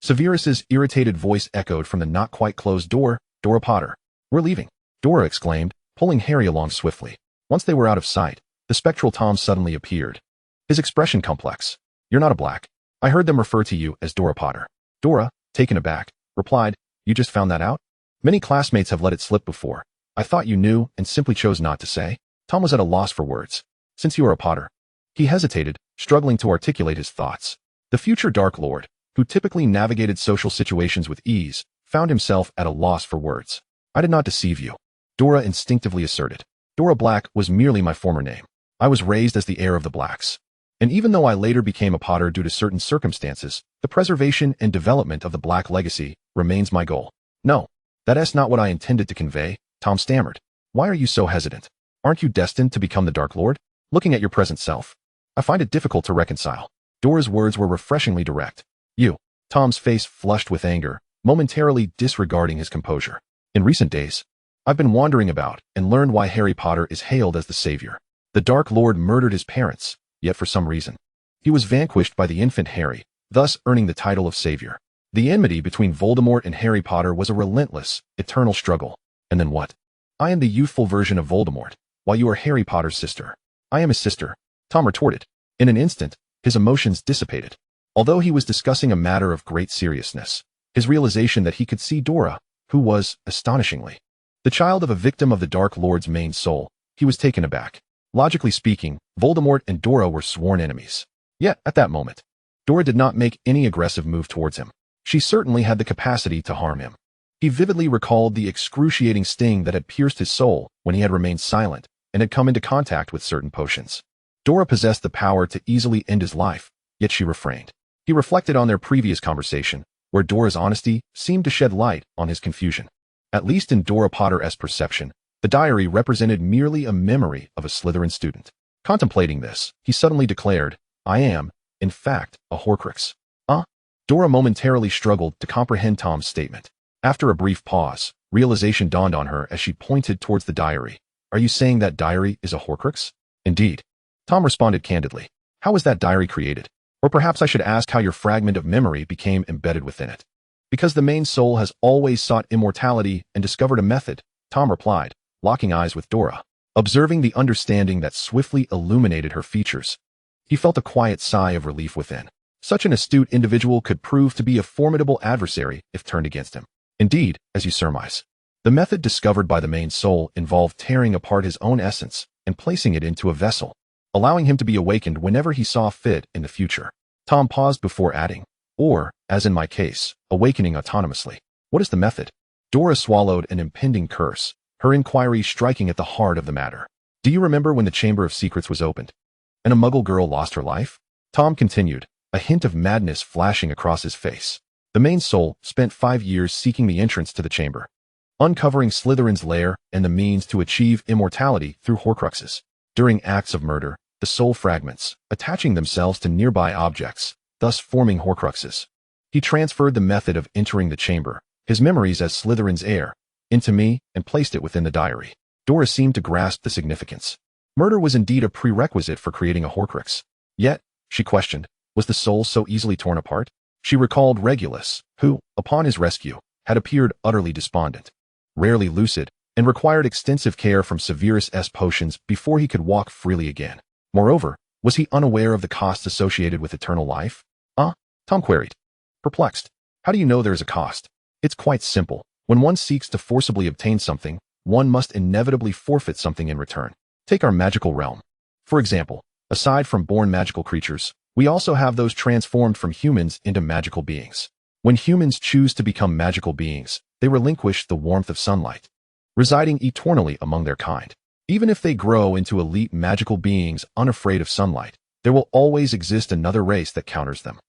Severus's irritated voice echoed from the not-quite-closed door. Dora Potter. We're leaving, Dora exclaimed, pulling Harry along swiftly. Once they were out of sight, the spectral Tom suddenly appeared. His expression complex. You're not a black. I heard them refer to you as Dora Potter. Dora, taken aback, replied, You just found that out? Many classmates have let it slip before. I thought you knew and simply chose not to say. Tom was at a loss for words. Since you are a Potter. He hesitated, struggling to articulate his thoughts. The future Dark Lord, who typically navigated social situations with ease, found himself at a loss for words. I did not deceive you, Dora instinctively asserted. Dora Black was merely my former name. I was raised as the heir of the Blacks. And even though I later became a Potter due to certain circumstances, the preservation and development of the Black legacy remains my goal. No, that's not what I intended to convey, Tom stammered. Why are you so hesitant? Aren't you destined to become the Dark Lord? Looking at your present self, I find it difficult to reconcile. Dora's words were refreshingly direct. You. Tom's face flushed with anger, momentarily disregarding his composure. In recent days, I've been wandering about and learned why Harry Potter is hailed as the savior. The Dark Lord murdered his parents, yet for some reason, he was vanquished by the infant Harry, thus earning the title of savior. The enmity between Voldemort and Harry Potter was a relentless, eternal struggle. And then what? I am the youthful version of Voldemort, while you are Harry Potter's sister. I am his sister, Tom retorted. In an instant, his emotions dissipated. Although he was discussing a matter of great seriousness, his realization that he could see Dora, who was, astonishingly, the child of a victim of the Dark Lord's main soul, he was taken aback. Logically speaking, Voldemort and Dora were sworn enemies. Yet, at that moment, Dora did not make any aggressive move towards him. She certainly had the capacity to harm him. He vividly recalled the excruciating sting that had pierced his soul when he had remained silent and had come into contact with certain potions. Dora possessed the power to easily end his life, yet she refrained. He reflected on their previous conversation, where Dora's honesty seemed to shed light on his confusion. At least in Dora Potter's perception, the diary represented merely a memory of a Slytherin student. Contemplating this, he suddenly declared, I am, in fact, a Horcrux. Dora momentarily struggled to comprehend Tom's statement. After a brief pause, realization dawned on her as she pointed towards the diary. Are you saying that diary is a Horcrux? Indeed. Tom responded candidly. How was that diary created? Or perhaps I should ask how your fragment of memory became embedded within it. Because the main soul has always sought immortality and discovered a method, Tom replied, locking eyes with Dora. Observing the understanding that swiftly illuminated her features, he felt a quiet sigh of relief within. Such an astute individual could prove to be a formidable adversary if turned against him. Indeed, as you surmise, the method discovered by the main soul involved tearing apart his own essence and placing it into a vessel, allowing him to be awakened whenever he saw fit in the future. Tom paused before adding, or, as in my case, awakening autonomously. What is the method? Dora swallowed an impending curse, her inquiry striking at the heart of the matter. Do you remember when the Chamber of Secrets was opened, and a Muggle girl lost her life? Tom continued, a hint of madness flashing across his face. The main soul spent 5 years seeking the entrance to the chamber, uncovering Slytherin's lair and the means to achieve immortality through Horcruxes. During acts of murder, the soul fragments, attaching themselves to nearby objects, thus forming Horcruxes. He transferred the method of entering the chamber, his memories as Slytherin's heir, into me and placed it within the diary. Dora seemed to grasp the significance. Murder was indeed a prerequisite for creating a Horcrux. Yet, she questioned, was the soul so easily torn apart? She recalled Regulus, who, upon his rescue, had appeared utterly despondent, rarely lucid, and required extensive care from Severus' potions before he could walk freely again. Moreover, was he unaware of the costs associated with eternal life? Tom queried, perplexed. How do you know there is a cost? It's quite simple. When one seeks to forcibly obtain something, one must inevitably forfeit something in return. Take our magical realm. For example, aside from born magical creatures, we also have those transformed from humans into magical beings. When humans choose to become magical beings, they relinquish the warmth of sunlight, residing eternally among their kind. Even if they grow into elite magical beings unafraid of sunlight, there will always exist another race that counters them,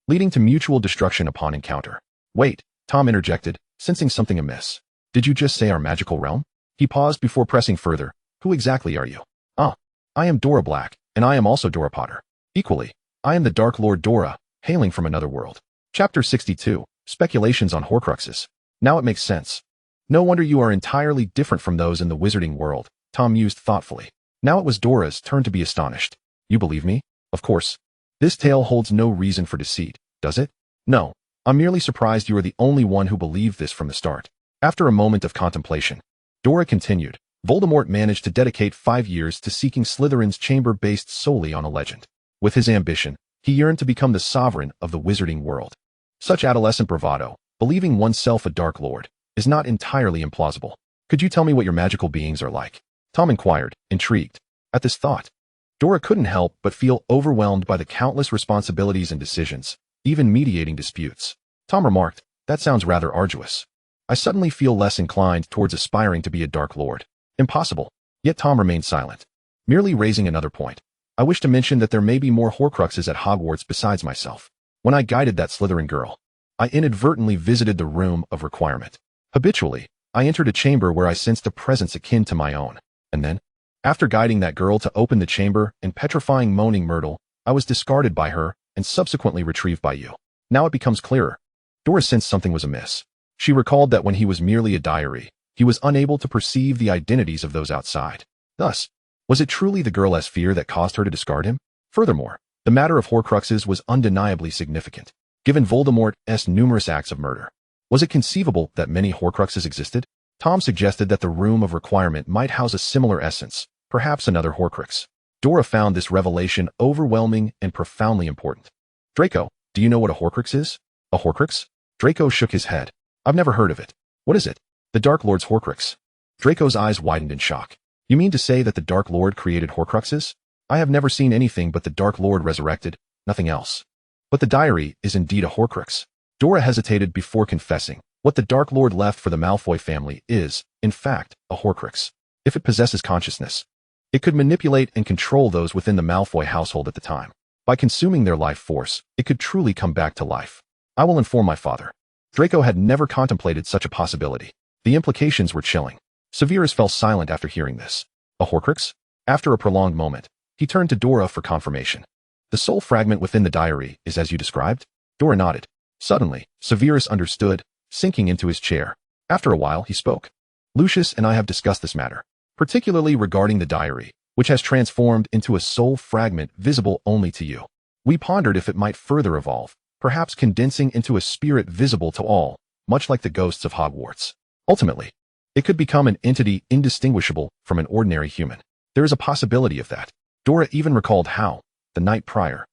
leading to mutual destruction upon encounter. Wait, Tom interjected, sensing something amiss. Did you just say our magical realm? He paused before pressing further. Who exactly are you? I am Dora Black, and I am also Dora Potter. Equally, I am the Dark Lord Dora, hailing from another world. Chapter 62, Speculations on Horcruxes. Now it makes sense. No wonder you are entirely different from those in the wizarding world, Tom mused thoughtfully. Now it was Dora's turn to be astonished. You believe me? Of course. This tale holds no reason for deceit, does it? No. I'm merely surprised you are the only one who believed this from the start. After a moment of contemplation, Dora continued. Voldemort managed to dedicate 5 years to seeking Slytherin's chamber based solely on a legend. With his ambition, he yearned to become the sovereign of the wizarding world. Such adolescent bravado, believing oneself a Dark Lord, is not entirely implausible. Could you tell me what your magical beings are like? Tom inquired, intrigued. At this thought, Dora couldn't help but feel overwhelmed by the countless responsibilities and decisions, even mediating disputes. Tom remarked, "That sounds rather arduous. I suddenly feel less inclined towards aspiring to be a Dark Lord. Impossible." Yet Tom remained silent, merely raising another point. "I wish to mention that there may be more Horcruxes at Hogwarts besides myself. When I guided that Slytherin girl, I inadvertently visited the Room of Requirement. Habitually, I entered a chamber where I sensed a presence akin to my own. And then, after guiding that girl to open the chamber and petrifying Moaning Myrtle, I was discarded by her and subsequently retrieved by you." Now it becomes clearer. Dora sensed something was amiss. She recalled that when he was merely a diary, he was unable to perceive the identities of those outside. Thus, was it truly the girl Sphere that caused her to discard him? Furthermore, the matter of Horcruxes was undeniably significant, given Voldemort's numerous acts of murder. Was it conceivable that many Horcruxes existed? Tom suggested that the Room of Requirement might house a similar essence, perhaps another Horcrux. Dora found this revelation overwhelming and profoundly important. "Draco, do you know what a Horcrux is?" "A Horcrux?" Draco shook his head. "I've never heard of it. What is it?" "The Dark Lord's Horcrux." Draco's eyes widened in shock. "You mean to say that the Dark Lord created Horcruxes? I have never seen anything but the Dark Lord resurrected, nothing else." "But the diary is indeed a Horcrux." Dora hesitated before confessing. What the Dark Lord left for the Malfoy family is, in fact, a Horcrux. If it possesses consciousness, it could manipulate and control those within the Malfoy household at the time. By consuming their life force, it could truly come back to life. "I will inform my father." Draco had never contemplated such a possibility. The implications were chilling. Severus fell silent after hearing this. "A Horcrux?" After a prolonged moment, he turned to Dora for confirmation. "The soul fragment within the diary is as you described?" Dora nodded. Suddenly, Severus understood, sinking into his chair. After a while, he spoke. "Lucius and I have discussed this matter, particularly regarding the diary, which has transformed into a soul fragment visible only to you. We pondered if it might further evolve, perhaps condensing into a spirit visible to all, much like the ghosts of Hogwarts. Ultimately, it could become an entity indistinguishable from an ordinary human. There is a possibility of that." Dora even recalled how, the night prior,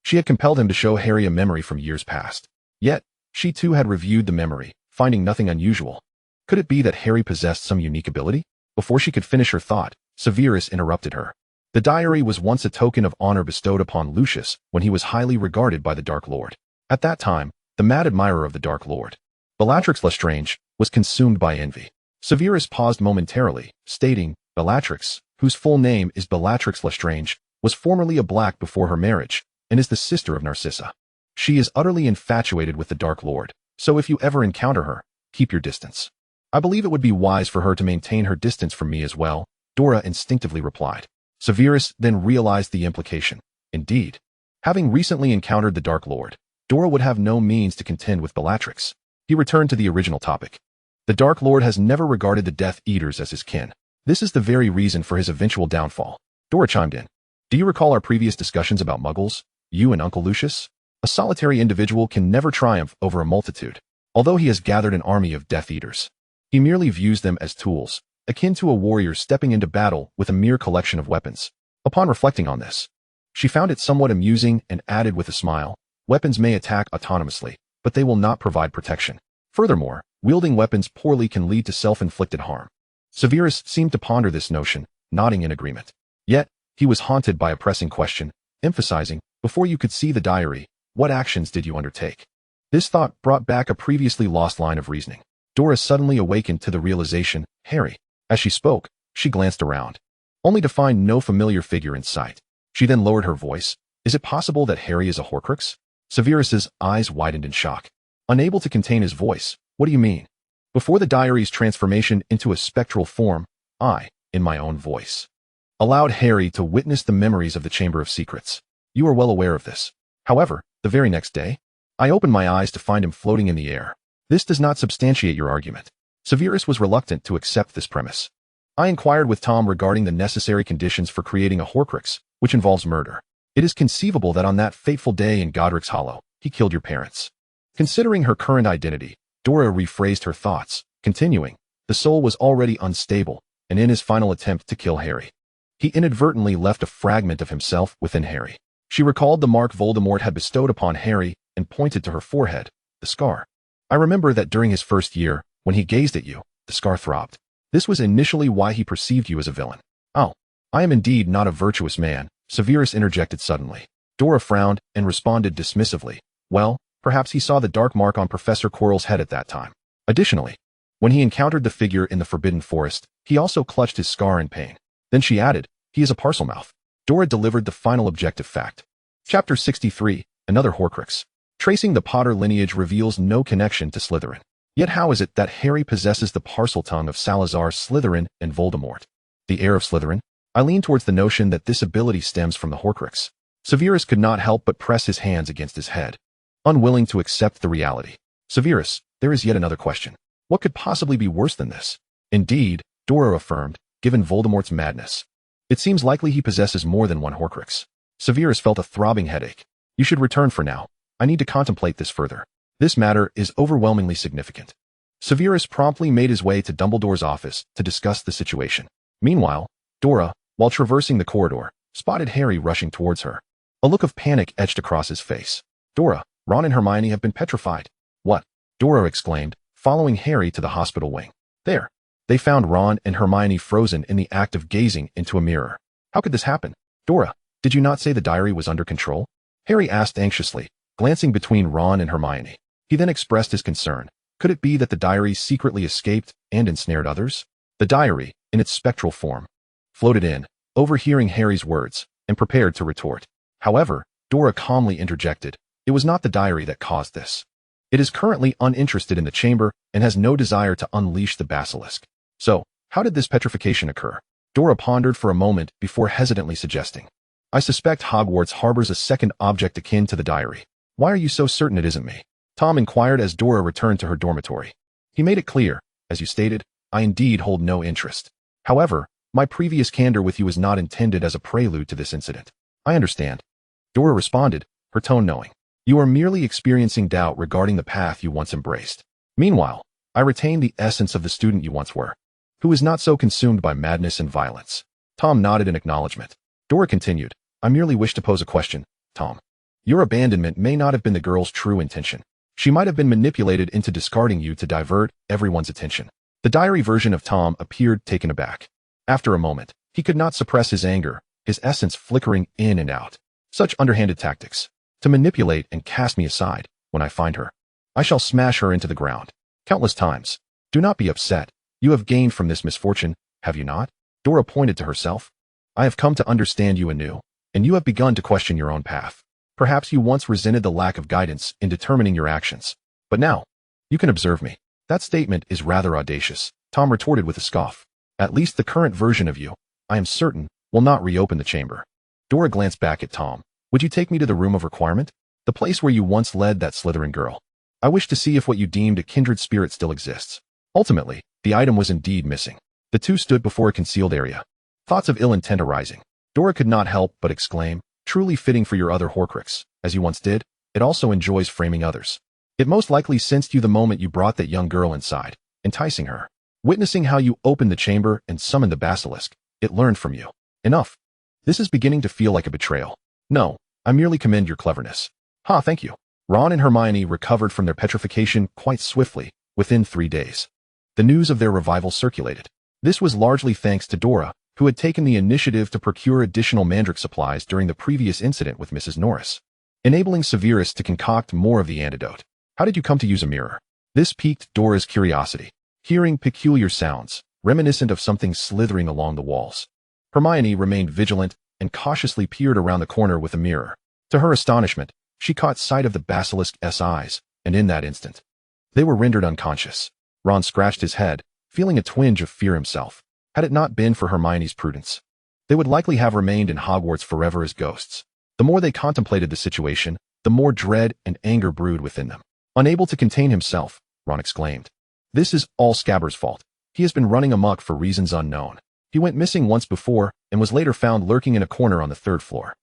she had compelled him to show Harry a memory from years past. Yet, she too had reviewed the memory, finding nothing unusual. Could it be that Harry possessed some unique ability? Before she could finish her thought, Severus interrupted her. "The diary was once a token of honor bestowed upon Lucius when he was highly regarded by the Dark Lord. At that time, the mad admirer of the Dark Lord, Bellatrix Lestrange, was consumed by envy." Severus paused momentarily, stating, "Bellatrix, whose full name is Bellatrix Lestrange, was formerly a Black before her marriage, and is the sister of Narcissa. She is utterly infatuated with the Dark Lord, so if you ever encounter her, keep your distance." "I believe it would be wise for her to maintain her distance from me as well," Dora instinctively replied. Severus then realized the implication. Indeed, having recently encountered the Dark Lord, Dora would have no means to contend with Bellatrix. He returned to the original topic. "The Dark Lord has never regarded the Death Eaters as his kin. This is the very reason for his eventual downfall." Dora chimed in. "Do you recall our previous discussions about Muggles, you and Uncle Lucius? A solitary individual can never triumph over a multitude, although he has gathered an army of Death Eaters. He merely views them as tools, akin to a warrior stepping into battle with a mere collection of weapons." Upon reflecting on this, she found it somewhat amusing and added with a smile, "Weapons may attack autonomously, but they will not provide protection. Furthermore, wielding weapons poorly can lead to self-inflicted harm." Severus seemed to ponder this notion, nodding in agreement. Yet, he was haunted by a pressing question, emphasizing, "Before you could see the diary, what actions did you undertake?" This thought brought back a previously lost line of reasoning. Dora suddenly awakened to the realization, "Harry." As she spoke, she glanced around, only to find no familiar figure in sight. She then lowered her voice. "Is it possible that Harry is a Horcrux?" Severus's eyes widened in shock. Unable to contain his voice, "What do you mean?" "Before the diary's transformation into a spectral form, I, in my own voice, allowed Harry to witness the memories of the Chamber of Secrets. You are well aware of this. However, the very next day, I opened my eyes to find him floating in the air. This does not substantiate your argument." Severus was reluctant to accept this premise. "I inquired with Tom regarding the necessary conditions for creating a Horcrux, which involves murder. It is conceivable that on that fateful day in Godric's Hollow, he killed your parents." Considering her current identity, Dora rephrased her thoughts, continuing, "The soul was already unstable, and in his final attempt to kill Harry, he inadvertently left a fragment of himself within Harry." She recalled the mark Voldemort had bestowed upon Harry and pointed to her forehead, the scar. "I remember that during his first year, When he gazed at you, the scar throbbed. This was initially why he perceived you as a villain. Oh, I am indeed not a virtuous man, Severus interjected suddenly. Dora frowned and responded dismissively. Well, perhaps he saw the dark mark on Professor Quirrell's head at that time. Additionally, when he encountered the figure in the Forbidden Forest, he also clutched his scar in pain. Then she added, he is a Parselmouth. Dora delivered the final objective fact. Chapter 63, Another Horcrux. Tracing the Potter lineage reveals no connection to Slytherin. Yet how is it that Harry possesses the Parseltongue of Salazar Slytherin and Voldemort? The heir of Slytherin? I lean towards the notion that this ability stems from the Horcrux. Severus could not help but press his hands against his head, unwilling to accept the reality. Severus, there is yet another question. What could possibly be worse than this? Indeed, Dora affirmed, given Voldemort's madness. It seems likely he possesses more than one Horcrux. Severus felt a throbbing headache. You should return for now. I need to contemplate this further. This matter is overwhelmingly significant. Severus promptly made his way to Dumbledore's office to discuss the situation. Meanwhile, Dora, while traversing the corridor, spotted Harry rushing towards her. A look of panic etched across his face. Dora, Ron and Hermione have been petrified. What? Dora exclaimed, following Harry to the hospital wing. There. They found Ron and Hermione frozen in the act of gazing into a mirror. How could this happen? Dora, did you not say the diary was under control? Harry asked anxiously, glancing between Ron and Hermione. He then expressed his concern. Could it be that the diary secretly escaped and ensnared others? The diary, in its spectral form, floated in, overhearing Harry's words, and prepared to retort. However, Dora calmly interjected, it was not the diary that caused this. It is currently uninterested in the chamber and has no desire to unleash the basilisk. So, how did this petrification occur? Dora pondered for a moment before hesitantly suggesting. I suspect Hogwarts harbors a second object akin to the diary. Why are you so certain it isn't me? Tom inquired as Dora returned to her dormitory. He made it clear, as you stated, I indeed hold no interest. However, my previous candor with you was not intended as a prelude to this incident. I understand. Dora responded, her tone knowing. You are merely experiencing doubt regarding the path you once embraced. Meanwhile, I retain the essence of the student you once were, who is not so consumed by madness and violence. Tom nodded in acknowledgement. Dora continued, I merely wish to pose a question, Tom. Your abandonment may not have been the girl's true intention. She might have been manipulated into discarding you to divert everyone's attention. The diary version of Tom appeared taken aback. After a moment, he could not suppress his anger, his essence flickering in and out. Such underhanded tactics. To manipulate and cast me aside, when I find her. I shall smash her into the ground. Countless times. Do not be upset. You have gained from this misfortune, have you not? Dora pointed to herself. I have come to understand you anew, and you have begun to question your own path. Perhaps you once resented the lack of guidance in determining your actions. But now, you can observe me. That statement is rather audacious, Tom retorted with a scoff. At least the current version of you, I am certain, will not reopen the chamber. Dora glanced back at Tom. Would you take me to the room of requirement? The place where you once led that Slytherin girl. I wish to see if what you deemed a kindred spirit still exists. Ultimately, the item was indeed missing. The two stood before a concealed area. Thoughts of ill intent arising. Dora could not help but exclaim, truly fitting for your other Horcrux. As you once did, it also enjoys framing others. It most likely sensed you the moment you brought that young girl inside, enticing her. Witnessing how you opened the chamber and summoned the basilisk, it learned from you. Enough. This is beginning to feel like a betrayal. No, I merely commend your cleverness. Thank you. Ron and Hermione recovered from their petrification quite swiftly, within 3 days. The news of their revival circulated. This was largely thanks to Dora, who had taken the initiative to procure additional Mandrake supplies during the previous incident with Mrs. Norris, enabling Severus to concoct more of the antidote. How did you come to use a mirror? This piqued Dora's curiosity, hearing peculiar sounds, reminiscent of something slithering along the walls. Hermione remained vigilant and cautiously peered around the corner with a mirror. To her astonishment, she caught sight of the basilisk's eyes, and in that instant, they were rendered unconscious. Ron scratched his head, feeling a twinge of fear himself. Had it not been for Hermione's prudence, they would likely have remained in Hogwarts forever as ghosts. The more they contemplated the situation, the more dread and anger brewed within them. Unable to contain himself, Ron exclaimed. This is all Scabbers' fault. He has been running amok for reasons unknown. He went missing once before and was later found lurking in a corner on the 3rd floor.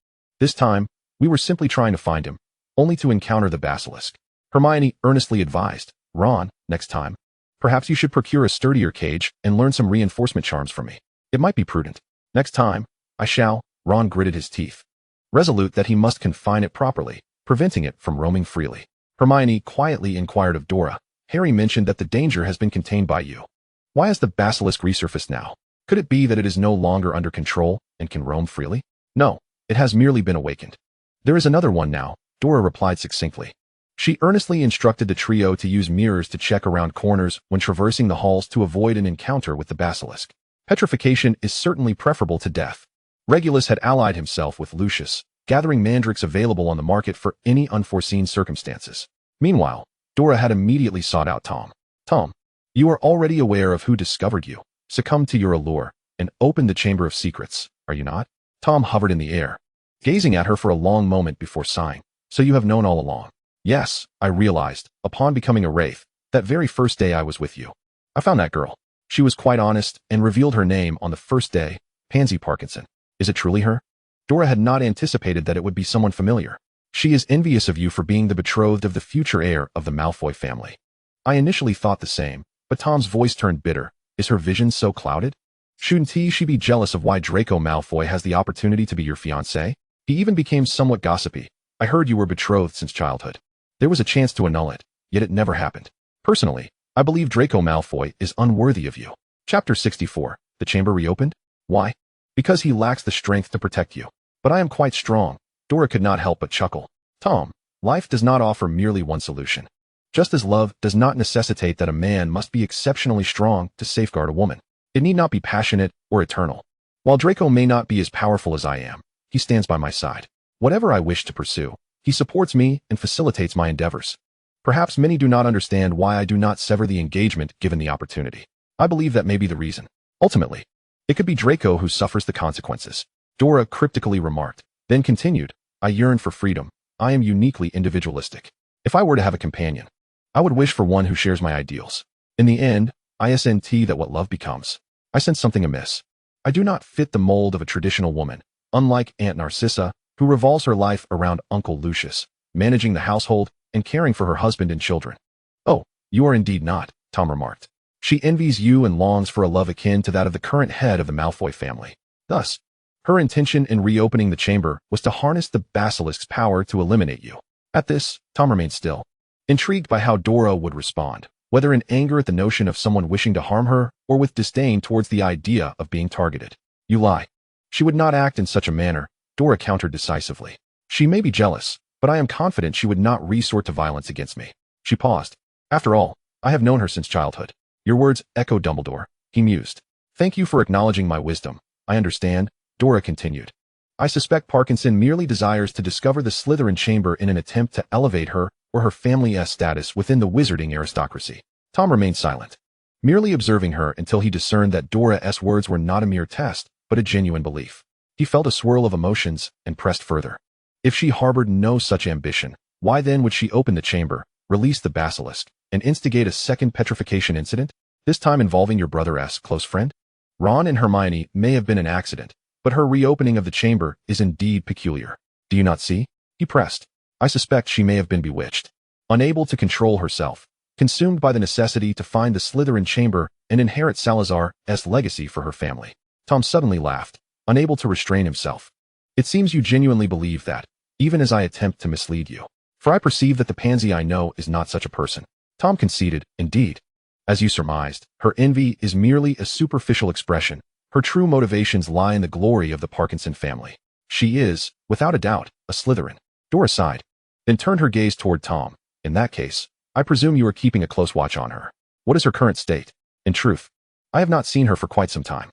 This time, we were simply trying to find him, only to encounter the basilisk. Hermione earnestly advised, Ron, next time, perhaps you should procure a sturdier cage and learn some reinforcement charms from me. It might be prudent. Next time, I shall. Ron gritted his teeth, resolute that he must confine it properly, preventing it from roaming freely. Hermione quietly inquired of Dora, Harry mentioned that the danger has been contained by you. Why has the basilisk resurfaced now? Could it be that it is no longer under control and can roam freely? No, it has merely been awakened. There is another one now, Dora replied succinctly. She earnestly instructed the trio to use mirrors to check around corners when traversing the halls to avoid an encounter with the basilisk. Petrification is certainly preferable to death. Regulus had allied himself with Lucius, gathering mandrakes available on the market for any unforeseen circumstances. Meanwhile, Dora had immediately sought out Tom. Tom, you are already aware of who discovered you, succumbed to your allure, and opened the Chamber of Secrets, are you not? Tom hovered in the air, gazing at her for a long moment before sighing. So you have known all along. Yes, I realized, upon becoming a wraith, that very first day I was with you. I found that girl. She was quite honest and revealed her name on the first day, Pansy Parkinson. Is it truly her? Dora had not anticipated that it would be someone familiar. She is envious of you for being the betrothed of the future heir of the Malfoy family. I initially thought the same, but Tom's voice turned bitter. Is her vision so clouded? Shouldn't she be jealous of why Draco Malfoy has the opportunity to be your fiancé? He even became somewhat gossipy. I heard you were betrothed since childhood. There was a chance to annul it, yet it never happened. Personally, I believe Draco Malfoy is unworthy of you. Chapter 64. The chamber reopened? Why? Because he lacks the strength to protect you. But I am quite strong. Dora could not help but chuckle. Tom, life does not offer merely one solution. Just as love does not necessitate that a man must be exceptionally strong to safeguard a woman. It need not be passionate or eternal. While Draco may not be as powerful as I am, he stands by my side. Whatever I wish to pursue, he supports me and facilitates my endeavors. Perhaps many do not understand why I do not sever the engagement given the opportunity. I believe that may be the reason. Ultimately, it could be Draco who suffers the consequences. Dora cryptically remarked, then continued, I yearn for freedom. I am uniquely individualistic. If I were to have a companion, I would wish for one who shares my ideals. In the end, I sense that what love becomes. I sense something amiss. I do not fit the mold of a traditional woman, unlike Aunt Narcissa, who revolves her life around Uncle Lucius, managing the household and caring for her husband and children. Oh, you are indeed not, Tom remarked. She envies you and longs for a love akin to that of the current head of the Malfoy family. Thus, her intention in reopening the chamber was to harness the basilisk's power to eliminate you. At this, Tom remained still, intrigued by how Dora would respond, whether in anger at the notion of someone wishing to harm her or with disdain towards the idea of being targeted. You lie. She would not act in such a manner, Dora countered decisively. She may be jealous, but I am confident she would not resort to violence against me. She paused. After all, I have known her since childhood. Your words echo Dumbledore, he mused. Thank you for acknowledging my wisdom. I understand, Dora continued. I suspect Parkinson merely desires to discover the Slytherin chamber in an attempt to elevate her or her family's status within the wizarding aristocracy. Tom remained silent, merely observing her until he discerned that Dora's words were not a mere test, but a genuine belief. He felt a swirl of emotions and pressed further. If she harbored no such ambition, why then would she open the chamber, release the basilisk, and instigate a second petrification incident, this time involving your brother's close friend? Ron and Hermione may have been an accident, but her reopening of the chamber is indeed peculiar. Do you not see? He pressed. I suspect she may have been bewitched. Unable to control herself, consumed by the necessity to find the Slytherin chamber and inherit Salazar's legacy for her family. Tom suddenly laughed, unable to restrain himself. It seems you genuinely believe that, even as I attempt to mislead you. For I perceive that the pansy I know is not such a person. Tom conceded, indeed. As you surmised, her envy is merely a superficial expression. Her true motivations lie in the glory of the Parkinson family. She is, without a doubt, a Slytherin. Dora sighed, then turned her gaze toward Tom. In that case, I presume you are keeping a close watch on her. What is her current state? In truth, I have not seen her for quite some time.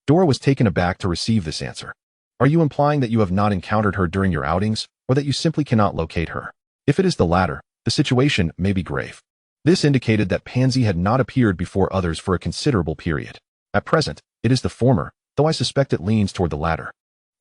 Dora was taken aback to receive this answer. Are you implying that you have not encountered her during your outings, or that you simply cannot locate her? If it is the latter, the situation may be grave. This indicated that Pansy had not appeared before others for a considerable period. At present, it is the former, though I suspect it leans toward the latter.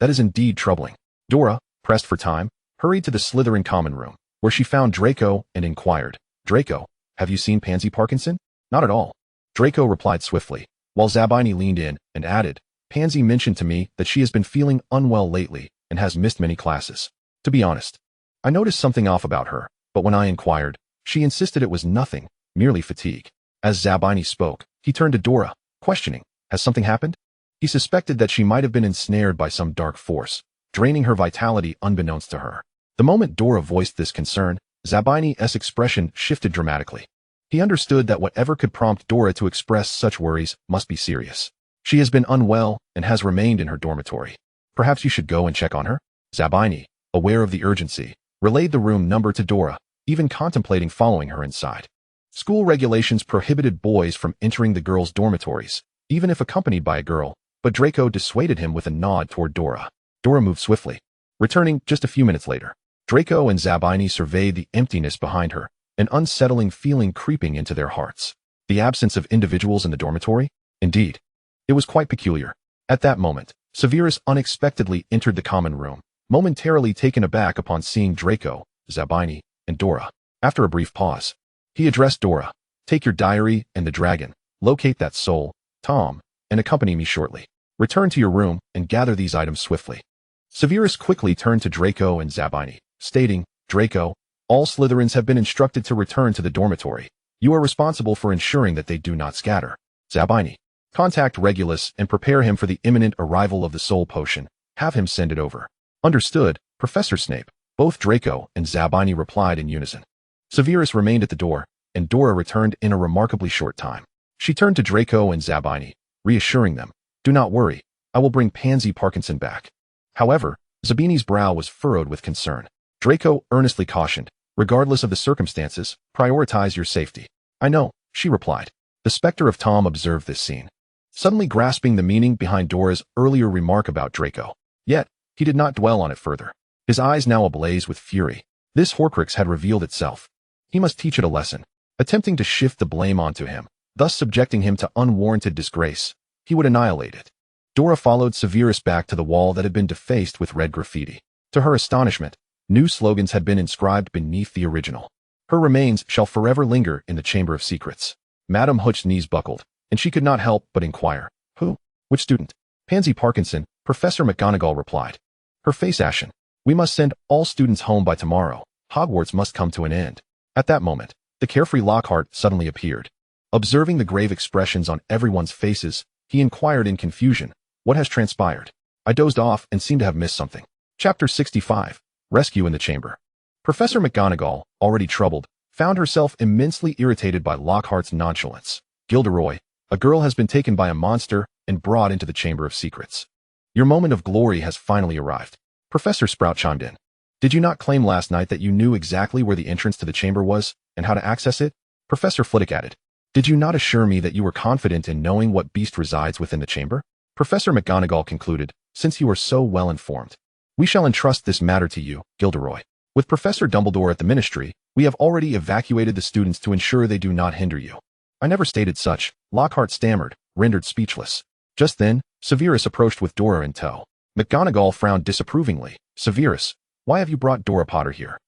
That is indeed troubling. Dora, pressed for time, hurried to the Slytherin common room, where she found Draco and inquired, Draco, have you seen Pansy Parkinson? Not at all. Draco replied swiftly, while Zabini leaned in and added, Pansy mentioned to me that she has been feeling unwell lately and has missed many classes. To be honest, I noticed something off about her, but when I inquired, she insisted it was nothing, merely fatigue. As Zabini spoke, he turned to Dora, questioning, has something happened? He suspected that she might have been ensnared by some dark force, draining her vitality unbeknownst to her. The moment Dora voiced this concern, Zabini's expression shifted dramatically. He understood that whatever could prompt Dora to express such worries must be serious. She has been unwell and has remained in her dormitory. Perhaps you should go and check on her? Zabini, aware of the urgency, relayed the room number to Dora, even contemplating following her inside. School regulations prohibited boys from entering the girls' dormitories, even if accompanied by a girl, but Draco dissuaded him with a nod toward Dora. Dora moved swiftly. Returning just a few minutes later, Draco and Zabini surveyed the emptiness behind her, an unsettling feeling creeping into their hearts. The absence of individuals in the dormitory? Indeed. It was quite peculiar. At that moment, Severus unexpectedly entered the common room, momentarily taken aback upon seeing Draco, Zabini, and Dora. After a brief pause, he addressed Dora. Take your diary and the dragon, locate that soul, Tom, and accompany me shortly. Return to your room and gather these items swiftly. Severus quickly turned to Draco and Zabini, stating, Draco, all Slytherins have been instructed to return to the dormitory. You are responsible for ensuring that they do not scatter. Zabini, contact Regulus and prepare him for the imminent arrival of the soul potion. Have him send it over. Understood, Professor Snape. Both Draco and Zabini replied in unison. Severus remained at the door, and Dora returned in a remarkably short time. She turned to Draco and Zabini, reassuring them, do not worry, I will bring Pansy Parkinson back. However, Zabini's brow was furrowed with concern. Draco earnestly cautioned, regardless of the circumstances, prioritize your safety. I know, she replied. The specter of Tom observed this scene, suddenly grasping the meaning behind Dora's earlier remark about Draco. Yet, he did not dwell on it further. His eyes now ablaze with fury. This Horcrux had revealed itself. He must teach it a lesson, attempting to shift the blame onto him, thus subjecting him to unwarranted disgrace. He would annihilate it. Dora followed Severus back to the wall that had been defaced with red graffiti. To her astonishment, new slogans had been inscribed beneath the original. Her remains shall forever linger in the Chamber of Secrets. Madame Hooch's knees buckled, and she could not help but inquire, who? Which student? Pansy Parkinson, Professor McGonagall replied. Her face ashen. We must send all students home by tomorrow. Hogwarts must come to an end. At that moment, the carefree Lockhart suddenly appeared. Observing the grave expressions on everyone's faces, he inquired in confusion, what has transpired? I dozed off and seemed to have missed something. Chapter 65. Rescue in the Chamber. Professor McGonagall, already troubled, found herself immensely irritated by Lockhart's nonchalance. Gilderoy, a girl has been taken by a monster and brought into the Chamber of Secrets. Your moment of glory has finally arrived. Professor Sprout chimed in. Did you not claim last night that you knew exactly where the entrance to the chamber was and how to access it? Professor Flitwick added. Did you not assure me that you were confident in knowing what beast resides within the chamber? Professor McGonagall concluded, since you are so well informed. We shall entrust this matter to you, Gilderoy. With Professor Dumbledore at the Ministry, we have already evacuated the students to ensure they do not hinder you. I never stated such, Lockhart stammered, rendered speechless. Just then, Severus approached with Dora in tow. McGonagall frowned disapprovingly. Severus, why have you brought Dora Potter here?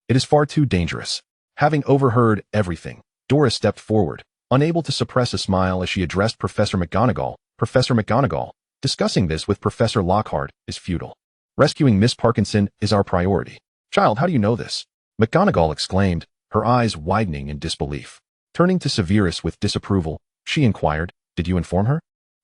It is far too dangerous. Having overheard everything, Dora stepped forward, unable to suppress a smile as she addressed Professor McGonagall. Professor McGonagall, discussing this with Professor Lockhart is futile. Rescuing Miss Parkinson is our priority. Child, how do you know this? McGonagall exclaimed, her eyes widening in disbelief. Turning to Severus with disapproval, she inquired, did you inform her?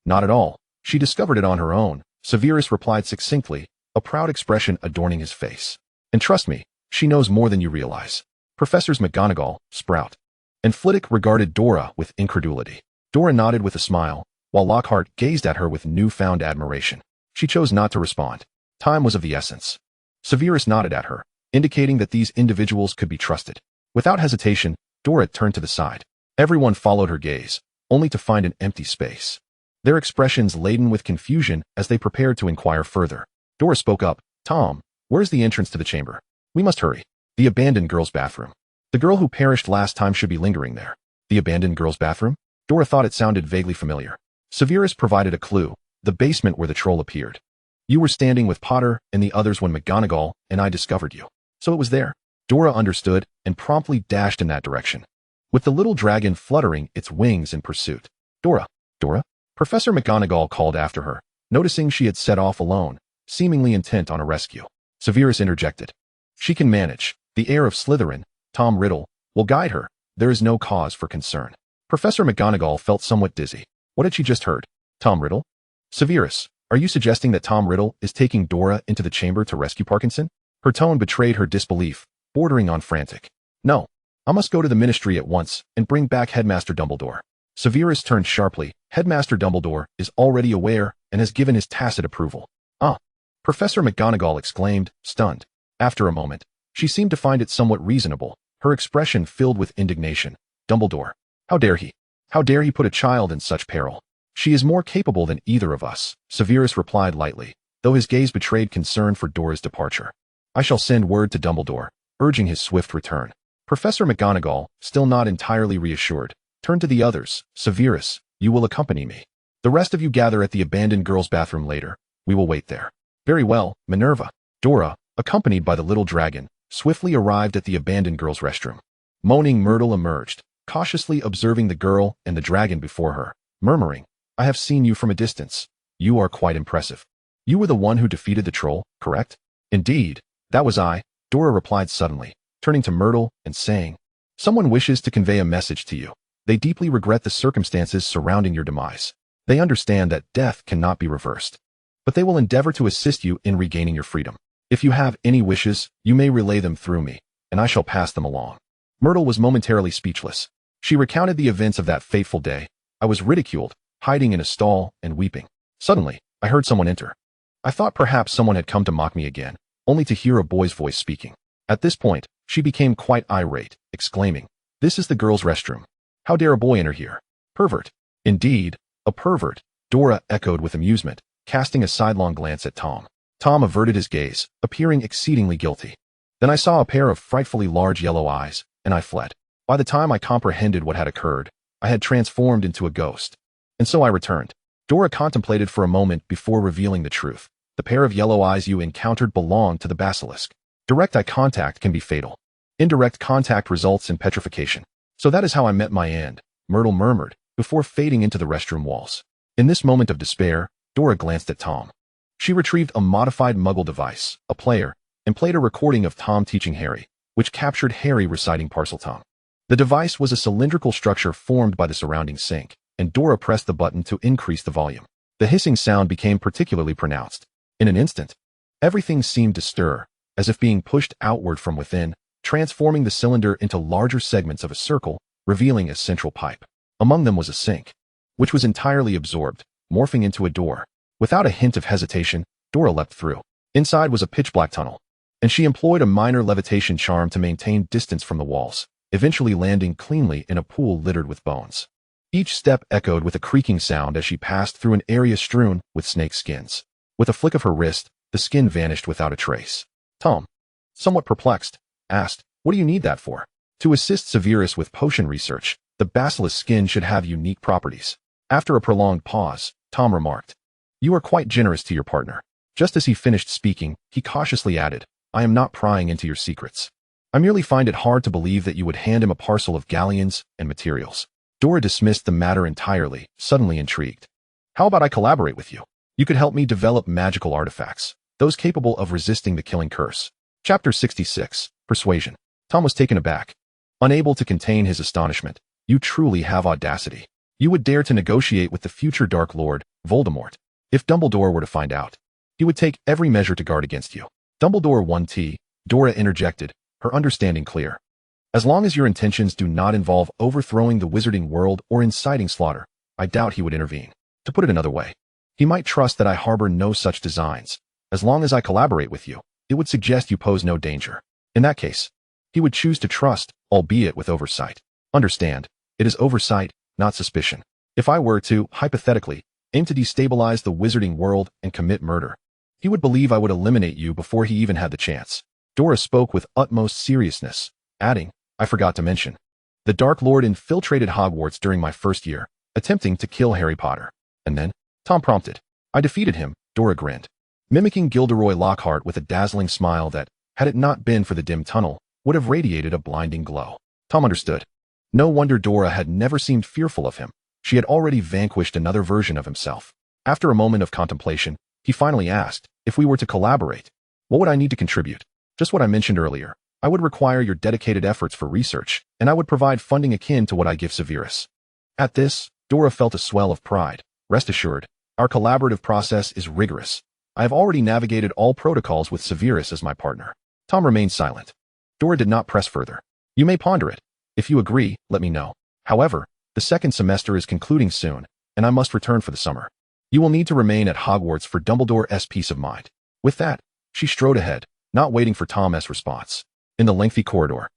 Not at all. She discovered it on her own, Severus replied succinctly, a proud expression adorning his face. And trust me, she knows more than you realize. Professors McGonagall, Sprout, and Flitwick regarded Dora with incredulity. Dora nodded with a smile, while Lockhart gazed at her with newfound admiration. She chose not to respond. Time was of the essence. Severus nodded at her, indicating that these individuals could be trusted. Without hesitation, Dora turned to the side. Everyone followed her gaze, only to find an empty space. Their expressions laden with confusion as they prepared to inquire further. Dora spoke up, Tom, where's the entrance to the chamber? We must hurry. The abandoned girls' bathroom. The girl who perished last time should be lingering there. The abandoned girls' bathroom? Dora thought it sounded vaguely familiar. Severus provided a clue, the basement where the troll appeared. You were standing with Potter and the others when McGonagall and I discovered you. So it was there. Dora understood and promptly dashed in that direction, with the little dragon fluttering its wings in pursuit. Dora, Dora? Professor McGonagall called after her, noticing she had set off alone, seemingly intent on a rescue. Severus interjected. She can manage. The heir of Slytherin, Tom Riddle, will guide her. There is no cause for concern. Professor McGonagall felt somewhat dizzy. What had she just heard? Tom Riddle? Severus, are you suggesting that Tom Riddle is taking Dora into the chamber to rescue Parkinson? Her tone betrayed her disbelief, bordering on frantic. No, I must go to the ministry at once and bring back Headmaster Dumbledore. Severus turned sharply. Headmaster Dumbledore is already aware and has given his tacit approval. Ah! Professor McGonagall exclaimed, stunned. After a moment, she seemed to find it somewhat reasonable, her expression filled with indignation. Dumbledore. How dare he? How dare he put a child in such peril? She is more capable than either of us, Severus replied lightly, though his gaze betrayed concern for Dora's departure. I shall send word to Dumbledore, urging his swift return. Professor McGonagall, still not entirely reassured, turned to the others. Severus, you will accompany me. The rest of you gather at the abandoned girls' bathroom later. We will wait there. Very well, Minerva. Dora, accompanied by the little dragon, swiftly arrived at the abandoned girls' restroom. Moaning Myrtle emerged, cautiously observing the girl and the dragon before her, murmuring, I have seen you from a distance. You are quite impressive. You were the one who defeated the troll, correct? Indeed, that was I, Dora replied suddenly, turning to Myrtle and saying, someone wishes to convey a message to you. They deeply regret the circumstances surrounding your demise. They understand that death cannot be reversed. But they will endeavor to assist you in regaining your freedom. If you have any wishes, you may relay them through me, and I shall pass them along. Myrtle was momentarily speechless. She recounted the events of that fateful day. I was ridiculed, hiding in a stall and weeping. Suddenly, I heard someone enter. I thought perhaps someone had come to mock me again, only to hear a boy's voice speaking. At this point, she became quite irate, exclaiming, this is the girls' restroom. How dare a boy enter here? Pervert. Indeed, a pervert, Dora echoed with amusement, casting a sidelong glance at Tom. Tom averted his gaze, appearing exceedingly guilty. Then I saw a pair of frightfully large yellow eyes, and I fled. By the time I comprehended what had occurred, I had transformed into a ghost. And so I returned. Dora contemplated for a moment before revealing the truth. The pair of yellow eyes you encountered belonged to the basilisk. Direct eye contact can be fatal. Indirect contact results in petrification. So that is how I met my end, Myrtle murmured, before fading into the restroom walls. In this moment of despair, Dora glanced at Tom. She retrieved a modified Muggle device, a player, and played a recording of Tom teaching Harry, which captured Harry reciting Parseltongue. The device was a cylindrical structure formed by the surrounding sink, and Dora pressed the button to increase the volume. The hissing sound became particularly pronounced. In an instant, everything seemed to stir, as if being pushed outward from within, transforming the cylinder into larger segments of a circle, revealing a central pipe. Among them was a sink, which was entirely absorbed, morphing into a door. Without a hint of hesitation, Dora leapt through. Inside was a pitch-black tunnel, and she employed a minor levitation charm to maintain distance from the walls, eventually landing cleanly in a pool littered with bones. Each step echoed with a creaking sound as she passed through an area strewn with snake skins. With a flick of her wrist, the skin vanished without a trace. Tom, somewhat perplexed, asked, what do you need that for? To assist Severus with potion research, the basilisk skin should have unique properties. After a prolonged pause, Tom remarked, you are quite generous to your partner. Just as he finished speaking, he cautiously added, I am not prying into your secrets. I merely find it hard to believe that you would hand him a parcel of galleons and materials. Dora dismissed the matter entirely, suddenly intrigued. How about I collaborate with you? You could help me develop magical artifacts, those capable of resisting the killing curse. Chapter 66, Persuasion. Tom was taken aback. Unable to contain his astonishment. You truly have audacity. You would dare to negotiate with the future Dark Lord, Voldemort. If Dumbledore were to find out, he would take every measure to guard against you. Dumbledore 1T, Dora interjected, her understanding clear. As long as your intentions do not involve overthrowing the wizarding world or inciting slaughter, I doubt he would intervene. To put it another way, he might trust that I harbor no such designs. As long as I collaborate with you, it would suggest you pose no danger. In that case, he would choose to trust, albeit with oversight. Understand, it is oversight, not suspicion. If I were to, hypothetically, aim to destabilize the wizarding world and commit murder, he would believe I would eliminate you before he even had the chance. Dora spoke with utmost seriousness, adding, I forgot to mention. The Dark Lord infiltrated Hogwarts during my first year, attempting to kill Harry Potter. And then, Tom prompted. I defeated him, Dora grinned, mimicking Gilderoy Lockhart with a dazzling smile that, had it not been for the dim tunnel, would have radiated a blinding glow. Tom understood. No wonder Dora had never seemed fearful of him. She had already vanquished another version of himself. After a moment of contemplation, he finally asked, if we were to collaborate, what would I need to contribute? Just what I mentioned earlier. I would require your dedicated efforts for research, and I would provide funding akin to what I give Severus. At this, Dora felt a swell of pride. Rest assured, our collaborative process is rigorous. I have already navigated all protocols with Severus as my partner. Tom remained silent. Dora did not press further. You may ponder it, If you agree, let me know. However, the second semester is concluding soon, and I must return for the summer. You will need to remain at Hogwarts for Dumbledore's peace of mind." With that, she strode ahead, not waiting for Tom's response. In the lengthy corridor,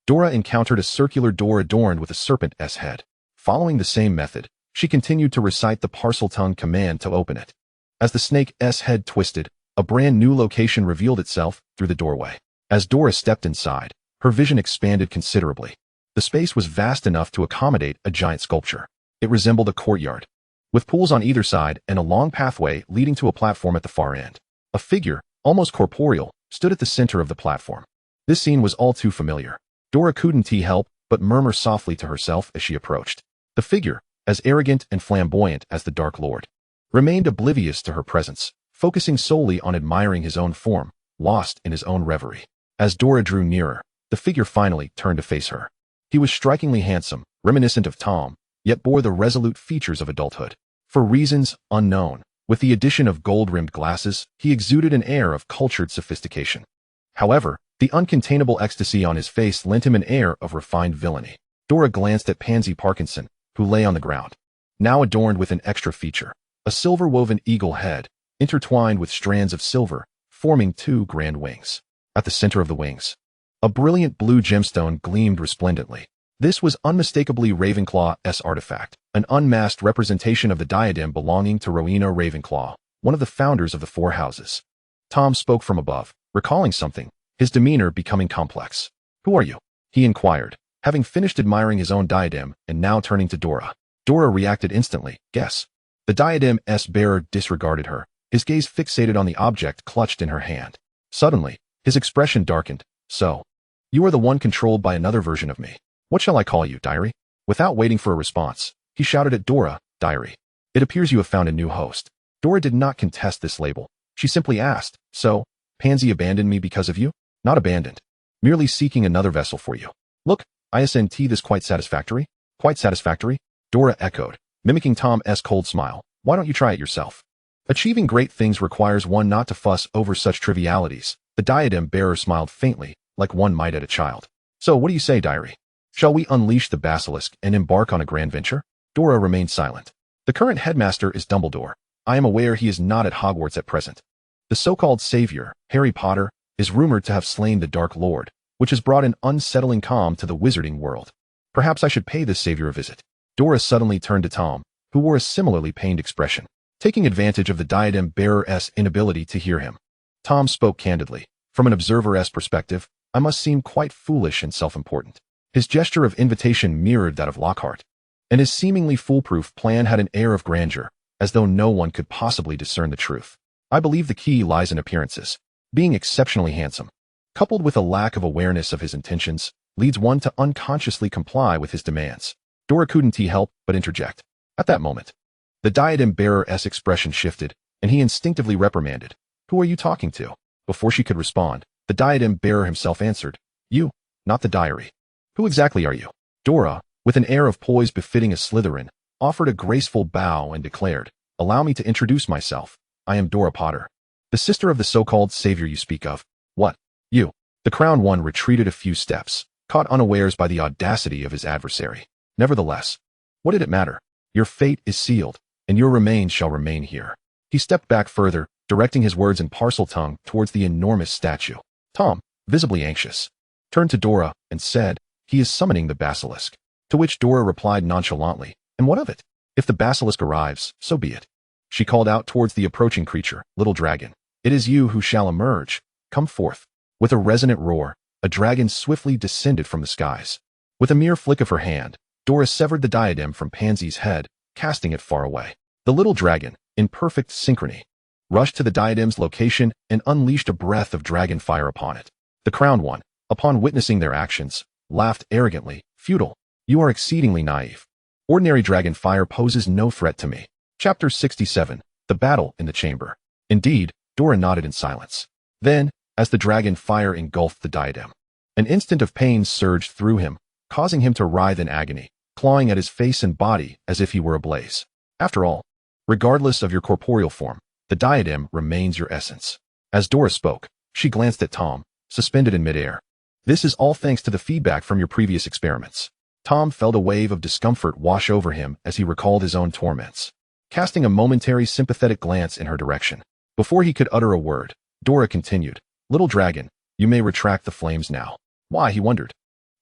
Dora encountered a circular door adorned with a serpent's head. Following the same method, she continued to recite the Parseltongue command to open it. As the snake's head twisted, a brand new location revealed itself through the doorway. As Dora stepped inside, her vision expanded considerably. The space was vast enough to accommodate a giant sculpture. It resembled a courtyard, with pools on either side and a long pathway leading to a platform at the far end. A figure, almost corporeal, stood at the center of the platform. This scene was all too familiar. Dora couldn't help but murmur softly to herself as she approached. The figure, as arrogant and flamboyant as the Dark Lord, remained oblivious to her presence, focusing solely on admiring his own form, lost in his own reverie. As Dora drew nearer, the figure finally turned to face her. He was strikingly handsome, reminiscent of Tom, yet bore the resolute features of adulthood. For reasons unknown, with the addition of gold-rimmed glasses, he exuded an air of cultured sophistication. However, the uncontainable ecstasy on his face lent him an air of refined villainy. Dora glanced at Pansy Parkinson, who lay on the ground, now adorned with an extra feature, a silver-woven eagle head, intertwined with strands of silver, forming two grand wings. At the center of the wings, a brilliant blue gemstone gleamed resplendently. This was unmistakably Ravenclaw's artifact, an unmasked representation of the diadem belonging to Rowena Ravenclaw, one of the founders of the Four Houses. Tom spoke from above, recalling something, his demeanor becoming complex. "Who are you?" he inquired, having finished admiring his own diadem and now turning to Dora. Dora reacted instantly. "Guess." The diadem's bearer disregarded her, his gaze fixated on the object clutched in her hand. Suddenly, his expression darkened. "So, you are the one controlled by another version of me. What shall I call you, Diary?" Without waiting for a response, he shouted at Dora, "Diary. It appears you have found a new host." Dora did not contest this label. She simply asked, "So, Pansy abandoned me because of you?" "Not abandoned. Merely seeking another vessel for you." "Look, isn't this quite satisfactory?" "Quite satisfactory?" Dora echoed, mimicking Tom's cold smile. "Why don't you try it yourself?" Achieving great things requires one not to fuss over such trivialities. The diadem bearer smiled faintly, like one might at a child. "So what do you say, Diary? Shall we unleash the basilisk and embark on a grand venture?" Dora remained silent. "The current headmaster is Dumbledore. I am aware he is not at Hogwarts at present. The so-called savior, Harry Potter, is rumored to have slain the Dark Lord, which has brought an unsettling calm to the wizarding world. Perhaps I should pay this savior a visit." Dora suddenly turned to Tom, who wore a similarly pained expression, taking advantage of the diadem bearer's inability to hear him. Tom spoke candidly. "From an observer's perspective, I must seem quite foolish and self-important." His gesture of invitation mirrored that of Lockhart, and his seemingly foolproof plan had an air of grandeur, as though no one could possibly discern the truth. "I believe the key lies in appearances. Being exceptionally handsome, coupled with a lack of awareness of his intentions, leads one to unconsciously comply with his demands." Dora couldn't help but interject. At that moment, the diadem bearer's expression shifted, and he instinctively reprimanded, "Who are you talking to?" Before she could respond, the diadem bearer himself answered, "You, not the diary." "Who exactly are you?" Dora, with an air of poise befitting a Slytherin, offered a graceful bow and declared, "Allow me to introduce myself. I am Dora Potter, the sister of the so-called savior you speak of." "What? You?" The crowned one retreated a few steps, caught unawares by the audacity of his adversary. "Nevertheless, what did it matter? Your fate is sealed, and your remains shall remain here." He stepped back further, directing his words in Parseltongue towards the enormous statue. Tom, visibly anxious, turned to Dora and said, "He is summoning the basilisk." To which Dora replied nonchalantly, "And what of it? If the basilisk arrives, so be it." She called out towards the approaching creature, "Little dragon, it is you who shall emerge. Come forth." With a resonant roar, a dragon swiftly descended from the skies. With a mere flick of her hand, Dora severed the diadem from Pansy's head, casting it far away. The little dragon, in perfect synchrony, rushed to the diadem's location and unleashed a breath of dragon fire upon it. The crowned one, upon witnessing their actions, laughed arrogantly. "Futile. You are exceedingly naive. Ordinary dragon fire poses no threat to me." Chapter 67. The Battle in the Chamber. Indeed, Dora nodded in silence. Then, as the dragon fire engulfed the diadem, an instant of pain surged through him, causing him to writhe in agony, clawing at his face and body as if he were ablaze. After all, regardless of your corporeal form, the diadem remains your essence. As Dora spoke, she glanced at Tom, suspended in midair. This is all thanks to the feedback from your previous experiments. Tom felt a wave of discomfort wash over him as he recalled his own torments, casting a momentary sympathetic glance in her direction. Before he could utter a word, Dora continued, "Little dragon, you may retract the flames now." Why, he wondered.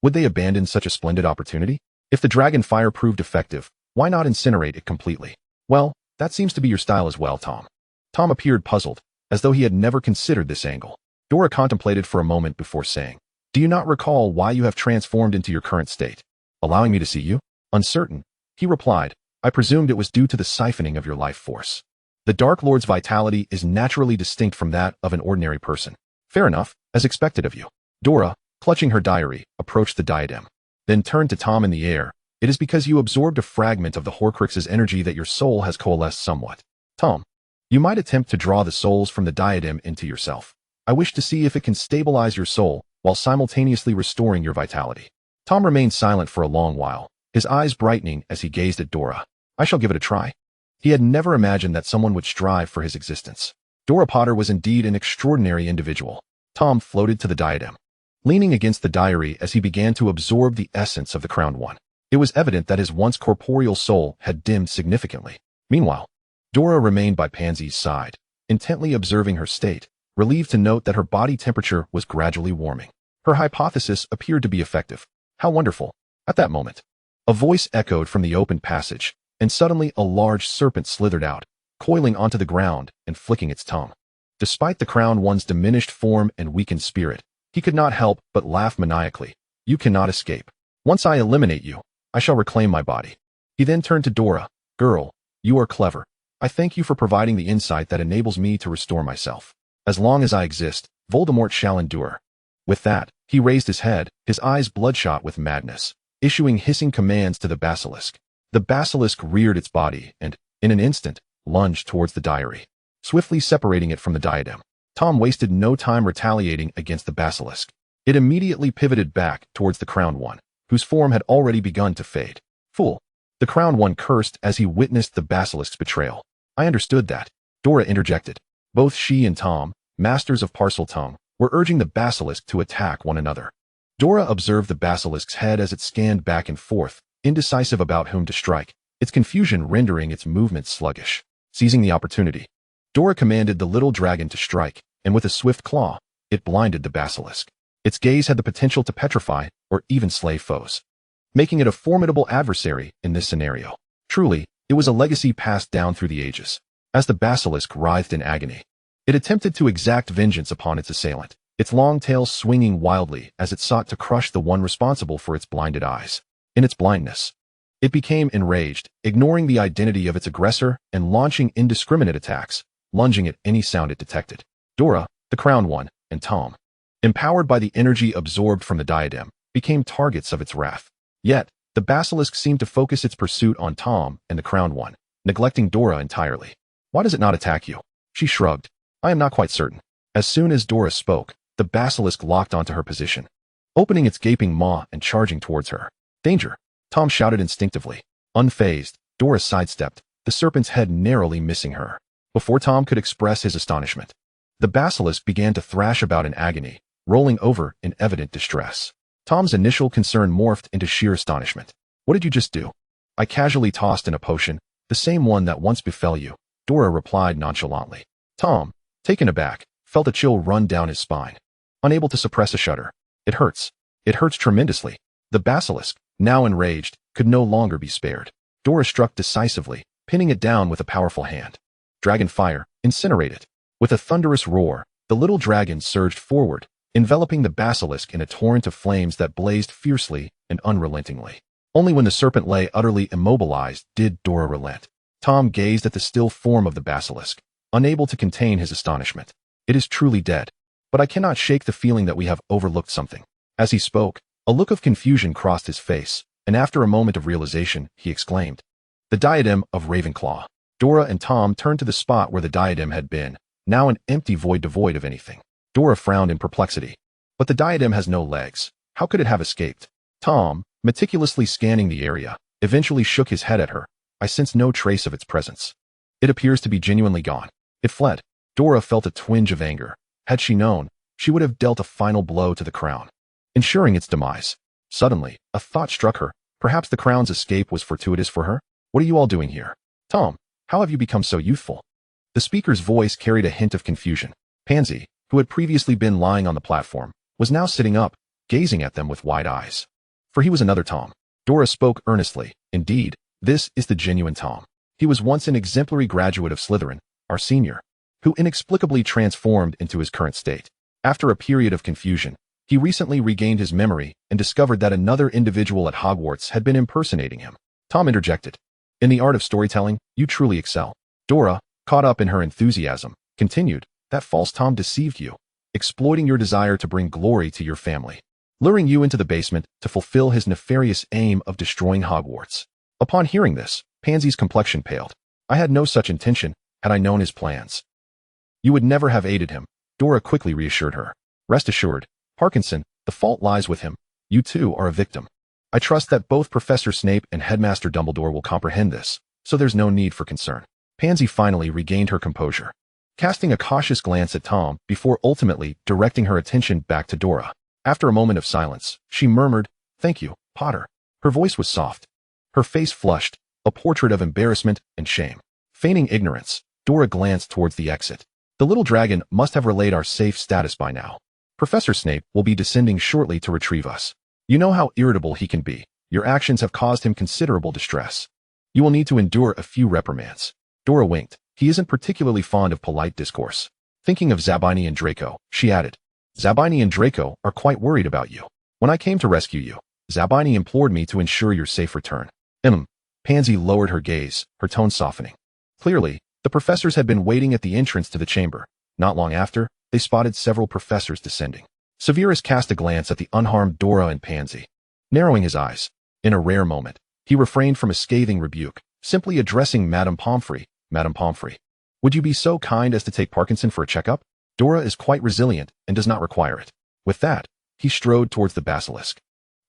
Would they abandon such a splendid opportunity? If the dragon fire proved effective, why not incinerate it completely? Well, that seems to be your style as well, Tom. Tom appeared puzzled, as though he had never considered this angle. Dora contemplated for a moment before saying, "Do you not recall why you have transformed into your current state? Allowing me to see you?" Uncertain, he replied, "I presumed it was due to the siphoning of your life force. The Dark Lord's vitality is naturally distinct from that of an ordinary person." "Fair enough, as expected of you." Dora, clutching her diary, approached the diadem, then turned to Tom in the air. "It is because you absorbed a fragment of the Horcrux's energy that your soul has coalesced somewhat. Tom, you might attempt to draw the souls from the diadem into yourself. I wish to see if it can stabilize your soul while simultaneously restoring your vitality." Tom remained silent for a long while, his eyes brightening as he gazed at Dora. "I shall give it a try." He had never imagined that someone would strive for his existence. Dora Potter was indeed an extraordinary individual. Tom floated to the diadem, leaning against the diary as he began to absorb the essence of the Crowned One. It was evident that his once corporeal soul had dimmed significantly. Meanwhile, Dora remained by Pansy's side, intently observing her state, relieved to note that her body temperature was gradually warming. Her hypothesis appeared to be effective. How wonderful! At that moment, a voice echoed from the open passage, and suddenly a large serpent slithered out, coiling onto the ground and flicking its tongue. Despite the Crowned One's diminished form and weakened spirit, he could not help but laugh maniacally. "You cannot escape. Once I eliminate you, I shall reclaim my body." He then turned to Dora. "Girl, you are clever. I thank you for providing the insight that enables me to restore myself. As long as I exist, Voldemort shall endure." With that, he raised his head, his eyes bloodshot with madness, issuing hissing commands to the basilisk. The basilisk reared its body and, in an instant, lunged towards the diary, swiftly separating it from the diadem. Tom wasted no time retaliating against the basilisk. It immediately pivoted back towards the Crowned One, whose form had already begun to fade. "Fool!" The Crowned One cursed as he witnessed the basilisk's betrayal. "I understood that," Dora interjected. Both she and Tom, masters of Parseltongue, were urging the basilisk to attack one another. Dora observed the basilisk's head as it scanned back and forth, indecisive about whom to strike, its confusion rendering its movements sluggish. Seizing the opportunity, Dora commanded the little dragon to strike, and with a swift claw, it blinded the basilisk. Its gaze had the potential to petrify or even slay foes, making it a formidable adversary in this scenario. Truly, it was a legacy passed down through the ages. As the basilisk writhed in agony, it attempted to exact vengeance upon its assailant, its long tail swinging wildly as it sought to crush the one responsible for its blinded eyes. In its blindness, it became enraged, ignoring the identity of its aggressor and launching indiscriminate attacks, lunging at any sound it detected. Dora, the Crowned One, and Tom, empowered by the energy absorbed from the diadem, became targets of its wrath. Yet, the basilisk seemed to focus its pursuit on Tom and the Crowned One, neglecting Dora entirely. "Why does it not attack you?" She shrugged. "I am not quite certain." As soon as Dora spoke, the basilisk locked onto her position, opening its gaping maw and charging towards her. "Danger!" Tom shouted instinctively. Unfazed, Dora sidestepped, the serpent's head narrowly missing her. Before Tom could express his astonishment, the basilisk began to thrash about in agony, rolling over in evident distress. Tom's initial concern morphed into sheer astonishment. "What did you just do?" "I casually tossed in a potion, the same one that once befell you," Dora replied nonchalantly. Tom, taken aback, felt a chill run down his spine, unable to suppress a shudder. "It hurts. It hurts tremendously." The basilisk, now enraged, could no longer be spared. Dora struck decisively, pinning it down with a powerful hand. "Dragon fire, incinerate it." With a thunderous roar, the little dragon surged forward, enveloping the basilisk in a torrent of flames that blazed fiercely and unrelentingly. Only when the serpent lay utterly immobilized did Dora relent. Tom gazed at the still form of the basilisk, unable to contain his astonishment. "It is truly dead. But I cannot shake the feeling that we have overlooked something." As he spoke, a look of confusion crossed his face, and after a moment of realization, he exclaimed, "The diadem of Ravenclaw." Dora and Tom turned to the spot where the diadem had been, now an empty void devoid of anything. Dora frowned in perplexity. "But the diadem has no legs. How could it have escaped?" Tom, meticulously scanning the area, eventually shook his head at her. "I sense no trace of its presence. It appears to be genuinely gone. It fled." Dora felt a twinge of anger. Had she known, she would have dealt a final blow to the crown. ensuring its demise. Suddenly, a thought struck her. Perhaps the crown's escape was fortuitous for her? What are you all doing here? Tom, how have you become so youthful? The speaker's voice carried a hint of confusion. Pansy, who had previously been lying on the platform, was now sitting up, gazing at them with wide eyes. For he was another Tom. Dora spoke earnestly. Indeed, this is the genuine Tom. He was once an exemplary graduate of Slytherin, our senior, who inexplicably transformed into his current state. After a period of confusion, he recently regained his memory and discovered that another individual at Hogwarts had been impersonating him. Tom interjected. In the art of storytelling, you truly excel. Dora, caught up in her enthusiasm, continued, that false Tom deceived you, exploiting your desire to bring glory to your family, luring you into the basement to fulfill his nefarious aim of destroying Hogwarts. Upon hearing this, Pansy's complexion paled. I had no such intention, had I known his plans. You would never have aided him, Dora quickly reassured her. Rest assured, Parkinson, the fault lies with him. You too are a victim. I trust that both Professor Snape and Headmaster Dumbledore will comprehend this, so there's no need for concern. Pansy finally regained her composure, casting a cautious glance at Tom before ultimately directing her attention back to Dora. After a moment of silence, she murmured, Thank you, Potter. Her voice was soft. Her face flushed, a portrait of embarrassment and shame. Feigning ignorance, Dora glanced towards the exit. The little dragon must have relayed our safe status by now. Professor Snape will be descending shortly to retrieve us. You know how irritable he can be. Your actions have caused him considerable distress. You will need to endure a few reprimands. Dora winked. He isn't particularly fond of polite discourse. Thinking of Zabini and Draco, she added. Zabini and Draco are quite worried about you. When I came to rescue you, Zabini implored me to ensure your safe return. Pansy lowered her gaze, her tone softening. Clearly, the professors had been waiting at the entrance to the chamber. Not long after, they spotted several professors descending. Severus cast a glance at the unharmed Dora and Pansy. Narrowing his eyes, in a rare moment, he refrained from a scathing rebuke, simply addressing Madame Pomfrey. Madame Pomfrey, would you be so kind as to take Parkinson for a checkup? Dora is quite resilient and does not require it. With that, he strode towards the basilisk.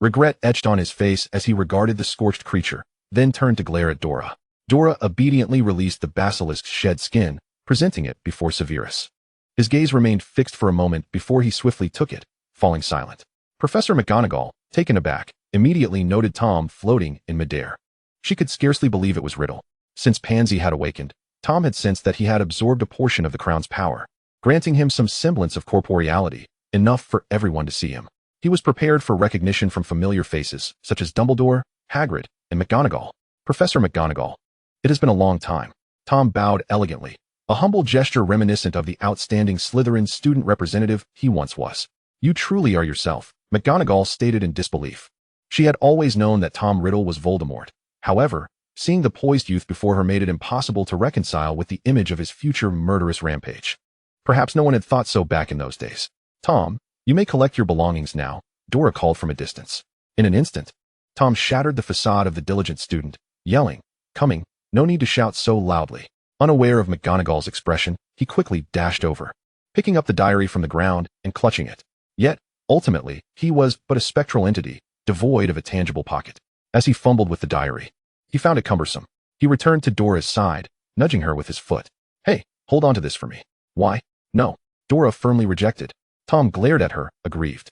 Regret etched on his face as he regarded the scorched creature, then turned to glare at Dora. Dora obediently released the basilisk's shed skin, presenting it before Severus. His gaze remained fixed for a moment before he swiftly took it, falling silent. Professor McGonagall, taken aback, immediately noted Tom floating in midair. She could scarcely believe it was Riddle. Since Pansy had awakened, Tom had sensed that he had absorbed a portion of the crown's power, granting him some semblance of corporeality, enough for everyone to see him. He was prepared for recognition from familiar faces, such as Dumbledore, Hagrid, and McGonagall. Professor McGonagall. It has been a long time. Tom bowed elegantly, a humble gesture reminiscent of the outstanding Slytherin student representative he once was. You truly are yourself, McGonagall stated in disbelief. She had always known that Tom Riddle was Voldemort. However, seeing the poised youth before her made it impossible to reconcile with the image of his future murderous rampage. Perhaps no one had thought so back in those days. Tom, you may collect your belongings now, Dora called from a distance. In an instant, Tom shattered the facade of the diligent student, yelling, Coming, no need to shout so loudly. Unaware of McGonagall's expression, he quickly dashed over, picking up the diary from the ground and clutching it. Yet, ultimately, he was but a spectral entity, devoid of a tangible pocket. As he fumbled with the diary, he found it cumbersome. He returned to Dora's side, nudging her with his foot. Hey, hold on to this for me. Why? No. Dora firmly rejected. Tom glared at her, aggrieved.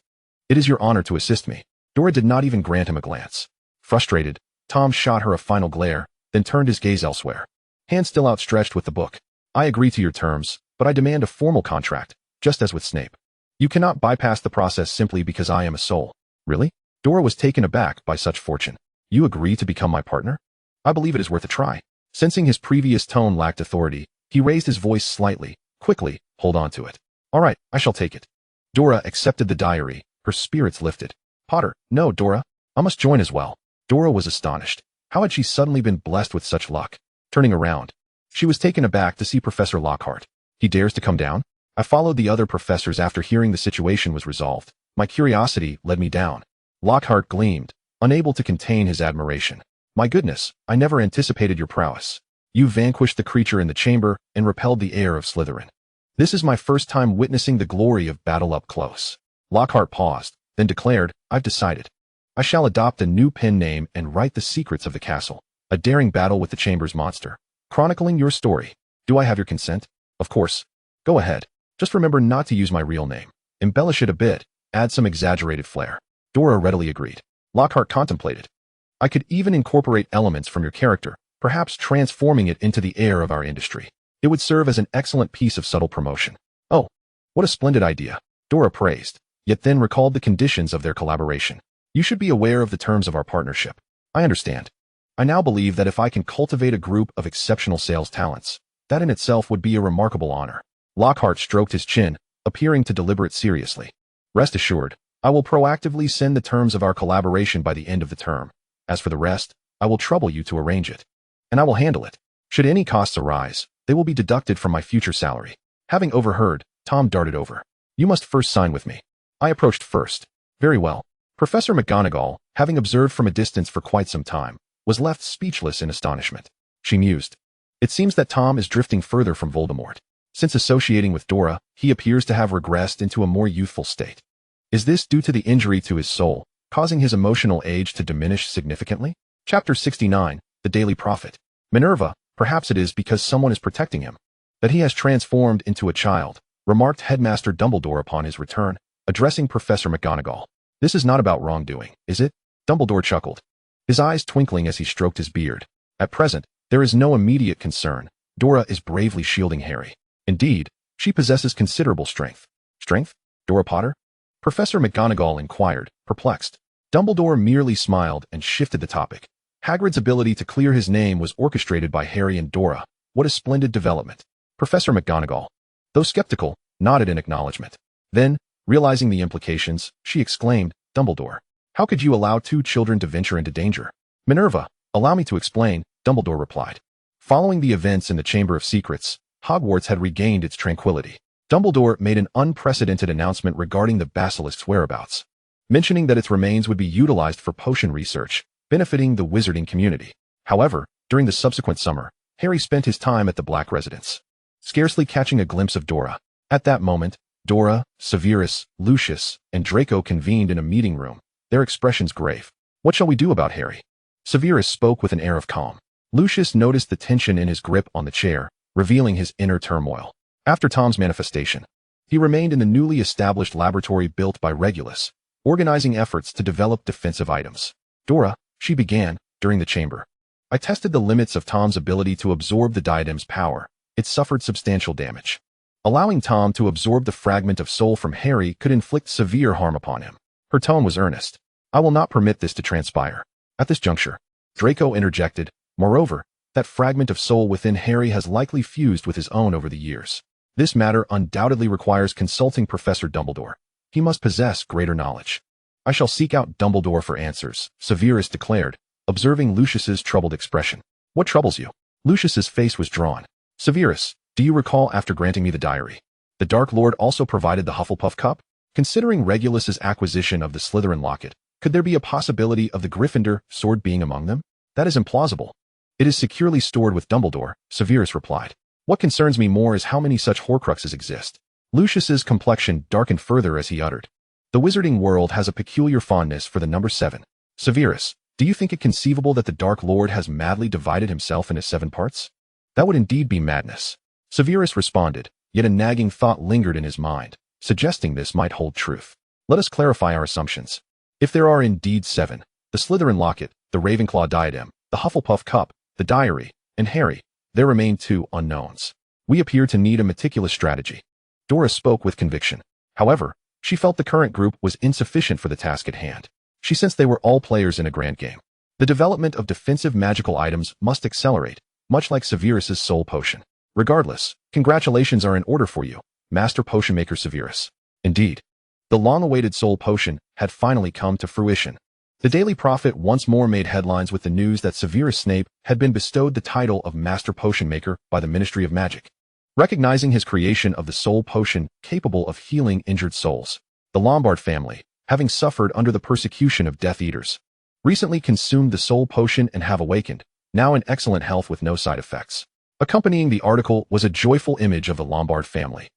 It is your honor to assist me. Dora did not even grant him a glance. Frustrated, Tom shot her a final glare, then turned his gaze elsewhere. Hand still outstretched with the book. I agree to your terms, but I demand a formal contract, just as with Snape. You cannot bypass the process simply because I am a soul. Really? Dora was taken aback by such fortune. You agree to become my partner? I believe it is worth a try. Sensing his previous tone lacked authority, he raised his voice slightly. Quickly, hold on to it. All right, I shall take it. Dora accepted the diary, her spirits lifted. Potter, no, Dora. I must join as well. Dora was astonished. How had she suddenly been blessed with such luck? Turning around, she was taken aback to see Professor Lockhart. He dares to come down? I followed the other professors after hearing the situation was resolved. My curiosity led me down. Lockhart gleamed, unable to contain his admiration. My goodness, I never anticipated your prowess. You vanquished the creature in the chamber and repelled the heir of Slytherin. This is my first time witnessing the glory of battle up close. Lockhart paused, then declared, I've decided. I shall adopt a new pen name and write the secrets of the castle. A daring battle with the chamber's monster. Chronicling your story. Do I have your consent? Of course. Go ahead. Just remember not to use my real name. Embellish it a bit, Add some exaggerated flair. Dora readily agreed. Lockhart contemplated. I could even incorporate elements from your character, perhaps transforming it into the air of our industry. It would serve as an excellent piece of subtle promotion. Oh, what a splendid idea, Dora praised, yet then recalled the conditions of their collaboration. You should be aware of the terms of our partnership. I understand. I now believe that if I can cultivate a group of exceptional sales talents, that in itself would be a remarkable honor. Lockhart stroked his chin, appearing to deliberate seriously. Rest assured, I will proactively send the terms of our collaboration by the end of the term. As for the rest, I will trouble you to arrange it. And I will handle it. Should any costs arise, they will be deducted from my future salary. Having overheard, Tom darted over. You must first sign with me. I approached first. Very well. Professor McGonagall, having observed from a distance for quite some time, was left speechless in astonishment. She mused. It seems that Tom is drifting further from Voldemort. Since associating with Dora, he appears to have regressed into a more youthful state. Is this due to the injury to his soul, causing his emotional age to diminish significantly? Chapter 69, The Daily Prophet. Minerva, perhaps it is because someone is protecting him. That he has transformed into a child, remarked Headmaster Dumbledore upon his return, addressing Professor McGonagall. This is not about wrongdoing, is it? Dumbledore chuckled, his eyes twinkling as he stroked his beard. At present, there is no immediate concern. Dora is bravely shielding Harry. Indeed, she possesses considerable strength. Strength? Dora Potter? Professor McGonagall inquired, perplexed. Dumbledore merely smiled and shifted the topic. Hagrid's ability to clear his name was orchestrated by Harry and Dora. What a splendid development. Professor McGonagall, though skeptical, nodded in acknowledgement. Then, realizing the implications, she exclaimed, Dumbledore, how could you allow two children to venture into danger? Minerva, allow me to explain, Dumbledore replied. Following the events in the Chamber of Secrets, Hogwarts had regained its tranquility. Dumbledore made an unprecedented announcement regarding the basilisk's whereabouts, mentioning that its remains would be utilized for potion research, benefiting the wizarding community. However, during the subsequent summer, Harry spent his time at the Black residence, scarcely catching a glimpse of Dora. At that moment, Dora, Severus, Lucius, and Draco convened in a meeting room, their expressions grave. What shall we do about Harry? Severus spoke with an air of calm. Lucius noticed the tension in his grip on the chair, revealing his inner turmoil. After Tom's manifestation, he remained in the newly established laboratory built by Regulus, organizing efforts to develop defensive items. Dora, she began, during the chamber. I tested the limits of Tom's ability to absorb the diadem's power. It suffered substantial damage. Allowing Tom to absorb the fragment of soul from Harry could inflict severe harm upon him. Her tone was earnest. I will not permit this to transpire. At this juncture, Draco interjected, moreover, that fragment of soul within Harry has likely fused with his own over the years. This matter undoubtedly requires consulting Professor Dumbledore. He must possess greater knowledge. I shall seek out Dumbledore for answers, Severus declared, observing Lucius's troubled expression. What troubles you? Lucius's face was drawn. Severus, do you recall after granting me the diary, the Dark Lord also provided the Hufflepuff cup? Considering Regulus's acquisition of the Slytherin locket, could there be a possibility of the Gryffindor sword being among them? That is implausible. It is securely stored with Dumbledore, Severus replied. What concerns me more is how many such Horcruxes exist. Lucius's complexion darkened further as he uttered. The wizarding world has a peculiar fondness for the number 7. Severus, do you think it conceivable that the Dark Lord has madly divided himself into 7 parts? That would indeed be madness. Severus responded, yet a nagging thought lingered in his mind, suggesting this might hold truth. Let us clarify our assumptions. If there are indeed 7, the Slytherin locket, the Ravenclaw diadem, the Hufflepuff cup, the diary, and Harry, there remain 2 unknowns. We appear to need a meticulous strategy. Dora spoke with conviction. However, she felt the current group was insufficient for the task at hand. She sensed they were all players in a grand game. The development of defensive magical items must accelerate, much like Severus's soul potion. Regardless, congratulations are in order for you, Master Potion Maker Severus. Indeed, the long-awaited soul potion had finally come to fruition. The Daily Prophet once more made headlines with the news that Severus Snape had been bestowed the title of Master Potion Maker by the Ministry of Magic. Recognizing his creation of the soul potion capable of healing injured souls, the Lombard family, having suffered under the persecution of Death Eaters, recently consumed the soul potion and have awakened, now in excellent health with no side effects. Accompanying the article was a joyful image of the Lombard family,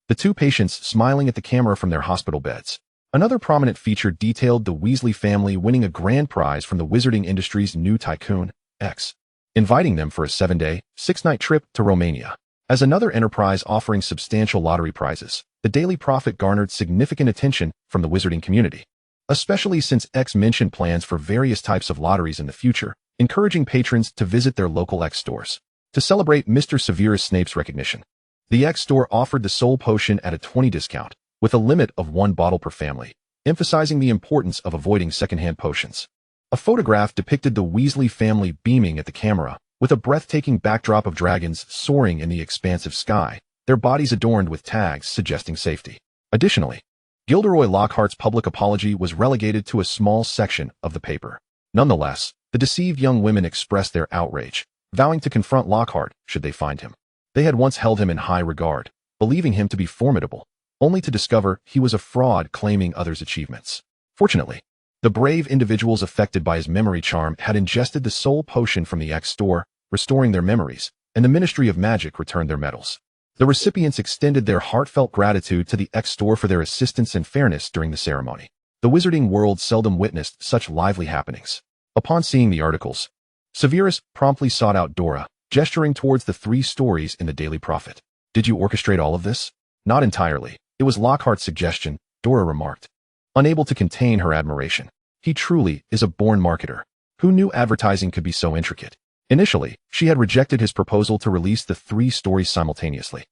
the 2 patients smiling at the camera from their hospital beds. Another prominent feature detailed the Weasley family winning a grand prize from the wizarding industry's new tycoon, X, inviting them for a 7-day, 6-night trip to Romania. As another enterprise offering substantial lottery prizes, the Daily Prophet garnered significant attention from the wizarding community, especially since X mentioned plans for various types of lotteries in the future, encouraging patrons to visit their local X stores. To celebrate Mr. Severus Snape's recognition, the X store offered the soul potion at a 20% discount, with a limit of 1 bottle per family, emphasizing the importance of avoiding secondhand potions. A photograph depicted the Weasley family beaming at the camera, with a breathtaking backdrop of dragons soaring in the expansive sky, their bodies adorned with tags suggesting safety. Additionally, Gilderoy Lockhart's public apology was relegated to a small section of the paper. Nonetheless, the deceived young women expressed their outrage, vowing to confront Lockhart should they find him. They had once held him in high regard, believing him to be formidable, only to discover he was a fraud claiming others' achievements. Fortunately, the brave individuals affected by his memory charm had ingested the soul potion from the X store, restoring their memories, and the Ministry of Magic returned their medals. The recipients extended their heartfelt gratitude to the X store for their assistance and fairness during the ceremony. The wizarding world seldom witnessed such lively happenings. Upon seeing the articles, Severus promptly sought out Dora, gesturing towards the 3 stories in the Daily Prophet. "Did you orchestrate all of this?" "Not entirely. It was Lockhart's suggestion," Dora remarked, unable to contain her admiration. "He truly is a born marketer. Who knew advertising could be so intricate?" Initially, she had rejected his proposal to release the 3 stories simultaneously,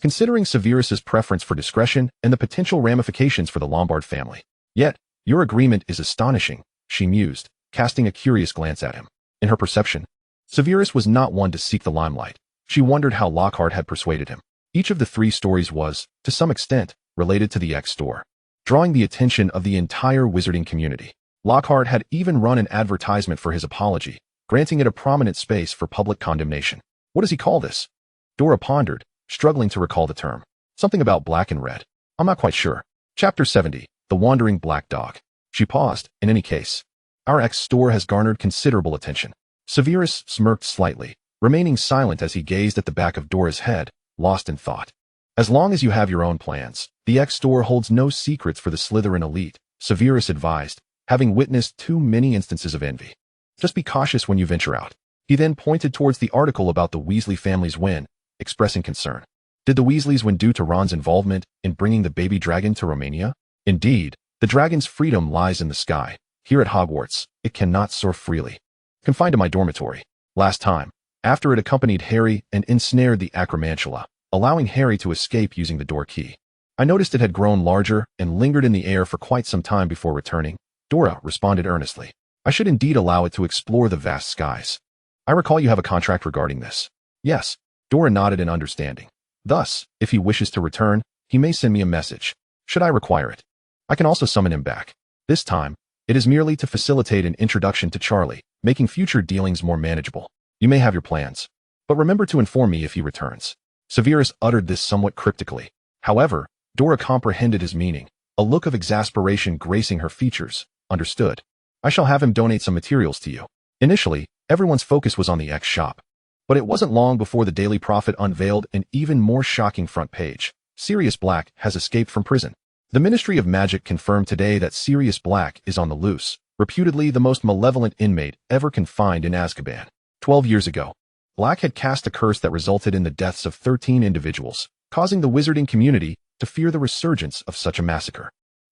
considering Severus's preference for discretion and the potential ramifications for the Lombard family. "Yet, your agreement is astonishing," she mused, casting a curious glance at him. In her perception, Severus was not one to seek the limelight. She wondered how Lockhart had persuaded him. Each of the 3 stories was, to some extent, related to the X store, drawing the attention of the entire wizarding community. Lockhart had even run an advertisement for his apology, granting it a prominent space for public condemnation. "What does he call this?" Dora pondered, struggling to recall the term. "Something about black and red. I'm not quite sure." Chapter 70, The Wandering Black Dog. She paused. "In any case, our X store has garnered considerable attention." Severus smirked slightly, remaining silent as he gazed at the back of Dora's head, lost in thought. "As long as you have your own plans, the X store holds no secrets for the Slytherin elite," Severus advised, having witnessed too many instances of envy. "Just be cautious when you venture out." He then pointed towards the article about the Weasley family's win, expressing concern. Did the Weasleys win due to Ron's involvement in bringing the baby dragon to Romania? Indeed, the dragon's freedom lies in the sky. Here at Hogwarts, it cannot soar freely. Confined to my dormitory. Last time, after it accompanied Harry and ensnared the acromantula, allowing Harry to escape using the door key. I noticed it had grown larger and lingered in the air for quite some time before returning. Dora responded earnestly. I should indeed allow it to explore the vast skies. I recall you have a contract regarding this. Yes, Dora nodded in understanding. Thus, if he wishes to return, he may send me a message, should I require it. I can also summon him back. This time, it is merely to facilitate an introduction to Charlie, making future dealings more manageable. You may have your plans, but remember to inform me if he returns. Severus uttered this somewhat cryptically. However, Dora comprehended his meaning, a look of exasperation gracing her features. Understood. I shall have him donate some materials to you. Initially, everyone's focus was on the X shop. But it wasn't long before the Daily Prophet unveiled an even more shocking front page. Sirius Black has escaped from prison. The Ministry of Magic confirmed today that Sirius Black is on the loose, reputedly the most malevolent inmate ever confined in Azkaban. 12 years ago, Black had cast a curse that resulted in the deaths of 13 individuals, causing the wizarding community to fear the resurgence of such a massacre.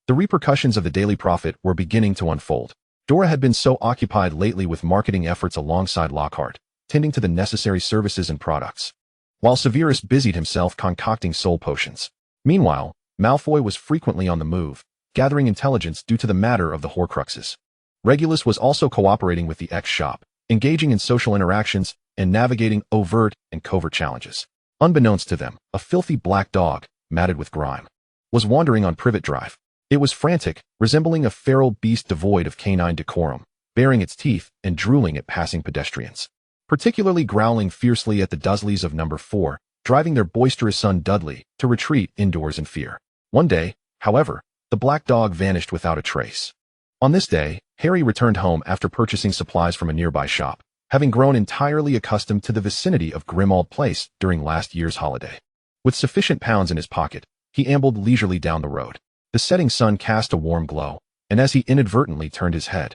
The repercussions of the Daily Prophet were beginning to unfold. Dora had been so occupied lately with marketing efforts alongside Lockhart, tending to the necessary services and products, while Severus busied himself concocting soul potions. Meanwhile, Malfoy was frequently on the move, gathering intelligence due to the matter of the Horcruxes. Regulus was also cooperating with the X shop, engaging in social interactions and navigating overt and covert challenges. Unbeknownst to them, a filthy black dog, matted with grime, was wandering on Privet Drive. It was frantic, resembling a feral beast devoid of canine decorum, baring its teeth and drooling at passing pedestrians, particularly growling fiercely at the Dursleys of number 4, driving their boisterous son Dudley to retreat indoors in fear. One day, however, the black dog vanished without a trace. On this day, Harry returned home after purchasing supplies from a nearby shop, having grown entirely accustomed to the vicinity of Grimmauld Place during last year's holiday. With sufficient pounds in his pocket, he ambled leisurely down the road. The setting sun cast a warm glow, and as he inadvertently turned his head,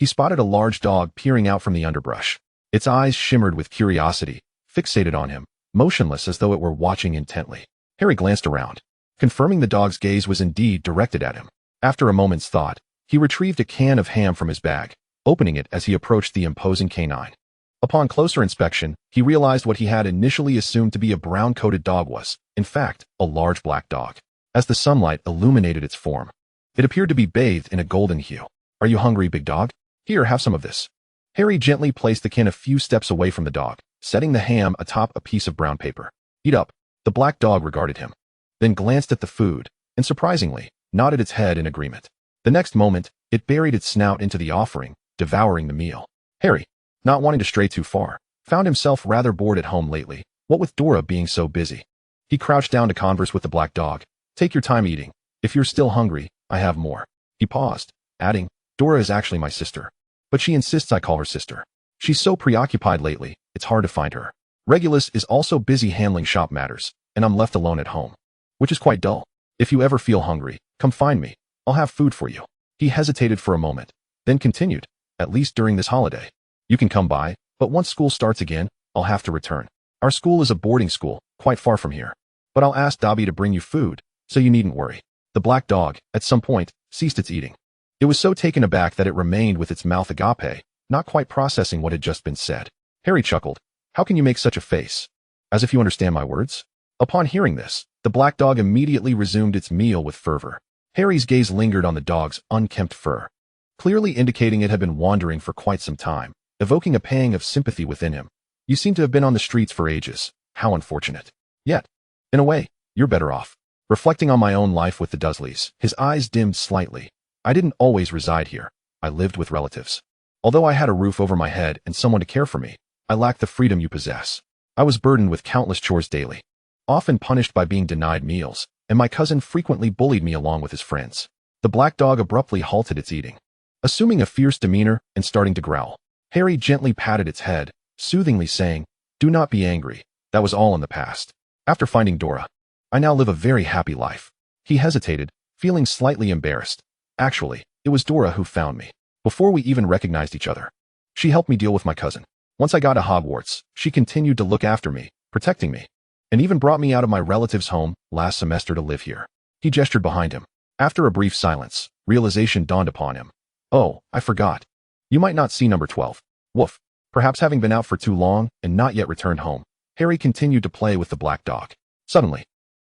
he spotted a large dog peering out from the underbrush. Its eyes shimmered with curiosity, fixated on him, motionless as though it were watching intently. Harry glanced around, confirming the dog's gaze was indeed directed at him. After a moment's thought, he retrieved a can of ham from his bag, opening it as he approached the imposing canine. Upon closer inspection, he realized what he had initially assumed to be a brown-coated dog was, in fact, a large black dog. As the sunlight illuminated its form, it appeared to be bathed in a golden hue. "Are you hungry, big dog? Here, have some of this." Harry gently placed the can a few steps away from the dog, setting the ham atop a piece of brown paper. "Eat up." The black dog regarded him, then glanced at the food, and surprisingly, nodded its head in agreement. The next moment, it buried its snout into the offering, devouring the meal. Harry, not wanting to stray too far, found himself rather bored at home lately, what with Dora being so busy. He crouched down to converse with the black dog. "Take your time eating. If you're still hungry, I have more." He paused, adding, "Dora is actually my sister, but she insists I call her sister. She's so preoccupied lately, it's hard to find her. Regulus is also busy handling shop matters, and I'm left alone at home, which is quite dull. If you ever feel hungry, come find me. I'll have food for you." He hesitated for a moment, then continued, "At least during this holiday. You can come by, but once school starts again, I'll have to return. Our school is a boarding school, quite far from here. But I'll ask Dobby to bring you food, so you needn't worry." The black dog, at some point, ceased its eating. It was so taken aback that it remained with its mouth agape, not quite processing what had just been said. Harry chuckled. "How can you make such a face? As if you understand my words?" Upon hearing this, the black dog immediately resumed its meal with fervor. Harry's gaze lingered on the dog's unkempt fur, clearly indicating it had been wandering for quite some time, evoking a pang of sympathy within him. "You seem to have been on the streets for ages. How unfortunate. Yet, in a way, you're better off." Reflecting on my own life with the Dursleys, his eyes dimmed slightly. "I didn't always reside here. I lived with relatives. Although I had a roof over my head and someone to care for me, I lacked the freedom you possess. I was burdened with countless chores daily, often punished by being denied meals, and my cousin frequently bullied me along with his friends." The black dog abruptly halted its eating, assuming a fierce demeanor and starting to growl. Harry gently patted its head, soothingly saying, "Do not be angry. That was all in the past. After finding Dora, I now live a very happy life." He hesitated, feeling slightly embarrassed. "Actually, it was Dora who found me, before we even recognized each other. She helped me deal with my cousin. Once I got to Hogwarts, she continued to look after me, protecting me, and even brought me out of my relative's home last semester to live here." He gestured behind him. After a brief silence, realization dawned upon him. "Oh, I forgot. You might not see number 12. Woof." Perhaps having been out for too long and not yet returned home, Harry continued to play with the black dog. Suddenly,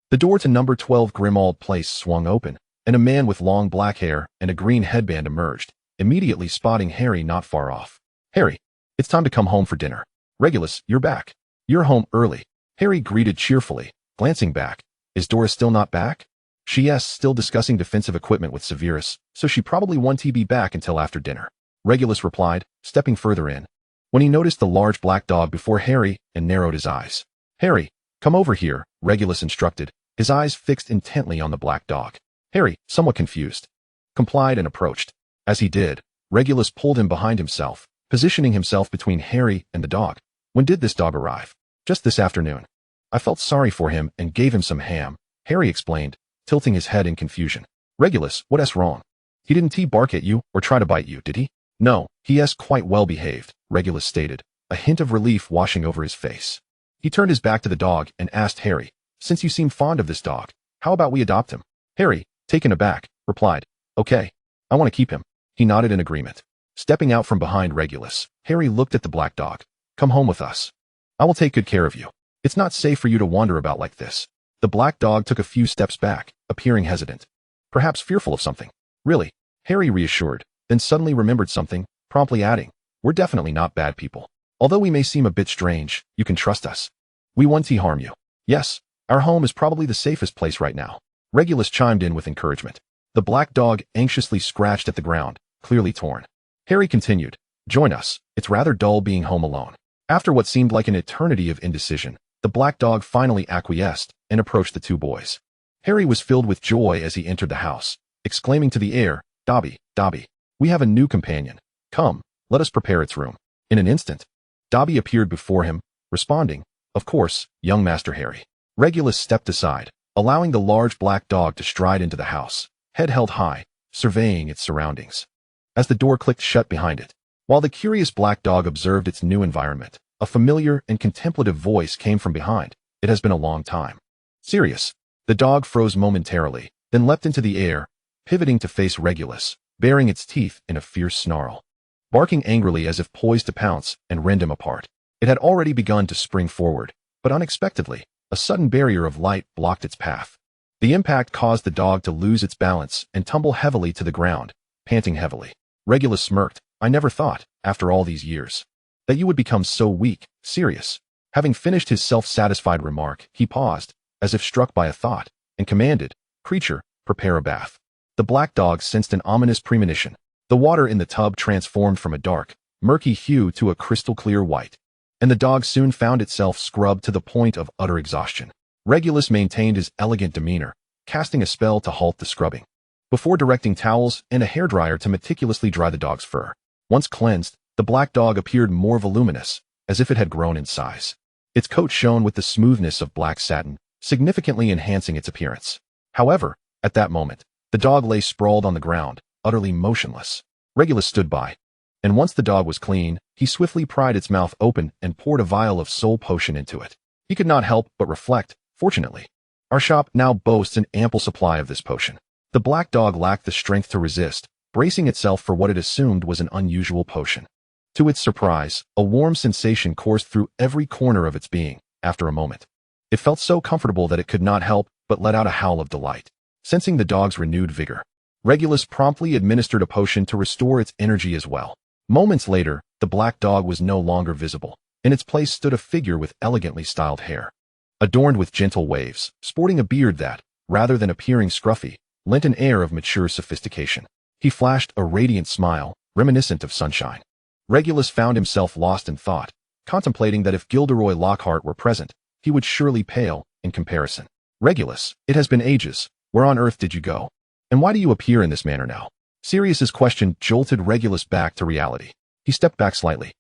the door to number 12 Grimmauld Place swung open, and a man with long black hair and a green headband emerged, immediately spotting Harry not far off. "Harry, it's time to come home for dinner. Regulus, you're back. You're home early." Harry greeted cheerfully, glancing back. "Is Dora still not back?" "She is still discussing defensive equipment with Severus, so she probably won't be back until after dinner," Regulus replied, stepping further in, when he noticed the large black dog before Harry and narrowed his eyes. "Harry, come over here," Regulus instructed, his eyes fixed intently on the black dog. Harry, somewhat confused, complied and approached. As he did, Regulus pulled him behind himself, positioning himself between Harry and the dog. "When did this dog arrive?" "Just this afternoon. I felt sorry for him and gave him some ham," Harry explained, tilting his head in confusion. "Regulus, what's wrong? He didn't bark at you or try to bite you, did he?" "No, he is quite well behaved," Regulus stated, a hint of relief washing over his face. He turned his back to the dog and asked Harry, "Since you seem fond of this dog, how about we adopt him?" Harry, taken aback, replied, "Okay, I want to keep him." He nodded in agreement. Stepping out from behind Regulus, Harry looked at the black dog. "Come home with us. I will take good care of you. It's not safe for you to wander about like this." The black dog took a few steps back, appearing hesitant, perhaps fearful of something. "Really?" Harry reassured, then suddenly remembered something, promptly adding, "We're definitely not bad people. Although we may seem a bit strange, you can trust us. We won't harm you. Yes, our home is probably the safest place right now." Regulus chimed in with encouragement. The black dog anxiously scratched at the ground, clearly torn. Harry continued, "Join us. It's rather dull being home alone." After what seemed like an eternity of indecision, the black dog finally acquiesced and approached the two boys. Harry was filled with joy as he entered the house, exclaiming to the air, "Dobby, Dobby, we have a new companion. Come, let us prepare its room." In an instant, Dobby appeared before him, responding, "Of course, young Master Harry." Regulus stepped aside, allowing the large black dog to stride into the house, head held high, surveying its surroundings. As the door clicked shut behind it, while the curious black dog observed its new environment, A familiar and contemplative voice came from behind. It has been a long time. Sirius. The dog froze momentarily, then leapt into the air, pivoting to face Regulus, baring its teeth in a fierce snarl. Barking angrily as if poised to pounce and rend him apart. It had already begun to spring forward, but unexpectedly, a sudden barrier of light blocked its path. The impact caused the dog to lose its balance and tumble heavily to the ground, panting heavily. Regulus smirked. I never thought, after all these years, that you would become so weak, Sirius. Having finished his self-satisfied remark, he paused, as if struck by a thought, and commanded, Creature, prepare a bath. The black dog sensed an ominous premonition. The water in the tub transformed from a dark, murky hue to a crystal-clear white, and the dog soon found itself scrubbed to the point of utter exhaustion. Regulus maintained his elegant demeanor, casting a spell to halt the scrubbing, before directing towels and a hairdryer to meticulously dry the dog's fur. Once cleansed, the black dog appeared more voluminous, as if it had grown in size. Its coat shone with the smoothness of black satin, significantly enhancing its appearance. However, at that moment, the dog lay sprawled on the ground, utterly motionless. Regulus stood by, and once the dog was clean, he swiftly pried its mouth open and poured a vial of soul potion into it. He could not help but reflect, fortunately, our shop now boasts an ample supply of this potion. The black dog lacked the strength to resist, bracing itself for what it assumed was an unusual potion. To its surprise, a warm sensation coursed through every corner of its being. After a moment, it felt so comfortable that it could not help but let out a howl of delight. Sensing the dog's renewed vigor, Regulus promptly administered a potion to restore its energy as well. Moments later, the black dog was no longer visible. In its place stood a figure with elegantly styled hair, adorned with gentle waves, sporting a beard that, rather than appearing scruffy, lent an air of mature sophistication. He flashed a radiant smile, reminiscent of sunshine. Regulus found himself lost in thought, contemplating that if Gilderoy Lockhart were present, he would surely pale in comparison. Regulus, it has been ages. Where on earth did you go? And why do you appear in this manner now? Sirius's question jolted Regulus back to reality. He stepped back slightly,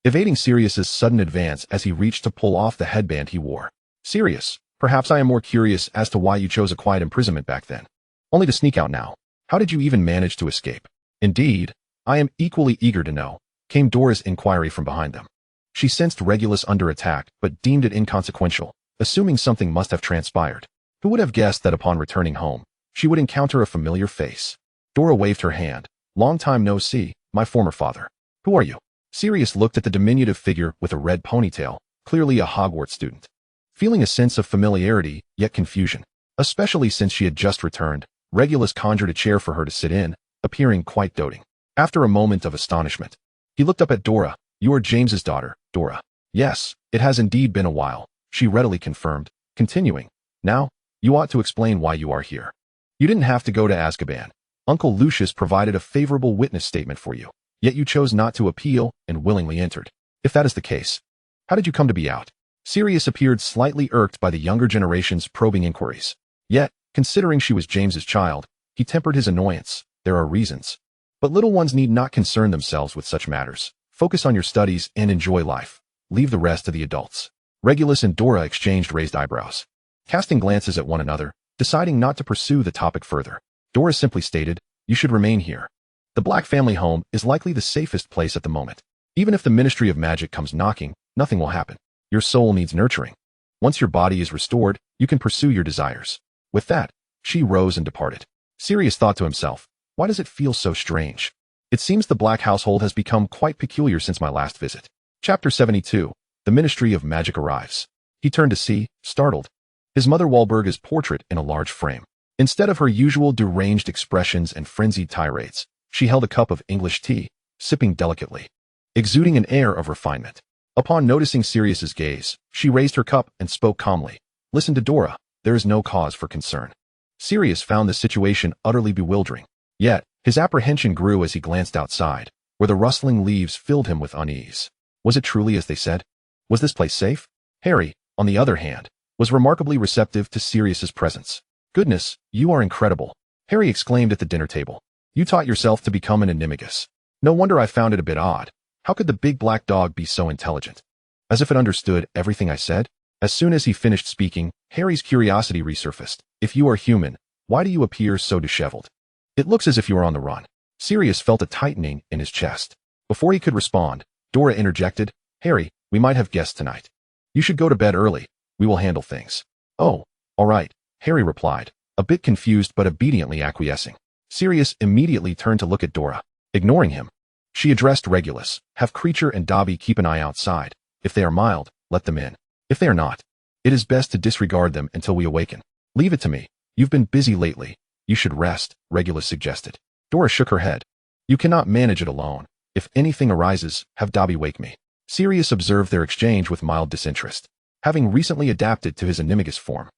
evading Sirius's sudden advance as he reached to pull off the headband he wore. Sirius, perhaps I am more curious as to why you chose a quiet imprisonment back then, only to sneak out now. How did you even manage to escape? Indeed, I am equally eager to know, came Dora's inquiry from behind them. She sensed Regulus under attack, but deemed it inconsequential, assuming something must have transpired. Who would have guessed that upon returning home, she would encounter a familiar face? Dora waved her hand. Long time no see, my former father. Who are you? Sirius looked at the diminutive figure with a red ponytail, clearly a Hogwarts student. Feeling a sense of familiarity, yet confusion, especially since she had just returned, Regulus conjured a chair for her to sit in, appearing quite doting. After a moment of astonishment, he looked up at Dora. You are James's daughter, Dora. Yes, it has indeed been a while, she readily confirmed, continuing. Now, you ought to explain why you are here. You didn't have to go to Azkaban. Uncle Lucius provided a favorable witness statement for you, yet you chose not to appeal and willingly entered. If that is the case, how did you come to be out? Sirius appeared slightly irked by the younger generation's probing inquiries. Yet, considering she was James's child, he tempered his annoyance. There are reasons. But little ones need not concern themselves with such matters. Focus on your studies and enjoy life. Leave the rest to the adults. Regulus and Dora exchanged raised eyebrows, casting glances at one another, deciding not to pursue the topic further. Dora simply stated, you should remain here. The Black family home is likely the safest place at the moment. Even if the Ministry of Magic comes knocking, nothing will happen. Your soul needs nurturing. Once your body is restored, you can pursue your desires. With that, she rose and departed. Sirius thought to himself, why does it feel so strange? It seems the Black household has become quite peculiar since my last visit. Chapter 72. The Ministry of Magic arrives. He turned to see, startled, his mother Walburga's portrait in a large frame. Instead of her usual deranged expressions and frenzied tirades, she held a cup of English tea, sipping delicately, exuding an air of refinement. Upon noticing Sirius's gaze, she raised her cup and spoke calmly. Listen to Dora, there is no cause for concern. Sirius found the situation utterly bewildering. Yet, his apprehension grew as he glanced outside, where the rustling leaves filled him with unease. Was it truly as they said? Was this place safe? Harry, on the other hand, was remarkably receptive to Sirius's presence. Goodness, you are incredible, Harry exclaimed at the dinner table. You taught yourself to become an animagus. No wonder I found it a bit odd. How could the big black dog be so intelligent? As if it understood everything I said? As soon as he finished speaking, Harry's curiosity resurfaced. If you are human, why do you appear so disheveled? It looks as if you are on the run. Sirius felt a tightening in his chest. Before he could respond, Dora interjected, Harry, We might have guests tonight. You should go to bed early. We will handle things. Oh, all right, Harry replied, a bit confused but obediently acquiescing. Sirius immediately turned to look at Dora, ignoring him. She addressed Regulus. Have Creature and Dobby keep an eye outside. If they are mild, let them in. If they are not, it is best to disregard them until we awaken. Leave it to me. You've been busy lately. You should rest, Regulus suggested. Dora shook her head. You cannot manage it alone. If anything arises, have Dobby wake me. Sirius observed their exchange with mild disinterest. Having recently adapted to his animagus form,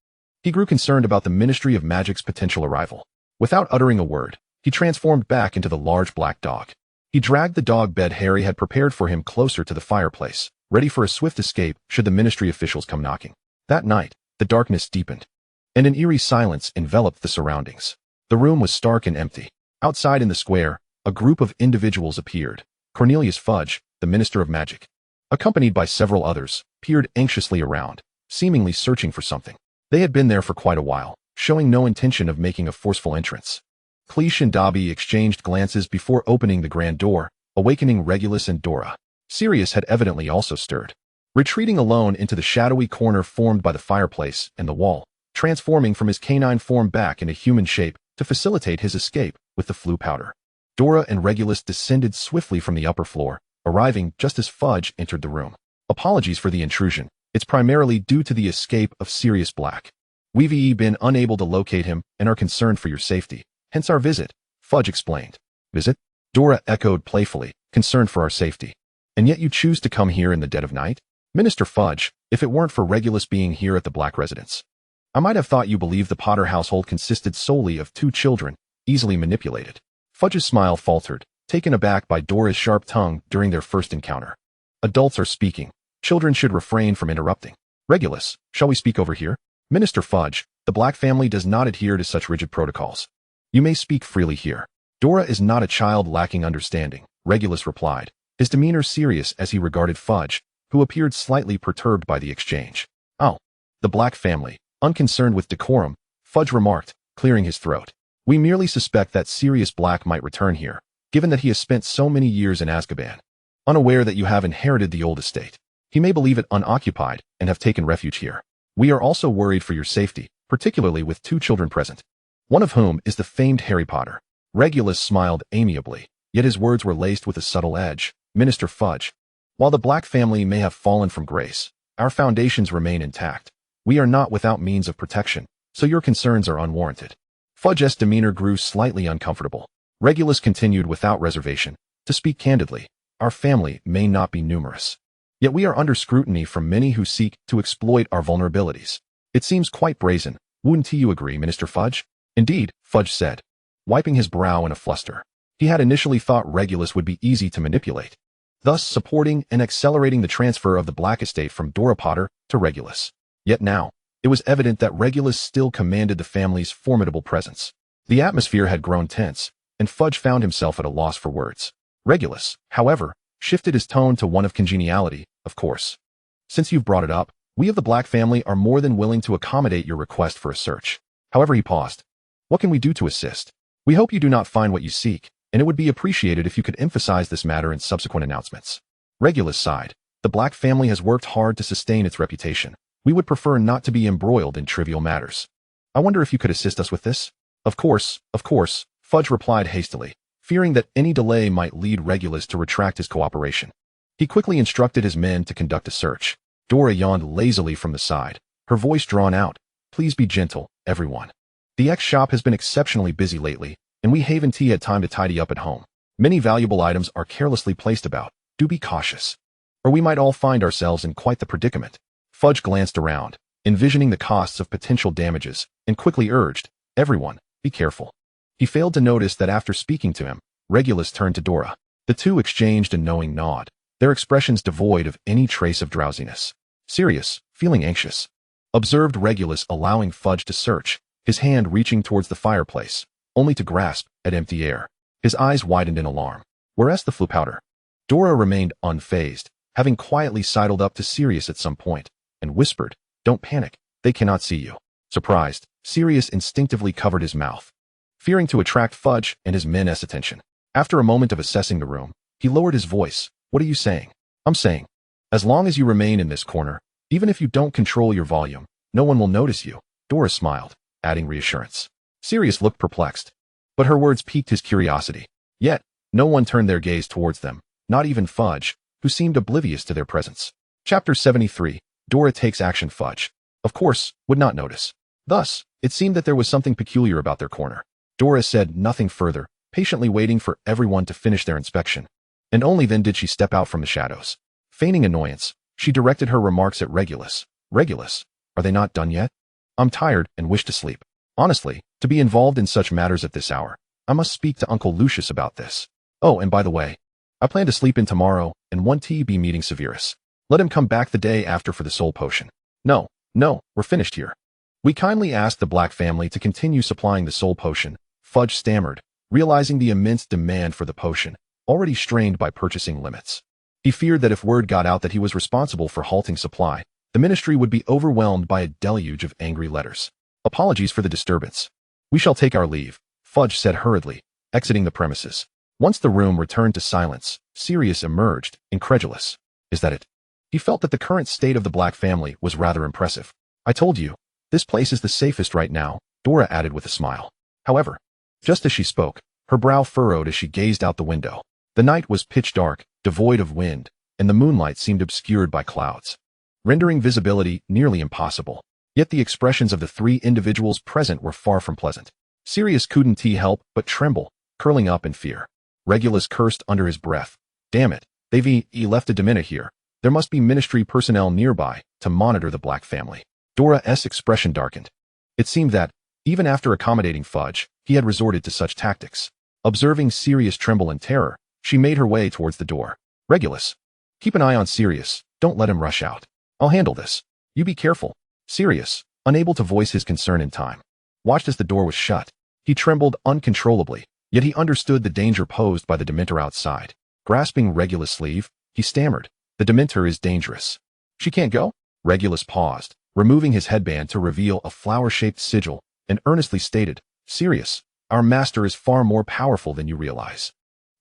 he grew concerned about the Ministry of Magic's potential arrival. Without uttering a word, he transformed back into the large black dog. He dragged the dog bed Harry had prepared for him closer to the fireplace, ready for a swift escape should the Ministry officials come knocking. That night, the darkness deepened, and an eerie silence enveloped the surroundings. The room was stark and empty. Outside in the square, a group of individuals appeared. Cornelius Fudge, the Minister of Magic, accompanied by several others, peered anxiously around, seemingly searching for something. They had been there for quite a while, showing no intention of making a forceful entrance. Cleach and Dobby exchanged glances before opening the grand door, awakening Regulus and Dora. Sirius had evidently also stirred, retreating alone into the shadowy corner formed by the fireplace and the wall, transforming from his canine form back into human shape to facilitate his escape with the flu powder. Dora and Regulus descended swiftly from the upper floor, arriving just as Fudge entered the room. Apologies for the intrusion. It's primarily due to the escape of Sirius Black. We've been unable to locate him and are concerned for your safety. Hence our visit, Fudge explained. Visit? Dora echoed playfully, concerned for our safety. And yet you choose to come here in the dead of night? Minister Fudge, if it weren't for Regulus being here at the Black residence, I might have thought you believed the Potter household consisted solely of 2 children, easily manipulated. Fudge's smile faltered, taken aback by Dora's sharp tongue during their first encounter. Adults are speaking. Children should refrain from interrupting. Regulus, shall we speak over here? Minister Fudge, the Black family does not adhere to such rigid protocols. You may speak freely here. Dora is not a child lacking understanding, Regulus replied, his demeanor serious as he regarded Fudge, who appeared slightly perturbed by the exchange. Oh, the Black family, unconcerned with decorum, Fudge remarked, clearing his throat. We merely suspect that Sirius Black might return here, given that he has spent so many years in Azkaban. Unaware that you have inherited the old estate, he may believe it unoccupied and have taken refuge here. We are also worried for your safety, particularly with 2 children present, one of whom is the famed Harry Potter. Regulus smiled amiably, yet his words were laced with a subtle edge. Minister Fudge, while the Black family may have fallen from grace, our foundations remain intact. We are not without means of protection, so your concerns are unwarranted. Fudge's demeanor grew slightly uncomfortable. Regulus continued without reservation. To speak candidly, our family may not be numerous, yet we are under scrutiny from many who seek to exploit our vulnerabilities. It seems quite brazen. Wouldn't you agree, Minister Fudge? Indeed, Fudge said, wiping his brow in a fluster. He had initially thought Regulus would be easy to manipulate, thus supporting and accelerating the transfer of the Black estate from Dora Potter to Regulus. Yet now, it was evident that Regulus still commanded the family's formidable presence. The atmosphere had grown tense, and Fudge found himself at a loss for words. Regulus, however, shifted his tone to one of congeniality. Of course. Since you've brought it up, we of the Black family are more than willing to accommodate your request for a search. However, he paused. What can we do to assist? We hope you do not find what you seek, and it would be appreciated if you could emphasize this matter in subsequent announcements. Regulus sighed. The Black family has worked hard to sustain its reputation. We would prefer not to be embroiled in trivial matters. I wonder if you could assist us with this? Of course, Fudge replied hastily, fearing that any delay might lead Regulus to retract his cooperation. He quickly instructed his men to conduct a search. Dora yawned lazily from the side, her voice drawn out. Please be gentle, everyone. The ex-shop has been exceptionally busy lately, and we haven't had time to tidy up at home. Many valuable items are carelessly placed about. Do be cautious, or we might all find ourselves in quite the predicament. Fudge glanced around, envisioning the costs of potential damages, and quickly urged, everyone, be careful. He failed to notice that after speaking to him, Regulus turned to Dora. The two exchanged a knowing nod, their expressions devoid of any trace of drowsiness. Sirius, feeling anxious, observed Regulus allowing Fudge to search, his hand reaching towards the fireplace, only to grasp at empty air. His eyes widened in alarm. Whereas the flu powder? Dora remained unfazed, having quietly sidled up to Sirius at some point, and whispered, don't panic, they cannot see you. Surprised, Sirius instinctively covered his mouth, fearing to attract Fudge and his men's attention. After a moment of assessing the room, he lowered his voice. What are you saying? I'm saying, As long as you remain in this corner, even if you don't control your volume, no one will notice you. Dora smiled, adding reassurance. Sirius looked perplexed, but her words piqued his curiosity. Yet, no one turned their gaze towards them, not even Fudge, who seemed oblivious to their presence. Chapter 73. Dora takes action. Fudge, of course, would not notice. Thus, it seemed that there was something peculiar about their corner. Dora said nothing further, patiently waiting for everyone to finish their inspection. And only then did she step out from the shadows. Feigning annoyance, she directed her remarks at Regulus. Regulus, are they not done yet? I'm tired and wish to sleep. Honestly, to be involved in such matters at this hour, I must speak to Uncle Lucius about this. Oh, and by the way, I plan to sleep in tomorrow and 1 be meeting Severus. Let him come back the day after for the soul potion. No, we're finished here. We kindly ask the Black family to continue supplying the soul potion, Fudge stammered, realizing the immense demand for the potion, already strained by purchasing limits. He feared that if word got out that he was responsible for halting supply, the ministry would be overwhelmed by a deluge of angry letters. Apologies for the disturbance. We shall take our leave, Fudge said hurriedly, exiting the premises. Once the room returned to silence, Sirius emerged, incredulous. Is that it? He felt that the current state of the Black family was rather impressive. I told you, this place is the safest right now, Dora added with a smile. However, just as she spoke, her brow furrowed as she gazed out the window. The night was pitch dark, devoid of wind, and the moonlight seemed obscured by clouds, rendering visibility nearly impossible. Yet the expressions of the three individuals present were far from pleasant. Sirius couldn't help but tremble, curling up in fear. Regulus cursed under his breath. Damn it, they've left a dementor here. There must be ministry personnel nearby to monitor the Black family. Dora's expression darkened. It seemed that, even after accommodating Fudge, he had resorted to such tactics. Observing Sirius tremble in terror, she made her way towards the door. Regulus, keep an eye on Sirius, don't let him rush out. I'll handle this. You be careful. Sirius, unable to voice his concern in time, watched as the door was shut. He trembled uncontrollably, yet he understood the danger posed by the Dementor outside. Grasping Regulus' sleeve, he stammered, the Dementor is dangerous. She can't go? Regulus paused, removing his headband to reveal a flower-shaped sigil, and earnestly stated, Sirius, our master is far more powerful than you realize.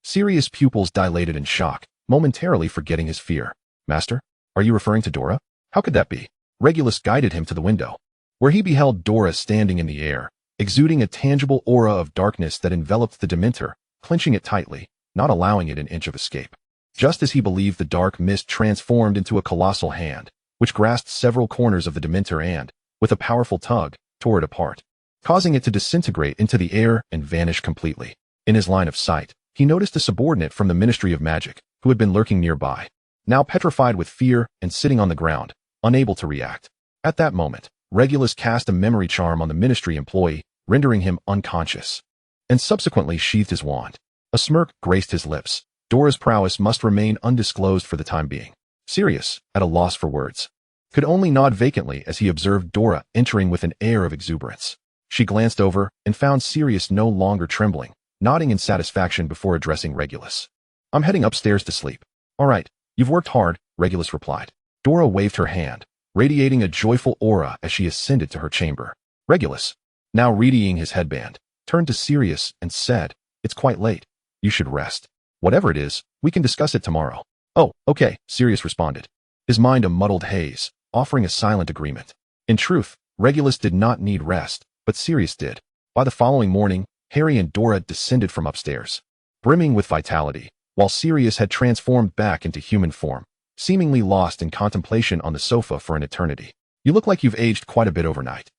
Sirius' pupils dilated in shock, momentarily forgetting his fear. Master? Are you referring to Dora? How could that be? Regulus guided him to the window, where he beheld Dora standing in the air, exuding a tangible aura of darkness that enveloped the Dementor, clenching it tightly, not allowing it an inch of escape. Just as he believed, the dark mist transformed into a colossal hand, which grasped several corners of the Dementor and, with a powerful tug, tore it apart, causing it to disintegrate into the air and vanish completely. In his line of sight, he noticed a subordinate from the Ministry of Magic, who had been lurking nearby, now petrified with fear and sitting on the ground, unable to react. At that moment, Regulus cast a memory charm on the ministry employee, rendering him unconscious, and subsequently sheathed his wand. A smirk graced his lips. Dora's prowess must remain undisclosed for the time being. Sirius, at a loss for words, could only nod vacantly as he observed Dora entering with an air of exuberance. She glanced over and found Sirius no longer trembling, nodding in satisfaction before addressing Regulus. I'm heading upstairs to sleep. All right, you've worked hard, Regulus replied. Dora waved her hand, radiating a joyful aura as she ascended to her chamber. Regulus, now readying his headband, turned to Sirius and said, It's quite late. You should rest. Whatever it is, we can discuss it tomorrow. Oh, okay, Sirius responded, his mind a muddled haze, offering a silent agreement. In truth, Regulus did not need rest, but Sirius did. By the following morning, Harry and Dora descended from upstairs, brimming with vitality, while Sirius had transformed back into human form, seemingly lost in contemplation on the sofa for an eternity. You look like you've aged quite a bit overnight,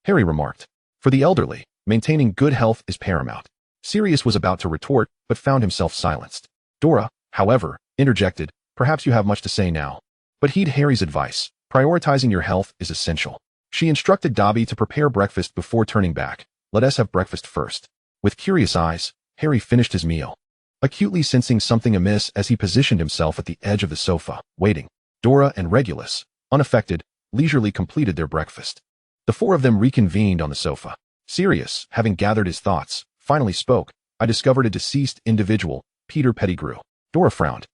Harry remarked. For the elderly, maintaining good health is paramount. Sirius was about to retort, but found himself silenced. Dora, however, interjected, perhaps you have much to say now. But heed Harry's advice, prioritizing your health is essential. She instructed Dobby to prepare breakfast before turning back. Let us have breakfast first. With curious eyes, Harry finished his meal, acutely sensing something amiss as he positioned himself at the edge of the sofa, waiting. Dora and Regulus, unaffected, leisurely completed their breakfast. The four of them reconvened on the sofa. Sirius, having gathered his thoughts, finally spoke. I discovered a deceased individual, Peter Pettigrew. Dora frowned.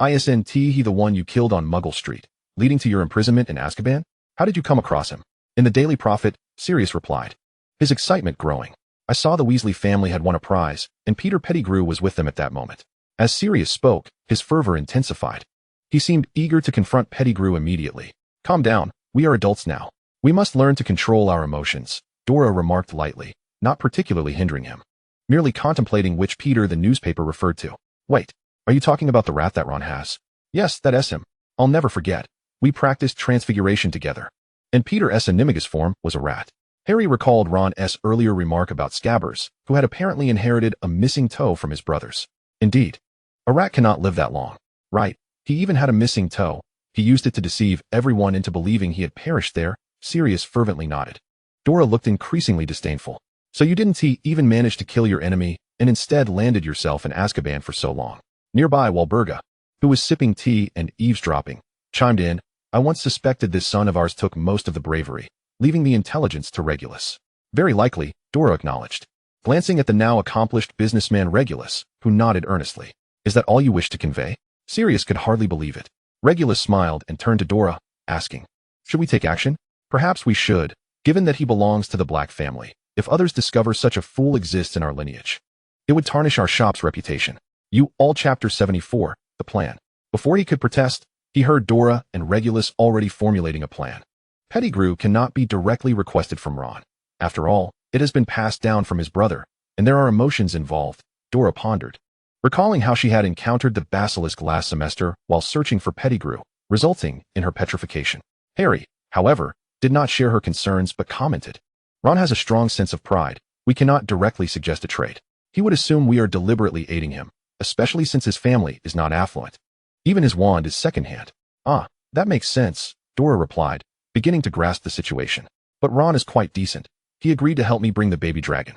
Isn't he the one you killed on Muggle Street, leading to your imprisonment in Azkaban? How did you come across him? In the Daily Prophet, Sirius replied, his excitement growing. I saw the Weasley family had won a prize, and Peter Pettigrew was with them at that moment. As Sirius spoke, his fervor intensified. He seemed eager to confront Pettigrew immediately. Calm down, we are adults now. We must learn to control our emotions, Dora remarked lightly, not particularly hindering him. Merely contemplating which Peter the newspaper referred to. Wait, are you talking about the rat that Ron has? Yes, that's him. I'll never forget. We practiced transfiguration together. And Peter S. Animagus form was a rat. Harry recalled Ron S. earlier remark about Scabbers, who had apparently inherited a missing toe from his brothers. Indeed, a rat cannot live that long. Right, he even had a missing toe. He used it to deceive everyone into believing he had perished there. Sirius fervently nodded. Dora looked increasingly disdainful. So you didn't even manage to kill your enemy, and instead landed yourself in Azkaban for so long. Nearby, Walburga, who was sipping tea and eavesdropping, chimed in, I once suspected this son of ours took most of the bravery, leaving the intelligence to Regulus. Very likely, Dora acknowledged, glancing at the now accomplished businessman Regulus, who nodded earnestly. Is that all you wish to convey? Sirius could hardly believe it. Regulus smiled and turned to Dora, asking, should we take action? Perhaps we should, given that he belongs to the Black family. If others discover such a fool exists in our lineage, it would tarnish our shop's reputation. You all Chapter 74, the plan. Before he could protest, he heard Dora and Regulus already formulating a plan. Pettigrew cannot be directly requested from Ron. After all, it has been passed down from his brother, and there are emotions involved, Dora pondered, recalling how she had encountered the basilisk last semester while searching for Pettigrew, resulting in her petrification. Harry, however, did not share her concerns but commented, Ron has a strong sense of pride. We cannot directly suggest a trade. He would assume we are deliberately aiding him, especially since his family is not affluent. Even his wand is secondhand. Ah, that makes sense, Dora replied, beginning to grasp the situation. But Ron is quite decent. He agreed to help me bring the baby dragon.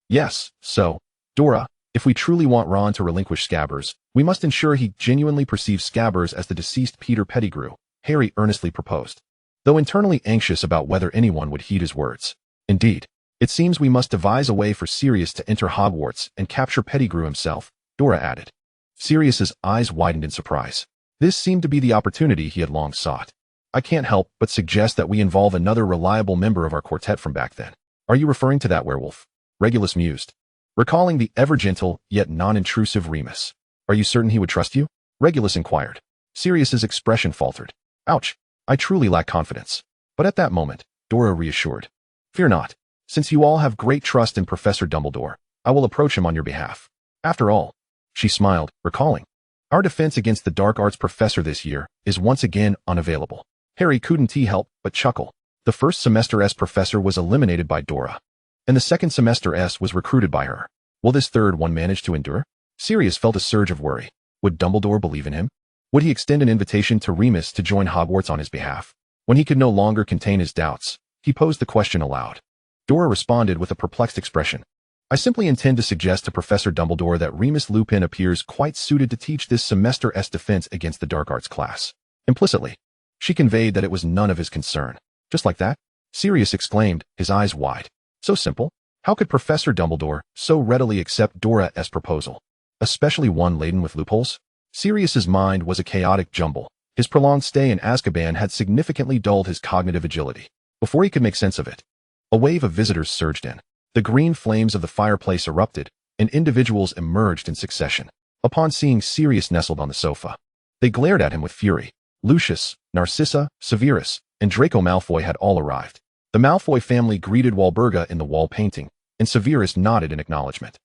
Yes, so, Dora, if we truly want Ron to relinquish Scabbers, we must ensure he genuinely perceives Scabbers as the deceased Peter Pettigrew, Harry earnestly proposed, though internally anxious about whether anyone would heed his words. Indeed, it seems we must devise a way for Sirius to enter Hogwarts and capture Pettigrew himself, Dora added. Sirius's eyes widened in surprise. This seemed to be the opportunity he had long sought. I can't help but suggest that we involve another reliable member of our quartet from back then. Are you referring to that werewolf? Regulus mused, recalling the ever-gentle yet non-intrusive Remus. Are you certain he would trust you? Regulus inquired. Sirius's expression faltered. Ouch, I truly lack confidence. But at that moment, Dora reassured. Fear not. Since you all have great trust in Professor Dumbledore, I will approach him on your behalf. After all, she smiled, recalling, our defense against the dark arts professor this year is once again unavailable. Harry couldn't help but chuckle. The first semester S professor was eliminated by Dora, and the second semester S was recruited by her. Will this third one manage to endure? Sirius felt a surge of worry. Would Dumbledore believe in him? Would he extend an invitation to Remus to join Hogwarts on his behalf? When he could no longer contain his doubts, he posed the question aloud. Dora responded with a perplexed expression. I simply intend to suggest to Professor Dumbledore that Remus Lupin appears quite suited to teach this semester's defense against the dark arts class. Implicitly, she conveyed that it was none of his concern. Just like that? Sirius exclaimed, his eyes wide. So simple? How could Professor Dumbledore so readily accept Dora's proposal, especially one laden with loopholes? Sirius's mind was a chaotic jumble. His prolonged stay in Azkaban had significantly dulled his cognitive agility. Before he could make sense of it, a wave of visitors surged in. The green flames of the fireplace erupted, and individuals emerged in succession. Upon seeing Sirius nestled on the sofa, they glared at him with fury. Lucius, Narcissa, Severus, and Draco Malfoy had all arrived. The Malfoy family greeted Walburga in the wall painting, and Severus nodded in acknowledgement.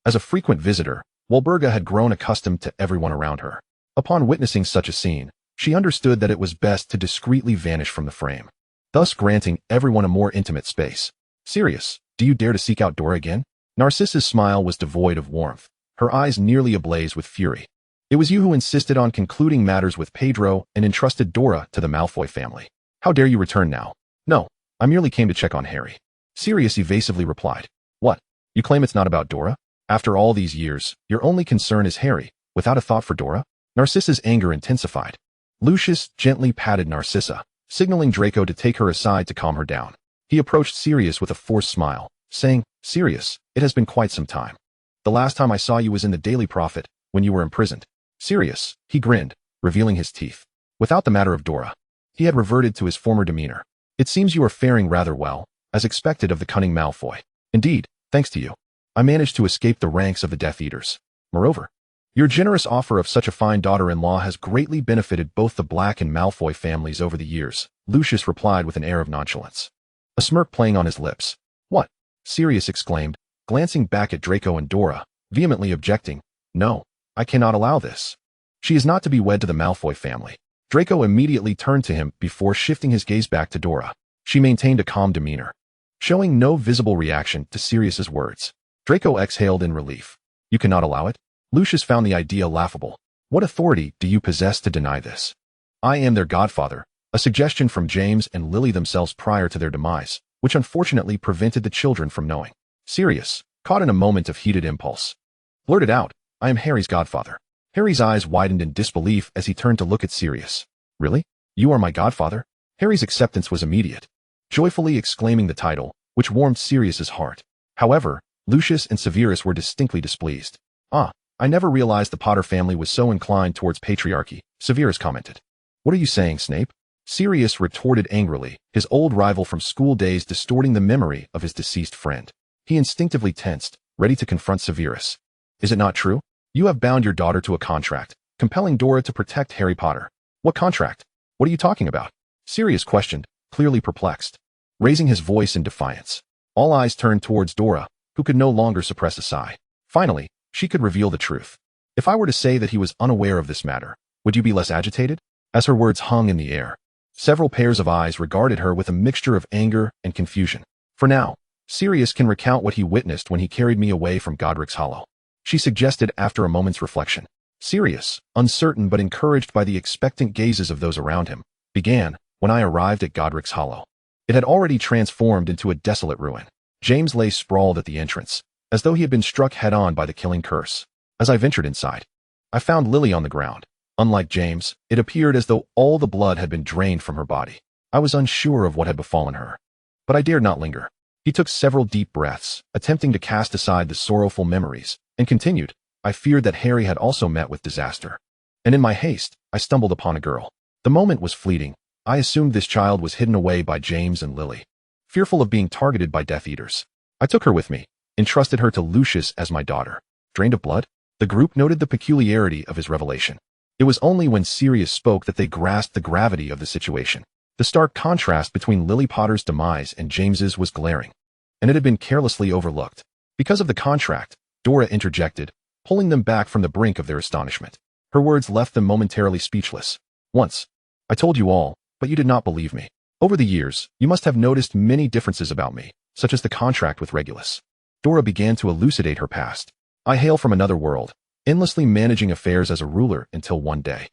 As a frequent visitor, Walburga had grown accustomed to everyone around her. Upon witnessing such a scene, she understood that it was best to discreetly vanish from the frame, thus granting everyone a more intimate space. Sirius, do you dare to seek out Dora again? Narcissa's smile was devoid of warmth, her eyes nearly ablaze with fury. It was you who insisted on concluding matters with Pedro and entrusted Dora to the Malfoy family. How dare you return now? No, I merely came to check on Harry. Sirius evasively replied. What? You claim it's not about Dora? After all these years, your only concern is Harry, without a thought for Dora? Narcissa's anger intensified. Lucius gently patted Narcissa, signaling Draco to take her aside to calm her down. He approached Sirius with a forced smile, saying, Sirius, it has been quite some time. The last time I saw you was in the Daily Prophet, when you were imprisoned. Sirius, he grinned, revealing his teeth. Without the matter of Dora, he had reverted to his former demeanor. It seems you are faring rather well, as expected of the cunning Malfoy. Indeed, thanks to you, I managed to escape the ranks of the Death Eaters. Moreover, Your generous offer of such a fine daughter-in-law has greatly benefited both the Black and Malfoy families over the years, Lucius replied with an air of nonchalance, a smirk playing on his lips. What? Sirius exclaimed, glancing back at Draco and Dora, vehemently objecting. No, I cannot allow this. She is not to be wed to the Malfoy family. Draco immediately turned to him before shifting his gaze back to Dora. She maintained a calm demeanor, showing no visible reaction to Sirius's words. Draco exhaled in relief. You cannot allow it? Lucius found the idea laughable. What authority do you possess to deny this? I am their godfather, a suggestion from James and Lily themselves prior to their demise, which unfortunately prevented the children from knowing. Sirius, caught in a moment of heated impulse, blurted out, I am Harry's godfather. Harry's eyes widened in disbelief as he turned to look at Sirius. Really? You are my godfather? Harry's acceptance was immediate, joyfully exclaiming the title, which warmed Sirius's heart. However, Lucius and Severus were distinctly displeased. I never realized the Potter family was so inclined towards patriarchy, Severus commented. What are you saying, Snape? Sirius retorted angrily, his old rival from school days distorting the memory of his deceased friend. He instinctively tensed, ready to confront Severus. Is it not true? You have bound your daughter to a contract, compelling Dora to protect Harry Potter. What contract? What are you talking about? Sirius questioned, clearly perplexed, raising his voice in defiance. All eyes turned towards Dora, who could no longer suppress a sigh. Finally, she could reveal the truth. If I were to say that he was unaware of this matter, would you be less agitated? As her words hung in the air, several pairs of eyes regarded her with a mixture of anger and confusion. For now, Sirius can recount what he witnessed when he carried me away from Godric's Hollow, she suggested after a moment's reflection. Sirius, uncertain but encouraged by the expectant gazes of those around him, began, when I arrived at Godric's Hollow. It had already transformed into a desolate ruin. James lay sprawled at the entrance, as though he had been struck head-on by the killing curse. As I ventured inside, I found Lily on the ground. Unlike James, it appeared as though all the blood had been drained from her body. I was unsure of what had befallen her, but I dared not linger. He took several deep breaths, attempting to cast aside the sorrowful memories, and continued, I feared that Harry had also met with disaster. And in my haste, I stumbled upon a girl. The moment was fleeting. I assumed this child was hidden away by James and Lily, fearful of being targeted by Death Eaters. I took her with me, entrusted her to Lucius as my daughter. Drained of blood? The group noted the peculiarity of his revelation. It was only when Sirius spoke that they grasped the gravity of the situation. The stark contrast between Lily Potter's demise and James's was glaring, and it had been carelessly overlooked. Because of the contract, Dora interjected, pulling them back from the brink of their astonishment. Her words left them momentarily speechless. Once, I told you all, but you did not believe me. Over the years, you must have noticed many differences about me, such as the contract with Regulus. Dora began to elucidate her past. I hail from another world, endlessly managing affairs as a ruler until one day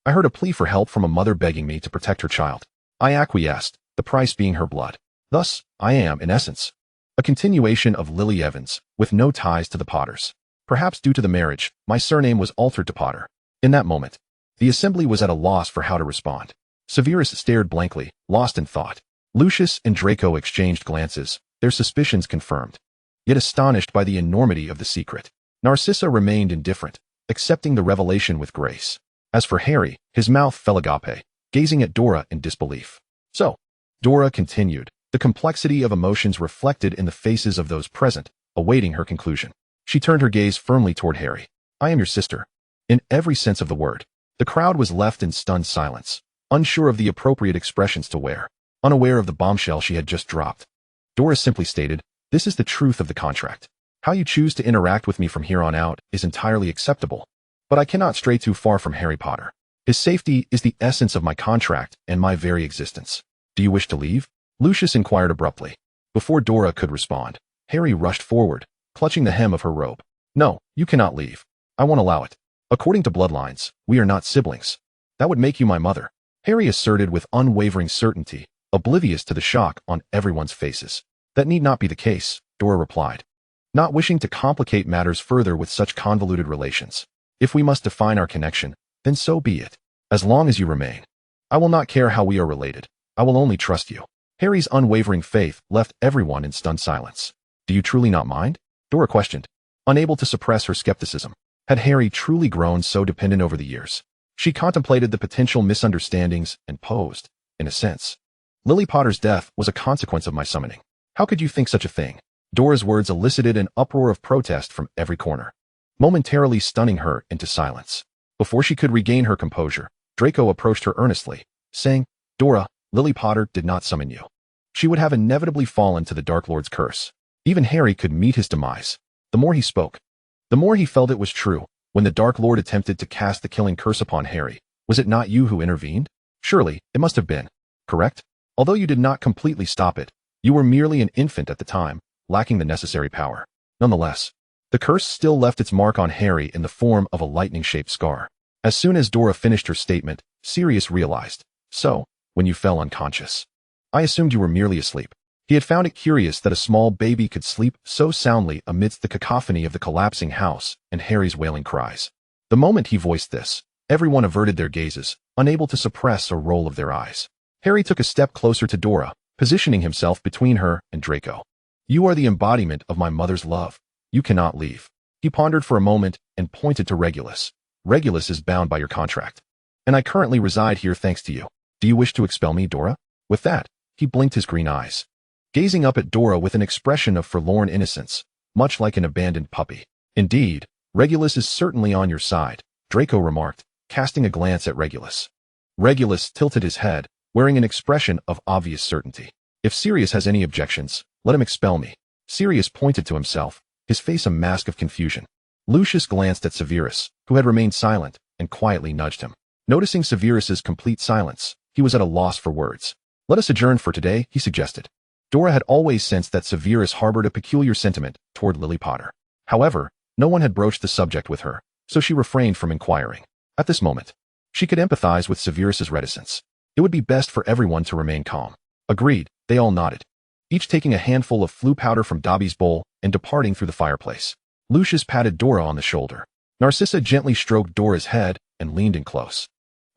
I heard a plea for help from a mother begging me to protect her child. I acquiesced, the price being her blood. Thus, I am, in essence, a continuation of Lily Evans, with no ties to the Potters. Perhaps due to the marriage, my surname was altered to Potter. In that moment, the assembly was at a loss for how to respond. Severus stared blankly, lost in thought. Lucius and Draco exchanged glances, their suspicions confirmed, yet astonished by the enormity of the secret. Narcissa remained indifferent, accepting the revelation with grace. As for Harry, his mouth fell agape, gazing at Dora in disbelief. So, Dora continued, the complexity of emotions reflected in the faces of those present, awaiting her conclusion. She turned her gaze firmly toward Harry. I am your sister. In every sense of the word. The crowd was left in stunned silence, unsure of the appropriate expressions to wear, unaware of the bombshell she had just dropped. Dora simply stated, this is the truth of the contract. How you choose to interact with me from here on out is entirely acceptable, but I cannot stray too far from Harry Potter. His safety is the essence of my contract and my very existence. Do you wish to leave? Lucius inquired abruptly. Before Dora could respond, Harry rushed forward, clutching the hem of her robe. No, you cannot leave. I won't allow it. According to bloodlines, we are not siblings. That would make you my mother, Harry asserted with unwavering certainty, oblivious to the shock on everyone's faces. That need not be the case, Dora replied, not wishing to complicate matters further with such convoluted relations. If we must define our connection, then so be it. As long as you remain, I will not care how we are related. I will only trust you. Harry's unwavering faith left everyone in stunned silence. Do you truly not mind? Dora questioned, unable to suppress her skepticism. Had Harry truly grown so dependent over the years? She contemplated the potential misunderstandings and posed, in a sense, Lily Potter's death was a consequence of my summoning. How could you think such a thing? Dora's words elicited an uproar of protest from every corner. momentarily stunning her into silence. Before she could regain her composure, Draco approached her earnestly, saying, "Dora, Lily Potter did not summon you. She would have inevitably fallen to the Dark Lord's curse. Even Harry could meet his demise." The more he spoke, the more he felt it was true. When the Dark Lord attempted to cast the killing curse upon Harry, was it not you who intervened? Surely, it must have been. Correct? Although you did not completely stop it, you were merely an infant at the time, lacking the necessary power. Nonetheless, the curse still left its mark on Harry in the form of a lightning-shaped scar. As soon as Dora finished her statement, Sirius realized, "So, when you fell unconscious, I assumed you were merely asleep." He had found it curious that a small baby could sleep so soundly amidst the cacophony of the collapsing house and Harry's wailing cries. The moment he voiced this, everyone averted their gazes, unable to suppress a roll of their eyes. Harry took a step closer to Dora, positioning himself between her and Draco. "You are the embodiment of my mother's love. You cannot leave." He pondered for a moment and pointed to Regulus. "Regulus is bound by your contract, and I currently reside here thanks to you. Do you wish to expel me, Dora?" With that, he blinked his green eyes, gazing up at Dora with an expression of forlorn innocence, much like an abandoned puppy. "Indeed, Regulus is certainly on your side," Draco remarked, casting a glance at Regulus. Regulus tilted his head, wearing an expression of obvious certainty. "If Sirius has any objections, let him expel me." Sirius pointed to himself, his face a mask of confusion. Lucius glanced at Severus, who had remained silent, and quietly nudged him. Noticing Severus's complete silence, he was at a loss for words. "Let us adjourn for today," he suggested. Dora had always sensed that Severus harbored a peculiar sentiment toward Lily Potter. However, no one had broached the subject with her, so she refrained from inquiring. At this moment, she could empathize with Severus's reticence. It would be best for everyone to remain calm. Agreed, they all nodded, each taking a handful of flue powder from Dobby's bowl and departing through the fireplace. Lucius patted Dora on the shoulder. Narcissa gently stroked Dora's head and leaned in close,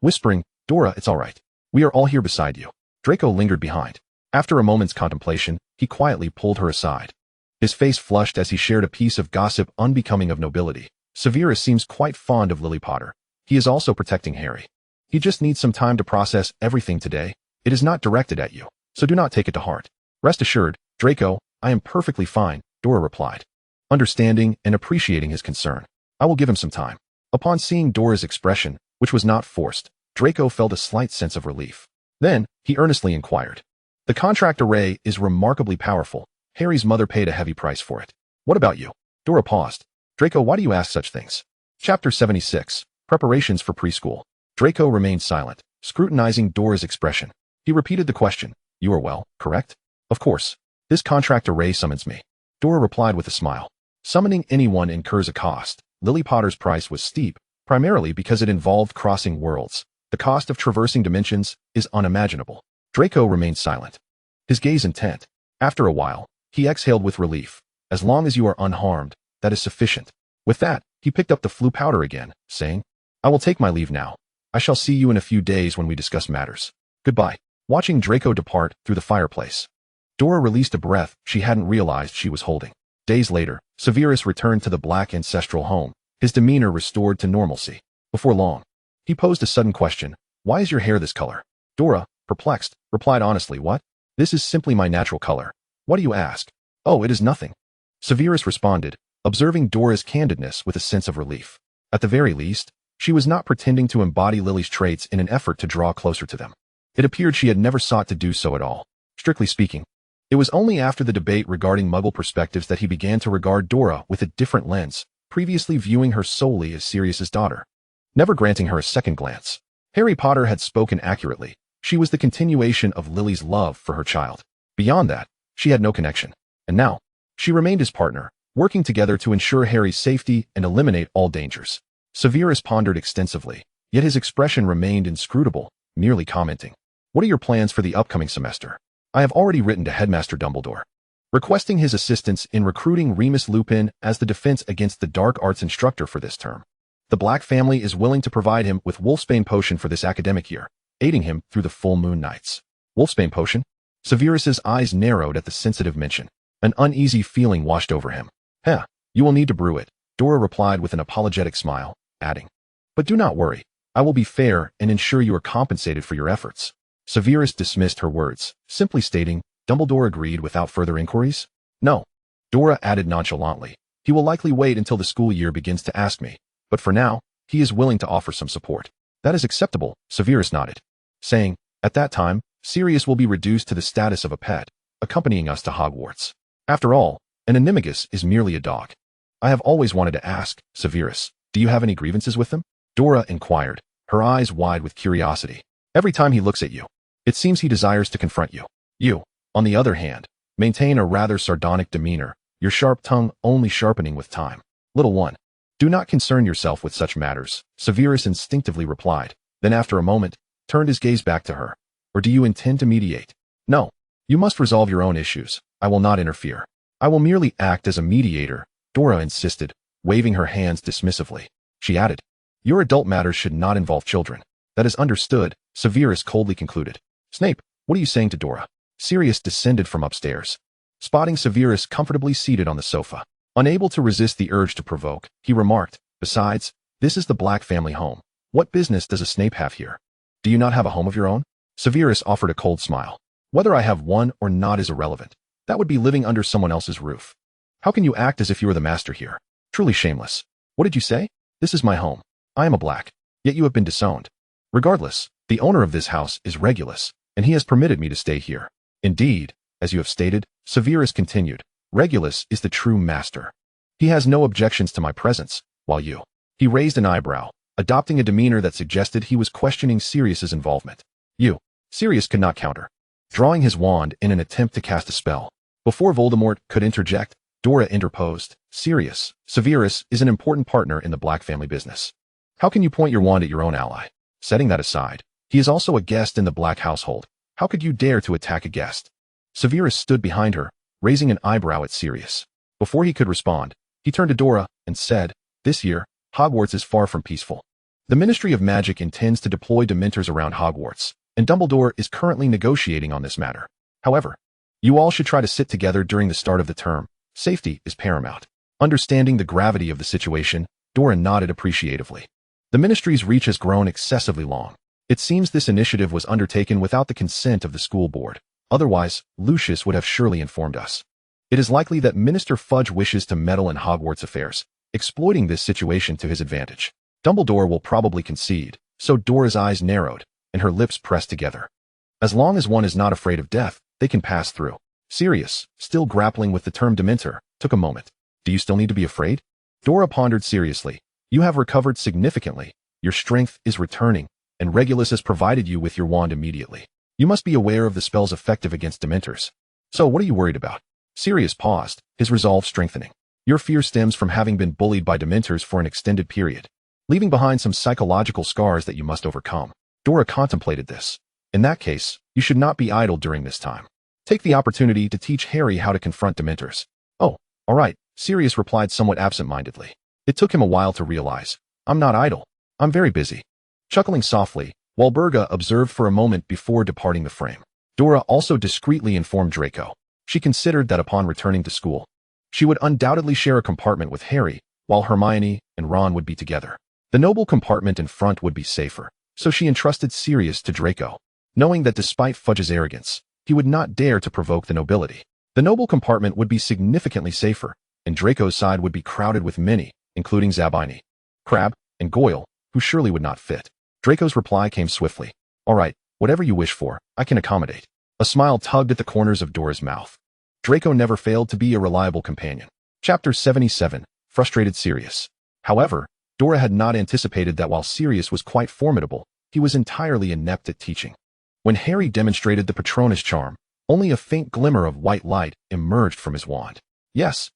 whispering, "Dora, it's all right. We are all here beside you." Draco lingered behind. After a moment's contemplation, he quietly pulled her aside. His face flushed as he shared a piece of gossip unbecoming of nobility. "Severus seems quite fond of Lily Potter. He is also protecting Harry. He just needs some time to process everything today. It is not directed at you, so do not take it to heart." "Rest assured, Draco, I am perfectly fine," Dora replied, understanding and appreciating his concern. "I will give him some time." Upon seeing Dora's expression, which was not forced, Draco felt a slight sense of relief. Then, he earnestly inquired, "The contract array is remarkably powerful. Harry's mother paid a heavy price for it. What about you?" Dora paused. "Draco, why do you ask such things?" Chapter 76, Preparations for Preschool. Draco remained silent, scrutinizing Dora's expression. He repeated the question, "You are well, correct?" "Of course. This contract array summons me." Dora replied with a smile. Summoning anyone incurs a cost. Lily Potter's price was steep, primarily because it involved crossing worlds. The cost of traversing dimensions is unimaginable. Draco remained silent, his gaze intent. After a while, he exhaled with relief. "As long as you are unharmed, that is sufficient." With that, he picked up the flue powder again, saying, "I will take my leave now. I shall see you in a few days when we discuss matters. Goodbye." Watching Draco depart through the fireplace, Dora released a breath she hadn't realized she was holding. Days later, Severus returned to the Black ancestral home, his demeanor restored to normalcy. Before long, he posed a sudden question, "Why is your hair this color?" Dora, perplexed, replied honestly, "What? This is simply my natural color. What do you ask?" "Oh, it is nothing." Severus responded, observing Dora's candidness with a sense of relief. At the very least, she was not pretending to embody Lily's traits in an effort to draw closer to them. It appeared she had never sought to do so at all. Strictly speaking, it was only after the debate regarding Muggle perspectives that he began to regard Dora with a different lens, previously viewing her solely as Sirius's daughter, never granting her a second glance. Harry Potter had spoken accurately. She was the continuation of Lily's love for her child. Beyond that, she had no connection. And now, she remained his partner, working together to ensure Harry's safety and eliminate all dangers. Severus pondered extensively, yet his expression remained inscrutable, merely commenting, "What are your plans for the upcoming semester?" "I have already written to Headmaster Dumbledore, requesting his assistance in recruiting Remus Lupin as the defense against the dark arts instructor for this term. The Black family is willing to provide him with Wolfsbane potion for this academic year, aiding him through the full moon nights." Wolfsbane potion? Severus's eyes narrowed at the sensitive mention. An uneasy feeling washed over him. You will need to brew it," Dora replied with an apologetic smile, adding, "But do not worry. I will be fair and ensure you are compensated for your efforts." Severus dismissed her words, simply stating, "Dumbledore agreed without further inquiries?" "No," Dora added nonchalantly. He will likely wait until the school year begins to ask me, but for now, he is willing to offer some support. That is acceptable, Severus nodded, saying, at that time, Sirius will be reduced to the status of a pet, accompanying us to Hogwarts. After all, an animagus is merely a dog. I have always wanted to ask, Severus, do you have any grievances with him? Dora inquired, her eyes wide with curiosity. Every time he looks at you, it seems he desires to confront you. You, on the other hand, maintain a rather sardonic demeanor, your sharp tongue only sharpening with time. Little one, do not concern yourself with such matters, Severus instinctively replied, then after a moment, turned his gaze back to her. Or do you intend to mediate? No. You must resolve your own issues. I will not interfere. I will merely act as a mediator, Dora insisted, waving her hands dismissively. She added, your adult matters should not involve children. That is understood, Severus coldly concluded. Snape, what are you saying to Dora? Sirius descended from upstairs. Spotting Severus comfortably seated on the sofa. Unable to resist the urge to provoke, he remarked, besides, this is the Black family home. What business does a Snape have here? Do you not have a home of your own? Severus offered a cold smile. Whether I have one or not is irrelevant. That would be living under someone else's roof. How can you act as if you were the master here? Truly shameless. What did you say? This is my home. I am a Black. Yet you have been disowned. Regardless, the owner of this house is Regulus, and he has permitted me to stay here. Indeed, as you have stated, Severus continued, Regulus is the true master. He has no objections to my presence, while you. He raised an eyebrow, adopting a demeanor that suggested he was questioning Sirius's involvement. You. Sirius could not counter, drawing his wand in an attempt to cast a spell. Before Voldemort could interject, Dora interposed, Sirius, Severus is an important partner in the Black family business. How can you point your wand at your own ally? Setting that aside, he is also a guest in the Black household. How could you dare to attack a guest? Severus stood behind her, raising an eyebrow at Sirius. Before he could respond, he turned to Dora and said, this year, Hogwarts is far from peaceful. The Ministry of Magic intends to deploy Dementors around Hogwarts, and Dumbledore is currently negotiating on this matter. However, you all should try to sit together during the start of the term. Safety is paramount. Understanding the gravity of the situation, Dora nodded appreciatively. The Ministry's reach has grown excessively long. It seems this initiative was undertaken without the consent of the school board. Otherwise, Lucius would have surely informed us. It is likely that Minister Fudge wishes to meddle in Hogwarts affairs, exploiting this situation to his advantage. Dumbledore will probably concede, so Dora's eyes narrowed, and her lips pressed together. As long as one is not afraid of death, they can pass through. Sirius, still grappling with the term Dementor, took a moment. Do you still need to be afraid? Dora pondered seriously. You have recovered significantly. Your strength is returning, and Regulus has provided you with your wand immediately. You must be aware of the spells effective against Dementors. So what are you worried about? Sirius paused, his resolve strengthening. Your fear stems from having been bullied by Dementors for an extended period, leaving behind some psychological scars that you must overcome. Dora contemplated this. In that case, you should not be idle during this time. Take the opportunity to teach Harry how to confront Dementors. Oh, all right, Sirius replied somewhat absent-mindedly. It took him a while to realize. I'm not idle. I'm very busy. Chuckling softly, Walburga observed for a moment before departing the frame. Dora also discreetly informed Draco. She considered that upon returning to school, she would undoubtedly share a compartment with Harry, while Hermione and Ron would be together. The noble compartment in front would be safer, so she entrusted Sirius to Draco, knowing that despite Fudge's arrogance, he would not dare to provoke the nobility. The noble compartment would be significantly safer, and Draco's side would be crowded with many, including Zabini, Crabbe, and Goyle, who surely would not fit. Draco's reply came swiftly. All right, whatever you wish for, I can accommodate. A smile tugged at the corners of Dora's mouth. Draco never failed to be a reliable companion. Chapter 77, Frustrated Sirius. However, Dora had not anticipated that while Sirius was quite formidable, he was entirely inept at teaching. When Harry demonstrated the Patronus charm, only a faint glimmer of white light emerged from his wand. Yes,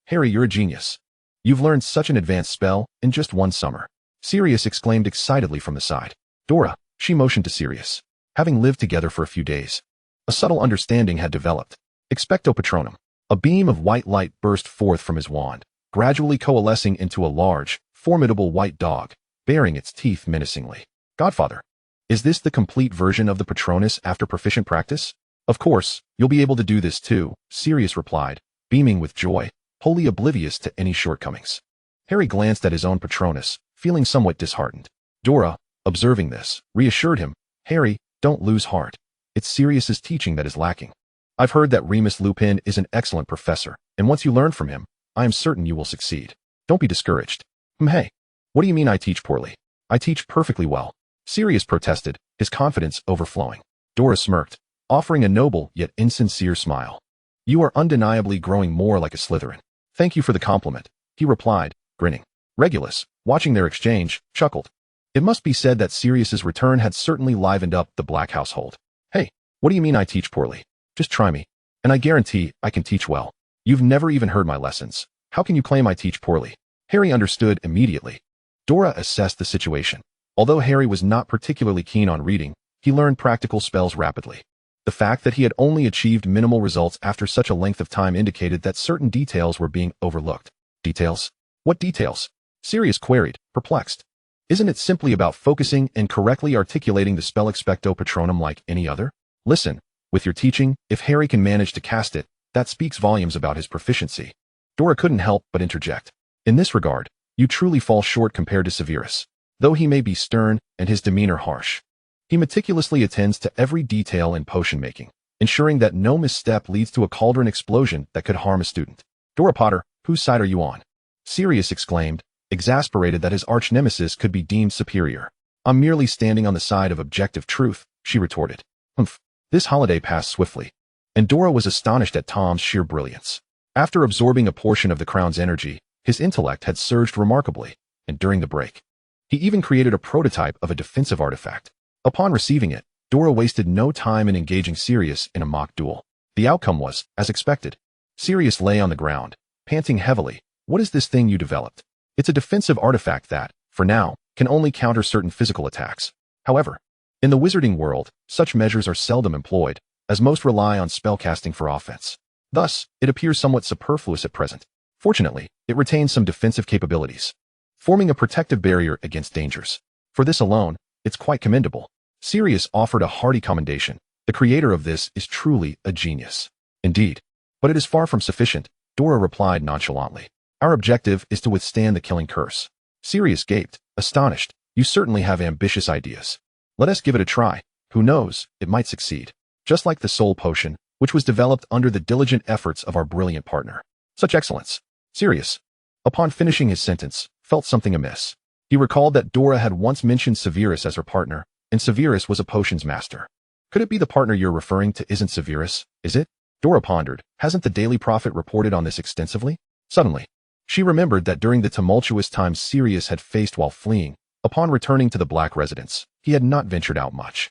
Harry, you're a genius. You've learned such an advanced spell in just one summer. Sirius exclaimed excitedly from the side. Dora, she motioned to Sirius. Having lived together for a few days, a subtle understanding had developed. Expecto Patronum. A beam of white light burst forth from his wand, gradually coalescing into a large, formidable white dog, baring its teeth menacingly. Godfather, is this the complete version of the Patronus after proficient practice? Of course, you'll be able to do this too, Sirius replied, beaming with joy, wholly oblivious to any shortcomings. Harry glanced at his own Patronus, feeling somewhat disheartened. Dora, observing this, reassured him, Harry, don't lose heart. It's Sirius's teaching that is lacking. I've heard that Remus Lupin is an excellent professor, and once you learn from him, I am certain you will succeed. Don't be discouraged. Hey, what do you mean I teach poorly? I teach perfectly well. Sirius protested, his confidence overflowing. Dora smirked, offering a noble yet insincere smile. You are undeniably growing more like a Slytherin. Thank you for the compliment, he replied, grinning. Regulus, watching their exchange, chuckled. It must be said that Sirius's return had certainly livened up the Black household. Hey, what do you mean I teach poorly? Just try me, and I guarantee I can teach well. You've never even heard my lessons. How can you claim I teach poorly? Harry understood immediately. Dora assessed the situation. Although Harry was not particularly keen on reading, he learned practical spells rapidly. The fact that he had only achieved minimal results after such a length of time indicated that certain details were being overlooked. Details? What details? Sirius queried, perplexed. Isn't it simply about focusing and correctly articulating the spell Expecto Patronum like any other? Listen, with your teaching, if Harry can manage to cast it, that speaks volumes about his proficiency. Dora couldn't help but interject. In this regard, you truly fall short compared to Severus. Though he may be stern and his demeanor harsh, he meticulously attends to every detail in potion making, ensuring that no misstep leads to a cauldron explosion that could harm a student. Dora Potter, whose side are you on? Sirius exclaimed, exasperated that his arch-nemesis could be deemed superior. I'm merely standing on the side of objective truth, she retorted. Humph. This holiday passed swiftly, and Dora was astonished at Tom's sheer brilliance. After absorbing a portion of the crown's energy, his intellect had surged remarkably, and during the break, he even created a prototype of a defensive artifact. Upon receiving it, Dora wasted no time in engaging Sirius in a mock duel. The outcome was, as expected. Sirius lay on the ground, panting heavily. What is this thing you developed? It's a defensive artifact that, for now, can only counter certain physical attacks. However, in the wizarding world, such measures are seldom employed, as most rely on spellcasting for offense. Thus, it appears somewhat superfluous at present. Fortunately, it retains some defensive capabilities, forming a protective barrier against dangers. For this alone, it's quite commendable. Sirius offered a hearty commendation. The creator of this is truly a genius. Indeed. But it is far from sufficient, Dora replied nonchalantly. Our objective is to withstand the killing curse. Sirius gaped, astonished. You certainly have ambitious ideas. Let us give it a try. Who knows, it might succeed. Just like the soul potion, which was developed under the diligent efforts of our brilliant partner. Such excellence. Sirius, upon finishing his sentence, felt something amiss. He recalled that Dora had once mentioned Severus as her partner, and Severus was a potions master. Could it be the partner you're referring to isn't Severus, is it? Dora pondered. Hasn't the Daily Prophet reported on this extensively? Suddenly, she remembered that during the tumultuous times Sirius had faced while fleeing, upon returning to the Black residence, he had not ventured out much.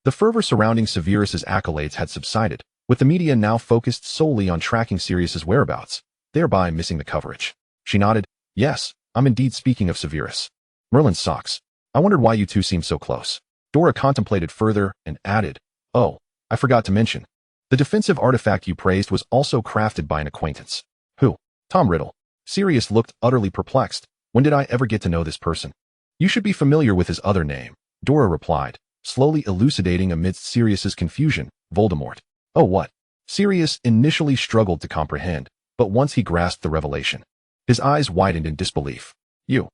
The fervor surrounding Severus's accolades had subsided, with the media now focused solely on tracking Sirius's whereabouts, thereby missing the coverage. She nodded. Yes, I'm indeed speaking of Severus. Merlin's socks. I wondered why you two seemed so close. Dora contemplated further and added, oh, I forgot to mention. The defensive artifact you praised was also crafted by an acquaintance. Who? Tom Riddle. Sirius looked utterly perplexed. When did I ever get to know this person? You should be familiar with his other name, Dora replied, slowly elucidating amidst Sirius's confusion. Voldemort. Oh what? Sirius initially struggled to comprehend, but once he grasped the revelation, his eyes widened in disbelief. You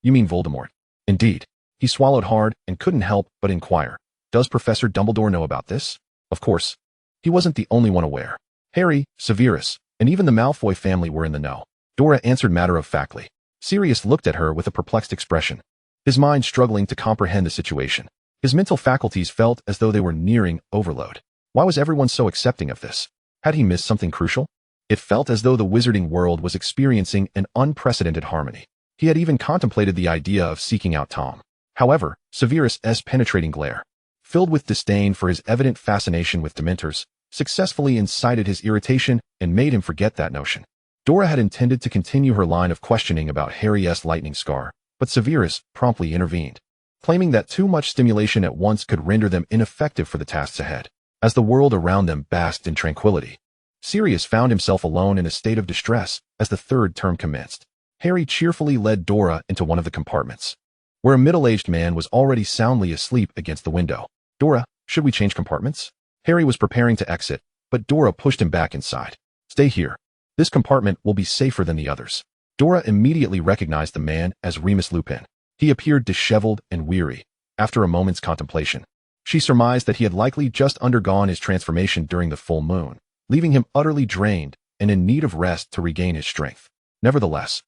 mean Voldemort? Indeed. He swallowed hard and couldn't help but inquire. Does Professor Dumbledore know about this? Of course. He wasn't the only one aware. Harry, Severus, and even the Malfoy family were in the know. Dora answered matter-of-factly. Sirius looked at her with a perplexed expression, his mind struggling to comprehend the situation. His mental faculties felt as though they were nearing overload. Why was everyone so accepting of this? Had he missed something crucial? It felt as though the wizarding world was experiencing an unprecedented harmony. He had even contemplated the idea of seeking out Tom. However, Severus's penetrating glare, filled with disdain for his evident fascination with Dementors, successfully incited his irritation and made him forget that notion. Dora had intended to continue her line of questioning about Harry's lightning scar, but Severus promptly intervened, claiming that too much stimulation at once could render them ineffective for the tasks ahead. As the world around them basked in tranquility, Sirius found himself alone in a state of distress as the third term commenced. Harry cheerfully led Dora into one of the compartments, where a middle-aged man was already soundly asleep against the window. Dora, should we change compartments? Harry was preparing to exit, but Dora pushed him back inside. Stay here. This compartment will be safer than the others. Dora immediately recognized the man as Remus Lupin. He appeared disheveled and weary. After a moment's contemplation, she surmised that he had likely just undergone his transformation during the full moon, leaving him utterly drained and in need of rest to regain his strength. Nevertheless,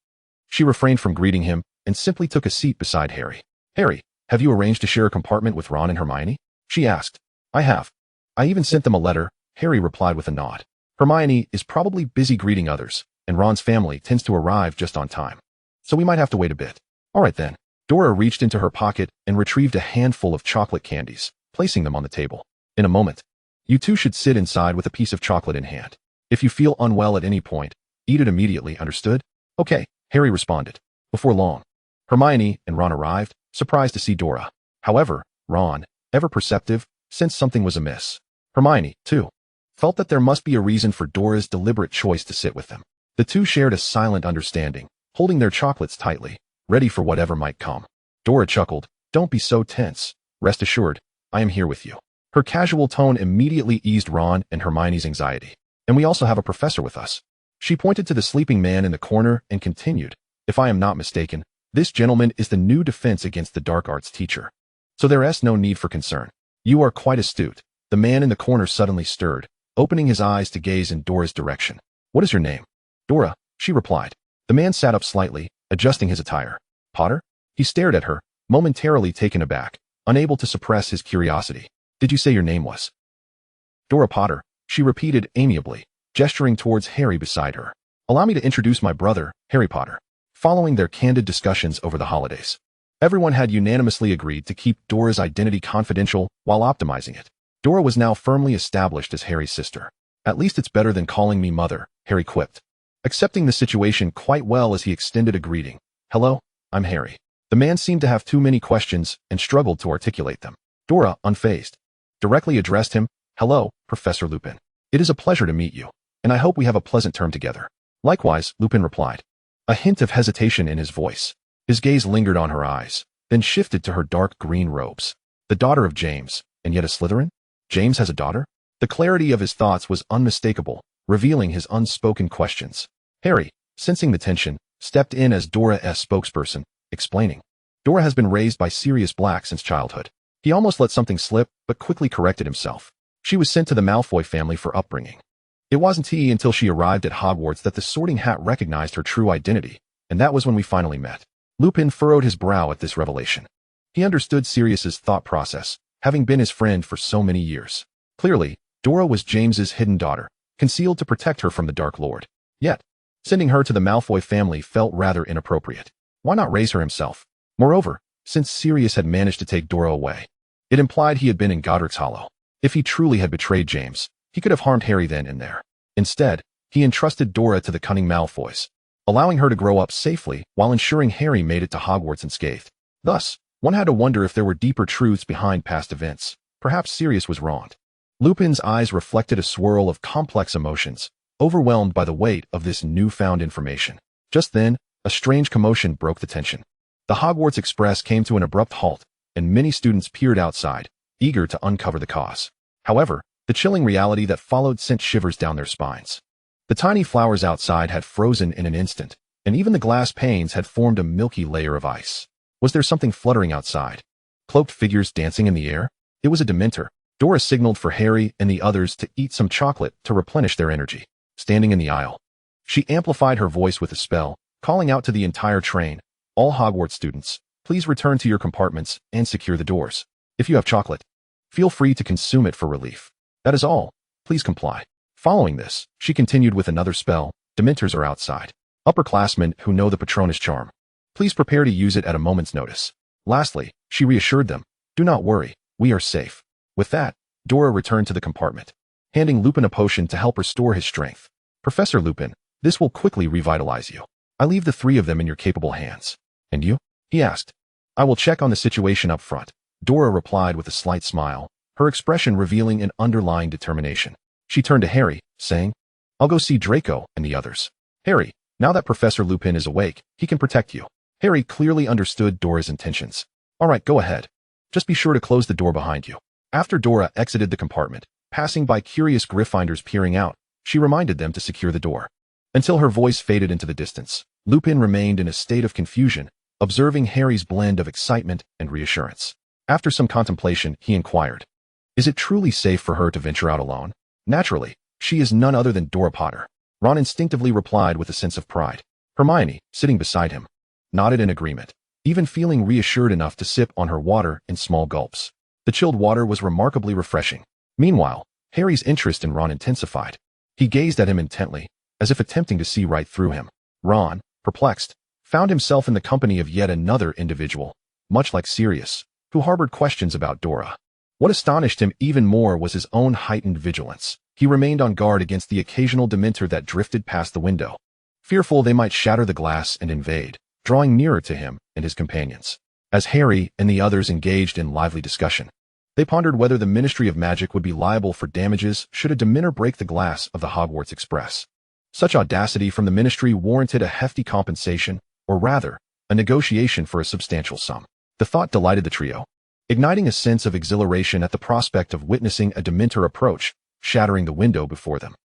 she refrained from greeting him and simply took a seat beside Harry. Harry, have you arranged to share a compartment with Ron and Hermione? She asked. I have. I even sent them a letter, Harry replied with a nod. Hermione is probably busy greeting others, and Ron's family tends to arrive just on time. So we might have to wait a bit. All right then. Dora reached into her pocket and retrieved a handful of chocolate candies, placing them on the table. In a moment, you two should sit inside with a piece of chocolate in hand. If you feel unwell at any point, eat it immediately, understood? Okay, Harry responded. Before long, Hermione and Ron arrived, surprised to see Dora. However, Ron, ever perceptive, sensed something was amiss. Hermione, too, felt that there must be a reason for Dora's deliberate choice to sit with them. The two shared a silent understanding, holding their chocolates tightly, ready for whatever might come. Dora chuckled. Don't be so tense. Rest assured, I am here with you. Her casual tone immediately eased Ron and Hermione's anxiety. And we also have a professor with us. She pointed to the sleeping man in the corner and continued, if I am not mistaken, this gentleman is the new defense against the dark arts teacher. So there is no need for concern. You are quite astute. The man in the corner suddenly stirred, opening his eyes to gaze in Dora's direction. What is your name? Dora, she replied. The man sat up slightly, adjusting his attire. Potter? He stared at her, momentarily taken aback, unable to suppress his curiosity. Did you say your name was? Dora Potter, she repeated amiably, gesturing towards Harry beside her. Allow me to introduce my brother, Harry Potter. Following their candid discussions over the holidays, everyone had unanimously agreed to keep Dora's identity confidential while optimizing it. Dora was now firmly established as Harry's sister. At least it's better than calling me mother, Harry quipped, accepting the situation quite well as he extended a greeting. Hello, I'm Harry. The man seemed to have too many questions and struggled to articulate them. Dora, unfazed, directly addressed him. Hello, Professor Lupin. It is a pleasure to meet you, and I hope we have a pleasant term together. Likewise, Lupin replied, a hint of hesitation in his voice. His gaze lingered on her eyes, then shifted to her dark green robes. The daughter of James, and yet a Slytherin? James has a daughter? The clarity of his thoughts was unmistakable, revealing his unspoken questions. Harry, sensing the tension, stepped in as Dora's spokesperson, explaining. Dora has been raised by Sirius Black since childhood. He almost let something slip, but quickly corrected himself. She was sent to the Malfoy family for upbringing. It wasn't until she arrived at Hogwarts that the Sorting Hat recognized her true identity, and that was when we finally met. Lupin furrowed his brow at this revelation. He understood Sirius's thought process, having been his friend for so many years. Clearly, Dora was James's hidden daughter, concealed to protect her from the Dark Lord. Yet, sending her to the Malfoy family felt rather inappropriate. Why not raise her himself? Moreover, since Sirius had managed to take Dora away, it implied he had been in Godric's Hollow. If he truly had betrayed James, he could have harmed Harry then and there. Instead, he entrusted Dora to the cunning Malfoys, allowing her to grow up safely while ensuring Harry made it to Hogwarts unscathed. Thus, one had to wonder if there were deeper truths behind past events. Perhaps Sirius was wronged. Lupin's eyes reflected a swirl of complex emotions, overwhelmed by the weight of this newfound information. Just then, a strange commotion broke the tension. The Hogwarts Express came to an abrupt halt, and many students peered outside, eager to uncover the cause. However, the chilling reality that followed sent shivers down their spines. The tiny flowers outside had frozen in an instant, and even the glass panes had formed a milky layer of ice. Was there something fluttering outside? Cloaked figures dancing in the air? It was a Dementor. Dora signaled for Harry and the others to eat some chocolate to replenish their energy. Standing in the aisle, she amplified her voice with a spell, calling out to the entire train, all Hogwarts students, please return to your compartments and secure the doors. If you have chocolate, feel free to consume it for relief. That is all. Please comply. Following this, she continued with another spell. Dementors are outside. Upperclassmen who know the Patronus charm. Please prepare to use it at a moment's notice. Lastly, she reassured them, do not worry, we are safe. With that, Dora returned to the compartment, handing Lupin a potion to help restore his strength. Professor Lupin, this will quickly revitalize you. I leave the three of them in your capable hands. And you? He asked. I will check on the situation up front. Dora replied with a slight smile, her expression revealing an underlying determination. She turned to Harry, saying, I'll go see Draco and the others. Harry, now that Professor Lupin is awake, he can protect you. Harry clearly understood Dora's intentions. All right, go ahead. Just be sure to close the door behind you. After Dora exited the compartment, passing by curious Gryffindors peering out, she reminded them to secure the door. Until her voice faded into the distance, Lupin remained in a state of confusion, observing Harry's blend of excitement and reassurance. After some contemplation, he inquired, is it truly safe for her to venture out alone? Naturally, she is none other than Dora Potter. Ron instinctively replied with a sense of pride. Hermione, sitting beside him, nodded in agreement, even feeling reassured enough to sip on her water in small gulps. The chilled water was remarkably refreshing. Meanwhile, Harry's interest in Ron intensified. He gazed at him intently, as if attempting to see right through him. Ron, perplexed, found himself in the company of yet another individual, much like Sirius, who harbored questions about Dora. What astonished him even more was his own heightened vigilance. He remained on guard against the occasional Dementor that drifted past the window, fearful they might shatter the glass and invade, drawing nearer to him and his companions. As Harry and the others engaged in lively discussion, they pondered whether the Ministry of Magic would be liable for damages should a Dementor break the glass of the Hogwarts Express. Such audacity from the Ministry warranted a hefty compensation, or rather, a negotiation for a substantial sum. The thought delighted the trio, igniting a sense of exhilaration at the prospect of witnessing a Dementor approach, shattering the window before them.